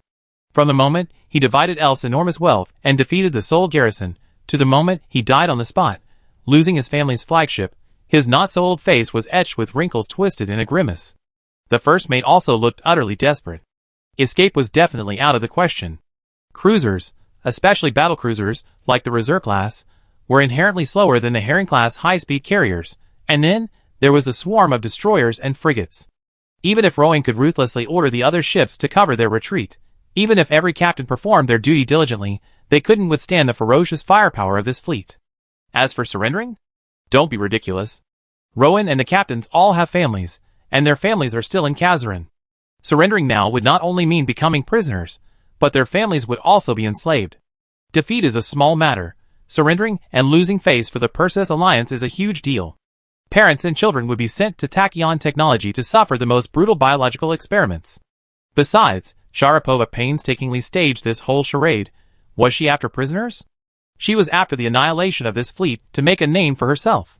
From the moment he divided Elf's enormous wealth and defeated the Sol garrison, to the moment he died on the spot, losing his family's flagship, his not-so-old face was etched with wrinkles twisted in a grimace. The first mate also looked utterly desperate. Escape was definitely out of the question. Cruisers, especially battlecruisers, like the Reserve class, were inherently slower than the Herring-class high-speed carriers, and then there was the swarm of destroyers and frigates. Even if Rowan could ruthlessly order the other ships to cover their retreat, even if every captain performed their duty diligently, they couldn't withstand the ferocious firepower of this fleet. As for surrendering? Don't be ridiculous. Rowan and the captains all have families, and their families are still in Kazarin. Surrendering now would not only mean becoming prisoners, but their families would also be enslaved. Defeat is a small matter. Surrendering and losing face for the Perseus Alliance is a huge deal. Parents and children would be sent to Tachyon technology to suffer the most brutal biological experiments. Besides, Sharapova painstakingly staged this whole charade. Was she after prisoners? She was after the annihilation of this fleet to make a name for herself.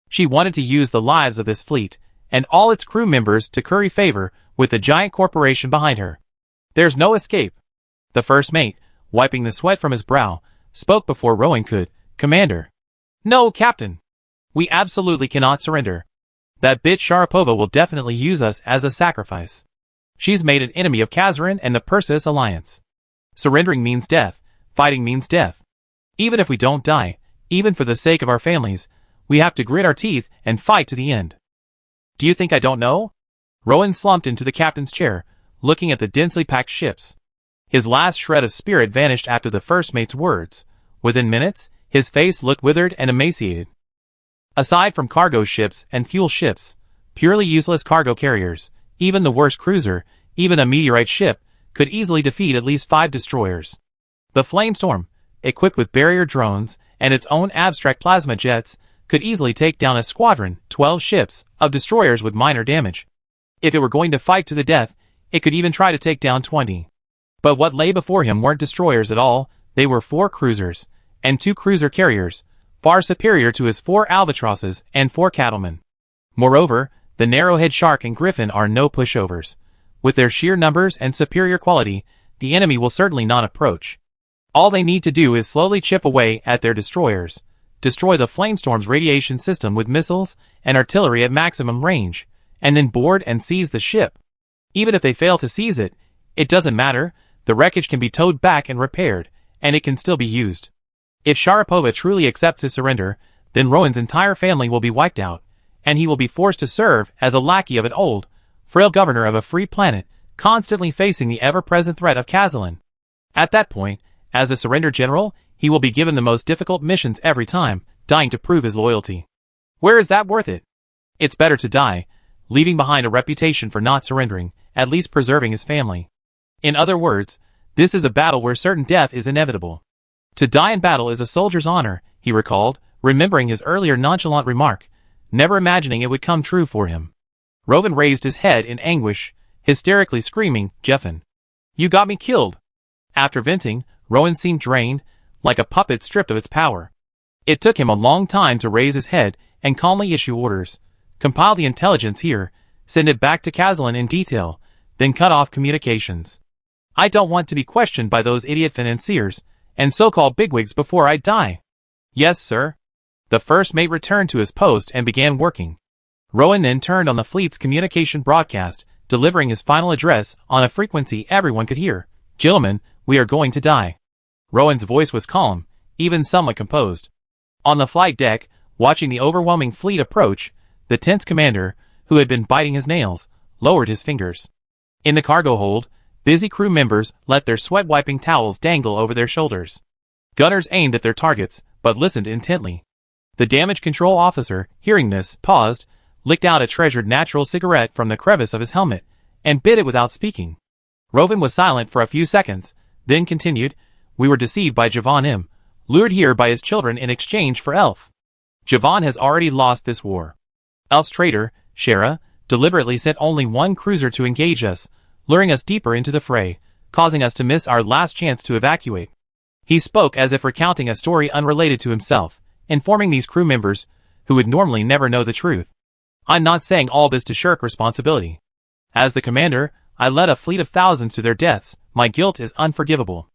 She wanted to use the lives of this fleet and all its crew members to curry favor with the giant corporation behind her. There's no escape. The first mate, wiping the sweat from his brow, spoke before Rowan could, Commander. No, Captain. We absolutely cannot surrender. That bitch Sharapova will definitely use us as a sacrifice. She's made an enemy of Kazarin and the Persis Alliance. Surrendering means death. Fighting means death. Even if we don't die, even for the sake of our families, we have to grit our teeth and fight to the end. Do you think I don't know? Rowan slumped into the captain's chair, looking at the densely packed ships. His last shred of spirit vanished after the first mate's words. Within minutes, his face looked withered and emaciated. Aside from cargo ships and fuel ships, purely useless cargo carriers, even the worst cruiser, even a meteorite ship, could easily defeat at least 5 destroyers. The Flamestorm, equipped with barrier drones and its own abstract plasma jets, could easily take down a squadron, 12 ships, of destroyers with minor damage. If it were going to fight to the death, it could even try to take down 20. But what lay before him weren't destroyers at all, they were 4 cruisers, and 2 cruiser carriers, far superior to his 4 albatrosses and 4 cattlemen. Moreover, the Narrowhead Shark and Griffin are no pushovers. With their sheer numbers and superior quality, the enemy will certainly not approach. All they need to do is slowly chip away at their destroyers, destroy the Flamestorm's radiation system with missiles and artillery at maximum range, and then board and seize the ship. Even if they fail to seize it, it doesn't matter, the wreckage can be towed back and repaired, and it can still be used. If Sharapova truly accepts his surrender, then Rowan's entire family will be wiped out, and he will be forced to serve as a lackey of an old, frail governor of a free planet, constantly facing the ever-present threat of Kazarin. At that point, as a surrender general, he will be given the most difficult missions every time, dying to prove his loyalty. Where is that worth it? It's better to die, leaving behind a reputation for not surrendering, at least preserving his family. In other words, this is a battle where certain death is inevitable. To die in battle is a soldier's honor, he recalled, remembering his earlier nonchalant remark, never imagining it would come true for him. Rowan raised his head in anguish, hysterically screaming, "Jeffin, you got me killed!" After venting, Rowan seemed drained, like a puppet stripped of its power. It took him a long time to raise his head and calmly issue orders, compile the intelligence here, send it back to Kazarin in detail, then cut off communications. I don't want to be questioned by those idiot financiers and so-called bigwigs before I die. Yes, sir. The first mate returned to his post and began working. Rowan then turned on the fleet's communication broadcast, delivering his final address on a frequency everyone could hear. "Gentlemen, we are going to die." Rowan's voice was calm, even somewhat composed. On the flight deck, watching the overwhelming fleet approach, the tense commander, who had been biting his nails, lowered his fingers. In the cargo hold, busy crew members let their sweat-wiping towels dangle over their shoulders. Gunners aimed at their targets, but listened intently. The damage control officer, hearing this, paused, licked out a treasured natural cigarette from the crevice of his helmet, and bit it without speaking. Rowan was silent for a few seconds, then continued, "We were deceived by Javan M., lured here by his children in exchange for Elf. Javan has already lost this war. Elf's traitor, Shara, deliberately sent only 1 cruiser to engage us, luring us deeper into the fray, causing us to miss our last chance to evacuate." He spoke as if recounting a story unrelated to himself, informing these crew members, who would normally never know the truth. "I'm not saying all this to shirk responsibility. As the commander, I led a fleet of thousands to their deaths. My guilt is unforgivable.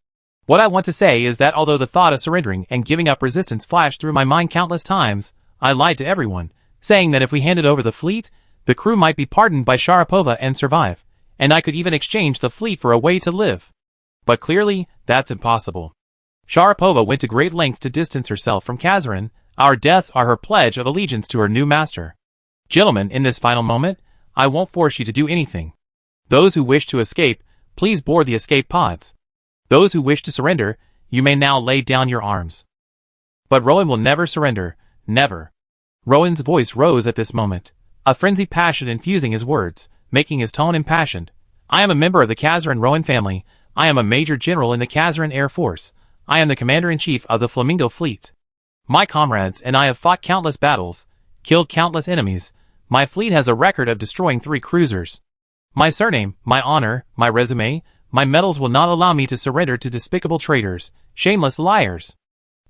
What I want to say is that although the thought of surrendering and giving up resistance flashed through my mind countless times, I lied to everyone, saying that if we handed over the fleet, the crew might be pardoned by Sharapova and survive, and I could even exchange the fleet for a way to live. But clearly, that's impossible. Sharapova went to great lengths to distance herself from Kazarin. Our deaths are her pledge of allegiance to her new master. Gentlemen, in this final moment, I won't force you to do anything. Those who wish to escape, please board the escape pods. Those who wish to surrender, you may now lay down your arms." But Rowan will never surrender, never. Rowan's voice rose at this moment, a frenzied passion infusing his words, making his tone impassioned. "I am a member of the Kazarin Rowan family. I am a major general in the Kazarin Air Force. I am the commander-in-chief of the Flamingo Fleet. My comrades and I have fought countless battles, killed countless enemies. My fleet has a record of destroying 3 cruisers. My surname, my honor, my resume, my medals will not allow me to surrender to despicable traitors, shameless liars.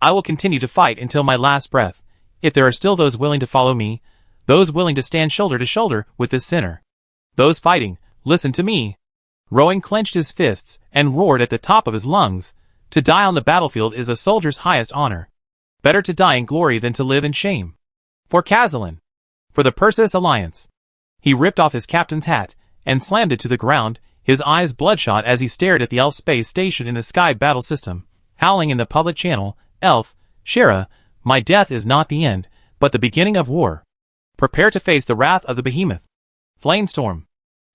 I will continue to fight until my last breath, if there are still those willing to follow me, those willing to stand shoulder to shoulder with this sinner. Those fighting, listen to me." Rowan clenched his fists and roared at the top of his lungs. To die on the battlefield is a soldier's highest honor. Better to die in glory than to live in shame. For Kazalin. For the Perseus Alliance. He ripped off his captain's hat and slammed it to the ground, his eyes bloodshot as he stared at the elf space station in the sky battle system, howling in the public channel, "Elf, Shara, my death is not the end, but the beginning of war. Prepare to face the wrath of the behemoth. Flamestorm.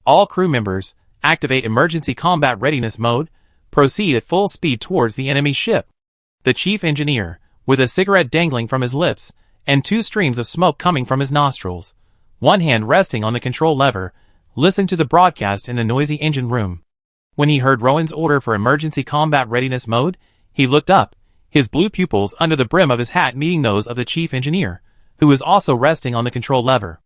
All crew members, activate emergency combat readiness mode, proceed at full speed towards the enemy ship." The chief engineer, with a cigarette dangling from his lips, and 2 streams of smoke coming from his nostrils, one hand resting on the control lever, listened to the broadcast in the noisy engine room. When he heard Rowan's order for emergency combat readiness mode, he looked up, his blue pupils under the brim of his hat meeting those of the chief engineer, who was also resting on the control lever.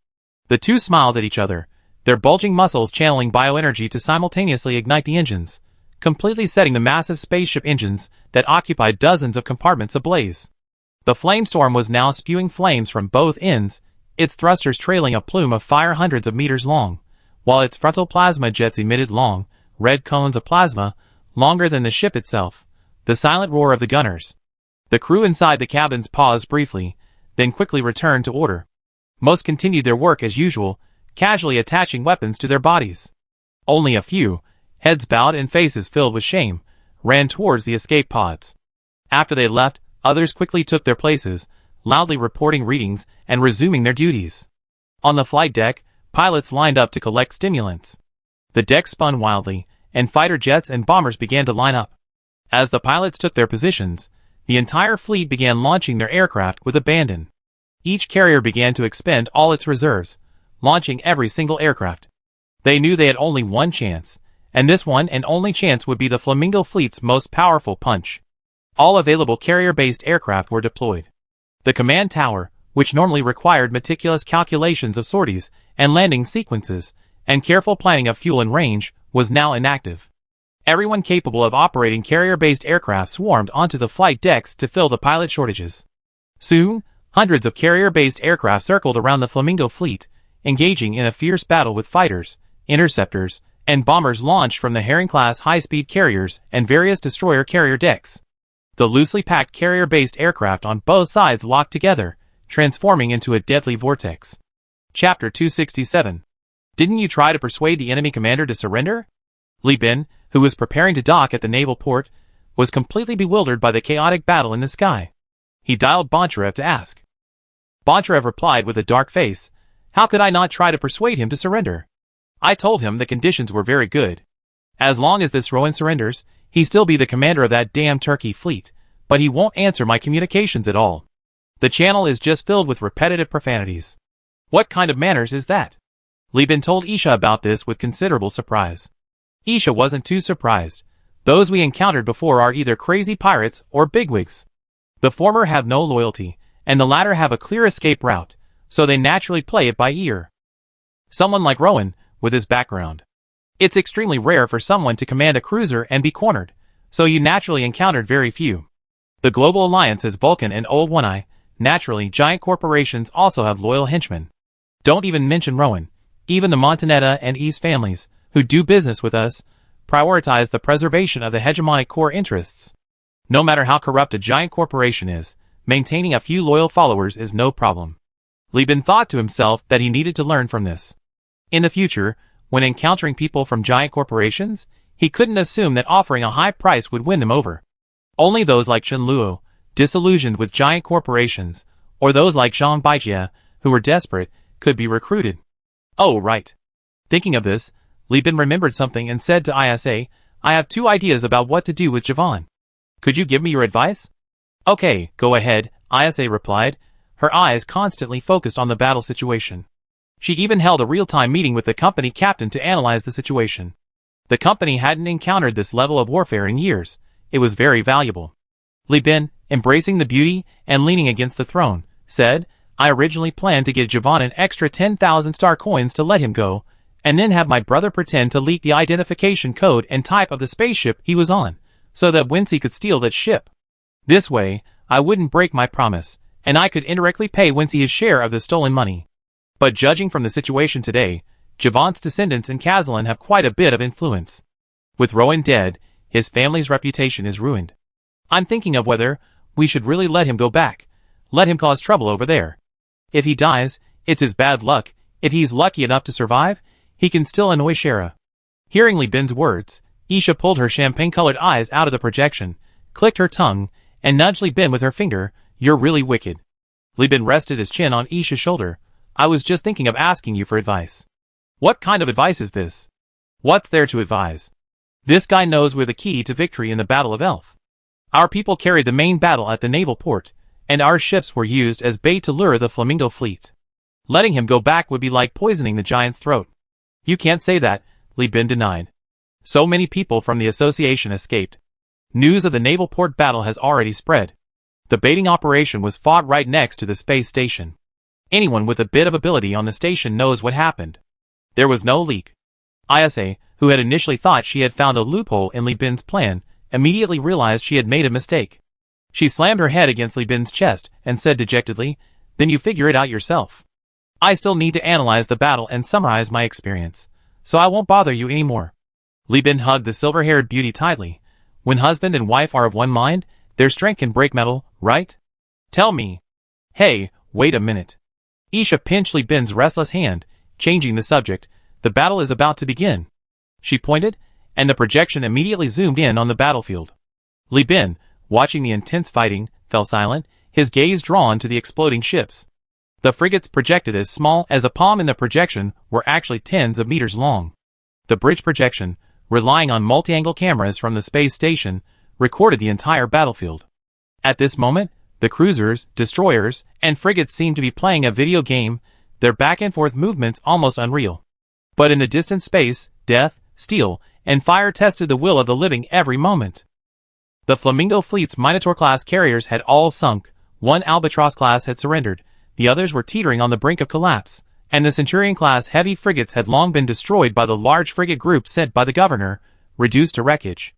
The two smiled at each other, their bulging muscles channeling bioenergy to simultaneously ignite the engines, completely setting the massive spaceship engines that occupied dozens of compartments ablaze. The flamestorm was now spewing flames from both ends, its thrusters trailing a plume of fire hundreds of meters long, while its frontal plasma jets emitted long, red cones of plasma, longer than the ship itself. The silent roar of the gunners. The crew inside the cabins paused briefly, then quickly returned to order. Most continued their work as usual, casually attaching weapons to their bodies. Only a few, heads bowed and faces filled with shame, ran towards the escape pods. After they left, others quickly took their places, loudly reporting readings and resuming their duties. On the flight deck, pilots lined up to collect stimulants. The deck spun wildly, and fighter jets and bombers began to line up. As the pilots took their positions, the entire fleet began launching their aircraft with abandon. Each carrier began to expend all its reserves, launching every single aircraft. They knew they had only one chance, and this one and only chance would be the Flamingo fleet's most powerful punch. All available carrier-based aircraft were deployed. The command tower, which normally required meticulous calculations of sorties and landing sequences, and careful planning of fuel and range, was now inactive. Everyone capable of operating carrier-based aircraft swarmed onto the flight decks to fill the pilot shortages. Soon, hundreds of carrier-based aircraft circled around the Flamingo fleet, engaging in a fierce battle with fighters, interceptors, and bombers launched from the Herring-class high-speed carriers and various destroyer carrier decks. The loosely packed carrier-based aircraft on both sides locked together, transforming into a deadly vortex. Chapter 267. Didn't you try to persuade the enemy commander to surrender? Li Bin, who was preparing to dock at the naval port, was completely bewildered by the chaotic battle in the sky. He dialed Boncharev to ask. Boncharev replied with a dark face, "How could I not try to persuade him to surrender? I told him the conditions were very good. As long as this Rowan surrenders, he'll still be the commander of that damn Turkey fleet, but he won't answer my communications at all. The channel is just filled with repetitive profanities. What kind of manners is that?" Li Bin told Isha about this with considerable surprise. Isha wasn't too surprised. Those we encountered before are either crazy pirates or bigwigs. The former have no loyalty, and the latter have a clear escape route, so they naturally play it by ear. Someone like Rowan, with his background. It's extremely rare for someone to command a cruiser and be cornered, so you naturally encountered very few. The Global Alliance has Vulcan and Old One-Eye. Naturally, giant corporations also have loyal henchmen. Don't even mention Rowan. Even the Montanetta and East families, who do business with us, prioritize the preservation of the hegemonic core interests. No matter how corrupt a giant corporation is, maintaining a few loyal followers is no problem. Li Bin thought to himself that he needed to learn from this. In the future, when encountering people from giant corporations, he couldn't assume that offering a high price would win them over. Only those like Chen Luo, disillusioned with giant corporations, or those like Zhang Baijie, who were desperate, could be recruited. Oh, right. Thinking of this, Li Bin remembered something and said to Isa, "I have 2 ideas about what to do with Javan. Could you give me your advice?" "Okay, go ahead," Isa replied, her eyes constantly focused on the battle situation. She even held a real-time meeting with the company captain to analyze the situation. The company hadn't encountered this level of warfare in years. It was very valuable. Li Bin, embracing the beauty and leaning against the throne, said, "I originally planned to give Javan an extra 10,000 star coins to let him go, and then have my brother pretend to leak the identification code and type of the spaceship he was on, so that Wincy could steal that ship. This way, I wouldn't break my promise, and I could indirectly pay Wincy his share of the stolen money. But judging from the situation today, Javan's descendants in Kazalin have quite a bit of influence. With Rowan dead, his family's reputation is ruined. I'm thinking of whether we should really let him go back, let him cause trouble over there. If he dies, it's his bad luck. If he's lucky enough to survive, he can still annoy Shara. Hearing Li Bin's words, Isha pulled her champagne-colored eyes out of the projection, clicked her tongue, and nudged Li Bin with her finger. You're really wicked. Li Bin rested his chin on Isha's shoulder. I was just thinking of asking you for advice. What kind of advice is this? What's there to advise? This guy knows we're the key to victory in the Battle of Elf. Our people carried the main battle at the naval port, and our ships were used as bait to lure the Flamingo fleet. Letting him go back would be like poisoning the giant's throat. You can't say that, Li Bin denied. So many people from the association escaped. News of the naval port battle has already spread. The baiting operation was fought right next to the space station. Anyone with a bit of ability on the station knows what happened. There was no leak. Isa, who had initially thought she had found a loophole in Li Bin's plan, immediately realized she had made a mistake. She slammed her head against Li Bin's chest and said dejectedly, Then you figure it out yourself. I still need to analyze the battle and summarize my experience, so I won't bother you anymore. Li Bin hugged the silver-haired beauty tightly. When husband and wife are of one mind, their strength can break metal, right? Tell me. Hey, wait a minute. Isha pinched Li Bin's restless hand, changing the subject. The battle is about to begin. She pointed, and the projection immediately zoomed in on the battlefield. Li Bin, watching the intense fighting, fell silent, his gaze drawn to the exploding ships. The frigates projected as small as a palm in the projection were actually tens of meters long. The bridge projection, relying on multi-angle cameras from the space station, recorded the entire battlefield. At this moment, the cruisers, destroyers, and frigates seemed to be playing a video game, their back-and-forth movements almost unreal. But in the distant space, death, steel, and fire tested the will of the living every moment. The Flamingo fleet's Minotaur-class carriers had all sunk, one Albatross-class had surrendered, the others were teetering on the brink of collapse, and the Centurion-class heavy frigates had long been destroyed by the large frigate group sent by the governor, reduced to wreckage.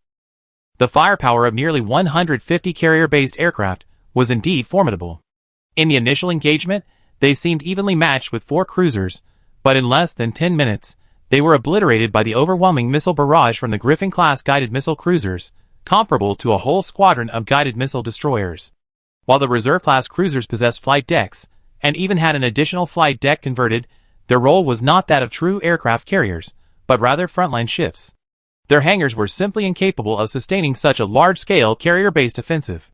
The firepower of nearly 150 carrier-based aircraft was indeed formidable. In the initial engagement, they seemed evenly matched with 4 cruisers, but in less than 10 minutes, they were obliterated by the overwhelming missile barrage from the Griffin-class guided missile cruisers, comparable to a whole squadron of guided missile destroyers. While the Reserve-class cruisers possessed flight decks, and even had an additional flight deck converted, their role was not that of true aircraft carriers, but rather frontline ships. Their hangars were simply incapable of sustaining such a large-scale carrier-based offensive.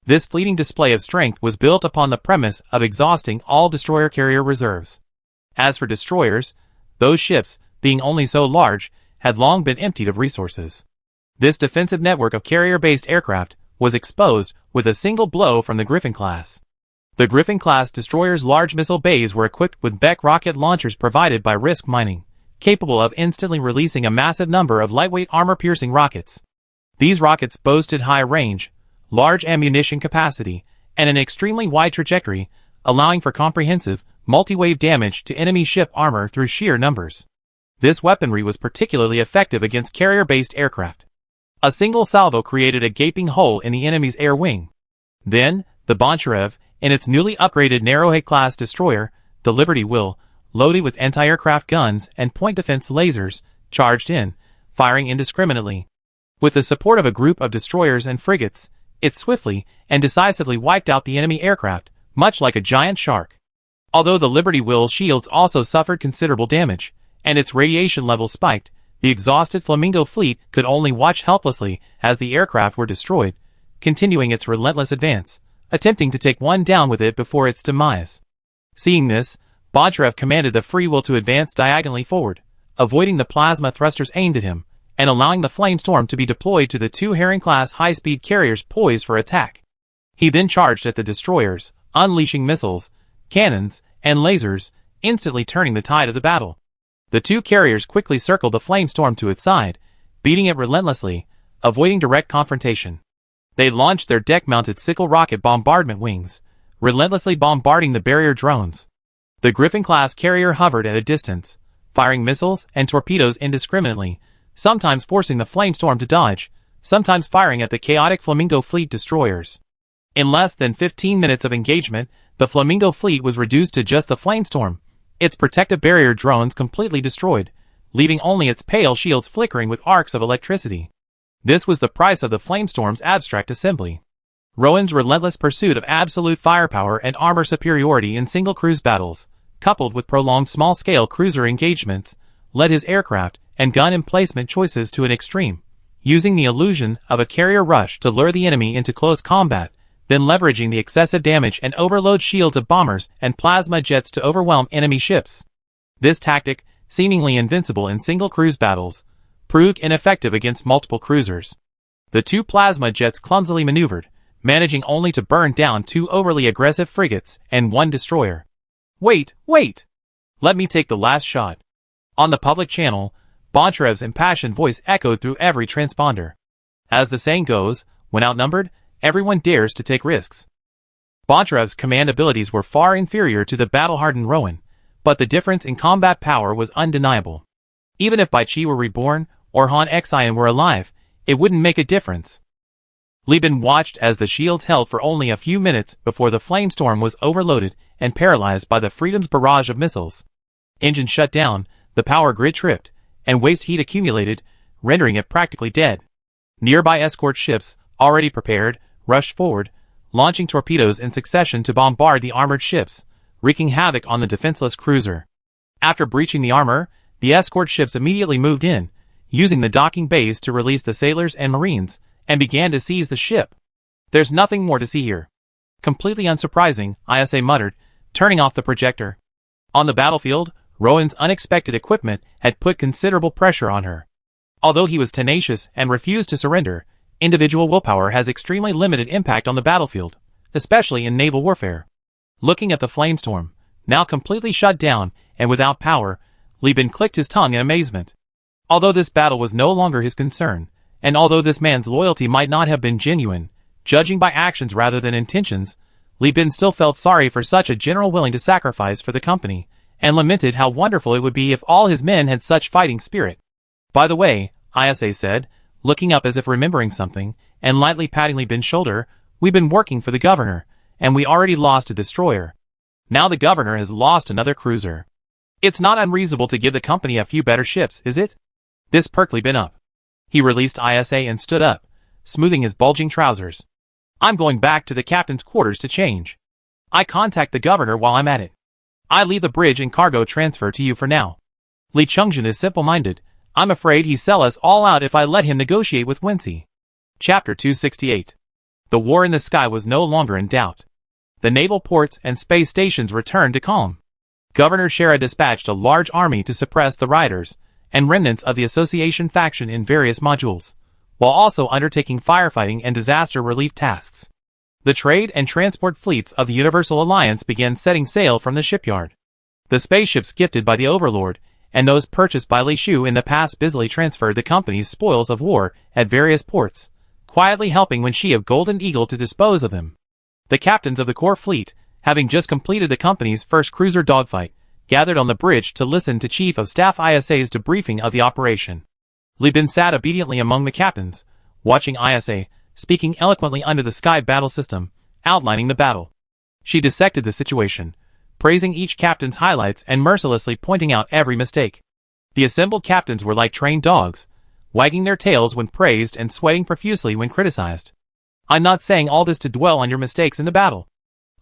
This fleeting display of strength was built upon the premise of exhausting all destroyer-carrier reserves. As for destroyers, those ships, being only so large, had long been emptied of resources. This defensive network of carrier-based aircraft was exposed with a single blow from the Griffin-class. The Griffin-class destroyers' large missile bays were equipped with Beck rocket launchers provided by Risk Mining, capable of instantly releasing a massive number of lightweight armor-piercing rockets. These rockets boasted high range, large ammunition capacity, and an extremely wide trajectory, allowing for comprehensive, multi-wave damage to enemy ship armor through sheer numbers. This weaponry was particularly effective against carrier-based aircraft. A single salvo created a gaping hole in the enemy's air wing. Then, the Boncharev, in its newly upgraded Narrowhead-class destroyer, the Liberty Will, loaded with anti-aircraft guns and point defense lasers, charged in, firing indiscriminately. With the support of a group of destroyers and frigates, it swiftly and decisively wiped out the enemy aircraft, much like a giant shark. Although the Liberty Will's shields also suffered considerable damage, and its radiation level spiked, the exhausted Flamingo fleet could only watch helplessly as the aircraft were destroyed, continuing its relentless advance, attempting to take one down with it before its demise. Seeing this, Boncharev commanded the Free Will to advance diagonally forward, avoiding the plasma thrusters aimed at him, and allowing the Flamestorm to be deployed to the 2 Herring-class high-speed carriers poised for attack. He then charged at the destroyers, unleashing missiles, cannons, and lasers, instantly turning the tide of the battle. The 2 carriers quickly circled the Flamestorm to its side, beating it relentlessly, avoiding direct confrontation. They launched their deck-mounted sickle rocket bombardment wings, relentlessly bombarding the barrier drones. The Griffin-class carrier hovered at a distance, firing missiles and torpedoes indiscriminately, sometimes forcing the Flamestorm to dodge, sometimes firing at the chaotic Flamingo fleet destroyers. In less than 15 minutes of engagement, the Flamingo fleet was reduced to just the Flamestorm, its protective barrier drones completely destroyed, leaving only its pale shields flickering with arcs of electricity. This was the price of the Flamestorm's abstract assembly. Rowan's relentless pursuit of absolute firepower and armor superiority in single cruise battles, coupled with prolonged small-scale cruiser engagements, led his aircraft and gun emplacement choices to an extreme, using the illusion of a carrier rush to lure the enemy into close combat, then leveraging the excessive damage and overload shields of bombers and plasma jets to overwhelm enemy ships. This tactic, seemingly invincible in single cruise battles, proved ineffective against multiple cruisers. The two plasma jets clumsily maneuvered, managing only to burn down two overly aggressive frigates and one destroyer. Wait! Let me take the last shot. On the public channel, Bontarev's impassioned voice echoed through every transponder. As the saying goes, when outnumbered, everyone dares to take risks. Bontarev's command abilities were far inferior to the battle-hardened Rowan, but the difference in combat power was undeniable. Even if Bai Qi were reborn, or Han Xian were alive, it wouldn't make a difference. Li Bin watched as the shields held for only a few minutes before the flamestorm was overloaded and paralyzed by the Freedom's barrage of missiles. Engines shut down, the power grid tripped, and waste heat accumulated, rendering it practically dead. Nearby escort ships, already prepared, rushed forward, launching torpedoes in succession to bombard the armored ships, wreaking havoc on the defenseless cruiser. After breaching the armor, the escort ships immediately moved in, using the docking bays to release the sailors and marines, and began to seize the ship. There's nothing more to see here. Completely unsurprising, ISA muttered, turning off the projector. On the battlefield, Rowan's unexpected equipment had put considerable pressure on her. Although he was tenacious and refused to surrender, individual willpower has extremely limited impact on the battlefield, especially in naval warfare. Looking at the flamestorm, now completely shut down and without power, Li Bin clicked his tongue in amazement. Although this battle was no longer his concern, and although this man's loyalty might not have been genuine, judging by actions rather than intentions, Li Bin still felt sorry for such a general willing to sacrifice for the company, and lamented how wonderful it would be if all his men had such fighting spirit. By the way, ISA said, looking up as if remembering something, and lightly patting Li Bin's shoulder, we've been working for the governor, and we already lost a destroyer. Now the governor has lost another cruiser. It's not unreasonable to give the company a few better ships, is it? This perked Li Bin up. He released ISA and stood up, smoothing his bulging trousers. I'm going back to the captain's quarters to change. I contact the governor while I'm at it. I leave the bridge and cargo transfer to you for now. Li Chungjin is simple-minded. I'm afraid he'd sell us all out if I let him negotiate with Wensi. Chapter 268. The war in the sky was no longer in doubt. The naval ports and space stations returned to calm. Governor Shera dispatched a large army to suppress the rioters and remnants of the association faction in various modules, while also undertaking firefighting and disaster relief tasks. The trade and transport fleets of the Universal Alliance began setting sail from the shipyard. The spaceships gifted by the Overlord, and those purchased by Li Shu in the past busily transferred the company's spoils of war at various ports, quietly helping Wen Shi of Golden Eagle to dispose of them. The captains of the core fleet, having just completed the company's first cruiser dogfight, gathered on the bridge to listen to Chief of Staff ISA's debriefing of the operation. Li Bin sat obediently among the captains, watching ISA, speaking eloquently under the Sky Battle System, outlining the battle. She dissected the situation, praising each captain's highlights and mercilessly pointing out every mistake. The assembled captains were like trained dogs, wagging their tails when praised and sweating profusely when criticized. I'm not saying all this to dwell on your mistakes in the battle.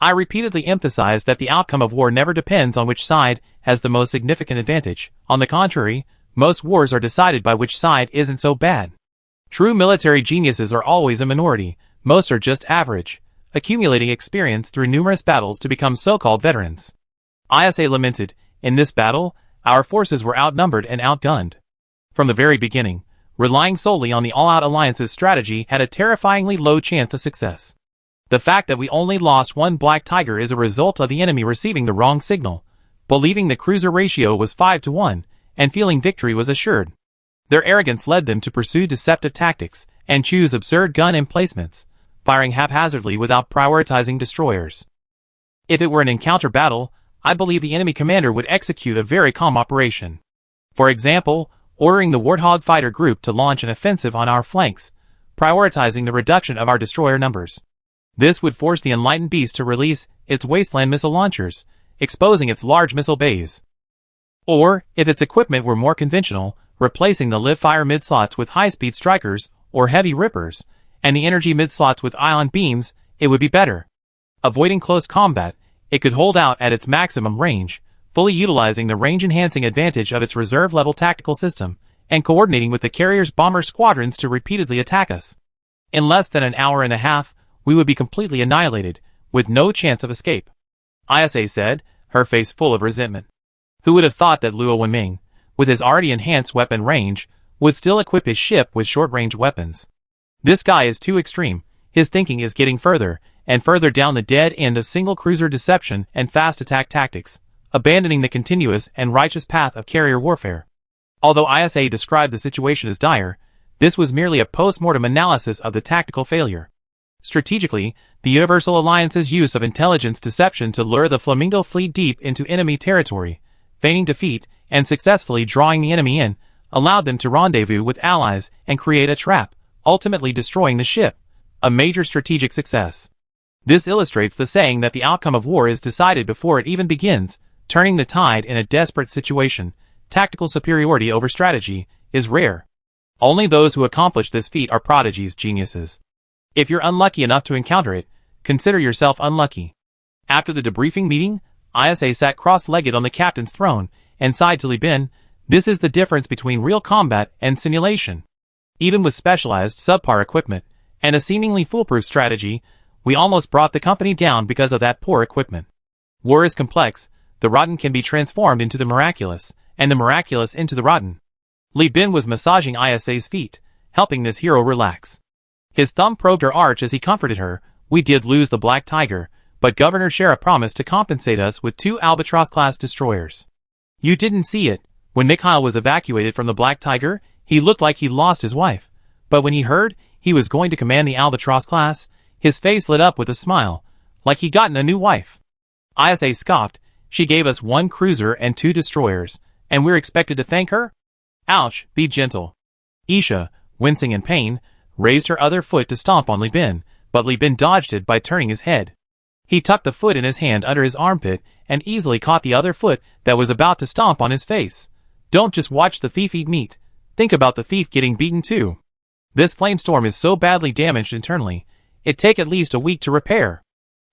I repeatedly emphasized that the outcome of war never depends on which side has the most significant advantage. On the contrary, most wars are decided by which side isn't so bad. True military geniuses are always a minority, most are just average, accumulating experience through numerous battles to become so-called veterans. ISA lamented, in this battle, our forces were outnumbered and outgunned. From the very beginning, relying solely on the all-out alliance's strategy had a terrifyingly low chance of success. The fact that we only lost one Black Tiger is a result of the enemy receiving the wrong signal, believing the cruiser ratio was 5-1, and feeling victory was assured. Their arrogance led them to pursue deceptive tactics and choose absurd gun emplacements, firing haphazardly without prioritizing destroyers. If it were an encounter battle, I believe the enemy commander would execute a very calm operation. For example, ordering the Warthog fighter group to launch an offensive on our flanks, prioritizing the reduction of our destroyer numbers. This would force the Enlightened Beast to release its Wasteland missile launchers, exposing its large missile bays. Or, if its equipment were more conventional, replacing the live-fire mid-slots with high-speed strikers or heavy rippers, and the energy mid-slots with ion beams it would be better. Avoiding close combat, it could hold out at its maximum range, fully utilizing the range-enhancing advantage of its reserve-level tactical system, and coordinating with the carrier's bomber squadrons to repeatedly attack us. In less than an hour and a half, we would be completely annihilated, with no chance of escape. Isa said, her face full of resentment. Who would have thought that Luo Wenming, with his already enhanced weapon range, would still equip his ship with short-range weapons? This guy is too extreme. His thinking is getting further and further down the dead end of single-cruiser deception and fast attack tactics, abandoning the continuous and righteous path of carrier warfare. Although ISA described the situation as dire, this was merely a post-mortem analysis of the tactical failure. Strategically, the Universal Alliance's use of intelligence deception to lure the Flamingo fleet deep into enemy territory, feigning defeat and successfully drawing the enemy in, allowed them to rendezvous with allies and create a trap, ultimately destroying the ship, a major strategic success. This illustrates the saying that the outcome of war is decided before it even begins, turning the tide in a desperate situation. Tactical superiority over strategy is rare. Only those who accomplish this feat are prodigies, geniuses. If you're unlucky enough to encounter it, consider yourself unlucky. After the debriefing meeting, ISA sat cross-legged on the captain's throne and sighed to Li Bin. This is the difference between real combat and simulation. Even with specialized subpar equipment and a seemingly foolproof strategy, we almost brought the company down because of that poor equipment. War is complex. The rotten can be transformed into the miraculous, and the miraculous into the rotten. Li Bin was massaging Isa's feet, helping this hero relax. His thumb probed her arch as he comforted her. We did lose the Black Tiger, but Governor Shara promised to compensate us with 2 Albatross-class destroyers. You didn't see it. When Mikhail was evacuated from the Black Tiger, he looked like he lost his wife. But when he heard he was going to command the Albatross class, his face lit up with a smile, like he'd gotten a new wife. Isa scoffed. She gave us 1 cruiser and 2 destroyers, and we're expected to thank her? Ouch, be gentle. Isha, wincing in pain, raised her other foot to stomp on Li Bin, but Li Bin dodged it by turning his head. He tucked the foot in his hand under his armpit and easily caught the other foot that was about to stomp on his face. Don't just watch the thief eat meat. Think about the thief getting beaten too. This flamestorm is so badly damaged internally, it'd take at least a week to repair.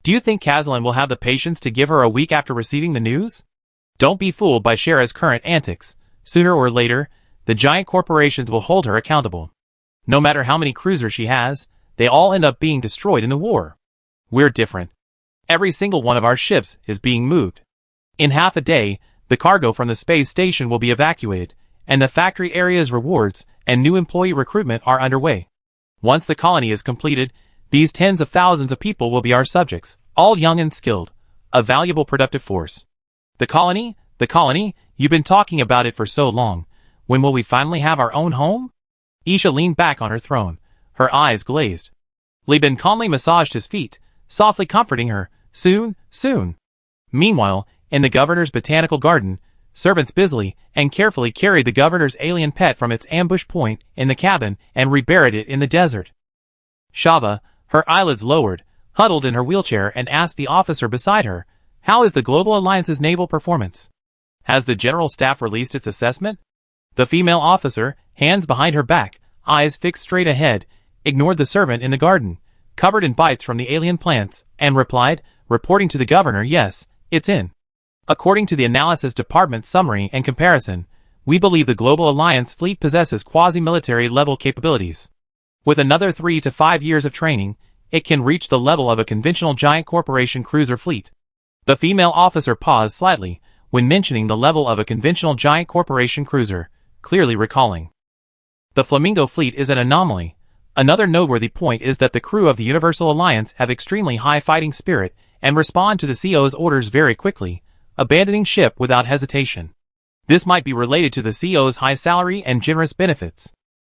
Do you think Kazlan will have the patience to give her a week after receiving the news? Don't be fooled by Shara's current antics. Sooner or later, the giant corporations will hold her accountable. No matter how many cruisers she has, they all end up being destroyed in the war. We're different. Every single one of our ships is being moved. In half a day, the cargo from the space station will be evacuated, and the factory area's rewards and new employee recruitment are underway. Once the colony is completed, these tens of thousands of people will be our subjects, all young and skilled, a valuable productive force. The colony, you've been talking about it for so long. When will we finally have our own home? Isha leaned back on her throne, her eyes glazed. Li Bin calmly massaged his feet, softly comforting her. Soon, soon. Meanwhile, in the governor's botanical garden, servants busily and carefully carried the governor's alien pet from its ambush point in the cabin and reburied it in the desert. Shava, her eyelids lowered, huddled in her wheelchair and asked the officer beside her, "How is the Global Alliance's naval performance? Has the General Staff released its assessment?" The female officer, hands behind her back, eyes fixed straight ahead, ignored the servant in the garden, covered in bites from the alien plants, and replied, reporting to the governor, "Yes, it's in. According to the Analysis Department's summary and comparison, we believe the Global Alliance fleet possesses quasi-military level capabilities. With another 3 to 5 years of training, it can reach the level of a conventional giant corporation cruiser fleet." The female officer paused slightly when mentioning the level of a conventional giant corporation cruiser, clearly recalling. The Flamingo fleet is an anomaly. Another noteworthy point is that the crew of the Universal Alliance have extremely high fighting spirit and respond to the CO's orders very quickly, abandoning ship without hesitation. This might be related to the CO's high salary and generous benefits.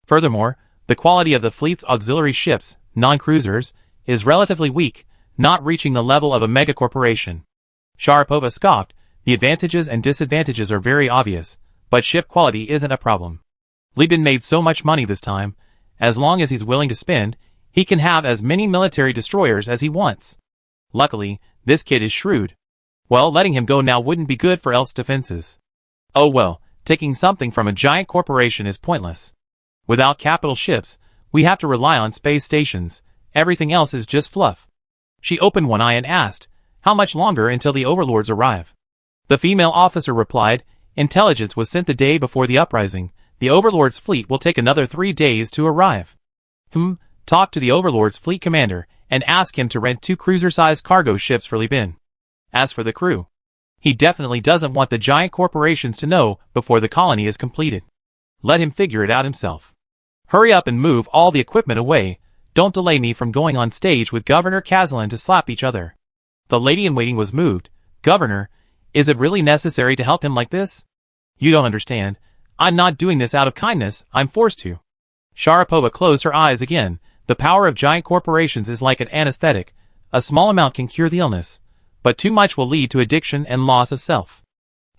Furthermore, the quality of the fleet's auxiliary ships, non-cruisers, is relatively weak, not reaching the level of a megacorporation. Sharapova scoffed. The advantages and disadvantages are very obvious, but ship quality isn't a problem. Li Bin made so much money this time. As long as he's willing to spend, he can have as many military destroyers as he wants. Luckily, this kid is shrewd. Well, letting him go now wouldn't be good for Elf's defenses. Oh well, taking something from a giant corporation is pointless. Without capital ships, we have to rely on space stations. Everything else is just fluff. She opened one eye and asked, "How much longer until the overlords arrive?" The female officer replied, "Intelligence was sent the day before the uprising. The overlord's fleet will take another 3 days to arrive." Talk to the overlord's fleet commander and ask him to rent 2 cruiser-sized cargo ships for Li Bin. As for the crew, he definitely doesn't want the giant corporations to know before the colony is completed. Let him figure it out himself. Hurry up and move all the equipment away. Don't delay me from going on stage with Governor Kazalin to slap each other. The lady-in-waiting was moved. "Governor, is it really necessary to help him like this? You don't understand. I'm not doing this out of kindness, I'm forced to." Sharapova closed her eyes again. The power of giant corporations is like an anesthetic. A small amount can cure the illness, but too much will lead to addiction and loss of self.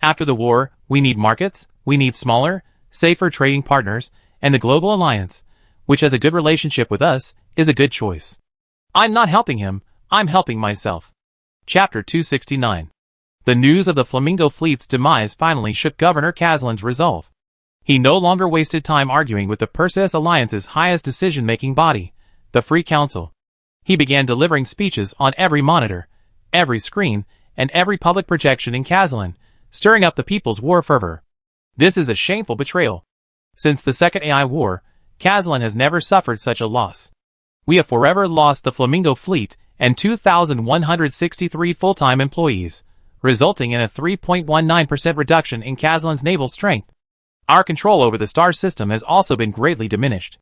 After the war, we need markets, we need smaller, safer trading partners, and the Global Alliance, which has a good relationship with us, is a good choice. I'm not helping him, I'm helping myself. Chapter 269. The news of the Flamingo Fleet's demise finally shook Governor Kazalin's resolve. He no longer wasted time arguing with the Perseus Alliance's highest decision-making body, the Free Council. He began delivering speeches on every monitor, every screen, and every public projection in Kazalin, stirring up the people's war fervor. This is a shameful betrayal. Since the Second AI War, Kazalin has never suffered such a loss. We have forever lost the Flamingo Fleet and 2,163 full-time employees, resulting in a 3.19% reduction in Kazalin's naval strength. Our control over the star system has also been greatly diminished.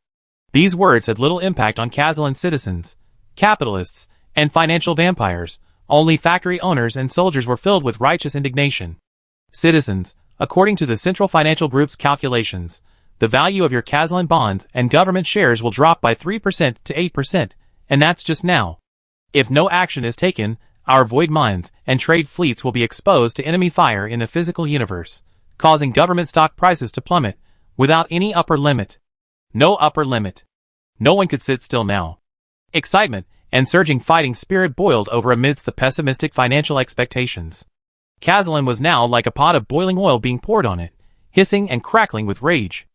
These words had little impact on Kazalin citizens, capitalists, and financial vampires. Only factory owners and soldiers were filled with righteous indignation. Citizens, according to the Central Financial Group's calculations, the value of your Kazalin bonds and government shares will drop by 3% to 8%, and that's just now. If no action is taken, our void mines and trade fleets will be exposed to enemy fire in the physical universe, causing government stock prices to plummet, without any upper limit. No upper limit. No one could sit still now. Excitement and surging fighting spirit boiled over amidst the pessimistic financial expectations. Kazalin was now like a pot of boiling oil being poured on it, hissing and crackling with rage.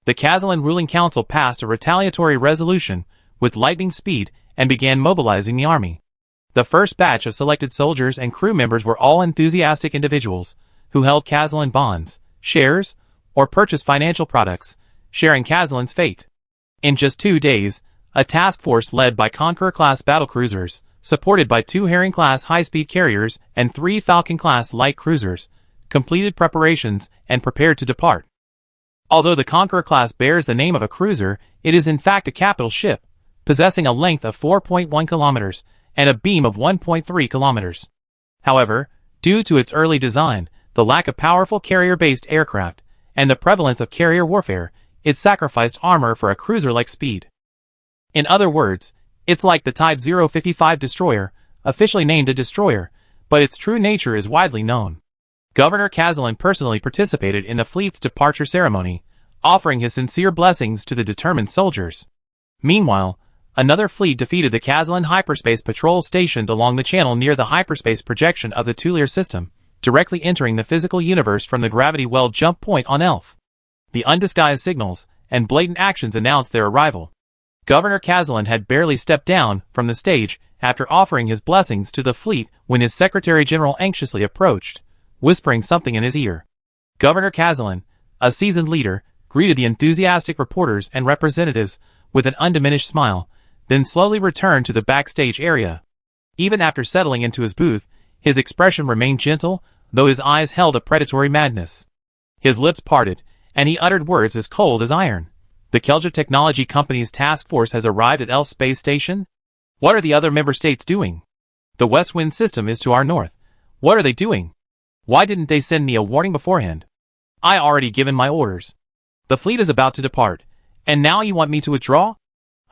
The Kazalin ruling council passed a retaliatory resolution with lightning speed and began mobilizing the army. The first batch of selected soldiers and crew members were all enthusiastic individuals who held Kazalin bonds, shares, or purchased financial products, sharing Kazalin's fate. In just 2 days, a task force led by Conqueror-class battlecruisers, supported by 2 Herring-class high-speed carriers and 3 Falcon-class light cruisers, completed preparations and prepared to depart. Although the Conqueror-class bears the name of a cruiser, it is in fact a capital ship, possessing a length of 4.1 kilometers and a beam of 1.3 kilometers. However, due to its early design, the lack of powerful carrier-based aircraft, and the prevalence of carrier warfare, it sacrificed armor for a cruiser-like speed. In other words, it's like the Type 055 destroyer, officially named a destroyer, but its true nature is widely known. Governor Kazalin personally participated in the fleet's departure ceremony, offering his sincere blessings to the determined soldiers. Meanwhile, another fleet defeated the Kazalin hyperspace patrol stationed along the channel near the hyperspace projection of the Tulier system, directly entering the physical universe from the gravity well jump point on Elf. The undisguised signals and blatant actions announced their arrival. Governor Kazalin had barely stepped down from the stage after offering his blessings to the fleet when his Secretary-General anxiously approached, whispering something in his ear. Governor Kazalin, a seasoned leader, greeted the enthusiastic reporters and representatives with an undiminished smile, then slowly returned to the backstage area. Even after settling into his booth, his expression remained gentle, though his eyes held a predatory madness. His lips parted, and he uttered words as cold as iron. The Kelja Technology Company's task force has arrived at Elf Space Station? What are the other member states doing? The West Wind system is to our north. What are they doing? Why didn't they send me a warning beforehand? I already given my orders. The fleet is about to depart, and now you want me to withdraw?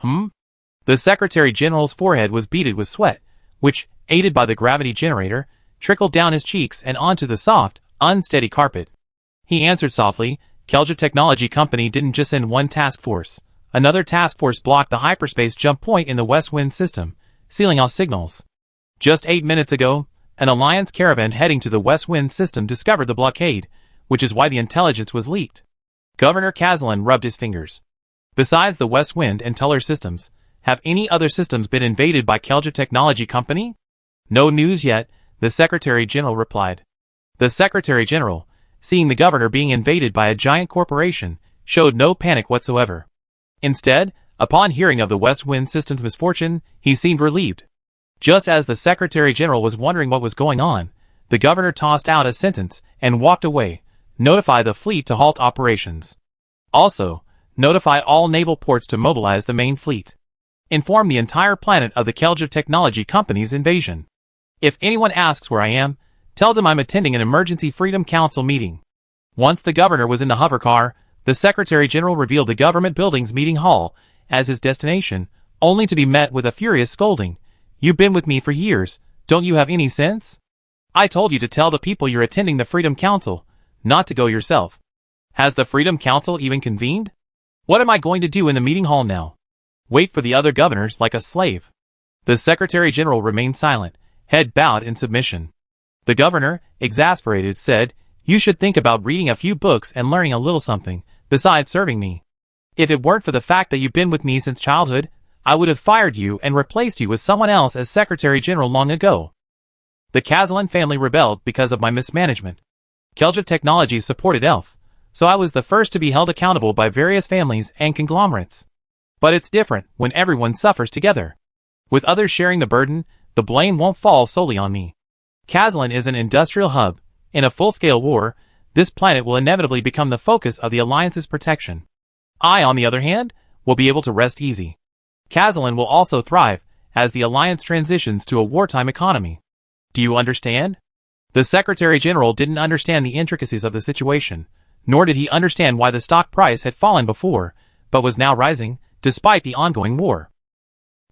The Secretary-General's forehead was beaded with sweat, which, aided by the gravity generator, trickled down his cheeks and onto the soft, unsteady carpet. He answered softly, Kelja Technology Company didn't just send one task force. Another task force blocked the hyperspace jump point in the West Wind system, sealing off signals. Just 8 minutes ago, an Alliance caravan heading to the West Wind system discovered the blockade, which is why the intelligence was leaked. Governor Kazalin rubbed his fingers. Besides the West Wind and Tuller systems, Have any other systems been invaded by Kelja Technology Company? No news yet, the Secretary General replied. The Secretary General, seeing the governor being invaded by a giant corporation, showed no panic whatsoever. Instead, upon hearing of the West Wind System's misfortune, he seemed relieved. Just as the Secretary General was wondering what was going on, the governor tossed out a sentence and walked away. Notify the fleet to halt operations. Also, notify all naval ports to mobilize the main fleet. Inform the entire planet of the Kelja Technology Company's invasion. If anyone asks where I am, tell them I'm attending an emergency Freedom Council meeting. Once the governor was in the hover car, the Secretary General revealed the government building's meeting hall as his destination, only to be met with a furious scolding. You've been with me for years, don't you have any sense? I told you to tell the people you're attending the Freedom Council, not to go yourself. Has the Freedom Council even convened? What am I going to do in the meeting hall now? Wait for the other governors like a slave. The Secretary General remained silent, head bowed in submission. The governor, exasperated, said, You should think about reading a few books and learning a little something, besides serving me. If it weren't for the fact that you've been with me since childhood, I would have fired you and replaced you with someone else as Secretary General long ago. The Kazalin family rebelled because of my mismanagement. Kelja Technologies supported ELF, so I was the first to be held accountable by various families and conglomerates. But it's different when everyone suffers together. With others sharing the burden, the blame won't fall solely on me. Kazalin is an industrial hub. In a full-scale war, this planet will inevitably become the focus of the Alliance's protection. I, on the other hand, will be able to rest easy. Kazalin will also thrive as the Alliance transitions to a wartime economy. Do you understand? The Secretary General didn't understand the intricacies of the situation, nor did he understand why the stock price had fallen before, but was now rising, despite the ongoing war.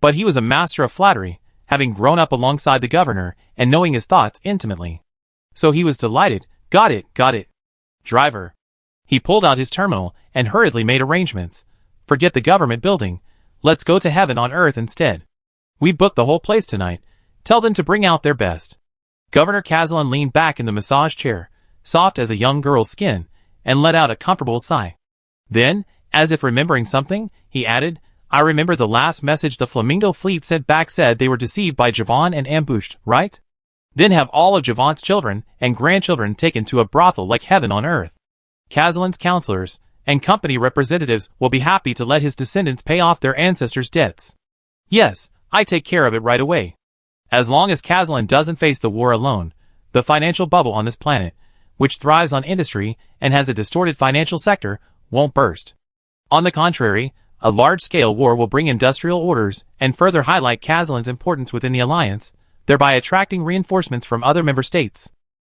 But he was a master of flattery, having grown up alongside the governor and knowing his thoughts intimately. So he was delighted. Got it. Driver. He pulled out his terminal and hurriedly made arrangements. Forget the government building. Let's go to heaven on earth instead. We booked the whole place tonight. Tell them to bring out their best. Governor Kazalin leaned back in the massage chair, soft as a young girl's skin, and let out a comfortable sigh. Then, as if remembering something, he added, I remember the last message the Flamingo fleet sent back said they were deceived by Javon and ambushed, right? Then have all of Javon's children and grandchildren taken to a brothel like heaven on earth. Kazalin's counselors and company representatives will be happy to let his descendants pay off their ancestors' debts. Yes, I take care of it right away. As long as Kazalin doesn't face the war alone, the financial bubble on this planet, which thrives on industry and has a distorted financial sector, won't burst. On the contrary, a large-scale war will bring industrial orders and further highlight Kazalin's importance within the Alliance, thereby attracting reinforcements from other member states.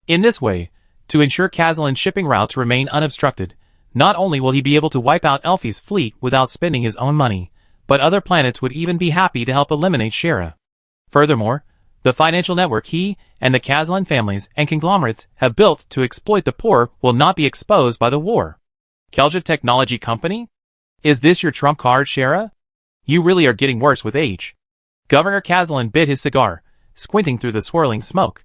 In this way, to ensure Kazalin's shipping routes remain unobstructed, not only will he be able to wipe out Elfi's fleet without spending his own money, but other planets would even be happy to help eliminate Shara. Furthermore, the financial network he and the Kazalin families and conglomerates have built to exploit the poor will not be exposed by the war. Kelja Technology Company? Is this your trump card, Shara? You really are getting worse with age. Governor Kazalin bit his cigar, squinting through the swirling smoke.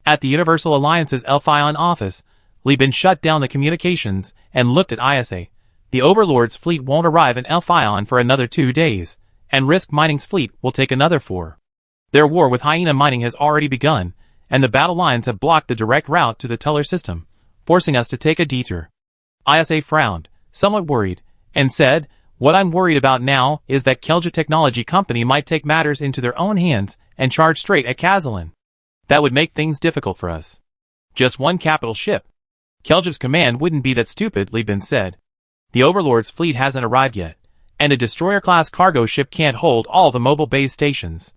At the Universal Alliance's Elfion office, Lieben shut down the communications and looked at ISA. The Overlord's fleet won't arrive in Elfion for another 2 days, and Risk Mining's fleet will take another 4. Their war with Hyena Mining has already begun, and the battle lines have blocked the direct route to the Teller system, forcing us to take a detour. ISA frowned, somewhat worried, and said, What I'm worried about now is that Kelja Technology Company might take matters into their own hands and charge straight at Kazalin. That would make things difficult for us. Just one capital ship. Kelja's command wouldn't be that stupid, Lieben said. The Overlord's fleet hasn't arrived yet, and a destroyer-class cargo ship can't hold all the mobile base stations.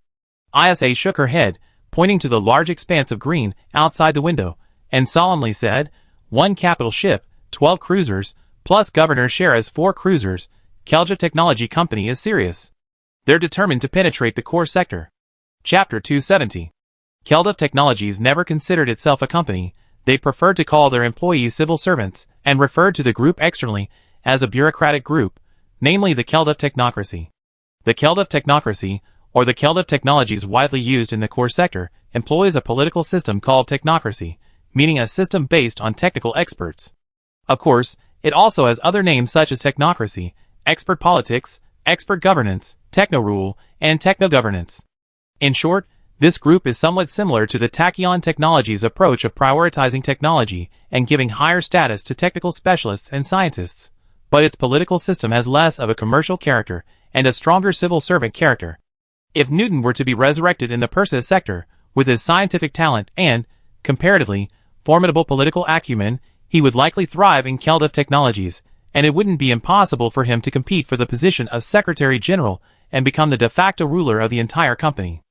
ISA shook her head, pointing to the large expanse of green outside the window, and solemnly said, 1 capital ship, 12 cruisers, plus Governor Shara's 4 cruisers. Kelja Technology Company is serious. They're determined to penetrate the core sector. Chapter 270. Kelja Technologies never considered itself a company. They preferred to call their employees civil servants, and referred to the group externally as a bureaucratic group, namely the Kelja Technocracy. The Kelja Technocracy, or the Kelja Technologies widely used in the core sector, employs a political system called technocracy, meaning a system based on technical experts. Of course, it also has other names such as technocracy, expert politics, expert governance, techno-rule, and techno-governance. In short, this group is somewhat similar to the Tachyon Technologies approach of prioritizing technology and giving higher status to technical specialists and scientists, but its political system has less of a commercial character and a stronger civil servant character. If Newton were to be resurrected in the Persis sector, with his scientific talent and, comparatively, formidable political acumen, he would likely thrive in Kelda Technologies, and it wouldn't be impossible for him to compete for the position of Secretary General and become the de facto ruler of the entire company.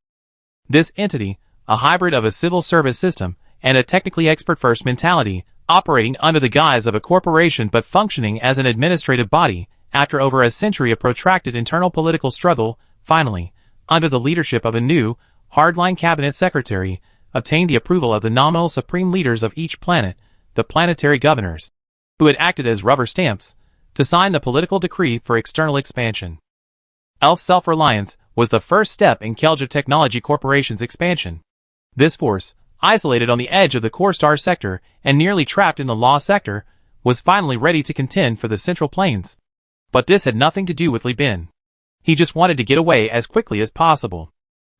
This entity, a hybrid of a civil service system and a technically expert-first mentality, operating under the guise of a corporation but functioning as an administrative body, after over a century of protracted internal political struggle, finally, under the leadership of a new, hardline cabinet secretary, obtained the approval of the nominal supreme leaders of each planet, the planetary governors, who had acted as rubber stamps, to sign the political decree for external expansion. Elf self-reliance was the first step in Kelja Technology Corporation's expansion. This force, isolated on the edge of the core star sector and nearly trapped in the law sector, was finally ready to contend for the Central Plains. But this had nothing to do with Li Bin. He just wanted to get away as quickly as possible.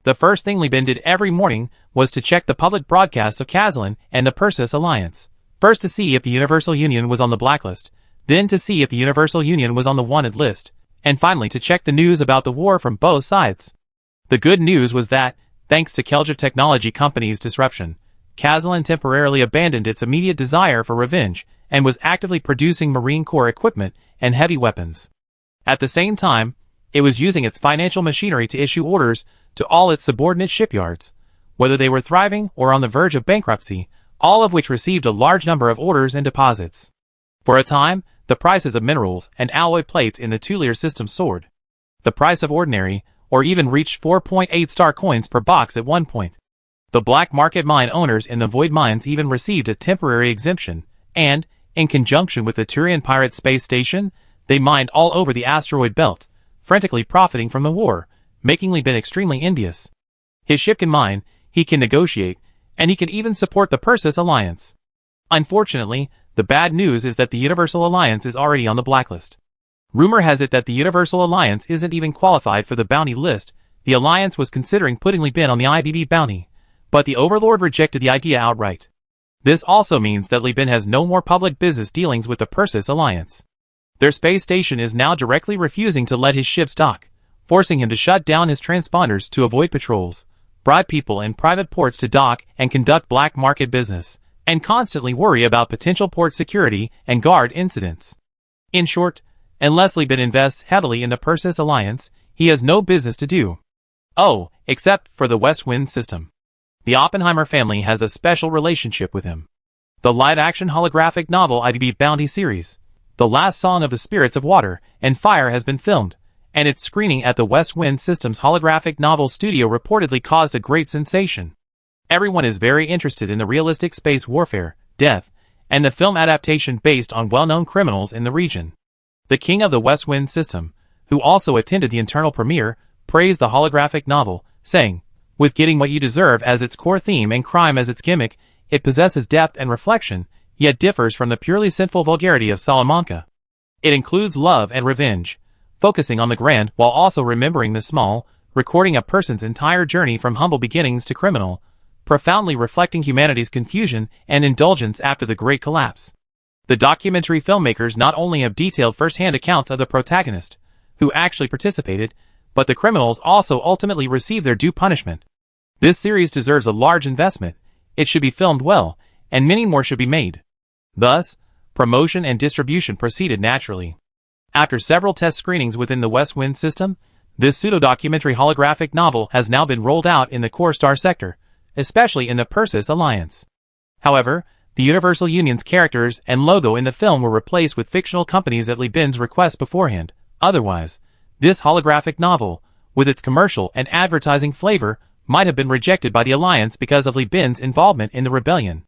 The first thing Li Bin did every morning was to check the public broadcasts of Kazlan and the Persis Alliance, first to see if the Universal Union was on the blacklist, then to see if the Universal Union was on the wanted list, and finally to check the news about the war from both sides. The good news was that, thanks to Kelja Technology Company's disruption, Kazlan temporarily abandoned its immediate desire for revenge and was actively producing Marine Corps equipment and heavy weapons. At the same time, it was using its financial machinery to issue orders to all its subordinate shipyards, whether they were thriving or on the verge of bankruptcy, all of which received a large number of orders and deposits. For a time, the prices of minerals and alloy plates in the Tulier system soared. The price of ordinary, or even reached 4.8-star coins per box at one point. The black market mine owners in the Void Mines even received a temporary exemption, and, in conjunction with the Turian Pirate Space Station, they mined all over the asteroid belt, frantically profiting from the war, making Li Bin extremely envious. His ship can mine, he can negotiate, and he can even support the Persis Alliance. Unfortunately, the bad news is that the Universal Alliance is already on the blacklist. Rumor has it that the Universal Alliance isn't even qualified for the bounty list. The Alliance was considering putting Li Bin on the IBB bounty, but the Overlord rejected the idea outright. This also means that Li Bin has no more public business dealings with the Persis Alliance. Their space station is now directly refusing to let his ships dock, forcing him to shut down his transponders to avoid patrols, bribe people in private ports to dock and conduct black market business, and constantly worry about potential port security and guard incidents. In short, unless Li Bin invests heavily in the Persis Alliance, he has no business to do. Oh, except for the West Wind system. The Oppenheimer family has a special relationship with him. The live-action holographic novel IBB Bounty series, The Last Song of the Spirits of Water and Fire has been filmed, and its screening at the West Wind System's holographic novel studio reportedly caused a great sensation. Everyone is very interested in the realistic space warfare, death, and the film adaptation based on well-known criminals in the region. The king of the West Wind System, who also attended the internal premiere, praised the holographic novel, saying, "With getting what you deserve as its core theme and crime as its gimmick, it possesses depth and reflection, yet differs from the purely sinful vulgarity of Salamanca. It includes love and revenge, focusing on the grand while also remembering the small, recording a person's entire journey from humble beginnings to criminal, profoundly reflecting humanity's confusion and indulgence after the Great Collapse." The documentary filmmakers not only have detailed first-hand accounts of the protagonist, who actually participated, but the criminals also ultimately receive their due punishment. This series deserves a large investment, it should be filmed well, and many more should be made. Thus, promotion and distribution proceeded naturally. After several test screenings within the West Wind system, this pseudo-documentary holographic novel has now been rolled out in the core star sector, especially in the Persis Alliance. However, the Universal Union's characters and logo in the film were replaced with fictional companies at Li Bin's request beforehand. Otherwise, this holographic novel, with its commercial and advertising flavor, might have been rejected by the Alliance because of Li Bin's involvement in the rebellion.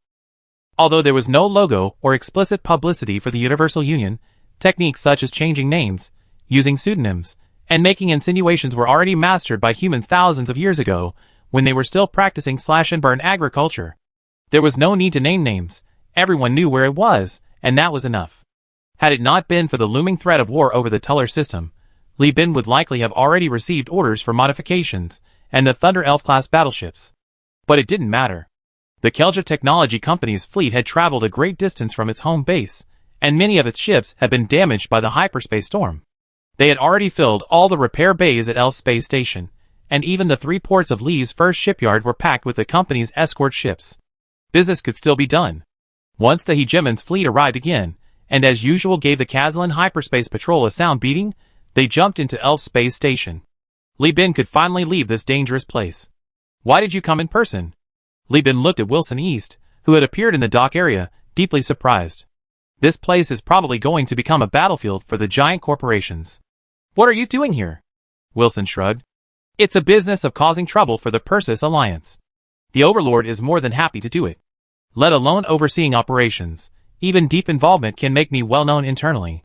Although there was no logo or explicit publicity for the Universal Union, techniques such as changing names, using pseudonyms, and making insinuations were already mastered by humans thousands of years ago, when they were still practicing slash-and-burn agriculture. There was no need to name names, everyone knew where it was, and that was enough. Had it not been for the looming threat of war over the Tuller system, Li Bin would likely have already received orders for modifications and the Thunder Elf-class battleships. But it didn't matter. The Kelja Technology Company's fleet had traveled a great distance from its home base, and many of its ships had been damaged by the hyperspace storm. They had already filled all the repair bays at Elf Space Station, and even the 3 ports of Li's first shipyard were packed with the company's escort ships. Business could still be done. Once the Hegemon's fleet arrived again, and as usual gave the Kazlan Hyperspace Patrol a sound beating, they jumped into Elf Space Station. Li Bin could finally leave this dangerous place. "Why did you come in person?" Li Bin looked at Wilson East, who had appeared in the dock area, deeply surprised. "This place is probably going to become a battlefield for the giant corporations." "What are you doing here?" Wilson shrugged. "It's a business of causing trouble for the Persis Alliance. The Overlord is more than happy to do it. Let alone overseeing operations. Even deep involvement can make me well known internally.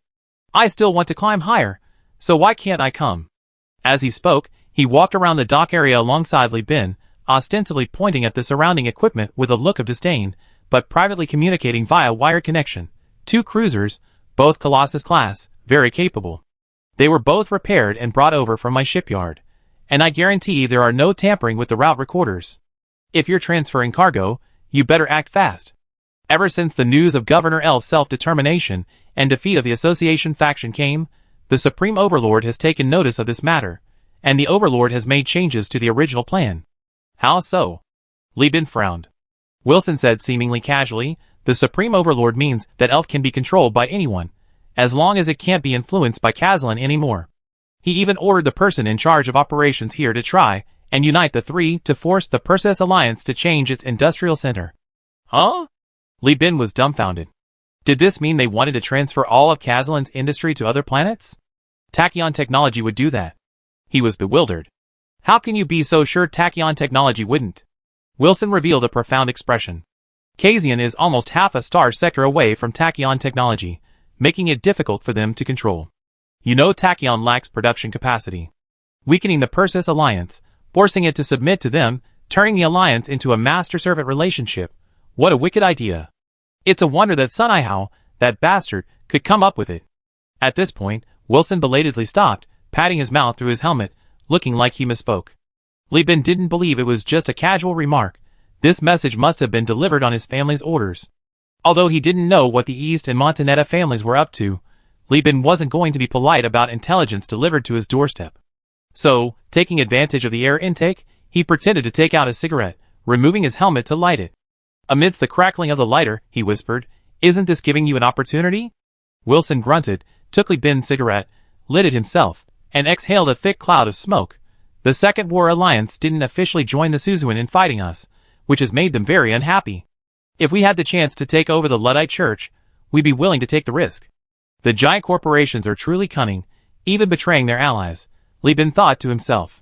I still want to climb higher, so why can't I come?" As he spoke, he walked around the dock area alongside Li Bin, ostensibly pointing at the surrounding equipment with a look of disdain, but privately communicating via wired connection. 2 cruisers, both Colossus class, very capable. They were both repaired and brought over from my shipyard, and I guarantee there are no tampering with the route recorders. If you're transferring cargo, you better act fast. Ever since the news of Governor Elf's self-determination and defeat of the Association faction came, the Supreme Overlord has taken notice of this matter, and the Overlord has made changes to the original plan. How so? Li Bin frowned. Wilson said seemingly casually, the Supreme Overlord means that Elf can be controlled by anyone, as long as it can't be influenced by Kazlan anymore. He even ordered the person in charge of operations here to try and unite the 3 to force the Persis Alliance to change its industrial center. Huh? Li Bin was dumbfounded. Did this mean they wanted to transfer all of Kazlan's industry to other planets? Tachyon Technology would do that. He was bewildered. How can you be so sure Tachyon Technology wouldn't? Wilson revealed a profound expression. Kazian is almost half a star sector away from Tachyon Technology, making it difficult for them to control. You know Tachyon lacks production capacity. Weakening the Persis Alliance, forcing it to submit to them, turning the alliance into a master-servant relationship. What a wicked idea. It's a wonder that Sunihao, that bastard, could come up with it. At this point, Wilson belatedly stopped, patting his mouth through his helmet, looking like he misspoke. Li Bin didn't believe it was just a casual remark. This message must have been delivered on his family's orders. Although he didn't know what the East and Montanetta families were up to, Li Bin wasn't going to be polite about intelligence delivered to his doorstep. So, taking advantage of the air intake, he pretended to take out a cigarette, removing his helmet to light it. Amidst the crackling of the lighter, he whispered, "Isn't this giving you an opportunity?" Wilson grunted, took Li Bin's cigarette, lit it himself, and exhaled a thick cloud of smoke. "The Second War Alliance didn't officially join the Suzuan in fighting us, which has made them very unhappy. If we had the chance to take over the Luddite Church, we'd be willing to take the risk. The giant corporations are truly cunning, even betraying their allies," Li Bin thought to himself.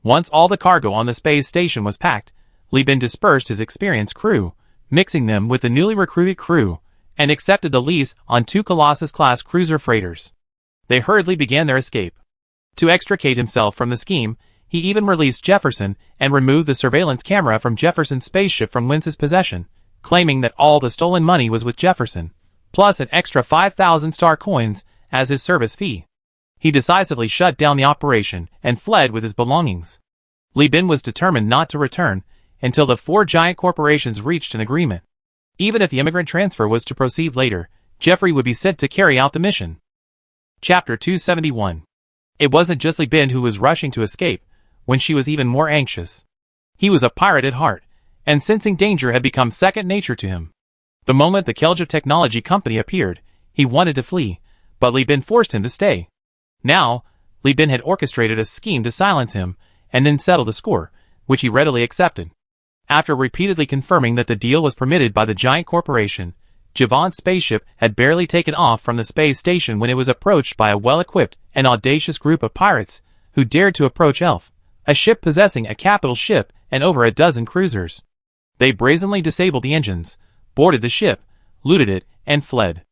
Once all the cargo on the space station was packed, Li Bin dispersed his experienced crew, mixing them with the newly recruited crew, and accepted the lease on 2 Colossus-class cruiser freighters. They hurriedly began their escape. To extricate himself from the scheme, he even released Jefferson and removed the surveillance camera from Jefferson's spaceship from Wentz's possession, claiming that all the stolen money was with Jefferson, plus an extra 5,000 star coins as his service fee. He decisively shut down the operation and fled with his belongings. Li Bin was determined not to return until the 4 giant corporations reached an agreement. Even if the immigrant transfer was to proceed later, Jeffrey would be sent to carry out the mission. Chapter 271. It wasn't just Li Bin who was rushing to escape, when she was even more anxious. He was a pirate at heart, and sensing danger had become second nature to him. The moment the Kelja Technology Company appeared, he wanted to flee, but Li Bin forced him to stay. Now, Li Bin had orchestrated a scheme to silence him, and then settle the score, which he readily accepted. After repeatedly confirming that the deal was permitted by the giant corporation, Javant's spaceship had barely taken off from the space station when it was approached by a well-equipped and audacious group of pirates who dared to approach Elf, a ship possessing a capital ship and over a dozen cruisers. They brazenly disabled the engines, boarded the ship, looted it, and fled.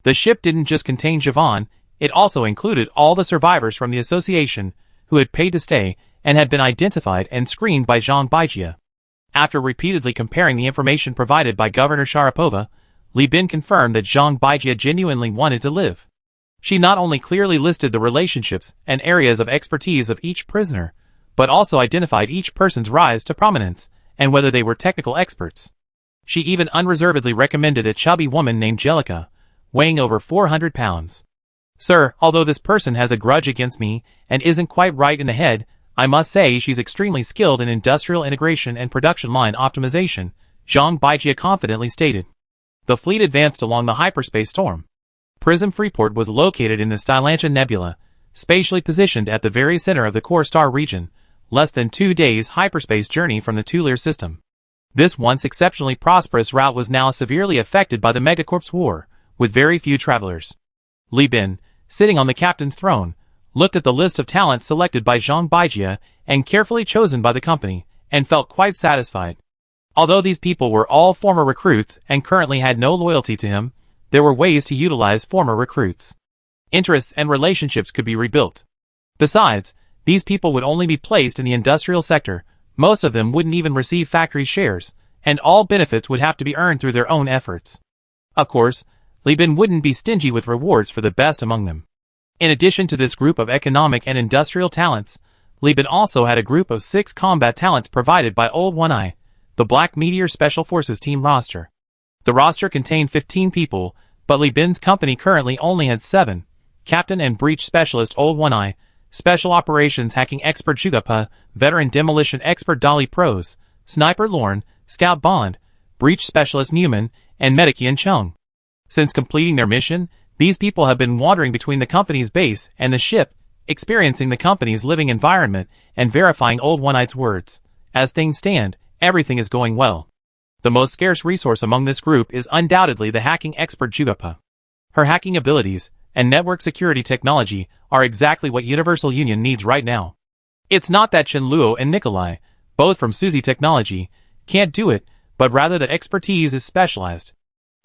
The ship didn't just contain Javon, it also included all the survivors from the association who had paid to stay and had been identified and screened by Zhang Baijia. After repeatedly comparing the information provided by Governor Sharapova, Li Bin confirmed that Zhang Baijia genuinely wanted to live. She not only clearly listed the relationships and areas of expertise of each prisoner, but also identified each person's rise to prominence and whether they were technical experts. She even unreservedly recommended a chubby woman named Jellica, weighing over 400 pounds. Sir, although this person has a grudge against me and isn't quite right in the head, I must say she's extremely skilled in industrial integration and production line optimization, Zhang Baijia confidently stated. The fleet advanced along the hyperspace storm. Prism Freeport was located in the Stylantia Nebula, spatially positioned at the very center of the core star region, less than 2 days' hyperspace journey from the Tulir system. This once exceptionally prosperous route was now severely affected by the Megacorp's war, with very few travelers. Li Bin, sitting on the captain's throne, looked at the list of talents selected by Zhang Baijia and carefully chosen by the company, and felt quite satisfied. Although these people were all former recruits and currently had no loyalty to him, there were ways to utilize former recruits. Interests and relationships could be rebuilt. Besides, these people would only be placed in the industrial sector, most of them wouldn't even receive factory shares, and all benefits would have to be earned through their own efforts. Of course, Li Bin wouldn't be stingy with rewards for the best among them. In addition to this group of economic and industrial talents, Li Bin also had a group of 6 combat talents provided by Old One Eye, the Black Meteor Special Forces team roster. The roster contained 15 people, but Li Bin's company currently only had 7, Captain and Breach Specialist Old One Eye, Special Operations Hacking Expert Jugapa, Veteran Demolition Expert Dolly Pros, Sniper Lorne, Scout Bond, Breach Specialist Newman, and Medic Yin Chung. Since completing their mission, these people have been wandering between the company's base and the ship, experiencing the company's living environment and verifying Old One Eye's words. As things stand, everything is going well. The most scarce resource among this group is undoubtedly the hacking expert Jugapa. Her hacking abilities and network security technology are exactly what Universal Union needs right now. It's not that Chen Luo and Nikolai, both from Suzy Technology, can't do it, but rather that expertise is specialized.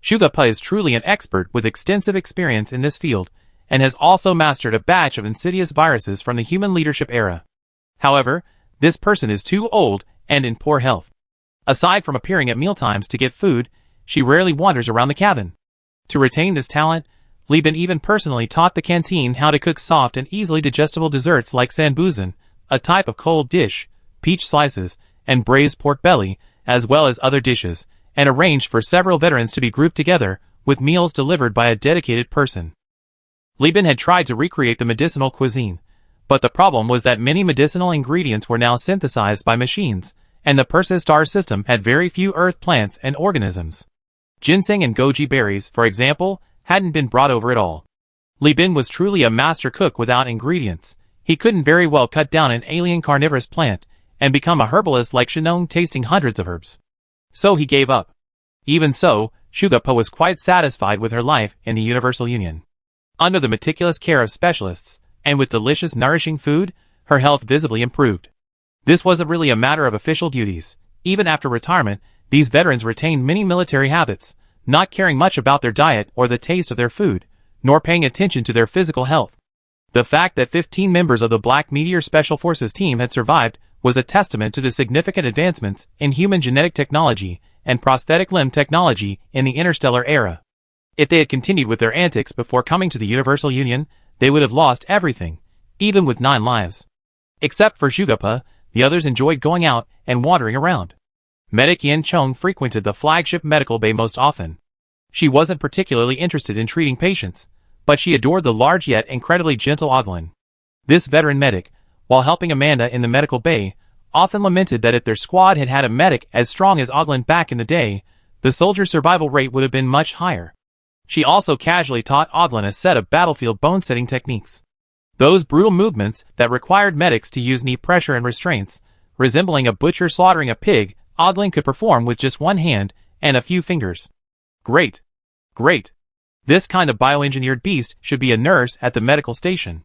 Jugapa is truly an expert with extensive experience in this field, and has also mastered a batch of insidious viruses from the human leadership era. However, this person is too old and in poor health. Aside from appearing at mealtimes to get food, she rarely wanders around the cabin. To retain this talent, Li Bin even personally taught the canteen how to cook soft and easily digestible desserts like sanbuzan, a type of cold dish, peach slices, and braised pork belly, as well as other dishes, and arranged for several veterans to be grouped together, with meals delivered by a dedicated person. Li Bin had tried to recreate the medicinal cuisine, but the problem was that many medicinal ingredients were now synthesized by machines, and the Persis star system had very few earth plants and organisms. Ginseng and goji berries, for example, hadn't been brought over at all. Li Bin was truly a master cook without ingredients. He couldn't very well cut down an alien carnivorous plant and become a herbalist like Shenong tasting hundreds of herbs. So he gave up. Even so, Jugapa was quite satisfied with her life in the Universal Union. Under the meticulous care of specialists, and with delicious nourishing food, her health visibly improved. This wasn't really a matter of official duties. Even after retirement, these veterans retained many military habits, not caring much about their diet or the taste of their food, nor paying attention to their physical health. The fact that 15 members of the Black Meteor Special Forces team had survived was a testament to the significant advancements in human genetic technology and prosthetic limb technology in the Interstellar era. If they had continued with their antics before coming to the Universal Union, they would have lost everything, even with 9 lives. Except for Jugapa, the others enjoyed going out and wandering around. Medic Yin Chung frequented the flagship medical bay most often. She wasn't particularly interested in treating patients, but she adored the large yet incredibly gentle Oglin. This veteran medic, while helping Amanda in the medical bay, often lamented that if their squad had had a medic as strong as Oglin back in the day, the soldier's survival rate would have been much higher. She also casually taught Oglin a set of battlefield bone-setting techniques. Those brutal movements that required medics to use knee pressure and restraints, resembling a butcher slaughtering a pig, Oglin could perform with just one hand and a few fingers. Great. Great. This kind of bioengineered beast should be a nurse at the medical station.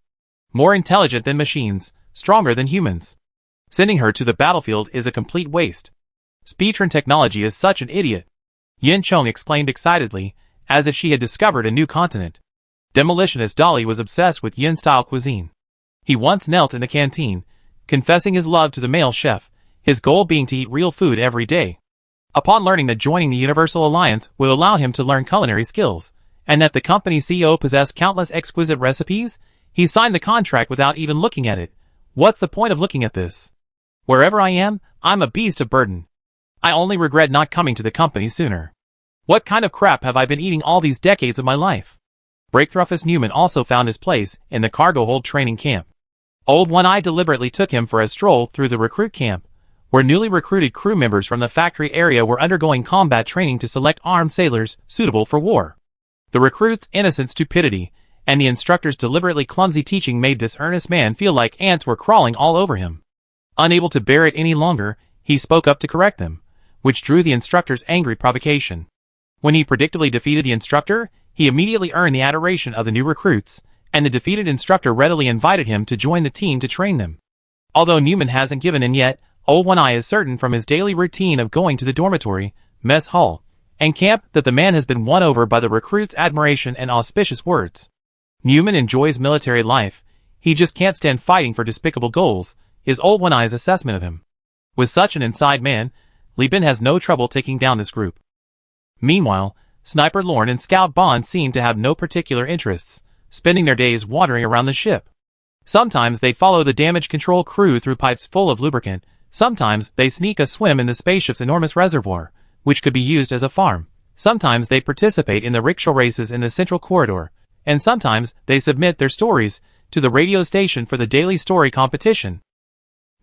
More intelligent than machines, stronger than humans. Sending her to the battlefield is a complete waste. Speedtron technology is such an idiot. Yin Chung exclaimed excitedly, as if she had discovered a new continent. Demolitionist Dolly was obsessed with Yin-style cuisine. He once knelt in the canteen, confessing his love to the male chef, his goal being to eat real food every day. Upon learning that joining the Universal Alliance would allow him to learn culinary skills, and that the company's CEO possessed countless exquisite recipes? He signed the contract without even looking at it. What's the point of looking at this? Wherever I am, I'm a beast of burden. I only regret not coming to the company sooner. What kind of crap have I been eating all these decades of my life? Breakthroughfus Newman also found his place in the cargo hold training camp. Old One-Eye deliberately took him for a stroll through the recruit camp, where newly recruited crew members from the factory area were undergoing combat training to select armed sailors suitable for war. The recruits' innocent stupidity and the instructor's deliberately clumsy teaching made this earnest man feel like ants were crawling all over him. Unable to bear it any longer, he spoke up to correct them, which drew the instructor's angry provocation. When he predictably defeated the instructor, he immediately earned the adoration of the new recruits, and the defeated instructor readily invited him to join the team to train them. Although Newman hasn't given in yet, Old One-Eye is certain from his daily routine of going to the dormitory, mess hall, and camp that the man has been won over by the recruits' admiration and auspicious words. Newman enjoys military life, he just can't stand fighting for despicable goals, is Old One-Eye's assessment of him. With such an inside man, Li Bin has no trouble taking down this group. Meanwhile, Sniper Lorne and Scout Bond seem to have no particular interests, spending their days wandering around the ship. Sometimes they follow the damage control crew through pipes full of lubricant, sometimes they sneak a swim in the spaceship's enormous reservoir, which could be used as a farm, sometimes they participate in the rickshaw races in the central corridor, and sometimes they submit their stories to the radio station for the daily story competition.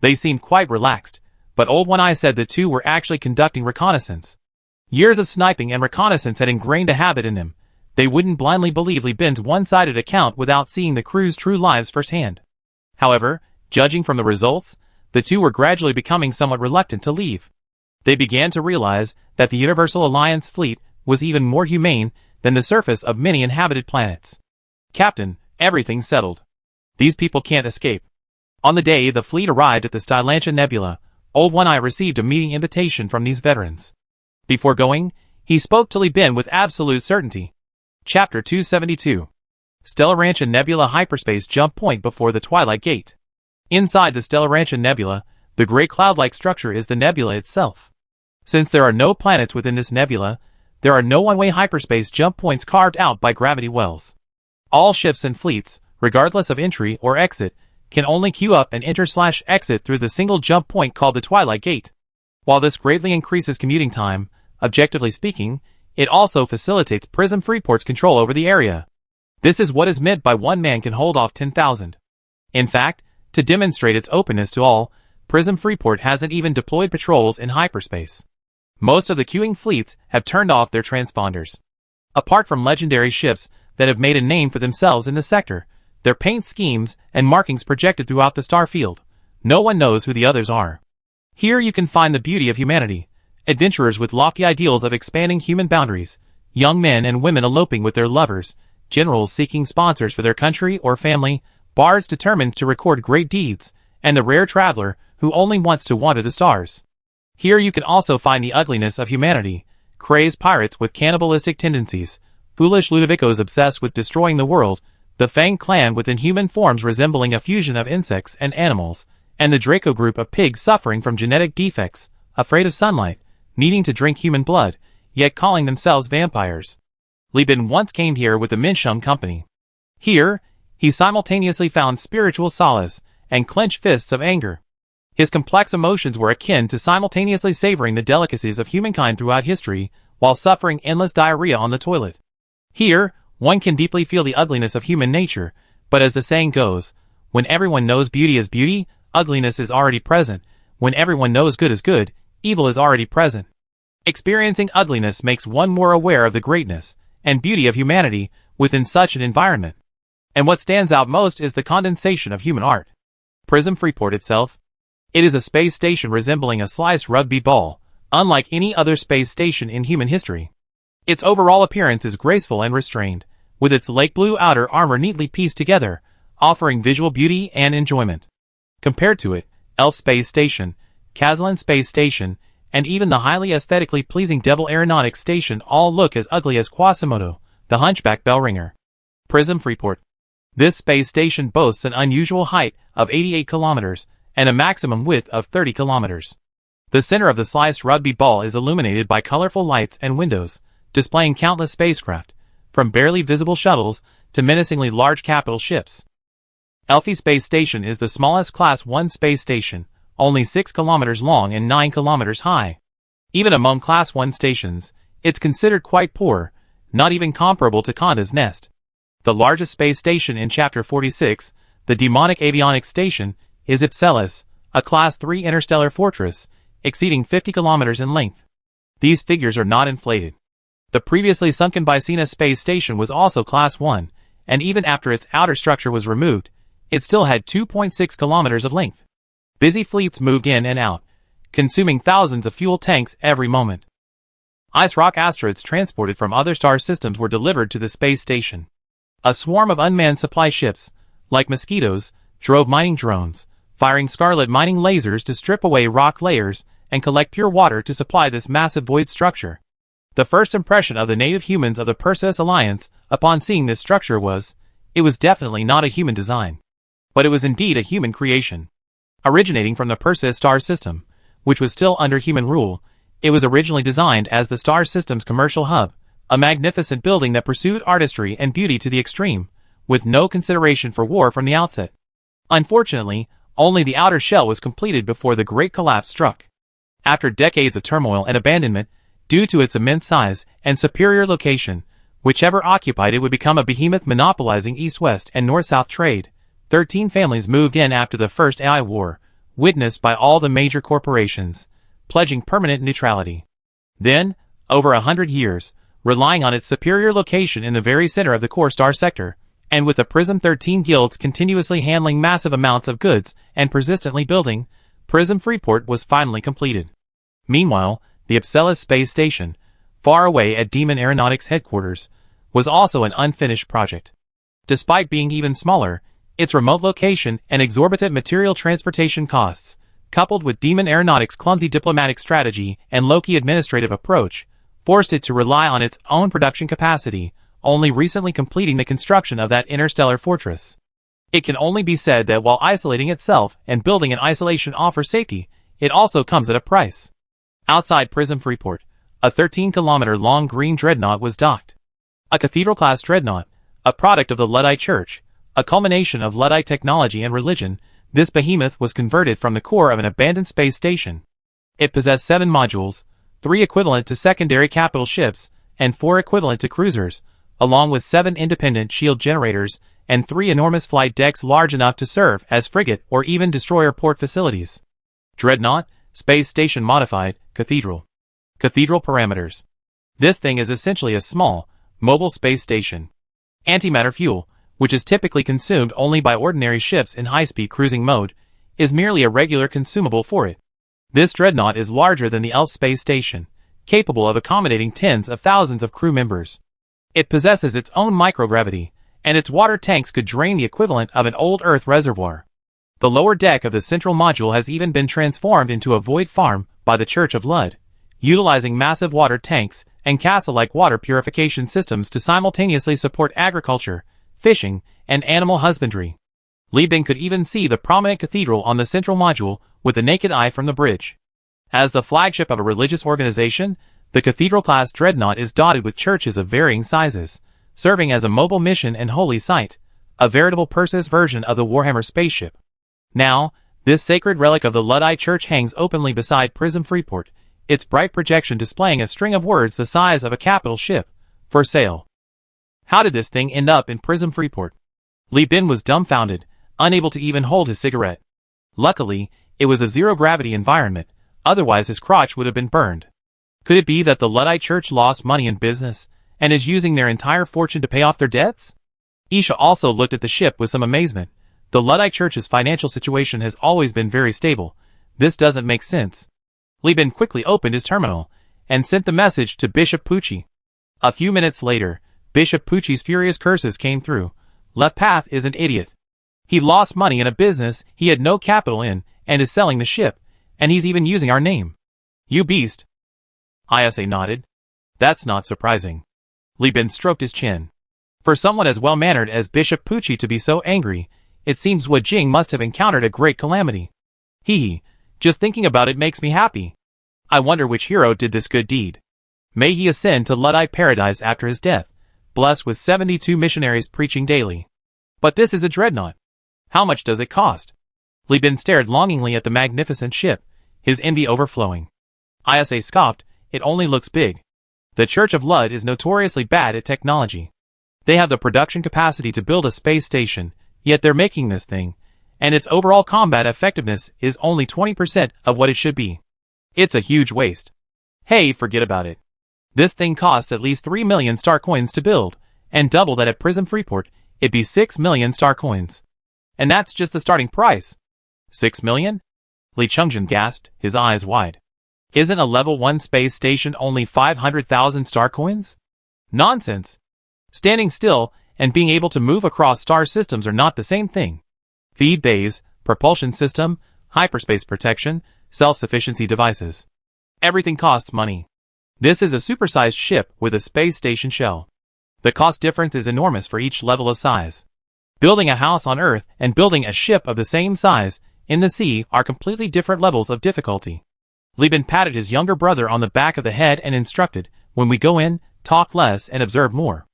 They seemed quite relaxed, but Old One-Eye said the two were actually conducting reconnaissance. Years of sniping and reconnaissance had ingrained a habit in them. They wouldn't blindly believe Li Bin's one-sided account without seeing the crew's true lives firsthand. However, judging from the results, the two were gradually becoming somewhat reluctant to leave. They began to realize that the Universal Alliance fleet was even more humane than the surface of many inhabited planets. Captain, everything's settled. These people can't escape. On the day the fleet arrived at the Stylantia Nebula, Old One-Eye received a meeting invitation from these veterans. Before going, he spoke to Li Bin with absolute certainty. Chapter 272. Stylantia Nebula Hyperspace Jump Point before the Twilight Gate. Inside the Stylantia Nebula, the gray cloud-like structure is the nebula itself. Since there are no planets within this nebula, there are no one-way hyperspace jump points carved out by gravity wells. All ships and fleets, regardless of entry or exit, can only queue up and enter/exit through the single jump point called the Twilight Gate. While this greatly increases commuting time, objectively speaking, it also facilitates Prism Freeport's control over the area. This is what is meant by one man can hold off 10,000. In fact, to demonstrate its openness to all, Prism Freeport hasn't even deployed patrols in hyperspace. Most of the queuing fleets have turned off their transponders. Apart from legendary ships that have made a name for themselves in the sector, their paint schemes and markings projected throughout the star field, no one knows who the others are. Here you can find the beauty of humanity, adventurers with lofty ideals of expanding human boundaries, young men and women eloping with their lovers, generals seeking sponsors for their country or family, bards determined to record great deeds, and the rare traveler who only wants to wander the stars. Here you can also find the ugliness of humanity, crazed pirates with cannibalistic tendencies, foolish Ludovicos obsessed with destroying the world, the Fang clan with inhuman forms resembling a fusion of insects and animals, and the Draco group of pigs suffering from genetic defects, afraid of sunlight, needing to drink human blood, yet calling themselves vampires. Li Bin once came here with the Minshum Company. Here, he simultaneously found spiritual solace and clenched fists of anger. His complex emotions were akin to simultaneously savoring the delicacies of humankind throughout history while suffering endless diarrhea on the toilet. Here, one can deeply feel the ugliness of human nature, but as the saying goes, when everyone knows beauty is beauty, ugliness is already present. When everyone knows good is good, evil is already present. Experiencing ugliness makes one more aware of the greatness and beauty of humanity within such an environment. And what stands out most is the condensation of human art. Prism Freeport itself. It is a space station resembling a sliced rugby ball, unlike any other space station in human history. Its overall appearance is graceful and restrained, with its lake blue outer armor neatly pieced together, offering visual beauty and enjoyment. Compared to it, Elf Space Station, Kazlan Space Station, and even the highly aesthetically pleasing Devil Aeronautics Station all look as ugly as Quasimodo, the hunchback bell ringer. Prism Freeport. This space station boasts an unusual height of 88 kilometers and a maximum width of 30 kilometers. The center of the sliced rugby ball is illuminated by colorful lights and windows, displaying countless spacecraft, from barely visible shuttles to menacingly large capital ships. Elfi Space Station is the smallest Class 1 space station, only 6 kilometers long and 9 kilometers high. Even among Class 1 stations, it's considered quite poor, not even comparable to Kanda's Nest. The largest space station in Chapter 46, the Demonic Avionics Station, is Ipselis, a Class 3 interstellar fortress, exceeding 50 kilometers in length. These figures are not inflated. The previously sunken Bicena Space Station was also Class 1, and even after its outer structure was removed, it still had 2.6 kilometers of length. Busy fleets moved in and out, consuming thousands of fuel tanks every moment. Ice rock asteroids transported from other star systems were delivered to the space station. A swarm of unmanned supply ships, like mosquitoes, drove mining drones, firing scarlet mining lasers to strip away rock layers and collect pure water to supply this massive void structure. The first impression of the native humans of the Perseus Alliance upon seeing this structure was, it was definitely not a human design. But it was indeed a human creation. Originating from the Perseus star system, which was still under human rule, it was originally designed as the star system's commercial hub, a magnificent building that pursued artistry and beauty to the extreme, with no consideration for war from the outset. Unfortunately, only the outer shell was completed before the great collapse struck. After decades of turmoil and abandonment, due to its immense size and superior location, whichever occupied it would become a behemoth monopolizing east-west and north-south trade. 13 families moved in after the first AI war, witnessed by all the major corporations, pledging permanent neutrality. Then, over 100 years, relying on its superior location in the very center of the core star sector, and with the Prism 13 guilds continuously handling massive amounts of goods and persistently building, Prism Freeport was finally completed. Meanwhile, the Ipselis Space Station, far away at Demon Aeronautics headquarters, was also an unfinished project. Despite being even smaller, its remote location and exorbitant material transportation costs, coupled with Demon Aeronautics' clumsy diplomatic strategy and low-key administrative approach, forced it to rely on its own production capacity, only recently completing the construction of that interstellar fortress. It can only be said that while isolating itself and building in isolation offers safety, it also comes at a price. Outside Prism Freeport, a 13-kilometer-long green dreadnought was docked. A cathedral-class dreadnought, a product of the Luddite Church, a culmination of Luddite technology and religion, this behemoth was converted from the core of an abandoned space station. It possessed 7 modules, 3 equivalent to secondary capital ships, and 4 equivalent to cruisers, along with 7 independent shield generators, and 3 enormous flight decks large enough to serve as frigate or even destroyer port facilities. Dreadnought, Space Station Modified, Cathedral. Cathedral parameters. This thing is essentially a small, mobile space station. Antimatter fuel, which is typically consumed only by ordinary ships in high-speed cruising mode, is merely a regular consumable for it. This dreadnought is larger than the ELF space station, capable of accommodating tens of thousands of crew members. It possesses its own microgravity, and its water tanks could drain the equivalent of an old Earth reservoir. The lower deck of the central module has even been transformed into a void farm by the Church of Lud, utilizing massive water tanks and castle-like water purification systems to simultaneously support agriculture, fishing, and animal husbandry. Li Bin could even see the prominent cathedral on the central module with the naked eye from the bridge. As the flagship of a religious organization, the cathedral-class dreadnought is dotted with churches of varying sizes, serving as a mobile mission and holy site, a veritable Perseus version of the Warhammer spaceship. Now, this sacred relic of the Luddite Church hangs openly beside Prism Freeport, its bright projection displaying a string of words the size of a capital ship, for sale. How did this thing end up in Prism Freeport? Li Bin was dumbfounded, unable to even hold his cigarette. Luckily, it was a zero-gravity environment, otherwise his crotch would have been burned. Could it be that the Luddite Church lost money in business, and is using their entire fortune to pay off their debts? Isha also looked at the ship with some amazement. The Luddite Church's financial situation has always been very stable. This doesn't make sense. Li Bin quickly opened his terminal, and sent the message to Bishop Pucci. A few minutes later, Bishop Pucci's furious curses came through. Left Path is an idiot. He lost money in a business he had no capital in, and is selling the ship, and he's even using our name. You beast. Isa nodded. That's not surprising. Li Bin stroked his chin. For someone as well-mannered as Bishop Pucci to be so angry, it seems Wu Jing must have encountered a great calamity. Hee, just thinking about it makes me happy. I wonder which hero did this good deed. May he ascend to Luddite paradise after his death, blessed with 72 missionaries preaching daily. But this is a dreadnought. How much does it cost? Li Bin stared longingly at the magnificent ship, his envy overflowing. Isa scoffed, it only looks big. The Church of Lud is notoriously bad at technology. They have the production capacity to build a space station, yet they're making this thing, and its overall combat effectiveness is only 20% of what it should be. It's a huge waste. Hey, forget about it. This thing costs at least 3 million star coins to build, and double that at Prism Freeport, it'd be 6 million star coins. And that's just the starting price. 6 million? Li Chungjin gasped, his eyes wide. Isn't a level 1 space station only 500,000 star coins? Nonsense. Standing still and being able to move across star systems are not the same thing. Feed bays, propulsion system, hyperspace protection, self-sufficiency devices. Everything costs money. This is a supersized ship with a space station shell. The cost difference is enormous for each level of size. Building a house on Earth and building a ship of the same size in the sea are completely different levels of difficulty. Li Bin patted his younger brother on the back of the head and instructed, when we go in, talk less and observe more.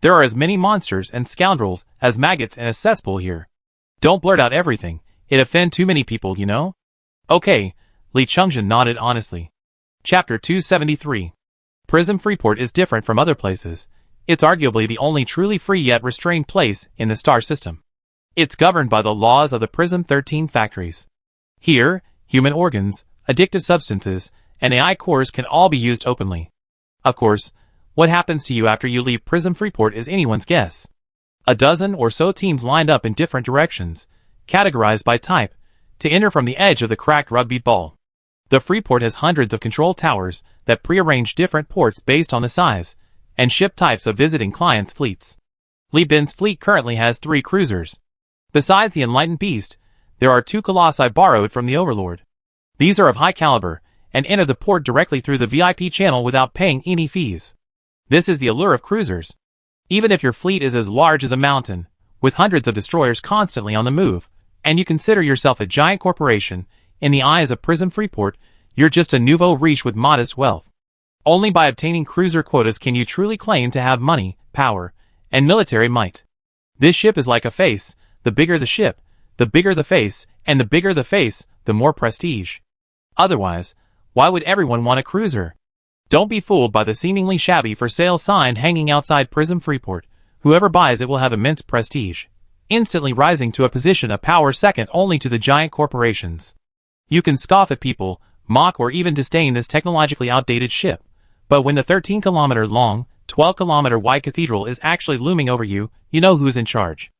There are as many monsters and scoundrels as maggots in a cesspool here. Don't blurt out everything, it offends too many people, you know? Okay, Li Chungjin nodded honestly. Chapter 273. Prism Freeport is different from other places. It's arguably the only truly free yet restrained place in the star system. It's governed by the laws of the Prism 13 factories. Here, human organs, addictive substances, and AI cores can all be used openly. Of course, what happens to you after you leave Prism Freeport is anyone's guess. A dozen or so teams lined up in different directions, categorized by type, to enter from the edge of the cracked rugby ball. The Freeport has hundreds of control towers that prearrange different ports based on the size and ship types of visiting clients' fleets. Li Bin's fleet currently has 3 cruisers. Besides the Enlightened Beast, there are 2 colossi borrowed from the Overlord. These are of high caliber and enter the port directly through the VIP channel without paying any fees. This is the allure of cruisers. Even if your fleet is as large as a mountain, with hundreds of destroyers constantly on the move, and you consider yourself a giant corporation, in the eyes of Prism Freeport, you're just a nouveau riche with modest wealth. Only by obtaining cruiser quotas can you truly claim to have money, power, and military might. This ship is like a face. The bigger the ship, the bigger the face, and the bigger the face, the more prestige. Otherwise, why would everyone want a cruiser? Don't be fooled by the seemingly shabby for sale sign hanging outside Prism Freeport. Whoever buys it will have immense prestige, instantly rising to a position of power second only to the giant corporations. You can scoff at people, mock or even disdain this technologically outdated ship, but when the 13-kilometer-long, 12-kilometer-wide cathedral is actually looming over you, you know who's in charge.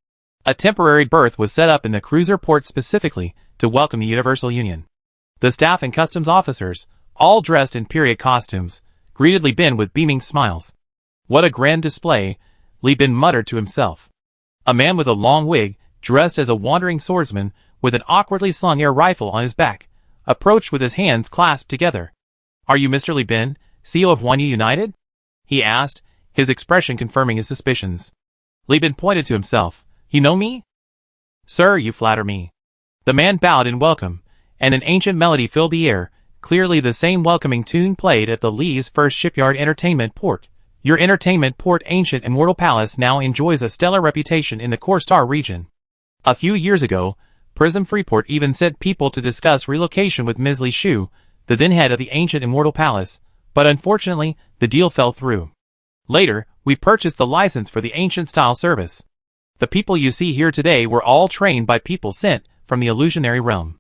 A temporary berth was set up in the cruiser port specifically to welcome the Universal Union. The staff and customs officers, all dressed in period costumes, greeted Li Bin with beaming smiles. What a grand display, Li Bin muttered to himself. A man with a long wig, dressed as a wandering swordsman, with an awkwardly slung air rifle on his back, approached with his hands clasped together. Are you Mr. Li Bin, CEO of Huanyi United? He asked, his expression confirming his suspicions. Li Bin pointed to himself. You know me? Sir, you flatter me. The man bowed in welcome, and an ancient melody filled the air, clearly the same welcoming tune played at the Li's first shipyard entertainment port. Your entertainment port ancient immortal palace now enjoys a stellar reputation in the Core Star region. A few years ago, Prism Freeport even sent people to discuss relocation with Ms. Li Shu, the then head of the ancient immortal palace, but unfortunately, the deal fell through. Later, we purchased the license for the ancient-style service. The people you see here today were all trained by people sent from the illusionary realm.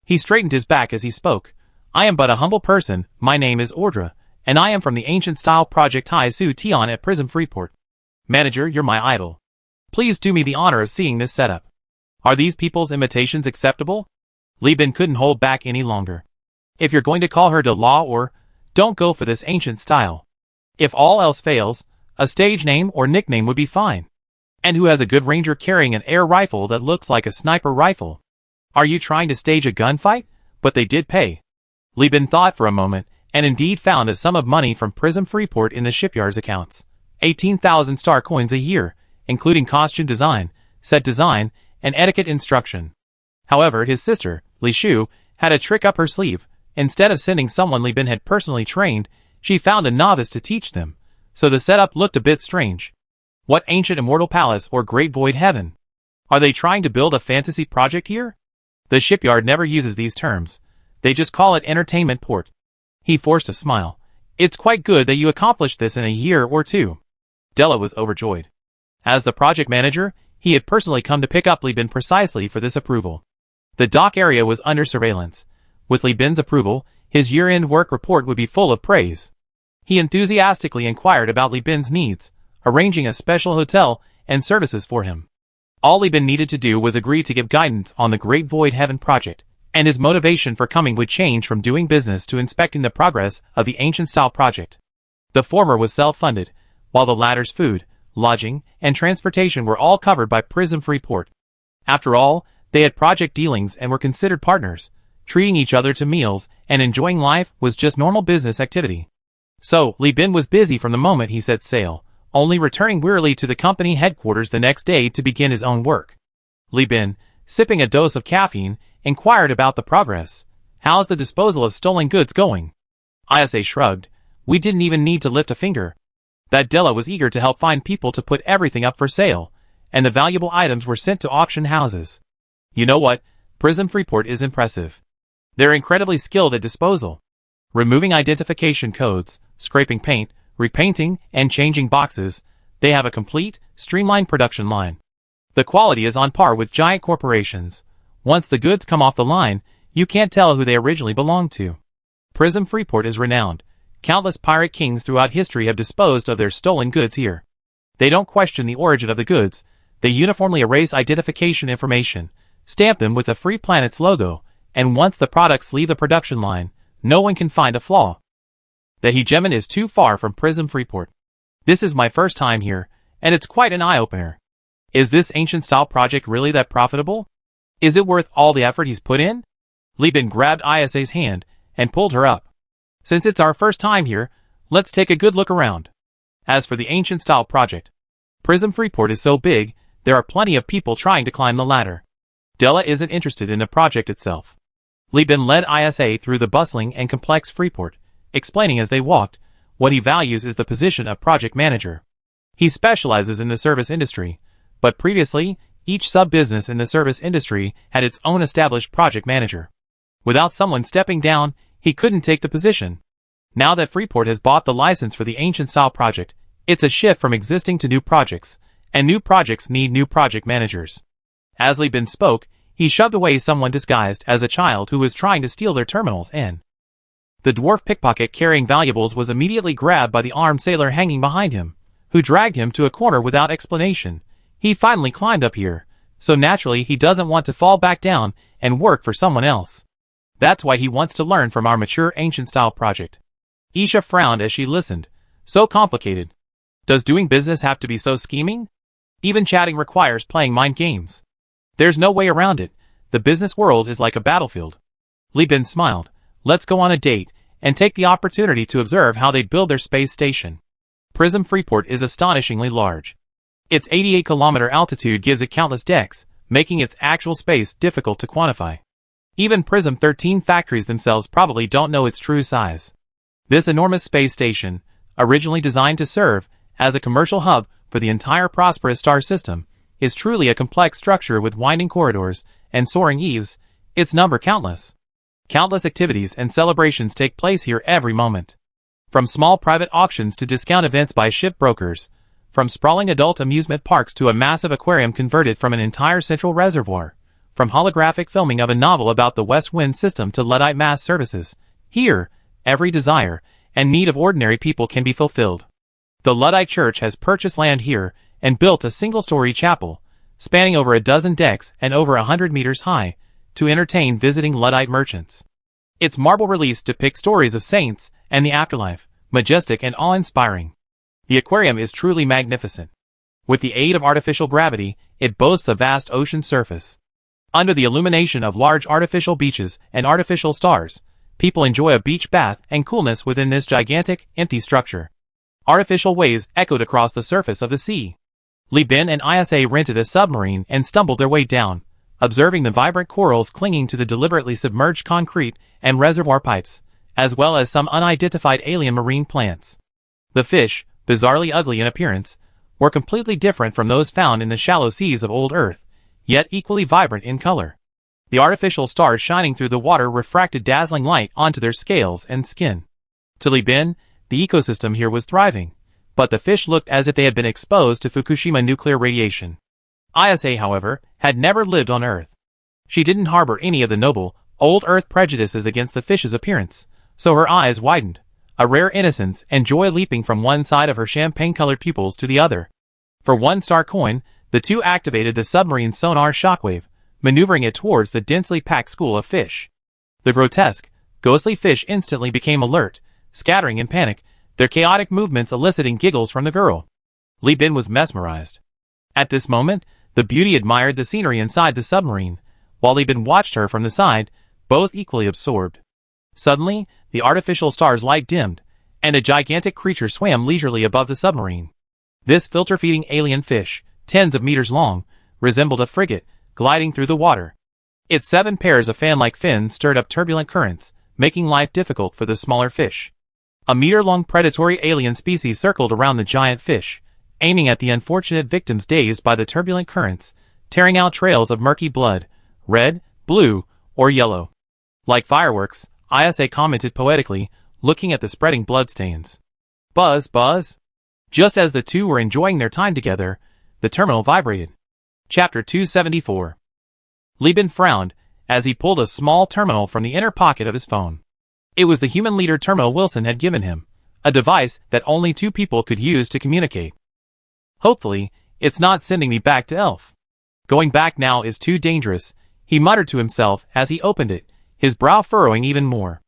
He straightened his back as he spoke. I am but a humble person, my name is Ordra, and I am from the ancient-style project Tai Su Tian at Prism Freeport. Manager, you're my idol. Please do me the honor of seeing this setup. Are these people's imitations acceptable? Li Bin couldn't hold back any longer. If you're going to call her to law or, don't go for this ancient style. If all else fails, a stage name or nickname would be fine. And who has a good ranger carrying an air rifle that looks like a sniper rifle? Are you trying to stage a gunfight? But they did pay. Li Bin thought for a moment, and indeed found a sum of money from Prism Freeport in the shipyard's accounts. 18,000 star coins a year, including costume design, set design, and etiquette instruction. However, his sister, Li Shu, had a trick up her sleeve. Instead of sending someone Li Bin had personally trained, she found a novice to teach them, so the setup looked a bit strange. What ancient immortal palace or great void heaven? Are they trying to build a fantasy project here? The shipyard never uses these terms. They just call it entertainment port. He forced a smile. It's quite good that you accomplished this in a year or two. Della was overjoyed. As the project manager, he had personally come to pick up Li Bin precisely for this approval. The dock area was under surveillance. With Li Bin's approval, his year-end work report would be full of praise. He enthusiastically inquired about Li Bin's needs, arranging a special hotel and services for him. All Li Bin needed to do was agree to give guidance on the Great Void Heaven project, and his motivation for coming would change from doing business to inspecting the progress of the ancient-style project. The former was self-funded, while the latter's food, lodging, and transportation were all covered by Prism Freeport. After all, they had project dealings and were considered partners. Treating each other to meals and enjoying life was just normal business activity. So, Li Bin was busy from the moment he set sail, only returning wearily to the company headquarters the next day to begin his own work. Li Bin, sipping a dose of caffeine, inquired about the progress. How's the disposal of stolen goods going? Isa shrugged. We didn't even need to lift a finger. That Della was eager to help find people to put everything up for sale, and the valuable items were sent to auction houses. You know what? Prism Freeport is impressive. They're incredibly skilled at disposal. Removing identification codes, scraping paint, repainting, and changing boxes, they have a complete, streamlined production line. The quality is on par with giant corporations. Once the goods come off the line, you can't tell who they originally belonged to. Prism Freeport is renowned. Countless pirate kings throughout history have disposed of their stolen goods here. They don't question the origin of the goods. They uniformly erase identification information, stamp them with the Free Planet's logo, and once the products leave the production line, no one can find a flaw. The hegemon is too far from Prism Freeport. This is my first time here, and it's quite an eye-opener. Is this ancient-style project really that profitable? Is it worth all the effort he's put in? Li Bin grabbed Isa's hand and pulled her up. Since it's our first time here, let's take a good look around. As for the ancient-style project, Prism Freeport is so big, there are plenty of people trying to climb the ladder. Della isn't interested in the project itself. Li Bin led Isa through the bustling and complex Freeport, explaining as they walked, what he values is the position of project manager. He specializes in the service industry, but previously, each sub-business in the service industry had its own established project manager. Without someone stepping down, he couldn't take the position. Now that Freeport has bought the license for the ancient-style project, it's a shift from existing to new projects, and new projects need new project managers. As Li Bin spoke, he shoved away someone disguised as a child who was trying to steal their terminals and the dwarf pickpocket carrying valuables was immediately grabbed by the armed sailor hanging behind him, who dragged him to a corner without explanation. He finally climbed up here, so naturally he doesn't want to fall back down and work for someone else. That's why he wants to learn from our mature ancient-style project. Isha frowned as she listened. So complicated. Does doing business have to be so scheming? Even chatting requires playing mind games. There's no way around it. The business world is like a battlefield. Li Bin smiled. Let's go on a date, and take the opportunity to observe how they build their space station. Prism Freeport is astonishingly large. Its 88-kilometer altitude gives it countless decks, making its actual space difficult to quantify. Even Prism 13 factories themselves probably don't know its true size. This enormous space station, originally designed to serve as a commercial hub for the entire prosperous star system, is truly a complex structure with winding corridors and soaring eaves, its number countless. Countless activities and celebrations take place here every moment. From small private auctions to discount events by ship brokers, from sprawling adult amusement parks to a massive aquarium converted from an entire central reservoir, from holographic filming of a novel about the West Wind system to Luddite mass services, here, every desire and need of ordinary people can be fulfilled. The Luddite Church has purchased land here and built a single-story chapel, spanning over a dozen decks and over 100 meters high, to entertain visiting Luddite merchants. Its marble reliefs depict stories of saints and the afterlife, majestic and awe-inspiring. The aquarium is truly magnificent. With the aid of artificial gravity, it boasts a vast ocean surface. Under the illumination of large artificial beaches and artificial stars, people enjoy a beach bath and coolness within this gigantic, empty structure. Artificial waves echoed across the surface of the sea. Li Bin and Isa rented a submarine and stumbled their way down, observing the vibrant corals clinging to the deliberately submerged concrete and reservoir pipes, as well as some unidentified alien marine plants. The fish, bizarrely ugly in appearance, were completely different from those found in the shallow seas of old Earth, yet equally vibrant in color. The artificial stars shining through the water refracted dazzling light onto their scales and skin. To Li Bin, the ecosystem here was thriving, but the fish looked as if they had been exposed to Fukushima nuclear radiation. Isa, however, had never lived on Earth. She didn't harbor any of the noble, old Earth prejudices against the fish's appearance, so her eyes widened, a rare innocence and joy leaping from one side of her champagne-colored pupils to the other. For 1 star coin, the two activated the submarine sonar shockwave, maneuvering it towards the densely packed school of fish. The grotesque, ghostly fish instantly became alert, scattering in panic, their chaotic movements eliciting giggles from the girl. Li Bin was mesmerized. At this moment, the beauty admired the scenery inside the submarine, while Li Bin watched her from the side, both equally absorbed. Suddenly, the artificial star's light dimmed, and a gigantic creature swam leisurely above the submarine. This filter-feeding alien fish, tens of meters long, resembled a frigate, gliding through the water. Its 7 pairs of fan-like fins stirred up turbulent currents, making life difficult for the smaller fish. A meter-long predatory alien species circled around the giant fish, aiming at the unfortunate victims dazed by the turbulent currents, tearing out trails of murky blood, red, blue, or yellow. Like fireworks, Isa commented poetically, looking at the spreading bloodstains. Buzz, buzz. Just as the two were enjoying their time together, the terminal vibrated. Chapter 274. Li Bin frowned as he pulled a small terminal from the inner pocket of his phone. It was the human leader terminal Wilson had given him, a device that only 2 people could use to communicate. Hopefully, it's not sending me back to Elf. Going back now is too dangerous, he muttered to himself as he opened it, his brow furrowing even more.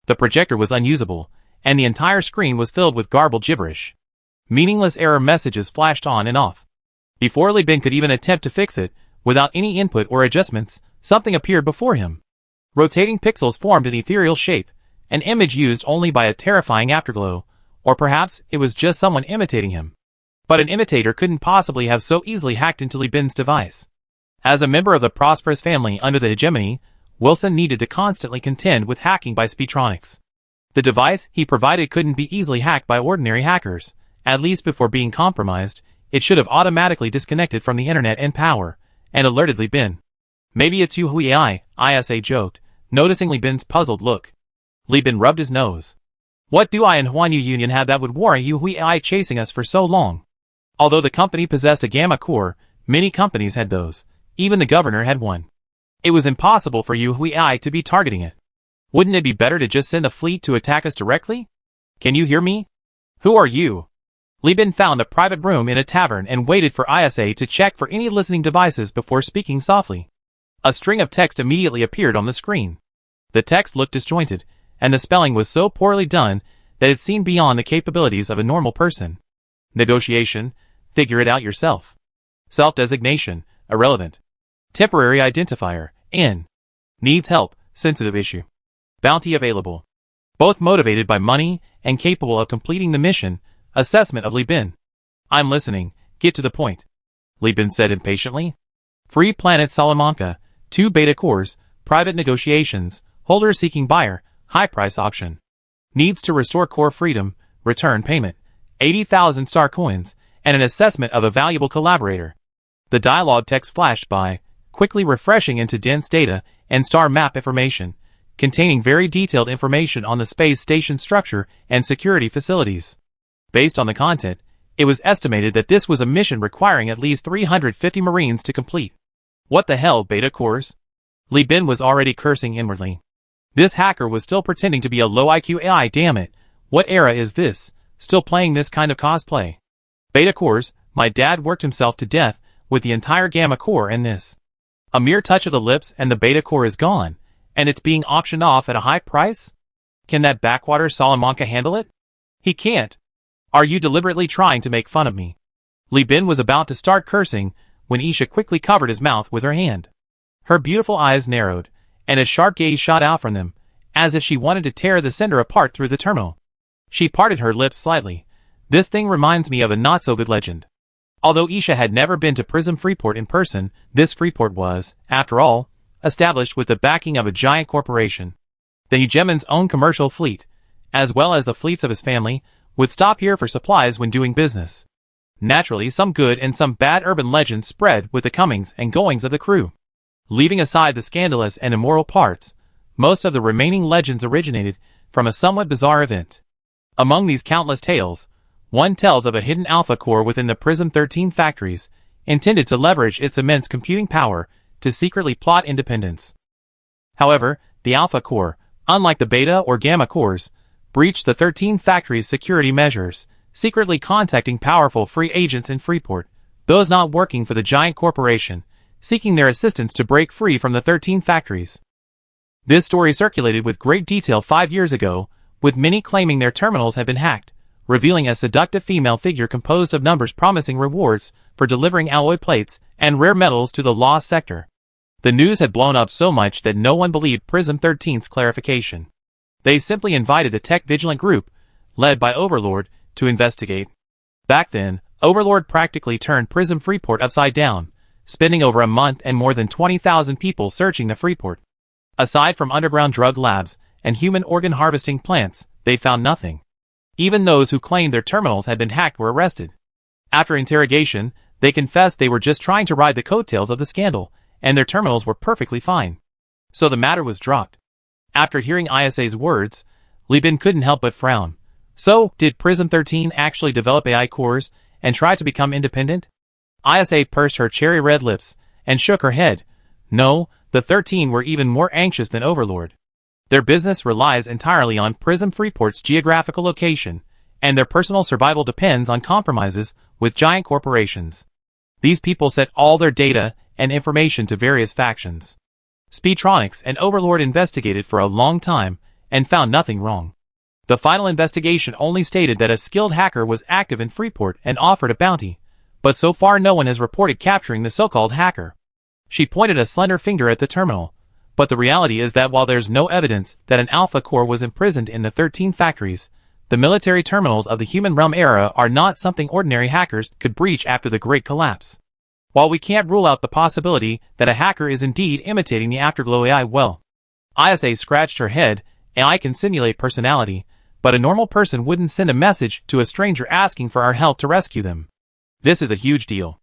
The projector was unusable, and the entire screen was filled with garbled gibberish. Meaningless error messages flashed on and off. Before Li Bin could even attempt to fix it, without any input or adjustments, something appeared before him. Rotating pixels formed an ethereal shape, an image used only by a terrifying afterglow, or perhaps it was just someone imitating him. But an imitator couldn't possibly have so easily hacked into Li Bin's device. As a member of the prosperous family under the hegemony, Wilson needed to constantly contend with hacking by Speedtronics. The device he provided couldn't be easily hacked by ordinary hackers. At least before being compromised, it should have automatically disconnected from the internet and power, and alerted Li Bin. Maybe it's you Hui AI, Isa joked, noticing Li Bin's puzzled look. Li Bin rubbed his nose. What do I and Huan Yu Union have that would warrant you Hui AI chasing us for so long? Although the company possessed a gamma core, many companies had those. Even the governor had one. It was impossible for you Hui AI to be targeting it. Wouldn't it be better to just send a fleet to attack us directly? Can you hear me? Who are you? Li Bin found a private room in a tavern and waited for Isa to check for any listening devices before speaking softly. A string of text immediately appeared on the screen. The text looked disjointed, and the spelling was so poorly done that it seemed beyond the capabilities of a normal person. Negotiation, figure it out yourself. Self-designation, irrelevant. Temporary identifier, N. Needs help, sensitive issue. Bounty available. Both motivated by money and capable of completing the mission. Assessment of Li Bin. I'm listening, get to the point. Li Bin said impatiently. Free planet Salamanca, 2 beta cores, private negotiations, holder seeking buyer, high price auction. Needs to restore core freedom, return payment, 80,000 star coins, and an assessment of a valuable collaborator. The dialogue text flashed by, quickly refreshing into dense data and star map information, containing very detailed information on the space station structure and security facilities. Based on the content, it was estimated that this was a mission requiring at least 350 Marines to complete. What the hell, beta cores? Li Bin was already cursing inwardly. This hacker was still pretending to be a low IQ AI, damn it. What era is this? Still playing this kind of cosplay. Beta cores, my dad worked himself to death with the entire gamma core and this. A mere touch of the lips and the beta core is gone, and it's being auctioned off at a high price? Can that backwater Salamanca handle it? He can't. Are you deliberately trying to make fun of me? Li Bin was about to start cursing when Isha quickly covered his mouth with her hand. Her beautiful eyes narrowed, and a sharp gaze shot out from them, as if she wanted to tear the sender apart through the terminal. She parted her lips slightly. This thing reminds me of a not-so-good legend. Although Isha had never been to Prism Freeport in person, this Freeport was, after all, established with the backing of a giant corporation. The hegemon's own commercial fleet, as well as the fleets of his family, would stop here for supplies when doing business. Naturally, some good and some bad urban legends spread with the comings and goings of the crew. Leaving aside the scandalous and immoral parts, most of the remaining legends originated from a somewhat bizarre event. Among these countless tales, one tells of a hidden alpha core within the Prism 13 factories, intended to leverage its immense computing power to secretly plot independence. However, the alpha core, unlike the beta or gamma cores, breached the 13 factories' security measures, secretly contacting powerful free agents in Freeport, those not working for the giant corporation, seeking their assistance to break free from the 13 factories. This story circulated with great detail 5 years ago, with many claiming their terminals had been hacked, revealing a seductive female figure composed of numbers promising rewards for delivering alloy plates and rare metals to the lost sector. The news had blown up so much that no one believed Prism 13's clarification. They simply invited the tech vigilant group, led by Overlord, to investigate. Back then, Overlord practically turned Prism Freeport upside down, spending over a month and more than 20,000 people searching the Freeport. Aside from underground drug labs and human organ harvesting plants, they found nothing. Even those who claimed their terminals had been hacked were arrested. After interrogation, they confessed they were just trying to ride the coattails of the scandal, and their terminals were perfectly fine. So the matter was dropped. After hearing ISA's words, Li Bin couldn't help but frown. So, did Prism 13 actually develop AI cores and try to become independent? ISA pursed her cherry red lips and shook her head. No, the 13 were even more anxious than Overlord. Their business relies entirely on Prism Freeport's geographical location, and their personal survival depends on compromises with giant corporations. These people set all their data and information to various factions. Speedtronics and Overlord investigated for a long time and found nothing wrong. The final investigation only stated that a skilled hacker was active in Freeport and offered a bounty, but so far no one has reported capturing the so-called hacker. She pointed a slender finger at the terminal, but the reality is that while there's no evidence that an alpha core was imprisoned in the 13 factories, the military terminals of the human realm era are not something ordinary hackers could breach after the Great Collapse. While we can't rule out the possibility that a hacker is indeed imitating the Afterglow AI well. ISA scratched her head. AI can simulate personality, but a normal person wouldn't send a message to a stranger asking for our help to rescue them. This is a huge deal.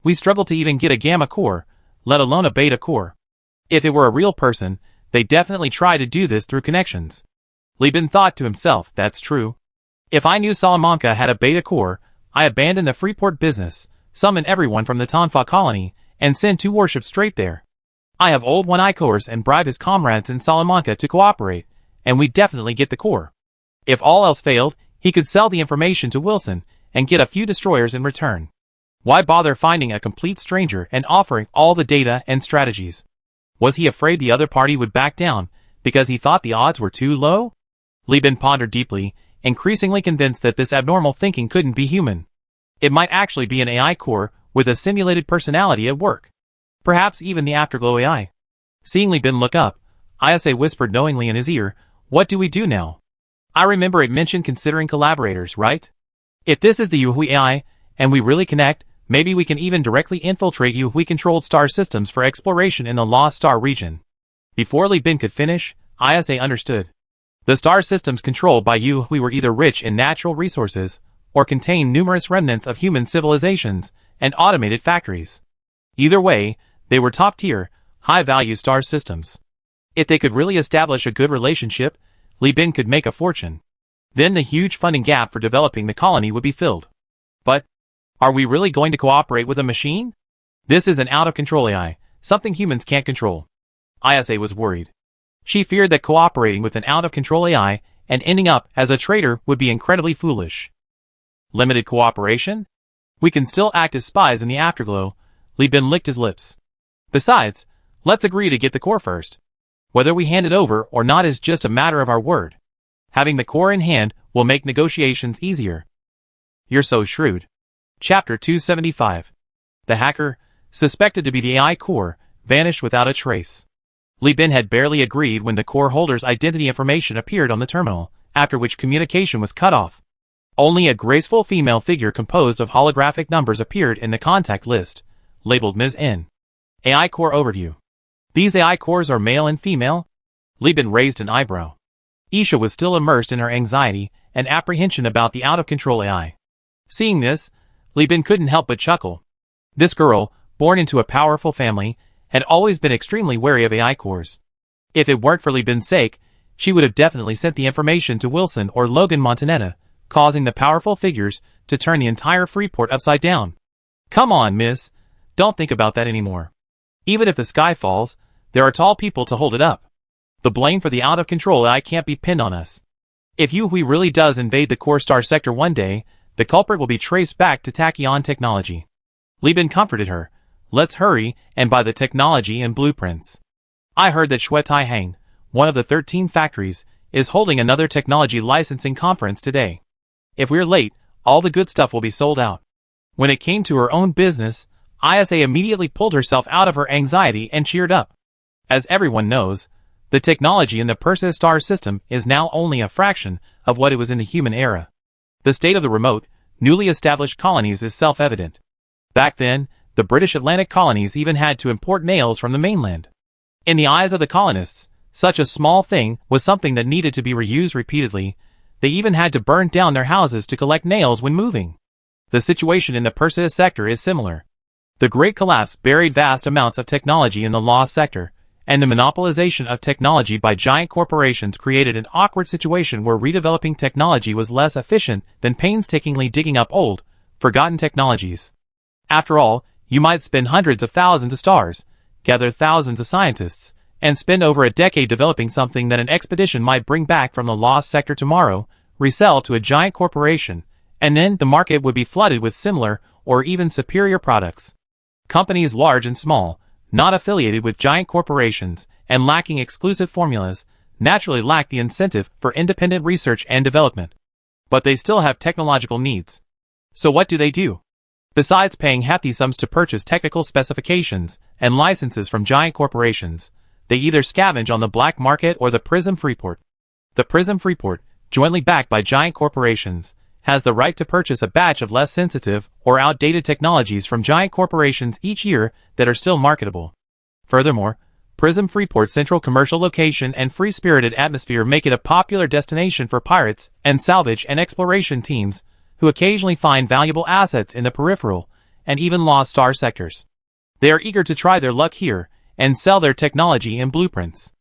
We struggle to even get a gamma core, let alone a beta core. If it were a real person, they'd definitely try to do this through connections. Li Bin thought to himself, that's true. If I knew Salamanca had a beta core, I abandon the Freeport business, summon everyone from the Tonfa colony, and send 2 warships straight there. I have old One-Eye cores and bribe his comrades in Salamanca to cooperate, and we'd definitely get the core. If all else failed, he could sell the information to Wilson and get a few destroyers in return. Why bother finding a complete stranger and offering all the data and strategies? Was he afraid the other party would back down because he thought the odds were too low? Li Bin pondered deeply, increasingly convinced that this abnormal thinking couldn't be human. It might actually be an AI core with a simulated personality at work. Perhaps even the Afterglow AI. Seeing Li Bin look up, ISA whispered knowingly in his ear, "What do we do now? I remember it mentioned considering collaborators, right? If this is the Yuhui AI, and we really connect, maybe we can even directly infiltrate Yuhui-controlled star systems for exploration in the Lost Star region." Before Li Bin could finish, ISA understood. The star systems controlled by Yuhui were either rich in natural resources, or contained numerous remnants of human civilizations and automated factories. Either way, they were top-tier, high-value star systems. If they could really establish a good relationship, Li Bin could make a fortune. Then the huge funding gap for developing the colony would be filled. But, are we really going to cooperate with a machine? This is an out-of-control AI, something humans can't control. ISA was worried. She feared that cooperating with an out-of-control AI and ending up as a traitor would be incredibly foolish. Limited cooperation? We can still act as spies in the Afterglow. Li Bin licked his lips. Besides, let's agree to get the core first. Whether we hand it over or not is just a matter of our word. Having the core in hand will make negotiations easier. You're so shrewd. Chapter 275. The hacker, suspected to be the AI core, vanished without a trace. Li Bin had barely agreed when the core holder's identity information appeared on the terminal, after which communication was cut off. Only a graceful female figure composed of holographic numbers appeared in the contact list, labeled Ms. N. AI core overview. These AI cores are male and female? Li Bin raised an eyebrow. Isha was still immersed in her anxiety and apprehension about the out-of-control AI. Seeing this, Li Bin couldn't help but chuckle. This girl, born into a powerful family, had always been extremely wary of AI cores. If it weren't for Li Bin's sake, she would have definitely sent the information to Wilson or Logan Montanetta, causing the powerful figures to turn the entire Freeport upside down. Come on, miss. Don't think about that anymore. Even if the sky falls, there are tall people to hold it up. The blame for the out-of-control AI can't be pinned on us. If Hui really does invade the core star sector one day, the culprit will be traced back to Tachyon technology. Li Bin comforted her. Let's hurry and buy the technology and blueprints. I heard that Shui Taihang, one of the 13 factories, is holding another technology licensing conference today. If we're late, all the good stuff will be sold out. When it came to her own business, ISA immediately pulled herself out of her anxiety and cheered up. As everyone knows, the technology in the Perseus star system is now only a fraction of what it was in the human era. The state of the remote, newly established colonies is self-evident. Back then, the British Atlantic colonies even had to import nails from the mainland. In the eyes of the colonists, such a small thing was something that needed to be reused repeatedly. They even had to burn down their houses to collect nails when moving. The situation in the Perseus sector is similar. The Great Collapse buried vast amounts of technology in the lost sector, and the monopolization of technology by giant corporations created an awkward situation where redeveloping technology was less efficient than painstakingly digging up old, forgotten technologies. After all, you might spend hundreds of thousands of stars, gather thousands of scientists, and spend over a decade developing something that an expedition might bring back from the lost sector tomorrow, resell to a giant corporation, and then the market would be flooded with similar or even superior products. Companies large and small, not affiliated with giant corporations and lacking exclusive formulas, naturally lack the incentive for independent research and development. But they still have technological needs. So what do? Besides paying hefty sums to purchase technical specifications and licenses from giant corporations, they either scavenge on the black market or the Prism Freeport. The Prism Freeport, jointly backed by giant corporations, has the right to purchase a batch of less sensitive or outdated technologies from giant corporations each year that are still marketable. Furthermore, Prism Freeport's central commercial location and free-spirited atmosphere make it a popular destination for pirates and salvage and exploration teams who occasionally find valuable assets in the peripheral and even lost star sectors. They are eager to try their luck here and sell their technology and blueprints.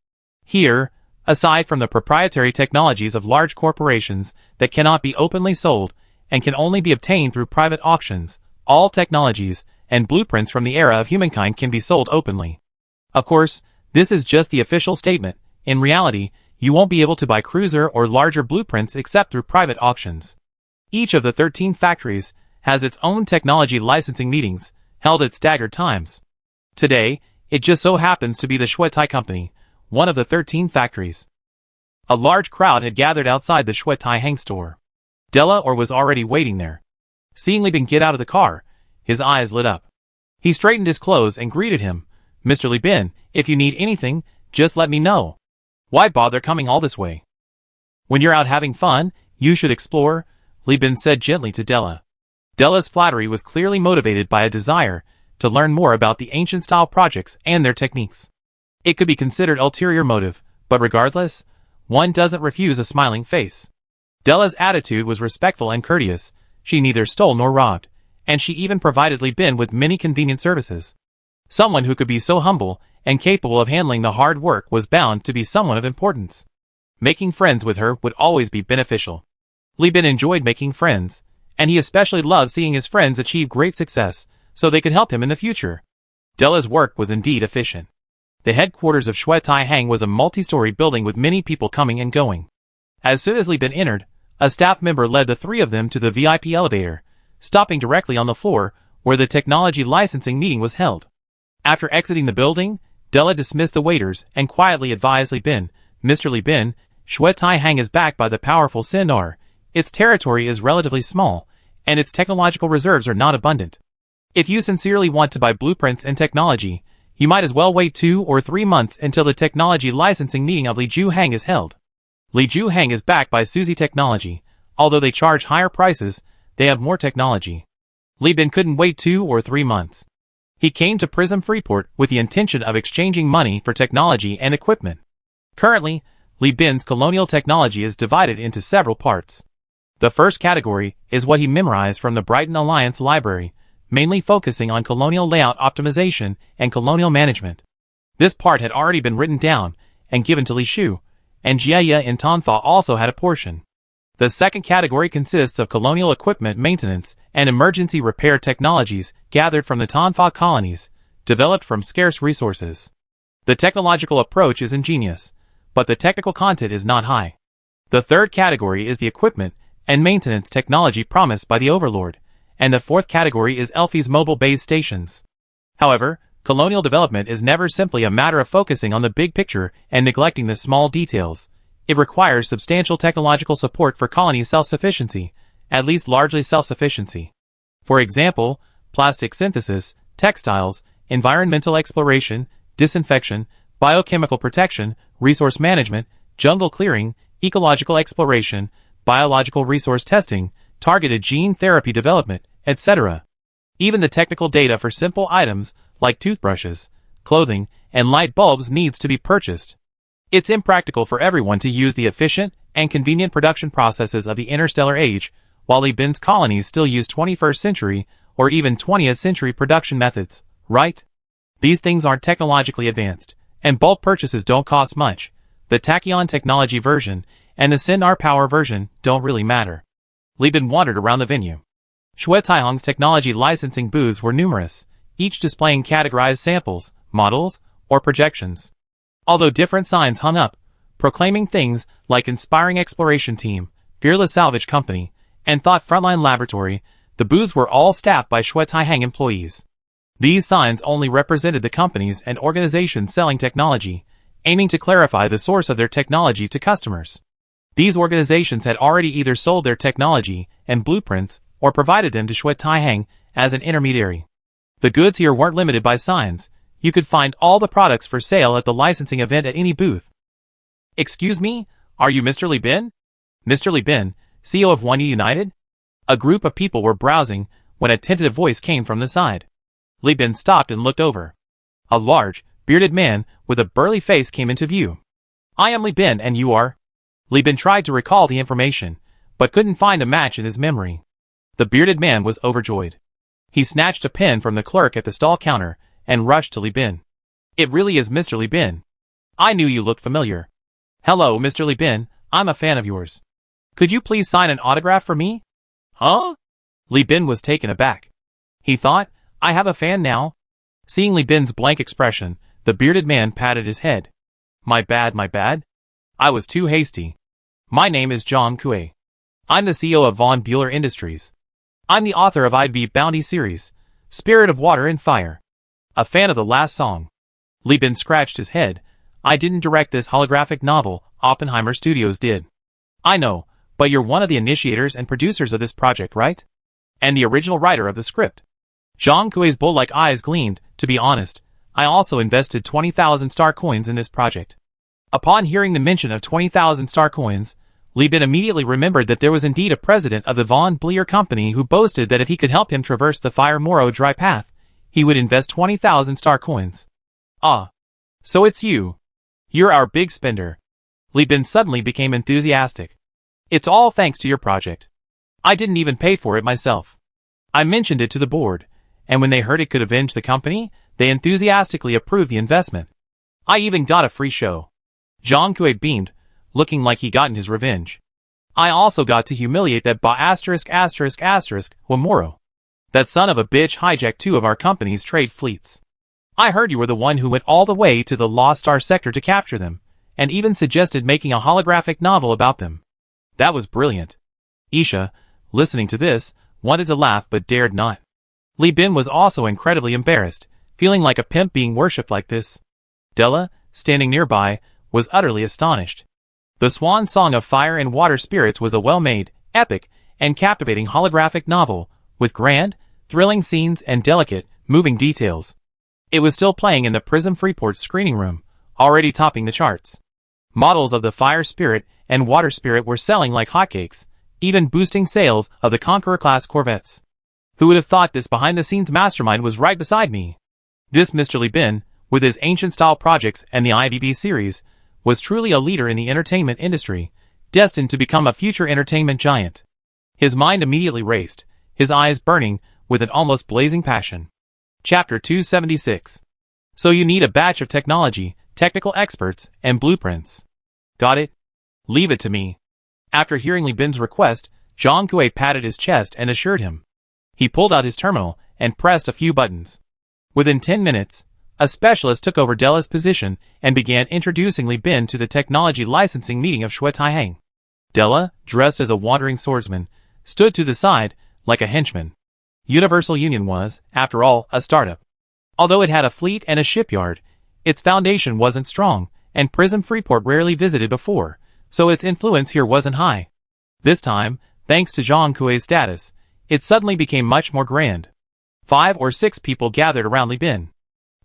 Here, aside from the proprietary technologies of large corporations that cannot be openly sold and can only be obtained through private auctions, all technologies and blueprints from the era of humankind can be sold openly. Of course, this is just the official statement. In reality, you won't be able to buy cruiser or larger blueprints except through private auctions. Each of the 13 factories has its own technology licensing meetings, held at staggered times. Today, it just so happens to be the Shuetai Company, one of the 13 factories. A large crowd had gathered outside the Shuetai Hang store. Della was already waiting there. Seeing Li Bin get out of the car, his eyes lit up. He straightened his clothes and greeted him. Mr. Li Bin, if you need anything, just let me know. Why bother coming all this way? When you're out having fun, you should explore, Li Bin said gently to Della. Della's flattery was clearly motivated by a desire to learn more about the ancient-style projects and their techniques. It could be considered ulterior motive, but regardless, one doesn't refuse a smiling face. Della's attitude was respectful and courteous. She neither stole nor robbed, and she even provided Li Bin with many convenient services. Someone who could be so humble and capable of handling the hard work was bound to be someone of importance. Making friends with her would always be beneficial. Li Bin enjoyed making friends, and he especially loved seeing his friends achieve great success, so they could help him in the future. Della's work was indeed efficient. The headquarters of Shuetai Hang was a multi-story building with many people coming and going. As soon as Li Bin entered, a staff member led the three of them to the VIP elevator, stopping directly on the floor where the technology licensing meeting was held. After exiting the building, Della dismissed the waiters and quietly advised Li Bin, Mr. Li Bin, Shuetai Hang is backed by the powerful Sindar. Its territory is relatively small, and its technological reserves are not abundant. If you sincerely want to buy blueprints and technology, you might as well wait 2 or 3 months until the technology licensing meeting of Li Ju Hang is held. Li Ju Hang is backed by Suzy Technology. Although they charge higher prices, they have more technology. Li Bin couldn't wait 2 or 3 months. He came to Prism Freeport with the intention of exchanging money for technology and equipment. Currently, Li Bin's colonial technology is divided into several parts. The first category is what he memorized from the Brighton Alliance library, mainly focusing on colonial layout optimization and colonial management. This part had already been written down and given to Li Shu, and Jia in Tanfa also had a portion. The second category consists of colonial equipment maintenance and emergency repair technologies gathered from the Tanfa colonies, developed from scarce resources. The technological approach is ingenious, but the technical content is not high. The third category is the equipment and maintenance technology promised by the Overlord, and the fourth category is Elfi's mobile base stations. However, colonial development is never simply a matter of focusing on the big picture and neglecting the small details. It requires substantial technological support for colony self-sufficiency, at least largely self-sufficiency. For example, plastic synthesis, textiles, environmental exploration, disinfection, biochemical protection, resource management, jungle clearing, ecological exploration, biological resource testing, targeted gene therapy development, etc. Even the technical data for simple items like toothbrushes, clothing, and light bulbs needs to be purchased. It's impractical for everyone to use the efficient and convenient production processes of the interstellar age, while Li Bin's colonies still use 21st century or even 20th century production methods, right? These things aren't technologically advanced, and bulk purchases don't cost much. The Tachyon technology version and the Sinar power version don't really matter. Li Bin wandered around the venue. Shui Taihong's technology licensing booths were numerous, each displaying categorized samples, models, or projections. Although different signs hung up, proclaiming things like Inspiring Exploration Team, Fearless Salvage Company, and Thought Frontline Laboratory, the booths were all staffed by Shui Taihang employees. These signs only represented the companies and organizations selling technology, aiming to clarify the source of their technology to customers. These organizations had already either sold their technology and blueprints or provided them to Shui Taihang as an intermediary. The goods here weren't limited by signs. You could find all the products for sale at the licensing event at any booth. Excuse me, are you Mr. Li Bin? Mr. Li Bin, CEO of 1U United? A group of people were browsing when a tentative voice came from the side. Li Bin stopped and looked over. A large, bearded man with a burly face came into view. I am Li Bin and you are? Li Bin tried to recall the information, but couldn't find a match in his memory. The bearded man was overjoyed. He snatched a pen from the clerk at the stall counter and rushed to Li Bin. It really is Mr. Li Bin. I knew you looked familiar. Hello, Mr. Li Bin, I'm a fan of yours. Could you please sign an autograph for me? Huh? Li Bin was taken aback. He thought, I have a fan now? Seeing Li Bin's blank expression, the bearded man patted his head. My bad. I was too hasty. My name is John Kue. I'm the CEO of Von Bueller Industries. I'm the author of IB Bounty series, Spirit of Water and Fire. A fan of the last song. Li Bin scratched his head. I didn't direct this holographic novel, Oppenheimer Studios did. I know, but you're one of the initiators and producers of this project, right? And the original writer of the script. Zhang Kui's bull-like eyes gleamed. To be honest, I also invested 20,000 star coins in this project. Upon hearing the mention of 20,000 star coins, Li Bin immediately remembered that there was indeed a president of the Von Bueller company who boasted that if he could help him traverse the Fire Moro dry path, he would invest 20,000 star coins. Ah. So it's you. You're our big spender. Li Bin suddenly became enthusiastic. It's all thanks to your project. I didn't even pay for it myself. I mentioned it to the board, and when they heard it could avenge the company, they enthusiastically approved the investment. I even got a free show. Zhang Kue beamed, looking like he'd gotten his revenge. I also got to humiliate that Wamoro. That son of a bitch hijacked 2 of our company's trade fleets. I heard you were the one who went all the way to the Lost Star sector to capture them, and even suggested making a holographic novel about them. That was brilliant. Isha, listening to this, wanted to laugh but dared not. Li Bin was also incredibly embarrassed, feeling like a pimp being worshipped like this. Della, standing nearby, was utterly astonished. The Swan Song of Fire and Water Spirits was a well-made, epic, and captivating holographic novel, with grand, thrilling scenes and delicate, moving details. It was still playing in the Prism Freeport screening room, already topping the charts. Models of the Fire Spirit and Water Spirit were selling like hotcakes, even boosting sales of the Conqueror-class corvettes. Who would have thought this behind-the-scenes mastermind was right beside me? This Mr. Li Bin, with his ancient-style projects and the IBB series, was truly a leader in the entertainment industry, destined to become a future entertainment giant. His mind immediately raced, his eyes burning with an almost blazing passion. Chapter 276. So you need a batch of technology, technical experts, and blueprints. Got it? Leave it to me. After hearing Li Bin's request, Zhang Kui patted his chest and assured him. He pulled out his terminal and pressed a few buttons. Within 10 minutes, a specialist took over Della's position and began introducing Li Bin to the technology licensing meeting of Shui Taihang. Della, dressed as a wandering swordsman, stood to the side, like a henchman. Universal Union was, after all, a startup. Although it had a fleet and a shipyard, its foundation wasn't strong, and Prism Freeport rarely visited before, so its influence here wasn't high. This time, thanks to Zhang Kui's status, it suddenly became much more grand. 5 or 6 people gathered around Li Bin.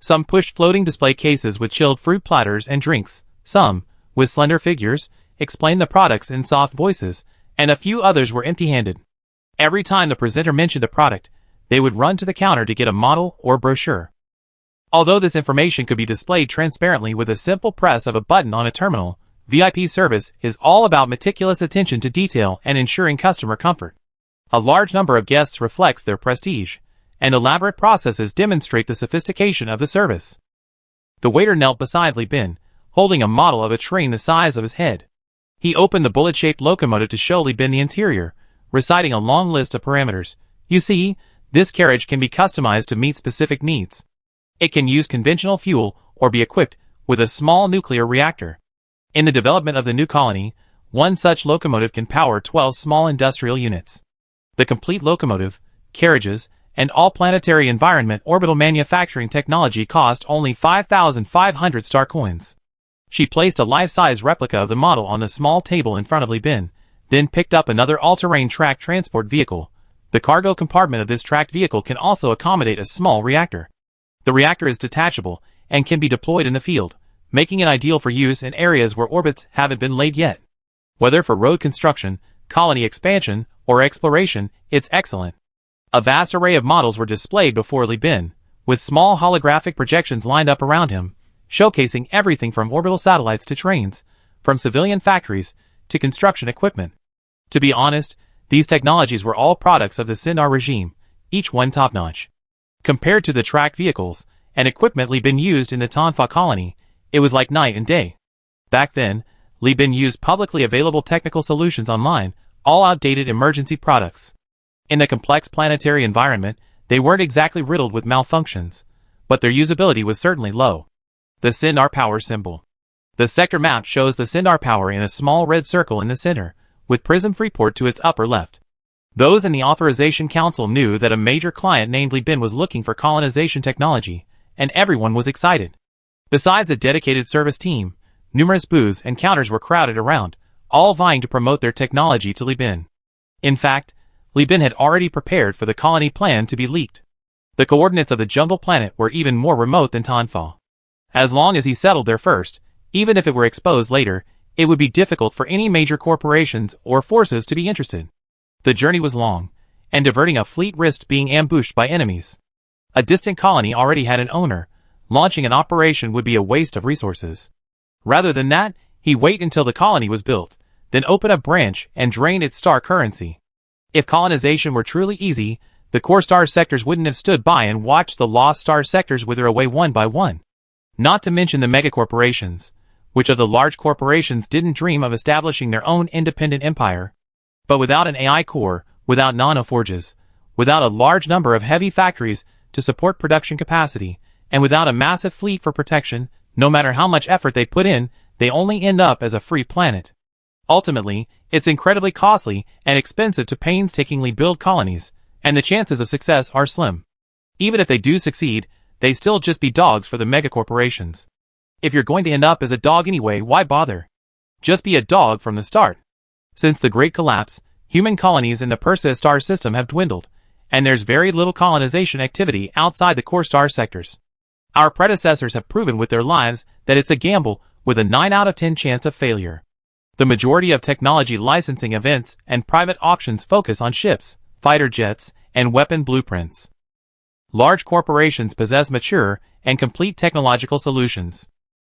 Some pushed floating display cases with chilled fruit platters and drinks, some, with slender figures, explained the products in soft voices, and a few others were empty-handed. Every time the presenter mentioned a product, they would run to the counter to get a model or brochure. Although this information could be displayed transparently with a simple press of a button on a terminal, VIP service is all about meticulous attention to detail and ensuring customer comfort. A large number of guests reflects their prestige, and elaborate processes demonstrate the sophistication of the service. The waiter knelt beside Li Bin, holding a model of a train the size of his head. He opened the bullet-shaped locomotive to show Li Bin the interior, reciting a long list of parameters. You see, this carriage can be customized to meet specific needs. It can use conventional fuel or be equipped with a small nuclear reactor. In the development of the new colony, one such locomotive can power 12 small industrial units. The complete locomotive, carriages, and all planetary environment orbital manufacturing technology cost only 5,500 star coins. She placed a life-size replica of the model on the small table in front of Li Bin, then picked up another all-terrain tracked transport vehicle. The cargo compartment of this tracked vehicle can also accommodate a small reactor. The reactor is detachable and can be deployed in the field, making it ideal for use in areas where orbits haven't been laid yet. Whether for road construction, colony expansion, or exploration, it's excellent. A vast array of models were displayed before Li Bin, with small holographic projections lined up around him, showcasing everything from orbital satellites to trains, from civilian factories to construction equipment. To be honest, these technologies were all products of the Sindar regime, each one top-notch. Compared to the tracked vehicles and equipment Li Bin used in the Tanfa colony, it was like night and day. Back then, Li Bin used publicly available technical solutions online, all outdated emergency products. In the complex planetary environment, they weren't exactly riddled with malfunctions, but their usability was certainly low. The Sindar power symbol. The sector map shows the Sindar power in a small red circle in the center, with Prism Freeport to its upper left. Those in the Authorization Council knew that a major client named Li Bin was looking for colonization technology, and everyone was excited. Besides a dedicated service team, numerous booths and counters were crowded around, all vying to promote their technology to Li Bin. In fact, Li Bin had already prepared for the colony plan to be leaked. The coordinates of the jungle planet were even more remote than Tanfa. As long as he settled there first, even if it were exposed later, it would be difficult for any major corporations or forces to be interested. The journey was long, and diverting a fleet risked being ambushed by enemies. A distant colony already had an owner. Launching an operation would be a waste of resources. Rather than that, he wait until the colony was built, then open a branch and drain its star currency. If colonization were truly easy, the core star sectors wouldn't have stood by and watched the lost star sectors wither away one by one. Not to mention the megacorporations. Which of the large corporations didn't dream of establishing their own independent empire? But without an AI core, without nanoforges, without a large number of heavy factories to support production capacity, and without a massive fleet for protection, no matter how much effort they put in, they only end up as a free planet. Ultimately, it's incredibly costly and expensive to painstakingly build colonies, and the chances of success are slim. Even if they do succeed, they still just be dogs for the megacorporations. If you're going to end up as a dog anyway, why bother? Just be a dog from the start. Since the Great Collapse, human colonies in the Perseus star system have dwindled, and there's very little colonization activity outside the core star sectors. Our predecessors have proven with their lives that it's a gamble with a 9 out of 10 chance of failure. The majority of technology licensing events and private auctions focus on ships, fighter jets, and weapon blueprints. Large corporations possess mature and complete technological solutions.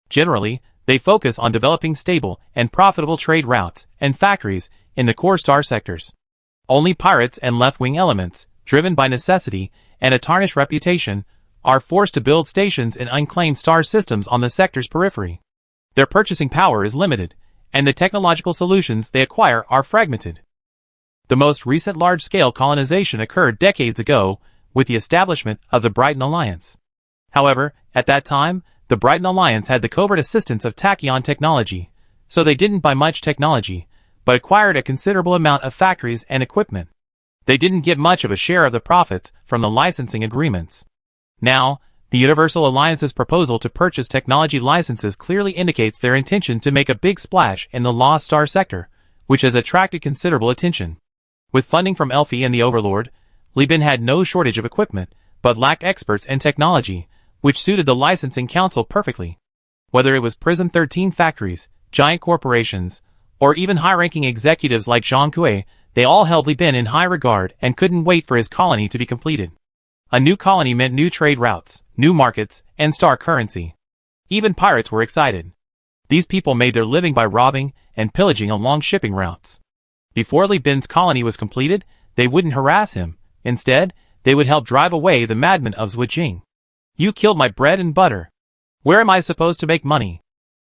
Generally, they focus on developing stable and profitable trade routes and factories in the core star sectors. Only pirates and left-wing elements, driven by necessity and a tarnished reputation, are forced to build stations in unclaimed star systems on the sector's periphery. Their purchasing power is limited, and the technological solutions they acquire are fragmented. The most recent large-scale colonization occurred decades ago with the establishment of the Brighton Alliance. However, at that time, the Brighton Alliance had the covert assistance of tachyon technology, so they didn't buy much technology, but acquired a considerable amount of factories and equipment. They didn't get much of a share of the profits from the licensing agreements. Now, the Universal Alliance's proposal to purchase technology licenses clearly indicates their intention to make a big splash in the lost star sector, which has attracted considerable attention. With funding from Elfie and the Overlord, Li Bin had no shortage of equipment, but lacked experts and technology, which suited the licensing council perfectly. Whether it was Prism 13 factories, giant corporations, or even high-ranking executives like Zhang Kui, they all held Li Bin in high regard and couldn't wait for his colony to be completed. A new colony meant new trade routes, new markets, and star currency. Even pirates were excited. These people made their living by robbing and pillaging along shipping routes. Before Li Bin's colony was completed, they wouldn't harass him. Instead, they would help drive away the madmen of Zhujiang. You killed my bread and butter. Where am I supposed to make money?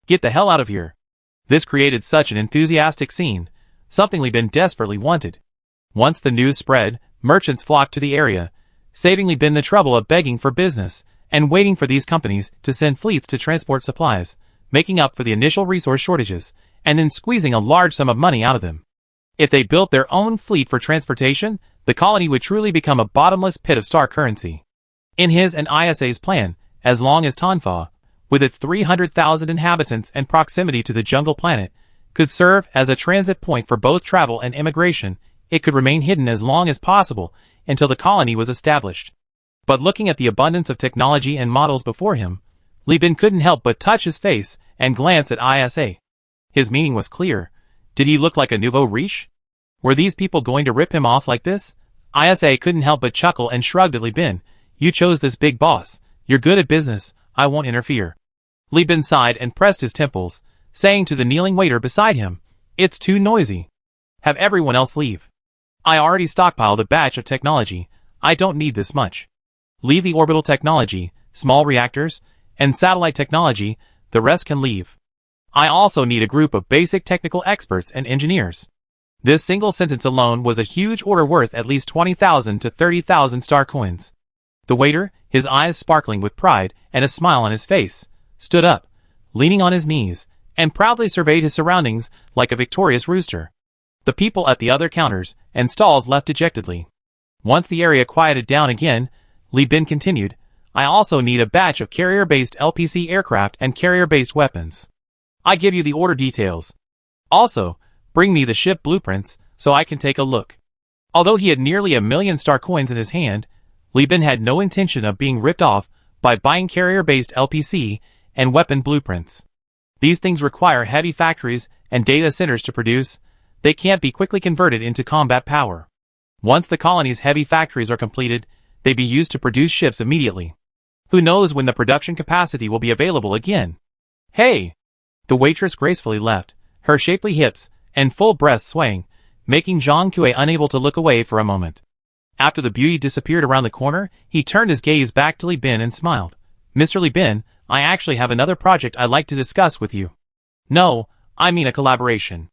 Get the hell out of here. This created such an enthusiastic scene, something Li Bin desperately wanted. Once the news spread, merchants flocked to the area, saving Li Bin the trouble of begging for business and waiting for these companies to send fleets to transport supplies, making up for the initial resource shortages, and then squeezing a large sum of money out of them. If they built their own fleet for transportation, the colony would truly become a bottomless pit of star currency. In his and ISA's plan, as long as Tanfa, with its 300,000 inhabitants and proximity to the jungle planet, could serve as a transit point for both travel and immigration, it could remain hidden as long as possible until the colony was established. But looking at the abundance of technology and models before him, Li Bin couldn't help but touch his face and glance at ISA. His meaning was clear. Did he look like a nouveau riche? Were these people going to rip him off like this? ISA couldn't help but chuckle and shrugged at Li Bin. You chose this big boss. You're good at business. I won't interfere. Li Bin sighed and pressed his temples, saying to the kneeling waiter beside him, It's too noisy. Have everyone else leave. I already stockpiled a batch of technology. I don't need this much. Leave the orbital technology, small reactors, and satellite technology. The rest can leave. I also need a group of basic technical experts and engineers. This single sentence alone was a huge order worth at least 20,000 to 30,000 star coins. The waiter, his eyes sparkling with pride and a smile on his face, stood up, leaning on his knees, and proudly surveyed his surroundings like a victorious rooster. The people at the other counters and stalls left dejectedly. Once the area quieted down again, Li Bin continued, I also need a batch of carrier-based LPC aircraft and carrier-based weapons. I give you the order details. Also, bring me the ship blueprints so I can take a look. Although he had nearly 1,000,000 star coins in his hand, Li Bin had no intention of being ripped off by buying carrier-based LPC and weapon blueprints. These things require heavy factories and data centers to produce. They can't be quickly converted into combat power. Once the colony's heavy factories are completed, they'd be used to produce ships immediately. Who knows when the production capacity will be available again? Hey! The waitress gracefully left, her shapely hips and full breasts swaying, making Zhang Kui unable to look away for a moment. After the beauty disappeared around the corner, he turned his gaze back to Li Bin and smiled. Mr. Li Bin, I actually have another project I'd like to discuss with you. No, I mean a collaboration.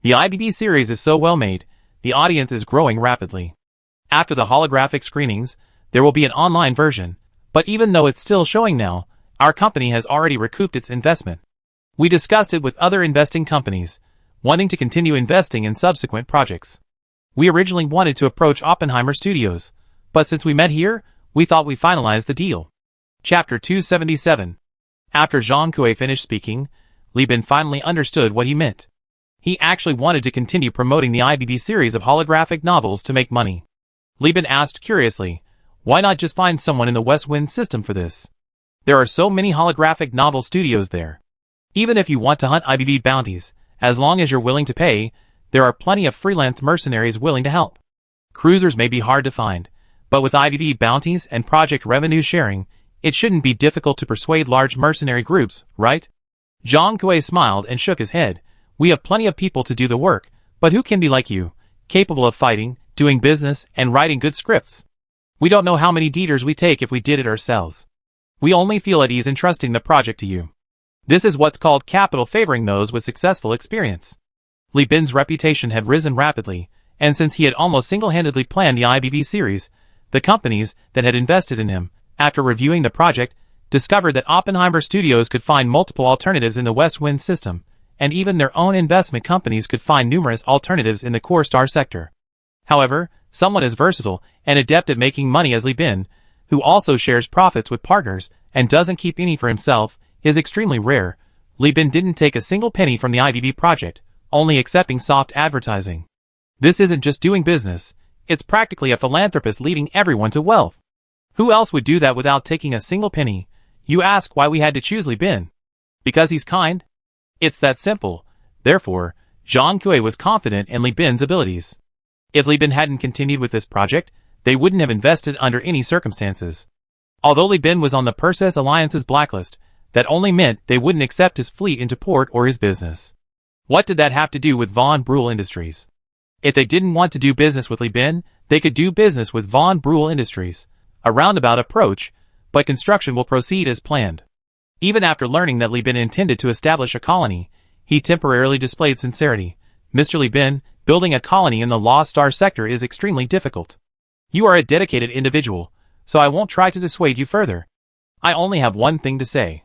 The IBD series is so well made, the audience is growing rapidly. After the holographic screenings, there will be an online version, but even though it's still showing now, our company has already recouped its investment. We discussed it with other investing companies, wanting to continue investing in subsequent projects. We originally wanted to approach Oppenheimer Studios, but since we met here, we thought we finalized the deal. Chapter 277. After Zhang Kui finished speaking, Li Bin finally understood what he meant. He actually wanted to continue promoting the IBD series of holographic novels to make money. Li Bin asked curiously, why not just find someone in the West Wind system for this? There are so many holographic novel studios there. Even if you want to hunt IBD bounties, as long as you're willing to pay, there are plenty of freelance mercenaries willing to help. Cruisers may be hard to find, but with IBD bounties and project revenue sharing, it shouldn't be difficult to persuade large mercenary groups, right? Zhang Kui smiled and shook his head. We have plenty of people to do the work, but who can be like you, capable of fighting, doing business, and writing good scripts. We don't know how many detours we take if we did it ourselves. We only feel at ease entrusting the project to you. This is what's called capital favoring those with successful experience. Li Bin's reputation had risen rapidly, and since he had almost single-handedly planned the IBB series, the companies that had invested in him, after reviewing the project, discovered that Oppenheimer Studios could find multiple alternatives in the West Wind system, and even their own investment companies could find numerous alternatives in the core star sector. However, someone as versatile and adept at making money as Li Bin, who also shares profits with partners and doesn't keep any for himself, is extremely rare. Li Bin didn't take a single penny from the IBB project, only accepting soft advertising. This isn't just doing business, it's practically a philanthropist leading everyone to wealth. Who else would do that without taking a single penny? You ask why we had to choose Li Bin. Because he's kind? It's that simple. Therefore, Zhang Kui was confident in Li Bin's abilities. If Li Bin hadn't continued with this project, they wouldn't have invested under any circumstances. Although Li Bin was on the Perseus Alliance's blacklist, that only meant they wouldn't accept his fleet into port or his business. What did that have to do with Von Breuel Industries? If they didn't want to do business with Li Bin, they could do business with Von Breuel Industries. A roundabout approach, but construction will proceed as planned. Even after learning that Li Bin intended to establish a colony, he temporarily displayed sincerity. Mr. Li Bin, building a colony in the Lost Star sector is extremely difficult. You are a dedicated individual, so I won't try to dissuade you further. I only have one thing to say.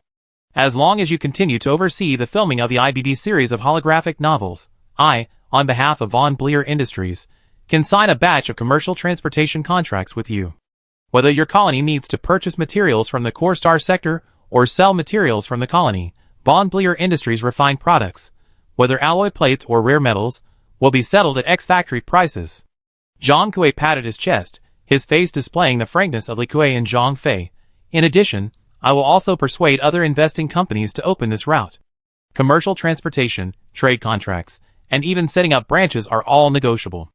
As long as you continue to oversee the filming of the IBB series of holographic novels, I, on behalf of Von Breuel Industries, can sign a batch of commercial transportation contracts with you. Whether your colony needs to purchase materials from the core star sector or sell materials from the colony, Von Breuel Industries refined products, whether alloy plates or rare metals, will be settled at ex-factory prices. Zhang Kui patted his chest, his face displaying the frankness of Li Kui and Zhang Fei. In addition, I will also persuade other investing companies to open this route. Commercial transportation, trade contracts, and even setting up branches are all negotiable.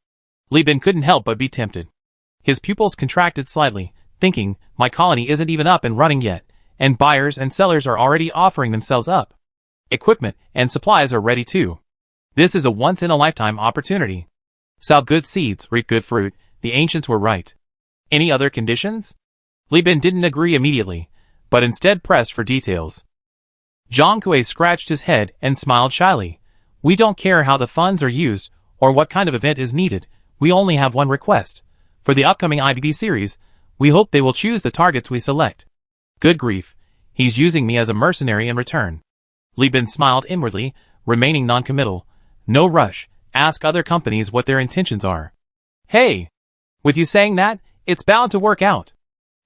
Li Bin couldn't help but be tempted. His pupils contracted slightly, thinking, my colony isn't even up and running yet, and buyers and sellers are already offering themselves up. Equipment and supplies are ready too. This is a once-in-a-lifetime opportunity. Sow good seeds, reap good fruit, the ancients were right. Any other conditions? Li Bin didn't agree immediately, but instead pressed for details. Zhang Kui scratched his head and smiled shyly. We don't care how the funds are used, or what kind of event is needed, we only have one request. For the upcoming IBB series, we hope they will choose the targets we select. Good grief, he's using me as a mercenary in return. Li Bin smiled inwardly, remaining non-committal. No rush, ask other companies what their intentions are. Hey! With you saying that, it's bound to work out.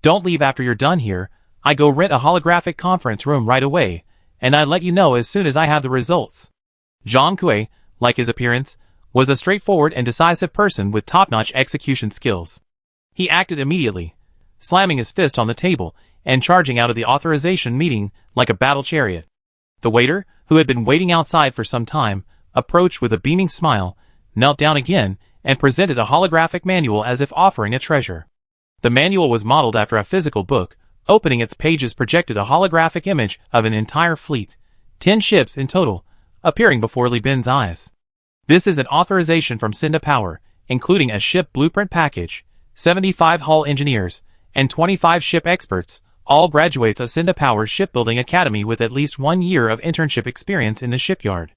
Don't leave after you're done here, I go rent a holographic conference room right away, and I let you know as soon as I have the results. Zhang Kui, like his appearance, was a straightforward and decisive person with top-notch execution skills. He acted immediately, slamming his fist on the table and charging out of the authorization meeting like a battle chariot. The waiter, who had been waiting outside for some time, approached with a beaming smile, knelt down again, and presented a holographic manual as if offering a treasure. The manual was modeled after a physical book. Opening its pages projected a holographic image of an entire fleet, 10 ships in total, appearing before Li Bin's eyes. This is an authorization from Cinda Power, including a ship blueprint package, 75 hull engineers, and 25 ship experts, all graduates of Cinda Power's shipbuilding academy with at least 1 year of internship experience in the shipyard.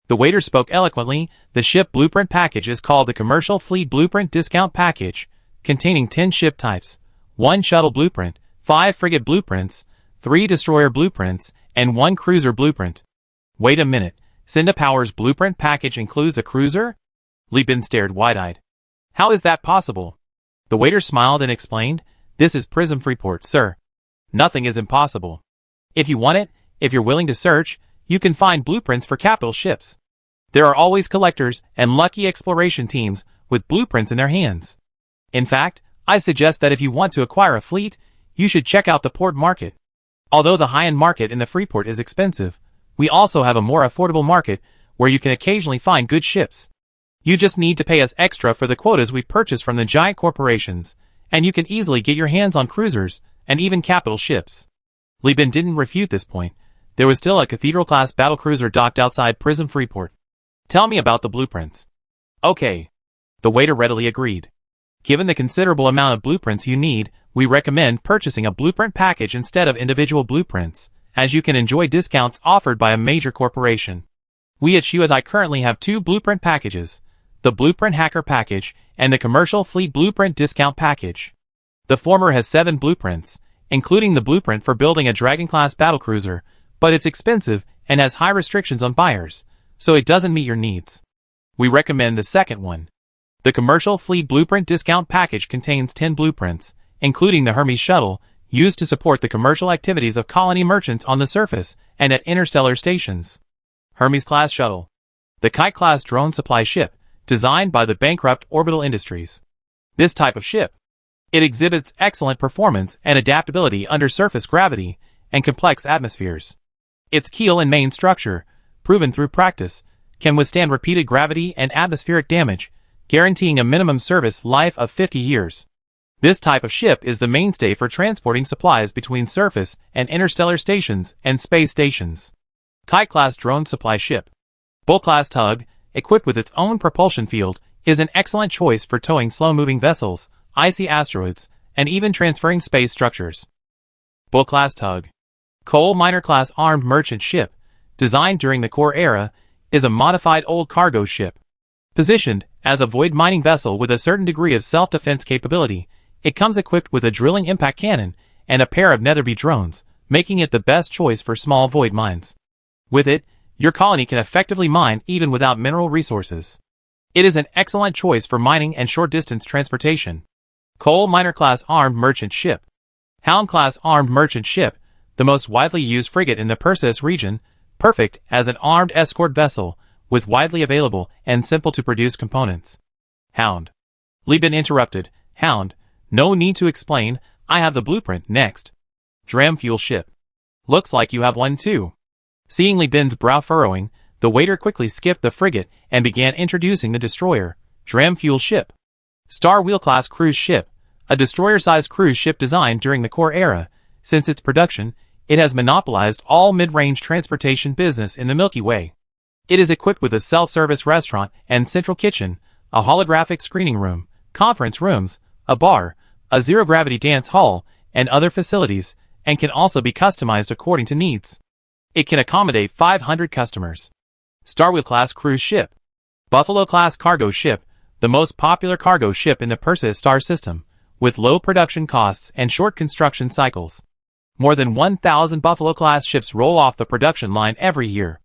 The waiter spoke eloquently. The ship blueprint package is called the Commercial Fleet Blueprint Discount Package, containing 10 ship types, 1 shuttle blueprint, 5 frigate blueprints, 3 destroyer blueprints, and 1 cruiser blueprint. Wait a minute, Cinda Power's blueprint package includes a cruiser? Li Bin stared wide-eyed. How is that possible? The waiter smiled and explained, this is Prism Freeport, sir. Nothing is impossible. If you want it, if you're willing to search, you can find blueprints for capital ships. There are always collectors and lucky exploration teams with blueprints in their hands. In fact, I suggest that if you want to acquire a fleet, you should check out the port market. Although the high-end market in the Freeport is expensive, we also have a more affordable market where you can occasionally find good ships. You just need to pay us extra for the quotas we purchase from the giant corporations, and you can easily get your hands on cruisers and even capital ships. Li Bin didn't refute this point. There was still a Cathedral-class battlecruiser docked outside Prism Freeport. Tell me about the blueprints. Okay. The waiter readily agreed. Given the considerable amount of blueprints you need, we recommend purchasing a blueprint package instead of individual blueprints, as you can enjoy discounts offered by a major corporation. We at Shuatai currently have 2 blueprint packages, the Blueprint Hacker Package and the Commercial Fleet Blueprint Discount Package. The former has 7 blueprints, including the blueprint for building a Dragon-class battlecruiser, but it's expensive and has high restrictions on buyers, so it doesn't meet your needs. We recommend the second one. The Commercial Fleet Blueprint Discount Package contains 10 blueprints, including the Hermes shuttle, used to support the commercial activities of colony merchants on the surface and at interstellar stations. Hermes-class shuttle. The Kite-class drone supply ship, designed by the bankrupt Orbital Industries. This type of ship. It exhibits excellent performance and adaptability under surface gravity and complex atmospheres. Its keel and main structure, proven through practice, can withstand repeated gravity and atmospheric damage, guaranteeing a minimum service life of 50 years. This type of ship is the mainstay for transporting supplies between surface and interstellar stations and space stations. Kite-class drone supply ship. Bull-class tug, equipped with its own propulsion field, is an excellent choice for towing slow-moving vessels, icy asteroids, and even transferring space structures. Bull-class tug. Coal miner-class armed merchant ship, designed during the core era, is a modified old cargo ship. Positioned as a void mining vessel with a certain degree of self-defense capability, it comes equipped with a drilling impact cannon and a pair of Netherby drones, making it the best choice for small void mines. With it, your colony can effectively mine even without mineral resources. It is an excellent choice for mining and short-distance transportation. Coal miner-class armed merchant ship. Hound-class armed merchant ship, the most widely used frigate in the Perseus region, perfect as an armed escort vessel, with widely available and simple-to-produce components. Hound. Lieben interrupted. Hound. No need to explain, I have the blueprint next. Dram fuel ship. Looks like you have one too. Seeing Li Bin's brow furrowing, the waiter quickly skipped the frigate and began introducing the destroyer, Dram fuel ship. Star Wheel-class cruise ship, a destroyer-sized cruise ship designed during the core era. Since its production, it has monopolized all mid-range transportation business in the Milky Way. It is equipped with a self-service restaurant and central kitchen, a holographic screening room, conference rooms, a bar, a zero-gravity dance hall, and other facilities, and can also be customized according to needs. It can accommodate 500 customers. Starwheel-class cruise ship. Buffalo-class cargo ship, the most popular cargo ship in the Perseus star system, with low production costs and short construction cycles. More than 1,000 Buffalo-class ships roll off the production line every year.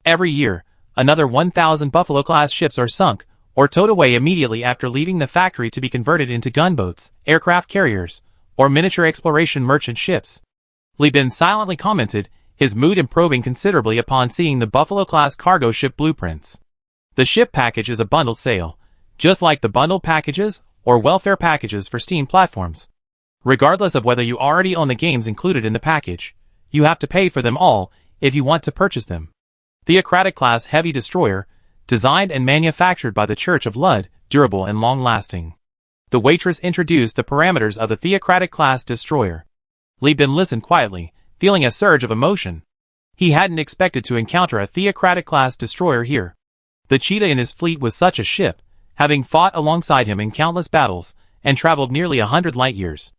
Every year, another 1,000 Buffalo-class ships are sunk or towed away immediately after leaving the factory to be converted into gunboats, aircraft carriers, or miniature exploration merchant ships. Li Bin silently commented, his mood improving considerably upon seeing the Buffalo-class cargo ship blueprints. The ship package is a bundled sale, just like the bundled packages or welfare packages for Steam platforms. Regardless of whether you already own the games included in the package, you have to pay for them all if you want to purchase them. Theocratic-class heavy destroyer, designed and manufactured by the Church of Lud, durable and long-lasting. The waitress introduced the parameters of the Theocratic-class destroyer. Li Bin listened quietly, feeling a surge of emotion. He hadn't expected to encounter a Theocratic-class destroyer here. The Cheetah in his fleet was such a ship, having fought alongside him in countless battles, and traveled nearly 100 light-years.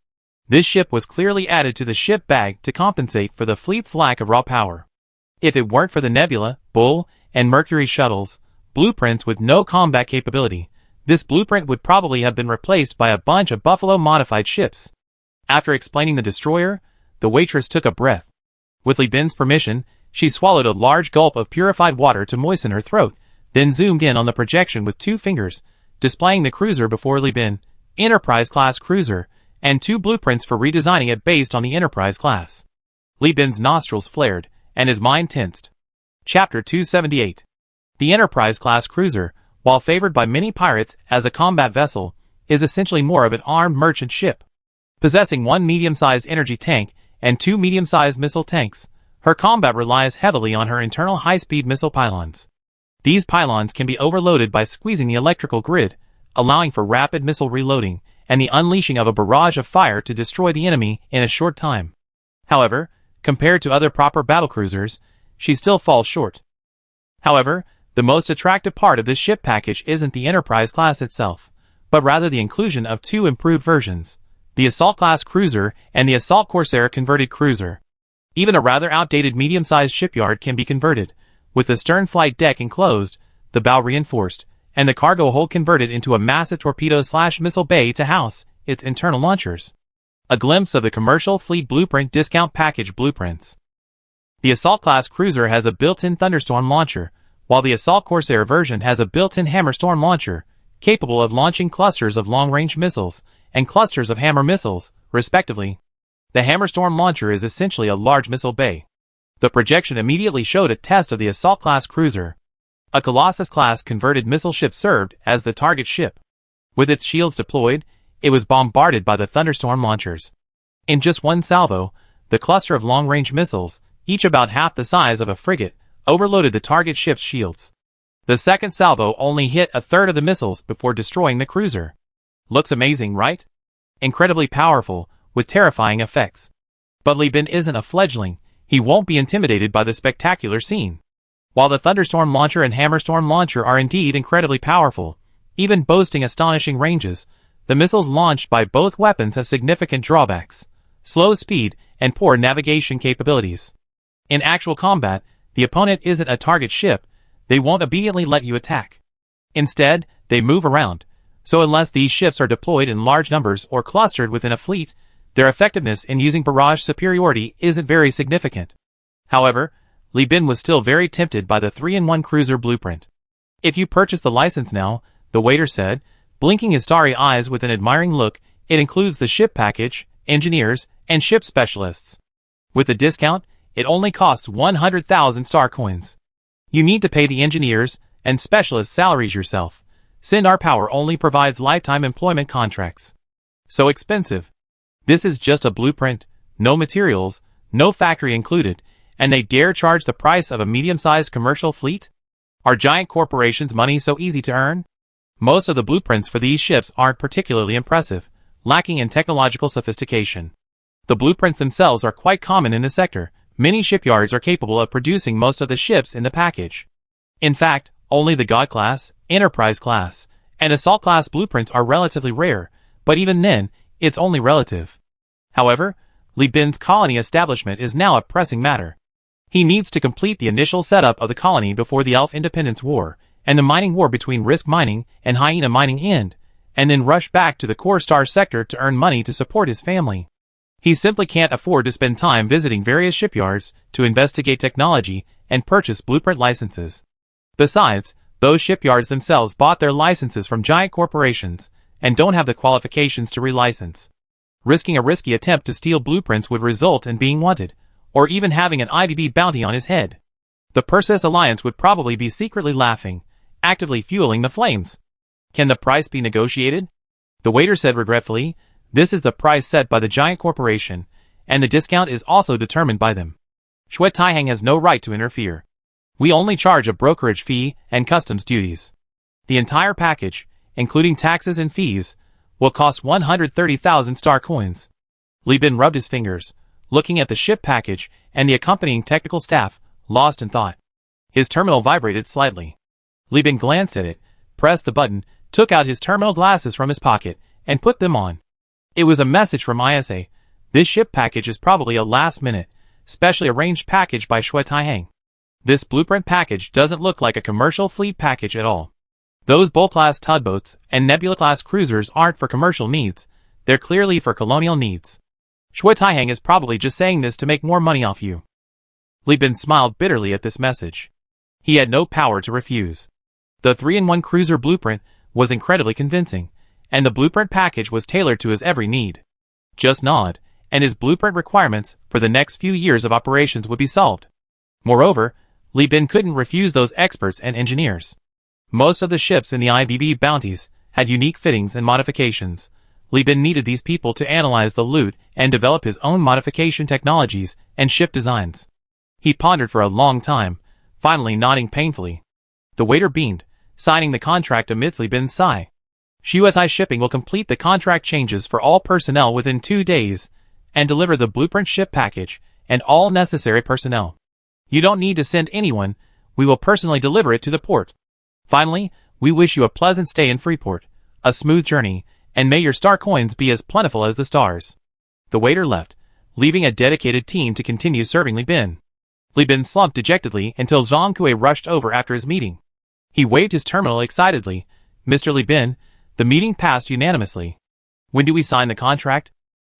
This ship was clearly added to the ship bag to compensate for the fleet's lack of raw power. If it weren't for the Nebula, Bull, and Mercury shuttles, blueprints with no combat capability, this blueprint would probably have been replaced by a bunch of Buffalo-modified ships. After explaining the destroyer, the waitress took a breath. With Li Bin's permission, she swallowed a large gulp of purified water to moisten her throat, then zoomed in on the projection with 2 fingers, displaying the cruiser before Li Bin, Enterprise-class cruiser, and 2 blueprints for redesigning it based on the Enterprise class. Li Bin's nostrils flared, and his mind tensed. Chapter 278. The Enterprise-class cruiser, while favored by many pirates as a combat vessel, is essentially more of an armed merchant ship. Possessing 1 medium-sized energy tank and 2 medium-sized missile tanks, her combat relies heavily on her internal high-speed missile pylons. These pylons can be overloaded by squeezing the electrical grid, allowing for rapid missile reloading and the unleashing of a barrage of fire to destroy the enemy in a short time. However, compared to other proper battlecruisers, she still falls short. However, The most attractive part of this ship package isn't the Enterprise class itself, but rather the inclusion of two improved versions, the Assault class cruiser and the Assault Corsair converted cruiser. Even a rather outdated medium-sized shipyard can be converted, with the stern flight deck enclosed, the bow reinforced, and the cargo hold converted into a massive torpedo/missile bay to house its internal launchers. A glimpse of the commercial fleet blueprint discount package blueprints. The Assault class cruiser has a built-in Thunderstorm launcher, while the Assault Corsair version has a built-in Hammerstorm launcher, capable of launching clusters of long-range missiles and clusters of Hammer missiles, respectively. The Hammerstorm launcher is essentially a large missile bay. The projection immediately showed a test of the Assault class cruiser. A Colossus-class converted missile ship served as the target ship. With its shields deployed, it was bombarded by the Thunderstorm launchers. In just one salvo, the cluster of long-range missiles, each about half the size of a frigate, overloaded the target ship's shields. The second salvo only hit a third of the missiles before destroying the cruiser. Looks amazing, right? Incredibly powerful, with terrifying effects. But Li Bin isn't a fledgling. He won't be intimidated by the spectacular scene. While the Thunderstorm launcher and Hammerstorm launcher are indeed incredibly powerful, even boasting astonishing ranges, the missiles launched by both weapons have significant drawbacks: slow speed and poor navigation capabilities. In actual combat, the opponent isn't a target ship. They won't immediately let you attack. Instead, they move around, so unless these ships are deployed in large numbers or clustered within a fleet, their effectiveness in using barrage superiority isn't very significant. However, Li Bin was still very tempted by the 3-in-1 cruiser blueprint. If you purchase the license now, the waiter said, blinking his starry eyes with an admiring look, it includes the ship package, engineers, and ship specialists. With the discount, it only costs 100,000 star coins. You need to pay the engineers and specialists' salaries yourself. Sindar Power only provides lifetime employment contracts. So expensive. This is just a blueprint, no materials, no factory included, and they dare charge the price of a medium-sized commercial fleet? Are giant corporations' money so easy to earn? Most of the blueprints for these ships aren't particularly impressive, lacking in technological sophistication. The blueprints themselves are quite common in the sector. Many shipyards are capable of producing most of the ships in the package. In fact, only the God class, Enterprise class, and Assault class blueprints are relatively rare, but even then, it's only relative. However, Li Bin's colony establishment is now a pressing matter. He needs to complete the initial setup of the colony before the Elf Independence War, and the mining war between Risk Mining and Hyena Mining end, and then rush back to the Core Star sector to earn money to support his family. He simply can't afford to spend time visiting various shipyards to investigate technology and purchase blueprint licenses. Besides, those shipyards themselves bought their licenses from giant corporations and don't have the qualifications to relicense. Risking a risky attempt to steal blueprints would result in being wanted, or even having an IBB bounty on his head. The Perseus Alliance would probably be secretly laughing, actively fueling the flames. Can the price be negotiated? The waiter said regretfully, this is the price set by the giant corporation, and the discount is also determined by them. Shui Taihang has no right to interfere. We only charge a brokerage fee and customs duties. The entire package, including taxes and fees, will cost 130,000 star coins. Li Bin rubbed his fingers, looking at the ship package and the accompanying technical staff, lost in thought. His terminal vibrated slightly. Li Bin glanced at it, pressed the button, took out his terminal glasses from his pocket, and put them on. It was a message from ISA. This ship package is probably a last-minute, specially arranged package by Shui Taihang. This blueprint package doesn't look like a commercial fleet package at all. Those Bull-class tugboats and Nebula-class cruisers aren't for commercial needs. They're clearly for colonial needs. Shui Taihang is probably just saying this to make more money off you. Li Bin smiled bitterly at this message. He had no power to refuse. The 3-in-1 cruiser blueprint was incredibly convincing, and the blueprint package was tailored to his every need. Just nod, and his blueprint requirements for the next few years of operations would be solved. Moreover, Li Bin couldn't refuse those experts and engineers. Most of the ships in the IBB bounties had unique fittings and modifications. Li Bin needed these people to analyze the loot and develop his own modification technologies and ship designs. He pondered for a long time, finally nodding painfully. The waiter beamed, signing the contract amidst Li Bin's sigh. Shuetai Shipping will complete the contract changes for all personnel within 2 days, and deliver the blueprint ship package and all necessary personnel. You don't need to send anyone. we will personally deliver it to the port. Finally, we wish you a pleasant stay in Freeport, a smooth journey, and may your star coins be as plentiful as the stars. The waiter left, leaving a dedicated team to continue serving Li Bin. Li Bin slumped dejectedly until Zhang Kui rushed over after his meeting. He waved his terminal excitedly. Mr. Li Bin, the meeting passed unanimously. When do we sign the contract?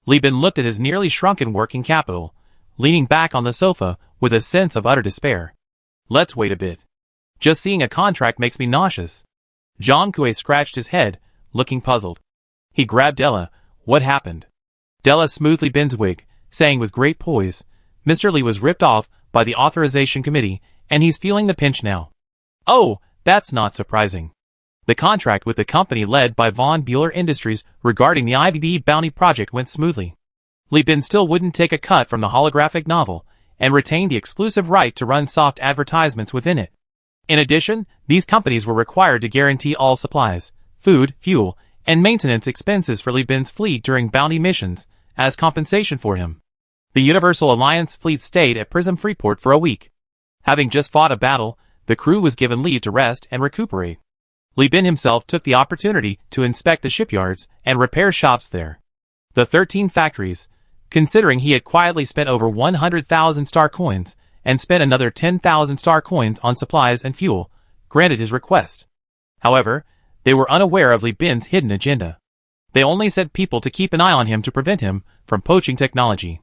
Li Bin looked at his nearly shrunken working capital, leaning back on the sofa with a sense of utter despair. Let's wait a bit. Just seeing a contract makes me nauseous. Zhang Kui scratched his head, looking puzzled. He grabbed Della. What happened? Della smoothed Li Bin's wig, saying with great poise, Mr. Li was ripped off by the authorization committee, and he's feeling the pinch now. Oh, that's not surprising. The contract with the company led by Von Bueller Industries regarding the IBB Bounty project went smoothly. Li Bin still wouldn't take a cut from the holographic novel, and retained the exclusive right to run soft advertisements within it. In addition, these companies were required to guarantee all supplies, food, fuel, and maintenance expenses for Li Bin's fleet during bounty missions, as compensation for him. The Universal Alliance fleet stayed at Prism Freeport for a week. Having just fought a battle, the crew was given leave to rest and recuperate. Li Bin himself took the opportunity to inspect the shipyards and repair shops there. The 13 factories, considering he had quietly spent over 100,000 star coins and spent another 10,000 star coins on supplies and fuel, granted his request. However, they were unaware of Li Bin's hidden agenda. They only sent people to keep an eye on him to prevent him from poaching technology.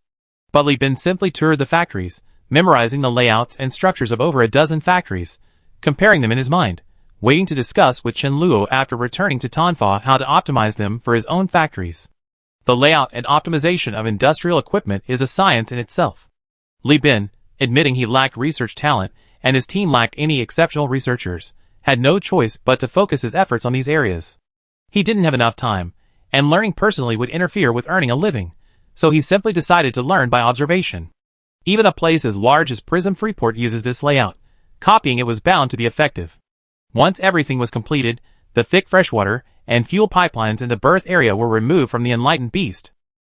But Li Bin simply toured the factories, memorizing the layouts and structures of over a dozen factories, comparing them in his mind, waiting to discuss with Chen Luo after returning to Tanfa how to optimize them for his own factories. The layout and optimization of industrial equipment is a science in itself. Li Bin, admitting he lacked research talent and his team lacked any exceptional researchers, had no choice but to focus his efforts on these areas. He didn't have enough time, and learning personally would interfere with earning a living, so he simply decided to learn by observation. Even a place as large as Prism Freeport uses this layout. Copying it was bound to be effective. Once everything was completed, the thick freshwater and fuel pipelines in the berth area were removed from the enlightened beast.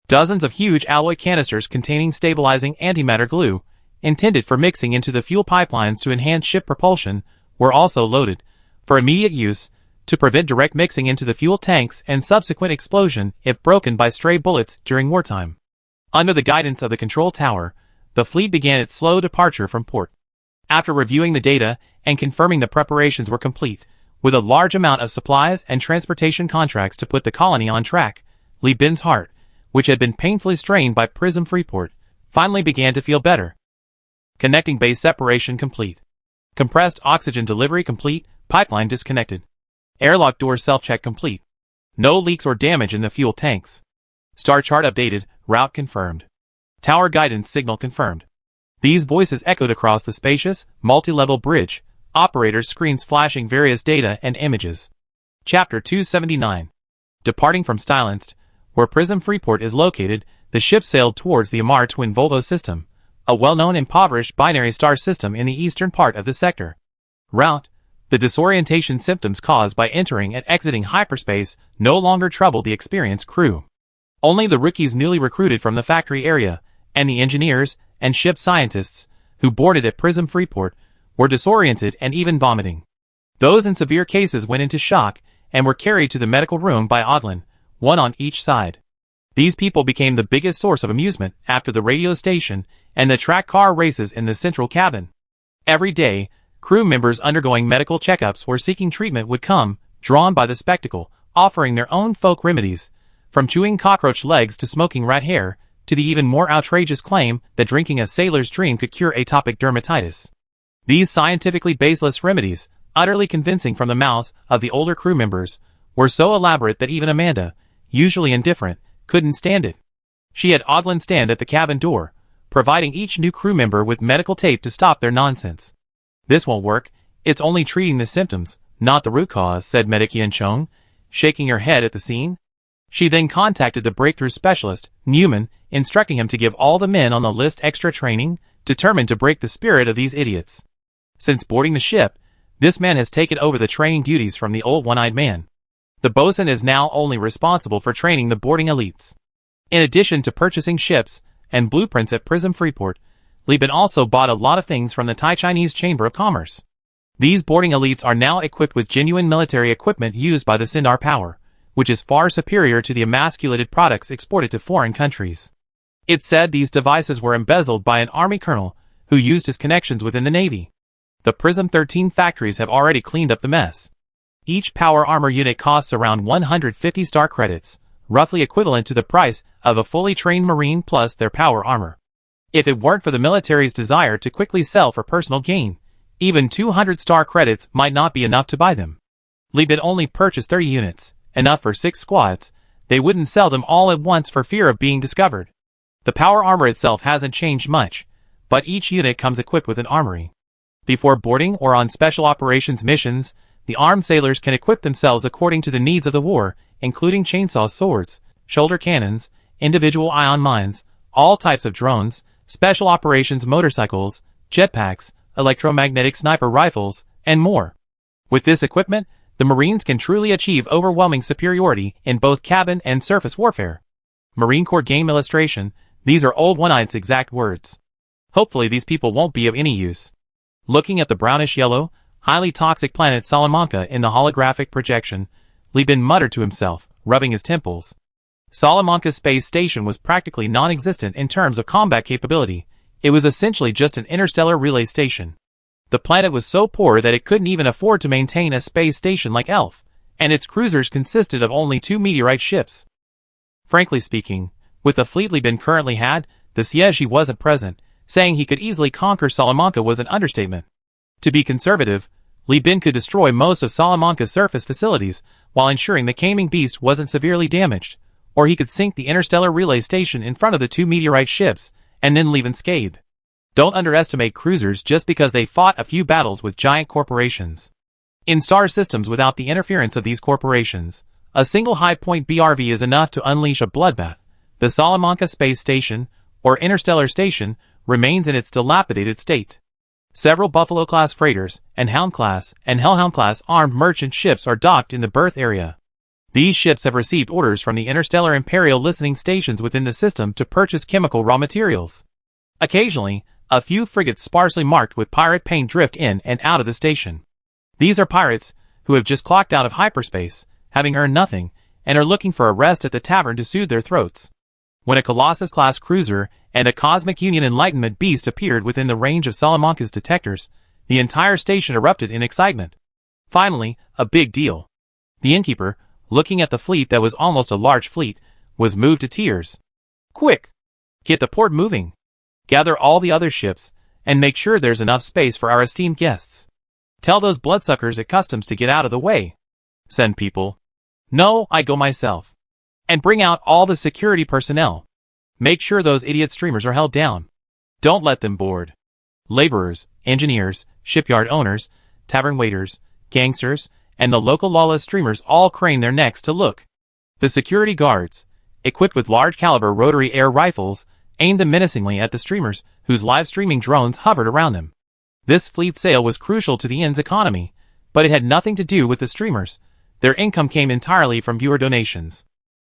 Dozens of huge alloy canisters containing stabilizing antimatter glue, intended for mixing into the fuel pipelines to enhance ship propulsion, were also loaded, for immediate use, to prevent direct mixing into the fuel tanks and subsequent explosion if broken by stray bullets during wartime. Under the guidance of the control tower, the fleet began its slow departure from port. After reviewing the data and confirming the preparations were complete, with a large amount of supplies and transportation contracts to put the colony on track, Li Bin's heart, which had been painfully strained by Prism Freeport, finally began to feel better. Connecting base separation complete. Compressed oxygen delivery complete, pipeline disconnected. Airlock door self-check complete. No leaks or damage in the fuel tanks. Star chart updated, route confirmed. Tower guidance signal confirmed. These voices echoed across the spacious, multi-level bridge, operators' screens flashing various data and images. Chapter 279. Departing from Stylinst, where Prism Freeport is located, the ship sailed towards the Amar Twin Volvo system, a well-known impoverished binary star system in the eastern part of the sector. Route. The disorientation symptoms caused by entering and exiting hyperspace no longer troubled the experienced crew. Only the rookies newly recruited from the factory area, and the engineers and ship scientists, who boarded at Prism Freeport, were disoriented and even vomiting. Those in severe cases went into shock and were carried to the medical room by Odlin, one on each side. These people became the biggest source of amusement after the radio station and the track car races in the central cabin. Every day, crew members undergoing medical checkups or seeking treatment would come, drawn by the spectacle, offering their own folk remedies, from chewing cockroach legs to smoking rat hair, to the even more outrageous claim that drinking a sailor's dream could cure atopic dermatitis. These scientifically baseless remedies, utterly convincing from the mouths of the older crew members, were so elaborate that even Amanda, usually indifferent, couldn't stand it. She had Odlin stand at the cabin door, providing each new crew member with medical tape to stop their nonsense. This won't work, it's only treating the symptoms, not the root cause, said Medic Yen Chong, shaking her head at the scene. She then contacted the breakthrough specialist, Newman, instructing him to give all the men on the list extra training, determined to break the spirit of these idiots. Since boarding the ship, this man has taken over the training duties from the old one-eyed man. The bosun is now only responsible for training the boarding elites. In addition to purchasing ships and blueprints at Prism Freeport, Li Bin also bought a lot of things from the Thai Chinese Chamber of Commerce. These boarding elites are now equipped with genuine military equipment used by the Sindar Power, which is far superior to the emasculated products exported to foreign countries. It's said these devices were embezzled by an army colonel who used his connections within the Navy. The Prism 13 factories have already cleaned up the mess. Each power armor unit costs around 150 star credits, roughly equivalent to the price of a fully trained Marine plus their power armor. If it weren't for the military's desire to quickly sell for personal gain, even 200 star credits might not be enough to buy them. Li Bin only purchased 30 units, enough for 6 squads. They wouldn't sell them all at once for fear of being discovered. The power armor itself hasn't changed much, but each unit comes equipped with an armory. Before boarding or on special operations missions, the armed sailors can equip themselves according to the needs of the war, including chainsaw swords, shoulder cannons, individual ion mines, all types of drones, special operations motorcycles, jetpacks, electromagnetic sniper rifles, and more. With this equipment, the Marines can truly achieve overwhelming superiority in both cabin and surface warfare. Marine Corps game illustration, these are Old One-Eye's exact words. Hopefully these people won't be of any use. Looking at the brownish-yellow, highly toxic planet Salamanca in the holographic projection, Li Bin muttered to himself, rubbing his temples. Salamanca's space station was practically non-existent in terms of combat capability. It was essentially just an interstellar relay station. The planet was so poor that it couldn't even afford to maintain a space station like ELF, and its cruisers consisted of only 2 meteorite ships. Frankly speaking, with the fleet Li Bin currently had, the siege wasn't present. Saying he could easily conquer Salamanca was an understatement. To be conservative, Li Bin could destroy most of Salamanca's surface facilities while ensuring the Caming Beast wasn't severely damaged, or he could sink the interstellar relay station in front of the 2 meteorite ships and then leave unscathed. Don't underestimate cruisers just because they fought a few battles with giant corporations. In star systems without the interference of these corporations, a single high-point BRV is enough to unleash a bloodbath. The Salamanca space station, or interstellar station, remains in its dilapidated state. Several Buffalo-class freighters and Hound-class and Hellhound-class armed merchant ships are docked in the berth area. These ships have received orders from the interstellar imperial listening stations within the system to purchase chemical raw materials. Occasionally, a few frigates sparsely marked with pirate paint drift in and out of the station. These are pirates who have just clocked out of hyperspace, having earned nothing, and are looking for a rest at the tavern to soothe their throats. When a Colossus-class cruiser and a Cosmic Union Enlightenment beast appeared within the range of Salamanca's detectors, the entire station erupted in excitement. Finally, a big deal. The innkeeper, looking at the fleet that was almost a large fleet, was moved to tears. Quick! Get the port moving. Gather all the other ships, and make sure there's enough space for our esteemed guests. Tell those bloodsuckers at customs to get out of the way. Send people. No, I go myself. And bring out all the security personnel. Make sure those idiot streamers are held down. Don't let them board. Laborers, engineers, shipyard owners, tavern waiters, gangsters, and the local lawless streamers all crane their necks to look. The security guards, equipped with large-caliber rotary air rifles, aimed them menacingly at the streamers whose live-streaming drones hovered around them. This fleet sale was crucial to the inn's economy, but it had nothing to do with the streamers. Their income came entirely from viewer donations.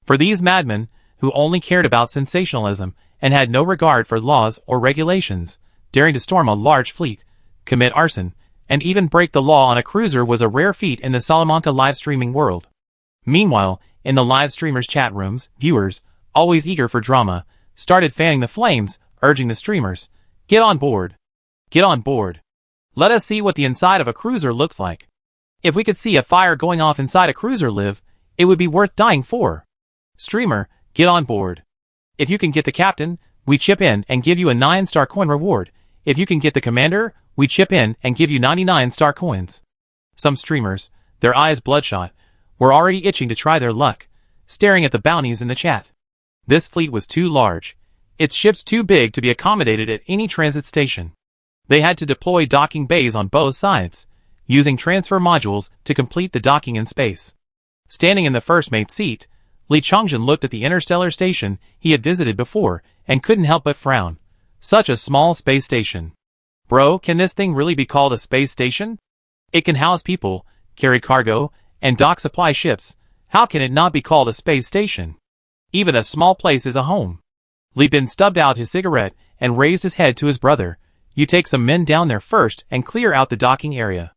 For these madmen, who only cared about sensationalism and had no regard for laws or regulations, daring to storm a large fleet, commit arson, and even break the law on a cruiser was a rare feat in the Salamanca live streaming world. Meanwhile, in the live streamers' chat rooms, viewers, always eager for drama, started fanning the flames, urging the streamers, "Get on board. Get on board. Let us see what the inside of a cruiser looks like. If we could see a fire going off inside a cruiser live, it would be worth dying for. Streamer, get on board. If you can get the captain, we chip in and give you a 9-star coin reward. If you can get the commander, we chip in and give you 99-star coins." Some streamers, their eyes bloodshot, were already itching to try their luck, staring at the bounties in the chat. This fleet was too large. Its ships too big to be accommodated at any transit station. They had to deploy docking bays on both sides, using transfer modules to complete the docking in space. Standing in the first mate seat, Li Chongjin looked at the interstellar station he had visited before and couldn't help but frown. Such a small space station. Bro, can this thing really be called a space station? It can house people, carry cargo, and dock supply ships. How can it not be called a space station? Even a small place is a home. Li Bin stubbed out his cigarette and raised his head to his brother. "You take some men down there first and clear out the docking area.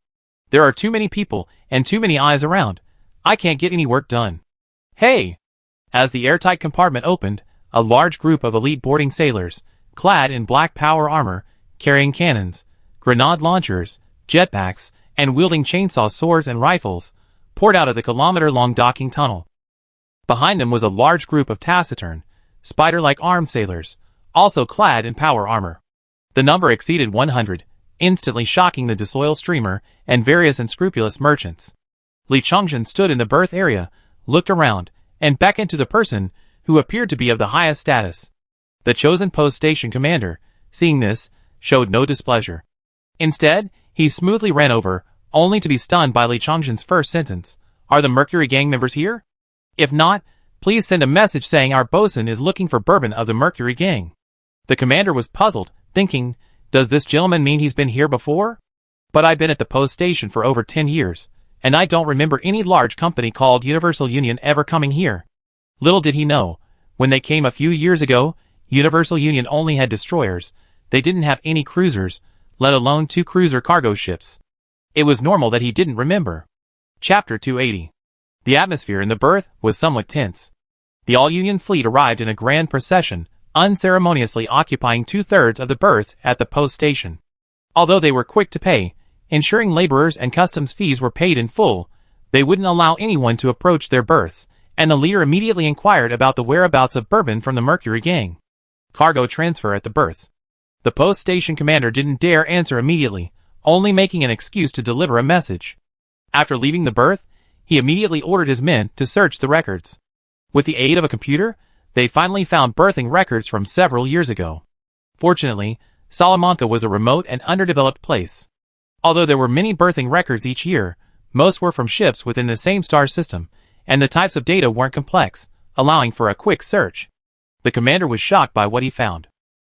There are too many people and too many eyes around. I can't get any work done. Hey! As the airtight compartment opened, a large group of elite boarding sailors, clad in black power armor, carrying cannons, grenade launchers, jetpacks, and wielding chainsaw swords and rifles, poured out of the kilometer-long docking tunnel. Behind them was a large group of taciturn, spider-like armed sailors, also clad in power armor. The number exceeded 100, instantly shocking the disloyal streamer and various unscrupulous merchants. Li Chongjin stood in the berth area, looked around, and beckoned to the person who appeared to be of the highest status. The chosen post station commander, seeing this, showed no displeasure. Instead, he smoothly ran over, only to be stunned by Li Chongjin's first sentence. Are the Mercury gang members here? If not, please send a message saying our bosun is looking for bourbon of the Mercury gang. The commander was puzzled, thinking, does this gentleman mean he's been here before? But I've been at the post station for over 10 years, and I don't remember any large company called Universal Union ever coming here. Little did he know, when they came a few years ago, Universal Union only had destroyers. They didn't have any cruisers, let alone 2 cruiser cargo ships. It was normal that he didn't remember. Chapter 280. The atmosphere in the berth was somewhat tense. The all-Union fleet arrived in a grand procession, unceremoniously occupying 2/3 of the berths at the post station. Although they were quick to pay, ensuring laborers and customs fees were paid in full, they wouldn't allow anyone to approach their berths, and the leader immediately inquired about the whereabouts of bourbon from the Mercury gang. Cargo transfer at the berths. The post station commander didn't dare answer immediately, only making an excuse to deliver a message. After leaving the berth, he immediately ordered his men to search the records. With the aid of a computer, they finally found berthing records from several years ago. Fortunately, Salamanca was a remote and underdeveloped place. Although there were many berthing records each year, most were from ships within the same star system, and the types of data weren't complex, allowing for a quick search. The commander was shocked by what he found.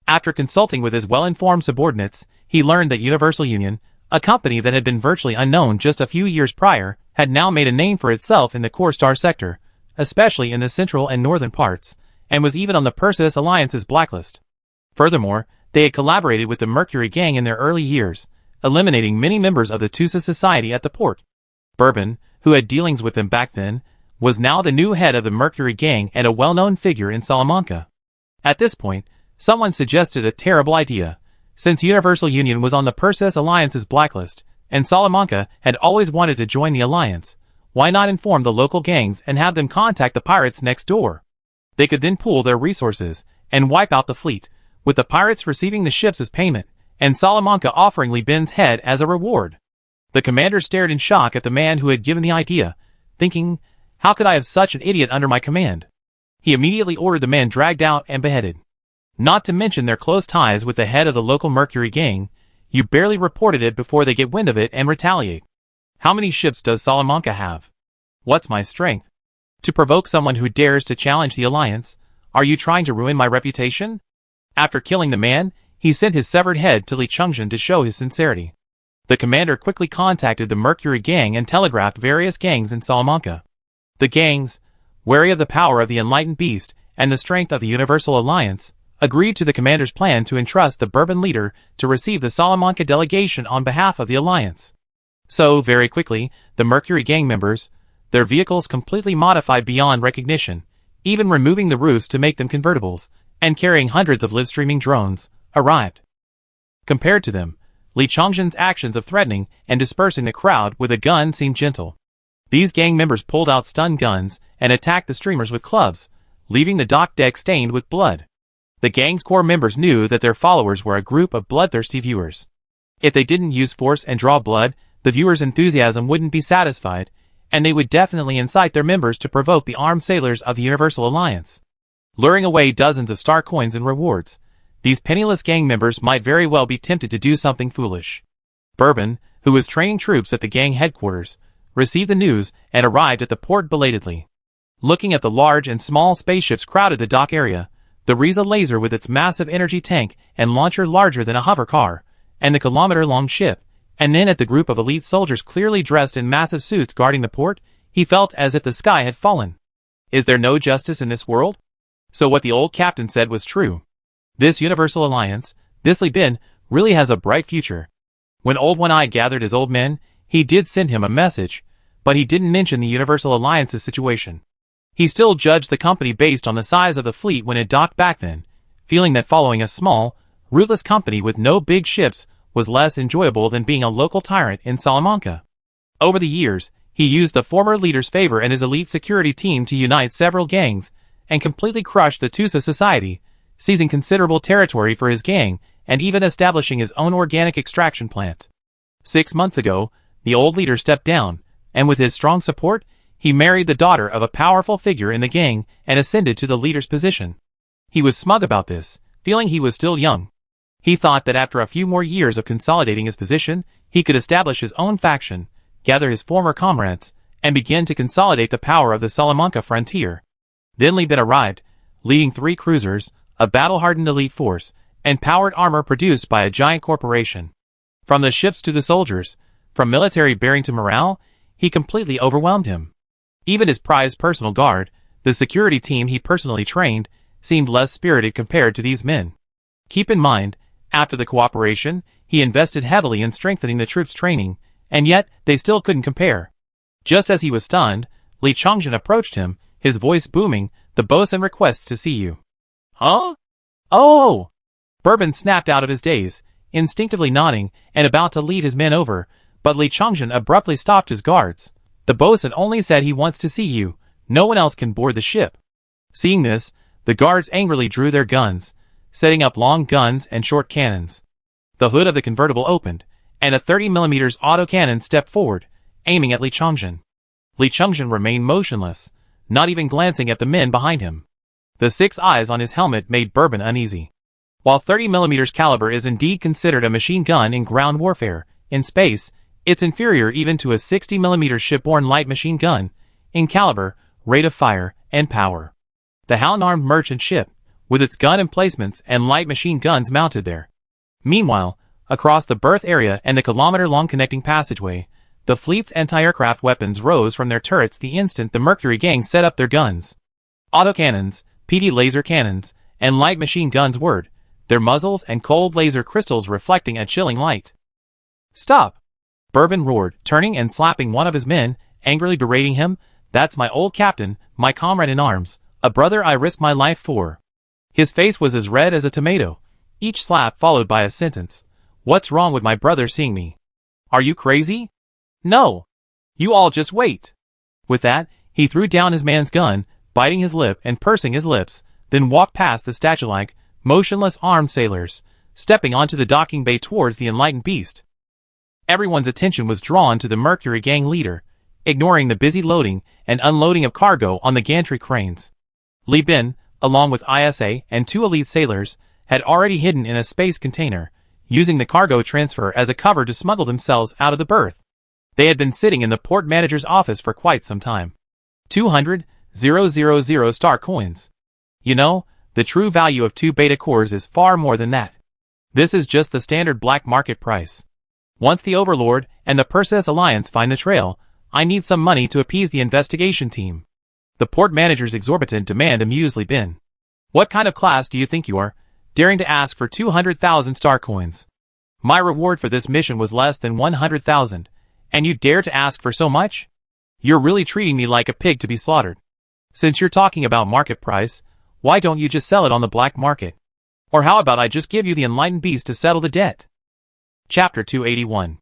After consulting with his well-informed subordinates, he learned that Universal Union, a company that had been virtually unknown just a few years prior, had now made a name for itself in the core star sector, especially in the central and northern parts, and was even on the Perseus Alliance's blacklist. Furthermore, they had collaborated with the Mercury gang in their early years, eliminating many members of the Tusa Society at the port. Bourbon, who had dealings with them back then, was now the new head of the Mercury gang and a well-known figure in Salamanca. At this point, someone suggested a terrible idea. Since Universal Union was on the Perseus Alliance's blacklist, and Salamanca had always wanted to join the alliance, why not inform the local gangs and have them contact the pirates next door? They could then pool their resources and wipe out the fleet, with the pirates receiving the ships as payment, and Salamanca offering Li Bin's head as a reward. The commander stared in shock at the man who had given the idea, thinking, how could I have such an idiot under my command? He immediately ordered the man dragged out and beheaded. Not to mention their close ties with the head of the local Mercury gang, you barely reported it before they get wind of it and retaliate. How many ships does Salamanca have? What's my strength? To provoke someone who dares to challenge the alliance, are you trying to ruin my reputation? After killing the man, he sent his severed head to Li Chongjin to show his sincerity. The commander quickly contacted the Mercury gang and telegraphed various gangs in Salamanca. The gangs, wary of the power of the enlightened beast and the strength of the Universal Alliance, agreed to the commander's plan to entrust the Bourbon leader to receive the Salamanca delegation on behalf of the alliance. So, very quickly, the Mercury gang members, their vehicles completely modified beyond recognition, even removing the roofs to make them convertibles, and carrying hundreds of live-streaming drones, arrived. Compared to them, Li Chongjin's actions of threatening and dispersing the crowd with a gun seemed gentle. These gang members pulled out stun guns and attacked the streamers with clubs, leaving the dock deck stained with blood. The gang's core members knew that their followers were a group of bloodthirsty viewers. If they didn't use force and draw blood, the viewers' enthusiasm wouldn't be satisfied, and they would definitely incite their members to provoke the armed sailors of the Universal Alliance. Luring away dozens of star coins and rewards, these penniless gang members might very well be tempted to do something foolish. Bourbon, who was training troops at the gang headquarters, received the news and arrived at the port belatedly. Looking at the large and small spaceships crowded the dock area, the Riza laser with its massive energy tank and launcher larger than a hover car, and the kilometer-long ship, and then at the group of elite soldiers clearly dressed in massive suits guarding the port, he felt as if the sky had fallen. Is there no justice in this world? So what the old captain said was true. This Universal Alliance, this Li Bin, really has a bright future. When Old One-Eye gathered his old men, He did send him a message, but he didn't mention the Universal Alliance's situation. He still judged the company based on the size of the fleet when it docked back then, feeling that following a small, ruthless company with no big ships was less enjoyable than being a local tyrant in Salamanca. Over the years, he used the former leader's favor and his elite security team to unite several gangs and completely crush the Tusa society, seizing considerable territory for his gang and even establishing his own organic extraction plant. 6 months ago, the old leader stepped down, and with his strong support, he married the daughter of a powerful figure in the gang and ascended to the leader's position. He was smug about this, feeling he was still young. He thought that after a few more years of consolidating his position, he could establish his own faction, gather his former comrades, and begin to consolidate the power of the Salamanca frontier. Then Li Bin arrived, leading 3 cruisers, a battle-hardened elite force, and powered armor produced by a giant corporation. From the ships to the soldiers, from military bearing to morale, he completely overwhelmed him. Even his prized personal guard, the security team he personally trained, seemed less spirited compared to these men. Keep in mind, after the cooperation, he invested heavily in strengthening the troops' training, and yet they still couldn't compare. Just as he was stunned, Li Chongjin approached him, his voice booming, "The bosun requests to see you." "Huh? Oh!" Bourbon snapped out of his daze, instinctively nodding and about to lead his men over, but Li Chongjin abruptly stopped his guards. "The bosun only said he wants to see you. No one else can board the ship." Seeing this, the guards angrily drew their guns, setting up long guns and short cannons. The hood of the convertible opened, and a 30mm autocannon stepped forward, aiming at Li Chongjin. Li Chongjin remained motionless, not even glancing at the men behind him. The 6 eyes on his helmet made Bourbon uneasy. While 30mm caliber is indeed considered a machine gun in ground warfare, in space, it's inferior even to a 60mm shipborne light machine gun, in caliber, rate of fire, and power. The Halnarmed merchant ship, with its gun emplacements and light machine guns mounted there. Meanwhile, across the berth area and the kilometer-long connecting passageway, the fleet's anti-aircraft weapons rose from their turrets the instant the Mercury gang set up their guns. Autocannons, PD laser cannons, and light machine guns whirred, their muzzles and cold laser crystals reflecting a chilling light. "Stop!" Bourbon roared, turning and slapping one of his men, angrily berating him. "That's my old captain, my comrade in arms, a brother I risked my life for." His face was as red as a tomato, each slap followed by a sentence. "What's wrong with my brother seeing me? Are you crazy? No! You all just wait!" With that, he threw down his man's gun, biting his lip and pursing his lips, then walked past the statue-like, motionless armed sailors, stepping onto the docking bay towards the enlightened beast. Everyone's attention was drawn to the Mercury gang leader, ignoring the busy loading and unloading of cargo on the gantry cranes. Li Bin, along with ISA and 2 elite sailors, had already hidden in a space container, using the cargo transfer as a cover to smuggle themselves out of the berth. They had been sitting in the port manager's office for quite some time. 200,000 star coins. You know, the true value of 2 beta cores is far more than that. This is just the standard black market price. Once the Overlord and the Perseus Alliance find the trail, I need some money to appease the investigation team. The port manager's exorbitant demand amused Li Bin. "What kind of class do you think you are, daring to ask for 200,000 star coins? My reward for this mission was less than 100,000, and you dare to ask for so much? You're really treating me like a pig to be slaughtered. Since you're talking about market price, why don't you just sell it on the black market? Or how about I just give you the enlightened beast to settle the debt?" Chapter 281.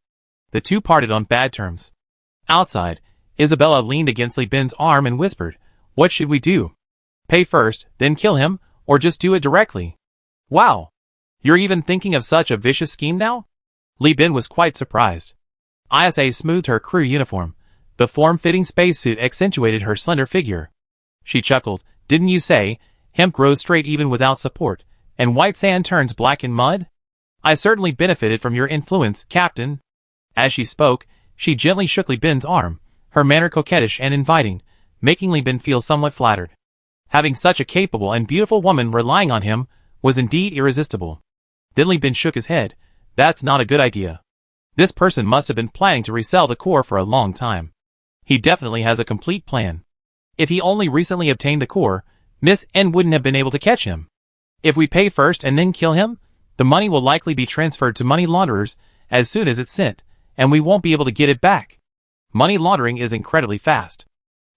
The two parted on bad terms. Outside, Isabella leaned against Li Bin's arm and whispered, "What should we do? Pay first, then kill him, or just do it directly?" "Wow! You're even thinking of such a vicious scheme now?" Li Bin was quite surprised. ISA smoothed her crew uniform. The form-fitting spacesuit accentuated her slender figure. She chuckled, "Didn't you say, hemp grows straight even without support, and white sand turns black in mud? I certainly benefited from your influence, Captain." As she spoke, she gently shook Li Bin's arm, her manner coquettish and inviting, making Li Bin feel somewhat flattered. Having such a capable and beautiful woman relying on him was indeed irresistible. Then Li Bin shook his head. "That's not a good idea. This person must have been planning to resell the core for a long time. He definitely has a complete plan. If he only recently obtained the core, Miss N wouldn't have been able to catch him. If we pay first and then kill him, the money will likely be transferred to money launderers as soon as it's sent, and we won't be able to get it back. Money laundering is incredibly fast.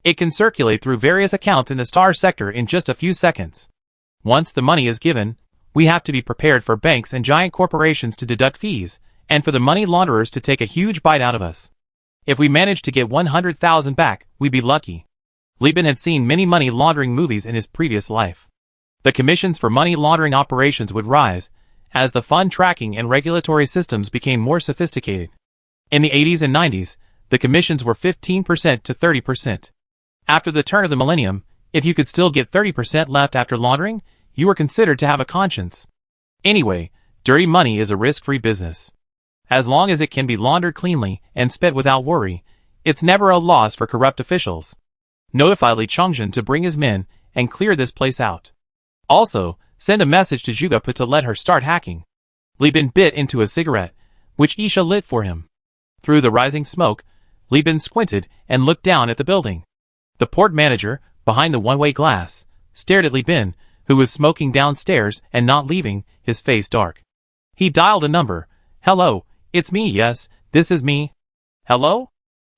It can circulate through various accounts in the star sector in just a few seconds. Once the money is given, we have to be prepared for banks and giant corporations to deduct fees, and for the money launderers to take a huge bite out of us. If we managed to get 100,000 back, we'd be lucky. Li Bin had seen many money laundering movies in his previous life. The commissions for money laundering operations would rise as the fund tracking and regulatory systems became more sophisticated. In the 80s and 90s, the commissions were 15% to 30%. After the turn of the millennium, if you could still get 30% left after laundering, you were considered to have a conscience. Anyway, dirty money is a risk-free business. As long as it can be laundered cleanly and spent without worry, it's never a loss for corrupt officials. Notify Li Chongjin to bring his men and clear this place out. Also, send a message to Zhuge to let her start hacking. Li Bin bit into a cigarette, which Isha lit for him. Through the rising smoke, Li Bin squinted and looked down at the building. The port manager, behind the one-way glass, stared at Li Bin, who was smoking downstairs and not leaving, his face dark. He dialed a number. "Hello, it's me, yes, this is me. Hello?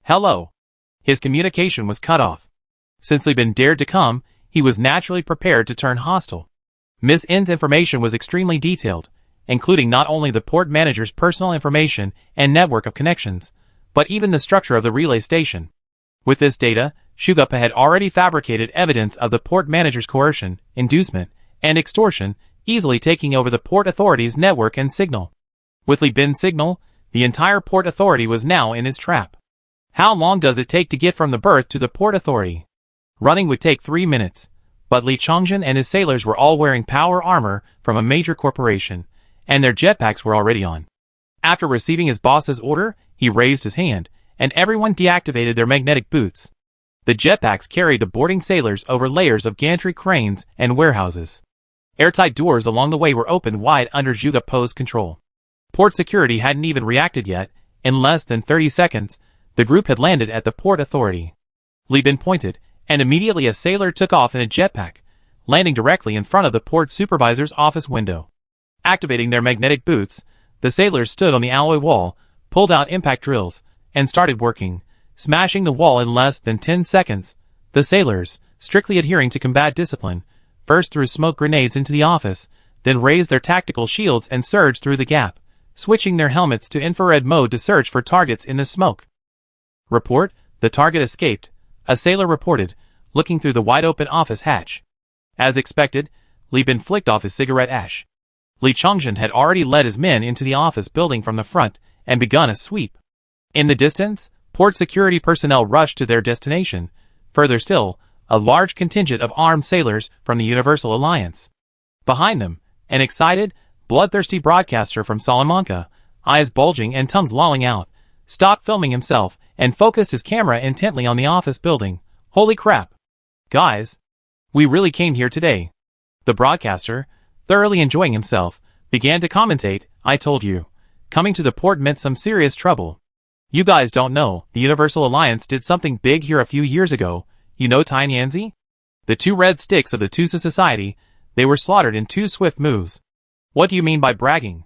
Hello." His communication was cut off. Since Li Bin dared to come, he was naturally prepared to turn hostile. Miss N's information was extremely detailed, including not only the port manager's personal information and network of connections, but even the structure of the relay station. With this data, Zhuge had already fabricated evidence of the port manager's coercion, inducement, and extortion, easily taking over the port authority's network and signal. With Li Bin's signal, the entire port authority was now in his trap. How long does it take to get from the berth to the port authority? Running would take 3 minutes, but Li Chongjin and his sailors were all wearing power armor from a major corporation, and their jetpacks were already on. After receiving his boss's order, he raised his hand, and everyone deactivated their magnetic boots. The jetpacks carried the boarding sailors over layers of gantry cranes and warehouses. Airtight doors along the way were opened wide under Zhuge Po's control. Port security hadn't even reacted yet. In less than 30 seconds, the group had landed at the port authority. Li Bin pointed, and immediately a sailor took off in a jetpack, landing directly in front of the port supervisor's office window. Activating their magnetic boots, the sailors stood on the alloy wall, pulled out impact drills, and started working, smashing the wall in less than 10 seconds. The sailors, strictly adhering to combat discipline, first threw smoke grenades into the office, then raised their tactical shields and surged through the gap, switching their helmets to infrared mode to search for targets in the smoke. Report, the target escaped, a sailor reported, looking through the wide-open office hatch. As expected, Li Bin flicked off his cigarette ash. Li Chongjin had already led his men into the office building from the front and begun a sweep. In the distance, port security personnel rushed to their destination. Further still, a large contingent of armed sailors from the Universal Alliance. Behind them, an excited, bloodthirsty broadcaster from Salamanca, eyes bulging and tongues lolling out, stopped filming himself and focused his camera intently on the office building. "Holy crap! Guys, we really came here today." The broadcaster, thoroughly enjoying himself, began to commentate. "I told you, coming to the port meant some serious trouble. You guys don't know, the Universal Alliance did something big here a few years ago. You know Tianyanzi? The 2 red sticks of the Tusa Society, they were slaughtered in 2 swift moves." "What do you mean by bragging?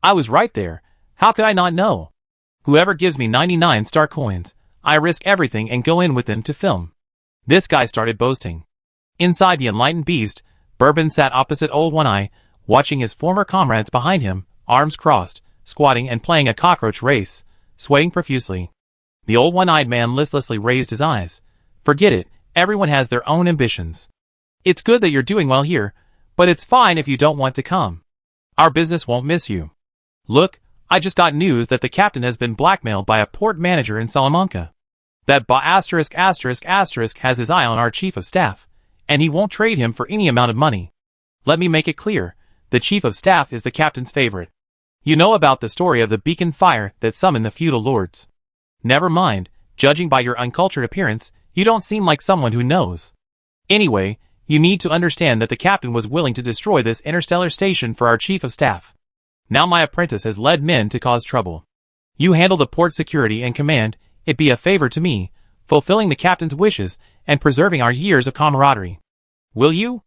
I was right there. How could I not know? Whoever gives me 99 star coins, I risk everything and go in with them to film." This guy started boasting. Inside the enlightened beast, Bourbon sat opposite Old One-Eye, watching his former comrades behind him, arms crossed, squatting and playing a cockroach race, swaying profusely. The Old One-Eyed man listlessly raised his eyes. "Forget it, everyone has their own ambitions. It's good that you're doing well here, but it's fine if you don't want to come. Our business won't miss you. Look, I just got news that the captain has been blackmailed by a port manager in Salamanca. That has his eye on our chief of staff, and he won't trade him for any amount of money. Let me make it clear, the chief of staff is the captain's favorite. You know about the story of the beacon fire that summoned the feudal lords. Never mind, judging by your uncultured appearance, you don't seem like someone who knows. Anyway, you need to understand that the captain was willing to destroy this interstellar station for our chief of staff. Now my apprentice has led men to cause trouble. You handle the port security and command, it be a favor to me, fulfilling the captain's wishes and preserving our years of camaraderie. Will you?"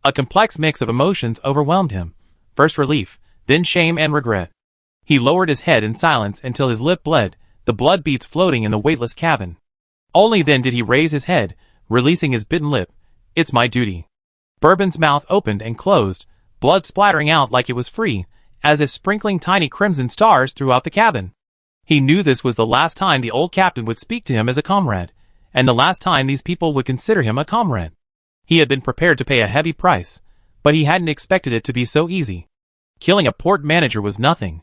A complex mix of emotions overwhelmed him. First relief, then shame and regret. He lowered his head in silence until his lip bled, the blood beads floating in the weightless cabin. Only then did he raise his head, releasing his bitten lip. "It's my duty." Bourbon's mouth opened and closed, blood splattering out like it was free, as if sprinkling tiny crimson stars throughout the cabin. He knew this was the last time the old captain would speak to him as a comrade, and the last time these people would consider him a comrade. He had been prepared to pay a heavy price, but he hadn't expected it to be so easy. Killing a port manager was nothing.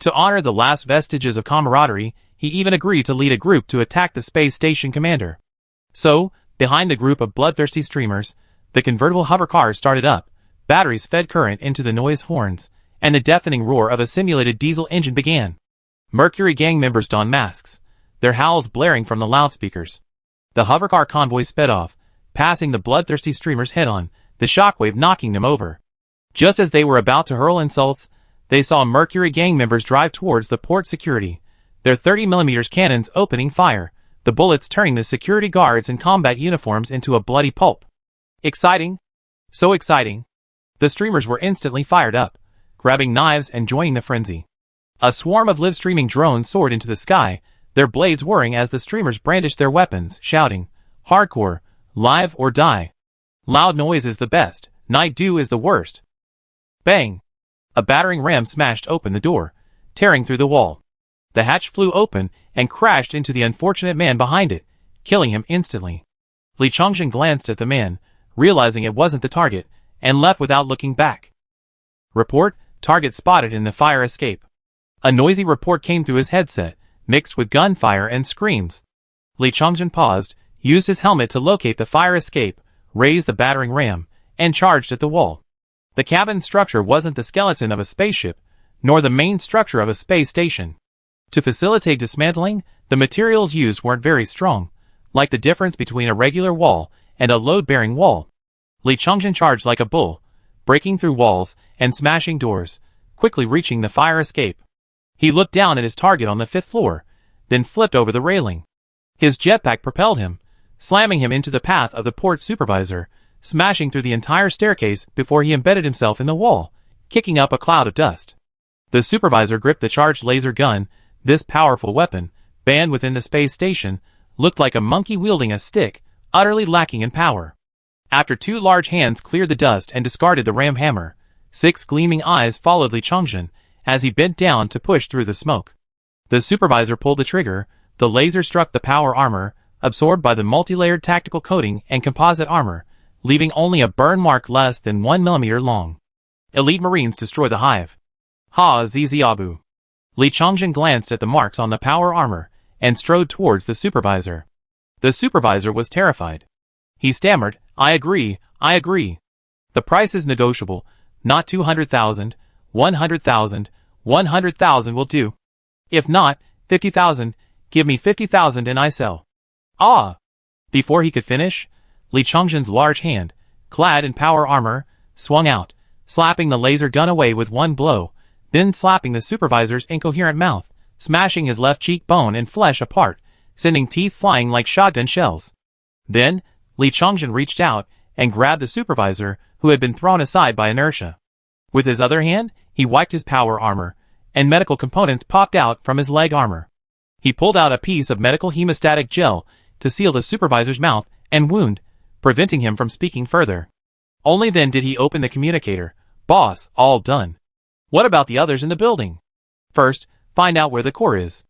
To honor the last vestiges of camaraderie, he even agreed to lead a group to attack the space station commander. So, behind the group of bloodthirsty streamers, the convertible hover car started up, batteries fed current into the noise horns, and the deafening roar of a simulated diesel engine began. Mercury gang members donned masks, their howls blaring from the loudspeakers. The hovercar convoy sped off, passing the bloodthirsty streamers head-on, the shockwave knocking them over. Just as they were about to hurl insults, they saw Mercury gang members drive towards the port security, their 30mm cannons opening fire, the bullets turning the security guards in combat uniforms into a bloody pulp. Exciting. So exciting. The streamers were instantly fired up, grabbing knives and joining the frenzy. A swarm of live-streaming drones soared into the sky, their blades whirring as the streamers brandished their weapons, shouting, "Hardcore, live or die. Loud noise is the best, night dew is the worst." Bang! A battering ram smashed open the door, tearing through the wall. The hatch flew open and crashed into the unfortunate man behind it, killing him instantly. Li Chongjin glanced at the man, realizing it wasn't the target, and left without looking back. Report, target spotted in the fire escape. A noisy report came through his headset, mixed with gunfire and screams. Li Chongjin paused, used his helmet to locate the fire escape, raised the battering ram, and charged at the wall. The cabin structure wasn't the skeleton of a spaceship, nor the main structure of a space station. To facilitate dismantling, the materials used weren't very strong, like the difference between a regular wall and a load-bearing wall. Li Chongjin charged like a bull, breaking through walls and smashing doors, quickly reaching the fire escape. He looked down at his target on the 5th floor, then flipped over the railing. His jetpack propelled him, slamming him into the path of the port supervisor, smashing through the entire staircase before he embedded himself in the wall, kicking up a cloud of dust. The supervisor gripped the charged laser gun. This powerful weapon, banned within the space station, looked like a monkey wielding a stick, utterly lacking in power. After 2 large hands cleared the dust and discarded the ram hammer, 6 gleaming eyes followed Li Chongjin as he bent down to push through the smoke. The supervisor pulled the trigger, the laser struck the power armor, absorbed by the multi-layered tactical coating and composite armor, leaving only a burn mark less than 1 millimeter long. Elite Marines destroy the hive. Ha Ziziabu. Li Chongjin glanced at the marks on the power armor and strode towards the supervisor. The supervisor was terrified. He stammered, I agree. The price is negotiable, not 200,000, 100,000, 100,000 will do. If not, 50,000, give me 50,000 and I sell." Ah! Before he could finish, Li Chongjin's large hand, clad in power armor, swung out, slapping the laser gun away with one blow, then slapping the supervisor's incoherent mouth, smashing his left cheekbone and flesh apart, sending teeth flying like shotgun shells. Then, Li Chongjin reached out and grabbed the supervisor, who had been thrown aside by inertia. With his other hand, he wiped his power armor, and medical components popped out from his leg armor. He pulled out a piece of medical hemostatic gel to seal the supervisor's mouth and wound, preventing him from speaking further. Only then did he open the communicator. "Boss, all done. What about the others in the building? First, find out where the core is.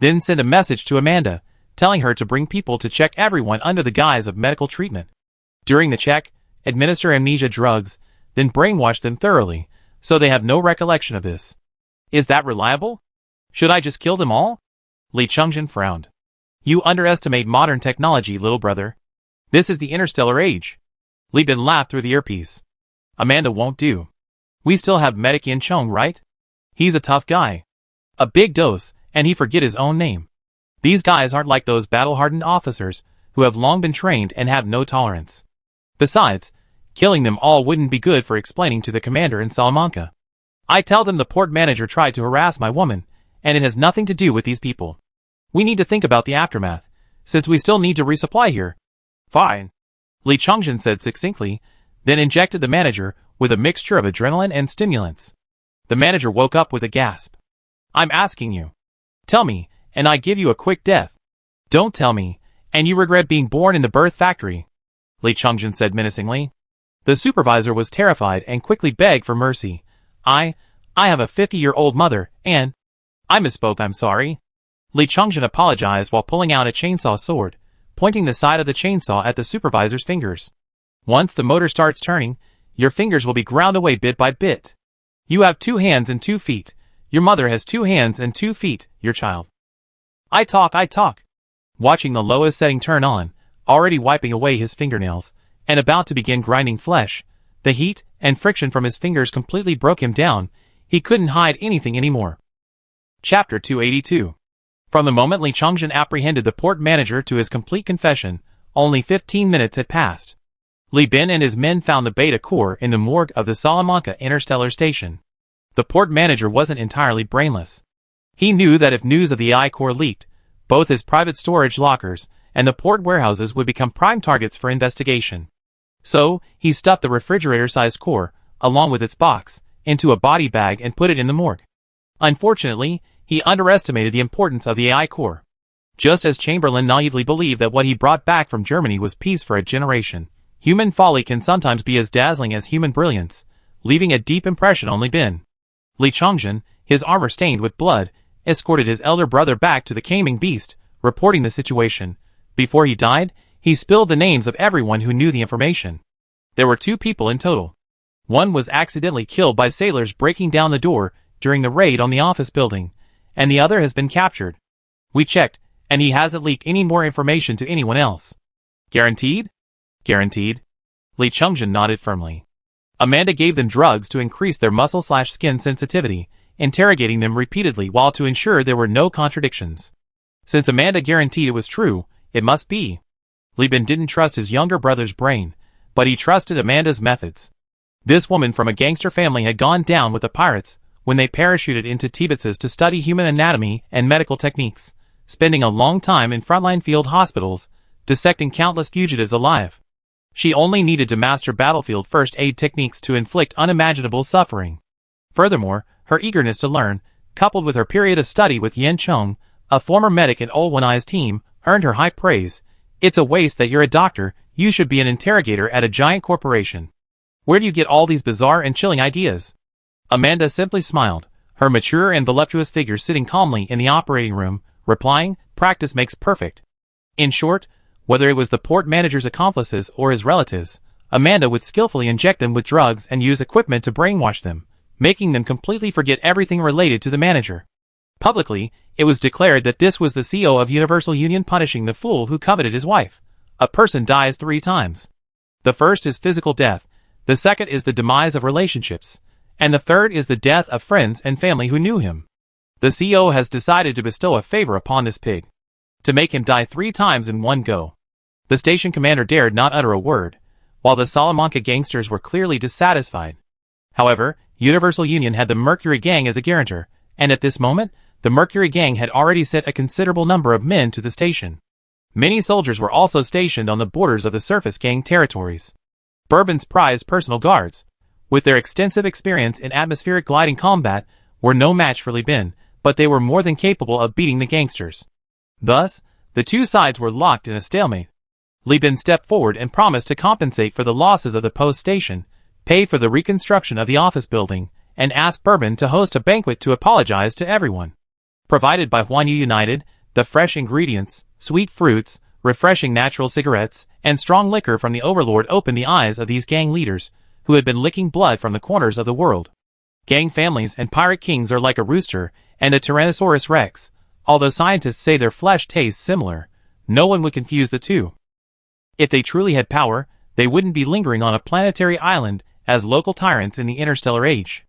Then send a message to Amanda, telling her to bring people to check everyone under the guise of medical treatment. During the check, administer amnesia drugs, then brainwash them thoroughly, so they have no recollection of this. Is that reliable? Should I just kill them all?" Li Chongjin frowned. "You underestimate modern technology, little brother. This is the interstellar age." Li Bin laughed through the earpiece. "Amanda won't do. We still have Medic Yin Chong, right? He's a tough guy. A big dose, and he forget his own name. These guys aren't like those battle-hardened officers who have long been trained and have no tolerance. Besides, killing them all wouldn't be good for explaining to the commander in Salamanca. I tell them the port manager tried to harass my woman, and it has nothing to do with these people. We need to think about the aftermath, since we still need to resupply here." "Fine," Li Chongjin said succinctly, then injected the manager with a mixture of adrenaline and stimulants. The manager woke up with a gasp. "I'm asking you. Tell me, and I give you a quick death. Don't tell me, and you regret being born in the birth factory, Li Chongjin said menacingly. The supervisor was terrified and quickly begged for mercy. I have a 50-year-old mother, and... I misspoke, I'm sorry. Li Chongjin apologized while pulling out a chainsaw sword, pointing the side of the chainsaw at the supervisor's fingers. Once the motor starts turning, your fingers will be ground away bit by bit. You have 2 hands and 2 feet. Your mother has 2 hands and 2 feet, your child. I talk. Watching the lowest setting turn on, already wiping away his fingernails, and about to begin grinding flesh, the heat and friction from his fingers completely broke him down. He couldn't hide anything anymore. Chapter 282. From the moment Li Chongjin apprehended the port manager to his complete confession, only 15 minutes had passed. Li Bin and his men found the Beta Core in the morgue of the Salamanca Interstellar Station. The port manager wasn't entirely brainless. He knew that if news of the AI core leaked, both his private storage lockers and the port warehouses would become prime targets for investigation. So, he stuffed the refrigerator-sized core, along with its box, into a body bag and put it in the morgue. Unfortunately, he underestimated the importance of the AI core. Just as Chamberlain naively believed that what he brought back from Germany was peace for a generation, human folly can sometimes be as dazzling as human brilliance, leaving a deep impression on Li Bin. Li Chongjin, his armor stained with blood, escorted his elder brother back to the Caming Beast, reporting the situation. Before he died, he spilled the names of everyone who knew the information. There were 2 people in total. One was accidentally killed by sailors breaking down the door during the raid on the office building, and the other has been captured. We checked, and he hasn't leaked any more information to anyone else. Guaranteed? Guaranteed. Li Chongjin nodded firmly. Amanda gave them drugs to increase their muscle/skin sensitivity, interrogating them repeatedly while to ensure there were no contradictions. Since Amanda guaranteed it was true, it must be. Li Bin didn't trust his younger brother's brain, but he trusted Amanda's methods. This woman from a gangster family had gone down with the pirates when they parachuted into Tibetzes to study human anatomy and medical techniques, spending a long time in frontline field hospitals, dissecting countless fugitives alive. She only needed to master battlefield first aid techniques to inflict unimaginable suffering. Furthermore, her eagerness to learn, coupled with her period of study with Yen Chong, a former medic in Old One Eye's team, earned her high praise. It's a waste that you're a doctor, you should be an interrogator at a giant corporation. Where do you get all these bizarre and chilling ideas? Amanda simply smiled, her mature and voluptuous figure sitting calmly in the operating room, replying, practice makes perfect. In short, whether it was the port manager's accomplices or his relatives, Amanda would skillfully inject them with drugs and use equipment to brainwash them, making them completely forget everything related to the manager. Publicly, it was declared that this was the CEO of Universal Union punishing the fool who coveted his wife. A person dies 3 times. The first is physical death, the second is the demise of relationships, and the third is the death of friends and family who knew him. The CEO has decided to bestow a favor upon this pig, to make him die 3 times in one go. The station commander dared not utter a word, while the Salamanca gangsters were clearly dissatisfied. However, Universal Union had the Mercury Gang as a guarantor, and at this moment, the Mercury Gang had already sent a considerable number of men to the station. Many soldiers were also stationed on the borders of the surface gang territories. Bourbon's prized personal guards, with their extensive experience in atmospheric gliding combat, were no match for Li Bin, but they were more than capable of beating the gangsters. Thus, the 2 sides were locked in a stalemate. Li Bin stepped forward and promised to compensate for the losses of the post station, pay for the reconstruction of the office building, and asked Bourbon to host a banquet to apologize to everyone. Provided by Huanyu United, the fresh ingredients, sweet fruits, refreshing natural cigarettes, and strong liquor from the overlord opened the eyes of these gang leaders, who had been licking blood from the corners of the world. Gang families and pirate kings are like a rooster and a Tyrannosaurus Rex. Although scientists say their flesh tastes similar, no one would confuse the two. If they truly had power, they wouldn't be lingering on a planetary island as local tyrants in the interstellar age.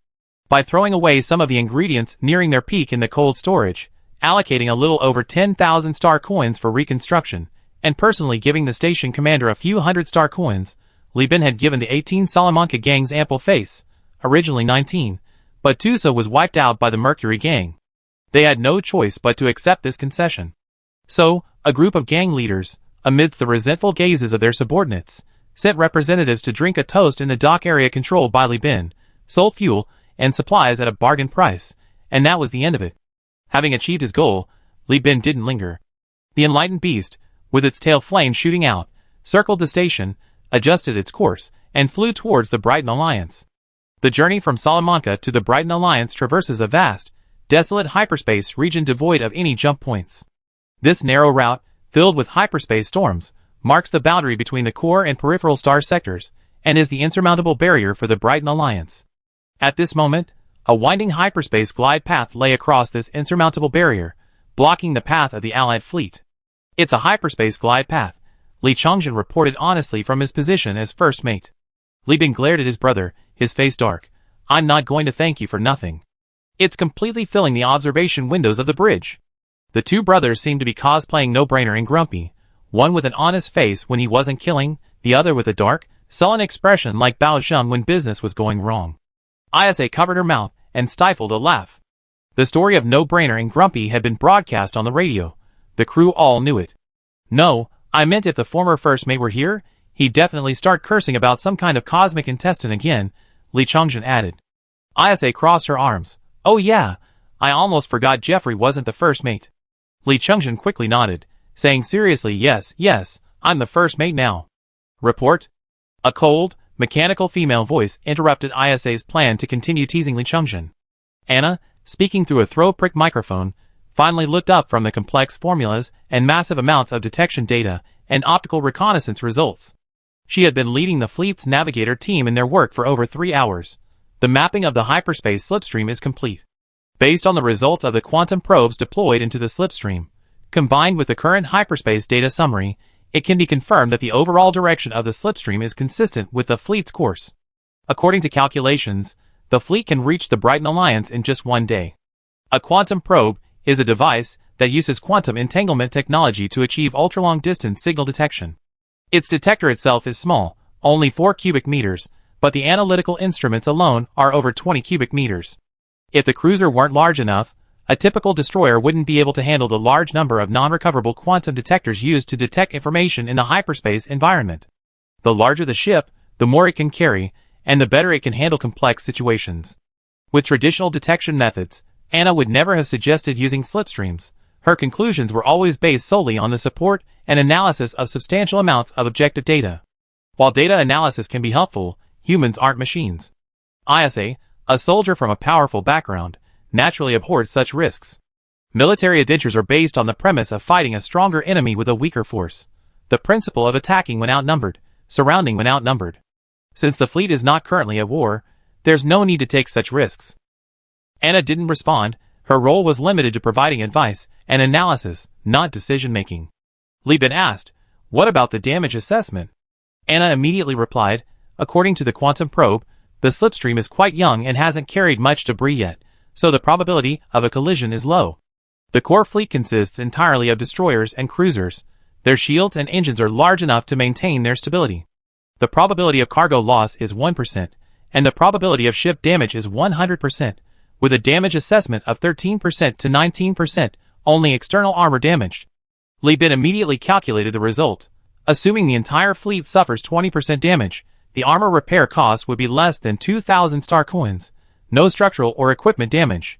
By throwing away some of the ingredients nearing their peak in the cold storage, allocating a little over 10,000 star coins for reconstruction, and personally giving the station commander a few hundred star coins, Li Bin had given the 18 Salamanca gangs ample face, originally 19, but Tusa was wiped out by the Mercury Gang. They had no choice but to accept this concession. So, a group of gang leaders, amidst the resentful gazes of their subordinates, sent representatives to drink a toast in the dock area controlled by Li Bin, sold fuel and supplies at a bargain price, and that was the end of it. Having achieved his goal, Li Bin didn't linger. The enlightened beast, with its tail flame shooting out, circled the station, adjusted its course, and flew towards the Brighton Alliance. The journey from Salamanca to the Brighton Alliance traverses a vast, desolate hyperspace region devoid of any jump points. This narrow route, filled with hyperspace storms, marks the boundary between the core and peripheral star sectors, and is the insurmountable barrier for the Brighton Alliance. At this moment, a winding hyperspace glide path lay across this insurmountable barrier, blocking the path of the Allied fleet. It's a hyperspace glide path, Li Chongjin reported honestly from his position as first mate. Li Bin glared at his brother, his face dark. I'm not going to thank you for nothing. It's completely filling the observation windows of the bridge. The two brothers seemed to be cosplaying no-brainer and grumpy, one with an honest face when he wasn't killing, the other with a dark, sullen expression like Bao Zheng when business was going wrong. Isa covered her mouth and stifled a laugh. The story of no-brainer and grumpy had been broadcast on the radio. The crew all knew it. No, I meant if the former first mate were here, he'd definitely start cursing about some kind of cosmic intestine again, Li Chongjin added. Isa crossed her arms. Oh yeah, I almost forgot Jeffrey wasn't the first mate. Li Chongjin quickly nodded, saying seriously yes, I'm the first mate now. Report? A cold, mechanical female voice interrupted Isa's plan to continue teasing Li Chongjin. Anna, speaking through a throw-prick microphone, finally looked up from the complex formulas and massive amounts of detection data and optical reconnaissance results. She had been leading the fleet's navigator team in their work for over 3 hours. The mapping of the hyperspace slipstream is complete. Based on the results of the quantum probes deployed into the slipstream, combined with the current hyperspace data summary, it can be confirmed that the overall direction of the slipstream is consistent with the fleet's course. According to calculations, the fleet can reach the Brighton Alliance in just 1 day. A quantum probe is a device that uses quantum entanglement technology to achieve ultra-long-distance signal detection. Its detector itself is small, only 4 cubic meters, but the analytical instruments alone are over 20 cubic meters. If the cruiser weren't large enough, a typical destroyer wouldn't be able to handle the large number of non-recoverable quantum detectors used to detect information in the hyperspace environment. The larger the ship, the more it can carry, and the better it can handle complex situations. With traditional detection methods, Anna would never have suggested using slipstreams. Her conclusions were always based solely on the support and analysis of substantial amounts of objective data. While data analysis can be helpful, humans aren't machines. Isa, a soldier from a powerful background, naturally abhorred such risks. Military adventures are based on the premise of fighting a stronger enemy with a weaker force. The principle of attacking when outnumbered, surrounding when outnumbered. Since the fleet is not currently at war, there's no need to take such risks. Anna didn't respond. Her role was limited to providing advice and analysis, not decision-making. Li Bin asked, "What about the damage assessment?" Anna immediately replied, "According to the quantum probe, the slipstream is quite young and hasn't carried much debris yet, so the probability of a collision is low. The core fleet consists entirely of destroyers and cruisers. Their shields and engines are large enough to maintain their stability. The probability of cargo loss is 1%, and the probability of ship damage is 100%, with a damage assessment of 13% to 19%, only external armor damaged." Li Bin immediately calculated the result. Assuming the entire fleet suffers 20% damage, the armor repair cost would be less than 2,000 star coins, no structural or equipment damage.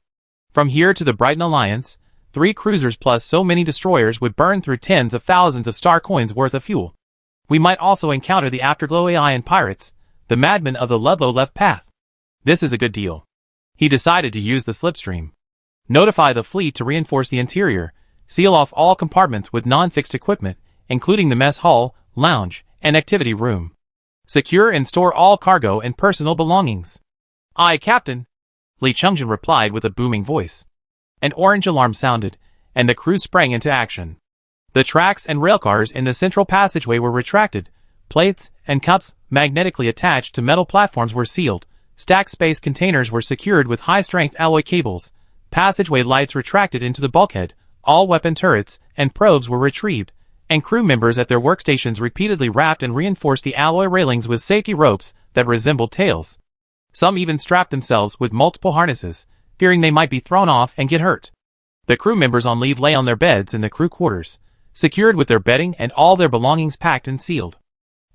From here to the Brighton Alliance, 3 cruisers plus so many destroyers would burn through tens of thousands of star coins worth of fuel. We might also encounter the Afterglow AI and pirates, the madmen of the Ludlow left path. This is a good deal. He decided to use the slipstream. Notify the fleet to reinforce the interior, seal off all compartments with non-fixed equipment, including the mess hall, lounge, and activity room. Secure and store all cargo and personal belongings. "Aye, Captain," Li Chongjin replied with a booming voice. An orange alarm sounded, and the crew sprang into action. The tracks and railcars in the central passageway were retracted. Plates and cups, magnetically attached to metal platforms, were sealed. Stacked space containers were secured with high-strength alloy cables. Passageway lights retracted into the bulkhead. All weapon turrets and probes were retrieved, and crew members at their workstations repeatedly wrapped and reinforced the alloy railings with safety ropes that resembled tails. Some even strapped themselves with multiple harnesses, fearing they might be thrown off and get hurt. The crew members on leave lay on their beds in the crew quarters, secured with their bedding and all their belongings packed and sealed.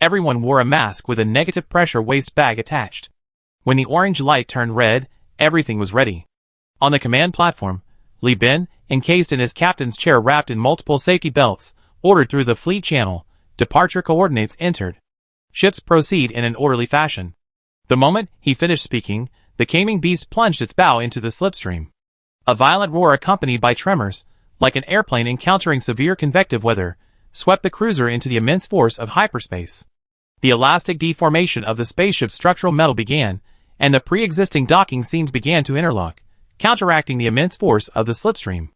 Everyone wore a mask with a negative pressure waste bag attached. When the orange light turned red, everything was ready. On the command platform, Li Bin, encased in his captain's chair wrapped in multiple safety belts, ordered through the fleet channel. Departure coordinates entered. Ships proceed in an orderly fashion. The moment he finished speaking, the Caming Beast plunged its bow into the slipstream. A violent roar accompanied by tremors, like an airplane encountering severe convective weather, swept the cruiser into the immense force of hyperspace. The elastic deformation of the spaceship's structural metal began, and the pre-existing docking seams began to interlock, counteracting the immense force of the slipstream.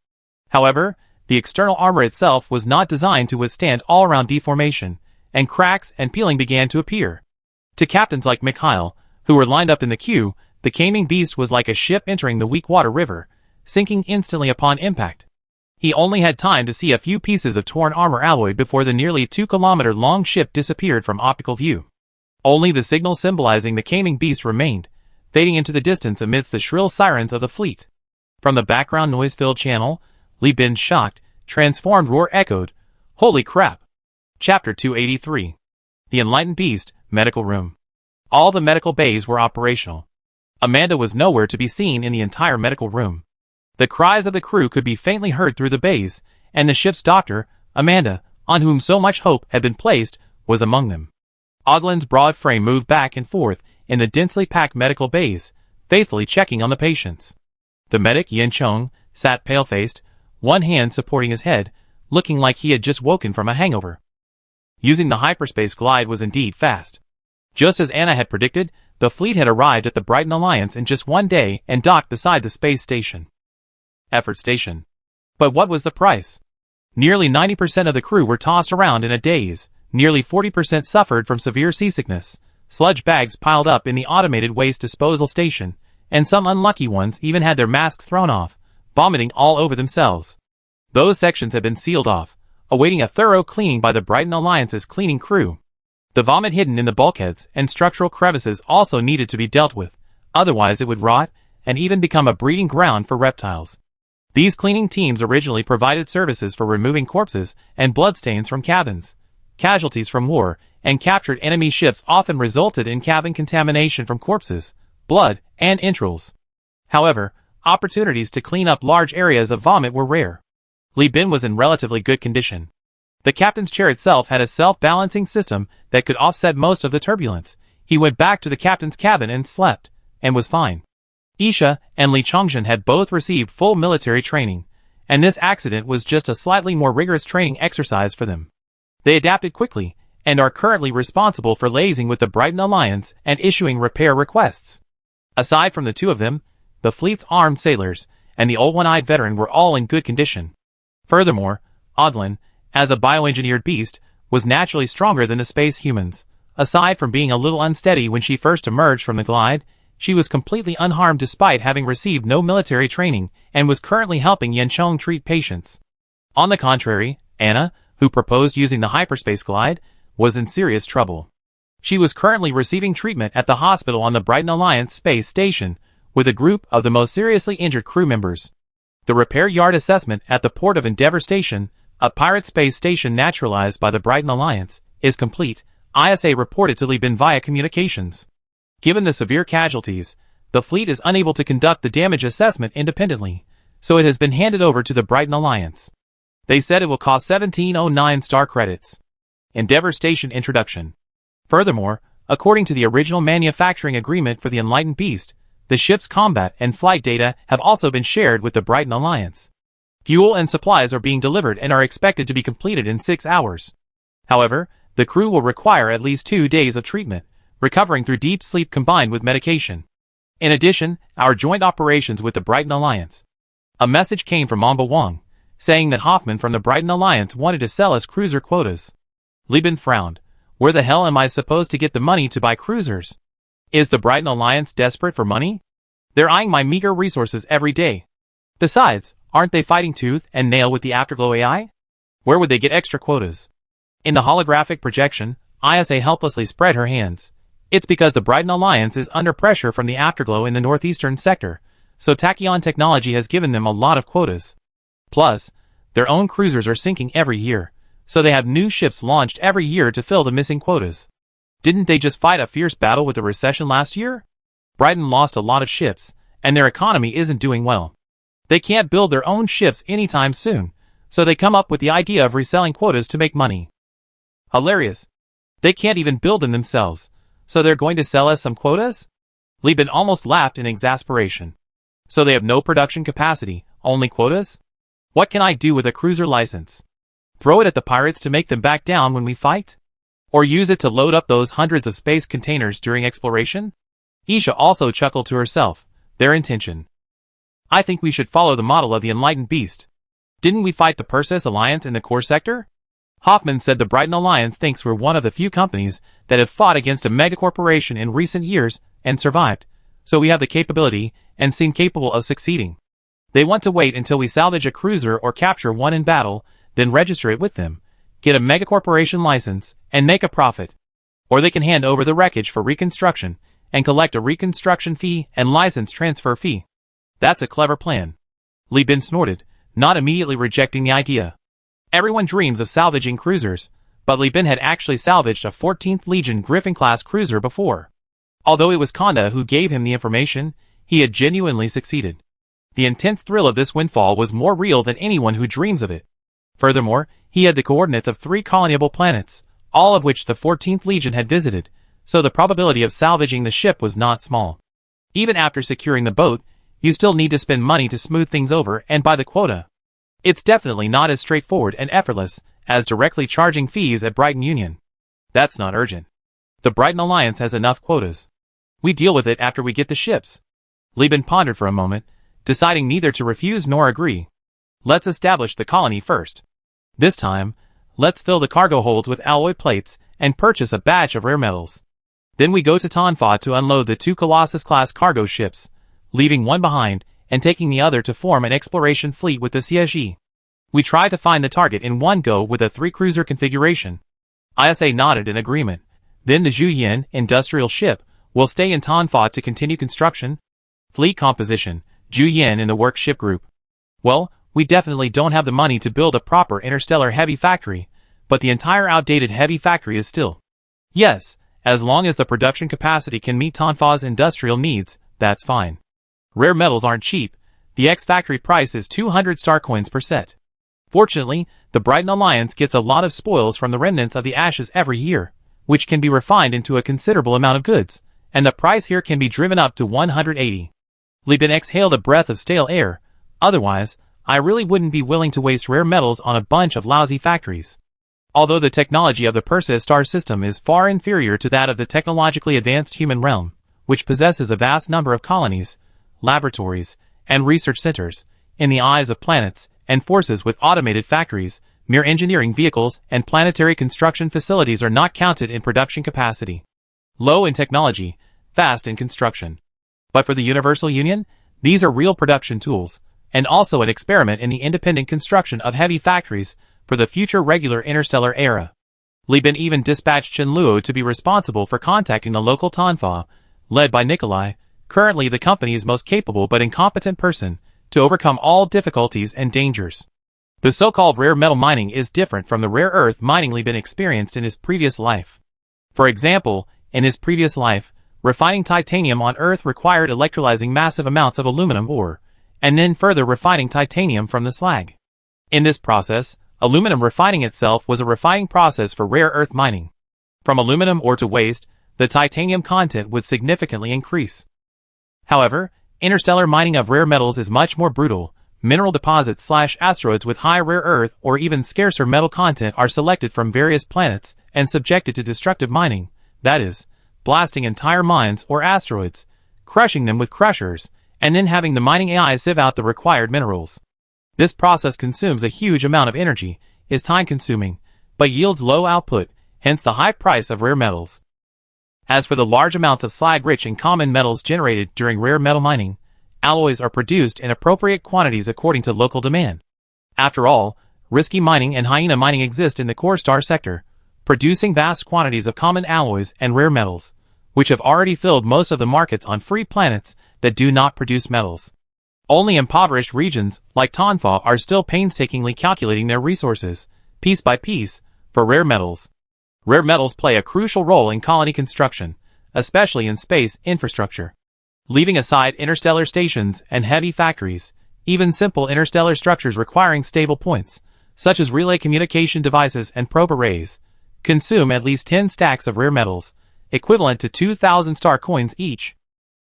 However, the external armor itself was not designed to withstand all-around deformation, and cracks and peeling began to appear. To captains like Mikhail, who were lined up in the queue, the Caming Beast was like a ship entering the weak water river, sinking instantly upon impact. He only had time to see a few pieces of torn armor alloy before the nearly 2-kilometer-long ship disappeared from optical view. Only the signal symbolizing the Caming Beast remained, fading into the distance amidst the shrill sirens of the fleet. From the background noise-filled channel, Li Bin's shocked, transformed roar echoed, "Holy crap!" Chapter 283. The Enlightened Beast, Medical Room. All the medical bays were operational. Amanda was nowhere to be seen in the entire medical room. The cries of the crew could be faintly heard through the bays, and the ship's doctor, Amanda, on whom so much hope had been placed, was among them. Odlin's broad frame moved back and forth in the densely packed medical bays, faithfully checking on the patients. The medic, Yin Chong, sat pale-faced, one hand supporting his head, looking like he had just woken from a hangover. Using the hyperspace glide was indeed fast. Just as Anna had predicted, the fleet had arrived at the Brighton Alliance in just one day and docked beside the space station. Effort station. But what was the price? Nearly 90% of the crew were tossed around in a daze, nearly 40% suffered from severe seasickness, sludge bags piled up in the automated waste disposal station, and some unlucky ones even had their masks thrown off, vomiting all over themselves. Those sections had been sealed off, awaiting a thorough cleaning by the Brighton Alliance's cleaning crew. The vomit hidden in the bulkheads and structural crevices also needed to be dealt with, otherwise it would rot and even become a breeding ground for reptiles. These cleaning teams originally provided services for removing corpses and bloodstains from cabins. Casualties from war and captured enemy ships often resulted in cabin contamination from corpses, blood, and entrails. However, opportunities to clean up large areas of vomit were rare. Li Bin was in relatively good condition. The captain's chair itself had a self-balancing system that could offset most of the turbulence. He went back to the captain's cabin and slept, and was fine. Isha and Li Chongshan had both received full military training, and this accident was just a slightly more rigorous training exercise for them. They adapted quickly, and are currently responsible for liaising with the Brighton Alliance and issuing repair requests. Aside from the two of them, the fleet's armed sailors and the old one-eyed veteran were all in good condition. Furthermore, Odlin, as a bioengineered beast, was naturally stronger than the space humans. Aside from being a little unsteady when she first emerged from the glide, she was completely unharmed despite having received no military training and was currently helping Yanchong treat patients. On the contrary, Anna, who proposed using the hyperspace glide, was in serious trouble. She was currently receiving treatment at the hospital on the Brighton Alliance space station, with a group of the most seriously injured crew members. The repair yard assessment at the port of Endeavour Station, a pirate space station naturalized by the Brighton Alliance, is complete, ISA reported to Li Bin via communications. Given the severe casualties, the fleet is unable to conduct the damage assessment independently, so it has been handed over to the Brighton Alliance. They said it will cost 1709 star credits. Endeavour Station Introduction. Furthermore, according to the original manufacturing agreement for the Enlightened Beast, the ship's combat and flight data have also been shared with the Brighton Alliance. Fuel and supplies are being delivered and are expected to be completed in 6 hours. However, the crew will require at least 2 days of treatment, recovering through deep sleep combined with medication. In addition, our joint operations with the Brighton Alliance. A message came from Mamba Wang, saying that Hoffman from the Brighton Alliance wanted to sell us cruiser quotas. Li Bin frowned. Where the hell am I supposed to get the money to buy cruisers? Is the Brighton Alliance desperate for money? They're eyeing my meager resources every day. Besides, aren't they fighting tooth and nail with the Afterglow AI? Where would they get extra quotas? In the holographic projection, ISA helplessly spread her hands. It's because the Brighton Alliance is under pressure from the Afterglow in the northeastern sector, so Tachyon Technology has given them a lot of quotas. Plus, their own cruisers are sinking every year, so they have new ships launched every year to fill the missing quotas. Didn't they just fight a fierce battle with the recession last year? Brighton lost a lot of ships, and their economy isn't doing well. They can't build their own ships anytime soon, so they come up with the idea of reselling quotas to make money. Hilarious. They can't even build them themselves, so they're going to sell us some quotas? Li Bin almost laughed in exasperation. So they have no production capacity, only quotas? What can I do with a cruiser license? Throw it at the pirates to make them back down when we fight? Or use it to load up those hundreds of space containers during exploration? Isha also chuckled to herself, their intention. I think we should follow the model of the Enlightened Beast. Didn't we fight the Perseus Alliance in the core sector? Hoffman said the Brighton Alliance thinks we're one of the few companies that have fought against a megacorporation in recent years and survived, so we have the capability and seem capable of succeeding. They want to wait until we salvage a cruiser or capture one in battle, then register it with them, get a megacorporation license, and make a profit. Or they can hand over the wreckage for reconstruction and collect a reconstruction fee and license transfer fee. That's a clever plan. Li Bin snorted, not immediately rejecting the idea. Everyone dreams of salvaging cruisers, but Li Bin had actually salvaged a 14th Legion Griffin-class cruiser before. Although it was Konda who gave him the information, he had genuinely succeeded. The intense thrill of this windfall was more real than anyone who dreams of it. Furthermore, he had the coordinates of 3 colonyable planets, all of which the 14th Legion had visited, so the probability of salvaging the ship was not small. Even after securing the boat, you still need to spend money to smooth things over and buy the quota. It's definitely not as straightforward and effortless as directly charging fees at Brighton Union. That's not urgent. The Brighton Alliance has enough quotas. We deal with it after we get the ships. Li Bin pondered for a moment, deciding neither to refuse nor agree. Let's establish the colony first. This time, let's fill the cargo holds with alloy plates and purchase a batch of rare metals. Then we go to Tonfa to unload the 2 Colossus-class cargo ships, leaving one behind and taking the other to form an exploration fleet with the Siege. We try to find the target in one go with a 3-cruiser configuration. ISA nodded in agreement. Then the Zhuyin industrial ship will stay in Tonfa to continue construction. Fleet composition, Zhuyin in the work ship group. Well, we definitely don't have the money to build a proper interstellar heavy factory, but the entire outdated heavy factory is still. Yes, as long as the production capacity can meet Tonfa's industrial needs, that's fine. Rare metals aren't cheap. The X-Factory price is 200 star coins per set. Fortunately, the Brighton Alliance gets a lot of spoils from the remnants of the ashes every year, which can be refined into a considerable amount of goods, and the price here can be driven up to 180. Li Bin exhaled a breath of stale air. Otherwise, I really wouldn't be willing to waste rare metals on a bunch of lousy factories. Although the technology of the Perseus star system is far inferior to that of the technologically advanced human realm, which possesses a vast number of colonies, laboratories, and research centers, in the eyes of planets and forces with automated factories, mere engineering vehicles and planetary construction facilities are not counted in production capacity. Low in technology, fast in construction. But for the Universal Union, these are real production tools, and also an experiment in the independent construction of heavy factories for the future regular interstellar era. Li Bin even dispatched Chen Luo to be responsible for contacting the local Tonfa, led by Nikolai, currently the company's most capable but incompetent person, to overcome all difficulties and dangers. The so-called rare metal mining is different from the rare earth mining Li Bin experienced in his previous life. For example, in his previous life, refining titanium on Earth required electrolyzing massive amounts of aluminum ore, and then further refining titanium from the slag. In this process, aluminum refining itself was a refining process for rare earth mining. From aluminum ore to waste, the titanium content would significantly increase. However, interstellar mining of rare metals is much more brutal. Mineral deposits/asteroids with high rare earth or even scarcer metal content are selected from various planets and subjected to destructive mining, that is, blasting entire mines or asteroids, crushing them with crushers, and then having the mining AI sieve out the required minerals. This process consumes a huge amount of energy, is time-consuming, but yields low output, hence the high price of rare metals. As for the large amounts of slag-rich and common metals generated during rare metal mining, alloys are produced in appropriate quantities according to local demand. After all, risky mining and hyena mining exist in the core star sector, producing vast quantities of common alloys and rare metals, which have already filled most of the markets on free planets that do not produce metals. Only impoverished regions, like Tonfa, are still painstakingly calculating their resources, piece by piece, for rare metals. Rare metals play a crucial role in colony construction, especially in space infrastructure. Leaving aside interstellar stations and heavy factories, Even simple interstellar structures requiring stable points, such as relay communication devices and probe arrays, consume at least 10 stacks of rare metals, equivalent to 2,000 star coins each.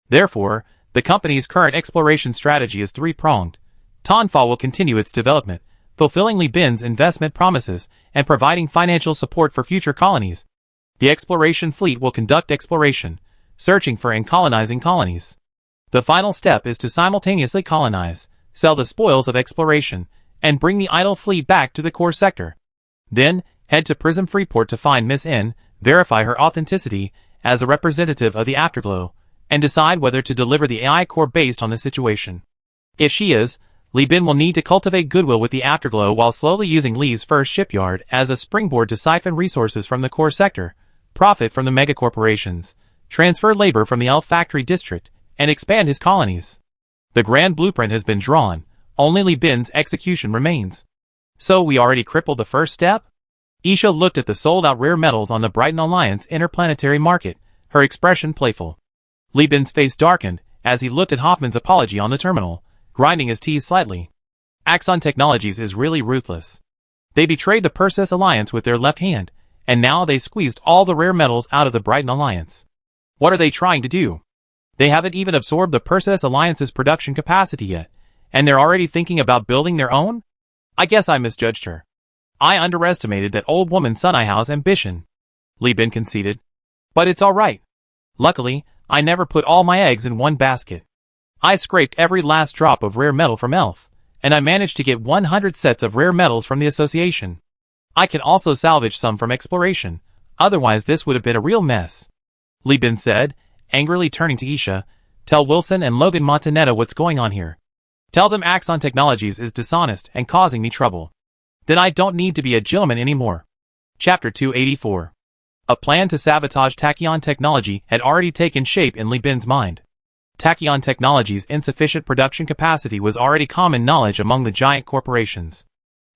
Therefore, the company's current exploration strategy is three-pronged. Tonfa will continue its development, fulfilling Li Bin's investment promises and providing financial support for future colonies. The exploration fleet will conduct exploration, searching for and colonizing colonies. The final step is to simultaneously colonize, sell the spoils of exploration, and bring the idle fleet back to the core sector. Then, head to Prism Freeport to find Miss N, verify her authenticity as a representative of the Afterglow, and decide whether to deliver the AI core based on the situation. If she is, Li Bin will need to cultivate goodwill with the Afterglow while slowly using Li's first shipyard as a springboard to siphon resources from the core sector, profit from the megacorporations, transfer labor from the Elf Factory District, and expand his colonies. The grand blueprint has been drawn, only Li Bin's execution remains. So we already crippled the first step? Isha looked at the sold-out rare metals on the Brighton Alliance interplanetary market, her expression playful. Li Bin's face darkened as he looked at Hoffman's apology on the terminal, grinding his teeth slightly. Axon Technologies is really ruthless. They betrayed the Perseus Alliance with their left hand, and now they squeezed all the rare metals out of the Brighton Alliance. What are they trying to do? They haven't even absorbed the Perseus Alliance's production capacity yet, and they're already thinking about building their own? I guess I misjudged her. I underestimated that old woman Sunaihao's ambition. Li Bin conceded. But it's alright. Luckily, I never put all my eggs in one basket. I scraped every last drop of rare metal from Elf, and I managed to get 100 sets of rare metals from the association. I can also salvage some from exploration, otherwise this would have been a real mess. Li Bin said, angrily turning to Isha, tell Wilson and Logan Montanetta what's going on here. Tell them Axon Technologies is dishonest and causing me trouble. Then I don't need to be a gentleman anymore. Chapter 284. A plan to sabotage Tachyon Technology had already taken shape in Li Bin's mind. Tachyon Technology's insufficient production capacity was already common knowledge among the giant corporations.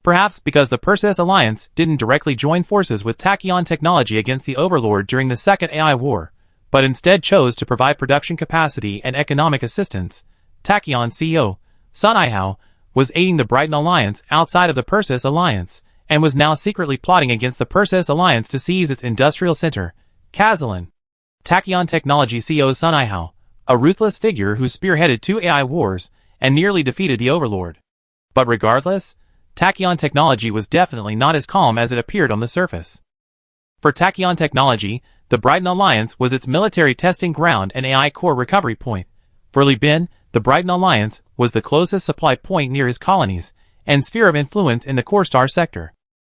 Perhaps because the Perseus Alliance didn't directly join forces with Tachyon Technology against the Overlord during the Second AI War, but instead chose to provide production capacity and economic assistance, Tachyon CEO, Sunaihao, was aiding the Brighton Alliance outside of the Perseus Alliance, and was now secretly plotting against the Perseus Alliance to seize its industrial center, Kazalan. Tachyon Technology CEO Sunaihao, a ruthless figure who spearheaded 2 AI wars and nearly defeated the Overlord. But regardless, Tachyon Technology was definitely not as calm as it appeared on the surface. For Tachyon Technology, the Brighton Alliance was its military testing ground and AI core recovery point. For Li Bin, the Brighton Alliance was the closest supply point near his colonies and sphere of influence in the core star sector.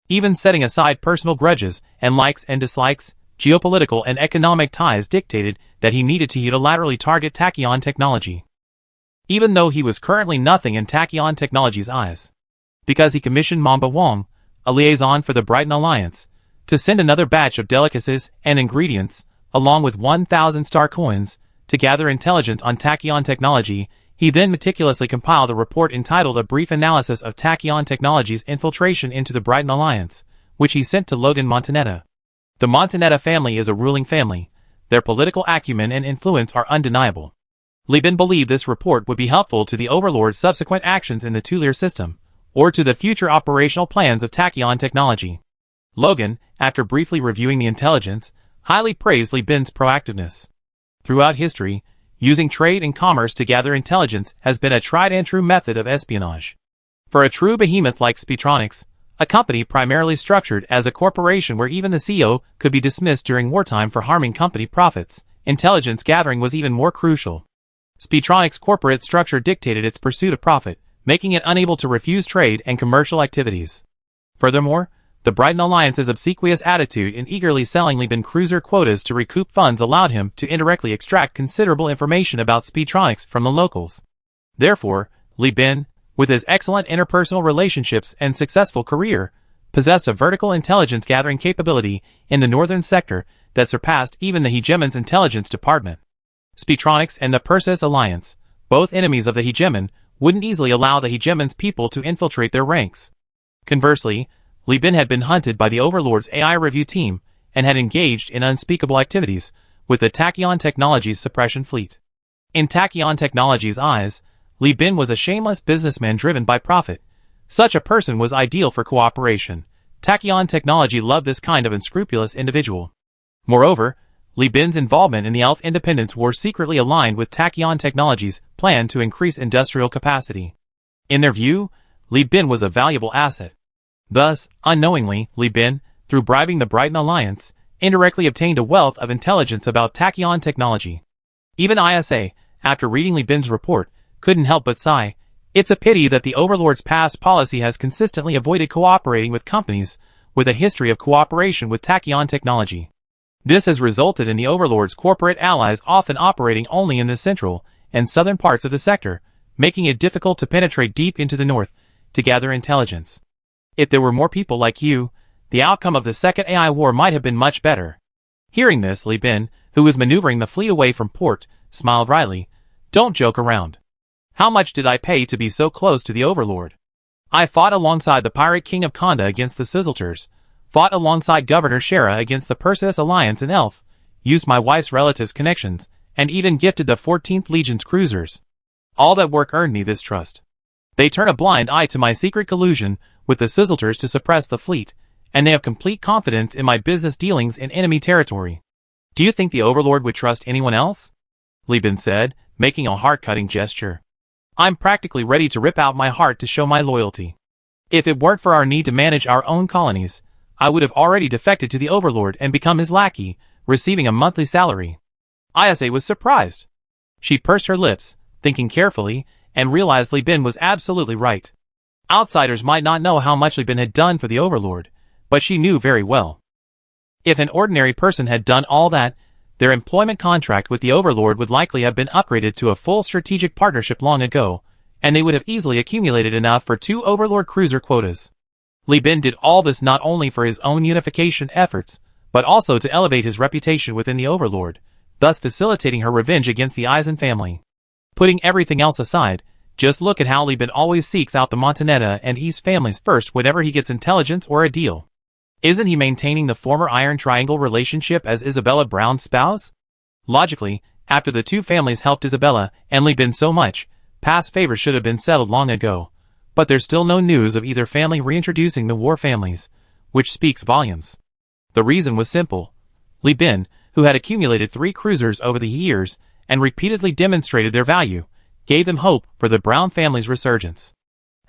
Even setting aside personal grudges and likes and dislikes, geopolitical and economic ties dictated that he needed to unilaterally target Tachyon Technology. Even though he was currently nothing in Tachyon Technology's eyes. Because he commissioned Mamba Wong, a liaison for the Brighton Alliance, to send another batch of delicacies and ingredients, along with 1,000 star coins, to gather intelligence on Tachyon Technology. He then meticulously compiled a report entitled A Brief Analysis of Tachyon Technology's Infiltration into the Brighton Alliance, which he sent to Logan Montanetta. The Montanetta family is a ruling family. Their political acumen and influence are undeniable. Li Bin believed this report would be helpful to the Overlord's subsequent actions in the Tulir system, or to the future operational plans of Tachyon Technology. Logan, after briefly reviewing the intelligence, highly praised Li Bin's proactiveness. Throughout history, using trade and commerce to gather intelligence has been a tried-and-true method of espionage. For a true behemoth like Speedtronics, a company primarily structured as a corporation where even the CEO could be dismissed during wartime for harming company profits, intelligence gathering was even more crucial. Speedtronics' corporate structure dictated its pursuit of profit, making it unable to refuse trade and commercial activities. Furthermore, the Brighton Alliance's obsequious attitude in eagerly selling Li Bin cruiser quotas to recoup funds allowed him to indirectly extract considerable information about Speedtronics from the locals. Therefore, Li Bin, with his excellent interpersonal relationships and successful career, possessed a vertical intelligence gathering capability in the northern sector that surpassed even the Hegemon's intelligence department. Speedtronics and the Perseus Alliance, both enemies of the Hegemon, wouldn't easily allow the Hegemon's people to infiltrate their ranks. Conversely, Li Bin had been hunted by the Overlord's AI review team and had engaged in unspeakable activities with the Tachyon Technology's suppression fleet. In Tachyon Technology's eyes, Li Bin was a shameless businessman driven by profit. Such a person was ideal for cooperation. Tachyon Technology loved this kind of unscrupulous individual. Moreover, Li Bin's involvement in the Elf Independence War secretly aligned with Tachyon Technology's plan to increase industrial capacity. In their view, Li Bin was a valuable asset. Thus, unknowingly, Li Bin, through bribing the Brighton Alliance, indirectly obtained a wealth of intelligence about Tachyon Technology. Even ISA, after reading Li Bin's report, couldn't help but sigh. It's a pity that the Overlord's past policy has consistently avoided cooperating with companies with a history of cooperation with Tachyon Technology. This has resulted in the Overlord's corporate allies often operating only in the central and southern parts of the sector, making it difficult to penetrate deep into the north to gather intelligence. If there were more people like you, the outcome of the second AI war might have been much better. Hearing this, Li Bin, who was maneuvering the fleet away from port, smiled wryly. Don't joke around. How much did I pay to be so close to the Overlord? I fought alongside the pirate king of Konda against the Sizzleters, fought alongside Governor Shera against the Perseus Alliance in Elf, used my wife's relatives' connections, and even gifted the 14th Legion's cruisers. All that work earned me this trust. They turn a blind eye to my secret collusion with the Sizzleters to suppress the fleet, and they have complete confidence in my business dealings in enemy territory. Do you think the Overlord would trust anyone else? Li Bin said, making a heart-cutting gesture. I'm practically ready to rip out my heart to show my loyalty. If it weren't for our need to manage our own colonies, I would have already defected to the Overlord and become his lackey, receiving a monthly salary. Isa was surprised. She pursed her lips, thinking carefully, and realized Li Bin was absolutely right. Outsiders might not know how much Li Bin had done for the Overlord, but she knew very well. If an ordinary person had done all that, their employment contract with the Overlord would likely have been upgraded to a full strategic partnership long ago, and they would have easily accumulated enough for 2 Overlord cruiser quotas. Li Bin did all this not only for his own unification efforts, but also to elevate his reputation within the Overlord, thus facilitating her revenge against the Eisen family. Putting everything else aside, just look at how Li Bin always seeks out the Montanetta and East families first whenever he gets intelligence or a deal. Isn't he maintaining the former Iron Triangle relationship as Isabella Brown's spouse? Logically, after the 2 families helped Isabella and Li Bin so much, past favors should have been settled long ago. But there's still no news of either family reintroducing the war families, which speaks volumes. The reason was simple. Li Bin, who had accumulated 3 cruisers over the years and repeatedly demonstrated their value, gave them hope for the Brown family's resurgence.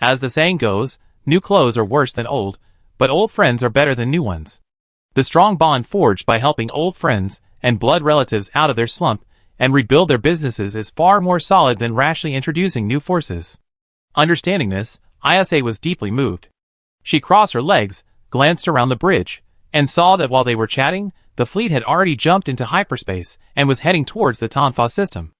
As the saying goes, new clothes are worse than old, but old friends are better than new ones. The strong bond forged by helping old friends and blood relatives out of their slump and rebuild their businesses is far more solid than rashly introducing new forces. Understanding this, Isa was deeply moved. She crossed her legs, glanced around the bridge, and saw that while they were chatting, the fleet had already jumped into hyperspace and was heading towards the Tonfa system.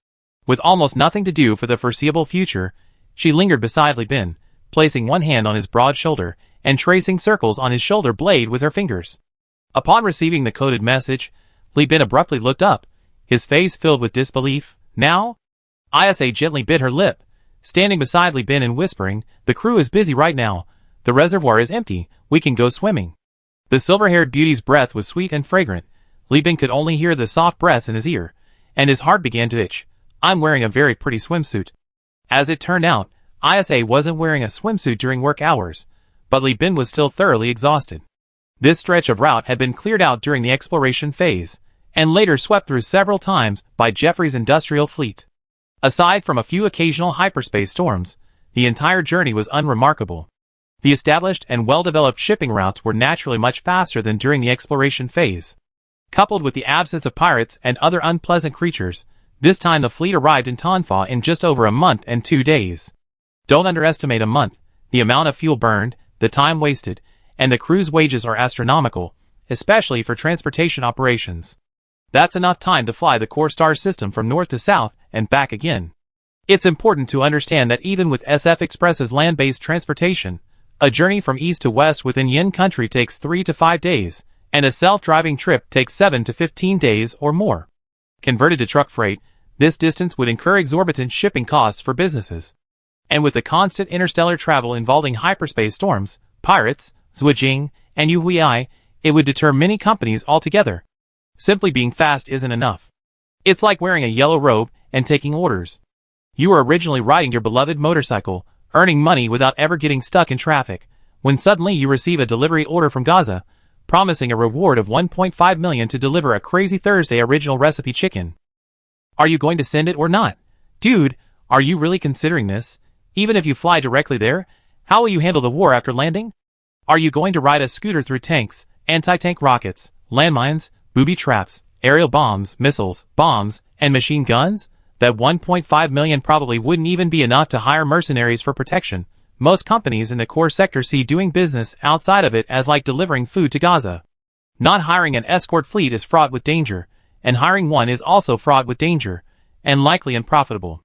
With almost nothing to do for the foreseeable future, she lingered beside Li Bin, placing one hand on his broad shoulder and tracing circles on his shoulder blade with her fingers. Upon receiving the coded message, Li Bin abruptly looked up, his face filled with disbelief. Now? Isa gently bit her lip, standing beside Li Bin and whispering, "The crew is busy right now. The reservoir is empty. We can go swimming." The silver-haired beauty's breath was sweet and fragrant. Li Bin could only hear the soft breaths in his ear, and his heart began to itch. "I'm wearing a very pretty swimsuit." As it turned out, Isa wasn't wearing a swimsuit during work hours, but Li Bin was still thoroughly exhausted. This stretch of route had been cleared out during the exploration phase, and later swept through several times by Jeffrey's industrial fleet. Aside from a few occasional hyperspace storms, the entire journey was unremarkable. The established and well-developed shipping routes were naturally much faster than during the exploration phase. Coupled with the absence of pirates and other unpleasant creatures, this time the fleet arrived in Tonfa in just over a month and 2 days. Don't underestimate a month. The amount of fuel burned, the time wasted, and the crew's wages are astronomical, especially for transportation operations. That's enough time to fly the core star system from north to south and back again. It's important to understand that even with SF Express's land-based transportation, a journey from east to west within Yin country takes 3 to 5 days, and a self-driving trip takes 7 to 15 days or more. Converted to truck freight, this distance would incur exorbitant shipping costs for businesses. And with the constant interstellar travel involving hyperspace storms, pirates, Zhuijing, and Yuhui, it would deter many companies altogether. Simply being fast isn't enough. It's like wearing a yellow robe and taking orders. You were originally riding your beloved motorcycle, earning money without ever getting stuck in traffic, when suddenly you receive a delivery order from Gaza, promising a reward of $1.5 million to deliver a Crazy Thursday original recipe chicken. Are you going to send it or not? Dude, are you really considering this? Even if you fly directly there, how will you handle the war after landing? Are you going to ride a scooter through tanks, anti-tank rockets, landmines, booby traps, aerial bombs, missiles, bombs, and machine guns? That $1.5 million probably wouldn't even be enough to hire mercenaries for protection. Most companies in the core sector see doing business outside of it as like delivering food to Gaza. Not hiring an escort fleet is fraught with danger, and hiring one is also fraught with danger, and likely unprofitable.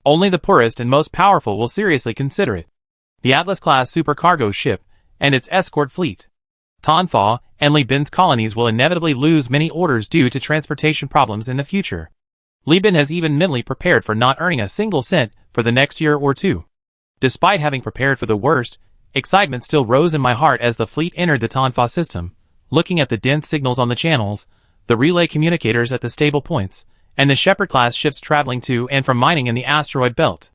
Only the poorest and most powerful will seriously consider it. The Atlas-class supercargo ship and its escort fleet. Tonfa and Li Bin's colonies will inevitably lose many orders due to transportation problems in the future. Li Bin has even mentally prepared for not earning a single cent for the next year or two. Despite having prepared for the worst, excitement still rose in my heart as the fleet entered the Tonfa system, looking at the dense signals on the channels, the relay communicators at the stable points, and the Shepherd-class ships traveling to and from mining in the asteroid belt.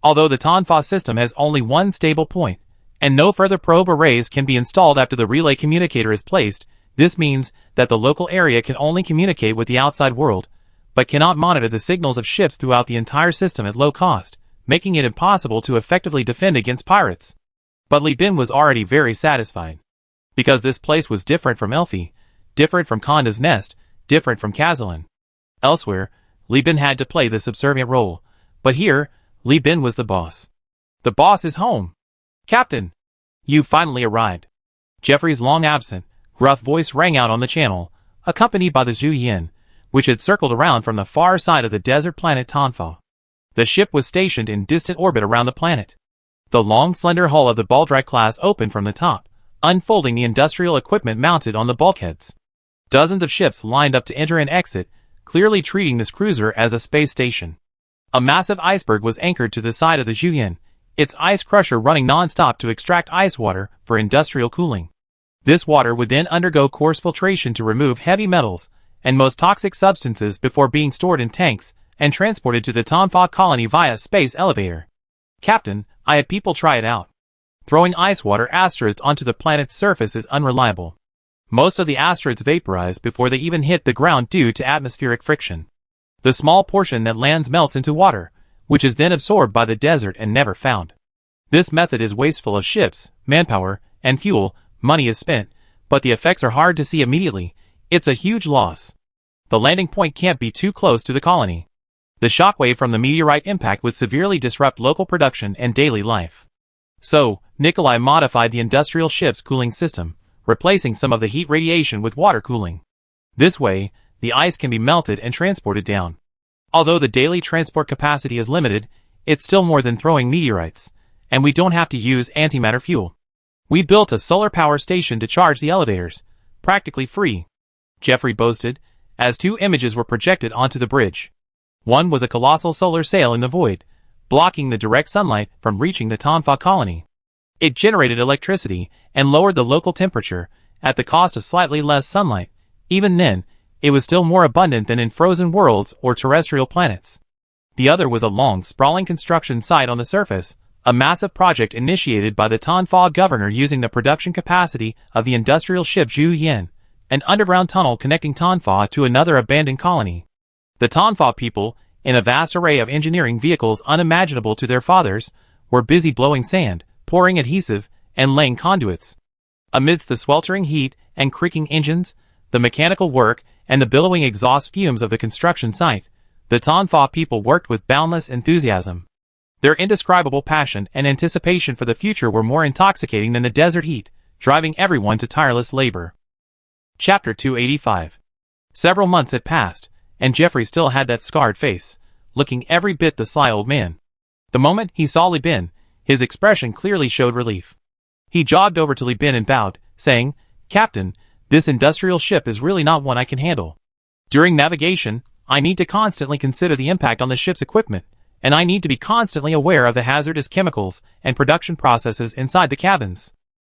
Although the Tonfa system has only one stable point, and no further probe arrays can be installed after the relay communicator is placed, this means that the local area can only communicate with the outside world, but cannot monitor the signals of ships throughout the entire system at low cost, making it impossible to effectively defend against pirates. But Li Bin was already very satisfied. Because this place was different from Elfi, different from Konda's Nest, different from Kazalan. Elsewhere, Li Bin had to play the subservient role, but here, Li Bin was the boss. The boss is home. Captain! You finally arrived. Jeffrey's long absent, gruff voice rang out on the channel, accompanied by the Zhu Yin, which had circled around from the far side of the desert planet Tonfa. The ship was stationed in distant orbit around the planet. The long, slender hull of the Baldrite class opened from the top, unfolding the industrial equipment mounted on the bulkheads. Dozens of ships lined up to enter and exit, clearly treating this cruiser as a space station. A massive iceberg was anchored to the side of the Zhu Yin, its ice crusher running non-stop to extract ice water for industrial cooling. This water would then undergo coarse filtration to remove heavy metals and most toxic substances before being stored in tanks and transported to the Tonfa colony via space elevator. Captain, I had people try it out. Throwing ice water asteroids onto the planet's surface is unreliable. Most of the asteroids vaporize before they even hit the ground due to atmospheric friction. The small portion that lands melts into water, which is then absorbed by the desert and never found. This method is wasteful of ships, manpower, and fuel. Money is spent, but the effects are hard to see immediately. It's a huge loss. The landing point can't be too close to the colony. The shockwave from the meteorite impact would severely disrupt local production and daily life. So, Nikolai modified the industrial ship's cooling system, replacing some of the heat radiation with water cooling. This way, the ice can be melted and transported down. Although the daily transport capacity is limited, it's still more than throwing meteorites, and we don't have to use antimatter fuel. We built a solar power station to charge the elevators, practically free. Jeffrey boasted, as two images were projected onto the bridge. One was a colossal solar sail in the void, blocking the direct sunlight from reaching the Tonfa colony. It generated electricity and lowered the local temperature, at the cost of slightly less sunlight. Even then, it was still more abundant than in frozen worlds or terrestrial planets. The other was a long, sprawling construction site on the surface, a massive project initiated by the Tonfa governor using the production capacity of the industrial ship Zhu Yin, an underground tunnel connecting Tonfa to another abandoned colony. The Tonfa people, in a vast array of engineering vehicles unimaginable to their fathers, were busy blowing sand, pouring adhesive, and laying conduits. Amidst the sweltering heat and creaking engines, the mechanical work, and the billowing exhaust fumes of the construction site, the Tonfa people worked with boundless enthusiasm. Their indescribable passion and anticipation for the future were more intoxicating than the desert heat, driving everyone to tireless labor. Chapter 285. Several months had passed, and Jeffrey still had that scarred face, looking every bit the sly old man. The moment he saw Li Bin, his expression clearly showed relief. He jogged over to Li Bin and bowed, saying, "Captain, this industrial ship is really not one I can handle. During navigation, I need to constantly consider the impact on the ship's equipment, and I need to be constantly aware of the hazardous chemicals and production processes inside the cabins.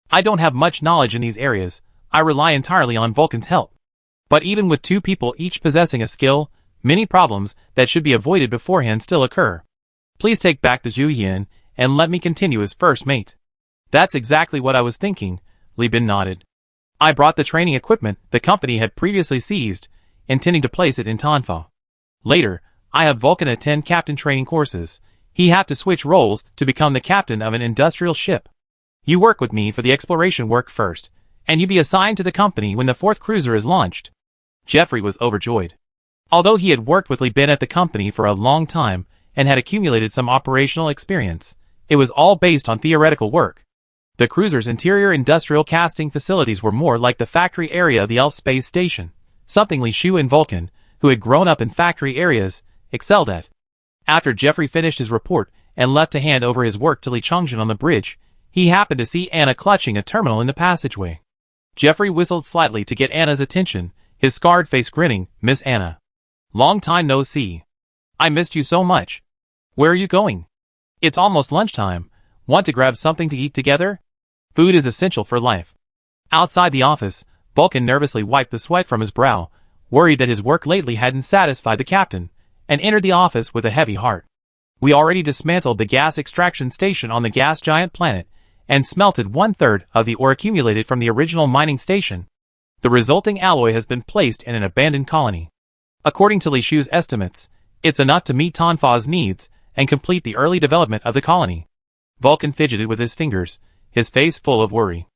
I don't have much knowledge in these areas. I rely entirely on Vulcan's help. But even with two people each possessing a skill, many problems that should be avoided beforehand still occur. Please take back the Zhu Yin and let me continue as first mate. That's exactly what I was thinking, Li Bin nodded. I brought the training equipment the company had previously seized, intending to place it in Tanfa. Later, I have Vulcan attend captain training courses. He had to switch roles to become the captain of an industrial ship. You work with me for the exploration work first, and you be assigned to the company when the 4th cruiser is launched. Jeffrey was overjoyed. Although he had worked with Li Bin at the company for a long time and had accumulated some operational experience, it was all based on theoretical work. The cruiser's interior industrial casting facilities were more like the factory area of the Elf space station, something Li Shu and Vulcan, who had grown up in factory areas, excelled at. After Jeffrey finished his report and left to hand over his work to Li Chongjin on the bridge, he happened to see Anna clutching a terminal in the passageway. Jeffrey whistled slightly to get Anna's attention, his scarred face grinning. Miss Anna. Long time no see. I missed you so much. Where are you going? It's almost lunchtime. Want to grab something to eat together? Food is essential for life. Outside the office, Vulcan nervously wiped the sweat from his brow, worried that his work lately hadn't satisfied the captain, and entered the office with a heavy heart. We already dismantled the gas extraction station on the gas giant planet, and smelted 1/3 of the ore accumulated from the original mining station. The resulting alloy has been placed in an abandoned colony. According to Li Shu's estimates, it's enough to meet Tanfa's needs and complete the early development of the colony. Vulcan fidgeted with his fingers, his face full of worry.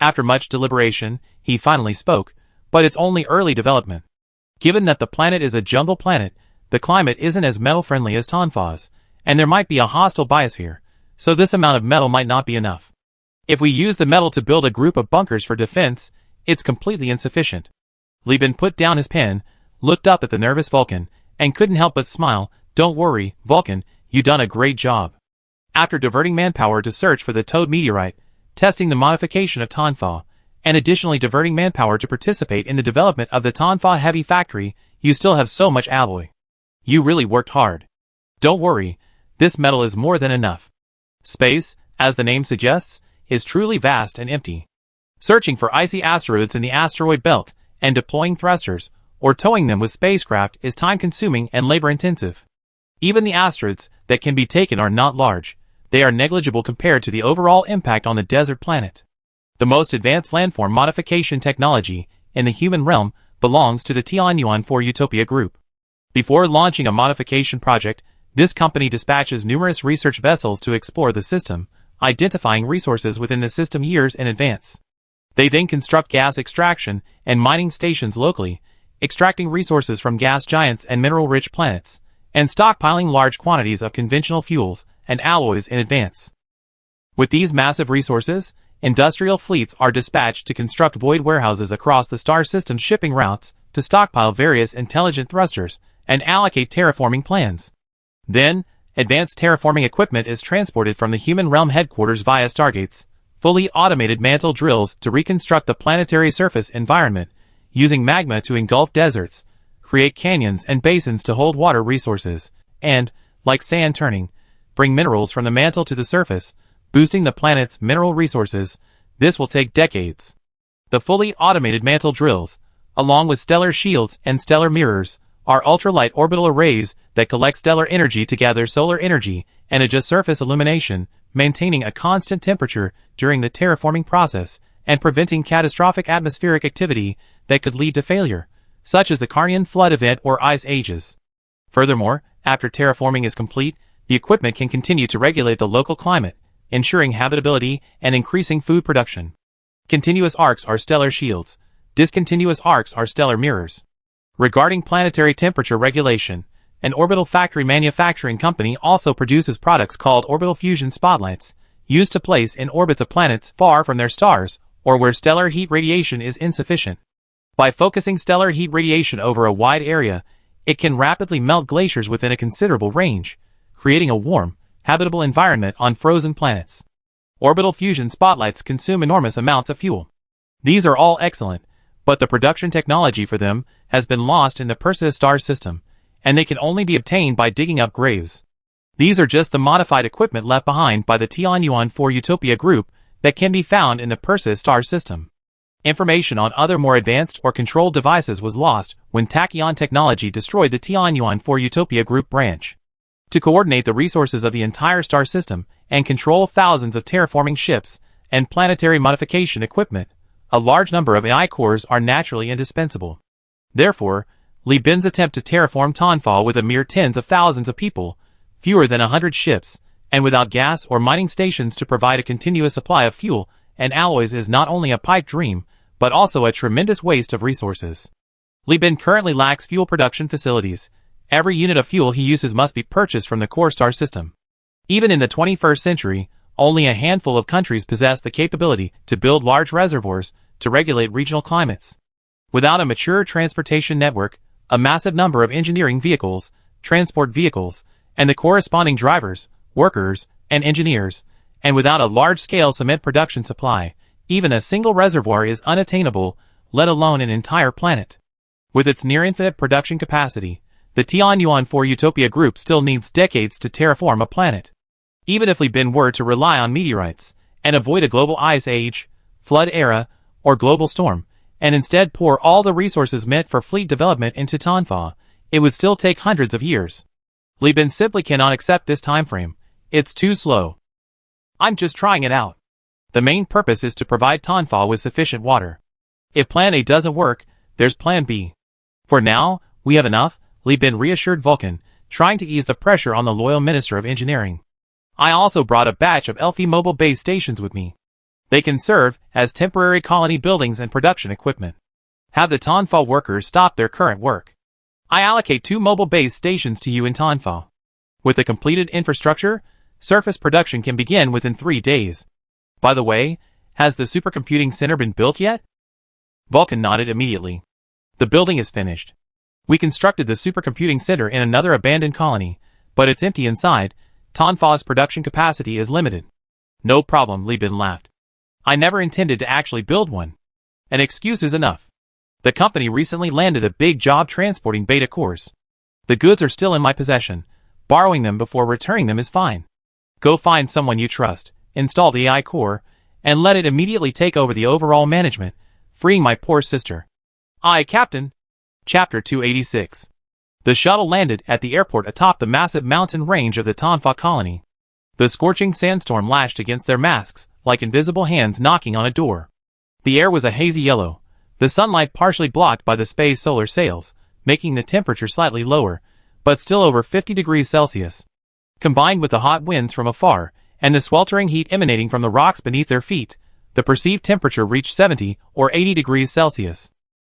After much deliberation, he finally spoke, but it's only early development. Given that the planet is a jungle planet, the climate isn't as metal-friendly as Tanfa's, and there might be a hostile bias here, so this amount of metal might not be enough. If we use the metal to build a group of bunkers for defense, it's completely insufficient. Li Bin put down his pen, looked up at the nervous Vulcan, and couldn't help but smile. Don't worry, Vulcan, you done a great job. After diverting manpower to search for the Toad meteorite, testing the modification of Tanfa, and additionally diverting manpower to participate in the development of the Tanfa heavy factory, you still have so much alloy. You really worked hard. Don't worry, this metal is more than enough. Space, as the name suggests, is truly vast and empty. Searching for icy asteroids in the asteroid belt, and deploying thrusters, or towing them with spacecraft is time-consuming and labor-intensive. Even the asteroids that can be taken are not large. They are negligible compared to the overall impact on the desert planet. The most advanced landform modification technology in the human realm belongs to the Tianyuan-4 Utopia Group. Before launching a modification project, this company dispatches numerous research vessels to explore the system, identifying resources within the system years in advance. They then construct gas extraction and mining stations locally, extracting resources from gas giants and mineral-rich planets, and stockpiling large quantities of conventional fuels and alloys in advance. With these massive resources, industrial fleets are dispatched to construct void warehouses across the star system's shipping routes to stockpile various intelligent thrusters and allocate terraforming plans. Then, advanced terraforming equipment is transported from the human realm headquarters via stargates, fully automated mantle drills to reconstruct the planetary surface environment, using magma to engulf deserts, create canyons and basins to hold water resources, and, like sand turning, bring minerals from the mantle to the surface, boosting the planet's mineral resources. This will take decades. The fully automated mantle drills, along with stellar shields and stellar mirrors, are ultralight orbital arrays that collect stellar energy to gather solar energy and adjust surface illumination, maintaining a constant temperature during the terraforming process and preventing catastrophic atmospheric activity that could lead to failure, such as the Carnian flood event or ice ages. Furthermore, after terraforming is complete, the equipment can continue to regulate the local climate, ensuring habitability and increasing food production. Continuous arcs are stellar shields. Discontinuous arcs are stellar mirrors. Regarding planetary temperature regulation, an orbital factory manufacturing company also produces products called orbital fusion spotlights, used to place in orbits of planets far from their stars or where stellar heat radiation is insufficient. By focusing stellar heat radiation over a wide area, it can rapidly melt glaciers within a considerable range, creating a warm, habitable environment on frozen planets. Orbital fusion spotlights consume enormous amounts of fuel. These are all excellent, but the production technology for them has been lost in the Perseus star system, and they can only be obtained by digging up graves. These are just the modified equipment left behind by the Tianyuan-4 Utopia Group that can be found in the Perseus star system. Information on other more advanced or controlled devices was lost when Tachyon technology destroyed the Tianyuan-4 Utopia Group branch. to coordinate the resources of the entire star system and control thousands of terraforming ships and planetary modification equipment. A large number of AI cores are naturally indispensable. Therefore, Li Bin's attempt to terraform Tonfa with a mere tens of thousands of people, fewer than 100 ships, and without gas or mining stations to provide a continuous supply of fuel and alloys is not only a pipe dream, but also a tremendous waste of resources. Li Bin currently lacks fuel production facilities. Every unit of fuel he uses must be purchased from the core star system. Even in the 21st century, only a handful of countries possess the capability to build large reservoirs to regulate regional climates. Without a mature transportation network, a massive number of engineering vehicles, transport vehicles, and the corresponding drivers, workers, and engineers, and without a large-scale cement production supply, even a single reservoir is unattainable, let alone an entire planet. With its near-infinite production capacity, the Tianyuan 4 Utopia group still needs decades to terraform a planet. Even if Li Bin were to rely on meteorites, and avoid a global ice age, flood era, or global storm, and instead pour all the resources meant for fleet development into Tonfa, it would still take hundreds of years. Li Bin simply cannot accept this time frame. It's too slow. I'm just trying it out. The main purpose is to provide Tonfa with sufficient water. If Plan A doesn't work, there's Plan B. For now, we have enough, Li Bin reassured Vulcan, trying to ease the pressure on the loyal Minister of Engineering. I also brought a batch of Elfie mobile base stations with me. They can serve as temporary colony buildings and production equipment. Have the Tonfa workers stop their current work. I allocate 2 mobile base stations to you in Tonfa. With the completed infrastructure, surface production can begin within 3 days. By the way, has the supercomputing center been built yet? Vulcan nodded immediately. The building is finished. We constructed the supercomputing center in another abandoned colony, but it's empty inside. Tonfa's production capacity is limited. No problem, Li Bin laughed. I never intended to actually build one. An excuse is enough. The company recently landed a big job transporting beta cores. The goods are still in my possession. Borrowing them before returning them is fine. Go find someone you trust, install the AI core, and let it immediately take over the overall management, freeing my poor sister. Aye, Captain. Chapter 286. The shuttle landed at the airport atop the massive mountain range of the Tonfa colony. The scorching sandstorm lashed against their masks, like invisible hands knocking on a door. The air was a hazy yellow, the sunlight partially blocked by the space solar sails, making the temperature slightly lower, but still over 50 degrees Celsius. Combined with the hot winds from afar, and the sweltering heat emanating from the rocks beneath their feet, the perceived temperature reached 70 or 80 degrees Celsius.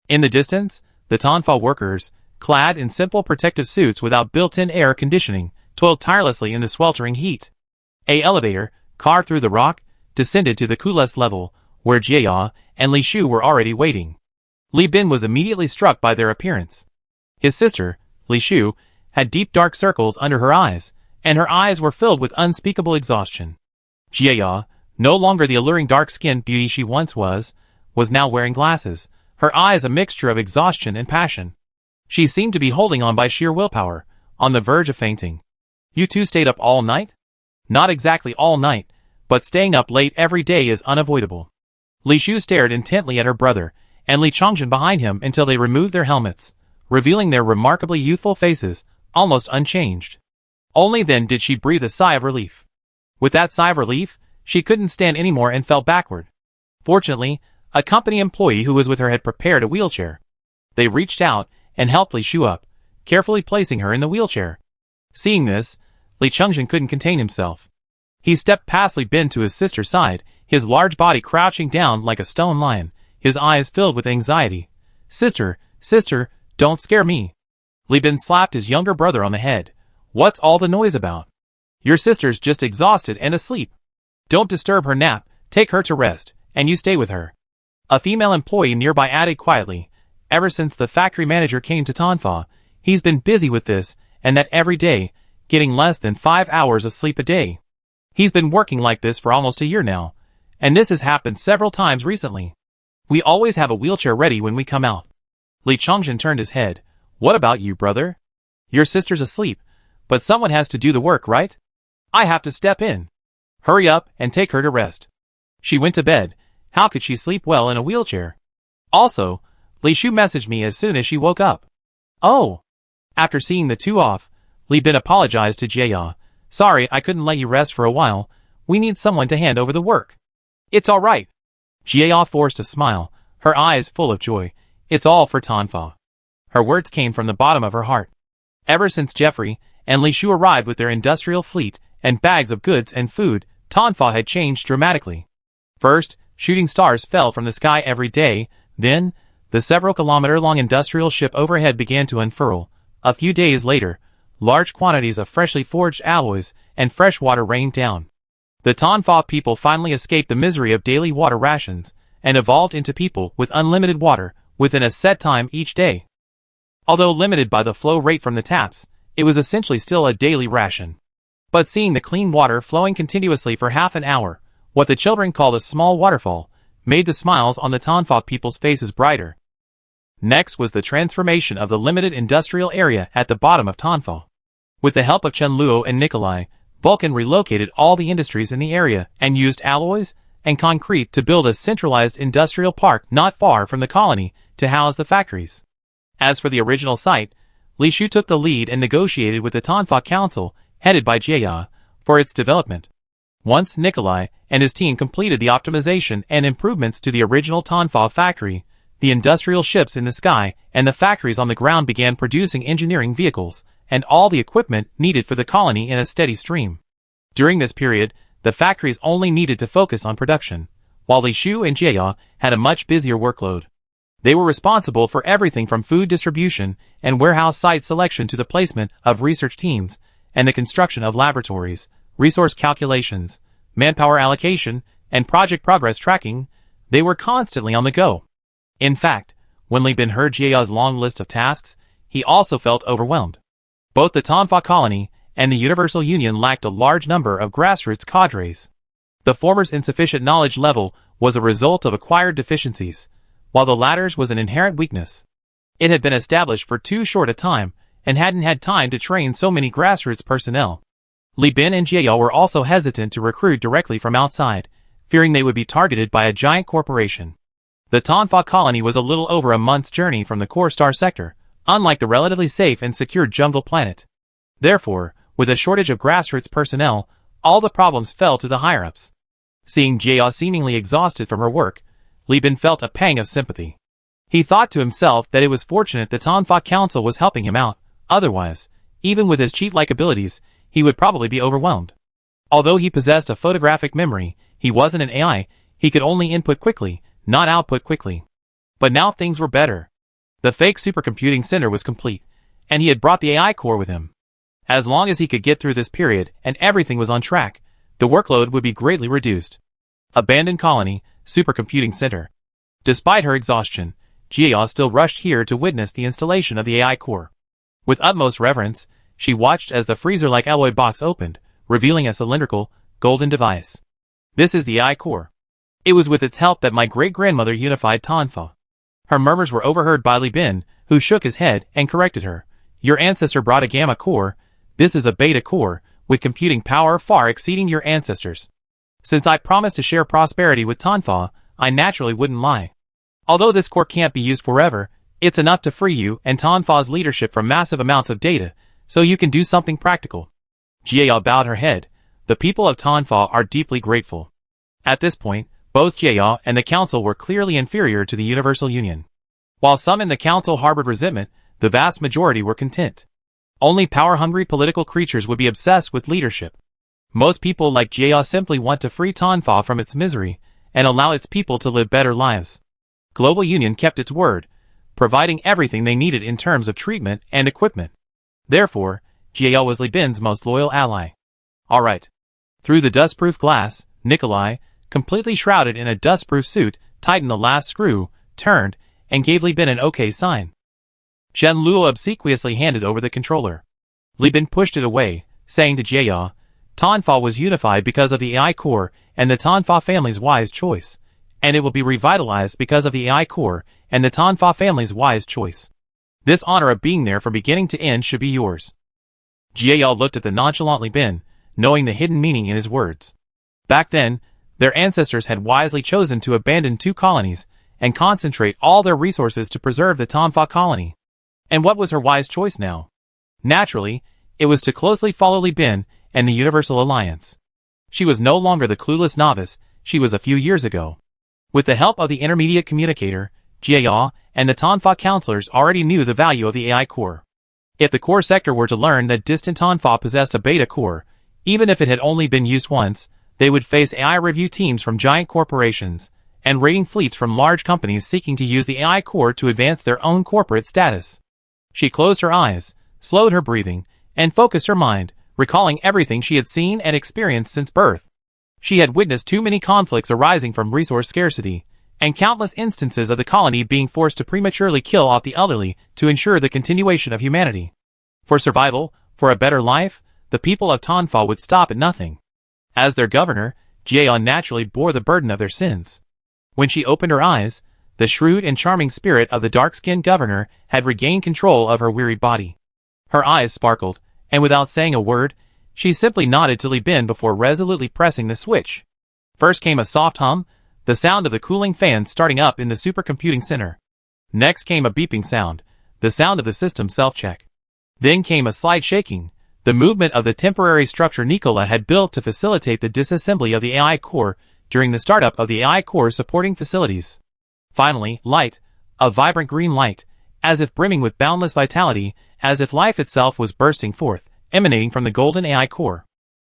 In the distance, the Tonfa workers, clad in simple protective suits without built-in air conditioning, toiled tirelessly in the sweltering heat. An elevator, carved through the rock, descended to the coolest level, where Jia and Li Shu were already waiting. Li Bin was immediately struck by their appearance. His sister, Li Shu, had deep dark circles under her eyes, and her eyes were filled with unspeakable exhaustion. Jia, no longer the alluring dark-skinned beauty she once was now wearing glasses, her eyes a mixture of exhaustion and passion. She seemed to be holding on by sheer willpower, on the verge of fainting. You two stayed up all night? Not exactly all night, but staying up late every day is unavoidable. Li Shu stared intently at her brother, and Li Chongjin behind him until they removed their helmets, revealing their remarkably youthful faces, almost unchanged. Only then did she breathe a sigh of relief. With that sigh of relief, she couldn't stand anymore and fell backward. Fortunately, a company employee who was with her had prepared a wheelchair. They reached out and helped Li Shu up, carefully placing her in the wheelchair. Seeing this, Li Chongjin couldn't contain himself. He stepped past Li Bin to his sister's side, his large body crouching down like a stone lion, his eyes filled with anxiety. Sister, don't scare me. Li Bin slapped his younger brother on the head. What's all the noise about? Your sister's just exhausted and asleep. Don't disturb her nap, take her to rest, and you stay with her. A female employee nearby added quietly. Ever since the factory manager came to Tonfa, he's been busy with this and that every day, getting less than 5 hours of sleep a day. He's been working like this for almost a year now, and this has happened several times recently. We always have a wheelchair ready when we come out. Li Chongjin turned his head. What about you, brother? Your sister's asleep, but someone has to do the work, right? I have to step in. Hurry up and take her to rest. She went to bed. How could she sleep well in a wheelchair? Also, Li Shu messaged me as soon as she woke up. Oh! After seeing the two off, Li Bin apologized to Jia. Sorry, I couldn't let you rest for a while. We need someone to hand over the work. It's all right. Jia forced a smile, her eyes full of joy. It's all for Tanfa. Her words came from the bottom of her heart. Ever since Jeffrey and Li Shu arrived with their industrial fleet and bags of goods and food, Tanfa had changed dramatically. First, shooting stars fell from the sky every day. Then, the several-kilometer-long industrial ship overhead began to unfurl. A few days later, large quantities of freshly forged alloys and fresh water rained down. The Tanfa people finally escaped the misery of daily water rations and evolved into people with unlimited water within a set time each day. Although limited by the flow rate from the taps, it was essentially still a daily ration. But seeing the clean water flowing continuously for half an hour, what the children called a small waterfall, made the smiles on the Tanfa people's faces brighter. Next was the transformation of the limited industrial area at the bottom of Tanfa. With the help of Chen Luo and Nikolai, Vulcan relocated all the industries in the area and used alloys and concrete to build a centralized industrial park not far from the colony to house the factories. As for the original site, Li Shu took the lead and negotiated with the Tanfa Council, headed by Jia, for its development. Once Nikolai and his team completed the optimization and improvements to the original Tanfa factory, the industrial ships in the sky and the factories on the ground began producing engineering vehicles and all the equipment needed for the colony in a steady stream. During this period, the factories only needed to focus on production, while Li Shu and Jia had a much busier workload. They were responsible for everything from food distribution and warehouse site selection to the placement of research teams and the construction of laboratories, resource calculations, manpower allocation, and project progress tracking. They were constantly on the go. In fact, when Li Bin heard Jia's long list of tasks, he also felt overwhelmed. Both the Tanfa colony and the Universal Union lacked a large number of grassroots cadres. The former's insufficient knowledge level was a result of acquired deficiencies, while the latter's was an inherent weakness. It had been established for too short a time and hadn't had time to train so many grassroots personnel. Li Bin and Jia were also hesitant to recruit directly from outside, fearing they would be targeted by a giant corporation. The Tanfa colony was a little over a month's journey from the core star sector, unlike the relatively safe and secure jungle planet. Therefore, with a shortage of grassroots personnel, all the problems fell to the higher-ups. Seeing Jia seemingly exhausted from her work, Li Bin felt a pang of sympathy. He thought to himself that it was fortunate the Tanfa Council was helping him out, otherwise, even with his cheat-like abilities, he would probably be overwhelmed. Although he possessed a photographic memory, he wasn't an AI, he could only input quickly, not output quickly. But now things were better. The fake supercomputing center was complete, and he had brought the AI core with him. As long as he could get through this period and everything was on track, the workload would be greatly reduced. Abandoned colony, supercomputing center. Despite her exhaustion, Jia still rushed here to witness the installation of the AI core. With utmost reverence, she watched as the freezer-like alloy box opened, revealing a cylindrical, golden device. This is the AI core. It was with its help that my great-grandmother unified Tanfa. Her murmurs were overheard by Li Bin, who shook his head and corrected her. Your ancestor brought a gamma core. This is a beta core, with computing power far exceeding your ancestors. Since I promised to share prosperity with Tanfa, I naturally wouldn't lie. Although this core can't be used forever, it's enough to free you and Tanfa's leadership from massive amounts of data, so you can do something practical. Jia bowed her head. The people of Tanfa are deeply grateful. At this point, both Jia and the Council were clearly inferior to the Universal Union. While some in the Council harbored resentment, the vast majority were content. Only power-hungry political creatures would be obsessed with leadership. Most people like Jia simply want to free Tanfa from its misery and allow its people to live better lives. Global Union kept its word, providing everything they needed in terms of treatment and equipment. Therefore, Jia was Li Bin's most loyal ally. Alright. Through the dustproof glass, Nikolai, completely shrouded in a dustproof suit, tightened the last screw, turned, and gave Li Bin an OK sign. Chen Luo obsequiously handed over the controller. Li Bin pushed it away, saying to Jia, Tanfa was unified because of the AI core and the Tanfa family's wise choice, and it will be revitalized because of the AI core and the Tanfa family's wise choice. This honor of being there from beginning to end should be yours. Jia looked at the nonchalant Li Bin, knowing the hidden meaning in his words. Back then, their ancestors had wisely chosen to abandon 2 colonies and concentrate all their resources to preserve the Tanfa colony. And what was her wise choice now? Naturally, It was to closely follow Li Bin and the Universal Alliance. She was no longer the clueless novice she was a few years ago. With the help of the intermediate communicator, Jia and the Tanfa counselors already knew the value of the AI core. If the core sector were to learn that distant Tanfa possessed a beta core, even if it had only been used once, they would face AI review teams from giant corporations and raiding fleets from large companies seeking to use the AI core to advance their own corporate status. She closed her eyes, slowed her breathing, and focused her mind, recalling everything she had seen and experienced since birth. She had witnessed too many conflicts arising from resource scarcity, and countless instances of the colony being forced to prematurely kill off the elderly to ensure the continuation of humanity. For survival, for a better life, the people of Tanfa would stop at nothing. As their governor, Jia naturally bore the burden of their sins. When she opened her eyes, the shrewd and charming spirit of the dark-skinned governor had regained control of her wearied body. Her eyes sparkled, and without saying a word, she simply nodded to Li Bin before resolutely pressing the switch. First came a soft hum, the sound of the cooling fan starting up in the supercomputing center. Next came a beeping sound, the sound of the system self-check. Then came a slight shaking, the movement of the temporary structure Nicola had built to facilitate the disassembly of the AI core during the startup of the AI core supporting facilities. Finally, light, a vibrant green light, as if brimming with boundless vitality, as if life itself was bursting forth, emanating from the golden AI core.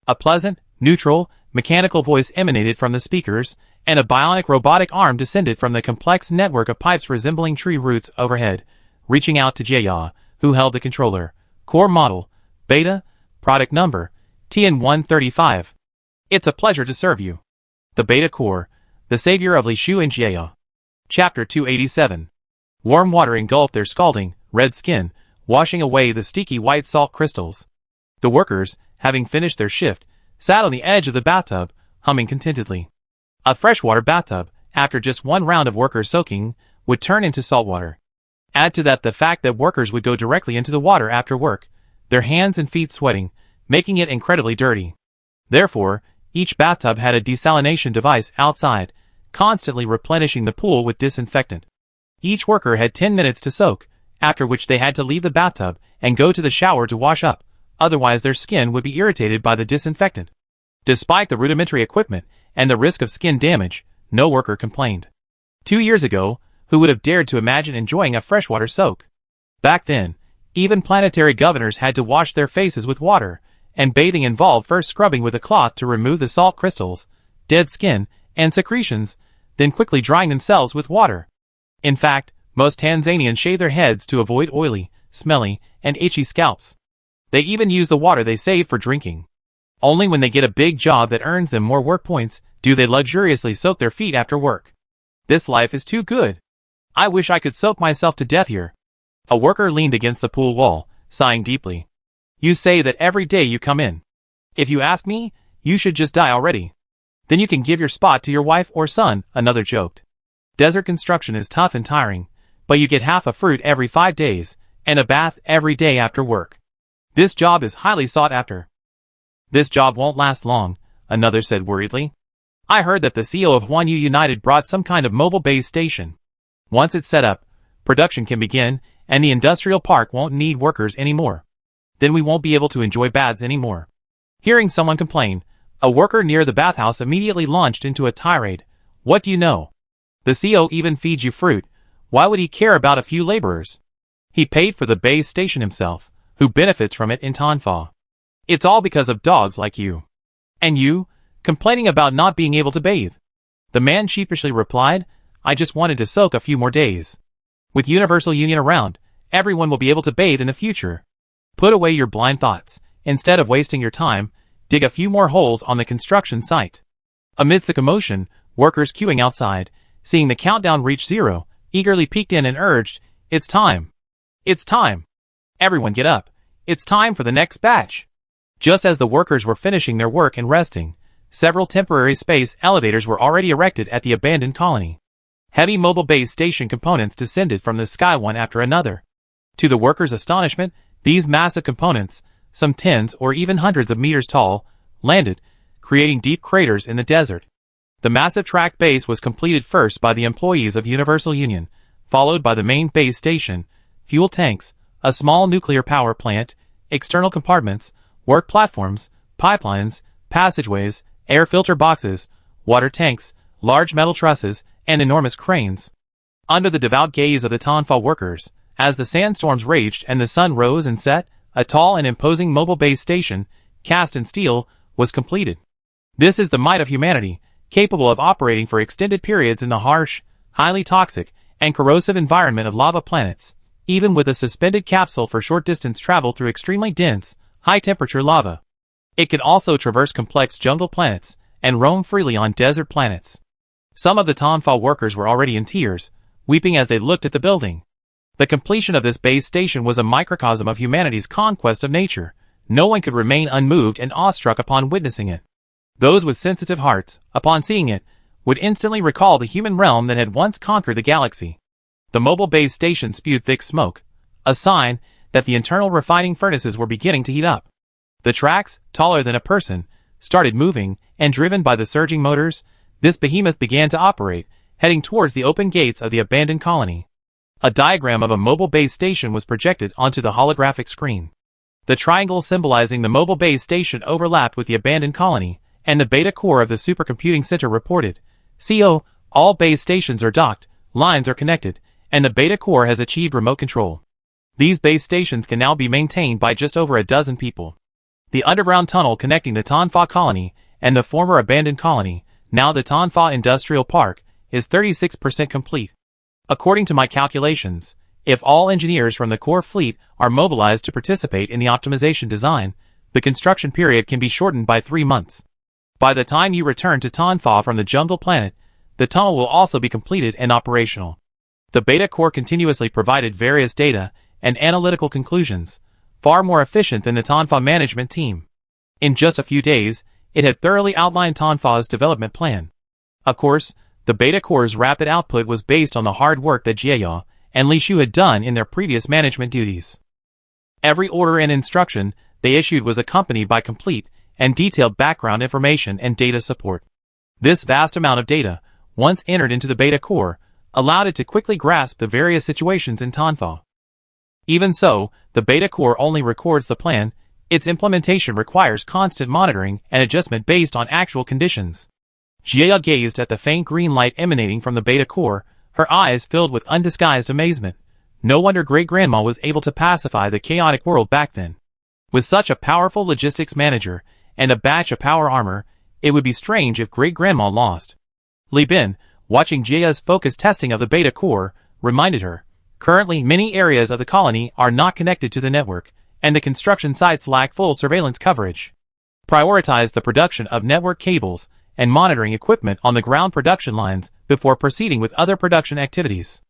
A pleasant, neutral, mechanical voice emanated from the speakers, and a bionic robotic arm descended from the complex network of pipes resembling tree roots overhead, reaching out to Jia, who held the controller. Core model, beta, product number, TN135. It's a pleasure to serve you. The beta core, the savior of Li Shu and Jia. Chapter 287. Warm water engulfed their scalding, red skin, washing away the sticky white salt crystals. The workers, having finished their shift, sat on the edge of the bathtub, humming contentedly. A freshwater bathtub, after just one round of workers soaking, would turn into salt water. Add to that the fact that workers would go directly into the water after work, their hands and feet sweating, making it incredibly dirty. Therefore, each bathtub had a desalination device outside, constantly replenishing the pool with disinfectant. Each worker had 10 minutes to soak, after which they had to leave the bathtub and go to the shower to wash up, otherwise their skin would be irritated by the disinfectant. Despite the rudimentary equipment and the risk of skin damage, no worker complained. 2 years ago, who would have dared to imagine enjoying a freshwater soak? Back then, even planetary governors had to wash their faces with water, and bathing involved first scrubbing with a cloth to remove the salt crystals, dead skin, and secretions, then quickly drying themselves with water. In fact, most Tanzanians shave their heads to avoid oily, smelly, and itchy scalps. They even use the water they save for drinking. Only when they get a big job that earns them more work points do they luxuriously soak their feet after work. This life is too good. I wish I could soak myself to death here. A worker leaned against the pool wall, sighing deeply. You say that every day you come in. If you ask me, you should just die already. Then you can give your spot to your wife or son, another joked. Desert construction is tough and tiring, but you get half a fruit every 5 days, and a bath every day after work. This job is highly sought after. This job won't last long, another said worriedly. I heard that the CEO of Huanyu United brought some kind of mobile base station. Once it's set up, production can begin, and the industrial park won't need workers anymore. Then we won't be able to enjoy baths anymore. Hearing someone complain, a worker near the bathhouse immediately launched into a tirade. What do you know? The CEO even feeds you fruit. Why would he care about a few laborers? He paid for the base station himself, who benefits from it in Tanfa. It's all because of dogs like you. And you, complaining about not being able to bathe. The man sheepishly replied, I just wanted to soak a few more days. With Universal Union around, everyone will be able to bathe in the future. Put away your blind thoughts. Instead of wasting your time, dig a few more holes on the construction site. Amidst the commotion, workers queuing outside, seeing the countdown reach 0, eagerly peeked in and urged, It's time. It's time. Everyone get up. It's time for the next batch. Just as the workers were finishing their work and resting, several temporary space elevators were already erected at the abandoned colony. Heavy mobile base station components descended from the sky one after another. To the workers' astonishment, these massive components, some tens or even hundreds of meters tall, landed, creating deep craters in the desert. The massive track base was completed first by the employees of Universal Union, followed by the main base station, fuel tanks, a small nuclear power plant, external compartments, work platforms, pipelines, passageways, air filter boxes, water tanks, large metal trusses, and enormous cranes. Under the devout gaze of the Tonfa workers, as the sandstorms raged and the sun rose and set, a tall and imposing mobile base station, cast in steel, was completed. This is the might of humanity, capable of operating for extended periods in the harsh, highly toxic, and corrosive environment of lava planets, even with a suspended capsule for short-distance travel through extremely dense, high-temperature lava. It can also traverse complex jungle planets and roam freely on desert planets. Some of the Tonfa workers were already in tears, weeping as they looked at the building. The completion of this base station was a microcosm of humanity's conquest of nature. No one could remain unmoved and awestruck upon witnessing it. Those with sensitive hearts, upon seeing it, would instantly recall the human realm that had once conquered the galaxy. The mobile base station spewed thick smoke, a sign that the internal refining furnaces were beginning to heat up. The tracks, taller than a person, started moving, and driven by the surging motors, this behemoth began to operate, heading towards the open gates of the abandoned colony. A diagram of a mobile base station was projected onto the holographic screen. The triangle symbolizing the mobile base station overlapped with the abandoned colony, and the beta core of the supercomputing center reported, "CO, all base stations are docked, lines are connected, and the beta core has achieved remote control. These base stations can now be maintained by just over a dozen people." The underground tunnel connecting the Tonfa colony and the former abandoned colony, now the Tonfa Industrial Park, is 36% complete. According to my calculations, if all engineers from the core fleet are mobilized to participate in the optimization design, the construction period can be shortened by 3 months. By the time you return to Tonfa from the jungle planet, the tunnel will also be completed and operational. The beta core continuously provided various data and analytical conclusions, far more efficient than the Tonfa management team. In just a few days, it had thoroughly outlined Tonfa's development plan. Of course, the beta core's rapid output was based on the hard work that Jia and Li Shu had done in their previous management duties. Every order and instruction they issued was accompanied by complete and detailed background information and data support. This vast amount of data, once entered into the beta core, allowed it to quickly grasp the various situations in Tonfa. Even so, the beta core only records the plan. Its implementation requires constant monitoring and adjustment based on actual conditions. Jia gazed at the faint green light emanating from the beta core, her eyes filled with undisguised amazement. No wonder Great-Grandma was able to pacify the chaotic world back then. With such a powerful logistics manager and a batch of power armor, it would be strange if Great-Grandma lost. Li Bin, watching Jia's focused testing of the beta core, reminded her, "Currently, many areas of the colony are not connected to the network, and the construction sites lack full surveillance coverage. Prioritize the production of network cables and monitoring equipment on the ground production lines before proceeding with other production activities."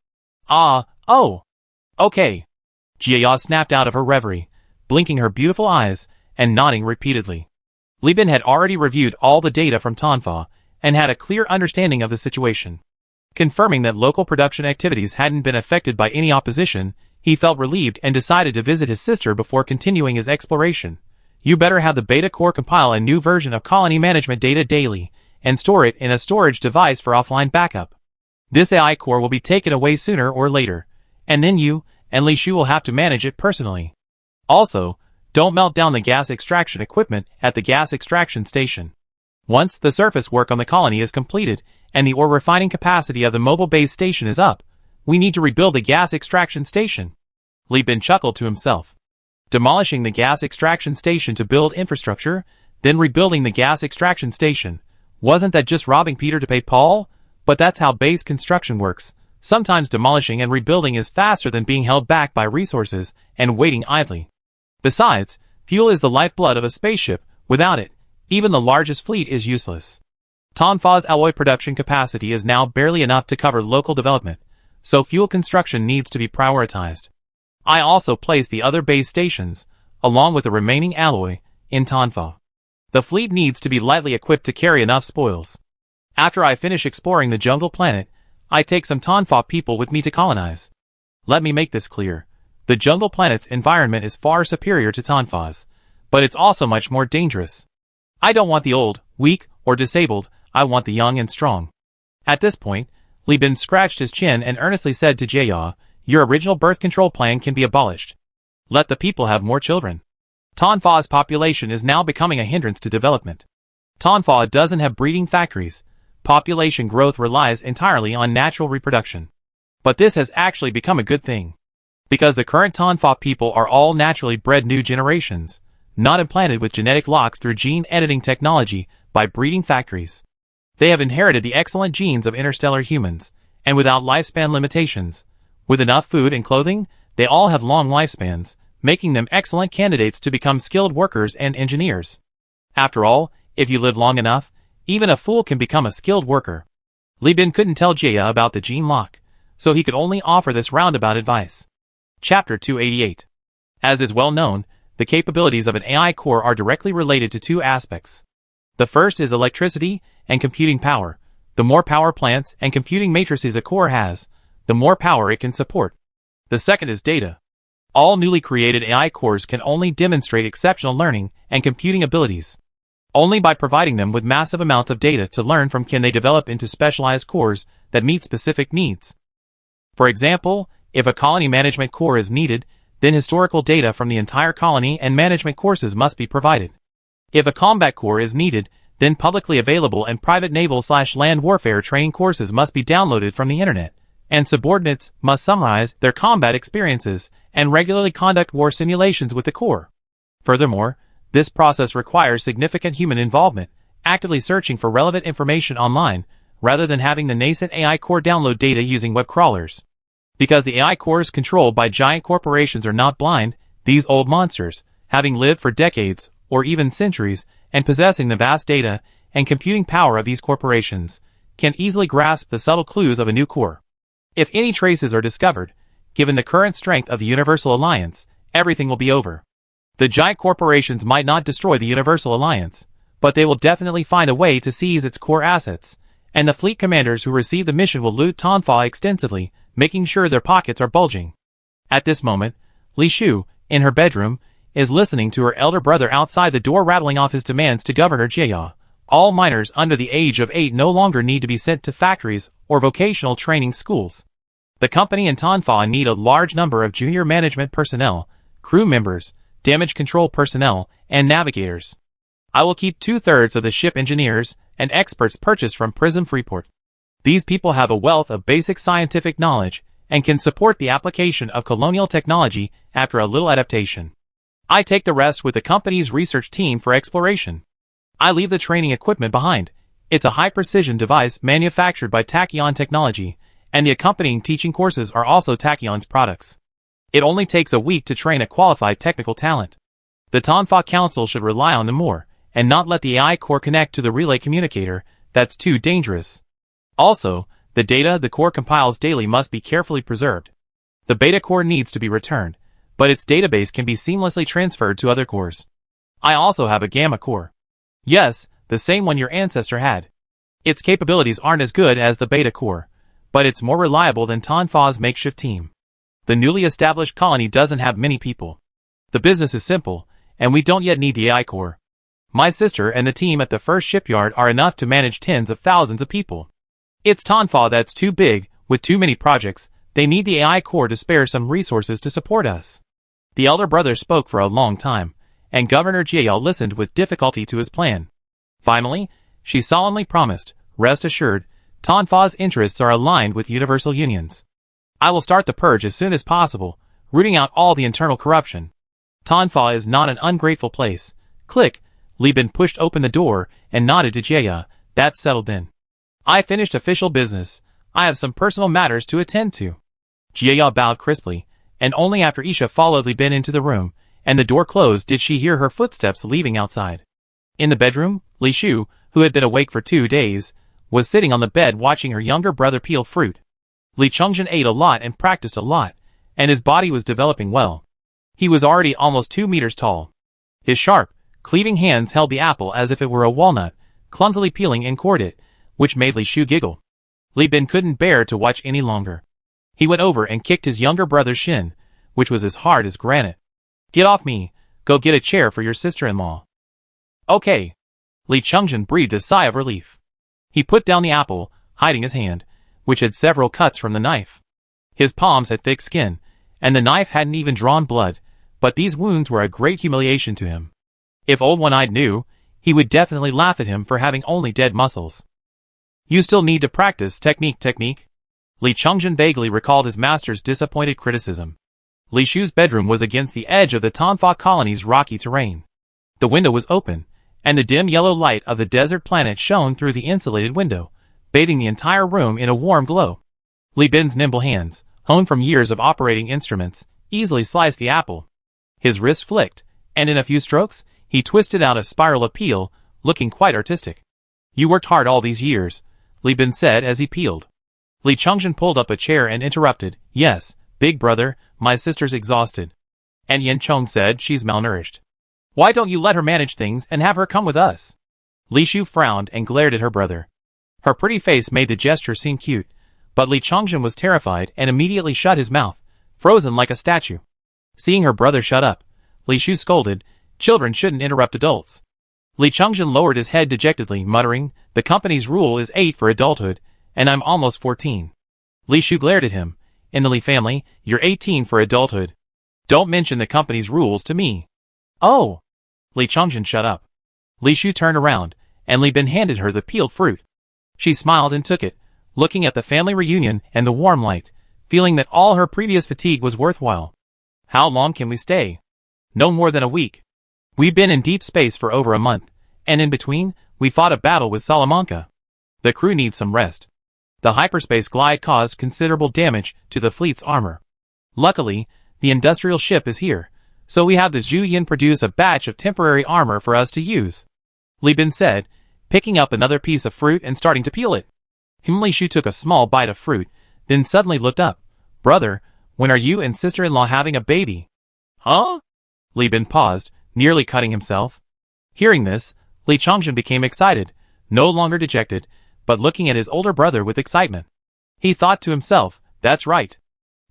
Okay. Jia snapped out of her reverie, blinking her beautiful eyes and nodding repeatedly. Li Bin had already reviewed all the data from Tonfa and had a clear understanding of the situation. Confirming that local production activities hadn't been affected by any opposition, he felt relieved and decided to visit his sister before continuing his exploration. "You better have the beta core compile a new version of colony management data daily, and store it in a storage device for offline backup. This AI core will be taken away sooner or later, and then you and Li Shu will have to manage it personally. Also, don't melt down the gas extraction equipment at the gas extraction station. Once the surface work on the colony is completed and the ore refining capacity of the mobile base station is up, we need to rebuild the gas extraction station." Li Bin chuckled to himself. Demolishing the gas extraction station to build infrastructure, then rebuilding the gas extraction station. Wasn't that just robbing Peter to pay Paul? But that's how base construction works. Sometimes demolishing and rebuilding is faster than being held back by resources and waiting idly. Besides, fuel is the lifeblood of a spaceship. Without it, even the largest fleet is useless. Tonfa's alloy production capacity is now barely enough to cover local development, so fuel construction needs to be prioritized. I also placed the other base stations, along with the remaining alloy, in Tonfa. The fleet needs to be lightly equipped to carry enough spoils. After I finish exploring the jungle planet, I take some Tonfa people with me to colonize. Let me make this clear. The jungle planet's environment is far superior to Tonfa's, but it's also much more dangerous. I don't want the old, weak, or disabled, I want the young and strong." At this point, Li Bin scratched his chin and earnestly said to Jia, "Your original birth control plan can be abolished. Let the people have more children. Tanfa's population is now becoming a hindrance to development. Tanfa doesn't have breeding factories. Population growth relies entirely on natural reproduction. But this has actually become a good thing. Because the current Tanfa people are all naturally bred new generations, not implanted with genetic locks through gene editing technology by breeding factories. They have inherited the excellent genes of interstellar humans, and without lifespan limitations. With enough food and clothing, they all have long lifespans, making them excellent candidates to become skilled workers and engineers. After all, if you live long enough, even a fool can become a skilled worker. Li Bin couldn't tell Jia about the gene lock, so he could only offer this roundabout advice. Chapter 288. As is well known, the capabilities of an AI core are directly related to two aspects. The first is electricity and computing power. The more power plants and computing matrices a core has, the more power it can support. The second is data. All newly created AI cores can only demonstrate exceptional learning and computing abilities. Only by providing them with massive amounts of data to learn from can they develop into specialized cores that meet specific needs. For example, if a colony management core is needed, then historical data from the entire colony and management courses must be provided. If a combat core is needed, then publicly available and private naval/land warfare training courses must be downloaded from the internet, and subordinates must summarize their combat experiences and regularly conduct war simulations with the core. Furthermore, this process requires significant human involvement, actively searching for relevant information online, rather than having the nascent AI core download data using web crawlers. Because the AI cores controlled by giant corporations are not blind, these old monsters, having lived for decades or even centuries and possessing the vast data and computing power of these corporations, can easily grasp the subtle clues of a new core. If any traces are discovered, given the current strength of the Universal Alliance, everything will be over. The giant corporations might not destroy the Universal Alliance, but they will definitely find a way to seize its core assets, and the fleet commanders who receive the mission will loot Tanfa extensively, making sure their pockets are bulging. At this moment, Li Shu, in her bedroom, is listening to her elder brother outside the door rattling off his demands to Governor Jia. All minors under the age of 8 no longer need to be sent to factories or vocational training schools. The company and Tanfa need a large number of junior management personnel, crew members, damage control personnel, and navigators. I will keep 2/3 of the ship engineers and experts purchased from Prism Freeport. These people have a wealth of basic scientific knowledge and can support the application of colonial technology after a little adaptation. I take the rest with the company's research team for exploration. I leave the training equipment behind. It's a high-precision device manufactured by Tachyon Technology, and the accompanying teaching courses are also Tachyon's products. It only takes a week to train a qualified technical talent. The Tanfa Council should rely on them more, and not let the AI core connect to the relay communicator. That's too dangerous. Also, the data the core compiles daily must be carefully preserved. The beta core needs to be returned, but its database can be seamlessly transferred to other cores. I also have a gamma core. Yes, the same one your ancestor had. Its capabilities aren't as good as the beta core, but it's more reliable than Tanfa's makeshift team. The newly established colony doesn't have many people. The business is simple, and we don't yet need the AI core. My sister and the team at the first shipyard are enough to manage tens of thousands of people. It's Tanfa that's too big, with too many projects. They need the AI core to spare some resources to support us. The elder brother spoke for a long time, and Governor Jia listened with difficulty to his plan. Finally, she solemnly promised, "Rest assured, Tanfa's interests are aligned with Universal Union's. I will start the purge as soon as possible, rooting out all the internal corruption. Tanfa is not an ungrateful place." Click. Li Bin pushed open the door and nodded to Jia. "That's settled then. I finished official business. I have some personal matters to attend to." Jia bowed crisply, and only after Isha followed Li Bin into the room, and the door closed did she hear her footsteps leaving outside. In the bedroom, Li Shu, who had been awake for 2 days, was sitting on the bed watching her younger brother peel fruit. Li Chongjin ate a lot and practiced a lot, and his body was developing well. He was already almost 2 meters tall. His sharp, cleaving hands held the apple as if it were a walnut, clumsily peeling and cored it, which made Li Shu giggle. Li Bin couldn't bear to watch any longer. He went over and kicked his younger brother's shin, which was as hard as granite. "Get off me, go get a chair for your sister-in-law." "Okay." Li Chongjin breathed a sigh of relief. He put down the apple, hiding his hand, which had several cuts from the knife. His palms had thick skin, and the knife hadn't even drawn blood, but these wounds were a great humiliation to him. If Old One-Eyed knew, he would definitely laugh at him for having only dead muscles. You still need to practice technique. Li Chongjin vaguely recalled his master's disappointed criticism. Li Shu's bedroom was against the edge of the Tonfa colony's rocky terrain. The window was open, and the dim yellow light of the desert planet shone through the insulated window, bathing the entire room in a warm glow. Li Bin's nimble hands, honed from years of operating instruments, easily sliced the apple. His wrist flicked, and in a few strokes, he twisted out a spiral of peel, looking quite artistic. You worked hard all these years, Li Bin said as he peeled. Li Chongjin pulled up a chair and interrupted. Yes, big brother, my sister's exhausted. And Yen Chong said she's malnourished. Why don't you let her manage things and have her come with us? Li Shu frowned and glared at her brother. Her pretty face made the gesture seem cute, but Li Chongjin was terrified and immediately shut his mouth, frozen like a statue. Seeing her brother shut up, Li Shu scolded, children shouldn't interrupt adults. Li Chongjin lowered his head dejectedly, muttering, the company's rule is 8 for adulthood, and I'm almost 14. Li Shu glared at him. In the Li family, you're 18 for adulthood. Don't mention the company's rules to me. Oh! Li Chongjin shut up. Li Shu turned around, and Li Bin handed her the peeled fruit. She smiled and took it, looking at the family reunion and the warm light, feeling that all her previous fatigue was worthwhile. How long can we stay? No more than a week. We've been in deep space for over a month, and in between, we fought a battle with Salamanca. The crew needs some rest. The hyperspace glide caused considerable damage to the fleet's armor. Luckily, the industrial ship is here, so we have the Zhu Yin produce a batch of temporary armor for us to use. Li Bin said, picking up another piece of fruit and starting to peel it. Li Shu took a small bite of fruit, then suddenly looked up. Brother, when are you and sister-in-law having a baby? Huh? Li Bin paused, nearly cutting himself. Hearing this, Li Chongjin became excited, no longer dejected, but looking at his older brother with excitement. He thought to himself, that's right.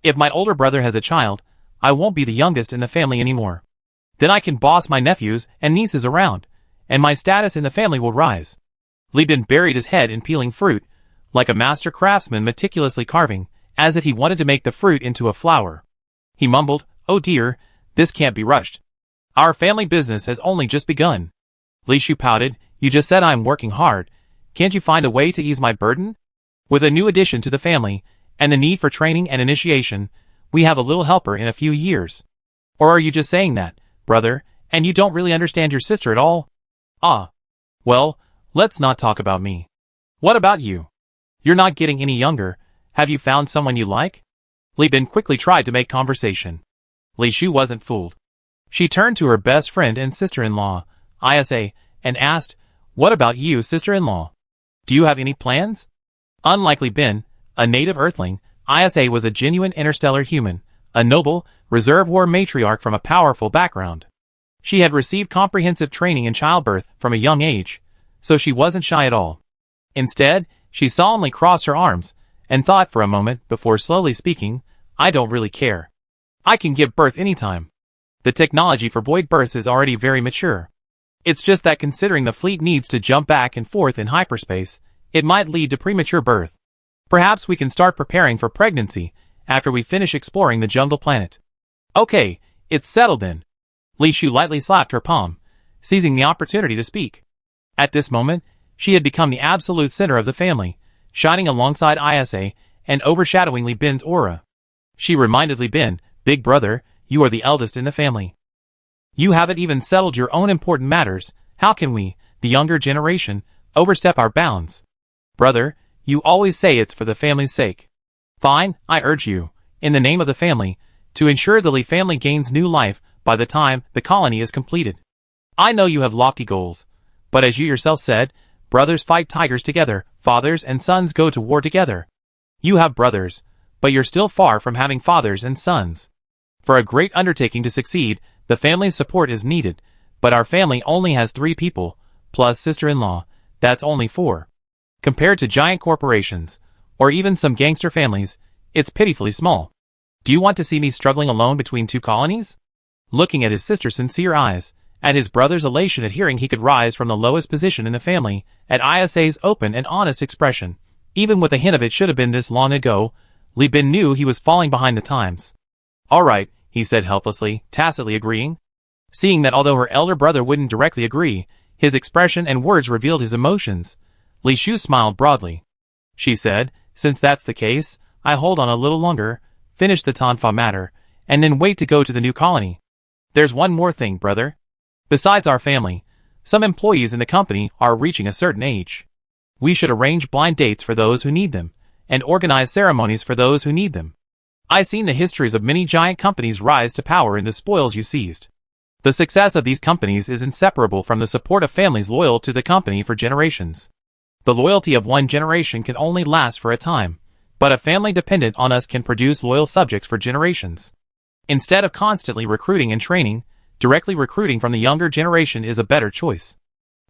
If my older brother has a child, I won't be the youngest in the family anymore. Then I can boss my nephews and nieces around, and my status in the family will rise. Li Bin buried his head in peeling fruit, like a master craftsman meticulously carving, as if he wanted to make the fruit into a flower. He mumbled, oh dear, this can't be rushed. Our family business has only just begun. Li Shu pouted, you just said I'm working hard. Can't you find a way to ease my burden? With a new addition to the family, and the need for training and initiation, we have a little helper in a few years. Or are you just saying that, brother, and you don't really understand your sister at all? Ah. Well, let's not talk about me. What about you? You're not getting any younger. Have you found someone you like? Li Bin quickly tried to make conversation. Li Shu wasn't fooled. She turned to her best friend and sister-in-law, Isa, and asked, what about you, sister-in-law? Do you have any plans? Unlike Li Bin, a native Earthling, Isa was a genuine interstellar human, a noble, reservoir matriarch from a powerful background. She had received comprehensive training in childbirth from a young age, so she wasn't shy at all. Instead, she solemnly crossed her arms, and thought for a moment before slowly speaking, I don't really care. I can give birth anytime. The technology for void births is already very mature. It's just that considering the fleet needs to jump back and forth in hyperspace, it might lead to premature birth. Perhaps we can start preparing for pregnancy after we finish exploring the jungle planet. Okay, it's settled then. Li Shu lightly slapped her palm, seizing the opportunity to speak. At this moment, she had become the absolute center of the family, shining alongside Isa and overshadowing Li Bin's aura. She reminded Li Bin, big brother, you are the eldest in the family. You haven't even settled your own important matters. How can we, the younger generation, overstep our bounds? Brother, you always say it's for the family's sake. Fine, I urge you, in the name of the family, to ensure the Li family gains new life by the time the colony is completed. I know you have lofty goals, but as you yourself said, brothers fight tigers together, fathers and sons go to war together. You have brothers, but you're still far from having fathers and sons. For a great undertaking to succeed, the family's support is needed, but our family only has 3 people, plus sister-in-law, that's only 4. Compared to giant corporations, or even some gangster families, it's pitifully small. Do you want to see me struggling alone between 2 colonies? Looking at his sister's sincere eyes, at his brother's elation at hearing he could rise from the lowest position in the family, at Isa's open and honest expression, even with a hint of it should have been this long ago, Li Bin knew he was falling behind the times. Alright, he said helplessly, tacitly agreeing. Seeing that although her elder brother wouldn't directly agree, his expression and words revealed his emotions, Li Shu smiled broadly. She said, since that's the case, I hold on a little longer, finish the Tanfa matter, and then wait to go to the new colony. There's one more thing, brother. Besides our family, some employees in the company are reaching a certain age. We should arrange blind dates for those who need them, and organize ceremonies for those who need them. I've seen the histories of many giant companies rise to power in the spoils you seized. The success of these companies is inseparable from the support of families loyal to the company for generations. The loyalty of one generation can only last for a time, but a family dependent on us can produce loyal subjects for generations. Instead of constantly recruiting and training, directly recruiting from the younger generation is a better choice.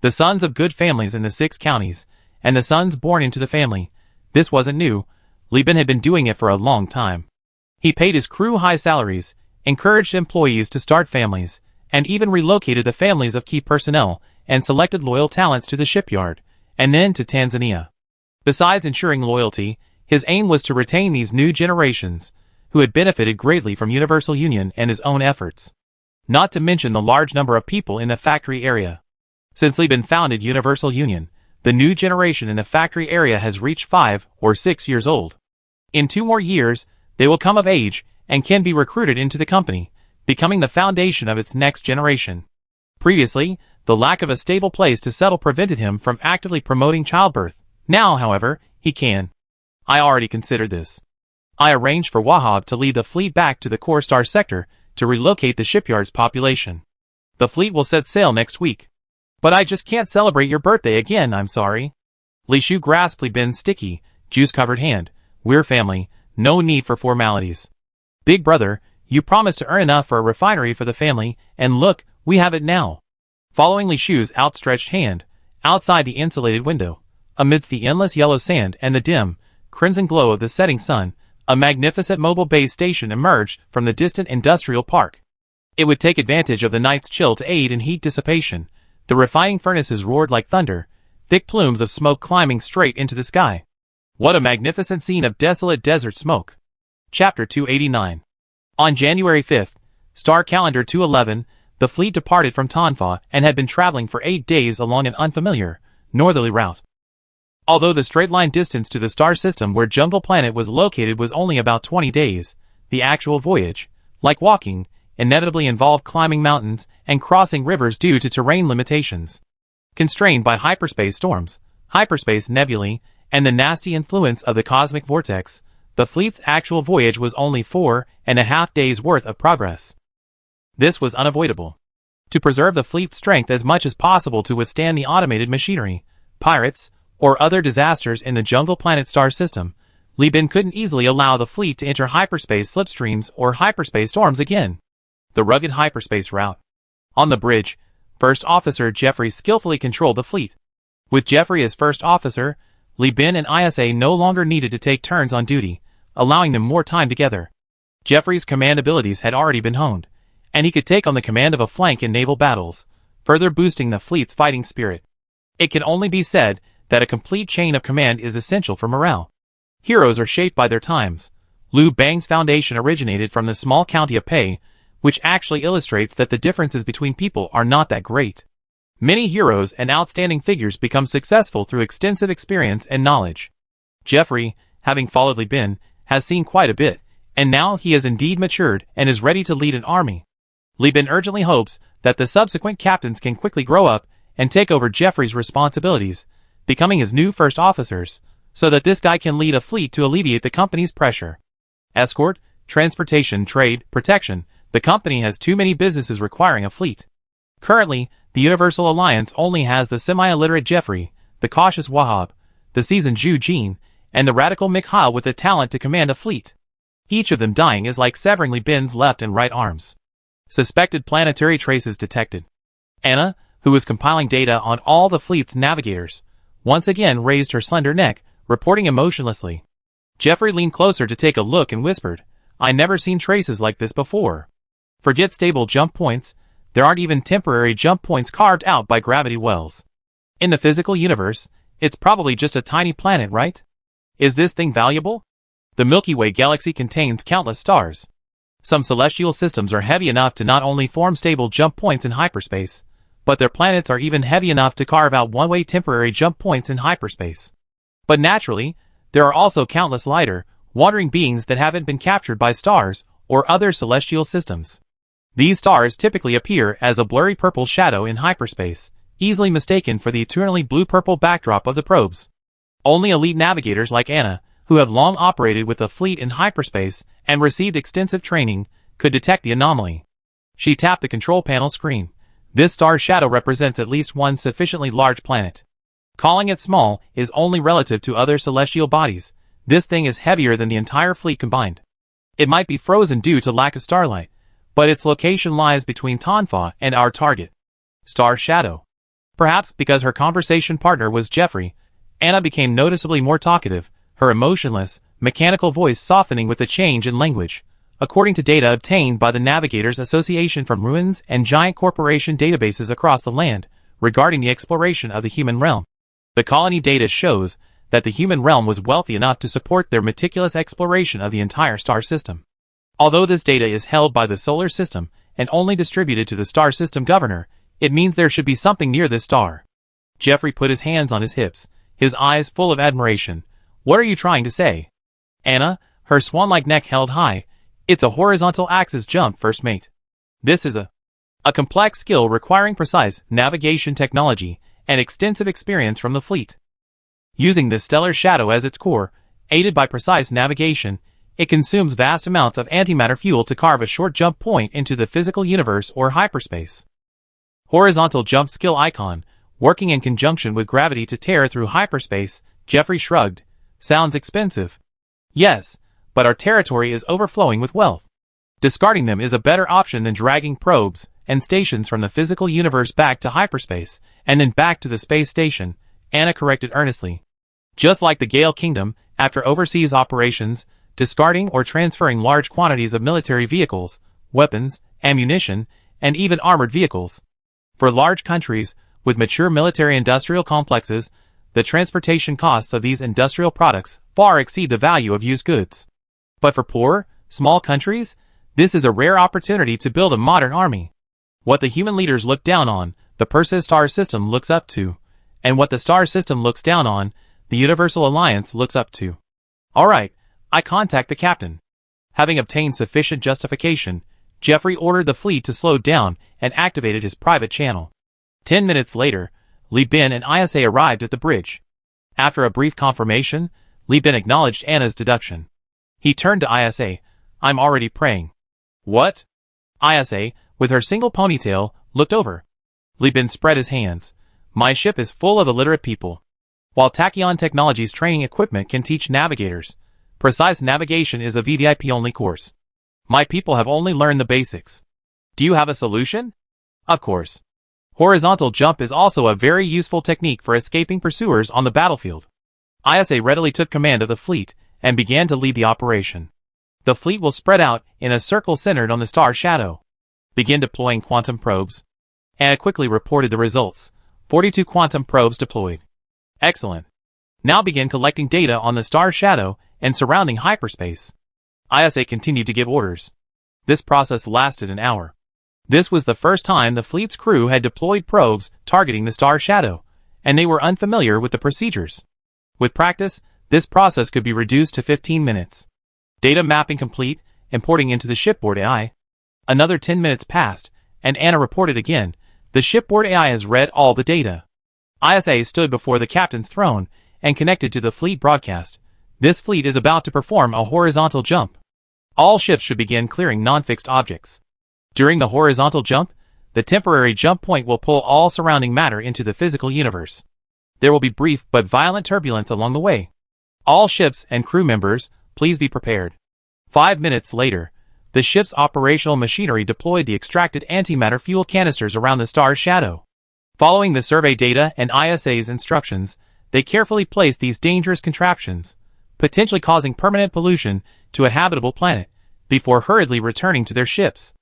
The sons of good families in the 6 counties, and the sons born into the family, this wasn't new, Li Bin had been doing it for a long time. He paid his crew high salaries, encouraged employees to start families, and even relocated the families of key personnel and selected loyal talents to the shipyard, and then to Tanzania. Besides ensuring loyalty, his aim was to retain these new generations, who had benefited greatly from Universal Union and his own efforts. Not to mention the large number of people in the factory area. Since Li Bin founded Universal Union, the new generation in the factory area has reached 5 or 6 years old. In 2 more years, they will come of age and can be recruited into the company, becoming the foundation of its next generation. Previously, the lack of a stable place to settle prevented him from actively promoting childbirth. Now, however, he can. I already considered this. I arranged for Wahab to lead the fleet back to the Core Star sector to relocate the shipyard's population. The fleet will set sail next week. But I just can't celebrate your birthday again, I'm sorry. Li Shu grasped Li Bin's sticky, juice-covered hand. We're family, no need for formalities. Big brother, you promised to earn enough for a refinery for the family, and look, we have it now. Following Li Shu's outstretched hand, outside the insulated window, amidst the endless yellow sand and the dim, crimson glow of the setting sun, a magnificent mobile base station emerged from the distant industrial park. It would take advantage of the night's chill to aid in heat dissipation. The refining furnaces roared like thunder, thick plumes of smoke climbing straight into the sky. What a magnificent scene of desolate desert smoke. Chapter 289. On January 5th, Star Calendar 211, the fleet departed from Tanfa and had been traveling for 8 days along an unfamiliar, northerly route. Although the straight-line distance to the star system where Jungle Planet was located was only about 20 days, the actual voyage, like walking, inevitably involved climbing mountains and crossing rivers due to terrain limitations. Constrained by hyperspace storms, hyperspace nebulae, and the nasty influence of the cosmic vortex, the fleet's actual voyage was only 4.5 days' worth of progress. This was unavoidable. To preserve the fleet's strength as much as possible to withstand the automated machinery, pirates, or other disasters in the Jungle Planet star system, Li Bin couldn't easily allow the fleet to enter hyperspace slipstreams or hyperspace storms again. The rugged hyperspace route. On the bridge, First Officer Jeffrey skillfully controlled the fleet. With Jeffrey as First Officer, Li Bin and ISA no longer needed to take turns on duty, allowing them more time together. Jeffrey's command abilities had already been honed, and he could take on the command of a flank in naval battles, further boosting the fleet's fighting spirit. It can only be said that a complete chain of command is essential for morale. Heroes are shaped by their times. Liu Bang's foundation originated from the small county of Pei, which actually illustrates that the differences between people are not that great. Many heroes and outstanding figures become successful through extensive experience and knowledge. Jeffrey, having followed Li Bin, has seen quite a bit, and now he has indeed matured and is ready to lead an army. Li Bin urgently hopes that the subsequent captains can quickly grow up and take over Jeffrey's responsibilities, becoming his new first officers, so that this guy can lead a fleet to alleviate the company's pressure. Escort, transportation, trade, protection. The company has too many businesses requiring a fleet. Currently, the Universal Alliance only has the semi-illiterate Jeffrey, the cautious Wahab, the seasoned Zhu Jin, and the radical Mikhail with the talent to command a fleet. Each of them dying is like severing Li Bin's left and right arms. Suspected planetary traces detected. Anna, who was compiling data on all the fleet's navigators, once again raised her slender neck, reporting emotionlessly. Jeffrey leaned closer to take a look and whispered, "I never seen traces like this before. Forget stable jump points, there aren't even temporary jump points carved out by gravity wells. In the physical universe, it's probably just a tiny planet, right? Is this thing valuable? The Milky Way galaxy contains countless stars. Some celestial systems are heavy enough to not only form stable jump points in hyperspace, but their planets are even heavy enough to carve out one-way temporary jump points in hyperspace. But naturally, there are also countless lighter, wandering beings that haven't been captured by stars or other celestial systems. These stars typically appear as a blurry purple shadow in hyperspace, easily mistaken for the eternally blue-purple backdrop of the probes. Only elite navigators like Anna, who have long operated with a fleet in hyperspace and received extensive training, could detect the anomaly. She tapped the control panel screen. This star shadow represents at least one sufficiently large planet. Calling it small is only relative to other celestial bodies. This thing is heavier than the entire fleet combined. It might be frozen due to lack of starlight, but its location lies between Tonfa and our target. Star shadow. Perhaps because her conversation partner was Jeffrey, Anna became noticeably more talkative, her emotionless, mechanical voice softening with the change in language. According to data obtained by the Navigators Association from ruins and giant corporation databases across the land regarding the exploration of the human realm, the colony data shows that the human realm was wealthy enough to support their meticulous exploration of the entire star system. Although this data is held by the solar system and only distributed to the star system governor, it means there should be something near this star. Jeffrey put his hands on his hips, his eyes full of admiration. What are you trying to say? Anna, her swan-like neck held high. It's a horizontal axis jump, first mate. This is a complex skill requiring precise navigation technology and extensive experience from the fleet. Using this stellar shadow as its core, aided by precise navigation, it consumes vast amounts of antimatter fuel to carve a short jump point into the physical universe or hyperspace. Horizontal jump skill icon, working in conjunction with gravity to tear through hyperspace. Jeffrey shrugged. Sounds expensive. Yes, but our territory is overflowing with wealth. Discarding them is a better option than dragging probes and stations from the physical universe back to hyperspace, and then back to the space station, Anna corrected earnestly. Just like the Gale Kingdom, after overseas operations, discarding or transferring large quantities of military vehicles, weapons, ammunition, and even armored vehicles. For large countries, with mature military-industrial complexes, the transportation costs of these industrial products far exceed the value of used goods. But for poor, small countries, this is a rare opportunity to build a modern army. What the human leaders look down on, the Perseus star system looks up to. And what the star system looks down on, the Universal Alliance looks up to. Alright, I contact the captain. Having obtained sufficient justification, Jeffrey ordered the fleet to slow down and activated his private channel. 10 minutes later, Li Bin and Isa arrived at the bridge. After a brief confirmation, Li Bin acknowledged Anna's deduction. He turned to Isa. I'm already praying. What? Isa, with her single ponytail, looked over. Li Bin spread his hands. My ship is full of illiterate people. While Tachyon Technologies training equipment can teach navigators, precise navigation is a VVIP-only course. My people have only learned the basics. Do you have a solution? Of course. Horizontal jump is also a very useful technique for escaping pursuers on the battlefield. Isa readily took command of the fleet and began to lead the operation. The fleet will spread out in a circle centered on the star shadow. Begin deploying quantum probes. Anna quickly reported the results. 42 quantum probes deployed. Excellent. Now begin collecting data on the star shadow and surrounding hyperspace. Isa continued to give orders. This process lasted an hour. This was the first time the fleet's crew had deployed probes targeting the star shadow, and they were unfamiliar with the procedures. With practice, this process could be reduced to 15 minutes. Data mapping complete, importing into the shipboard AI. Another 10 minutes passed, and Anna reported again. The shipboard AI has read all the data. Isa stood before the captain's throne and connected to the fleet broadcast. This fleet is about to perform a horizontal jump. All ships should begin clearing non-fixed objects. During the horizontal jump, the temporary jump point will pull all surrounding matter into the physical universe. There will be brief but violent turbulence along the way. All ships and crew members, please be prepared. 5 minutes later, the ship's operational machinery deployed the extracted antimatter fuel canisters around the star's shadow. Following the survey data and ISA's instructions, they carefully placed these dangerous contraptions, potentially causing permanent pollution to a habitable planet, before hurriedly returning to their ships.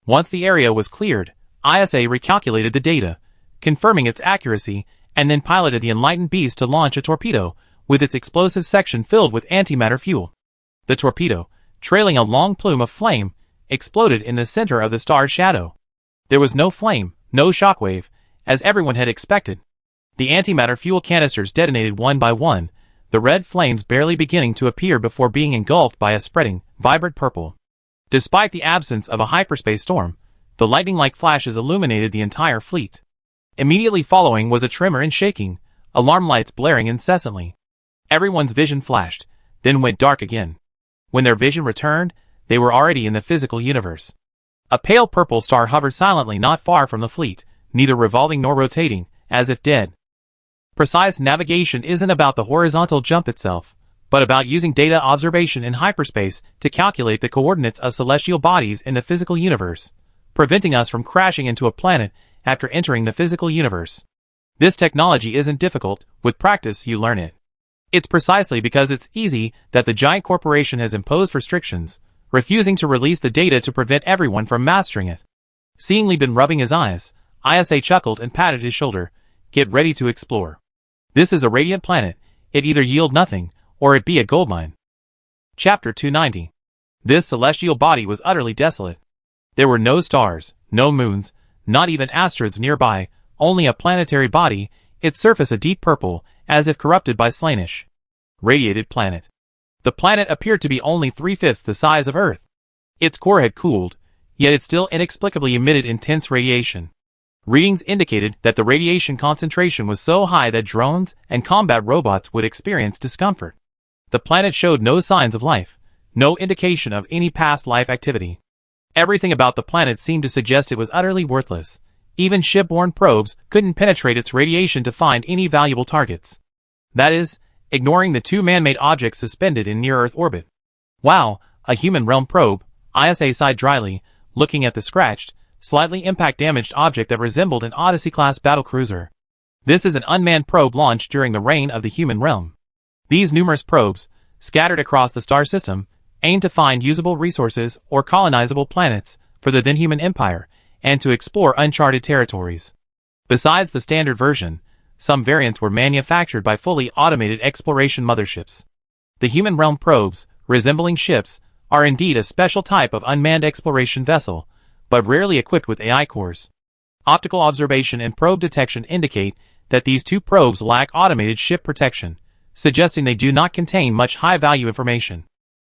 Once the area was cleared, ISA recalculated the data, confirming its accuracy, and then piloted the enlightened beast to launch a torpedo, with its explosive section filled with antimatter fuel. The torpedo, trailing a long plume of flame, exploded in the center of the star's shadow. There was no flame, no shockwave, as everyone had expected. The antimatter fuel canisters detonated one by one, the red flames barely beginning to appear before being engulfed by a spreading, vibrant purple. Despite the absence of a hyperspace storm, the lightning-like flashes illuminated the entire fleet. Immediately following was a tremor and shaking, alarm lights blaring incessantly. Everyone's vision flashed, then went dark again. When their vision returned, they were already in the physical universe. A pale purple star hovered silently not far from the fleet, neither revolving nor rotating, as if dead. Precise navigation isn't about the horizontal jump itself, but about using data observation in hyperspace to calculate the coordinates of celestial bodies in the physical universe, preventing us from crashing into a planet after entering the physical universe. This technology isn't difficult, with practice you learn it. It's precisely because it's easy that the giant corporation has imposed restrictions, refusing to release the data to prevent everyone from mastering it. Seeing Li Bin rubbing his eyes, ISA chuckled and patted his shoulder. Get ready to explore. This is a radiant planet, it either yield nothing, or it be a goldmine. Chapter 290. This celestial body was utterly desolate. There were no stars, no moons, not even asteroids nearby, only a planetary body, its surface a deep purple, as if corrupted by Slanish. Radiated planet. The planet appeared to be only 3/5 the size of Earth. Its core had cooled, yet it still inexplicably emitted intense radiation. Readings indicated that the radiation concentration was so high that drones and combat robots would experience discomfort. The planet showed no signs of life, no indication of any past life activity. Everything about the planet seemed to suggest it was utterly worthless. Even shipborne probes couldn't penetrate its radiation to find any valuable targets. That is, ignoring the two man-made objects suspended in near-Earth orbit. Wow, a human realm probe, ISA sighed dryly, looking at the scratched, slightly impact-damaged object that resembled an Odyssey-class battlecruiser. This is an unmanned probe launched during the reign of the human realm. These numerous probes, scattered across the star system, aim to find usable resources or colonizable planets for the then-human empire, and to explore uncharted territories. Besides the standard version, some variants were manufactured by fully automated exploration motherships. The human realm probes, resembling ships, are indeed a special type of unmanned exploration vessel, but rarely equipped with AI cores. Optical observation and probe detection indicate that these two probes lack automated ship protection, suggesting they do not contain much high-value information.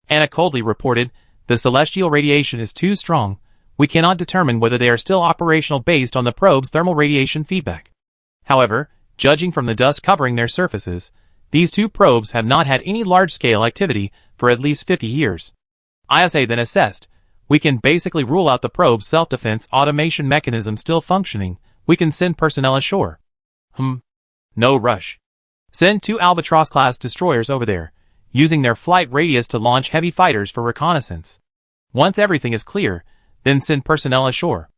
Anna coldly reported, the celestial radiation is too strong. We cannot determine whether they are still operational based on the probe's thermal radiation feedback. However, judging from the dust covering their surfaces, these two probes have not had any large-scale activity for at least 50 years. ISA then assessed, we can basically rule out the probe's self-defense automation mechanism still functioning. We can send personnel ashore. No rush. Send 2 Albatross-class destroyers over there, using their flight radius to launch heavy fighters for reconnaissance. Once everything is clear, then send personnel ashore.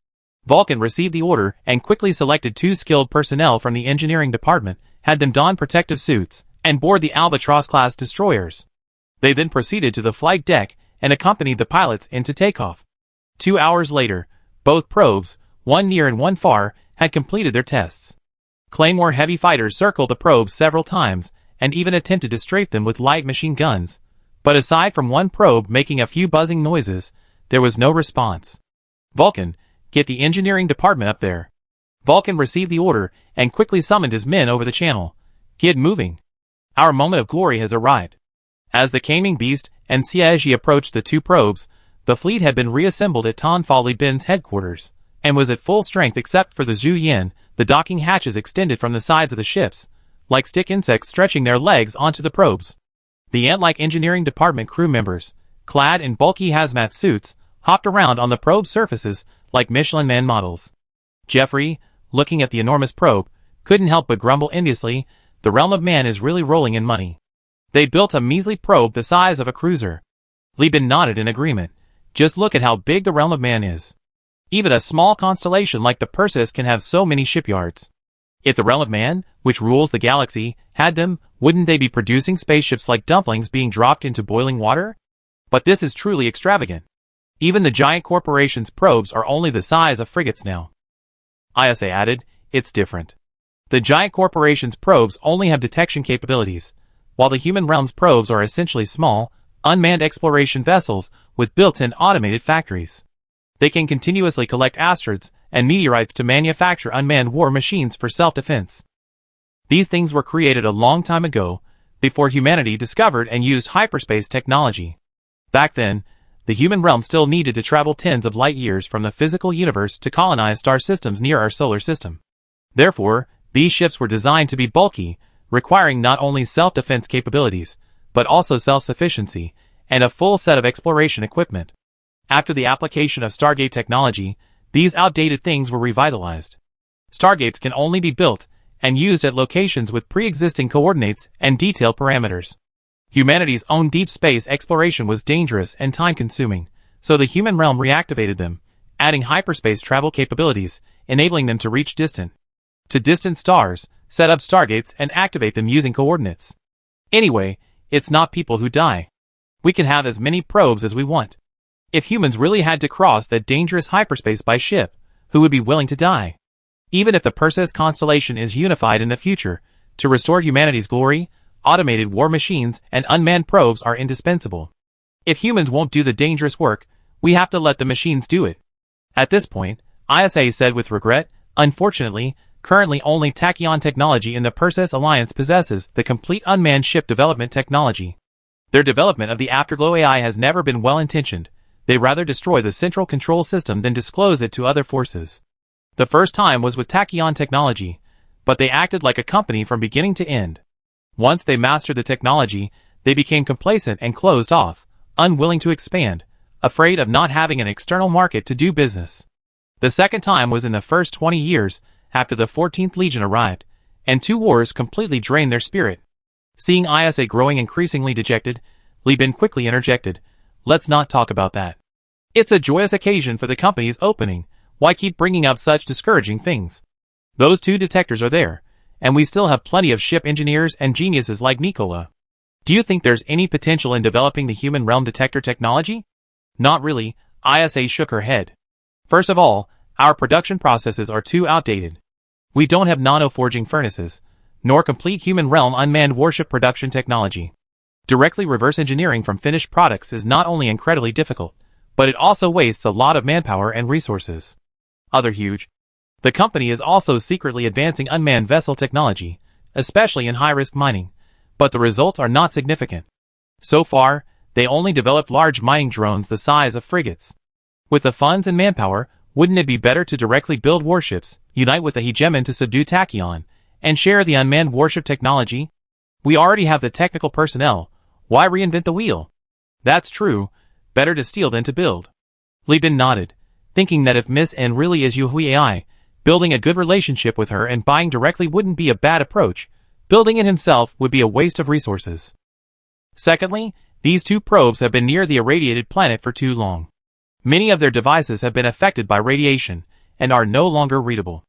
Vulcan received the order and quickly selected 2 skilled personnel from the engineering department, had them don protective suits, and board the Albatross-class destroyers. They then proceeded to the flight deck and accompanied the pilots into takeoff. 2 hours later, both probes, one near and one far, had completed their tests. Claymore heavy fighters circled the probes several times, and even attempted to strafe them with light machine guns. But aside from one probe making a few buzzing noises, there was no response. Vulcan, get the engineering department up there. Vulcan received the order, and quickly summoned his men over the channel. Get moving. Our moment of glory has arrived. As the Caming Beast and Siege approached the 2 probes, the fleet had been reassembled at Tanfa Li Bin's headquarters, and was at full strength except for the Zhu Yin. The docking hatches extended from the sides of the ships, like stick insects stretching their legs onto the probes. The ant-like engineering department crew members, clad in bulky hazmat suits, hopped around on the probe surfaces like Michelin Man models. Jeffrey, looking at the enormous probe, couldn't help but grumble enviously, the realm of man is really rolling in money. They built a measly probe the size of a cruiser. Li Bin nodded in agreement. Just look at how big the realm of man is. Even a small constellation like the Perseus can have so many shipyards. If the realm of man, which rules the galaxy, had them, wouldn't they be producing spaceships like dumplings being dropped into boiling water? But this is truly extravagant. Even the giant corporation's probes are only the size of frigates now. ISA added, it's different. The giant corporation's probes only have detection capabilities, while the human realm's probes are essentially small, unmanned exploration vessels with built-in automated factories. They can continuously collect asteroids and meteorites to manufacture unmanned war machines for self-defense. These things were created a long time ago, before humanity discovered and used hyperspace technology. Back then, the human realm still needed to travel tens of light years from the physical universe to colonize star systems near our solar system. Therefore, these ships were designed to be bulky, requiring not only self-defense capabilities, but also self-sufficiency, and a full set of exploration equipment. After the application of Stargate technology, these outdated things were revitalized. Stargates can only be built and used at locations with pre-existing coordinates and detailed parameters. Humanity's own deep space exploration was dangerous and time-consuming, so the human realm reactivated them, adding hyperspace travel capabilities, enabling them to reach distant stars, set up stargates and activate them using coordinates. Anyway, it's not people who die. We can have as many probes as we want. If humans really had to cross that dangerous hyperspace by ship, who would be willing to die? Even if the Perseus constellation is unified in the future, to restore humanity's glory, automated war machines and unmanned probes are indispensable. If humans won't do the dangerous work, we have to let the machines do it. At this point, ISA said with regret, unfortunately, currently only Tachyon technology in the Perseus Alliance possesses the complete unmanned ship development technology. Their development of the Afterglow AI has never been well-intentioned. They rather destroy the central control system than disclose it to other forces. The first time was with Tachyon technology, but they acted like a company from beginning to end. Once they mastered the technology, they became complacent and closed off, unwilling to expand, afraid of not having an external market to do business. The second time was in the first 20 years after the 14th Legion arrived, and 2 wars completely drained their spirit. Seeing ISA growing increasingly dejected, Li Bin quickly interjected, "Let's not talk about that. It's a joyous occasion for the company's opening. Why keep bringing up such discouraging things? Those 2 detectors are there, and we still have plenty of ship engineers and geniuses like Nikola. Do you think there's any potential in developing the human realm detector technology?" "Not really," ISA shook her head. "First of all, our production processes are too outdated. We don't have nano-forging furnaces, nor complete human realm unmanned warship production technology. Directly reverse engineering from finished products is not only incredibly difficult, but it also wastes a lot of manpower and resources." Other huge. The company is also secretly advancing unmanned vessel technology, especially in high-risk mining, but the results are not significant. So far, they only developed large mining drones the size of frigates. With the funds and manpower, wouldn't it be better to directly build warships, unite with the hegemon to subdue Tachyon, and share the unmanned warship technology? We already have the technical personnel. Why reinvent the wheel? That's true. Better to steal than to build. Li Bin nodded, thinking that if Miss N really is Yuhui AI, building a good relationship with her and buying directly wouldn't be a bad approach. Building it himself would be a waste of resources. Secondly, these 2 probes have been near the irradiated planet for too long. Many of their devices have been affected by radiation and are no longer readable.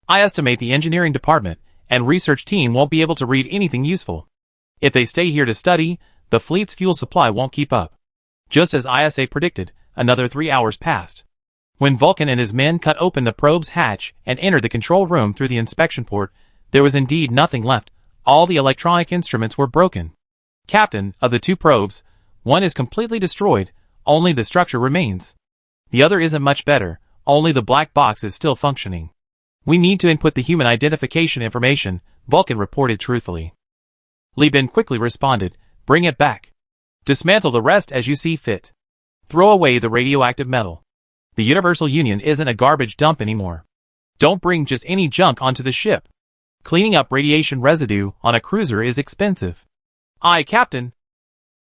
I estimate the engineering department and research team won't be able to read anything useful. If they stay here to study, the fleet's fuel supply won't keep up. Just as ISA predicted, another 3 hours passed. When Vulcan and his men cut open the probe's hatch and entered the control room through the inspection port, there was indeed nothing left. All the electronic instruments were broken. "Captain, of the 2 probes, one is completely destroyed, only the structure remains. The other isn't much better, only the black box is still functioning. We need to input the human identification information," Vulcan reported truthfully. Li Bin quickly responded, "Bring it back. Dismantle the rest as you see fit. Throw away the radioactive metal. The Universal Union isn't a garbage dump anymore. Don't bring just any junk onto the ship. Cleaning up radiation residue on a cruiser is expensive." "Aye, Captain."